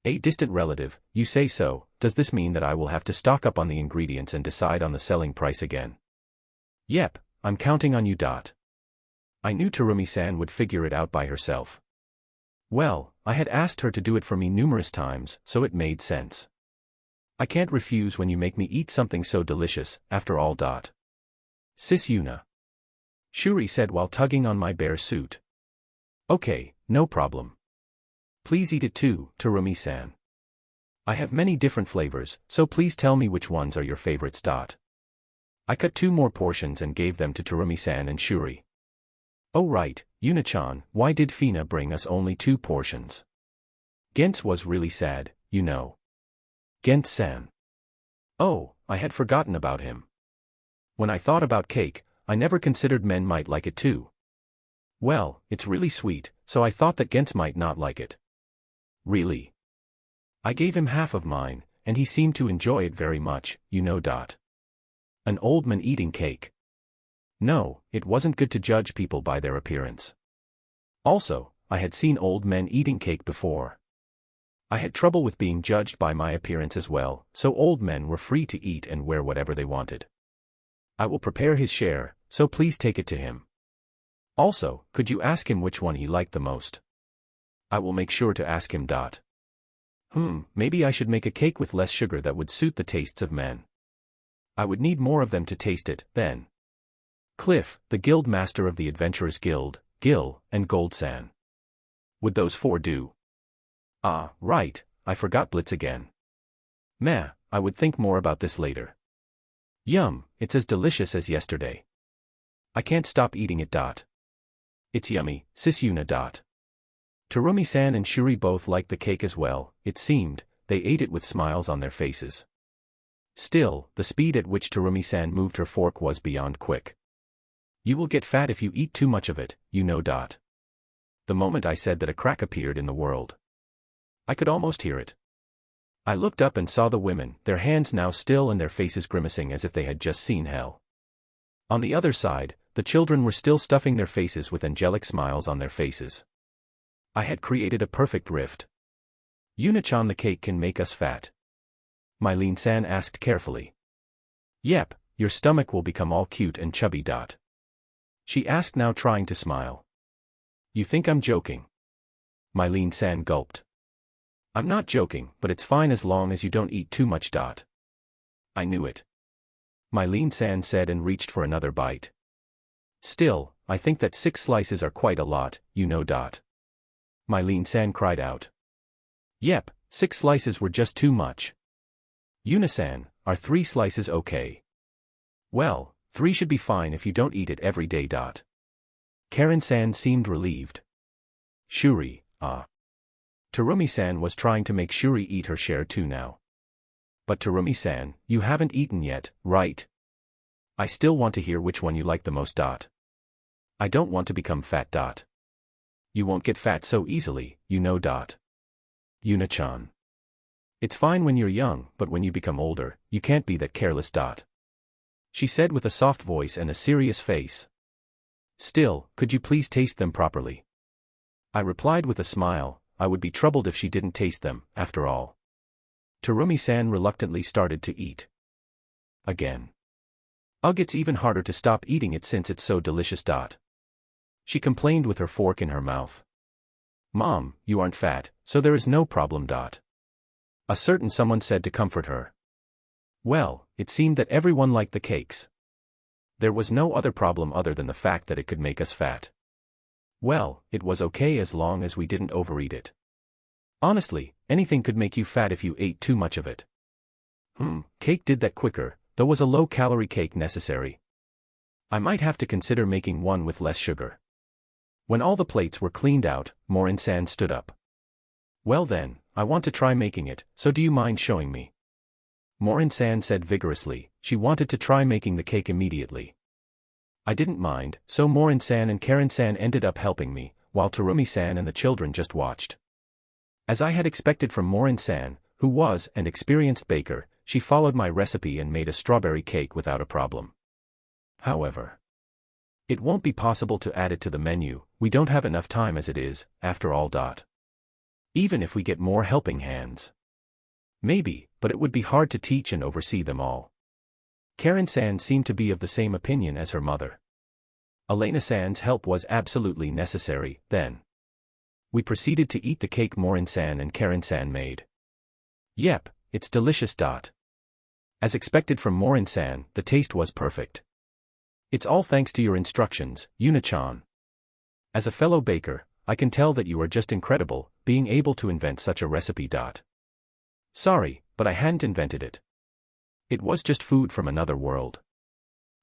A distant relative, you say so. Does this mean that I will have to stock up on the ingredients and decide on the selling price again? Yep, I'm counting on you. I knew Terumi-san would figure it out by herself. Well, I had asked her to do it for me numerous times, so it made sense. I can't refuse when you make me eat something so delicious, after all. Sis Yuna. Shuri said while tugging on my bear suit. Okay, no problem. Please eat it too, Terumi-san. I have many different flavors, so please tell me which ones are your favorites. I cut 2 more portions and gave them to Terumi-san and Shuri. Oh right, Yuna-chan, why did Fina bring us only 2 portions? Gents was really sad, you know. Gent-san. Oh, I had forgotten about him. When I thought about cake, I never considered men might like it too. Well, it's really sweet, so I thought that Gents might not like it. Really? I gave him half of mine, and he seemed to enjoy it very much, you know. An old man eating cake. No, it wasn't good to judge people by their appearance. Also, I had seen old men eating cake before. I had trouble with being judged by my appearance as well, so old men were free to eat and wear whatever they wanted. I will prepare his share, so please take it to him. Also, could you ask him which one he liked the most? I will make sure to ask him. Maybe I should make a cake with less sugar that would suit the tastes of men. I would need more of them to taste it, then. Cliff, the guild master of the Adventurers Guild, Gil, and Gold-san. Would those 4 do? Ah, right, I forgot Blitz again. Meh, I would think more about this later. Yum, it's as delicious as yesterday. I can't stop eating it. It's yummy, sis Yuna. Terumi-san and Shuri both liked the cake as well, it seemed. They ate it with smiles on their faces. Still, the speed at which Terumi-san moved her fork was beyond quick. You will get fat if you eat too much of it, you know. The moment I said that, a crack appeared in the world. I could almost hear it. I looked up and saw the women, their hands now still and their faces grimacing as if they had just seen hell. On the other side, the children were still stuffing their faces with angelic smiles on their faces. I had created a perfect rift. Yuna-chan, the cake can make us fat? Mylene-san asked carefully. Yep, your stomach will become all cute and chubby. She asked, now trying to smile. You think I'm joking? Mylene-san gulped. I'm not joking, but it's fine as long as you don't eat too much. I knew it. Mylene-san said and reached for another bite. Still, I think that 6 slices are quite a lot, you know. Mylene-san cried out. Yep, 6 slices were just too much. Yuna-san, are 3 slices okay? Well, 3 should be fine if you don't eat it every day. Karen-san seemed relieved. Shuri, Terumi-san was trying to make Shuri eat her share too now. But Terumi-san, you haven't eaten yet, right? I still want to hear which one you like the most. I don't want to become fat. You won't get fat so easily, you know. Yuna-chan. It's fine when you're young, but when you become older, you can't be that careless. She said with a soft voice and a serious face. Still, could you please taste them properly? I replied with a smile. I would be troubled if she didn't taste them, after all. Terumi-san reluctantly started to eat. Again. Ugh, it's even harder to stop eating it since it's so delicious. She complained with her fork in her mouth. Mom, you aren't fat, so there is no problem. A certain someone said to comfort her. Well, it seemed that everyone liked the cakes. There was no other problem other than the fact that it could make us fat. Well, it was okay as long as we didn't overeat it. Honestly, anything could make you fat if you ate too much of it. Cake did that quicker, though was a low-calorie cake necessary? I might have to consider making one with less sugar. When all the plates were cleaned out, Morin-san stood up. Well then, I want to try making it, so do you mind showing me? Morin-san said vigorously. She wanted to try making the cake immediately. I didn't mind, so Morin-san and Karen-san ended up helping me, while Terumi-san and the children just watched. As I had expected from Morin-san, who was an experienced baker, she followed my recipe and made a strawberry cake without a problem. However, it won't be possible to add it to the menu, we don't have enough time as it is, after all. Even if we get more helping hands. Maybe, but it would be hard to teach and oversee them all. Karen-san seemed to be of the same opinion as her mother. Elena-san's help was absolutely necessary, then. We proceeded to eat the cake Morin-san and Karen-san made. Yep, it's delicious. As expected from Morin-san, the taste was perfect. It's all thanks to your instructions, Yuna-chan. As a fellow baker, I can tell that you are just incredible, being able to invent such a recipe. Sorry, but I hadn't invented it. It was just food from another world.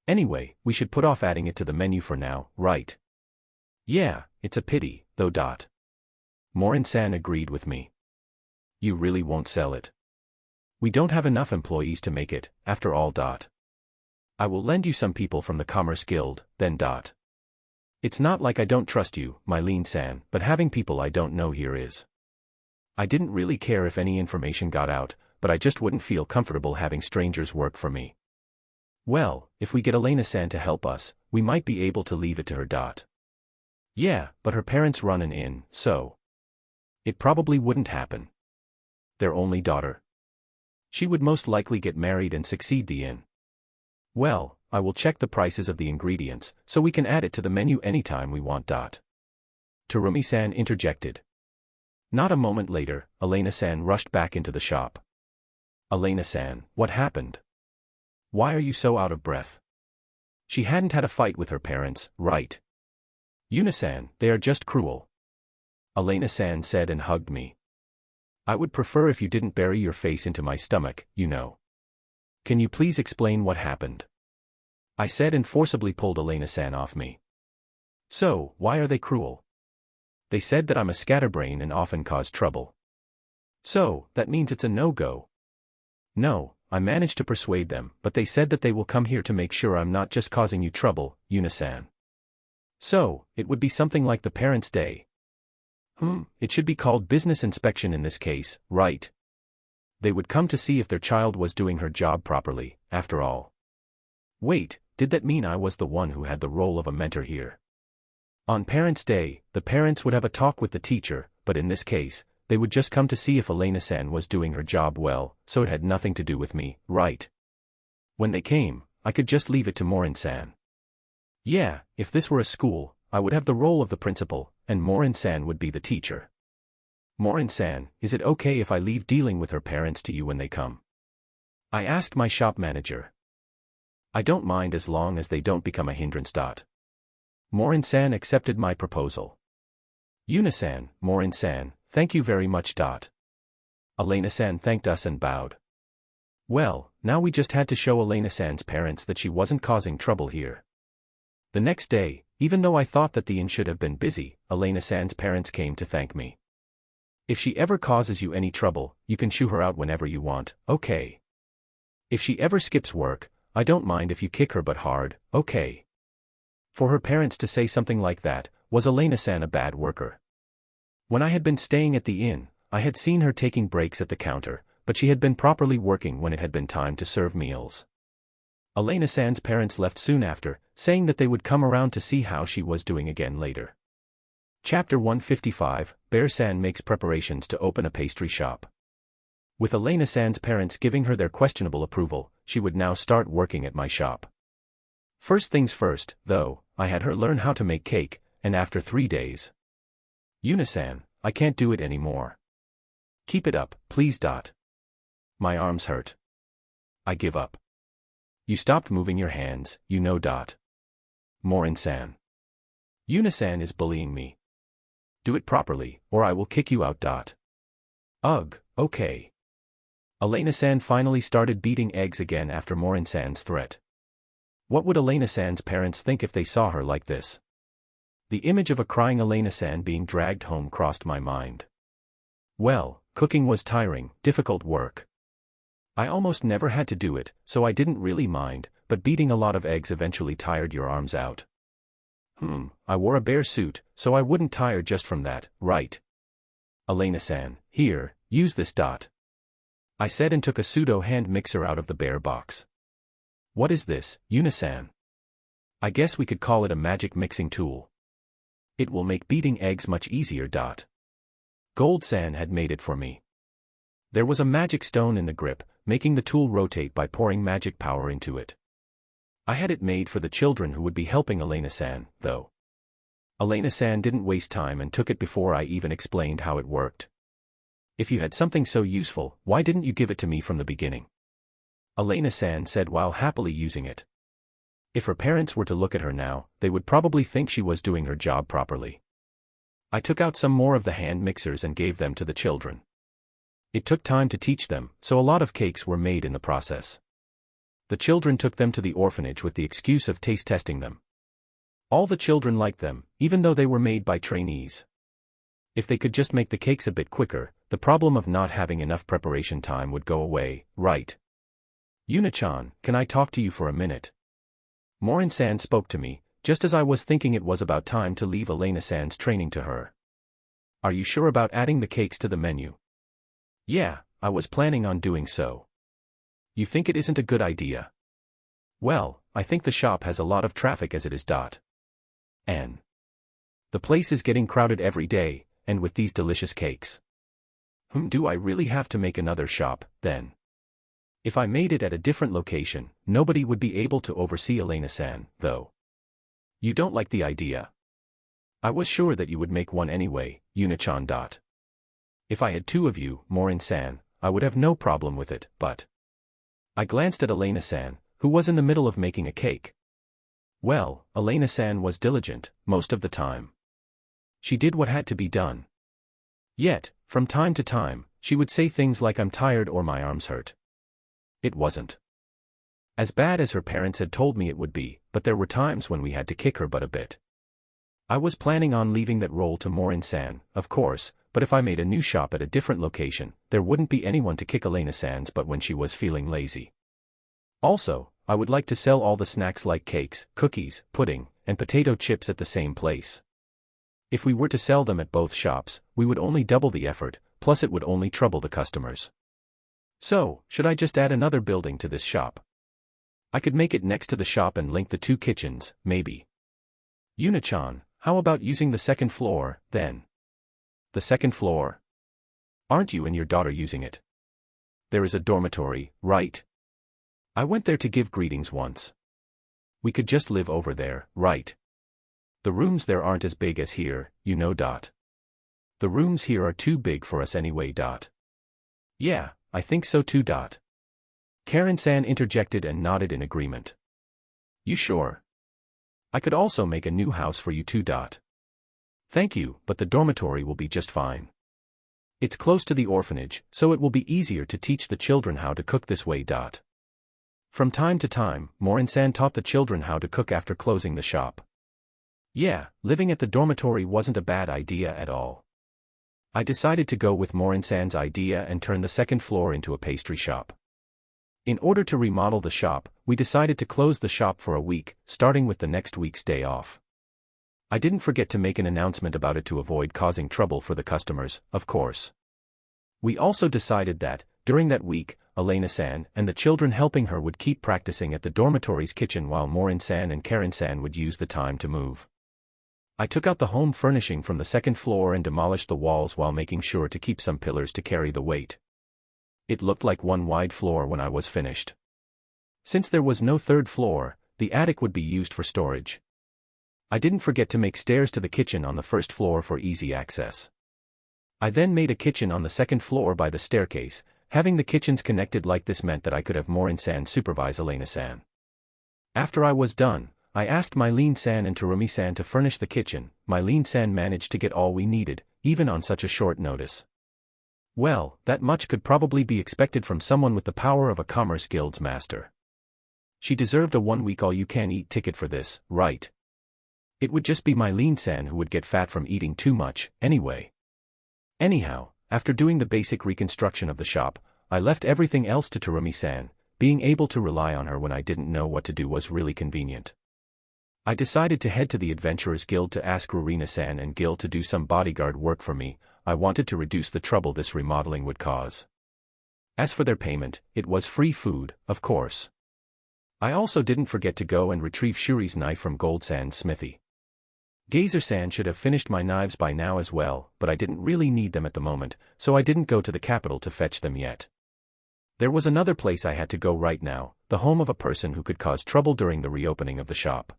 Anyway, we should put off adding it to the menu for now, right? Yeah, it's a pity, though. Morin-san agreed with me. You really won't sell it? We don't have enough employees to make it, after all. I will lend you some people from the Commerce Guild, then. It's not like I don't trust you, Mylene-san, but having people I don't know here is. I didn't really care if any information got out, but I just wouldn't feel comfortable having strangers work for me. Well, if we get Elena-san to help us, we might be able to leave it to her. Yeah, but her parents run an inn, so. It probably wouldn't happen. Their only daughter. She would most likely get married and succeed the inn. Well, I will check the prices of the ingredients, so we can add it to the menu anytime we want. Terumi-san interjected. Not a moment later, Elena-san rushed back into the shop. Elena-san, what happened? Why are you so out of breath? She hadn't had a fight with her parents, right? Yuna-san, they are just cruel. Elena-san said and hugged me. I would prefer if you didn't bury your face into my stomach, you know. Can you please explain what happened? I said and forcibly pulled Elena-san off me. So, why are they cruel? They said that I'm a scatterbrain and often cause trouble. So, that means it's a no-go. No, I managed to persuade them, but they said that they will come here to make sure I'm not just causing you trouble, Yuna-san. So, it would be something like the Parents' Day. It should be called business inspection in this case, right? They would come to see if their child was doing her job properly, after all. Wait, did that mean I was the one who had the role of a mentor here? On Parents' Day, the parents would have a talk with the teacher, but in this case, they would just come to see if Elena-san was doing her job well, so it had nothing to do with me, right? When they came, I could just leave it to Morin-san. Yeah, if this were a school, I would have the role of the principal, and Morin-san would be the teacher. Morin-san, is it okay if I leave dealing with her parents to you when they come? I asked my shop manager. I don't mind as long as they don't become a hindrance. Morin-san accepted my proposal. Yuna-san, Morin-san, thank you very much. Elena-san thanked us and bowed. Well, now we just had to show Elena-san's parents that she wasn't causing trouble here. The next day, even though I thought that the inn should have been busy, Elena-san's parents came to thank me. If she ever causes you any trouble, you can shoo her out whenever you want, okay? If she ever skips work, I don't mind if you kick her but hard, okay? For her parents to say something like that, was Elena-san a bad worker? When I had been staying at the inn, I had seen her taking breaks at the counter, but she had been properly working when it had been time to serve meals. Elena-san's parents left soon after, saying that they would come around to see how she was doing again later. Chapter 155, Bear-san makes preparations to open a pastry shop. With Elena-san's parents giving her their questionable approval, she would now start working at my shop. First things first, though, I had her learn how to make cake, and after 3 days. Yuna-san, I can't do it anymore. Keep it up, please. My arms hurt. I give up. You stopped moving your hands, you know. Morin-san. Yuna-san is bullying me. Do it properly, or I will kick you out. Ugh, okay. Elena-san finally started beating eggs again after Morin-san's threat. What would Elena-san's parents think if they saw her like this? The image of a crying Elena-san being dragged home crossed my mind. Well, cooking was tiring, difficult work. I almost never had to do it, so I didn't really mind, but beating a lot of eggs eventually tired your arms out. I wore a bear suit, so I wouldn't tire just from that, right? Elena-san, here, use this dot. I said and took a pseudo hand mixer out of the bear box. What is this, Yuna-san? I guess we could call it a magic mixing tool. It will make beating eggs much easier. Gold-san had made it for me. There was a magic stone in the grip, making the tool rotate by pouring magic power into it. I had it made for the children who would be helping Elena-san, though. Elena-san didn't waste time and took it before I even explained how it worked. If you had something so useful, why didn't you give it to me from the beginning? Elena-san said while happily using it. If her parents were to look at her now, they would probably think she was doing her job properly. I took out some more of the hand mixers and gave them to the children. It took time to teach them, so a lot of cakes were made in the process. The children took them to the orphanage with the excuse of taste testing them. All the children liked them, even though they were made by trainees. If they could just make the cakes a bit quicker, the problem of not having enough preparation time would go away, right? Yuna-chan, can I talk to you for a minute? Morin-san spoke to me, just as I was thinking it was about time to leave Elena-san's training to her. Are you sure about adding the cakes to the menu? Yeah, I was planning on doing so. You think it isn't a good idea? Well, I think the shop has a lot of traffic as it is. And the place is getting crowded every day, and with these delicious cakes. Do I really have to make another shop, then? If I made it at a different location, nobody would be able to oversee Elena-san, though. You don't like the idea? I was sure that you would make one anyway, Yuna-chan. If I had two of you, Morin-san, I would have no problem with it, but... I glanced at Elena-san, who was in the middle of making a cake. Well, Elena-san was diligent, most of the time. She did what had to be done. Yet, from time to time, she would say things like I'm tired or my arms hurt. It wasn't as bad as her parents had told me it would be, but there were times when we had to kick her butt a bit. I was planning on leaving that role to Morin-san, of course, but if I made a new shop at a different location, there wouldn't be anyone to kick Elena-san's butt when she was feeling lazy. Also, I would like to sell all the snacks like cakes, cookies, pudding, and potato chips at the same place. If we were to sell them at both shops, we would only double the effort, plus it would only trouble the customers. So, should I just add another building to this shop? I could make it next to the shop and link the two kitchens, maybe. Yuna-chan, how about using the second floor, then? The second floor? Aren't you and your daughter using it? There is a dormitory, right? I went there to give greetings once. We could just live over there, right? The rooms there aren't as big as here, you know. The rooms here are too big for us anyway. Yeah, I think so too. Karen-san interjected and nodded in agreement. You sure? I could also make a new house for you too. Thank you, but the dormitory will be just fine. It's close to the orphanage, so it will be easier to teach the children how to cook this way. From time to time, Morin-san taught the children how to cook after closing the shop. Yeah, living at the dormitory wasn't a bad idea at all. I decided to go with Morin-san's idea and turn the second floor into a pastry shop. In order to remodel the shop, we decided to close the shop for a week, starting with the next week's day off. I didn't forget to make an announcement about it to avoid causing trouble for the customers, of course. We also decided that, during that week, Elena-san and the children helping her would keep practicing at the dormitory's kitchen while Morin-san and Karen-san would use the time to move. I took out the home furnishing from the second floor and demolished the walls while making sure to keep some pillars to carry the weight. It looked like one wide floor when I was finished. Since there was no third floor, the attic would be used for storage. I didn't forget to make stairs to the kitchen on the first floor for easy access. I then made a kitchen on the second floor by the staircase. Having the kitchens connected like this meant that I could have Morin-san supervise Elena-san. After I was done, I asked Mylene-san and Terumi-san to furnish the kitchen. Mylene-san managed to get all we needed, even on such a short notice. Well, that much could probably be expected from someone with the power of a Commerce Guild's master. She deserved a 1-week all-you-can-eat ticket for this, right? It would just be Mylene-san who would get fat from eating too much, anyway. Anyhow, after doing the basic reconstruction of the shop, I left everything else to Terumi-san. Being able to rely on her when I didn't know what to do was really convenient. I decided to head to the Adventurers Guild to ask Rurina-san and Gil to do some bodyguard work for me. I wanted to reduce the trouble this remodeling would cause. As for their payment, it was free food, of course. I also didn't forget to go and retrieve Shuri's knife from Gold-san's smithy. Gazer-san should have finished my knives by now as well, but I didn't really need them at the moment, so I didn't go to the capital to fetch them yet. There was another place I had to go right now, the home of a person who could cause trouble during the reopening of the shop.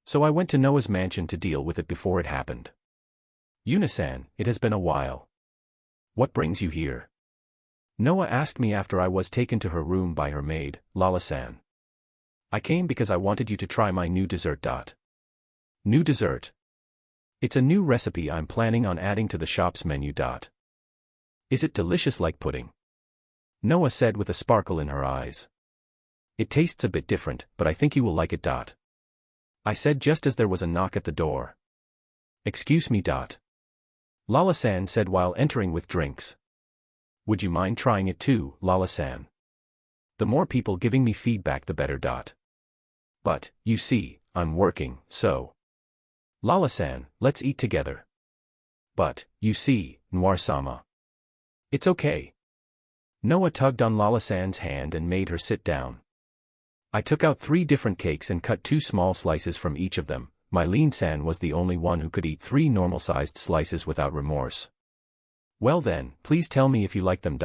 So I went to Noah's mansion to deal with it before it happened. Yuna-san, it has been a while. What brings you here? Noah asked me after I was taken to her room by her maid, Lala-san. I came because I wanted you to try my new dessert. New dessert? It's a new recipe I'm planning on adding to the shop's menu. Is it delicious like pudding? Noah said with a sparkle in her eyes. It tastes a bit different, but I think you will like it. I said just as there was a knock at the door. Excuse me. Lala-san said while entering with drinks. Would you mind trying it too, Lala-san? The more people giving me feedback the better. But, you see, I'm working, so. Lala-san, let's eat together. But, you see, Noir-sama. It's okay. Noah tugged on Lala-san's hand and made her sit down. I took out 3 different cakes and cut 2 small slices from each of them. Mylene-san was the only one who could eat 3 normal-sized slices without remorse. Well then, please tell me if you like them.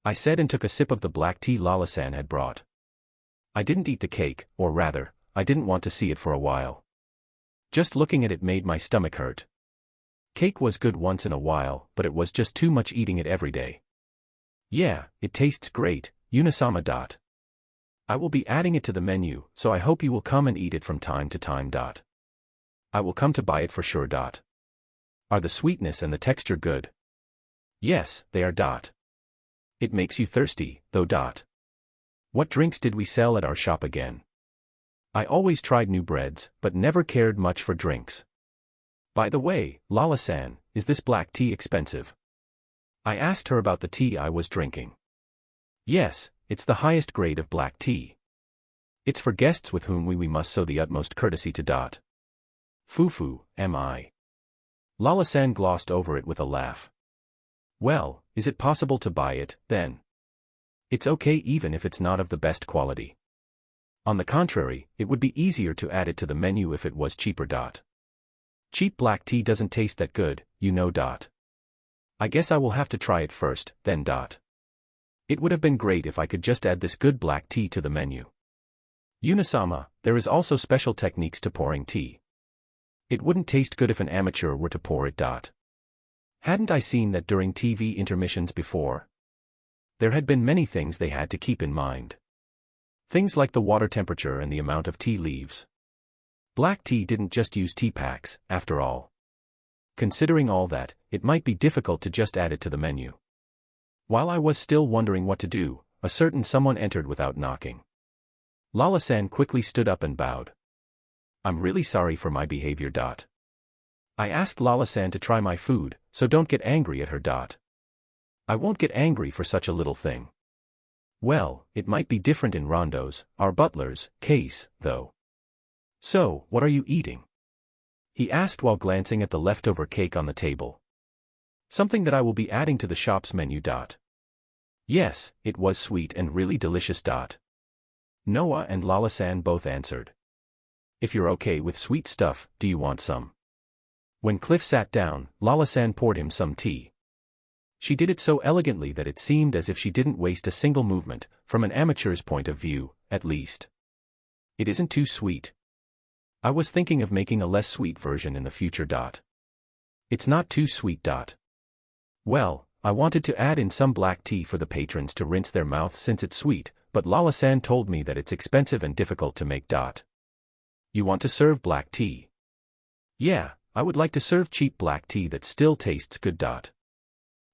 I said and took a sip of the black tea Lala-san had brought. I didn't eat the cake, or rather, I didn't want to see it for a while. Just looking at it made my stomach hurt. Cake was good once in a while, but it was just too much eating it every day. Yeah, it tastes great, Yuna-sama. I will be adding it to the menu, so I hope you will come and eat it from time to time. I will come to buy it for sure. Are the sweetness and the texture good? Yes, they are. It makes you thirsty, though. What drinks did we sell at our shop again? I always tried new breads, but never cared much for drinks. By the way, Lala-san, is this black tea expensive? I asked her about the tea I was drinking. Yes, it's the highest grade of black tea. It's for guests with whom we must show the utmost courtesy. Fufu, am I? Lala-san glossed over it with a laugh. Well, is it possible to buy it, then? It's okay even if it's not of the best quality. On the contrary, it would be easier to add it to the menu if it was cheaper. Cheap black tea doesn't taste that good, you know. I guess I will have to try it first, then. It would have been great if I could just add this good black tea to the menu. Yuna-sama, there is also special techniques to pouring tea. It wouldn't taste good if an amateur were to pour it. Hadn't I seen that during TV intermissions before? There had been many things they had to keep in mind. Things like the water temperature and the amount of tea leaves. Black tea didn't just use tea packs, after all. Considering all that, it might be difficult to just add it to the menu. While I was still wondering what to do, a certain someone entered without knocking. Lala-san quickly stood up and bowed. I'm really sorry for my behavior. I asked Lala-san to try my food, so don't get angry at her. I won't get angry for such a little thing. Well, it might be different in Rondo's, our butler's, case, though. So, what are you eating? He asked while glancing at the leftover cake on the table. Something that I will be adding to the shop's menu. Yes, it was sweet and really delicious. Noah and Lala-san both answered. If you're okay with sweet stuff, do you want some? When Cliff sat down, Lala-san poured him some tea. She did it so elegantly that it seemed as if she didn't waste a single movement, from an amateur's point of view, at least. It isn't too sweet. I was thinking of making a less sweet version in the future. It's not too sweet. Well, I wanted to add in some black tea for the patrons to rinse their mouth since it's sweet, but Lala-san told me that it's expensive and difficult to make. You want to serve black tea? Yeah, I would like to serve cheap black tea that still tastes good.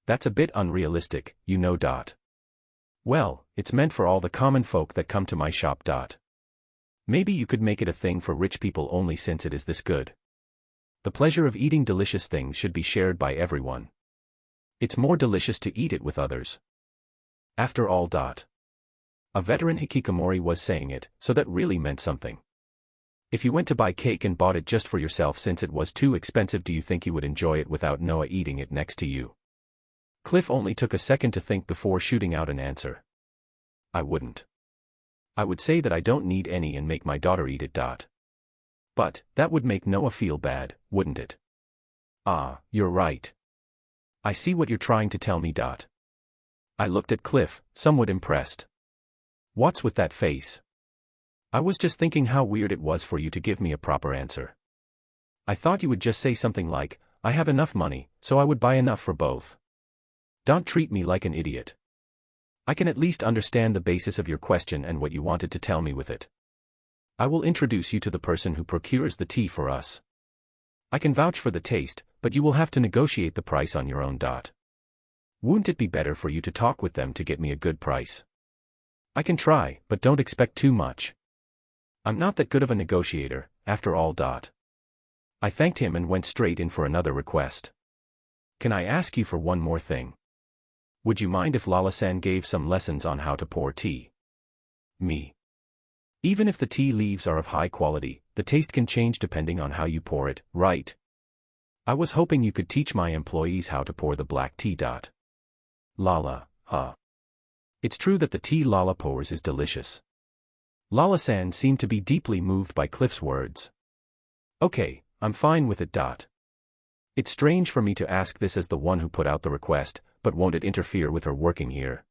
That's a bit unrealistic, you know. Well, it's meant for all the common folk that come to my shop. Maybe you could make it a thing for rich people only since it is this good. The pleasure of eating delicious things should be shared by everyone. It's more delicious to eat it with others. After all. A veteran hikikomori was saying it, so that really meant something. If you went to buy cake and bought it just for yourself since it was too expensive, do you think you would enjoy it without Noah eating it next to you? Cliff only took a second to think before shooting out an answer. I wouldn't. I would say that I don't need any and make my daughter eat it. But that would make Noah feel bad, wouldn't it? Ah, you're right. I see what you're trying to tell me. I looked at Cliff, somewhat impressed. What's with that face? I was just thinking how weird it was for you to give me a proper answer. I thought you would just say something like, I have enough money, so I would buy enough for both. Don't treat me like an idiot. I can at least understand the basis of your question and what you wanted to tell me with it. I will introduce you to the person who procures the tea for us. I can vouch for the taste, but you will have to negotiate the price on your own. Wouldn't it be better for you to talk with them to get me a good price? I can try, but don't expect too much. I'm not that good of a negotiator, after all. I thanked him and went straight in for another request. Can I ask you for one more thing? Would you mind if Lala-san gave some lessons on how to pour tea? Me. Even if the tea leaves are of high quality, the taste can change depending on how you pour it, right? I was hoping you could teach my employees how to pour the black tea. Lala, huh? It's true that the tea Lala pours is delicious. Lala-san seemed to be deeply moved by Cliff's words. Okay, I'm fine with it. It's strange for me to ask this as the one who put out the request, but won't it interfere with her working here?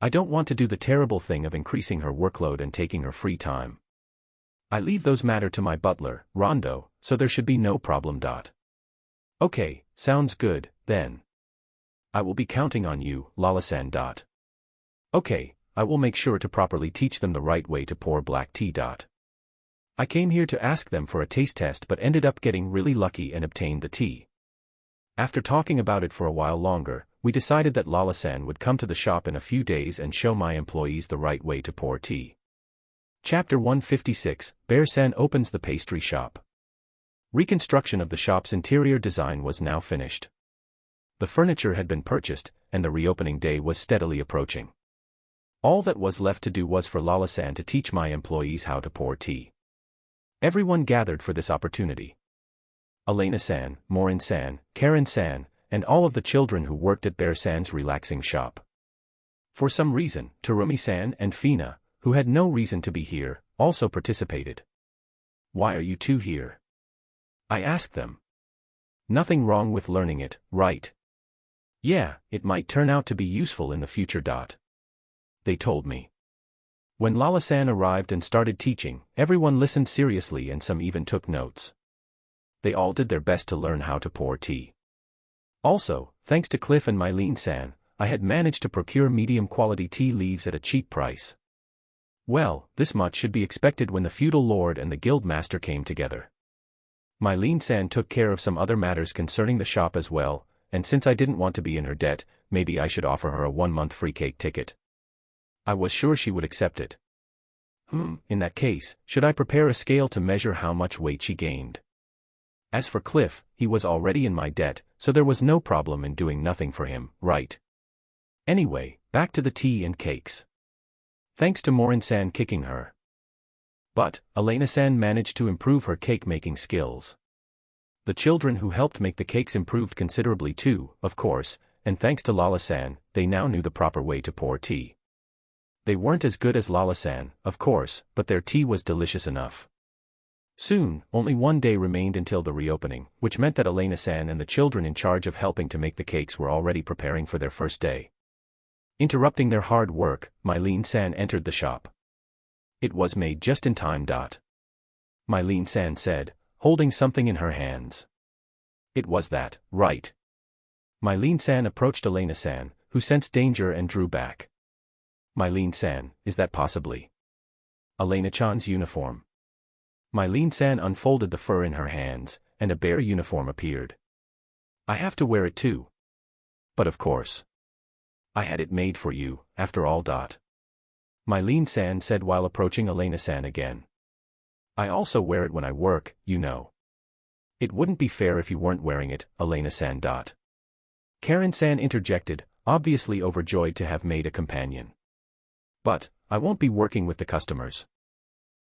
I don't want to do the terrible thing of increasing her workload and taking her free time. I leave those matters to my butler, Rondo, so there should be no problem. Okay, sounds good, then. I will be counting on you, Lala-san. Okay, I will make sure to properly teach them the right way to pour black tea. I came here to ask them for a taste test but ended up getting really lucky and obtained the tea. After talking about it for a while longer, we decided that Lala-san would come to the shop in a few days and show my employees the right way to pour tea. Chapter 156, Bear-san opens the pastry shop. Reconstruction of the shop's interior design was now finished. The furniture had been purchased, and the reopening day was steadily approaching. All that was left to do was for Lala-san to teach my employees how to pour tea. Everyone gathered for this opportunity. Elena-san, Morin-san, Karen-san, and all of the children who worked at Bear-san's relaxing shop. For some reason, Terumi-san and Fina, who had no reason to be here, also participated. Why are you two here? I asked them. Nothing wrong with learning it, right? Yeah, it might turn out to be useful in the future. They told me. When Lala-san arrived and started teaching, everyone listened seriously and some even took notes. They all did their best to learn how to pour tea. Also, thanks to Cliff and Mylene-san, I had managed to procure medium-quality tea leaves at a cheap price. Well, this much should be expected when the feudal lord and the guild master came together. Mylene-san took care of some other matters concerning the shop as well, and since I didn't want to be in her debt, maybe I should offer her a 1-month free cake ticket. I was sure she would accept it. In that case, should I prepare a scale to measure how much weight she gained? As for Cliff, he was already in my debt, so there was no problem in doing nothing for him, right? Anyway, back to the tea and cakes. Thanks to Morin-san kicking her. But, Elena-san managed to improve her cake-making skills. The children who helped make the cakes improved considerably too, of course, and thanks to Lala-san, they now knew the proper way to pour tea. They weren't as good as Lala-san, of course, but their tea was delicious enough. Soon, only one day remained until the reopening, which meant that Elena-san and the children in charge of helping to make the cakes were already preparing for their first day. Interrupting their hard work, Mylene-san entered the shop. It was made just in time. Mylene-san said, holding something in her hands. It was that, right? Mylene-san approached Elena-san, who sensed danger and drew back. Mylene-san, is that possibly Elena-chan's uniform? Mylene-san unfolded the fur in her hands, and a bear uniform appeared. I have to wear it too. But of course. I had it made for you, after all. Mylene-san said while approaching Elena-san again. I also wear it when I work, you know. It wouldn't be fair if you weren't wearing it, Elena-san. Karen-san interjected, obviously overjoyed to have made a companion. But, I won't be working with the customers.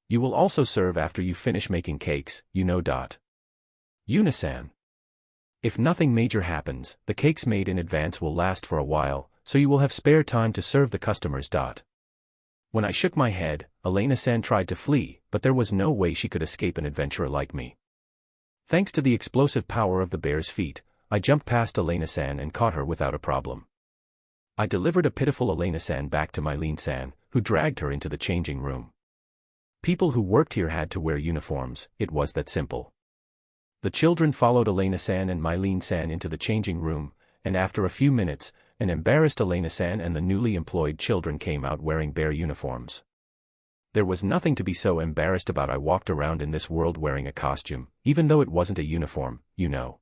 You will also serve after you finish making cakes, you know. Yuna-san. If nothing major happens, the cakes made in advance will last for a while, so you will have spare time to serve the customers. When I shook my head, Elena-san tried to flee, but there was no way she could escape an adventurer like me. Thanks to the explosive power of the bear's feet, I jumped past Elena-san and caught her without a problem. I delivered a pitiful Elena-san back to Mylene-san, who dragged her into the changing room. People who worked here had to wear uniforms, it was that simple. The children followed Elena-san and Mylene-san into the changing room, and after a few minutes, an embarrassed Elena-san and the newly employed children came out wearing bear uniforms. There was nothing to be so embarrassed about. I walked around in this world wearing a costume, even though it wasn't a uniform, you know.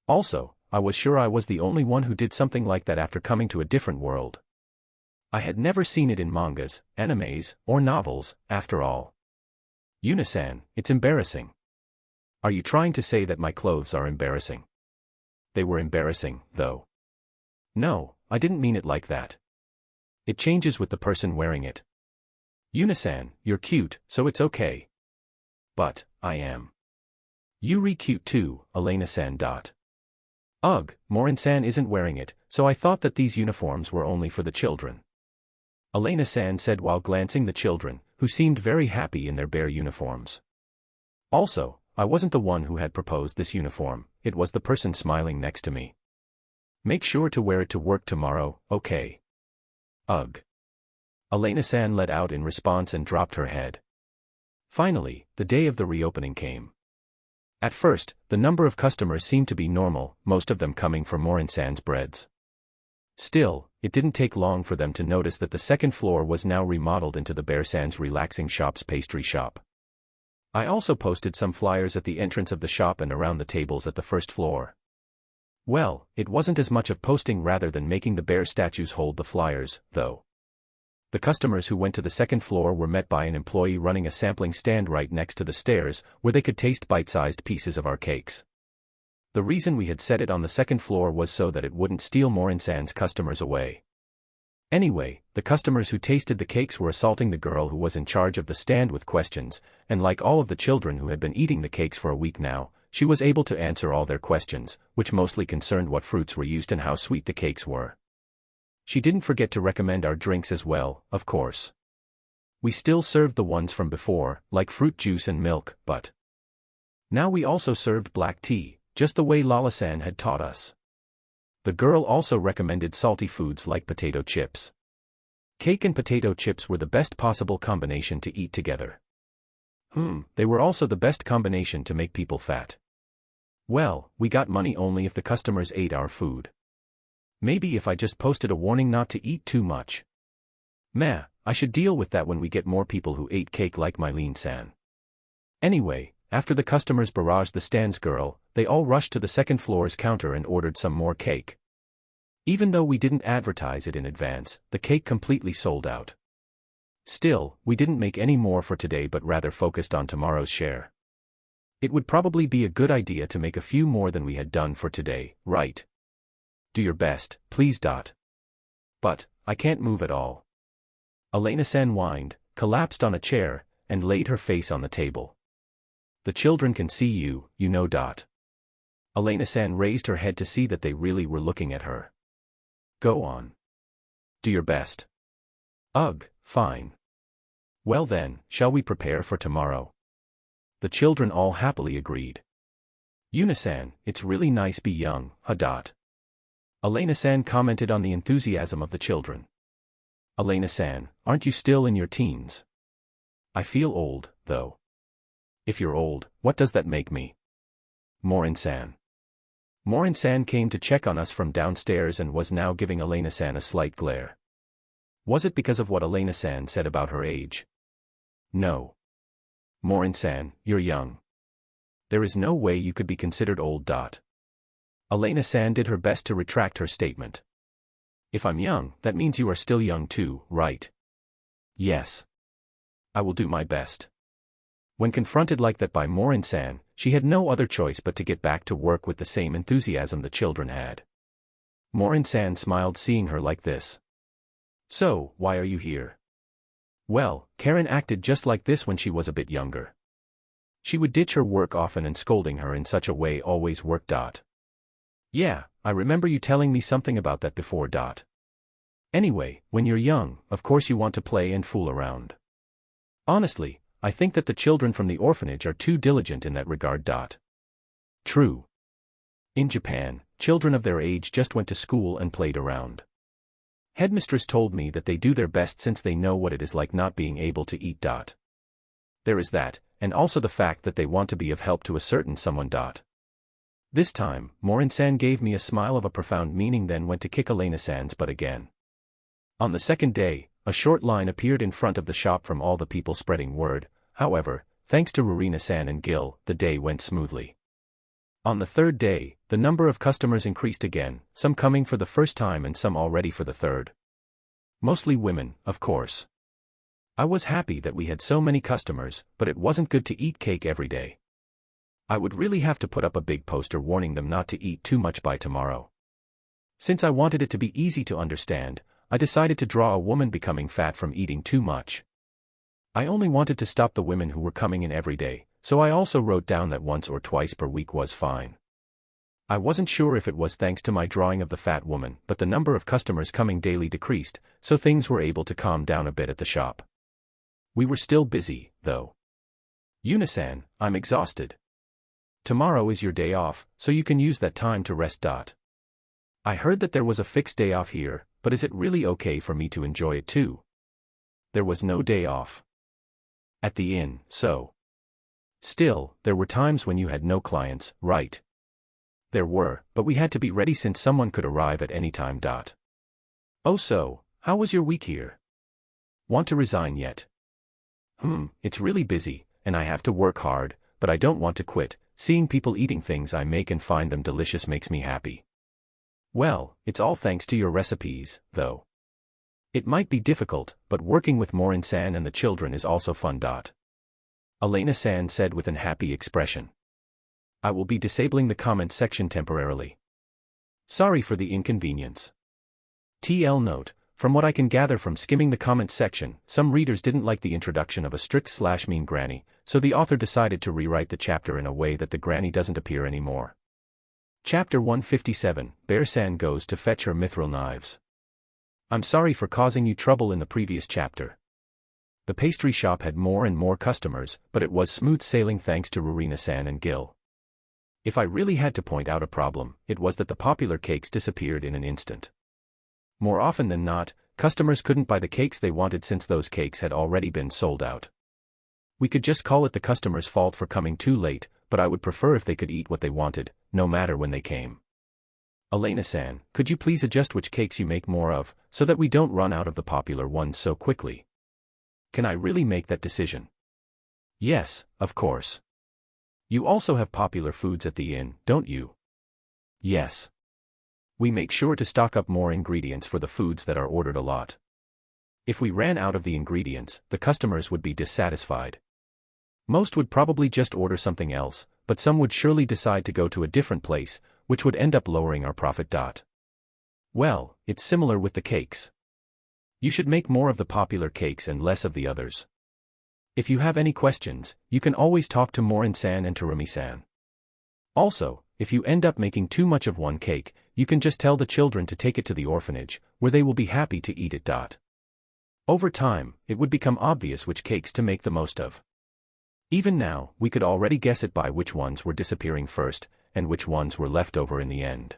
Also, I was sure I was the only one who did something like that after coming to a different world. I had never seen it in mangas, animes, or novels, after all. Yuna-san, it's embarrassing. Are you trying to say that my clothes are embarrassing? They were embarrassing, though. No, I didn't mean it like that. It changes with the person wearing it. Yuna-san, you're cute, so it's okay. But, I am. Yuri cute too, Elena-san. Ugh, Morin-san isn't wearing it, so I thought that these uniforms were only for the children. Elena-san said while glancing the children, who seemed very happy in their bear uniforms. Also, I wasn't the one who had proposed this uniform, it was the person smiling next to me. Make sure to wear it to work tomorrow, okay? Ugh. Elena-san let out in response and dropped her head. Finally, the day of the reopening came. At first, the number of customers seemed to be normal, most of them coming for Morin-san's breads. Still, it didn't take long for them to notice that the second floor was now remodeled into the Bear-san's relaxing shop's pastry shop. I also posted some flyers at the entrance of the shop and around the tables at the first floor. Well, it wasn't as much of posting rather than making the bear statues hold the flyers, though. The customers who went to the second floor were met by an employee running a sampling stand right next to the stairs, where they could taste bite-sized pieces of our cakes. The reason we had set it on the second floor was so that it wouldn't steal Morin-san's customers away. Anyway, the customers who tasted the cakes were assaulting the girl who was in charge of the stand with questions, and like all of the children who had been eating the cakes for a week now, she was able to answer all their questions, which mostly concerned what fruits were used and how sweet the cakes were. She didn't forget to recommend our drinks as well, of course. We still served the ones from before, like fruit juice and milk, but now we also served black tea, just the way Lala-san had taught us. The girl also recommended salty foods like potato chips. Cake and potato chips were the best possible combination to eat together. They were also the best combination to make people fat. Well, we got money only if the customers ate our food. Maybe if I just posted a warning not to eat too much. Meh, I should deal with that when we get more people who ate cake like Mylene-san. Anyway, after the customers barraged the stand's girl, they all rushed to the second floor's counter and ordered some more cake. Even though we didn't advertise it in advance, the cake completely sold out. Still, we didn't make any more for today but rather focused on tomorrow's share. It would probably be a good idea to make a few more than we had done for today, right? Do your best, please. But, I can't move at all. Elena-san whined, collapsed on a chair, and laid her face on the table. The children can see you, you know. Elena-san raised her head to see that they really were looking at her. Go on. Do your best. Ugh, fine. Well then, shall we prepare for tomorrow? The children all happily agreed. Yuna-san, it's really nice be young, huh? Elena-san commented on the enthusiasm of the children. Elena-san, aren't you still in your teens? I feel old, though. If you're old, what does that make me? Morin-san. Morin-san came to check on us from downstairs and was now giving Elena-san a slight glare. Was it because of what Elena-san said about her age? No. Morin-san, you're young. There is no way you could be considered old. Elena-san did her best to retract her statement. If I'm young, that means you are still young too, right? Yes. I will do my best. When confronted like that by Morin-san, she had no other choice but to get back to work with the same enthusiasm the children had. Morin-san smiled seeing her like this. So, why are you here? Well, Karen acted just like this when she was a bit younger. She would ditch her work often and scolding her in such a way always worked. Yeah, I remember you telling me something about that before. Anyway, when you're young, of course you want to play and fool around. Honestly, I think that the children from the orphanage are too diligent in that regard. True. In Japan, children of their age just went to school and played around. Headmistress told me that they do their best since they know what it is like not being able to eat. There is that, and also the fact that they want to be of help to a certain someone. This time, Morin-san gave me a smile of a profound meaning, then went to kick Elena-san's butt again. On the second day, a short line appeared in front of the shop from all the people spreading word. However, thanks to Rurina-san and Gil, the day went smoothly. On the third day, the number of customers increased again, some coming for the first time and some already for the third. Mostly women, of course. I was happy that we had so many customers, but it wasn't good to eat cake every day. I would really have to put up a big poster warning them not to eat too much by tomorrow. Since I wanted it to be easy to understand, I decided to draw a woman becoming fat from eating too much. I only wanted to stop the women who were coming in every day, so I also wrote down that once or twice per week was fine. I wasn't sure if it was thanks to my drawing of the fat woman, but the number of customers coming daily decreased, so things were able to calm down a bit at the shop. We were still busy, though. Yuna-san, I'm exhausted. Tomorrow is your day off, so you can use that time to rest. I heard that there was a fixed day off here, but is it really okay for me to enjoy it too? There was no day off. At the inn, so. Still, there were times when you had no clients, right? There were, but we had to be ready since someone could arrive at any time. Oh, so, how was your week here? Want to resign yet? It's really busy, and I have to work hard, but I don't want to quit. Seeing people eating things I make and find them delicious makes me happy. Well, it's all thanks to your recipes, though. It might be difficult, but working with Morin-san and the children is also fun. Elena-san said with an happy expression. I will be disabling the comment section temporarily. Sorry for the inconvenience. TL note, from what I can gather from skimming the comment section, some readers didn't like the introduction of a strict/mean granny, so the author decided to rewrite the chapter in a way that the granny doesn't appear anymore. Chapter 157, Bear-san goes to fetch her mithril knives. I'm sorry for causing you trouble in the previous chapter. The pastry shop had more and more customers, but it was smooth sailing thanks to Rurina-san and Gil. If I really had to point out a problem, it was that the popular cakes disappeared in an instant. More often than not, customers couldn't buy the cakes they wanted since those cakes had already been sold out. We could just call it the customer's fault for coming too late, but I would prefer if they could eat what they wanted, no matter when they came. Elena-san, could you please adjust which cakes you make more of, so that we don't run out of the popular ones so quickly? Can I really make that decision? Yes, of course. You also have popular foods at the inn, don't you? Yes. We make sure to stock up more ingredients for the foods that are ordered a lot. If we ran out of the ingredients, the customers would be dissatisfied. Most would probably just order something else, but some would surely decide to go to a different place, which would end up lowering our profit. Well, it's similar with the cakes. You should make more of the popular cakes and less of the others. If you have any questions, you can always talk to Morin-san and Terumi-san. Also, if you end up making too much of one cake, you can just tell the children to take it to the orphanage, where they will be happy to eat it. Over time, it would become obvious which cakes to make the most of. Even now, we could already guess it by which ones were disappearing first, and which ones were left over in the end.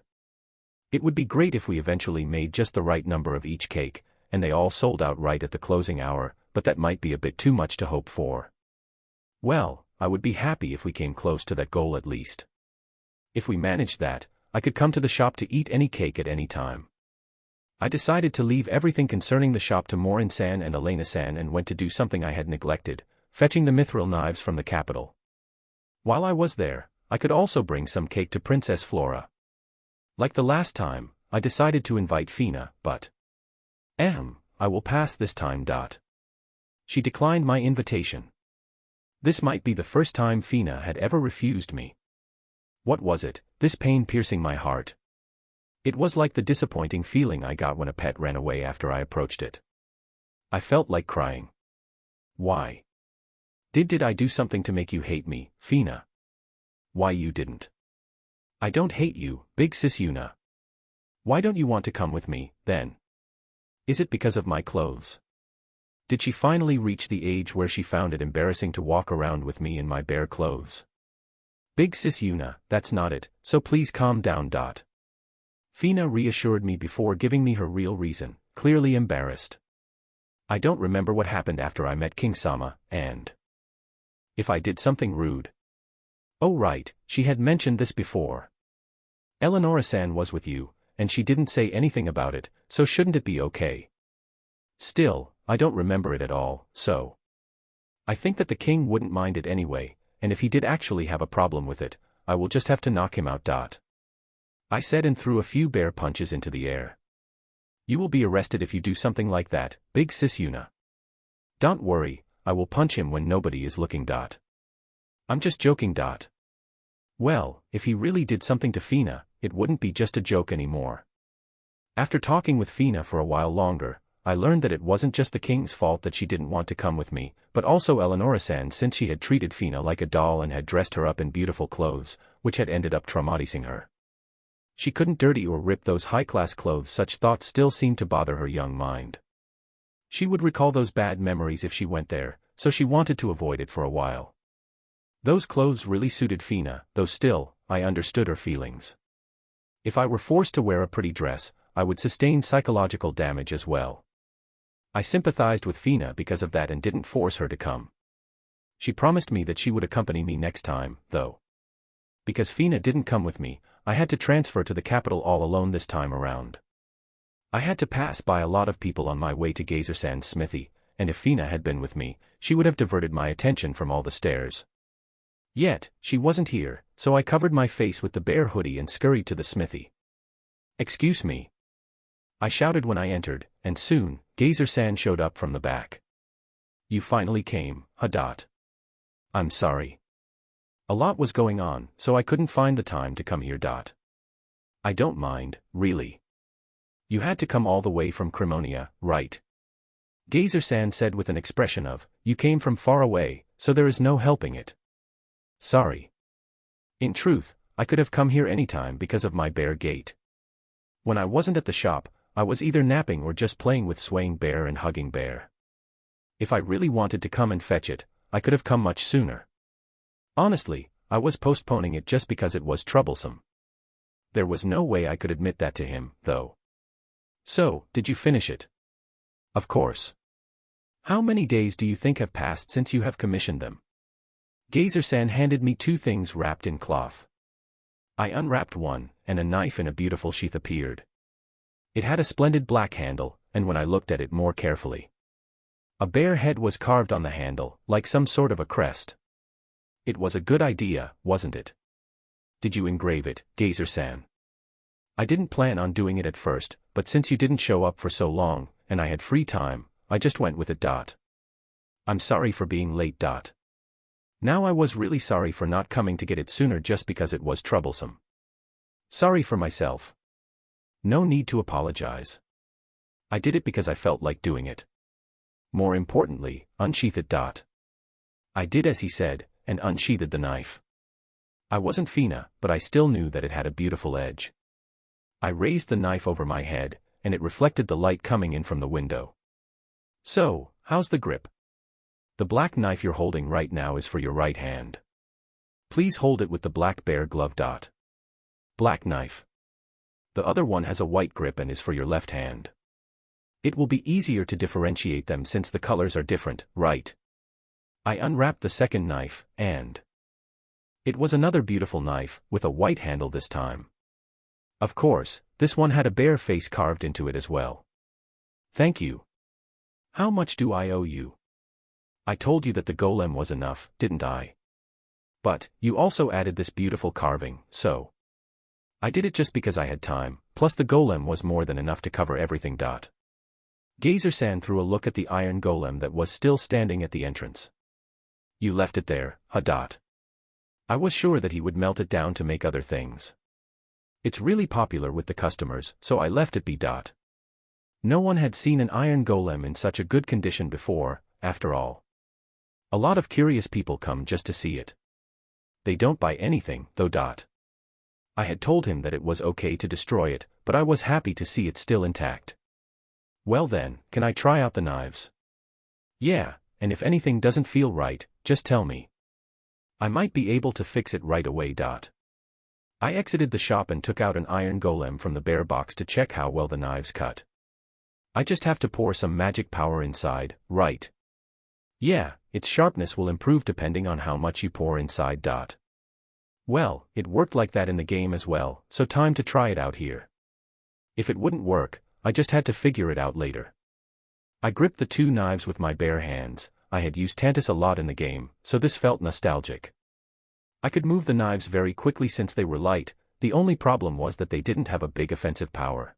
It would be great if we eventually made just the right number of each cake, and they all sold out right at the closing hour, but that might be a bit too much to hope for. Well, I would be happy if we came close to that goal at least. If we managed that, I could come to the shop to eat any cake at any time. I decided to leave everything concerning the shop to Morin-san and Elena-san and went to do something I had neglected, fetching the mithril knives from the capital. While I was there, I could also bring some cake to Princess Flora. Like the last time, I decided to invite Fina, but I will pass this time. She declined my invitation. This might be the first time Fina had ever refused me. What was it, this pain piercing my heart? It was like the disappointing feeling I got when a pet ran away after I approached it. I felt like crying. Why? Did I do something to make you hate me, Fina? Why you didn't? I don't hate you, big sis Yuna. Why don't you want to come with me, then? Is it because of my clothes? Did she finally reach the age where she found it embarrassing to walk around with me in my bare clothes? Big sis Yuna, that's not it, so please calm down. Fina reassured me before giving me her real reason, clearly embarrassed. I don't remember what happened after I met King-sama, and if I did something rude. Oh right, she had mentioned this before. Eleonora-san was with you, and she didn't say anything about it, so shouldn't it be okay? Still, I don't remember it at all, so I think that the king wouldn't mind it anyway, and if he did actually have a problem with it, I will just have to knock him out. I said and threw a few bear punches into the air. You will be arrested if you do something like that, big sis Yuna. Don't worry, I will punch him when nobody is looking. I'm just joking. Well, if he really did something to Fina, it wouldn't be just a joke anymore. After talking with Fina for a while longer, I learned that it wasn't just the king's fault that she didn't want to come with me, but also Eleonora-san, since she had treated Fina like a doll and had dressed her up in beautiful clothes, which had ended up traumatizing her. She couldn't dirty or rip those high-class clothes. Such thoughts still seemed to bother her young mind. She would recall those bad memories if she went there, so she wanted to avoid it for a while. Those clothes really suited Fina, though still, I understood her feelings. If I were forced to wear a pretty dress, I would sustain psychological damage as well. I sympathized with Fina because of that and didn't force her to come. She promised me that she would accompany me next time, though. Because Fina didn't come with me, I had to transfer to the capital all alone this time around. I had to pass by a lot of people on my way to Geyser-san's smithy, and if Fina had been with me, she would have diverted my attention from all the stairs. Yet, she wasn't here, so I covered my face with the bear hoodie and scurried to the smithy. Excuse me, I shouted when I entered, and soon, Geyser-san showed up from the back. You finally came, huh? I'm sorry. A lot was going on, so I couldn't find the time to come here. I don't mind, really. You had to come all the way from Cremonia, right? Geyser-san said with an expression of, you came from far away, so there is no helping it. Sorry. In truth, I could have come here anytime because of my bear gait. When I wasn't at the shop, I was either napping or just playing with swaying bear and hugging bear. If I really wanted to come and fetch it, I could have come much sooner. Honestly, I was postponing it just because it was troublesome. There was no way I could admit that to him, though. So, did you finish it? Of course. How many days do you think have passed since you have commissioned them? Geyser-san handed me 2 things wrapped in cloth. I unwrapped one, and a knife in a beautiful sheath appeared. It had a splendid black handle, and when I looked at it more carefully, a bear head was carved on the handle, like some sort of a crest. It was a good idea, wasn't it? Did you engrave it, Geyser-san? I didn't plan on doing it at first, but since you didn't show up for so long, and I had free time, I just went with it. I'm sorry for being late. Now I was really sorry for not coming to get it sooner just because it was troublesome. Sorry for myself. No need to apologize. I did it because I felt like doing it. More importantly, unsheath it. I did as he said, and unsheathed the knife. I wasn't Fina, but I still knew that it had a beautiful edge. I raised the knife over my head, and it reflected the light coming in from the window. So, how's the grip? The black knife you're holding right now is for your right hand. Please hold it with the black bear glove. Black knife. The other one has a white grip and is for your left hand. It will be easier to differentiate them since the colors are different, right? I unwrapped the second knife, and it was another beautiful knife, with a white handle this time. Of course, this one had a bear face carved into it as well. Thank you. How much do I owe you? I told you that the golem was enough, didn't I? But, you also added this beautiful carving, so I did it just because I had time, plus the golem was more than enough to cover everything. Gazer-san threw a look at the iron golem that was still standing at the entrance. You left it there, huh? I was sure that he would melt it down to make other things. It's really popular with the customers, so I left it be. No one had seen an iron golem in such a good condition before, after all. A lot of curious people come just to see it. They don't buy anything, though. I had told him that it was okay to destroy it, but I was happy to see it still intact. Well then, can I try out the knives? Yeah, and if anything doesn't feel right, just tell me. I might be able to fix it right away. I exited the shop and took out an iron golem from the bear box to check how well the knives cut. I just have to pour some magic power inside, right? Yeah, its sharpness will improve depending on how much you pour inside. Well, it worked like that in the game as well, so time to try it out here. If it wouldn't work, I just had to figure it out later. I gripped the two knives with my bare hands. I had used Tantus a lot in the game, so this felt nostalgic. I could move the knives very quickly since they were light. The only problem was that they didn't have a big offensive power.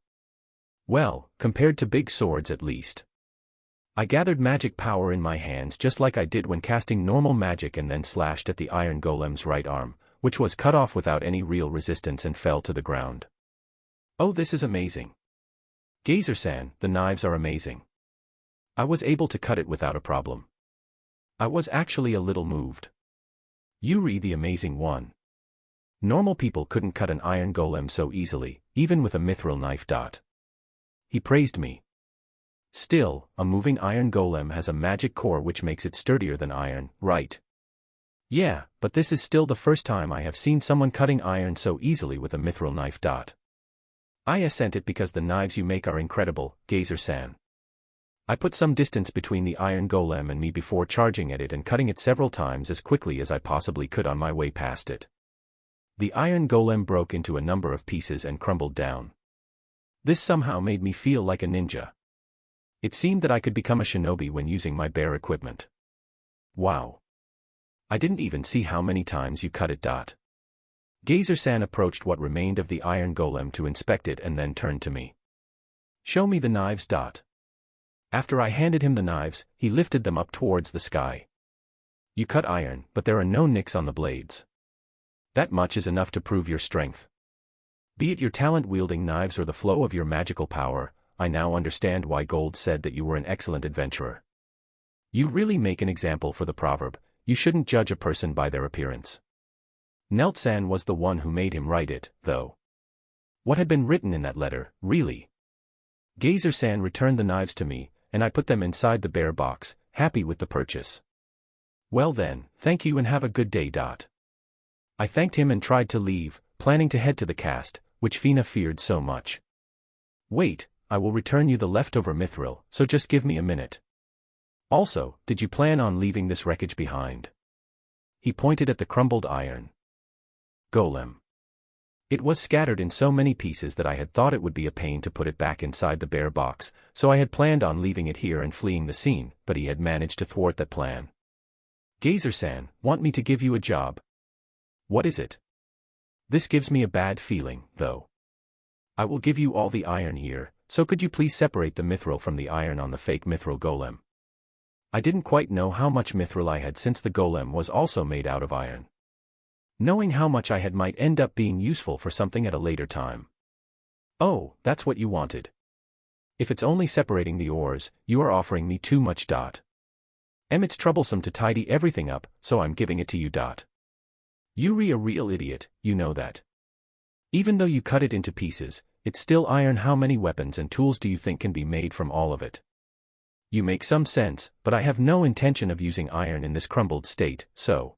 Well, compared to big swords at least. I gathered magic power in my hands just like I did when casting normal magic and then slashed at the iron golem's right arm, which was cut off without any real resistance and fell to the ground. Oh, this is amazing. Gazer-san, the knives are amazing. I was able to cut it without a problem. I was actually a little moved. Yuri the amazing one. Normal people couldn't cut an iron golem so easily, even with a mithril knife. He praised me. Still, a moving iron golem has a magic core which makes it sturdier than iron, right? Yeah, but this is still the first time I have seen someone cutting iron so easily with a mithril knife. I assented because the knives you make are incredible, Gazer-san. I put some distance between the iron golem and me before charging at it and cutting it several times as quickly as I possibly could on my way past it. The iron golem broke into a number of pieces and crumbled down. This somehow made me feel like a ninja. It seemed that I could become a shinobi when using my bare equipment. Wow. I didn't even see how many times you cut it. Gazer-san approached what remained of the iron golem to inspect it and then turned to me. Show me the knives. After I handed him the knives, he lifted them up towards the sky. You cut iron, but there are no nicks on the blades. That much is enough to prove your strength. Be it your talent wielding knives or the flow of your magical power, I now understand why Gold said that you were an excellent adventurer. You really make an example for the proverb, you shouldn't judge a person by their appearance. Nelt-san was the one who made him write it, though. What had been written in that letter, really? Gazer-san returned the knives to me, and I put them inside the bear box, happy with the purchase. Well then, thank you and have a good day. I thanked him and tried to leave, planning to head to the cast, which Fina feared so much. Wait, I will return you the leftover mithril, so just give me a minute. Also, did you plan on leaving this wreckage behind? He pointed at the crumbled iron golem. It was scattered in so many pieces that I had thought it would be a pain to put it back inside the bear box, so I had planned on leaving it here and fleeing the scene, but he had managed to thwart that plan. Gazer-san, want me to give you a job? What is it? This gives me a bad feeling, though. I will give you all the iron here, so could you please separate the mithril from the iron on the fake mithril golem? I didn't quite know how much mithril I had since the golem was also made out of iron. Knowing how much I had might end up being useful for something at a later time. Oh, that's what you wanted. If it's only separating the ores, you are offering me too much. It's troublesome to tidy everything up, so I'm giving it to you. Yuri a real idiot, you know that. Even though you cut it into pieces, it's still iron. How many weapons and tools do you think can be made from all of it? You make some sense, but I have no intention of using iron in this crumbled state, so.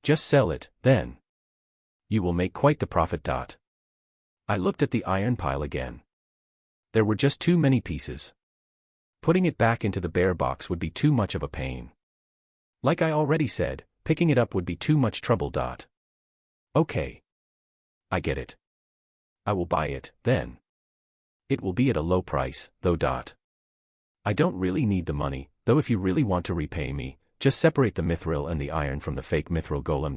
Just sell it, then. You will make quite the profit. I looked at the iron pile again. There were just too many pieces. Putting it back into the bear box would be too much of a pain. Like I already said, picking it up would be too much trouble. Okay. I get it. I will buy it, then. It will be at a low price, though. I don't really need the money, though if you really want to repay me, just separate the mithril and the iron from the fake mithril golem.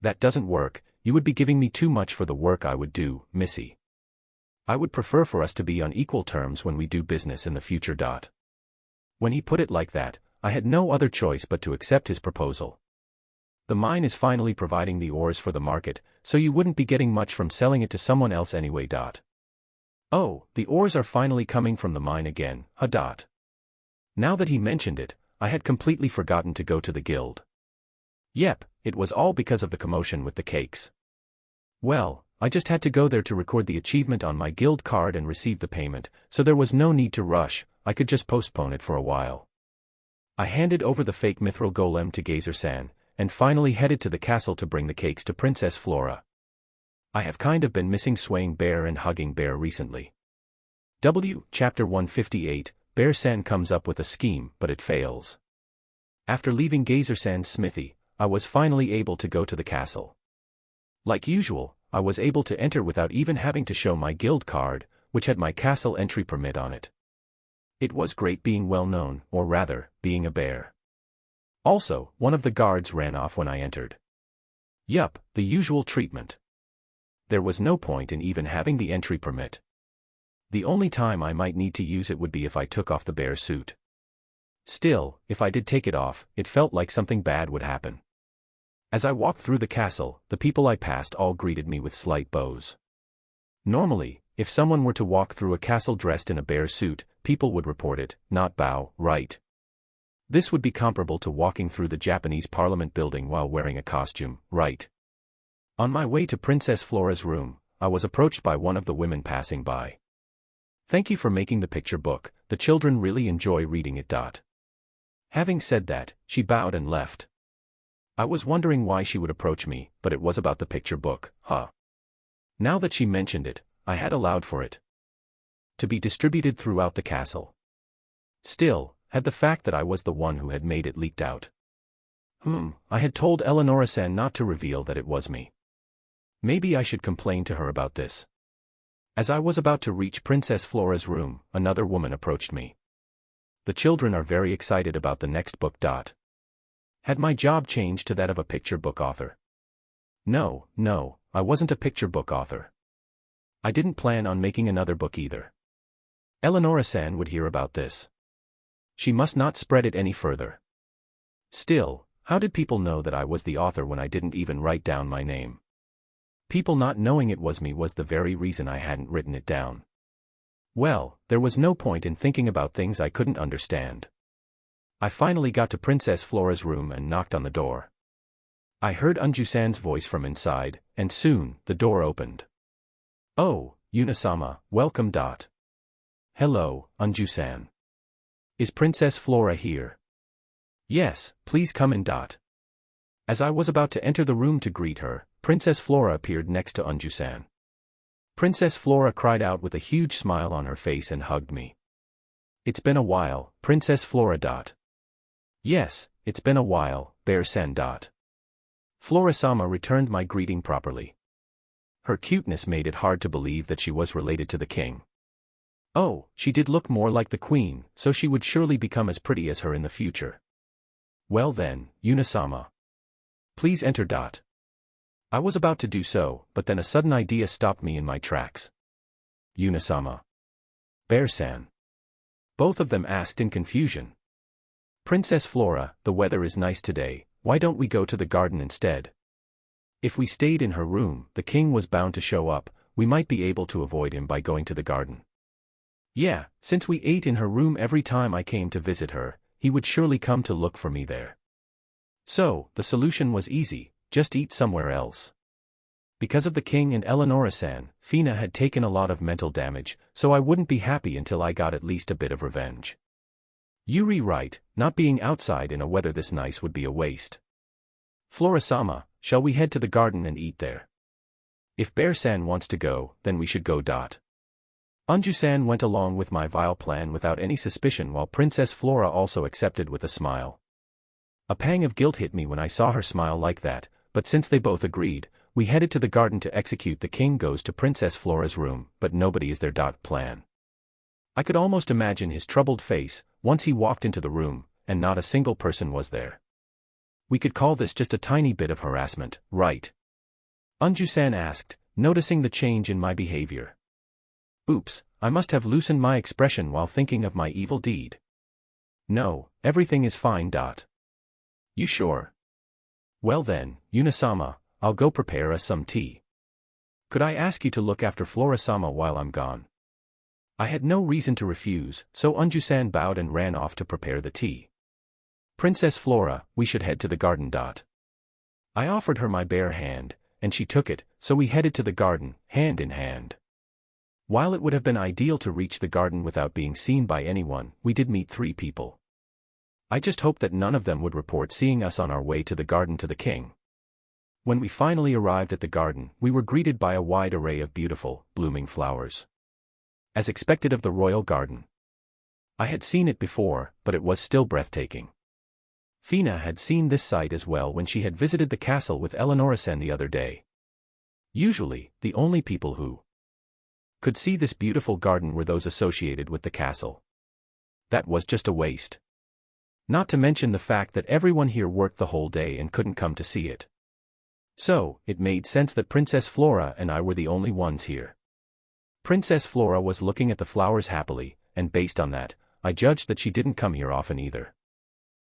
That doesn't work, you would be giving me too much for the work I would do, Missy. I would prefer for us to be on equal terms when we do business in the future. When he put it like that, I had no other choice but to accept his proposal. The mine is finally providing the ores for the market, so you wouldn't be getting much from selling it to someone else anyway. Oh, the ores are finally coming from the mine again, huh? Now that he mentioned it, I had completely forgotten to go to the guild. Yep, it was all because of the commotion with the cakes. Well, I just had to go there to record the achievement on my guild card and receive the payment, so there was no need to rush, I could just postpone it for a while. I handed over the fake mithril golem to Gazer-san, and finally headed to the castle to bring the cakes to Princess Flora. I have kind of been missing swaying bear and hugging bear recently. Chapter 158, Bear-san comes up with a scheme, but it fails. After leaving Gazer-san's smithy, I was finally able to go to the castle. Like usual, I was able to enter without even having to show my guild card, which had my castle entry permit on it. It was great being well known, or rather, being a bear. Also, one of the guards ran off when I entered. Yup, the usual treatment. There was no point in even having the entry permit. The only time I might need to use it would be if I took off the bear suit. Still, if I did take it off, it felt like something bad would happen. As I walked through the castle, the people I passed all greeted me with slight bows. Normally, if someone were to walk through a castle dressed in a bear suit, people would report it, not bow, right? This would be comparable to walking through the Japanese Parliament building while wearing a costume, right? On my way to Princess Flora's room, I was approached by one of the women passing by. Thank you for making the picture book, the children really enjoy reading it. Having said that, she bowed and left. I was wondering why she would approach me, but it was about the picture book, huh? Now that she mentioned it, I had allowed for it to be distributed throughout the castle. Still, had the fact that I was the one who had made it leaked out. I had told Eleonora-san not to reveal that it was me. Maybe I should complain to her about this. As I was about to reach Princess Flora's room, another woman approached me. The children are very excited about the next book. Had my job changed to that of a picture book author? No, I wasn't a picture book author. I didn't plan on making another book either. Eleonora-san would hear about this. She must not spread it any further. Still, how did people know that I was the author when I didn't even write down my name? People not knowing it was me was the very reason I hadn't written it down. Well, there was no point in thinking about things I couldn't understand. I finally got to Princess Flora's room and knocked on the door. I heard Unju-san's voice from inside, and soon, the door opened. Oh, Yuna-sama, welcome. Hello, Unju-san. Is Princess Flora here? Yes, please come in. As I was about to enter the room to greet her, Princess Flora appeared next to Unju-san. Princess Flora cried out with a huge smile on her face and hugged me. It's been a while, Princess Flora. Yes, it's been a while, Bear-san. Flora-sama returned my greeting properly. Her cuteness made it hard to believe that she was related to the king. Oh, she did look more like the queen, so she would surely become as pretty as her in the future. Well then, Yuna-sama. Please enter. I was about to do so, but then a sudden idea stopped me in my tracks. Yuna-sama. Bear-san. Both of them asked in confusion. Princess Flora, the weather is nice today, why don't we go to the garden instead? If we stayed in her room, the king was bound to show up, we might be able to avoid him by going to the garden. Yeah, since we ate in her room every time I came to visit her, he would surely come to look for me there. So, the solution was easy, just eat somewhere else. Because of the king and Eleonora-san, Fina had taken a lot of mental damage, so I wouldn't be happy until I got at least a bit of revenge. Yuri right, not being outside in a weather this nice would be a waste. Flora-sama, shall we head to the garden and eat there? If Bear-san wants to go, then we should go. Unju-san went along with my vile plan without any suspicion while Princess Flora also accepted with a smile. A pang of guilt hit me when I saw her smile like that, but since they both agreed, we headed to the garden to execute the king goes to Princess Flora's room, but nobody is there. Plan. I could almost imagine his troubled face, once he walked into the room, and not a single person was there. We could call this just a tiny bit of harassment, right? Unju-san asked, noticing the change in my behavior. Oops, I must have loosened my expression while thinking of my evil deed. No, everything is fine. You sure? Well then, Yuna-sama, I'll go prepare us some tea. Could I ask you to look after Flora-sama while I'm gone? I had no reason to refuse, so Unju-san bowed and ran off to prepare the tea. Princess Flora, we should head to the garden. I offered her my bare hand, and she took it, so we headed to the garden, hand in hand. While it would have been ideal to reach the garden without being seen by anyone, we did meet 3 people. I just hoped that none of them would report seeing us on our way to the garden to the king. When we finally arrived at the garden, we were greeted by a wide array of beautiful, blooming flowers. As expected of the royal garden. I had seen it before, but it was still breathtaking. Fina had seen this sight as well when she had visited the castle with Eleonora-sen the other day. Usually, the only people who could see this beautiful garden were those associated with the castle. That was just a waste. Not to mention the fact that everyone here worked the whole day and couldn't come to see it. So, it made sense that Princess Flora and I were the only ones here. Princess Flora was looking at the flowers happily, and based on that, I judged that she didn't come here often either.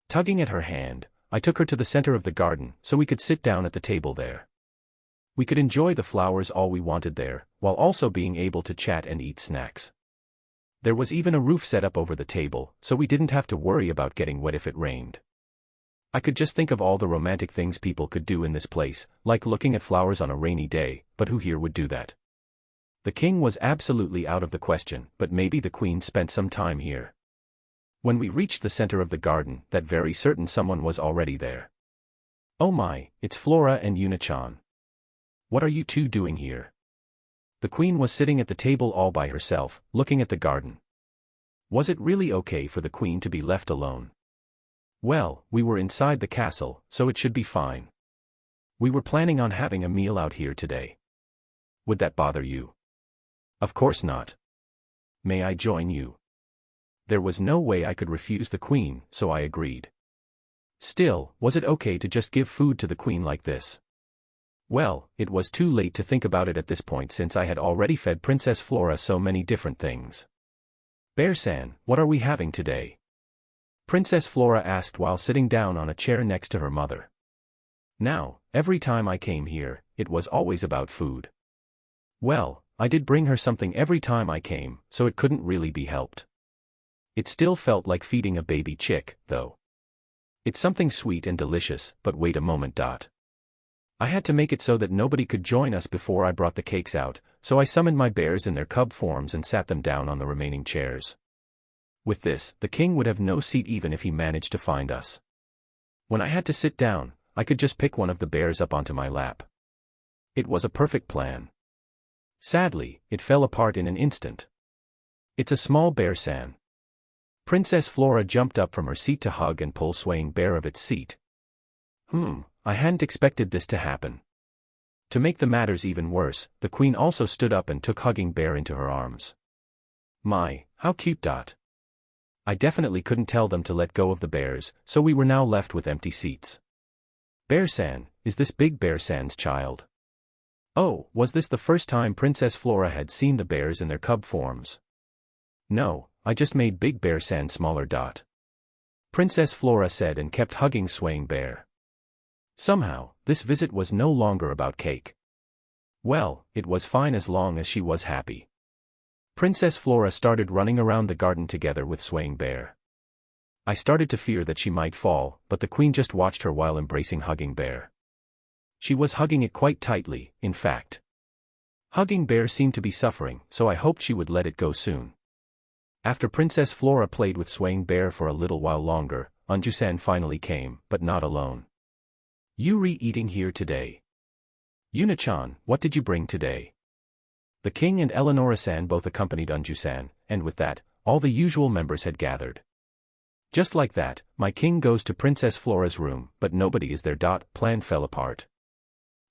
Tugging at her hand, I took her to the center of the garden so we could sit down at the table there. We could enjoy the flowers all we wanted there, while also being able to chat and eat snacks. There was even a roof set up over the table, so we didn't have to worry about getting wet if it rained. I could just think of all the romantic things people could do in this place, like looking at flowers on a rainy day, but who here would do that? The king was absolutely out of the question, but maybe the queen spent some time here. When we reached the center of the garden, that very certain someone was already there. Oh my, it's Flora and Yuna-chan. What are you 2 doing here? The queen was sitting at the table all by herself, looking at the garden. Was it really okay for the queen to be left alone? Well, we were inside the castle, so it should be fine. We were planning on having a meal out here today. Would that bother you? Of course not. May I join you? There was no way I could refuse the queen, so I agreed. Still, was it okay to just give food to the queen like this? Well, it was too late to think about it at this point since I had already fed Princess Flora so many different things. Bear-san, what are we having today? Princess Flora asked while sitting down on a chair next to her mother. Now, every time I came here, it was always about food. Well, I did bring her something every time I came, so it couldn't really be helped. It still felt like feeding a baby chick, though. It's something sweet and delicious, but wait a moment. I had to make it so that nobody could join us before I brought the cakes out, so I summoned my bears in their cub forms and sat them down on the remaining chairs. With this, the king would have no seat even if he managed to find us. When I had to sit down, I could just pick one of the bears up onto my lap. It was a perfect plan. Sadly, it fell apart in an instant. It's a small bear-san. Princess Flora jumped up from her seat to hug and pull Swaying Bear of its seat. I hadn't expected this to happen. To make the matters even worse, the queen also stood up and took Hugging Bear into her arms. My, how cute. I definitely couldn't tell them to let go of the bears, so we were now left with empty seats. Bear-san, is this Big Bear-san's child? Oh, was this the first time Princess Flora had seen the bears in their cub forms? No, I just made Big Bear-san smaller. Princess Flora said and kept hugging Swaying Bear. Somehow, this visit was no longer about cake. Well, it was fine as long as she was happy. Princess Flora started running around the garden together with Swaying Bear. I started to fear that she might fall, but the queen just watched her while embracing Hugging Bear. She was hugging it quite tightly, in fact. Hugging Bear seemed to be suffering, so I hoped she would let it go soon. After Princess Flora played with Swaying Bear for a little while longer, Unju-san finally came, but not alone. Yuri eating here today. Yuna-chan, what did you bring today? The king and Eleonora-san both accompanied Unju-san, and with that, all the usual members had gathered. Just like that, my king goes to Princess Flora's room, but nobody is there. Plan fell apart.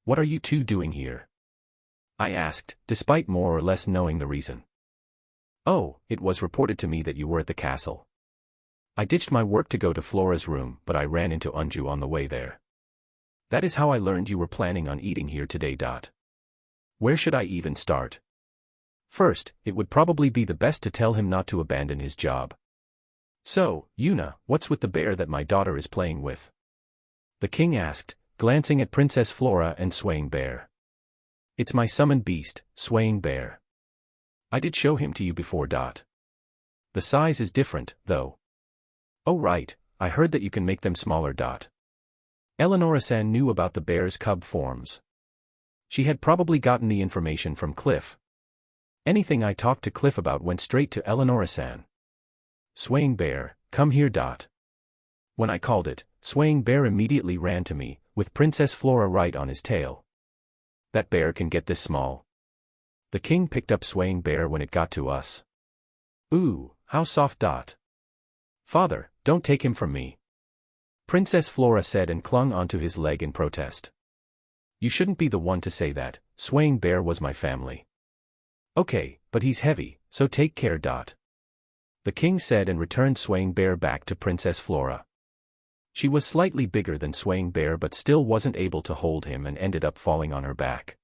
What are you 2 doing here? I asked, despite more or less knowing the reason. Oh, it was reported to me that you were at the castle. I ditched my work to go to Flora's room, but I ran into Unju on the way there. That is how I learned you were planning on eating here today. Where should I even start? First, it would probably be the best to tell him not to abandon his job. So, Yuna, what's with the bear that my daughter is playing with? The king asked, glancing at Princess Flora and Swaying Bear. It's my summoned beast, Swaying Bear. I did show him to you before. The size is different, though. Oh right, I heard that you can make them smaller. Eleonora-san knew about the bear's cub forms. She had probably gotten the information from Cliff. Anything I talked to Cliff about went straight to Eleonora-san. Swaying Bear, come here. When I called it, Swaying Bear immediately ran to me, with Princess Flora right on his tail. That bear can get this small. The king picked up Swaying Bear when it got to us. Ooh, how soft. Father, don't take him from me. Princess Flora said and clung onto his leg in protest. You shouldn't be the one to say that, Swaying Bear was my family. Okay, but he's heavy, so take care. The king said and returned Swaying Bear back to Princess Flora. She was slightly bigger than Swaying Bear but still wasn't able to hold him and ended up falling on her back.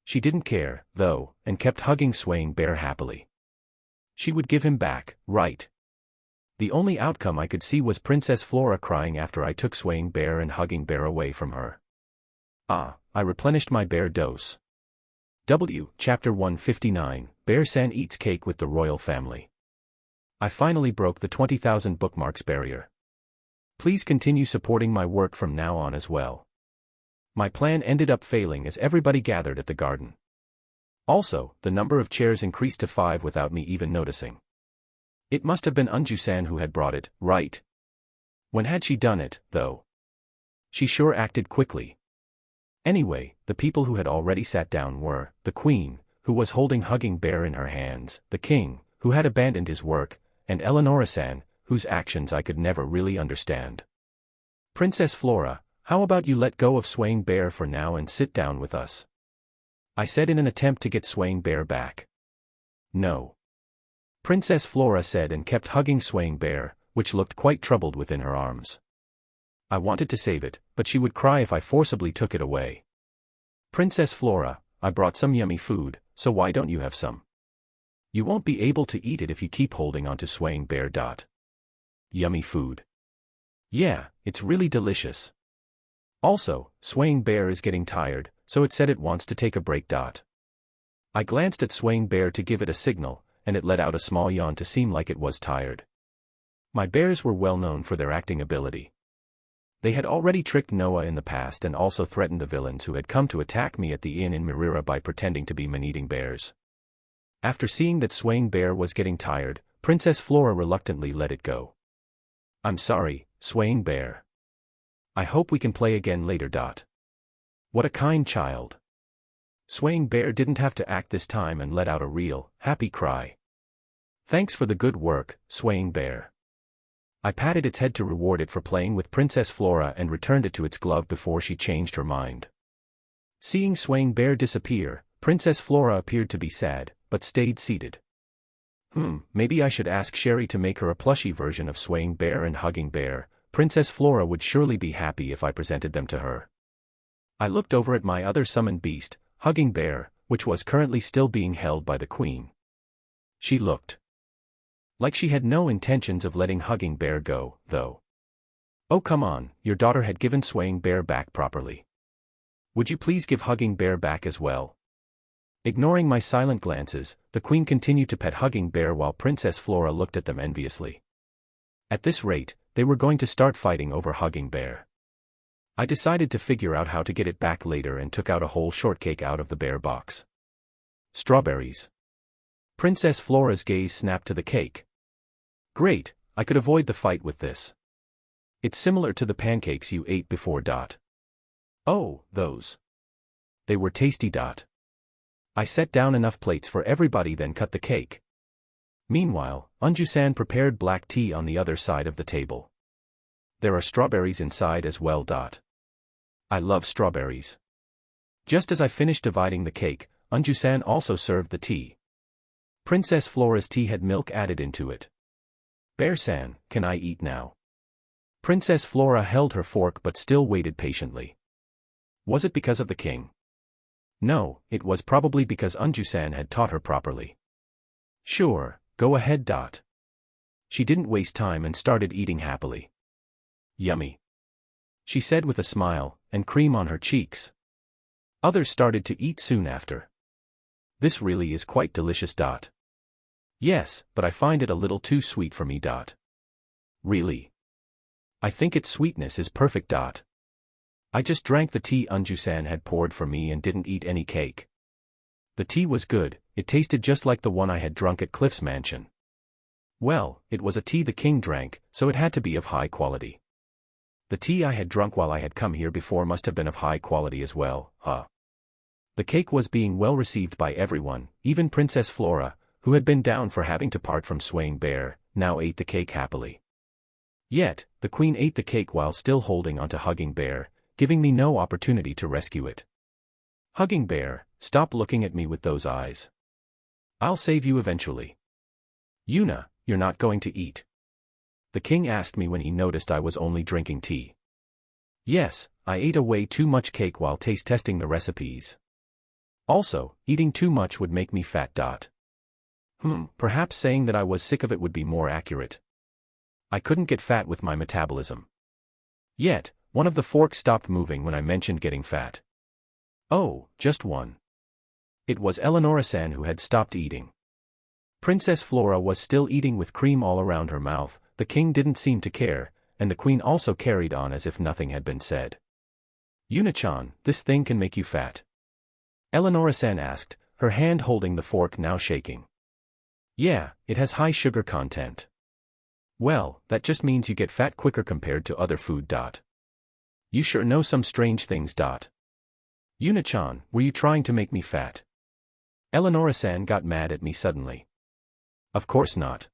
She didn't care, though, and kept hugging Swaying Bear happily. She would give him back, right? The only outcome I could see was Princess Flora crying after I took Swaying Bear and Hugging Bear away from her. I replenished my bear dose. Chapter 159, Bear-san eats cake with the royal family. I finally broke the 20,000 bookmarks barrier. Please continue supporting my work from now on as well. My plan ended up failing as everybody gathered at the garden. Also, the number of chairs increased to 5 without me even noticing. It must have been Unju-san who had brought it, right? When had she done it, though? She sure acted quickly. Anyway, the people who had already sat down were, the queen, who was holding Hugging Bear in her hands, the king, who had abandoned his work, and Eleonora-san, whose actions I could never really understand. Princess Flora, how about you let go of Swaying Bear for now and sit down with us? I said in an attempt to get Swaying Bear back. No. Princess Flora said and kept hugging Swaying Bear, which looked quite troubled within her arms. I wanted to save it, but she would cry if I forcibly took it away. Princess Flora, I brought some yummy food, so why don't you have some? You won't be able to eat it if you keep holding on to Swaying Bear. Yummy food. Yeah, it's really delicious. Also, Swaying Bear is getting tired, so it said it wants to take a break. I glanced at Swaying Bear to give it a signal, and it let out a small yawn to seem like it was tired. My bears were well known for their acting ability. They had already tricked Noah in the past and also threatened the villains who had come to attack me at the inn in Mirira by pretending to be man-eating bears. After seeing that Swaying Bear was getting tired, Princess Flora reluctantly let it go. I'm sorry, Swaying Bear. I hope we can play again later. What a kind child. Swaying Bear didn't have to act this time and let out a real, happy cry. Thanks for the good work, Swaying Bear. I patted its head to reward it for playing with Princess Flora and returned it to its glove before she changed her mind. Seeing Swaying Bear disappear, Princess Flora appeared to be sad, but stayed seated. Maybe I should ask Sherry to make her a plushie version of Swaying Bear and Hugging Bear. Princess Flora would surely be happy if I presented them to her. I looked over at my other summoned beast, Hugging Bear, which was currently still being held by the queen. She looked like she had no intentions of letting Hugging Bear go, though. Oh come on, your daughter had given Swaying Bear back properly. Would you please give Hugging Bear back as well? Ignoring my silent glances, the queen continued to pet Hugging Bear while Princess Flora looked at them enviously. At this rate, they were going to start fighting over Hugging Bear. I decided to figure out how to get it back later and took out a whole shortcake out of the bear box. Strawberries. Princess Flora's gaze snapped to the cake. Great, I could avoid the fight with this. It's similar to the pancakes you ate before. Oh, those. They were tasty. I set down enough plates for everybody then cut the cake. Meanwhile, Unju-san prepared black tea on the other side of the table. There are strawberries inside as well. I love strawberries. Just as I finished dividing the cake, Unju-san also served the tea. Princess Flora's tea had milk added into it. Bear-san, can I eat now? Princess Flora held her fork but still waited patiently. Was it because of the king? No, it was probably because Unju-san had taught her properly. Sure, go ahead. She didn't waste time and started eating happily. Yummy, she said with a smile, and cream on her cheeks. Others started to eat soon after. This really is quite delicious. Yes, but I find it a little too sweet for me. Really? I think its sweetness is perfect. I just drank the tea Unju-san had poured for me and didn't eat any cake. The tea was good, it tasted just like the one I had drunk at Cliff's mansion. Well, it was a tea the king drank, so it had to be of high quality. The tea I had drunk while I had come here before must have been of high quality as well, huh? The cake was being well received by everyone, even Princess Flora, who had been down for having to part from Swaying Bear, now ate the cake happily. Yet, the queen ate the cake while still holding onto Hugging Bear, giving me no opportunity to rescue it. Hugging Bear, stop looking at me with those eyes. I'll save you eventually. Yuna, you're not going to eat? The king asked me when he noticed I was only drinking tea. Yes, I ate way too much cake while taste testing the recipes. Also, eating too much would make me fat. Perhaps saying that I was sick of it would be more accurate. I couldn't get fat with my metabolism. Yet, one of the forks stopped moving when I mentioned getting fat. Oh, just one. It was Eleonora-san who had stopped eating. Princess Flora was still eating with cream all around her mouth, the king didn't seem to care, and the queen also carried on as if nothing had been said. Yuna-chan, this thing can make you fat? Eleonora-san asked, her hand holding the fork now shaking. Yeah, it has high sugar content. Well, that just means you get fat quicker compared to other food. You sure know some strange things. Yuna-chan, were you trying to make me fat? Eleonora-san got mad at me suddenly. Of course not.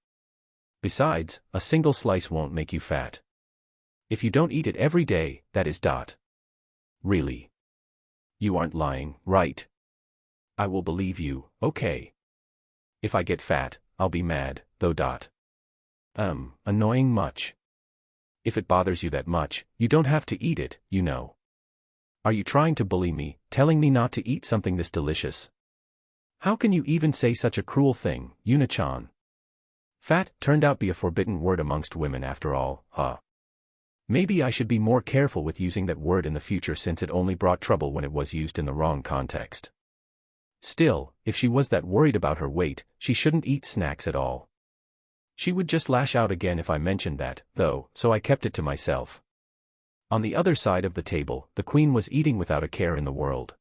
Besides, a single slice won't make you fat. If you don't eat it every day, that is. Really? You aren't lying, right? I will believe you, okay. If I get fat, I'll be mad, though. Annoying much. If it bothers you that much, you don't have to eat it, you know. Are you trying to bully me, telling me not to eat something this delicious? How can you even say such a cruel thing, Yuna-chan? Fat turned out to be a forbidden word amongst women after all, huh? Maybe I should be more careful with using that word in the future since it only brought trouble when it was used in the wrong context. Still, if she was that worried about her weight, she shouldn't eat snacks at all. She would just lash out again if I mentioned that, though, so I kept it to myself. On the other side of the table, the queen was eating without a care in the world.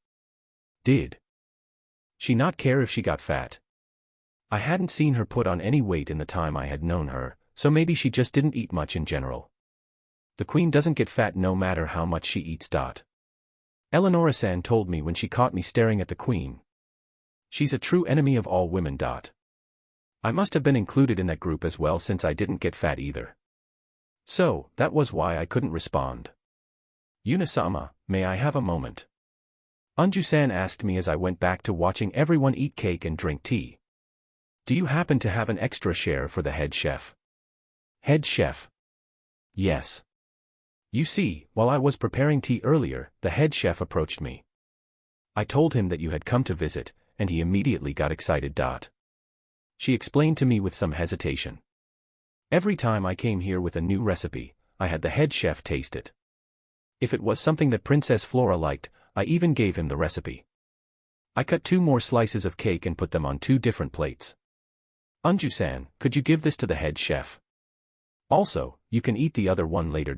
Did she not care if she got fat? I hadn't seen her put on any weight in the time I had known her, so maybe she just didn't eat much in general. The queen doesn't get fat no matter how much she eats. Eleonora-san told me when she caught me staring at the queen. She's a true enemy of all women. I must have been included in that group as well since I didn't get fat either. So, that was why I couldn't respond. Yuna-sama, may I have a moment? Unju-san asked me as I went back to watching everyone eat cake and drink tea. Do you happen to have an extra share for the head chef? Head chef? Yes. You see, while I was preparing tea earlier, the head chef approached me. I told him that you had come to visit, and he immediately got excited. She explained to me with some hesitation. Every time I came here with a new recipe, I had the head chef taste it. If it was something that Princess Flora liked, I even gave him the recipe. I cut 2 more slices of cake and put them on 2 different plates. Unju-san, could you give this to the head chef? Also, you can eat the other one later.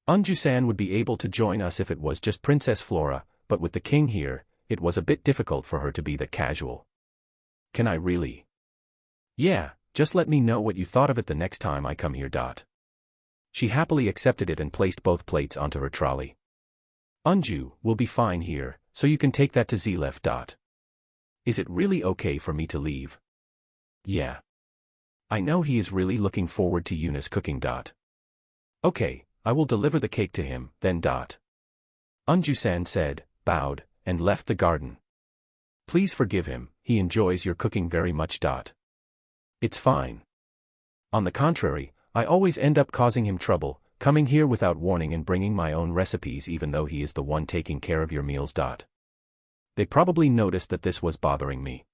Unju-san would be able to join us if it was just Princess Flora, but with the king here, it was a bit difficult for her to be that casual. Can I really? Yeah, just let me know what you thought of it the next time I come here. She happily accepted it and placed both plates onto her trolley. Unju, we'll be fine here, so you can take that to Zlef. Is it really okay for me to leave? Yeah. I know he is really looking forward to Yuna's cooking. Okay, I will deliver the cake to him, then. Unju-san said, bowed, and left the garden. Please forgive him, he enjoys your cooking very much. It's fine. On the contrary, I always end up causing him trouble, coming here without warning and bringing my own recipes even though he is the one taking care of your meals. They probably noticed that this was bothering me.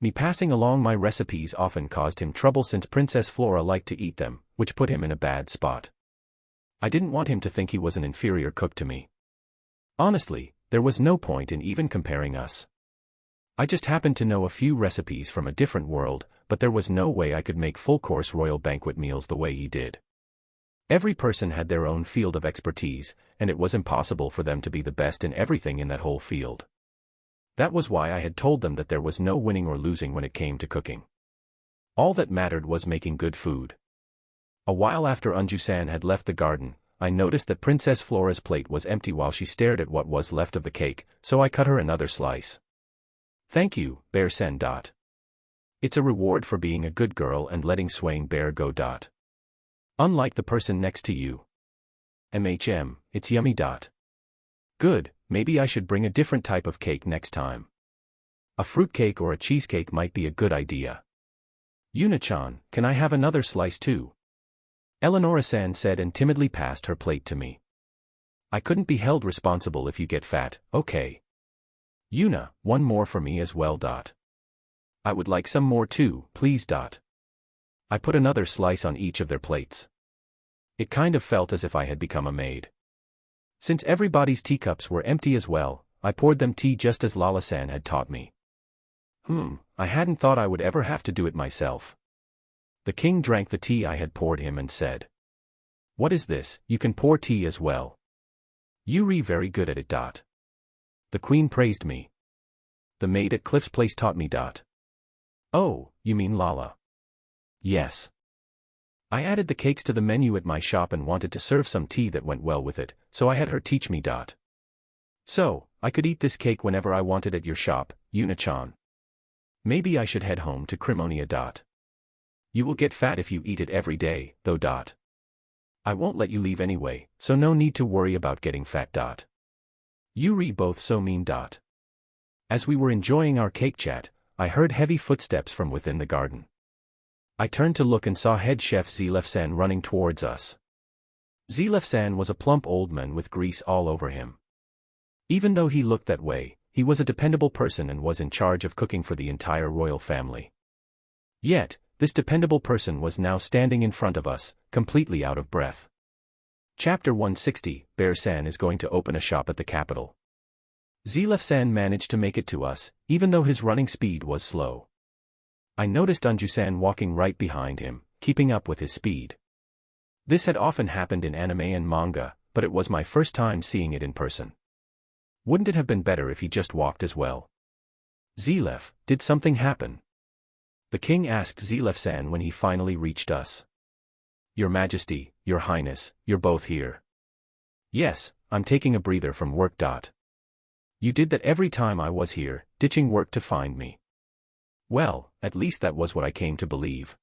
Me passing along my recipes often caused him trouble since Princess Flora liked to eat them, which put him in a bad spot. I didn't want him to think he was an inferior cook to me. Honestly, there was no point in even comparing us. I just happened to know a few recipes from a different world, but there was no way I could make full-course royal banquet meals the way he did. Every person had their own field of expertise, and it was impossible for them to be the best in everything in that whole field. That was why I had told them that there was no winning or losing when it came to cooking. All that mattered was making good food. A while after Unju-san had left the garden, I noticed that Princess Flora's plate was empty while she stared at what was left of the cake, so I cut her another slice. Thank you, Bear-sen. It's a reward for being a good girl and letting Swaying Bear go. Unlike the person next to you. It's yummy. Good, maybe I should bring a different type of cake next time. A fruitcake or a cheesecake might be a good idea. Yuna-chan, can I have another slice too? Eleonora-san said and timidly passed her plate to me. I couldn't be held responsible if you get fat, okay? Yuna, one more for me as well. I would like some more too, please. I put another slice on each of their plates. It kind of felt as if I had become a maid. Since everybody's teacups were empty as well, I poured them tea just as Lala-san had taught me. I hadn't thought I would ever have to do it myself. The king drank the tea I had poured him and said, "What is this, you can pour tea as well? You're very good at it." The queen praised me. The maid at Cliff's place taught me. Oh, you mean Lala? Yes. I added the cakes to the menu at my shop and wanted to serve some tea that went well with it, so I had her teach me. So, I could eat this cake whenever I wanted at your shop, Yuna-chan. Maybe I should head home to Crimonia. You will get fat if you eat it every day, though. I won't let you leave anyway, so no need to worry about getting fat. Yuri both so mean. As we were enjoying our cake chat, I heard heavy footsteps from within the garden. I turned to look and saw head chef Zilef-san running towards us. Zilef-san was a plump old man with grease all over him. Even though he looked that way, he was a dependable person and was in charge of cooking for the entire royal family. Yet, this dependable person was now standing in front of us, completely out of breath. Chapter 160, Bear-san is going to open a shop at the capital. Zilef-san managed to make it to us, even though his running speed was slow. I noticed Unju-san walking right behind him, keeping up with his speed. This had often happened in anime and manga, but it was my first time seeing it in person. Wouldn't it have been better if he just walked as well? Zilef, did something happen? The king asked Zilef-san when he finally reached us. Your Majesty, Your Highness, you're both here. Yes, I'm taking a breather from work. You did that every time I was here, ditching work to find me. Well, at least that was what I came to believe.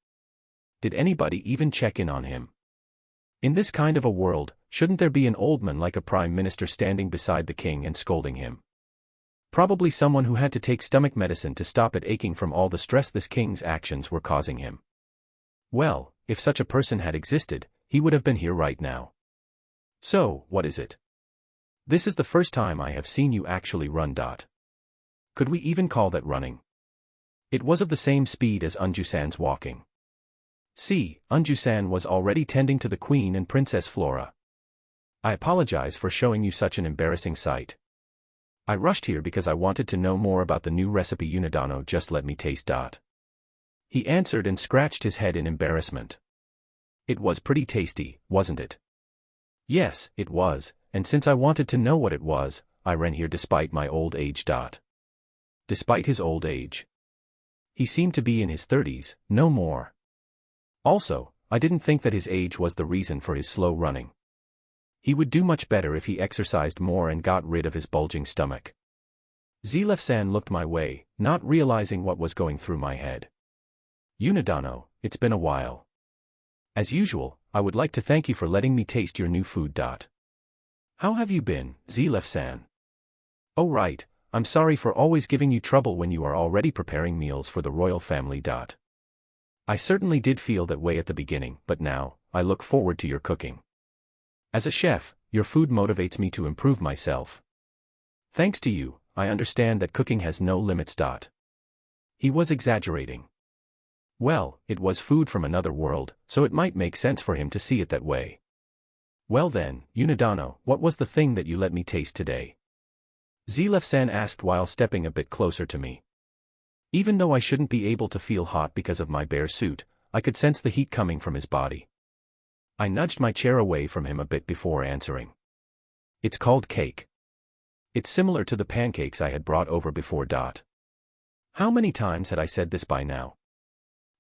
Did anybody even check in on him? In this kind of a world, shouldn't there be an old man like a prime minister standing beside the king and scolding him? Probably someone who had to take stomach medicine to stop it aching from all the stress this king's actions were causing him. Well, if such a person had existed, he would have been here right now. So, what is it? This is the first time I have seen you actually run. Could we even call that running? It was of the same speed as Unju-san's walking. See, Unju-san was already tending to the queen and Princess Flora. I apologize for showing you such an embarrassing sight. I rushed here because I wanted to know more about the new recipe Unadano just let me taste. He answered and scratched his head in embarrassment. It was pretty tasty, wasn't it? Yes, it was, and since I wanted to know what it was, I ran here despite my old age. Despite his old age. He seemed to be in his 30s, no more. Also, I didn't think that his age was the reason for his slow running. He would do much better if he exercised more and got rid of his bulging stomach. Zilef-san looked my way, not realizing what was going through my head. Unadano, it's been a while. As usual, I would like to thank you for letting me taste your new food. How have you been, Zilef-san? Oh right, I'm sorry for always giving you trouble when you are already preparing meals for the royal family. I certainly did feel that way at the beginning, but now, I look forward to your cooking. As a chef, your food motivates me to improve myself. Thanks to you, I understand that cooking has no limits. He was exaggerating. Well, it was food from another world, so it might make sense for him to see it that way. Well then, Unadano, what was the thing that you let me taste today? Zilef-san asked while stepping a bit closer to me. Even though I shouldn't be able to feel hot because of my bear suit, I could sense the heat coming from his body. I nudged my chair away from him a bit before answering. It's called cake. It's similar to the pancakes I had brought over before. How many times had I said this by now?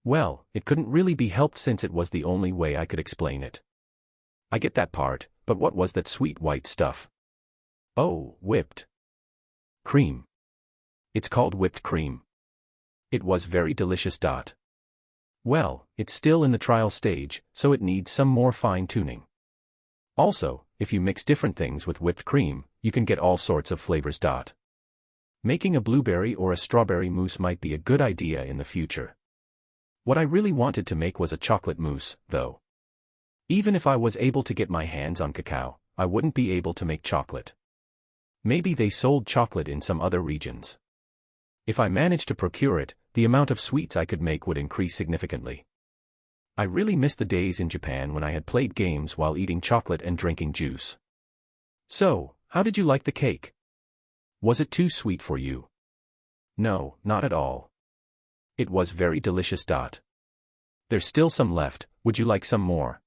Well, it couldn't really be helped since it was the only way I could explain it. I get that part, but what was that sweet white stuff? Oh, whipped cream. It's called whipped cream. It was very delicious. Well, it's still in the trial stage, so it needs some more fine-tuning. Also, if you mix different things with whipped cream, you can get all sorts of flavors. Making a blueberry or a strawberry mousse might be a good idea in the future. What I really wanted to make was a chocolate mousse, though. Even if I was able to get my hands on cacao, I wouldn't be able to make chocolate. Maybe they sold chocolate in some other regions. If I managed to procure it, the amount of sweets I could make would increase significantly. I really miss the days in Japan when I had played games while eating chocolate and drinking juice. So, how did you like the cake? Was it too sweet for you? No, not at all. It was very delicious. There's still some left, would you like some more?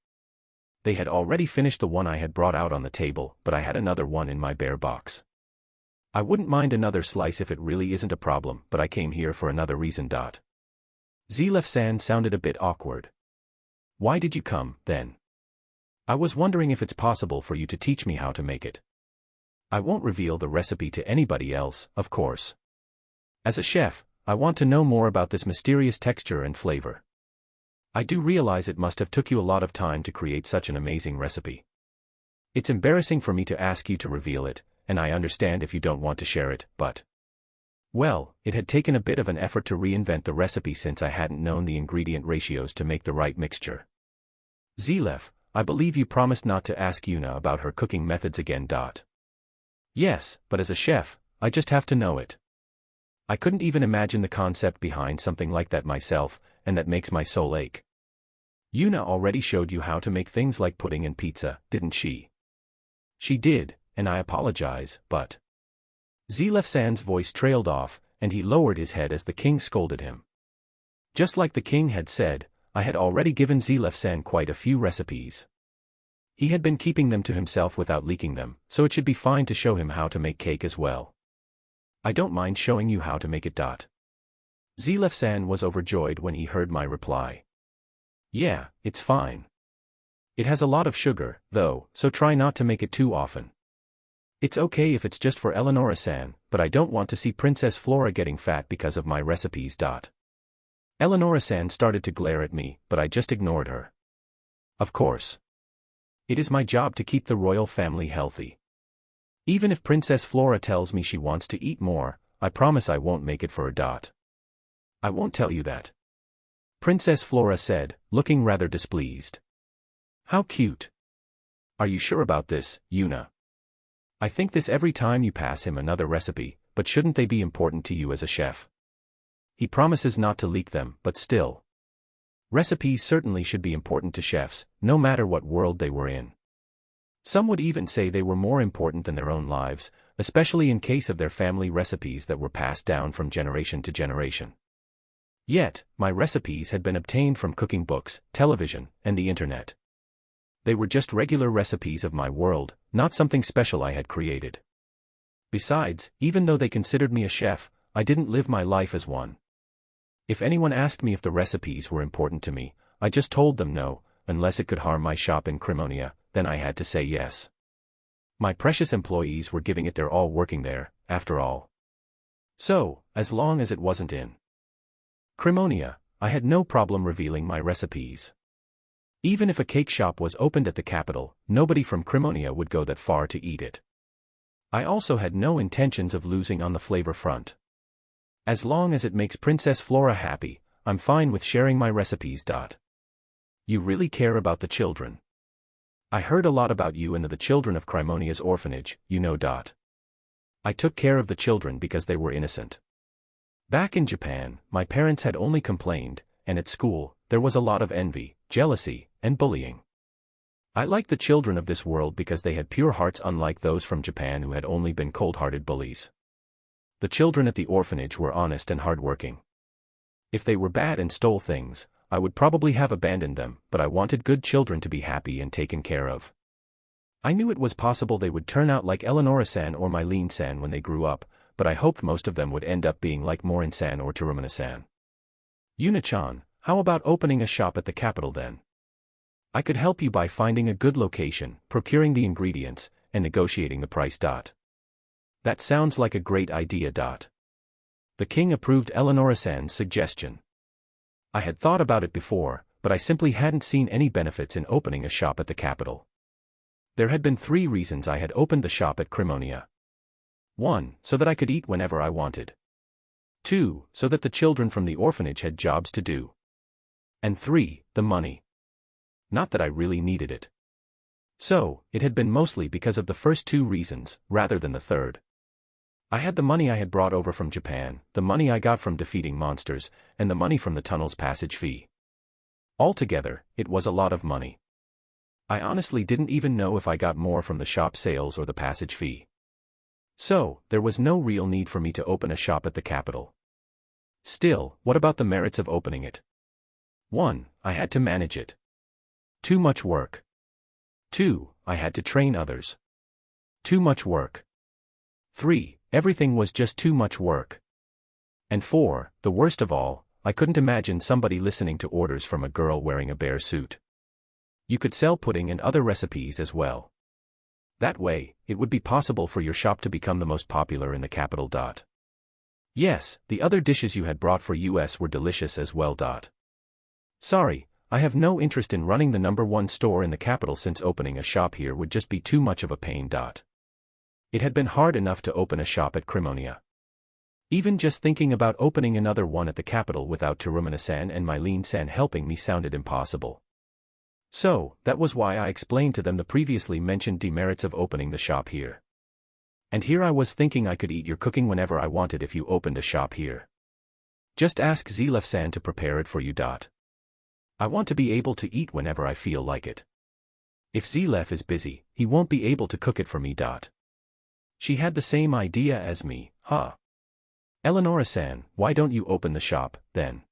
They had already finished the one I had brought out on the table, but I had another one in my bear box. I wouldn't mind another slice if it really isn't a problem, but I came here for another reason. Zilef-san sounded a bit awkward. Why did you come, then? I was wondering if it's possible for you to teach me how to make it. I won't reveal the recipe to anybody else, of course. As a chef, I want to know more about this mysterious texture and flavor. I do realize it must have took you a lot of time to create such an amazing recipe. It's embarrassing for me to ask you to reveal it, and I understand if you don't want to share it, but... Well, it had taken a bit of an effort to reinvent the recipe since I hadn't known the ingredient ratios to make the right mixture. Zilef, I believe you promised not to ask Yuna about her cooking methods again. Yes, but as a chef, I just have to know it. I couldn't even imagine the concept behind something like that myself, and that makes my soul ache. Yuna already showed you how to make things like pudding and pizza, didn't she? She did, and I apologize, but... Zilef-san's voice trailed off, and he lowered his head as the king scolded him. Just like the king had said, I had already given Zilef-san quite a few recipes. He had been keeping them to himself without leaking them, so it should be fine to show him how to make cake as well. I don't mind showing you how to make it. Zilef-san was overjoyed when he heard my reply. Yeah, it's fine. It has a lot of sugar, though, so try not to make it too often. It's okay if it's just for Eleonora-san, but I don't want to see Princess Flora getting fat because of my recipes. Eleonora-san started to glare at me, but I just ignored her. Of course. It is my job to keep the royal family healthy. Even if Princess Flora tells me she wants to eat more, I promise I won't make it for her. I won't tell you that. Princess Flora said, looking rather displeased. How cute. Are you sure about this, Yuna? I think this every time you pass him another recipe, but shouldn't they be important to you as a chef? He promises not to leak them, but still. Recipes certainly should be important to chefs, no matter what world they were in. Some would even say they were more important than their own lives, especially in case of their family recipes that were passed down from generation to generation. Yet, my recipes had been obtained from cooking books, television, and the internet. They were just regular recipes of my world, not something special I had created. Besides, even though they considered me a chef, I didn't live my life as one. If anyone asked me if the recipes were important to me, I just told them no, unless it could harm my shop in Crimonia, then I had to say yes. My precious employees were giving it their all working there, after all. So, as long as it wasn't in Crimonia, I had no problem revealing my recipes. Even if a cake shop was opened at the capital, nobody from Crimonia would go that far to eat it. I also had no intentions of losing on the flavor front. As long as it makes Princess Flora happy, I'm fine with sharing my recipes. You really care about the children. I heard a lot about you and the children of Crimonia's orphanage, you know. I took care of the children because they were innocent. Back in Japan, my parents had only complained, and at school, there was a lot of envy, jealousy, and bullying. I liked the children of this world because they had pure hearts, unlike those from Japan who had only been cold-hearted bullies. The children at the orphanage were honest and hardworking. If they were bad and stole things, I would probably have abandoned them, but I wanted good children to be happy and taken care of. I knew it was possible they would turn out like Eleonora-san or Mylene-san when they grew up, but I hoped most of them would end up being like Morin-san or Terumina-san. Yuna-chan, how about opening a shop at the capital then? I could help you by finding a good location, procuring the ingredients, and negotiating the price. That sounds like a great idea. The king approved Eleonora-san's suggestion. I had thought about it before, but I simply hadn't seen any benefits in opening a shop at the capital. There had been 3 reasons I had opened the shop at Crimonia. 1. So that I could eat whenever I wanted. 2. So that the children from the orphanage had jobs to do. And 3. The money. Not that I really needed it. So, it had been mostly because of the first 2 reasons, rather than the third. I had the money I had brought over from Japan, the money I got from defeating monsters, and the money from the tunnel's passage fee. Altogether, it was a lot of money. I honestly didn't even know if I got more from the shop sales or the passage fee. So, there was no real need for me to open a shop at the capital. Still, what about the merits of opening it? 1. I had to manage it. Too much work. 2. I had to train others. Too much work. 3. Everything was just too much work. And 4. The worst of all, I couldn't imagine somebody listening to orders from a girl wearing a bear suit. You could sell pudding and other recipes as well. That way, it would be possible for your shop to become the most popular in the capital. Yes, the other dishes you had brought for us were delicious as well. Sorry, I have no interest in running the #1 store in the capital since opening a shop here would just be too much of a pain. It had been hard enough to open a shop at Crimonia. Even just thinking about opening another one at the capital without Terumina-san and Mylene-san helping me sounded impossible. So, that was why I explained to them the previously mentioned demerits of opening the shop here. And here I was thinking I could eat your cooking whenever I wanted if you opened a shop here. Just ask Zlef-san to prepare it for you. I want to be able to eat whenever I feel like it. If Zlef is busy, he won't be able to cook it for me. She had the same idea as me, huh? Eleonora-san, why don't you open the shop, then?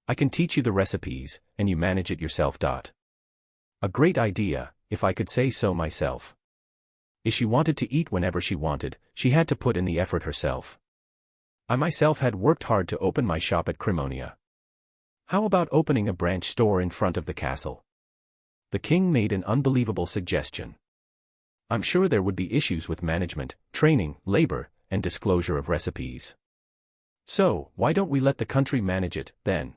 I can teach you the recipes, and you manage it yourself. A great idea, if I could say so myself. If she wanted to eat whenever she wanted, she had to put in the effort herself. I myself had worked hard to open my shop at Crimonia. How about opening a branch store in front of the castle? The king made an unbelievable suggestion. I'm sure there would be issues with management, training, labor, and disclosure of recipes. So, why don't we let the country manage it, then?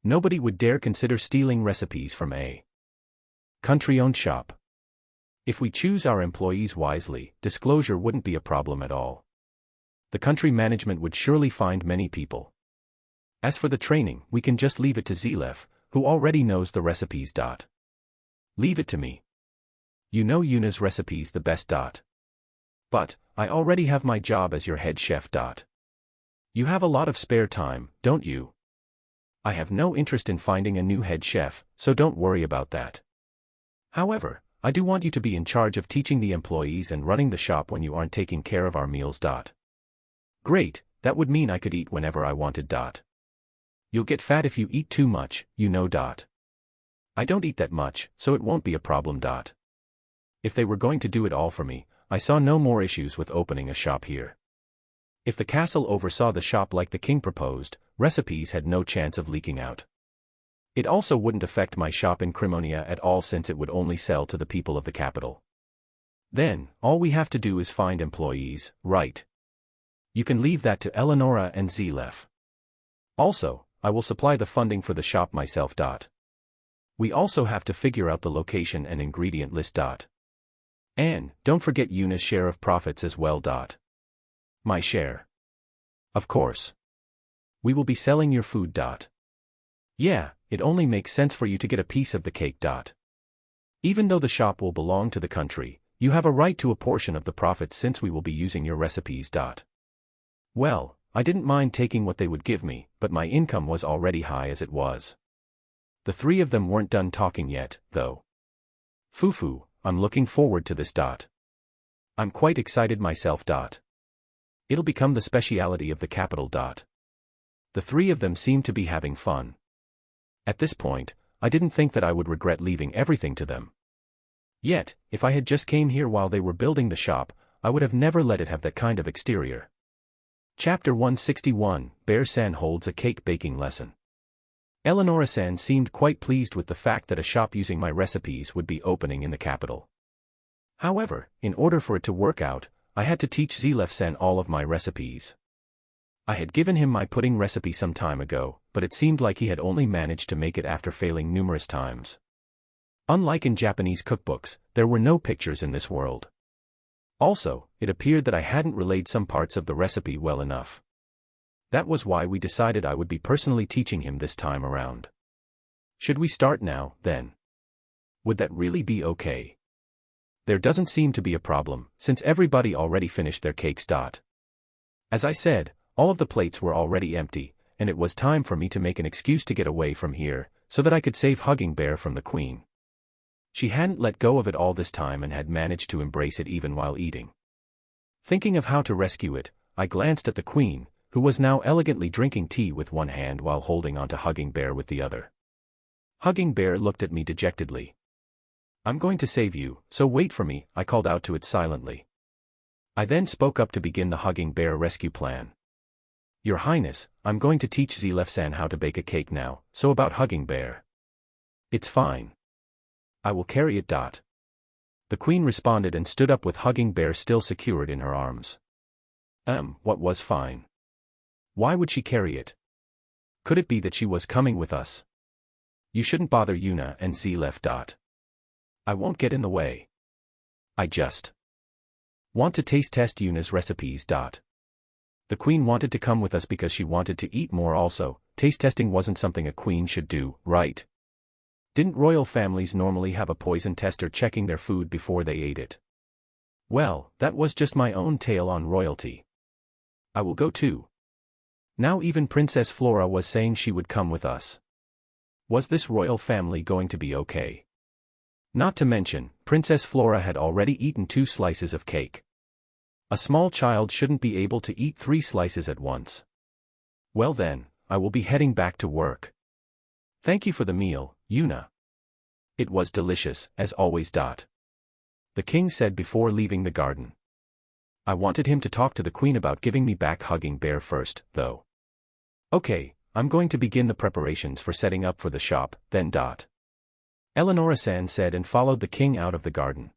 Nobody would dare consider stealing recipes from a country-owned shop. If we choose our employees wisely, disclosure wouldn't be a problem at all. The country management would surely find many people. As for the training, we can just leave it to Zlef, who already knows the recipes. Leave it to me. You know Yuna's recipes the best. But, I already have my job as your head chef. You have a lot of spare time, don't you? I have no interest in finding a new head chef, so don't worry about that. However, I do want you to be in charge of teaching the employees and running the shop when you aren't taking care of our meals. Great, that would mean I could eat whenever I wanted. You'll get fat if you eat too much, you know. I don't eat that much, so it won't be a problem. If they were going to do it all for me, I saw no more issues with opening a shop here. If the castle oversaw the shop like the king proposed, recipes had no chance of leaking out. It also wouldn't affect my shop in Crimonia at all since it would only sell to the people of the capital. Then, all we have to do is find employees, right? You can leave that to Eleonora and Zlef. Also, I will supply the funding for the shop myself. We also have to figure out the location and ingredient list. And, don't forget Yuna's share of profits as well. My share. Of course. We will be selling your food. Yeah, it only makes sense for you to get a piece of the cake. Even though the shop will belong to the country, you have a right to a portion of the profits since we will be using your recipes. Well, I didn't mind taking what they would give me, but my income was already high as it was. The three of them weren't done talking yet, though. Fufu, I'm looking forward to this. I'm quite excited myself. It'll become the speciality of the capital. The three of them seemed to be having fun. At this point, I didn't think that I would regret leaving everything to them. Yet, if I had just came here while they were building the shop, I would have never let it have that kind of exterior. Chapter 161, Bear-san holds a cake baking lesson. Eleonora-san seemed quite pleased with the fact that a shop using my recipes would be opening in the capital. However, in order for it to work out, I had to teach Zlef-san all of my recipes. I had given him my pudding recipe some time ago, but it seemed like he had only managed to make it after failing numerous times. Unlike in Japanese cookbooks, there were no pictures in this world. Also, it appeared that I hadn't relayed some parts of the recipe well enough. That was why we decided I would be personally teaching him this time around. Should we start now, then? Would that really be okay? There doesn't seem to be a problem, since everybody already finished their cakes. As I said, all of the plates were already empty, and it was time for me to make an excuse to get away from here, so that I could save Hugging Bear from the queen. She hadn't let go of it all this time and had managed to embrace it even while eating. Thinking of how to rescue it, I glanced at the queen, who was now elegantly drinking tea with one hand while holding onto Hugging Bear with the other. Hugging Bear looked at me dejectedly. "I'm going to save you, so wait for me," I called out to it silently. I then spoke up to begin the Hugging Bear rescue plan. "Your Highness, I'm going to teach Zlef-san how to bake a cake now, so about Hugging Bear." "It's fine. I will carry it." The queen responded and stood up with Hugging Bear still secured in her arms. What was fine? Why would she carry it? Could it be that she was coming with us? "You shouldn't bother Yuna and Zlef. I won't get in the way. I just want to test Yuna's recipes. The queen wanted to come with us because she wanted to eat more also. Taste testing wasn't something a queen should do, right? Didn't royal families normally have a poison tester checking their food before they ate it? Well, that was just my own tale on royalty. I will go too. Now even Princess Flora was saying she would come with us. Was this royal family going to be okay? Not to mention, Princess Flora had already eaten 2 slices of cake. A small child shouldn't be able to eat 3 slices at once. Well then, I will be heading back to work. Thank you for the meal, Yuna. It was delicious, as always. The king said before leaving the garden. I wanted him to talk to the queen about giving me back Hugging Bear first, though. Okay, I'm going to begin the preparations for setting up for the shop, then. Eleonora-san said and followed the king out of the garden.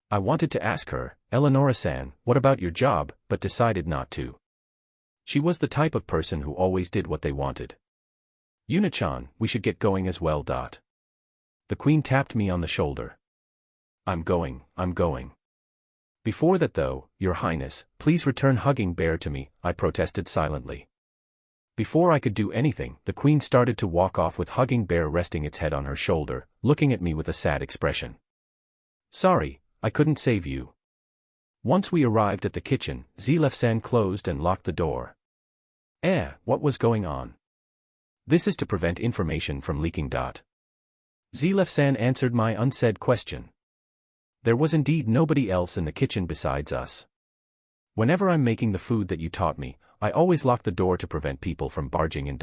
I wanted to ask her, "Eleonora-san, what about your job?" but decided not to. She was the type of person who always did what they wanted. "Yuna-chan, we should get going as well. The queen tapped me on the shoulder. I'm going. Before that though, Your Highness, please return Hugging Bear to me," I protested silently. Before I could do anything, the queen started to walk off with Hugging Bear resting its head on her shoulder, looking at me with a sad expression. "Sorry, I couldn't save you." Once we arrived at the kitchen, Zlef-san closed and locked the door. What was going on? This is to prevent information from leaking. Zlef-san answered my unsaid question. There was indeed nobody else in the kitchen besides us. Whenever I'm making the food that you taught me, I always lock the door to prevent people from barging in.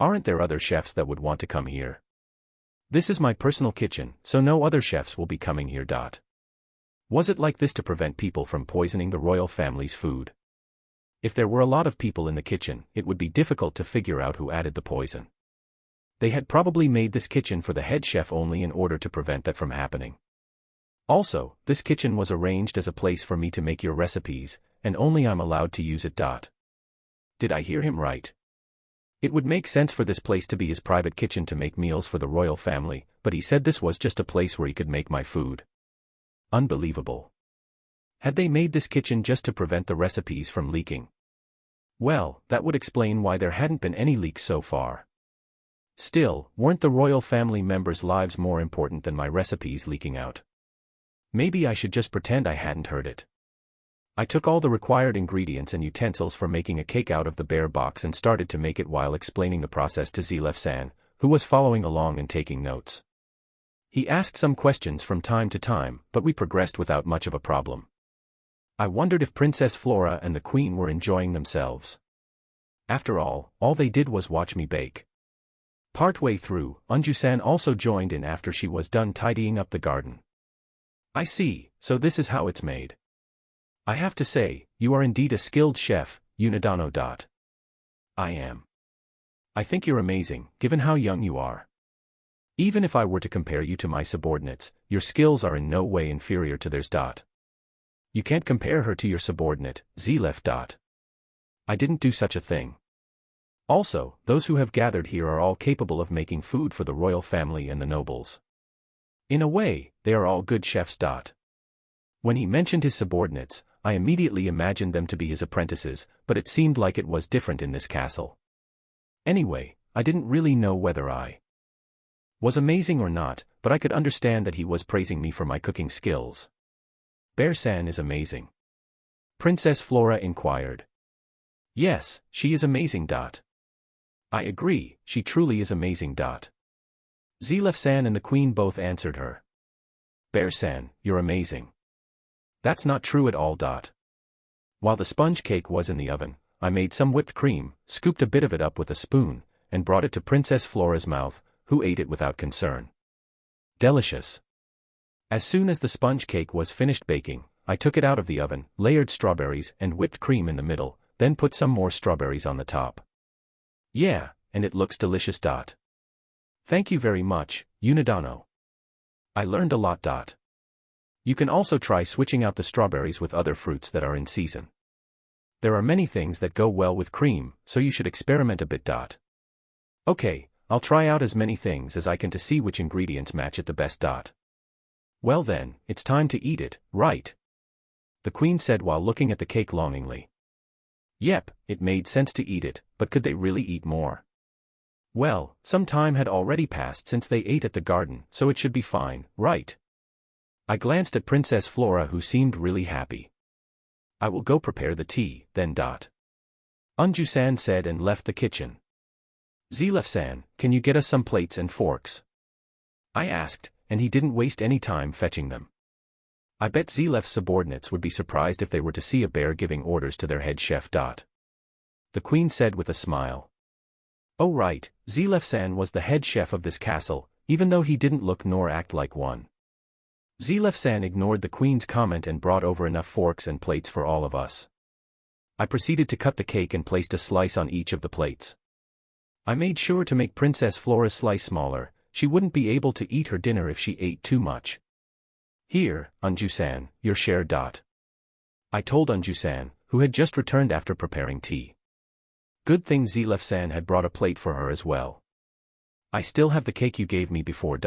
Aren't there other chefs that would want to come here? This is my personal kitchen, so no other chefs will be coming here. Was it like this to prevent people from poisoning the royal family's food? If there were a lot of people in the kitchen, it would be difficult to figure out who added the poison. They had probably made this kitchen for the head chef only in order to prevent that from happening. Also, this kitchen was arranged as a place for me to make your recipes, and only I'm allowed to use it. Did I hear him right? It would make sense for this place to be his private kitchen to make meals for the royal family, but he said this was just a place where he could make my food. Unbelievable. Had they made this kitchen just to prevent the recipes from leaking? Well, that would explain why there hadn't been any leaks so far. Still, weren't the royal family members' lives more important than my recipes leaking out? Maybe I should just pretend I hadn't heard it. I took all the required ingredients and utensils for making a cake out of the bear box and started to make it while explaining the process to Zilef-san, who was following along and taking notes. He asked some questions from time to time, but we progressed without much of a problem. I wondered if Princess Flora and the Queen were enjoying themselves. After all they did was watch me bake. Partway through, Unju-san also joined in after she was done tidying up the garden. I see, so this is how it's made. I have to say, you are indeed a skilled chef, Unidano. I am. I think you're amazing, given how young you are. Even if I were to compare you to my subordinates, your skills are in no way inferior to theirs. You can't compare her to your subordinate, Zilef. I didn't do such a thing. Also, those who have gathered here are all capable of making food for the royal family and the nobles. In a way, they are all good chefs. When he mentioned his subordinates, I immediately imagined them to be his apprentices, but it seemed like it was different in this castle. Anyway, I didn't really know whether I was amazing or not, but I could understand that he was praising me for my cooking skills. Bear-san is amazing. Princess Flora inquired. Yes, she is amazing. I agree, she truly is amazing. Zilef-san and the Queen both answered her. Bear-san, you're amazing. That's not true at all. While the sponge cake was in the oven, I made some whipped cream, scooped a bit of it up with a spoon, and brought it to Princess Flora's mouth, who ate it without concern. Delicious. As soon as the sponge cake was finished baking, I took it out of the oven, layered strawberries and whipped cream in the middle, then put some more strawberries on the top. Yeah, and it looks delicious. Thank you very much, Unidano. I learned a lot. You can also try switching out the strawberries with other fruits that are in season. There are many things that go well with cream, so you should experiment a bit. Okay, I'll try out as many things as I can to see which ingredients match it the best. Well then, it's time to eat it, right? The Queen said while looking at the cake longingly. Yep, it made sense to eat it, but could they really eat more? Well, some time had already passed since they ate at the garden, so it should be fine, right? I glanced at Princess Flora, who seemed really happy. I will go prepare the tea, then. Unju-san said and left the kitchen. Zilef-san, can you get us some plates and forks? I asked, and he didn't waste any time fetching them. I bet Zilef's subordinates would be surprised if they were to see a bear giving orders to their head chef. The Queen said with a smile. Oh right, Zilef-san was the head chef of this castle, even though he didn't look nor act like one. Zilef-san ignored the Queen's comment and brought over enough forks and plates for all of us. I proceeded to cut the cake and placed a slice on each of the plates. I made sure to make Princess Flora's slice smaller. She wouldn't be able to eat her dinner if she ate too much. Here, Unju-san, your share. I told Unju-san, who had just returned after preparing tea. Good thing Zilef-san had brought a plate for her as well. I still have the cake you gave me before.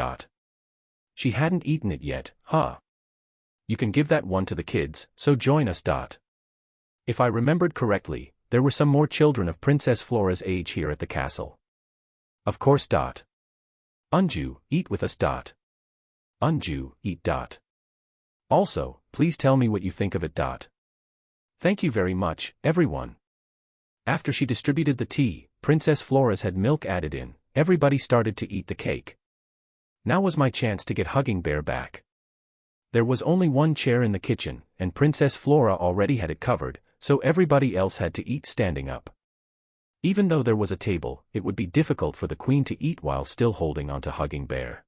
She hadn't eaten it yet, huh? You can give that one to the kids, so join us. If I remembered correctly, there were some more children of Princess Flora's age here at the castle. Of course. Unju, eat with us. Unju, eat. Also, please tell me what you think of it. Thank you very much, everyone. After she distributed the tea, Princess Flora's had milk added in, everybody started to eat the cake. Now was my chance to get Hugging Bear back. There was only one chair in the kitchen, and Princess Flora already had it covered, so everybody else had to eat standing up. Even though there was a table, it would be difficult for the Queen to eat while still holding onto Hugging Bear.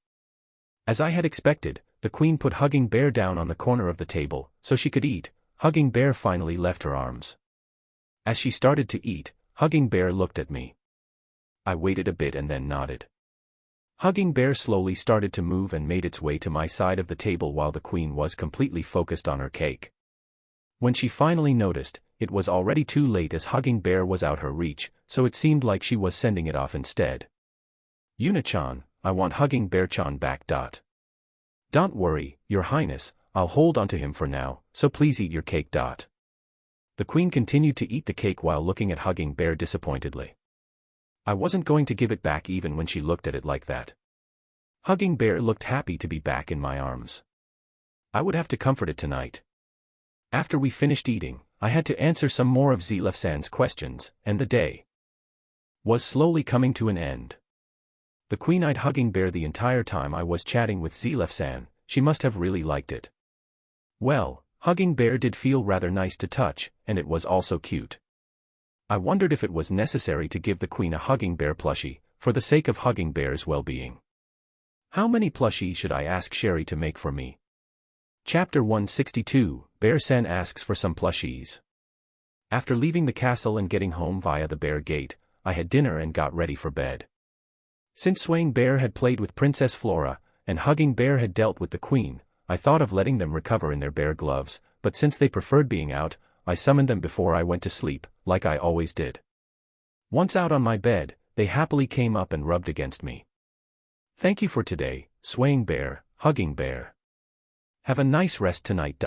As I had expected, the Queen put Hugging Bear down on the corner of the table, so she could eat. Hugging Bear finally left her arms. As she started to eat, Hugging Bear looked at me. I waited a bit and then nodded. Hugging Bear slowly started to move and made its way to my side of the table while the Queen was completely focused on her cake. When she finally noticed, it was already too late as Hugging Bear was out her reach, so it seemed like she was sending it off instead. Yuna-chan, I want Hugging Bear-chan back. Don't worry, Your Highness, I'll hold onto him for now, so please eat your cake. The Queen continued to eat the cake while looking at Hugging Bear disappointedly. I wasn't going to give it back even when she looked at it like that. Hugging Bear looked happy to be back in my arms. I would have to comfort it tonight. After we finished eating, I had to answer some more of Zilefsan's questions, and the day was slowly coming to an end. The queen-eyed Hugging Bear the entire time I was chatting with Zilefsan, she must have really liked it. Well, Hugging Bear did feel rather nice to touch, and it was also cute. I wondered if it was necessary to give the queen a Hugging Bear plushie, for the sake of Hugging Bear's well-being. How many plushies should I ask Sherry to make for me? Chapter 162, Bear-san asks for some plushies. After leaving the castle and getting home via the Bear Gate, I had dinner and got ready for bed. Since Swaying Bear had played with Princess Flora, and Hugging Bear had dealt with the queen, I thought of letting them recover in their bear gloves, but since they preferred being out, I summoned them before I went to sleep, like I always did. Once out on my bed, they happily came up and rubbed against me. Thank you for today, Swaying Bear, Hugging Bear. Have a nice rest tonight.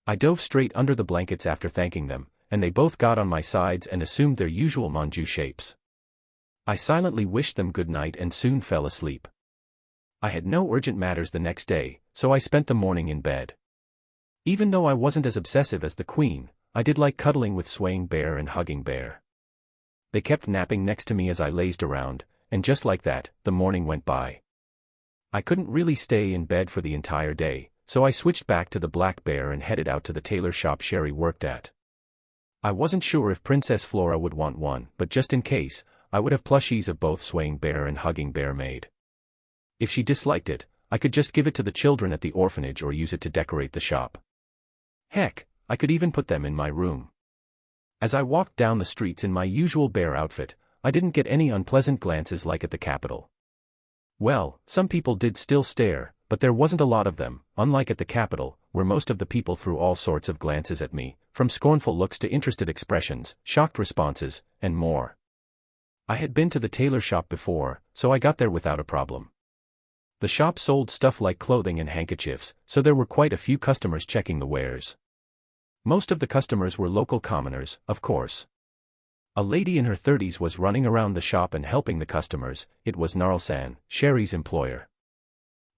I dove straight under the blankets after thanking them, and they both got on my sides and assumed their usual manju shapes. I silently wished them good night and soon fell asleep. I had no urgent matters the next day, so I spent the morning in bed. Even though I wasn't as obsessive as the queen, I did like cuddling with Swaying Bear and Hugging Bear. They kept napping next to me as I lazed around, and just like that, the morning went by. I couldn't really stay in bed for the entire day, so I switched back to the Black Bear and headed out to the tailor shop Sherry worked at. I wasn't sure if Princess Flora would want one, but just in case, I would have plushies of both Swaying Bear and Hugging Bear made. If she disliked it, I could just give it to the children at the orphanage or use it to decorate the shop. Heck, I could even put them in my room. As I walked down the streets in my usual bear outfit, I didn't get any unpleasant glances like at the capital. Well, some people did still stare, but there wasn't a lot of them, unlike at the capital, where most of the people threw all sorts of glances at me, from scornful looks to interested expressions, shocked responses, and more. I had been to the tailor shop before, so I got there without a problem. The shop sold stuff like clothing and handkerchiefs, so there were quite a few customers checking the wares. Most of the customers were local commoners, of course. A lady in her 30s was running around the shop and helping the customers. It was Gnarl-san, Sherry's employer.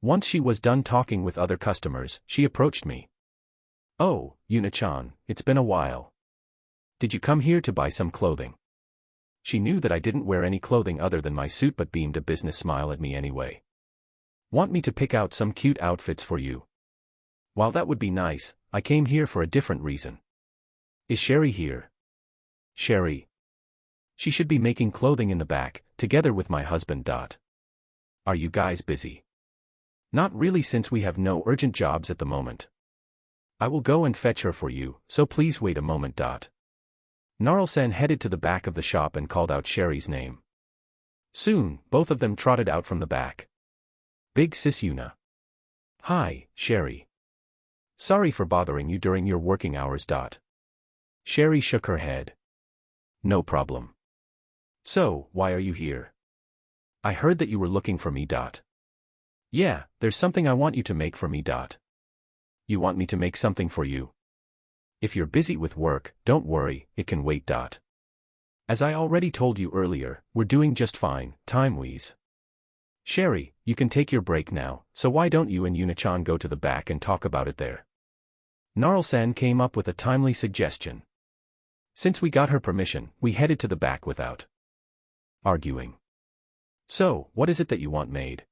Once she was done talking with other customers, she approached me. "Oh, Yuna-chan, it's been a while. Did you come here to buy some clothing?" She knew that I didn't wear any clothing other than my suit but beamed a business smile at me anyway. "Want me to pick out some cute outfits for you?" "While that would be nice, I came here for a different reason." "Is Sherry here?" "Sherry? She should be making clothing in the back, together with my husband. Are you guys busy?" "Not really, since we have no urgent jobs at the moment." "I will go and fetch her for you, so please wait a moment." Gnarl-san headed to the back of the shop and called out Sherry's name. Soon, both of them trotted out from the back. "Big sis Yuna." "Hi, Sherry. Sorry for bothering you during your working hours." Sherry shook her head. "No problem. So, why are you here?" "I heard that you were looking for me." "Yeah, there's something I want you to make for me." "You want me to make something for you?" "If you're busy with work, don't worry, it can wait." "As I already told you earlier, we're doing just fine, time-wise. Sherry, you can take your break now, so why don't you and Yuna-chan go to the back and talk about it there?" Gnarl-san came up with a timely suggestion. Since we got her permission, we headed to the back without arguing. "So, what is it that you want made?"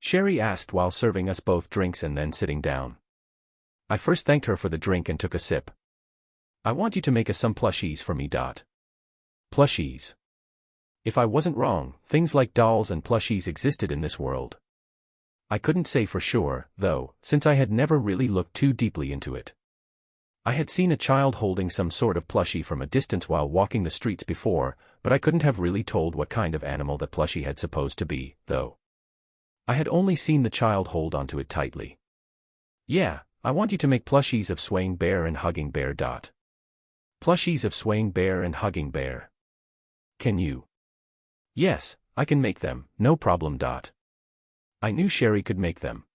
Sherry asked while serving us both drinks and then sitting down. I first thanked her for the drink and took a sip. "I want you to make us some plushies for me." Plushies? If I wasn't wrong, things like dolls and plushies existed in this world. I couldn't say for sure, though, since I had never really looked too deeply into it. I had seen a child holding some sort of plushie from a distance while walking the streets before, but I couldn't have really told what kind of animal the plushie had supposed to be, though. I had only seen the child hold onto it tightly. "Yeah, I want you to make plushies of Swaying Bear and Hugging Bear." "Plushies of Swaying Bear and Hugging Bear. Can you?" "Yes, I can make them, no problem." I knew Sherry could make them.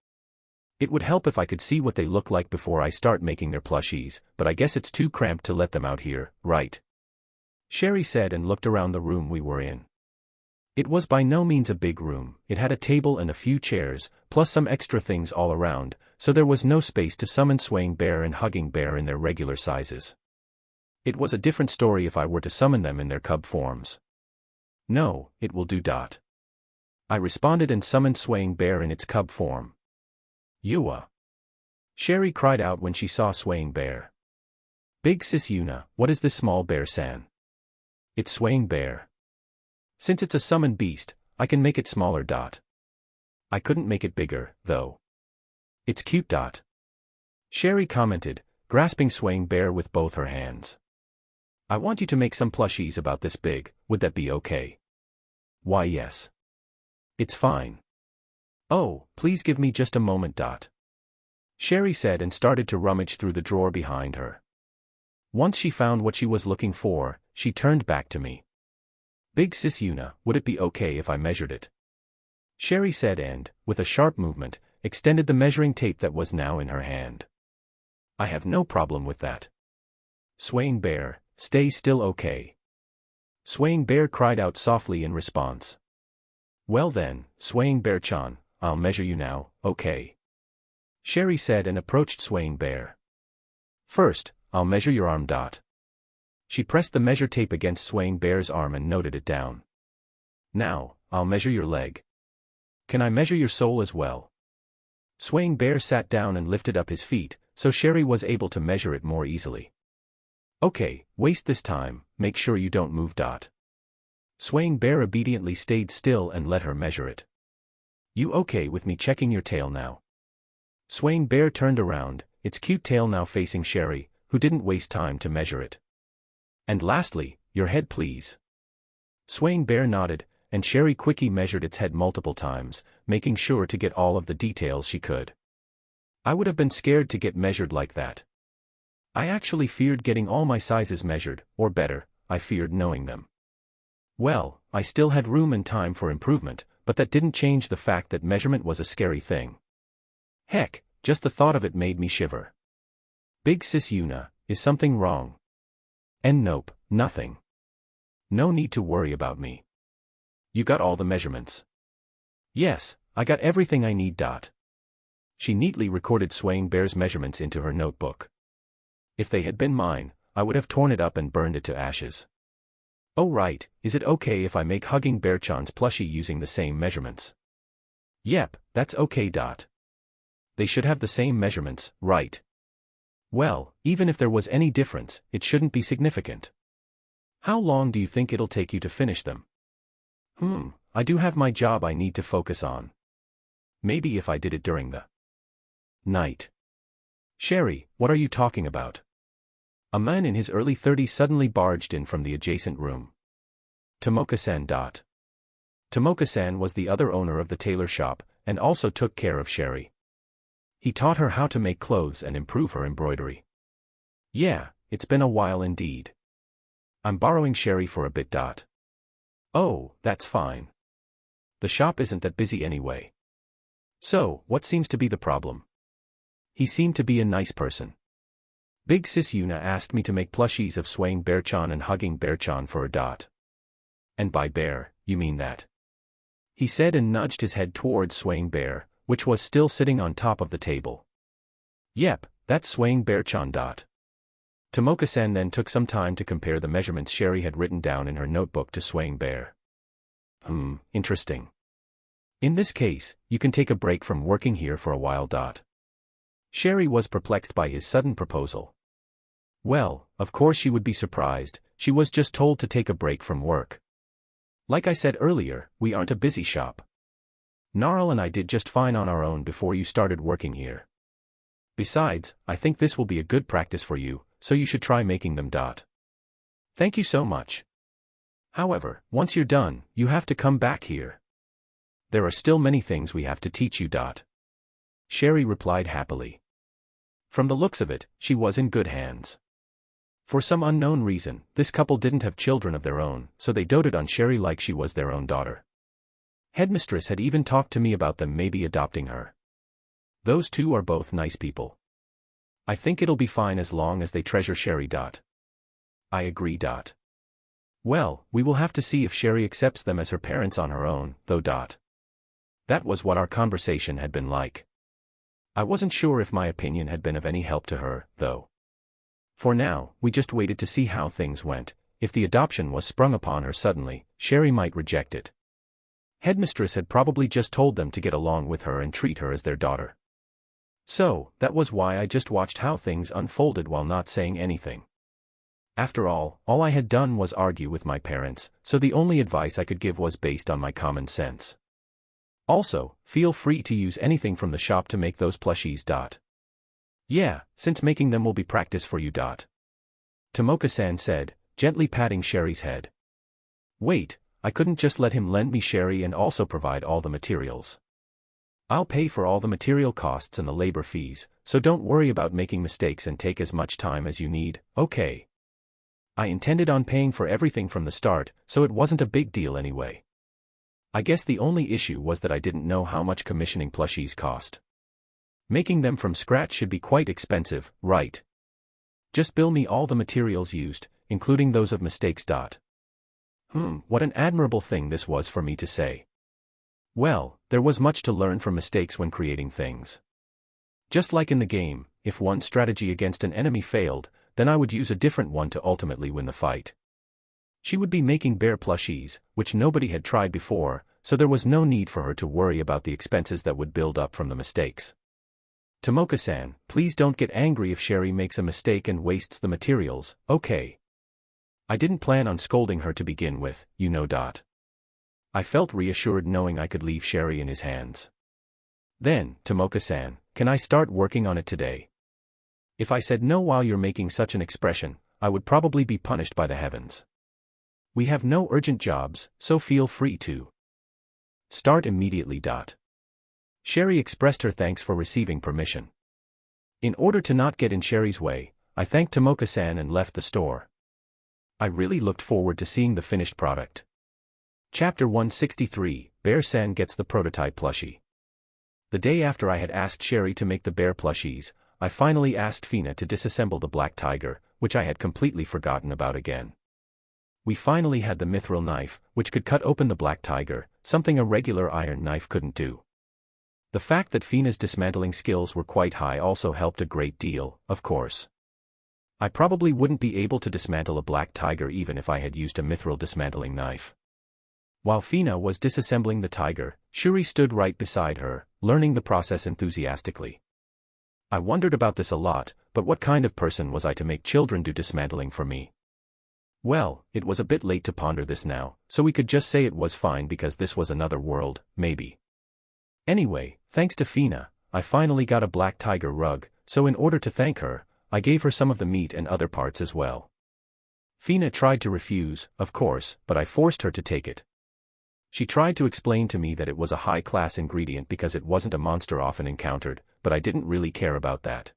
It would help if I could see what they look like before I start making their plushies, but I guess it's too cramped to let them out here, right? Sherry said and looked around the room we were in. It was by no means a big room. It had a table and a few chairs, plus some extra things all around, so there was no space to summon Swaying Bear and Hugging Bear in their regular sizes. It was a different story if I were to summon them in their cub forms. No, it will do. I responded and summoned Swaying Bear in its cub form. Yua! Sherry cried out when she saw Swaying Bear. Big sis Yuna, what is this small bear-san? It's Swaying Bear. Since it's a summoned beast, I can make it smaller. I couldn't make it bigger, though. It's cute. Sherry commented, grasping Swaying Bear with both her hands. I want you to make some plushies about this big, would that be okay? Why yes. It's fine. Oh, please give me just a moment. Sherry said and started to rummage through the drawer behind her. Once she found what she was looking for, she turned back to me. Big sis Yuna, would it be okay if I measured it? Sherry said and, with a sharp movement, extended the measuring tape that was now in her hand. I have no problem with that. Swaying Bear, stay still, okay? Swaying Bear cried out softly in response. Well then, Swaying Bear-chan, I'll measure you now, okay? Sherry said and approached Swaying Bear. First, I'll measure your arm. She pressed the measure tape against Swaying Bear's arm and noted it down. Now, I'll measure your leg. Can I measure your sole as well? Swaying Bear sat down and lifted up his feet, so Sherry was able to measure it more easily. Okay, waste this time, make sure you don't move. Swaying Bear obediently stayed still and let her measure it. You okay with me checking your tail now? Swaying Bear turned around, its cute tail now facing Sherry, who didn't waste time to measure it. And lastly, your head please. Swaying Bear nodded, and Sherry quickly measured its head multiple times, making sure to get all of the details she could. I would have been scared to get measured like that. I actually feared getting all my sizes measured, or better, I feared knowing them. Well, I still had room and time for improvement, but that didn't change the fact that measurement was a scary thing. Heck, just the thought of it made me shiver. Big sis Yuna, is something wrong? And nope, nothing. No need to worry about me. You got all the measurements? Yes, I got everything I need. She neatly recorded Swaying Bear's measurements into her notebook. If they had been mine, I would have torn it up and burned it to ashes. Oh right, is it okay if I make Hugging Bear-chan's plushie using the same measurements? Yep, that's okay. They should have the same measurements, right? Well, even if there was any difference, it shouldn't be significant. How long do you think it'll take you to finish them? I do have my job I need to focus on. Maybe if I did it during the night. Sherry, what are you talking about? A man in his early 30s suddenly barged in from the adjacent room. Tomoka-san. Tomoka-san was the other owner of the tailor shop, and also took care of Sherry. He taught her how to make clothes and improve her embroidery. Yeah, it's been a while indeed. I'm borrowing Sherry for a bit. Oh, that's fine. The shop isn't that busy anyway. So, what seems to be the problem? He seemed to be a nice person. Big sis Yuna asked me to make plushies of Swaying Bear-chan and Hugging Bear-chan for her. And by bear, you mean that? He said and nudged his head towards Swaying Bear, which was still sitting on top of the table. Yep, that's Swaying Bear-chan. Tomoka-san then took some time to compare the measurements Sherry had written down in her notebook to Swaying Bear. Interesting. In this case, you can take a break from working here for a while. Sherry was perplexed by his sudden proposal. Well, of course she would be surprised, she was just told to take a break from work. Like I said earlier, we aren't a busy shop. Gnarl and I did just fine on our own before you started working here. Besides, I think this will be a good practice for you, so you should try making them. Thank you so much. However, once you're done, you have to come back here. There are still many things we have to teach you. Sherry replied happily. From the looks of it, she was in good hands. For some unknown reason, this couple didn't have children of their own, so they doted on Sherry like she was their own daughter. Headmistress had even talked to me about them maybe adopting her. Those two are both nice people. I think it'll be fine as long as they treasure Sherry. I agree. Well, we will have to see if Sherry accepts them as her parents on her own, though. That was what our conversation had been like. I wasn't sure if my opinion had been of any help to her, though. For now, we just waited to see how things went. If the adoption was sprung upon her suddenly, Sherry might reject it. Headmistress had probably just told them to get along with her and treat her as their daughter. So, that was why I just watched how things unfolded while not saying anything. After all I had done was argue with my parents, so the only advice I could give was based on my common sense. Also, feel free to use anything from the shop to make those plushies. Yeah, since making them will be practice for you. Tomoka-san said, gently patting Sherry's head. Wait, I couldn't just let him lend me Sherry and also provide all the materials. I'll pay for all the material costs and the labor fees, so don't worry about making mistakes and take as much time as you need, okay? I intended on paying for everything from the start, so it wasn't a big deal anyway. I guess the only issue was that I didn't know how much commissioning plushies cost. Making them from scratch should be quite expensive, right? Just bill me all the materials used, including those of mistakes. What an admirable thing this was for me to say. Well, there was much to learn from mistakes when creating things. Just like in the game, if one strategy against an enemy failed, then I would use a different one to ultimately win the fight. She would be making bear plushies, which nobody had tried before, so there was no need for her to worry about the expenses that would build up from the mistakes. Tomoka-san, please don't get angry if Sherry makes a mistake and wastes the materials, okay? I didn't plan on scolding her to begin with, you know. I felt reassured knowing I could leave Sherry in his hands. Then, Tomoka-san, can I start working on it today? If I said no while you're making such an expression, I would probably be punished by the heavens. We have no urgent jobs, so feel free to start immediately. Sherry expressed her thanks for receiving permission. In order to not get in Sherry's way, I thanked Tomoka-san and left the store. I really looked forward to seeing the finished product. Chapter 163, Bear-san gets the prototype plushie. The day after I had asked Sherry to make the bear plushies, I finally asked Fina to disassemble the black tiger, which I had completely forgotten about again. We finally had the mithril knife, which could cut open the black tiger, something a regular iron knife couldn't do. The fact that Fina's dismantling skills were quite high also helped a great deal, of course. I probably wouldn't be able to dismantle a black tiger even if I had used a mithril dismantling knife. While Fina was disassembling the tiger, Shuri stood right beside her, learning the process enthusiastically. I wondered about this a lot, but what kind of person was I to make children do dismantling for me? Well, it was a bit late to ponder this now, so we could just say it was fine because this was another world, maybe. Anyway, thanks to Fina, I finally got a black tiger rug, so in order to thank her, I gave her some of the meat and other parts as well. Fina tried to refuse, of course, but I forced her to take it. She tried to explain to me that it was a high-class ingredient because it wasn't a monster often encountered, but I didn't really care about that.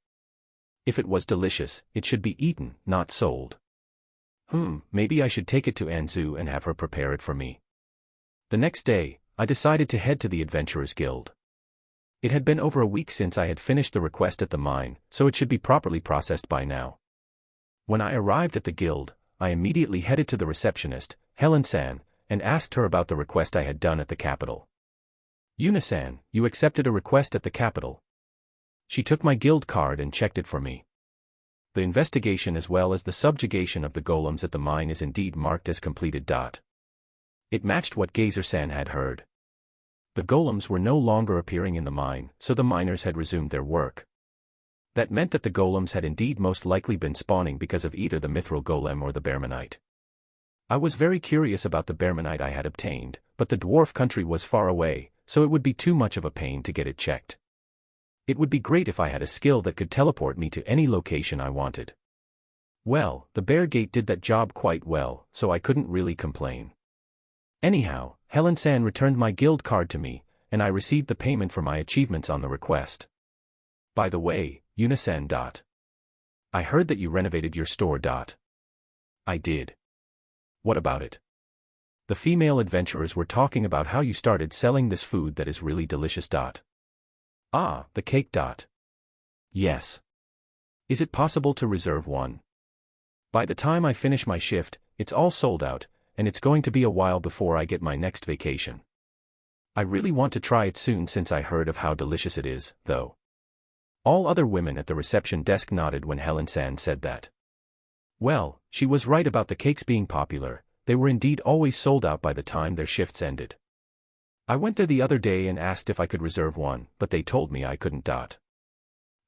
If it was delicious, it should be eaten, not sold. Maybe I should take it to Anzu and have her prepare it for me. The next day, I decided to head to the Adventurers Guild. It had been over a week since I had finished the request at the mine, so it should be properly processed by now. When I arrived at the guild, I immediately headed to the receptionist, Helen-san, and asked her about the request I had done at the capital. Yuna-san, you accepted a request at the capital. She took my guild card and checked it for me. The investigation as well as the subjugation of the golems at the mine is indeed marked as completed. It matched what Gazer-san had heard. The golems were no longer appearing in the mine, so the miners had resumed their work. That meant that the golems had indeed most likely been spawning because of either the mithril golem or the bearmanite. I was very curious about the bearmanite I had obtained, but the dwarf country was far away, so it would be too much of a pain to get it checked. It would be great if I had a skill that could teleport me to any location I wanted. Well, the bear gate did that job quite well, so I couldn't really complain. Anyhow, Helen-san returned my guild card to me, and I received the payment for my achievements on the request. By the way, Yuna-san. I heard that you renovated your store. I did. What about it? The female adventurers were talking about how you started selling this food that is really delicious. Ah, the cake. Yes. Is it possible to reserve one? By the time I finish my shift, it's all sold out, and it's going to be a while before I get my next vacation. I really want to try it soon since I heard of how delicious it is, though. All other women at the reception desk nodded when Helen-san said that. Well, she was right about the cakes being popular. They were indeed always sold out by the time their shifts ended. I went there the other day and asked if I could reserve one, but they told me I couldn't.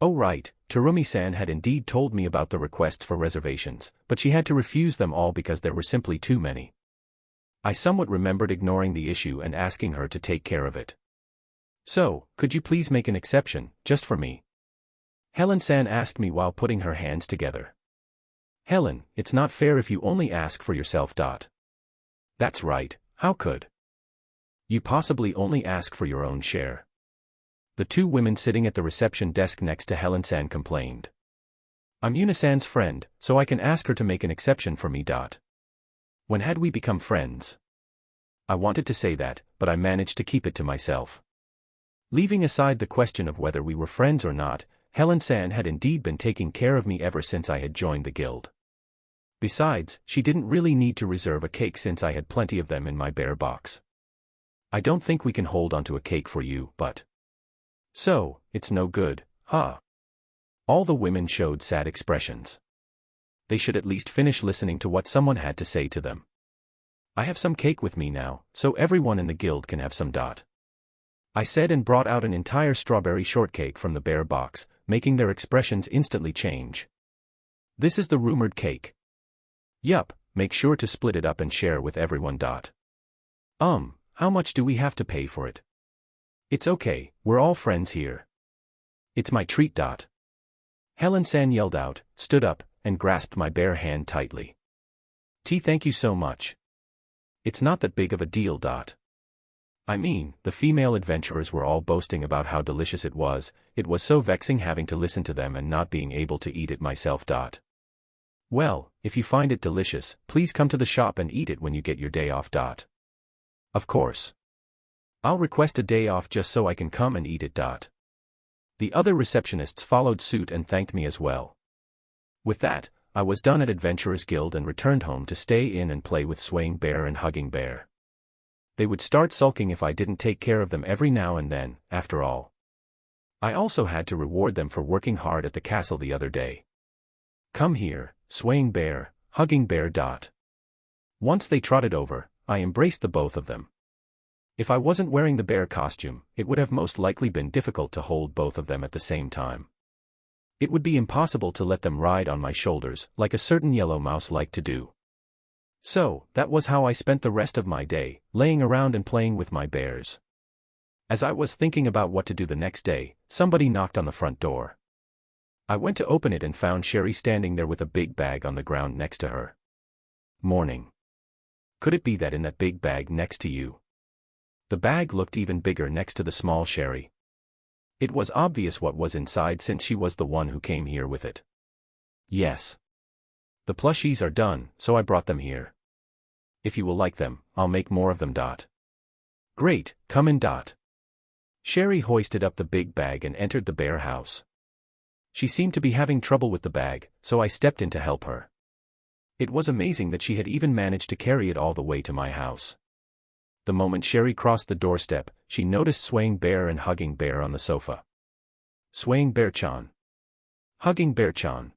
Oh right, Terumi-san had indeed told me about the requests for reservations, but she had to refuse them all because there were simply too many. I somewhat remembered ignoring the issue and asking her to take care of it. So, could you please make an exception, just for me? Helen-san asked me while putting her hands together. Helen, it's not fair if you only ask for yourself. That's right, how could you possibly only ask for your own share? The two women sitting at the reception desk next to Helen-san complained. I'm Yuna-san's friend, so I can ask her to make an exception for me. When had we become friends? I wanted to say that, but I managed to keep it to myself. Leaving aside the question of whether we were friends or not, Helen-san had indeed been taking care of me ever since I had joined the guild. Besides, she didn't really need to reserve a cake since I had plenty of them in my bear box. I don't think we can hold onto a cake for you, but... So, it's no good, huh? All the women showed sad expressions. They should at least finish listening to what someone had to say to them. I have some cake with me now, so everyone in the guild can have some. I said and brought out an entire strawberry shortcake from the bear box, making their expressions instantly change. This is the rumored cake. Yup, make sure to split it up and share with everyone. How much do we have to pay for it? It's okay, we're all friends here. It's my treat. Helen-san yelled out, stood up, and grasped my bare hand tightly. Thank you so much. It's not that big of a deal. I mean, the female adventurers were all boasting about how delicious it was so vexing having to listen to them and not being able to eat it myself. Well, if you find it delicious, please come to the shop and eat it when you get your day off. Of course. I'll request a day off just so I can come and eat it. The other receptionists followed suit and thanked me as well. With that, I was done at Adventurers Guild and returned home to stay in and play with Swaying Bear and Hugging Bear. They would start sulking if I didn't take care of them every now and then, after all. I also had to reward them for working hard at the castle the other day. Come here, Swaying Bear, Hugging Bear. Once they trotted over, I embraced the both of them. If I wasn't wearing the bear costume, it would have most likely been difficult to hold both of them at the same time. It would be impossible to let them ride on my shoulders, like a certain yellow mouse liked to do. So, that was how I spent the rest of my day, laying around and playing with my bears. As I was thinking about what to do the next day, somebody knocked on the front door. I went to open it and found Sherry standing there with a big bag on the ground next to her. Morning. Could it be that in that big bag next to you? The bag looked even bigger next to the small Sherry. It was obvious what was inside since she was the one who came here with it. Yes. The plushies are done, so I brought them here. If you will like them, I'll make more of them. Great, come in. Sherry hoisted up the big bag and entered the bear house. She seemed to be having trouble with the bag, so I stepped in to help her. It was amazing that she had even managed to carry it all the way to my house. The moment Sherry crossed the doorstep, she noticed Swaying Bear and Hugging Bear on the sofa. Swaying Bear-chan. Hugging Bear-chan.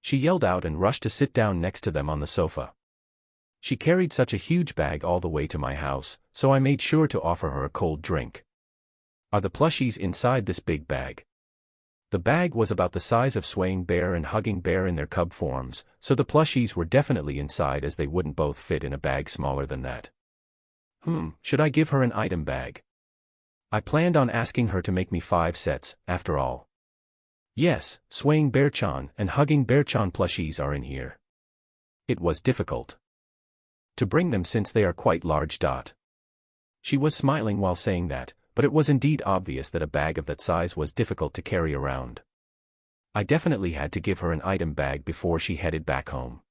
She yelled out and rushed to sit down next to them on the sofa. She carried such a huge bag all the way to my house, so I made sure to offer her a cold drink. Are the plushies inside this big bag? The bag was about the size of Swaying Bear and Hugging Bear in their cub forms, so the plushies were definitely inside as they wouldn't both fit in a bag smaller than that. Should I give her an item bag? I planned on asking her to make me 5 sets, after all. Yes, Swaying Bear-chan and Hugging Bear-chan plushies are in here. It was difficult to bring them since they are quite large. She was smiling while saying that, but it was indeed obvious that a bag of that size was difficult to carry around. I definitely had to give her an item bag before she headed back home.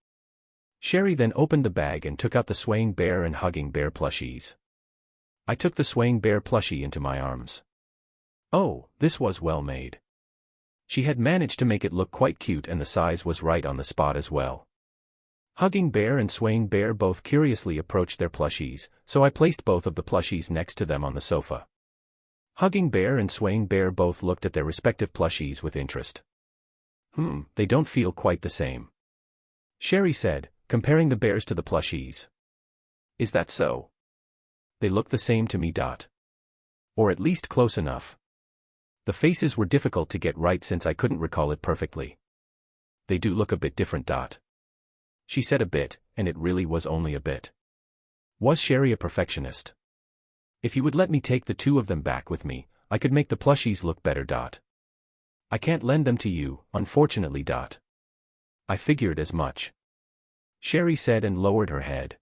Sherry then opened the bag and took out the Swaying Bear and Hugging Bear plushies. I took the Swaying Bear plushie into my arms. Oh, this was well made. She had managed to make it look quite cute and the size was right on the spot as well. Hugging Bear and Swaying Bear both curiously approached their plushies, so I placed both of the plushies next to them on the sofa. Hugging Bear and Swaying Bear both looked at their respective plushies with interest. They don't feel quite the same," Sherry said, comparing the bears to the plushies. "Is that so?" "They look the same to me. Or at least close enough. The faces were difficult to get right since I couldn't recall it perfectly. They do look a bit different. She said a bit, and it really was only a bit. Was Sherry a perfectionist? "If you would let me take the two of them back with me, I could make the plushies look better. I can't lend them to you, unfortunately. I figured as much," Sherry said and lowered her head.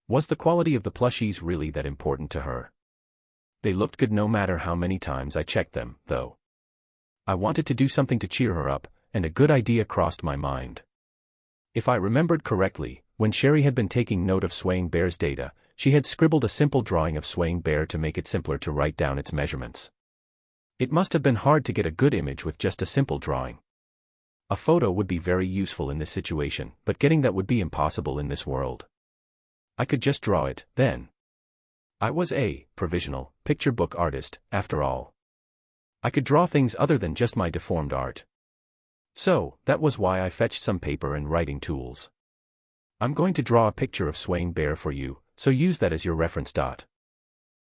Was the quality of the plushies really that important to her? They looked good no matter how many times I checked them, though. I wanted to do something to cheer her up, and a good idea crossed my mind. If I remembered correctly, when Sherry had been taking note of Swaying Bear's data, she had scribbled a simple drawing of Swaying Bear to make it simpler to write down its measurements. It must have been hard to get a good image with just a simple drawing. A photo would be very useful in this situation, but getting that would be impossible in this world. I could just draw it, then. I was a provisional picture book artist, after all. I could draw things other than just my deformed art. So, that was why I fetched some paper and writing tools. I'm going to draw a picture of Swaying Bear for you, so use that as your reference.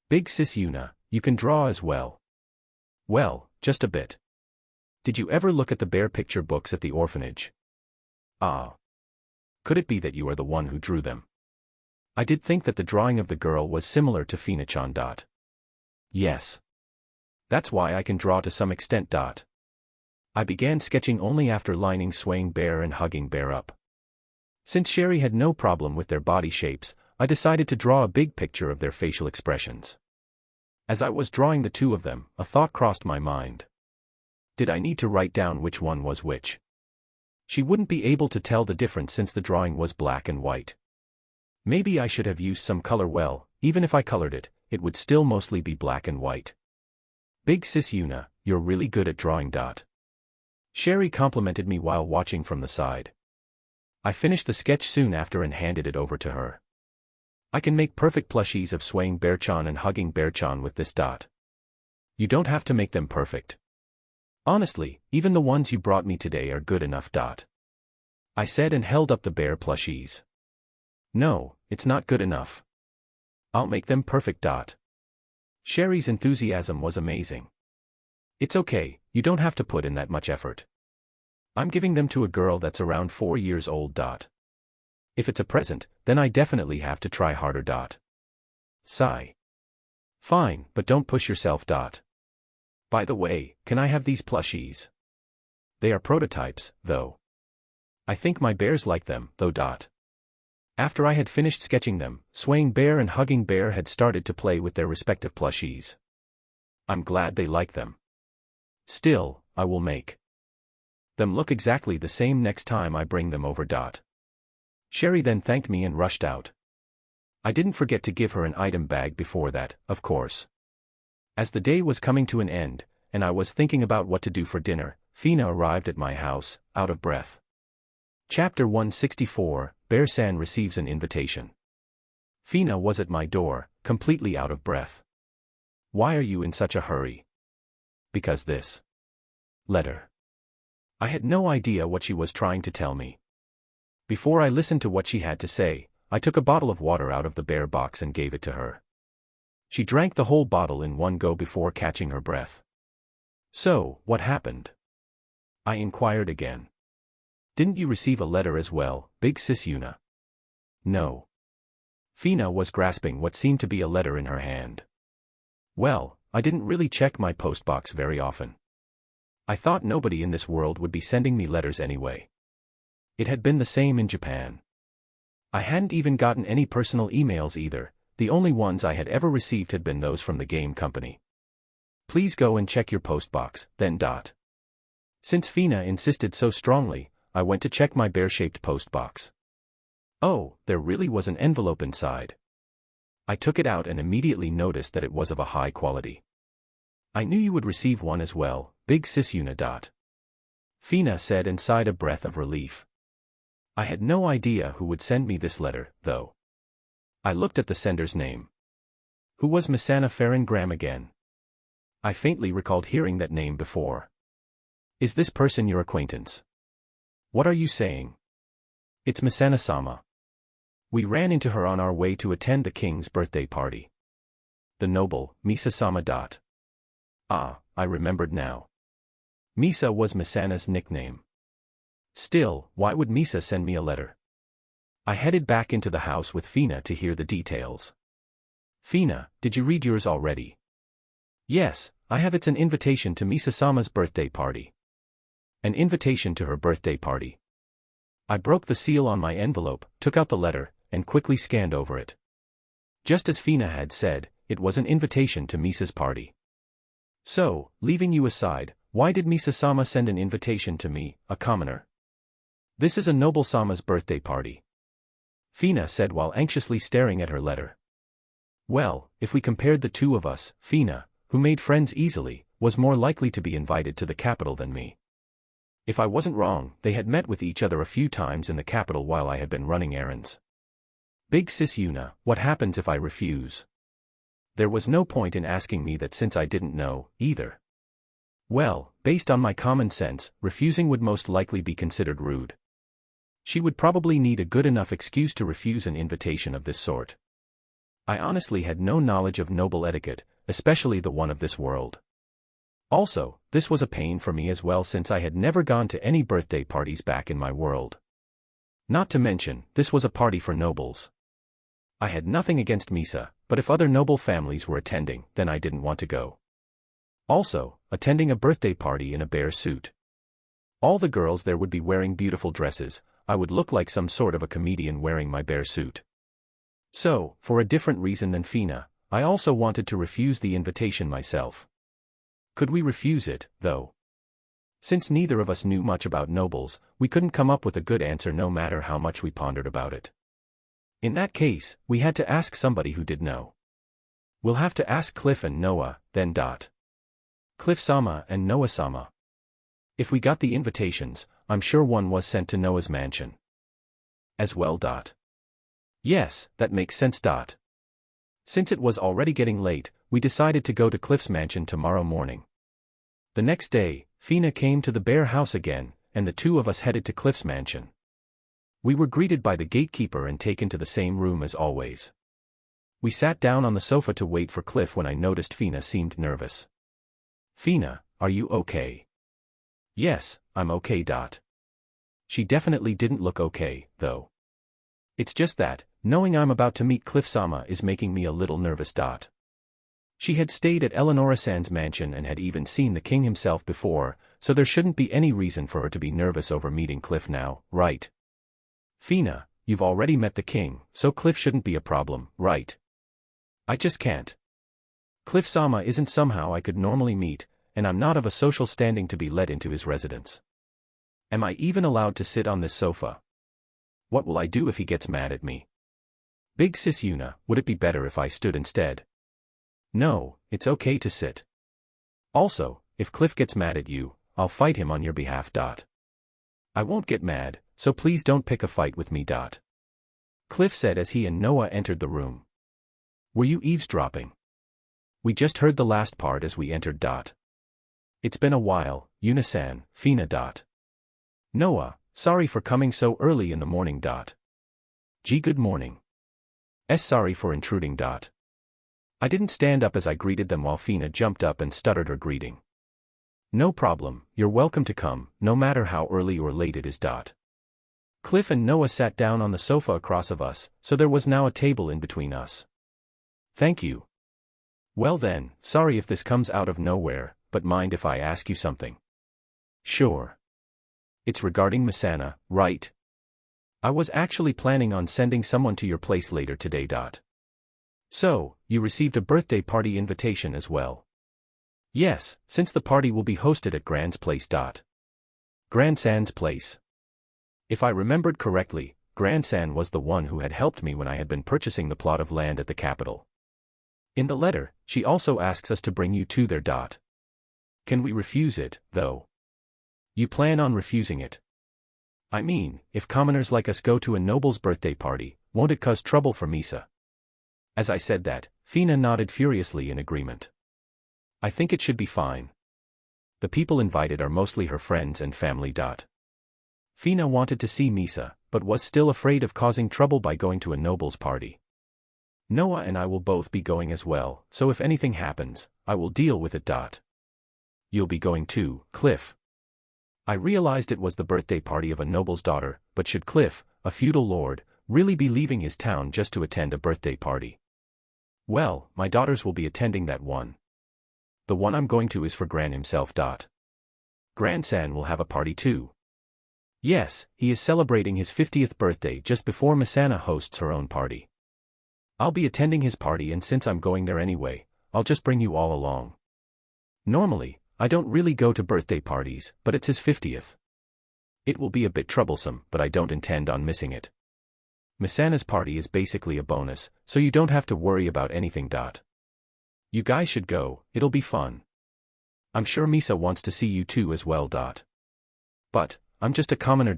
Big sis Una, you can draw as well. Well, just a bit. Did you ever look at the bear picture books at the orphanage? Ah. Could it be that you are the one who drew them? I did think that the drawing of the girl was similar to Fina-chan. Yes. That's why I can draw to some extent. I began sketching only after lining Swaying Bear and Hugging Bear up. Since Sherry had no problem with their body shapes, I decided to draw a big picture of their facial expressions. As I was drawing the two of them, a thought crossed my mind. Did I need to write down which one was which? She wouldn't be able to tell the difference since the drawing was black and white. Maybe I should have used some color. Well, even if I colored it, it would still mostly be black and white. Big sis Una, you're really good at drawing. Sherry complimented me while watching from the side. I finished the sketch soon after and handed it over to her. I can make perfect plushies of Swaying Bear-chan and Hugging Bear-chan with this. You don't have to make them perfect. Honestly, even the ones you brought me today are good enough. I said and held up the bear plushies. No, it's not good enough. I'll make them perfect. Sherry's enthusiasm was amazing. It's okay, you don't have to put in that much effort. I'm giving them to a girl that's around 4 years old. If it's a present, then I definitely have to try harder. Sigh. Fine, but don't push yourself. By the way, can I have these plushies? They are prototypes, though. I think my bears like them, though. After I had finished sketching them, Swaying Bear and Hugging Bear had started to play with their respective plushies. I'm glad they like them. Still, I will make them look exactly the same next time I bring them over. Sherry then thanked me and rushed out. I didn't forget to give her an item bag before that, of course. As the day was coming to an end, and I was thinking about what to do for dinner, Fina arrived at my house, out of breath. Chapter 164, Bear-san receives an invitation. Fina was at my door, completely out of breath. Why are you in such a hurry? Because this letter. I had no idea what she was trying to tell me. Before I listened to what she had to say, I took a bottle of water out of the bear box and gave it to her. She drank the whole bottle in one go before catching her breath. So, what happened? I inquired again. Didn't you receive a letter as well, Big Sis Una? No. Fina was grasping what seemed to be a letter in her hand. Well, I didn't really check my postbox very often. I thought nobody in this world would be sending me letters anyway. It had been the same in Japan. I hadn't even gotten any personal emails either, the only ones I had ever received had been those from the game company. Please go and check your postbox, then. Since Fina insisted so strongly, I went to check my bear-shaped postbox. Oh, there really was an envelope inside. I took it out and immediately noticed that it was of a high quality. I knew you would receive one as well, Big Sis Una. Fina said and sighed a breath of relief. I had no idea who would send me this letter, though. I looked at the sender's name. Who was Misana Farron Graham again? I faintly recalled hearing that name before. Is this person your acquaintance? What are you saying? It's Misana-sama. We ran into her on our way to attend the king's birthday party. The noble, Misa-sama. Ah, I remembered now. Misa was Misana's nickname. Still, why would Misa send me a letter? I headed back into the house with Fina to hear the details. Fina, did you read yours already? Yes, I have. It's an invitation to Misa-sama's birthday party. An invitation to her birthday party. I broke the seal on my envelope, took out the letter, and quickly scanned over it. Just as Fina had said, it was an invitation to Misa's party. So, leaving you aside, why did Misa-sama send an invitation to me, a commoner? This is a noble-sama's birthday party, Fina said while anxiously staring at her letter. Well, if we compared the two of us, Fina, who made friends easily, was more likely to be invited to the capital than me. If I wasn't wrong, they had met with each other a few times in the capital while I had been running errands. Big sis Yuna, what happens if I refuse? There was no point in asking me that since I didn't know, either. Well, based on my common sense, refusing would most likely be considered rude. She would probably need a good enough excuse to refuse an invitation of this sort. I honestly had no knowledge of noble etiquette, especially the one of this world. Also, this was a pain for me as well since I had never gone to any birthday parties back in my world. Not to mention, this was a party for nobles. I had nothing against Misa, but if other noble families were attending, then I didn't want to go. Also, attending a birthday party in a bear suit. All the girls there would be wearing beautiful dresses. I would look like some sort of a comedian wearing my bear suit. So, for a different reason than Fina, I also wanted to refuse the invitation myself. Could we refuse it, though? Since neither of us knew much about nobles, we couldn't come up with a good answer no matter how much we pondered about it. In that case, we had to ask somebody who did know. We'll have to ask Cliff and Noah, then. Cliff-sama and Noah-sama. If we got the invitations, I'm sure one was sent to Noah's mansion. As well. Yes, that makes sense. Since it was already getting late, we decided to go to Cliff's mansion tomorrow morning. The next day, Fina came to the bear house again, and the two of us headed to Cliff's mansion. We were greeted by the gatekeeper and taken to the same room as always. We sat down on the sofa to wait for Cliff when I noticed Fina seemed nervous. Fina, are you okay? Yes, I'm okay. She definitely didn't look okay, though. It's just that, knowing I'm about to meet Cliff-sama is making me a little nervous. She had stayed at Eleonora-san's mansion and had even seen the king himself before, so there shouldn't be any reason for her to be nervous over meeting Cliff now, right? Fina, you've already met the king, so Cliff shouldn't be a problem, right? I just can't. Cliff-sama isn't somehow I could normally meet, and I'm not of a social standing to be let into his residence. Am I even allowed to sit on this sofa? What will I do if he gets mad at me? Big sis Yuna, would it be better if I stood instead? No, it's okay to sit. Also, if Cliff gets mad at you, I'll fight him on your behalf. I won't get mad, so please don't pick a fight with me. Cliff said as he and Noah entered the room. Were you eavesdropping? We just heard the last part as we entered. It's been a while, Yuna-san, Fina. Noah, sorry for coming so early in the morning. Gee, good morning. Sorry for intruding. I didn't stand up as I greeted them while Fina jumped up and stuttered her greeting. No problem, you're welcome to come, no matter how early or late it is. Cliff and Noah sat down on the sofa across of us, so there was now a table in between us. Thank you. Well then, sorry if this comes out of nowhere, but mind if I ask you something? Sure. It's regarding Misana, right? I was actually planning on sending someone to your place later today. So, you received a birthday party invitation as well? Yes, since the party will be hosted at Grand's place. Grandsan's place. If I remembered correctly, Grandsan was the one who had helped me when I had been purchasing the plot of land at the capital. In the letter, she also asks us to bring you to their. Can we refuse it, though? You plan on refusing it? I mean, if commoners like us go to a noble's birthday party, won't it cause trouble for Misa? As I said that, Fina nodded furiously in agreement. I think it should be fine. The people invited are mostly her friends and family. Fina wanted to see Misa, but was still afraid of causing trouble by going to a noble's party. Noah and I will both be going as well, so if anything happens, I will deal with it. You'll be going too, Cliff. I realized it was the birthday party of a noble's daughter, but should Cliff, a feudal lord, really be leaving his town just to attend a birthday party? Well, my daughters will be attending that one. The one I'm going to is for Gran himself. Grandson will have a party too. Yes, he is celebrating his 50th birthday just before Misana hosts her own party. I'll be attending his party, and since I'm going there anyway, I'll just bring you all along. Normally, I don't really go to birthday parties, but it's his 50th. It will be a bit troublesome, but I don't intend on missing it. Misana's party is basically a bonus, so you don't have to worry about anything. You guys should go, it'll be fun. I'm sure Misa wants to see you too as well. But, I'm just a commoner.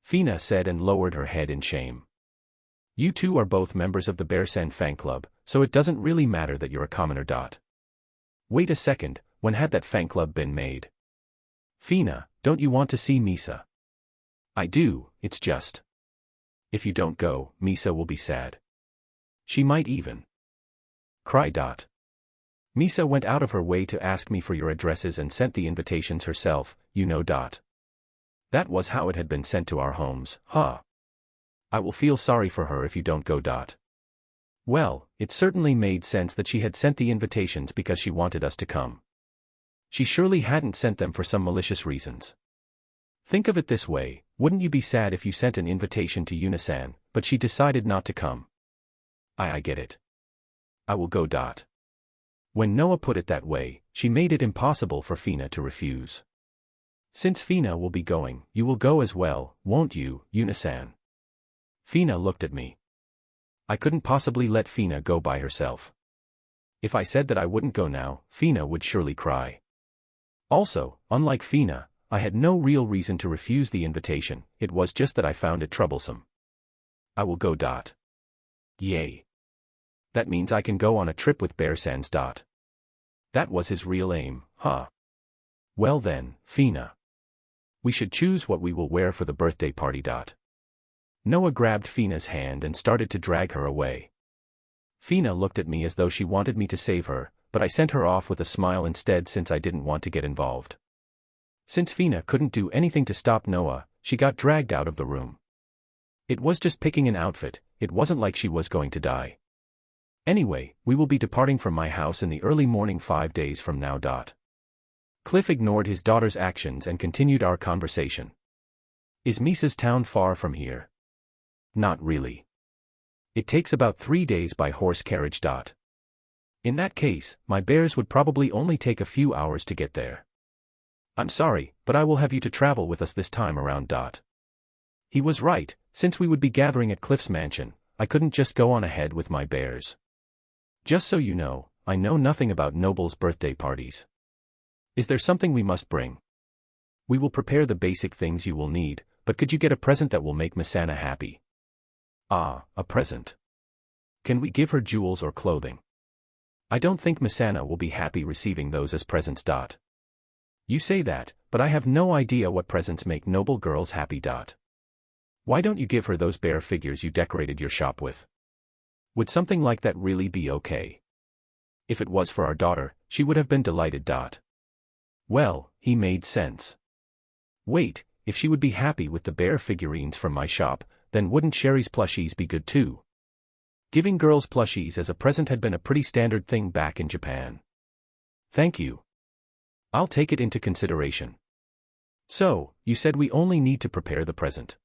Fina said and lowered her head in shame. You two are both members of the Bearsen fan club, so it doesn't really matter that you're a commoner. Wait a second, when had that fan club been made? Fina, don't you want to see Misa? I do, it's just. If you don't go, Misa will be sad. She might even cry. Misa went out of her way to ask me for your addresses and sent the invitations herself, you know. That was how it had been sent to our homes, huh? I will feel sorry for her if you don't go. Well, it certainly made sense that she had sent the invitations because she wanted us to come. She surely hadn't sent them for some malicious reasons. Think of it this way, wouldn't you be sad if you sent an invitation to Unisan, but she decided not to come? I get it. I will go. When Noah put it that way, she made it impossible for Fina to refuse. Since Fina will be going, you will go as well, won't you, Unisan? Fina looked at me. I couldn't possibly let Fina go by herself. If I said that I wouldn't go now, Fina would surely cry. Also, unlike Fina, I had no real reason to refuse the invitation, it was just that I found it troublesome. I will go. Yay. That means I can go on a trip with Bearsens. That was his real aim, huh? Well then, Fina. We should choose what we will wear for the birthday party. Noah grabbed Fina's hand and started to drag her away. Fina looked at me as though she wanted me to save her, but I sent her off with a smile instead since I didn't want to get involved. Since Fina couldn't do anything to stop Noah, she got dragged out of the room. It was just picking an outfit, it wasn't like she was going to die. Anyway, we will be departing from my house in the early morning 5 days from now. Cliff ignored his daughter's actions and continued our conversation. Is Misa's town far from here? Not really. It takes about 3 days by horse carriage. In that case, my bears would probably only take a few hours to get there. I'm sorry, but I will have you to travel with us this time around. He was right, since we would be gathering at Cliff's mansion, I couldn't just go on ahead with my bears. Just so you know, I know nothing about nobles' birthday parties. Is there something we must bring? We will prepare the basic things you will need, but could you get a present that will make Misana happy? Ah, a present. Can we give her jewels or clothing? I don't think Misana will be happy receiving those as presents. You say that, but I have no idea what presents make noble girls happy. Why don't you give her those bear figures you decorated your shop with? Would something like that really be okay? If it was for our daughter, she would have been delighted. Well, he made sense. Wait, if she would be happy with the bear figurines from my shop, then wouldn't Sherry's plushies be good too? Giving girls plushies as a present had been a pretty standard thing back in Japan. Thank you. I'll take it into consideration. So, you said we only need to prepare the present.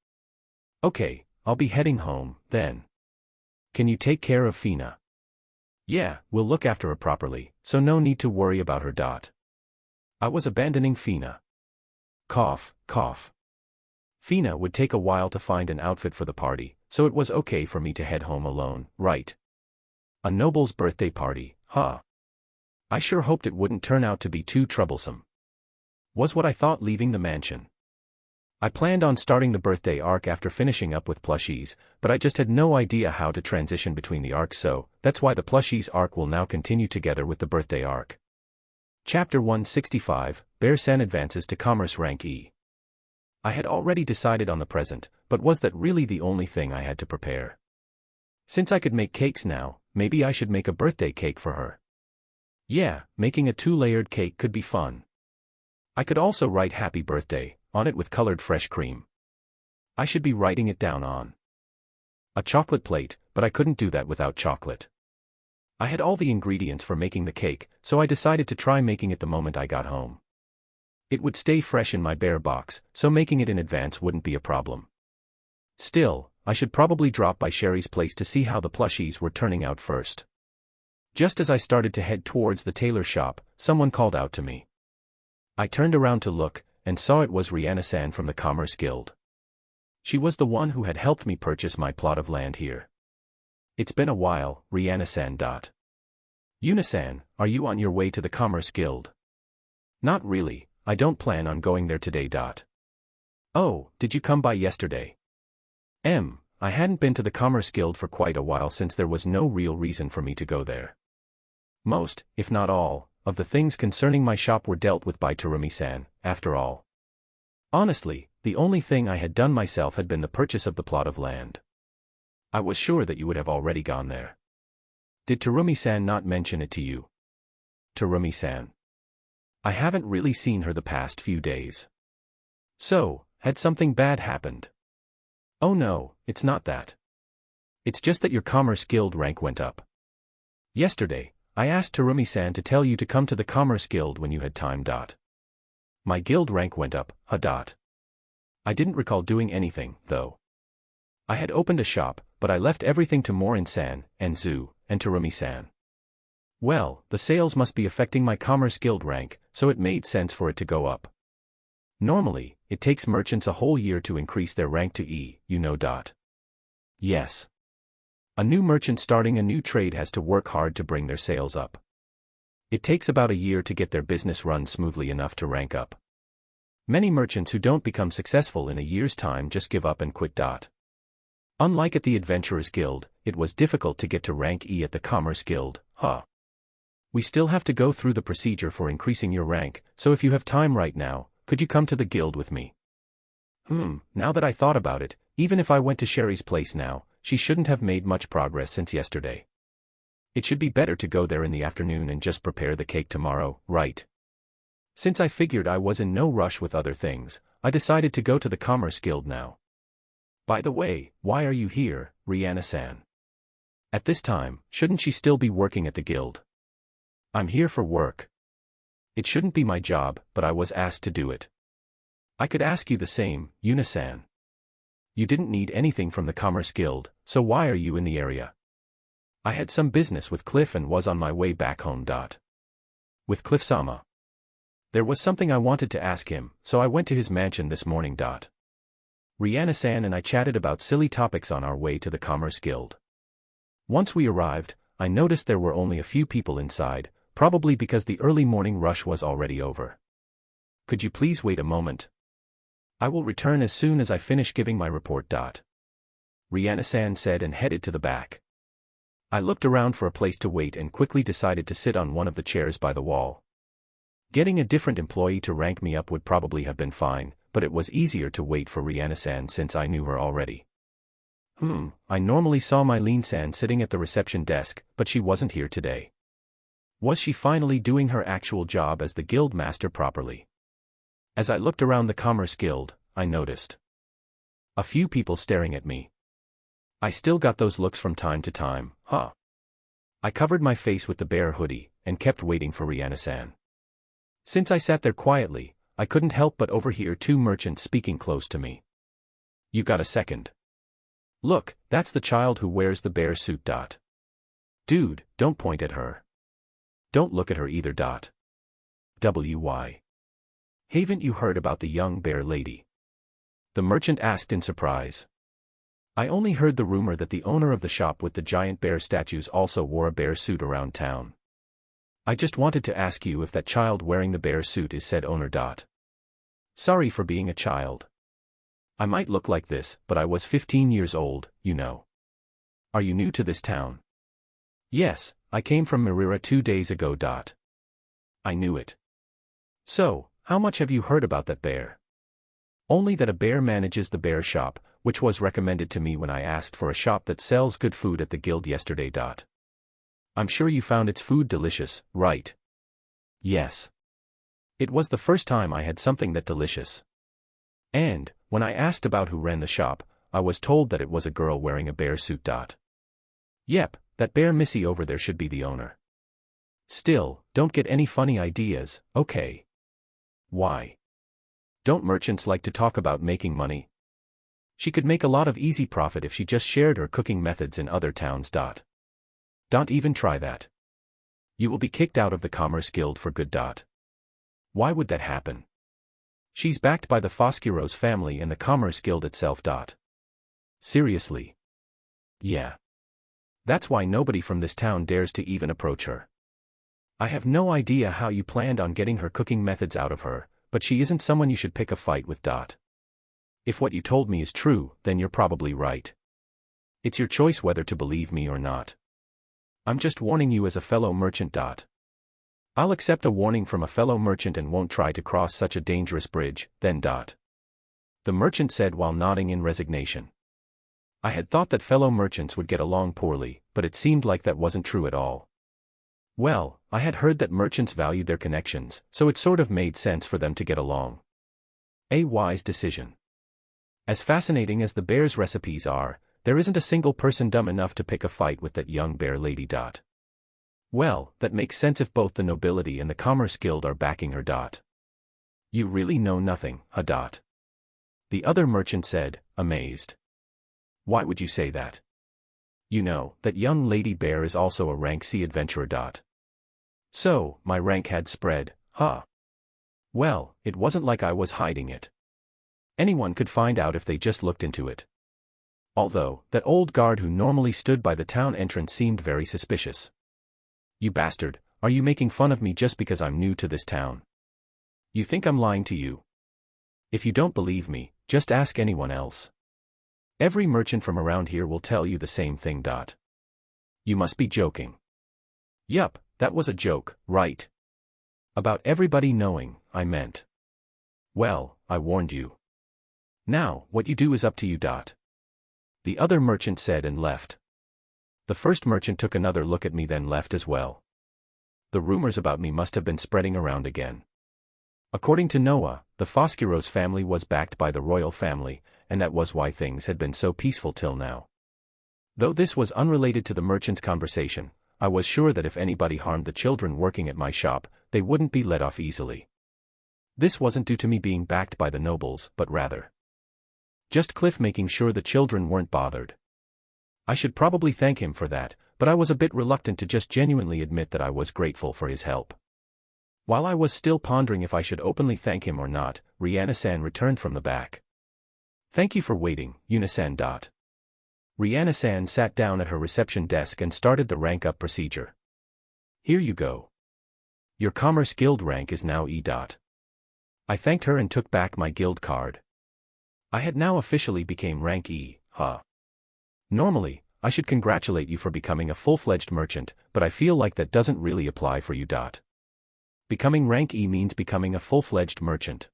Okay, I'll be heading home, then. Can you take care of Fina? Yeah, we'll look after her properly, so no need to worry about her. I was abandoning Fina. Cough, cough. Fina would take a while to find an outfit for the party, so it was okay for me to head home alone, right? A noble's birthday party, huh? I sure hoped it wouldn't turn out to be too troublesome. Was what I thought leaving the mansion. I planned on starting the birthday arc after finishing up with plushies, but I just had no idea how to transition between the arcs, so that's why the plushies arc will now continue together with the birthday arc. Chapter 165, Bear-san advances to Commerce Rank E. I had already decided on the present, but was that really the only thing I had to prepare? Since I could make cakes now, maybe I should make a birthday cake for her. Yeah, making a 2-layered cake could be fun. I could also write happy birthday on it with colored fresh cream. I should be writing it down on a chocolate plate, but I couldn't do that without chocolate. I had all the ingredients for making the cake, so I decided to try making it the moment I got home. It would stay fresh in my bear box, so making it in advance wouldn't be a problem. Still, I should probably drop by Sherry's place to see how the plushies were turning out first. Just as I started to head towards the tailor shop, someone called out to me. I turned around to look, and saw it was Rihanna-san from the Commerce Guild. She was the one who had helped me purchase my plot of land here. It's been a while, Rihanna-san. Yuna-san, are you on your way to the Commerce Guild? Not really, I don't plan on going there today. Oh, did you come by yesterday? I hadn't been to the Commerce Guild for quite a while since there was no real reason for me to go there. Most, if not all, of the things concerning my shop were dealt with by Terumi-san, after all. Honestly, the only thing I had done myself had been the purchase of the plot of land. I was sure that you would have already gone there. Did Terumi-san not mention it to you? Terumi-san. I haven't really seen her the past few days. So, had something bad happened? Oh no, it's not that. It's just that your Commerce Guild rank went up. Yesterday, I asked Terumi-san to tell you to come to the Commerce Guild when you had time. My guild rank went up, I didn't recall doing anything, though. I had opened a shop, but I left everything to Morin-san, and Zu, and Terumi-san. Well, the sales must be affecting my Commerce Guild rank, so it made sense for it to go up. Normally, it takes merchants a whole year to increase their rank to E, you know. Yes. A new merchant starting a new trade has to work hard to bring their sales up. It takes about a year to get their business run smoothly enough to rank up. Many merchants who don't become successful in a year's time just give up and quit. Unlike at the Adventurers Guild, it was difficult to get to rank E at the Commerce Guild, We still have to go through the procedure for increasing your rank, so if you have time right now, could you come to the guild with me? Now that I thought about it, even if I went to Sherry's place now, she shouldn't have made much progress since yesterday. It should be better to go there in the afternoon and just prepare the cake tomorrow, right? Since I figured I was in no rush with other things, I decided to go to the Commerce Guild now. By the way, why are you here, Rihanna-san? At this time, shouldn't she still be working at the guild? I'm here for work. It shouldn't be my job, but I was asked to do it. I could ask you the same, Yuna-san. You didn't need anything from the Commerce Guild, so why are you in the area? I had some business with Cliff and was on my way back home. With Cliff-sama. There was something I wanted to ask him, so I went to his mansion this morning. Rihanna-san and I chatted about silly topics on our way to the Commerce Guild. Once we arrived, I noticed there were only a few people inside, probably because the early morning rush was already over. Could you please wait a moment? I will return as soon as I finish giving my report. Rihanna-san said and headed to the back. I looked around for a place to wait and quickly decided to sit on one of the chairs by the wall. Getting a different employee to rank me up would probably have been fine, but it was easier to wait for Rihanna-san since I knew her already. I normally saw Mylene-san sitting at the reception desk, but she wasn't here today. Was she finally doing her actual job as the guild master properly? As I looked around the Commerce Guild, I noticed a few people staring at me. I still got those looks from time to time, I covered my face with the bear hoodie, and kept waiting for Rihanna-san. Since I sat there quietly, I couldn't help but overhear two merchants speaking close to me. You got a second? Look, that's the child who wears the bear suit. Dude, don't point at her. Don't look at her either. Why? Haven't you heard about the young bear lady? The merchant asked in surprise. I only heard the rumor that the owner of the shop with the giant bear statues also wore a bear suit around town. I just wanted to ask you if that child wearing the bear suit is said owner. Sorry for being a child. I might look like this, but I was 15 years old, you know. Are you new to this town? Yes, I came from Mirira 2 days ago. I knew it. So, how much have you heard about that bear? Only that a bear manages the bear shop, which was recommended to me when I asked for a shop that sells good food at the guild yesterday. I'm sure you found its food delicious, right? Yes. It was the first time I had something that delicious. And, when I asked about who ran the shop, I was told that it was a girl wearing a bear suit. Yep, that bear missy over there should be the owner. Still, don't get any funny ideas, okay? Why? Don't merchants like to talk about making money? She could make a lot of easy profit if she just shared her cooking methods in other towns. Don't even try that. You will be kicked out of the Commerce Guild for good. Why would that happen? She's backed by the Fosquiros family and the Commerce Guild itself. Seriously? Yeah. That's why nobody from this town dares to even approach her. I have no idea how you planned on getting her cooking methods out of her, but she isn't someone you should pick a fight with. If what you told me is true, then you're probably right. It's your choice whether to believe me or not. I'm just warning you as a fellow merchant. I'll accept a warning from a fellow merchant and won't try to cross such a dangerous bridge, then. The merchant said while nodding in resignation. I had thought that fellow merchants would get along poorly, but it seemed like that wasn't true at all. Well, I had heard that merchants valued their connections, so it sort of made sense for them to get along. A wise decision. As fascinating as the bear's recipes are, there isn't a single person dumb enough to pick a fight with that young bear lady. Well, that makes sense if both the nobility and the Commerce Guild are backing her. You really know nothing, huh? The other merchant said, amazed. Why would you say that? You know, that young Lady Bear is also a rank C adventurer. So, my rank had spread, huh? Well, it wasn't like I was hiding it. Anyone could find out if they just looked into it. Although, that old guard who normally stood by the town entrance seemed very suspicious. You bastard, are you making fun of me just because I'm new to this town? You think I'm lying to you? If you don't believe me, just ask anyone else. Every merchant from around here will tell you the same thing. You must be joking. Yup, that was a joke, right? About everybody knowing, I meant. Well, I warned you. Now, what you do is up to you. The other merchant said and left. The first merchant took another look at me then left as well. The rumors about me must have been spreading around again. According to Noah, the Fosquiros family was backed by the royal family, and that was why things had been so peaceful till now. Though this was unrelated to the merchant's conversation, I was sure that if anybody harmed the children working at my shop, they wouldn't be let off easily. This wasn't due to me being backed by the nobles, but rather just Cliff making sure the children weren't bothered. I should probably thank him for that, but I was a bit reluctant to just genuinely admit that I was grateful for his help. While I was still pondering if I should openly thank him or not, Rihanna-san returned from the back. Thank you for waiting, Yuna-san. Rihanna-san sat down at her reception desk and started the rank-up procedure. Here you go. Your Commerce Guild rank is now E. I thanked her and took back my guild card. I had now officially became rank E, huh? Normally, I should congratulate you for becoming a full-fledged merchant, but I feel like that doesn't really apply for you. Becoming rank E means becoming a full-fledged merchant.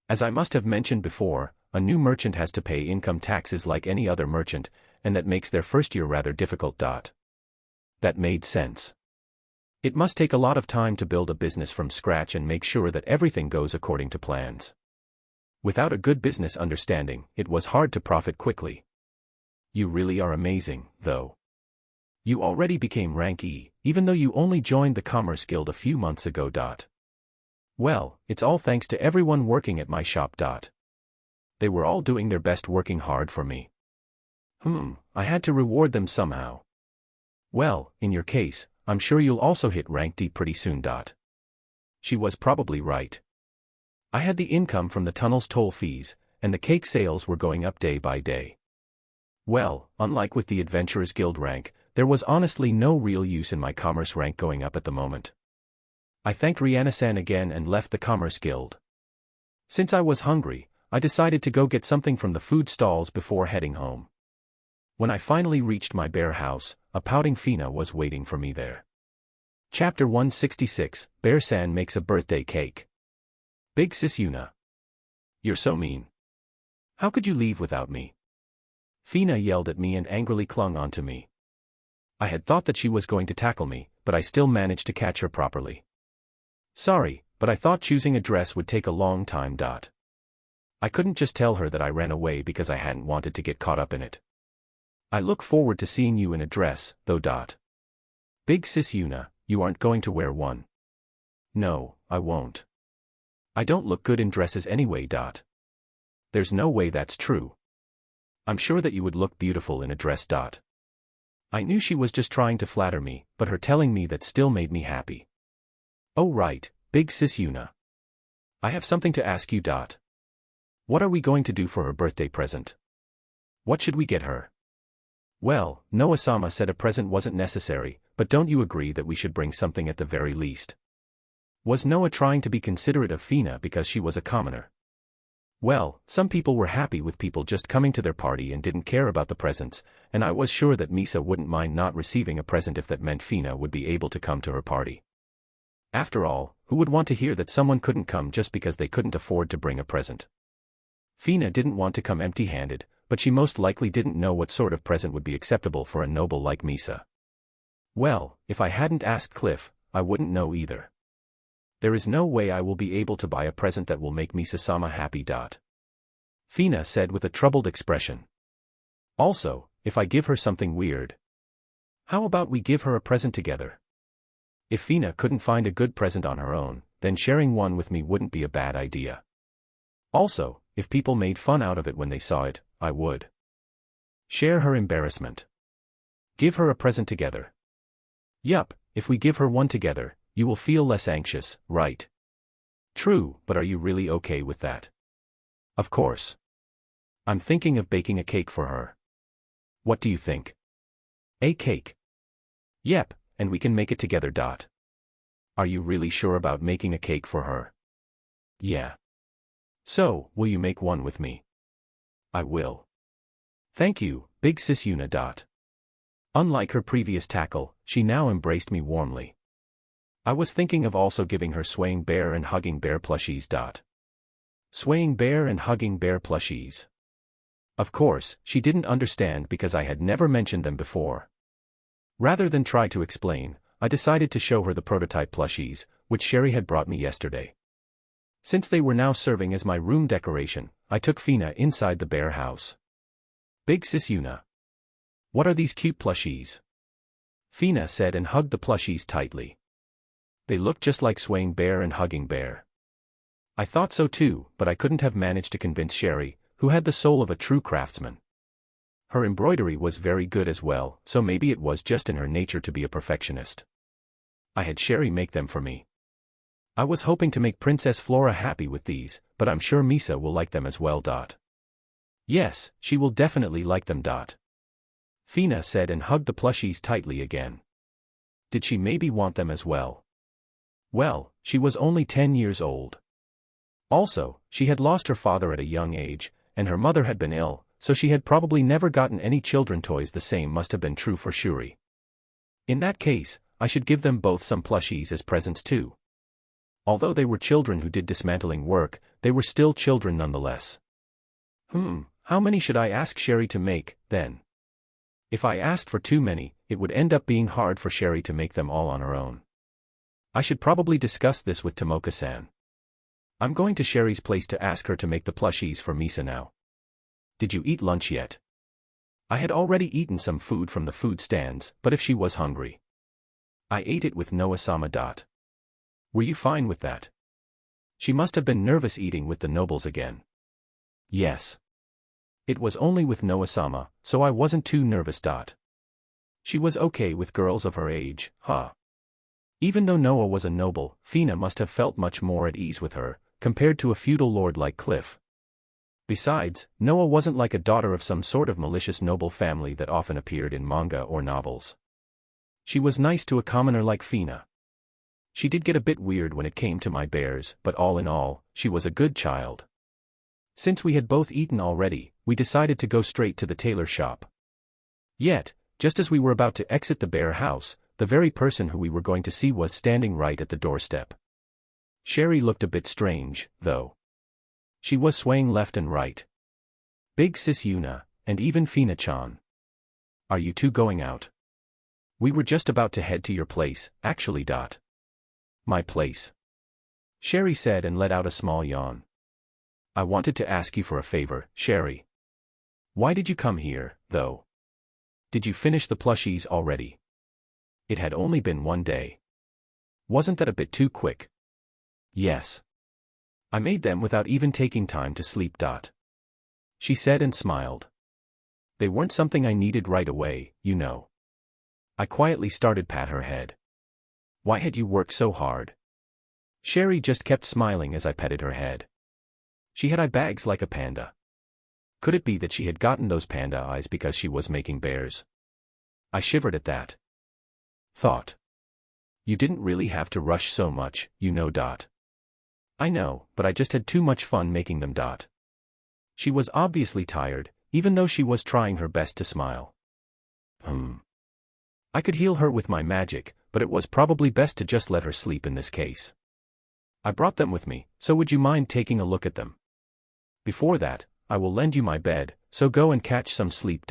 As I must have mentioned before, a new merchant has to pay income taxes like any other merchant, and that makes their first year rather difficult. That made sense. It must take a lot of time to build a business from scratch and make sure that everything goes according to plans. Without a good business understanding, it was hard to profit quickly. You really are amazing, though. You already became rank E, even though you only joined the Commerce Guild a few months ago. Well, it's all thanks to everyone working at my shop. They were all doing their best working hard for me. I had to reward them somehow. Well, in your case, I'm sure you'll also hit rank D pretty soon. She was probably right. I had the income from the tunnel's toll fees, and the cake sales were going up day by day. Well, unlike with the Adventurers Guild rank, there was honestly no real use in my commerce rank going up at the moment. I thanked Rihanna-san again and left the Commerce Guild. Since I was hungry, I decided to go get something from the food stalls before heading home. When I finally reached my bear house, a pouting Fina was waiting for me there. Chapter 166, Bear-san makes a birthday cake. Big sis Yuna. You're so mean. How could you leave without me? Fina yelled at me and angrily clung onto me. I had thought that she was going to tackle me, but I still managed to catch her properly. Sorry, but I thought choosing a dress would take a long time. I couldn't just tell her that I ran away because I hadn't wanted to get caught up in it. I look forward to seeing you in a dress, though. Big sis Yuna, you aren't going to wear one. No, I won't. I don't look good in dresses anyway. There's no way that's true. I'm sure that you would look beautiful in a dress. I knew she was just trying to flatter me, but her telling me that still made me happy. Oh right, big sis Yuna. I have something to ask you. What are we going to do for her birthday present? What should we get her? Well, Noah-sama said a present wasn't necessary, but don't you agree that we should bring something at the very least? Was Noah trying to be considerate of Fina because she was a commoner? Well, some people were happy with people just coming to their party and didn't care about the presents, and I was sure that Misa wouldn't mind not receiving a present if that meant Fina would be able to come to her party. After all, who would want to hear that someone couldn't come just because they couldn't afford to bring a present? Fina didn't want to come empty-handed, but she most likely didn't know what sort of present would be acceptable for a noble like Misa. Well, if I hadn't asked Cliff, I wouldn't know either. There is no way I will be able to buy a present that will make Misa-sama happy. Fina said with a troubled expression. Also, if I give her something weird. How about we give her a present together? If Fina couldn't find a good present on her own, then sharing one with me wouldn't be a bad idea. Also, if people made fun out of it when they saw it, I would share her embarrassment. Give her a present together. Yup, if we give her one together, you will feel less anxious, right? True, but are you really okay with that? Of course. I'm thinking of baking a cake for her. What do you think? A cake? Yep, and we can make it together. Are you really sure about making a cake for her? Yeah. So, will you make one with me? I will. Thank you, big sis Yuna. Unlike her previous tackle, she now embraced me warmly. I was thinking of also giving her swaying bear and hugging bear plushies. Swaying bear and hugging bear plushies. Of course, she didn't understand because I had never mentioned them before. Rather than try to explain, I decided to show her the prototype plushies, which Sherry had brought me yesterday. Since they were now serving as my room decoration, I took Fina inside the bear house. Big sis Yuna. What are these cute plushies? Fina said and hugged the plushies tightly. They look just like swaying bear and hugging bear. I thought so too, but I couldn't have managed to convince Sherry, who had the soul of a true craftsman. Her embroidery was very good as well, so maybe it was just in her nature to be a perfectionist. I had Sherry make them for me. I was hoping to make Princess Flora happy with these, but I'm sure Misa will like them as well. Yes, she will definitely like them. Fina said and hugged the plushies tightly again. Did she maybe want them as well? Well, she was only 10 years old. Also, she had lost her father at a young age, and her mother had been ill, so she had probably never gotten any children toys. The same must have been true for Shuri. In that case, I should give them both some plushies as presents too. Although they were children who did dismantling work, they were still children nonetheless. How many should I ask Sherry to make, then? If I asked for too many, it would end up being hard for Sherry to make them all on her own. I should probably discuss this with Tomoka-san. I'm going to Sherry's place to ask her to make the plushies for Misa now. Did you eat lunch yet? I had already eaten some food from the food stands, but if she was hungry. I ate it with Noah-sama. Were you fine with that? She must have been nervous eating with the nobles again. Yes. It was only with Noah-sama, so I wasn't too nervous. She was okay with girls of her age, huh? Even though Noah was a noble, Fina must have felt much more at ease with her, compared to a feudal lord like Cliff. Besides, Noah wasn't like a daughter of some sort of malicious noble family that often appeared in manga or novels. She was nice to a commoner like Fina. She did get a bit weird when it came to my bears, but all in all, she was a good child. Since we had both eaten already, we decided to go straight to the tailor shop. Yet, just as we were about to exit the bear house, the very person who we were going to see was standing right at the doorstep. Sherry looked a bit strange, though. She was swaying left and right. Big Sis Yuna, and even Fina-chan. Are you two going out? We were just about to head to your place, actually. My place? Sherry said and let out a small yawn. I wanted to ask you for a favor, Sherry. Why did you come here, though? Did you finish the plushies already? It had only been one day. Wasn't that a bit too quick? Yes. I made them without even taking time to sleep. She said and smiled. They weren't something I needed right away, you know. I quietly started pat her head. Why had you worked so hard? Sherry just kept smiling as I petted her head. She had eye bags like a panda. Could it be that she had gotten those panda eyes because she was making bears? I shivered at that thought. You didn't really have to rush so much, you know. I know, but I just had too much fun making them. She was obviously tired, even though she was trying her best to smile. I could heal her with my magic, but it was probably best to just let her sleep in this case. I brought them with me, so would you mind taking a look at them? Before that, I will lend you my bed, so go and catch some sleep.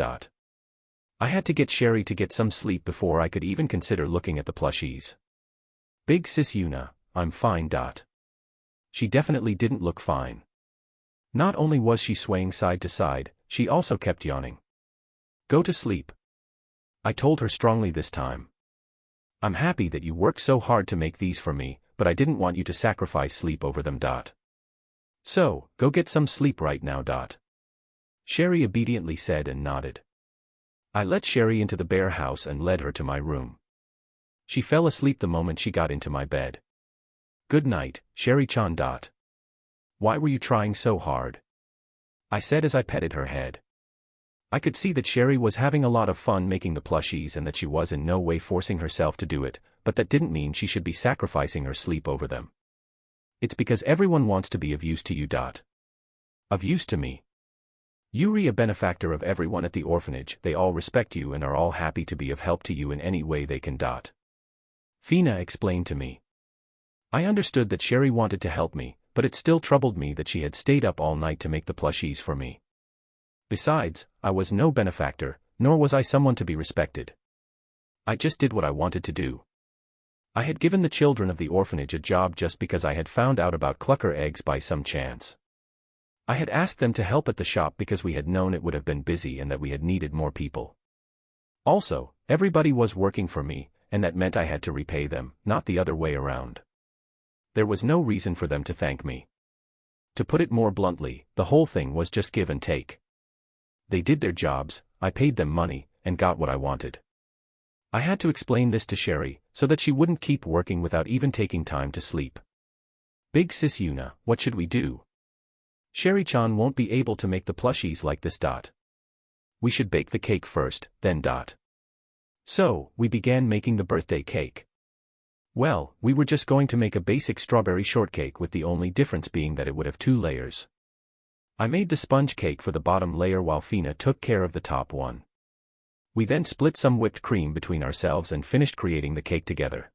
I had to get Sherry to get some sleep before I could even consider looking at the plushies. Big Sis Yuna, I'm fine. She definitely didn't look fine. Not only was she swaying side to side, she also kept yawning. Go to sleep. I told her strongly this time. I'm happy that you worked so hard to make these for me, but I didn't want you to sacrifice sleep over them. So, go get some sleep right now. Sherry obediently said and nodded. I let Sherry into the bear house and led her to my room. She fell asleep the moment she got into my bed. Good night, Sherry-chan. Why were you trying so hard? I said as I petted her head. I could see that Sherry was having a lot of fun making the plushies and that she was in no way forcing herself to do it, but that didn't mean she should be sacrificing her sleep over them. It's because everyone wants to be of use to you. Of use to me? Yuri, a benefactor of everyone at the orphanage, they all respect you and are all happy to be of help to you in any way they can. Fina explained to me. I understood that Sherry wanted to help me, but it still troubled me that she had stayed up all night to make the plushies for me. Besides, I was no benefactor, nor was I someone to be respected. I just did what I wanted to do. I had given the children of the orphanage a job just because I had found out about clucker eggs by some chance. I had asked them to help at the shop because we had known it would have been busy and that we had needed more people. Also, everybody was working for me, and that meant I had to repay them, not the other way around. There was no reason for them to thank me. To put it more bluntly, the whole thing was just give and take. They did their jobs, I paid them money, and got what I wanted. I had to explain this to Sherry, so that she wouldn't keep working without even taking time to sleep. Big Sis Yuna, what should we do? Sherry-chan won't be able to make the plushies like this. We should bake the cake first, then. So, we began making the birthday cake. Well, we were just going to make a basic strawberry shortcake with the only difference being that it would have 2 layers. I made the sponge cake for the bottom layer while Fina took care of the top one. We then split some whipped cream between ourselves and finished creating the cake together.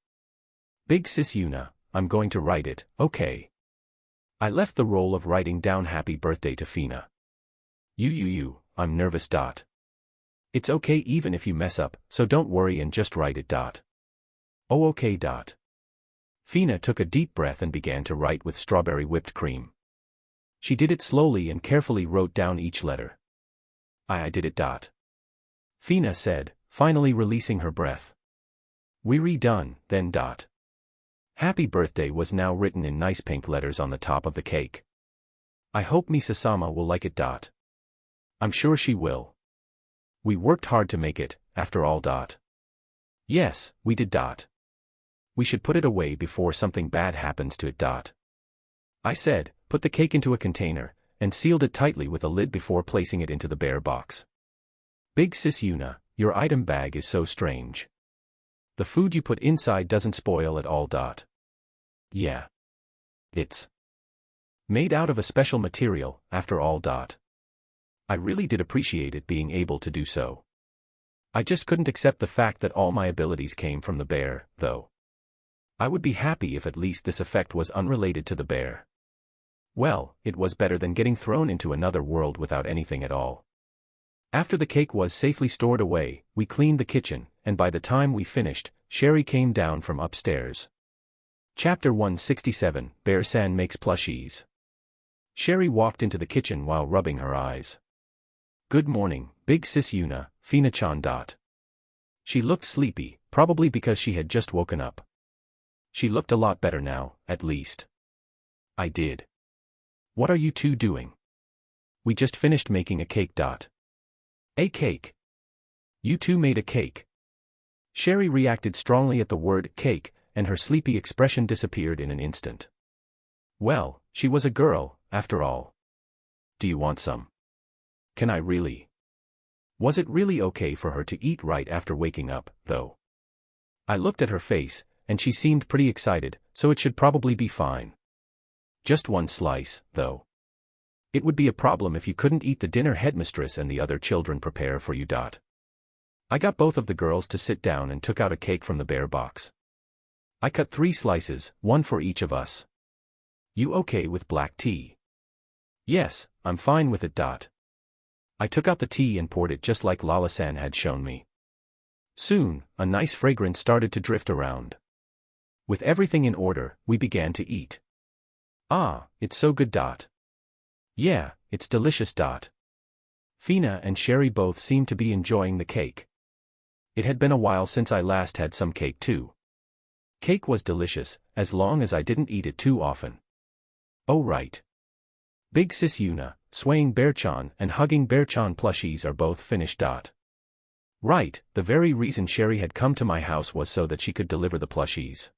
Big Sis Yuna, I'm going to write it, okay? I left the role of writing down happy birthday to Fina. I'm nervous. It's okay even if you mess up, so don't worry and just write it. Oh okay. Fina took a deep breath and began to write with strawberry whipped cream. She did it slowly and carefully wrote down each letter. I did it. Fina said, finally releasing her breath. We redone, then. Happy birthday was now written in nice pink letters on the top of the cake. I hope Misa-sama will like it. I'm sure she will. We worked hard to make it, after all. Yes, we did. We should put it away before something bad happens to it. I said, put the cake into a container, and sealed it tightly with a lid before placing it into the bear box. Big Sis Yuna, your item bag is so strange. The food you put inside doesn't spoil at all. Yeah. It's Made out of a special material, after all. I really did appreciate it being able to do so. I just couldn't accept the fact that all my abilities came from the bear, though. I would be happy if at least this effect was unrelated to the bear. Well, it was better than getting thrown into another world without anything at all. After the cake was safely stored away, we cleaned the kitchen, and by the time we finished, Sherry came down from upstairs. Chapter 167, Bear-san Makes Plushies. Sherry walked into the kitchen while rubbing her eyes. Good morning, big sis Yuna, Fina-chan. She looked sleepy, probably because she had just woken up. She looked a lot better now, at least. I did. What are you two doing? We just finished making a cake. A cake? You two made a cake? Sherry reacted strongly at the word cake, and her sleepy expression disappeared in an instant. Well, she was a girl, after all. Do you want some? Can I really? Was it really okay for her to eat right after waking up, though? I looked at her face, and she seemed pretty excited, so it should probably be fine. Just one slice, though. It would be a problem if you couldn't eat the dinner headmistress and the other children prepare for you. I got both of the girls to sit down and took out a cake from the bear box. I cut 3 slices, one for each of us. You okay with black tea? Yes, I'm fine with it. I took out the tea and poured it just like Lala-san had shown me. Soon, a nice fragrance started to drift around. With everything in order, we began to eat. Ah, it's so good. Yeah, it's delicious. Fina and Sherry both seemed to be enjoying the cake. It had been a while since I last had some cake too. Cake was delicious, as long as I didn't eat it too often. Oh right. Big sis Yuna, swaying Bear-chan and hugging Bear-chan plushies are both finished. Right, the very reason Sherry had come to my house was so that she could deliver the plushies.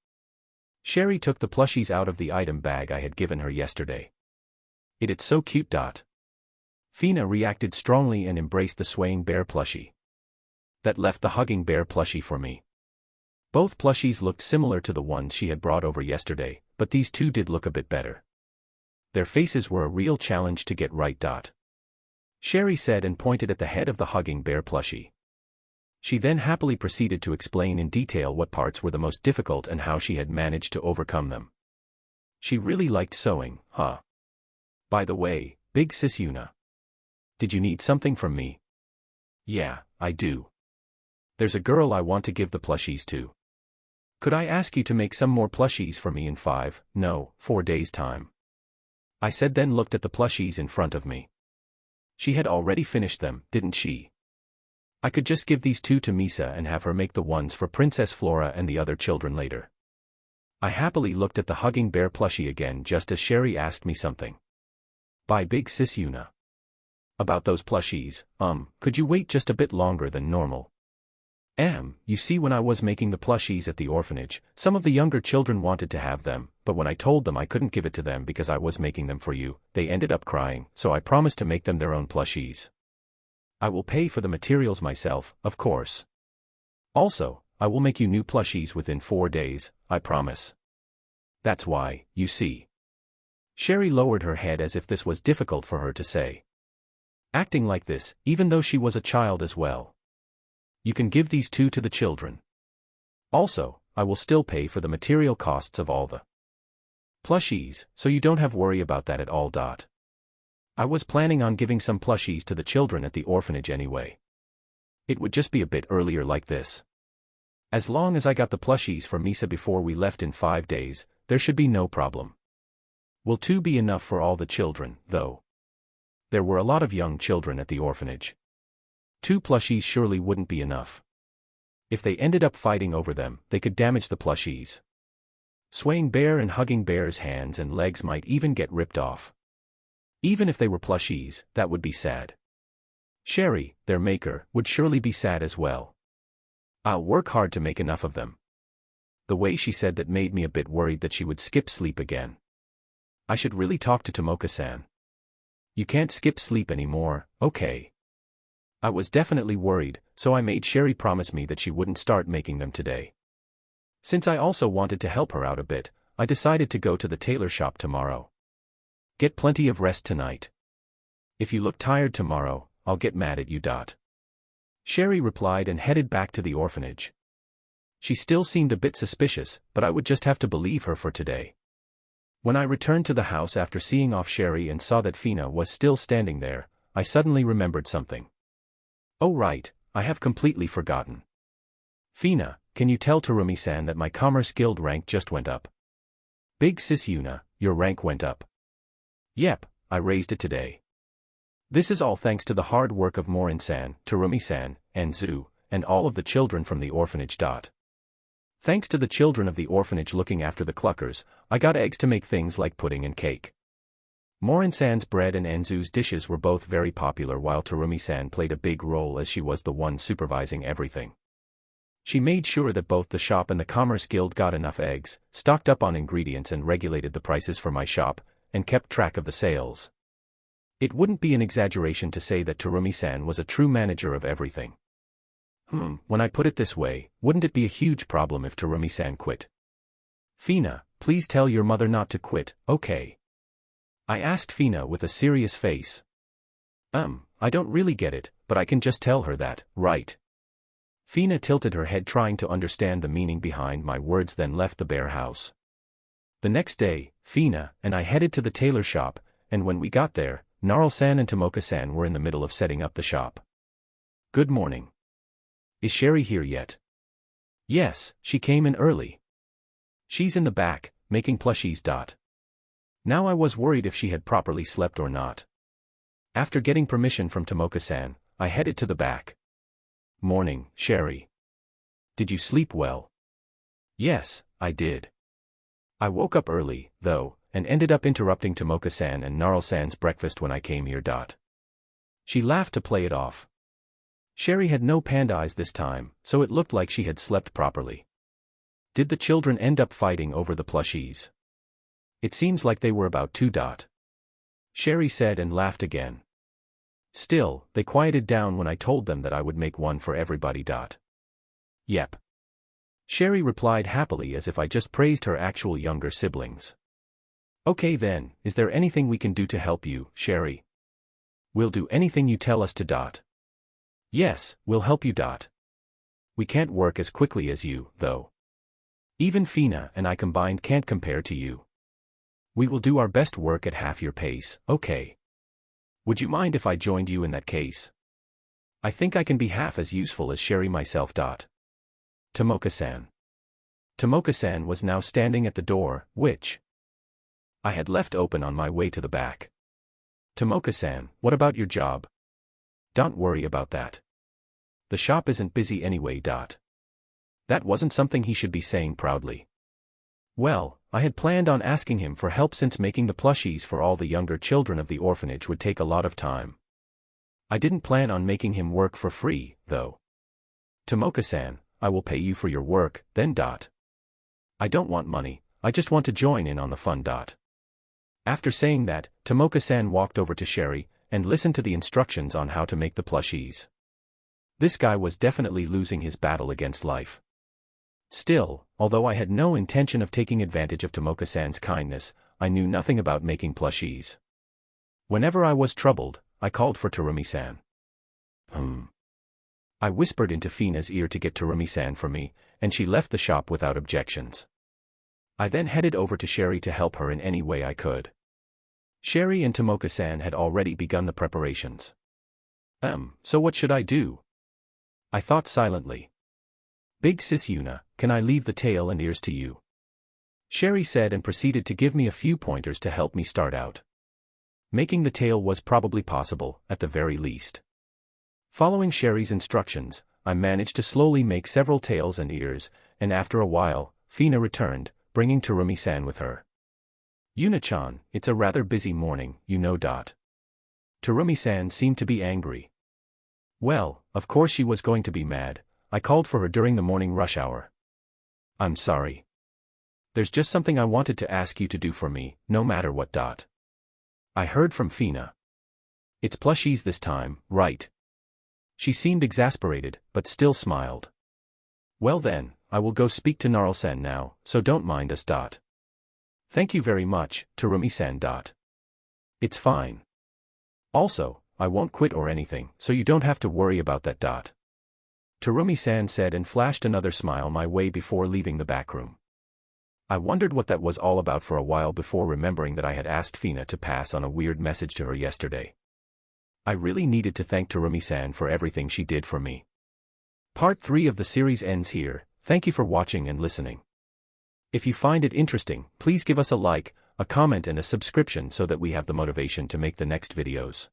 Sherry took the plushies out of the item bag I had given her yesterday. It's so cute. Fina reacted strongly and embraced the swaying bear plushie. That left the hugging bear plushie for me. Both plushies looked similar to the ones she had brought over yesterday, but these two did look a bit better. Their faces were a real challenge to get right. Sherry said and pointed at the head of the hugging bear plushie. She then happily proceeded to explain in detail what parts were the most difficult and how she had managed to overcome them. She really liked sewing, huh? By the way, big sis Yuna. Did you need something from me? Yeah, I do. There's a girl I want to give the plushies to. Could I ask you to make some more plushies for me in 4 days' time? I said, then looked at the plushies in front of me. She had already finished them, didn't she? I could just give these 2 to Misa and have her make the ones for Princess Flora and the other children later. I happily looked at the hugging bear plushie again just as Sherry asked me something. By big sis Yuna. About those plushies, could you wait just a bit longer than normal? You see, when I was making the plushies at the orphanage, some of the younger children wanted to have them, but when I told them I couldn't give it to them because I was making them for you, they ended up crying, so I promised to make them their own plushies. I will pay for the materials myself, of course. Also, I will make you new plushies within 4 days, I promise. That's why, you see. Sherry lowered her head as if this was difficult for her to say. Acting like this, even though she was a child as well. You can give these 2 to the children. Also, I will still pay for the material costs of all the plushies, so you don't have worry about that at all. I was planning on giving some plushies to the children at the orphanage anyway. It would just be a bit earlier like this. As long as I got the plushies for Misa before we left in 5 days, there should be no problem. Will 2 be enough for all the children, though? There were a lot of young children at the orphanage. 2 plushies surely wouldn't be enough. If they ended up fighting over them, they could damage the plushies. Swaying bear and hugging bear's hands and legs might even get ripped off. Even if they were plushies, that would be sad. Sherry, their maker, would surely be sad as well. I'll work hard to make enough of them. The way she said that made me a bit worried that she would skip sleep again. I should really talk to Tomoka-san. You can't skip sleep anymore, okay? I was definitely worried, so I made Sherry promise me that she wouldn't start making them today. Since I also wanted to help her out a bit, I decided to go to the tailor shop tomorrow. Get plenty of rest tonight. If you look tired tomorrow, I'll get mad at you. Sherry replied and headed back to the orphanage. She still seemed a bit suspicious, but I would just have to believe her for today. When I returned to the house after seeing off Sherry and saw that Fina was still standing there, I suddenly remembered something. Oh right, I have completely forgotten. Fina, can you tell Terumi-san that my Commerce Guild rank just went up? Big sis Yuna, your rank went up. Yep, I raised it today. This is all thanks to the hard work of Morin-san, Terumi-san, and Zu, and all of the children from the orphanage. Thanks to the children of the orphanage looking after the cluckers, I got eggs to make things like pudding and cake. Morin-san's bread and Enzu's dishes were both very popular, while Terumi-san played a big role as she was the one supervising everything. She made sure that both the shop and the Commerce Guild got enough eggs, stocked up on ingredients and regulated the prices for my shop, and kept track of the sales. It wouldn't be an exaggeration to say that Terumi-san was a true manager of everything. When I put it this way, wouldn't it be a huge problem if Terumi-san quit? Fina, please tell your mother not to quit, okay? I asked Fina with a serious face. I don't really get it, but I can just tell her that, right? Fina tilted her head trying to understand the meaning behind my words, then left the bare house. The next day, Fina and I headed to the tailor shop, and when we got there, Gnarl-san and Tomoka-san were in the middle of setting up the shop. Good morning. Is Sherry here yet? Yes, she came in early. She's in the back, making plushies. Now I was worried if she had properly slept or not. After getting permission from Tomoka-san, I headed to the back. Morning, Sherry. Did you sleep well? Yes, I did. I woke up early, though, and ended up interrupting Tomoka-san and Gnarl-san's breakfast when I came here. She laughed to play it off. Sherry had no panda eyes this time, so it looked like she had slept properly. Did the children end up fighting over the plushies? It seems like they were about to. Sherry said and laughed again. Still, they quieted down when I told them that I would make one for everybody. Yep. Sherry replied happily as if I just praised her actual younger siblings. Okay then, is there anything we can do to help you, Sherry? We'll do anything you tell us to. Yes, we'll help you. We can't work as quickly as you, though. Even Fina and I combined can't compare to you. We will do our best work at half your pace, okay? Would you mind if I joined you in that case? I think I can be half as useful as Sherry myself. Tomoka-san. Tomoka-san was now standing at the door, which I had left open on my way to the back. Tomoka-san, what about your job? Don't worry about that. The shop isn't busy anyway. That wasn't something he should be saying proudly. Well, I had planned on asking him for help since making the plushies for all the younger children of the orphanage would take a lot of time. I didn't plan on making him work for free, though. Tomoka-san, I will pay you for your work, then. I don't want money, I just want to join in on the fun. After saying that, Tomoka-san walked over to Sherry and listened to the instructions on how to make the plushies. This guy was definitely losing his battle against life. Still, although I had no intention of taking advantage of Tomoka-san's kindness, I knew nothing about making plushies. Whenever I was troubled, I called for Terumi-san. I whispered into Fina's ear to get Terumi-san for me, and she left the shop without objections. I then headed over to Sherry to help her in any way I could. Sherry and Tomoka-san had already begun the preparations. So what should I do? I thought silently. Big sis Yuna, can I leave the tail and ears to you? Sherry said and proceeded to give me a few pointers to help me start out. Making the tail was probably possible, at the very least. Following Sherry's instructions, I managed to slowly make several tails and ears, and after a while, Fina returned, bringing Terumi-san with her. Yuna-chan, it's a rather busy morning, you know. Terumi-san seemed to be angry. Well, of course she was going to be mad. I called for her during the morning rush hour. I'm sorry. There's just something I wanted to ask you to do for me, no matter what. I heard from Fina. It's plushies this time, right? She seemed exasperated, but still smiled. Well then, I will go speak to Gnarl-san now, so don't mind us. Thank you very much, Terumi-san. It's fine. Also, I won't quit or anything, so you don't have to worry about that. Terumi-san said and flashed another smile my way before leaving the back room. I wondered what that was all about for a while before remembering that I had asked Fina to pass on a weird message to her yesterday. I really needed to thank Terumi-san for everything she did for me. Part 3 of the series ends here. Thank you for watching and listening. If you find it interesting, please give us a like, a comment and a subscription so that we have the motivation to make the next videos.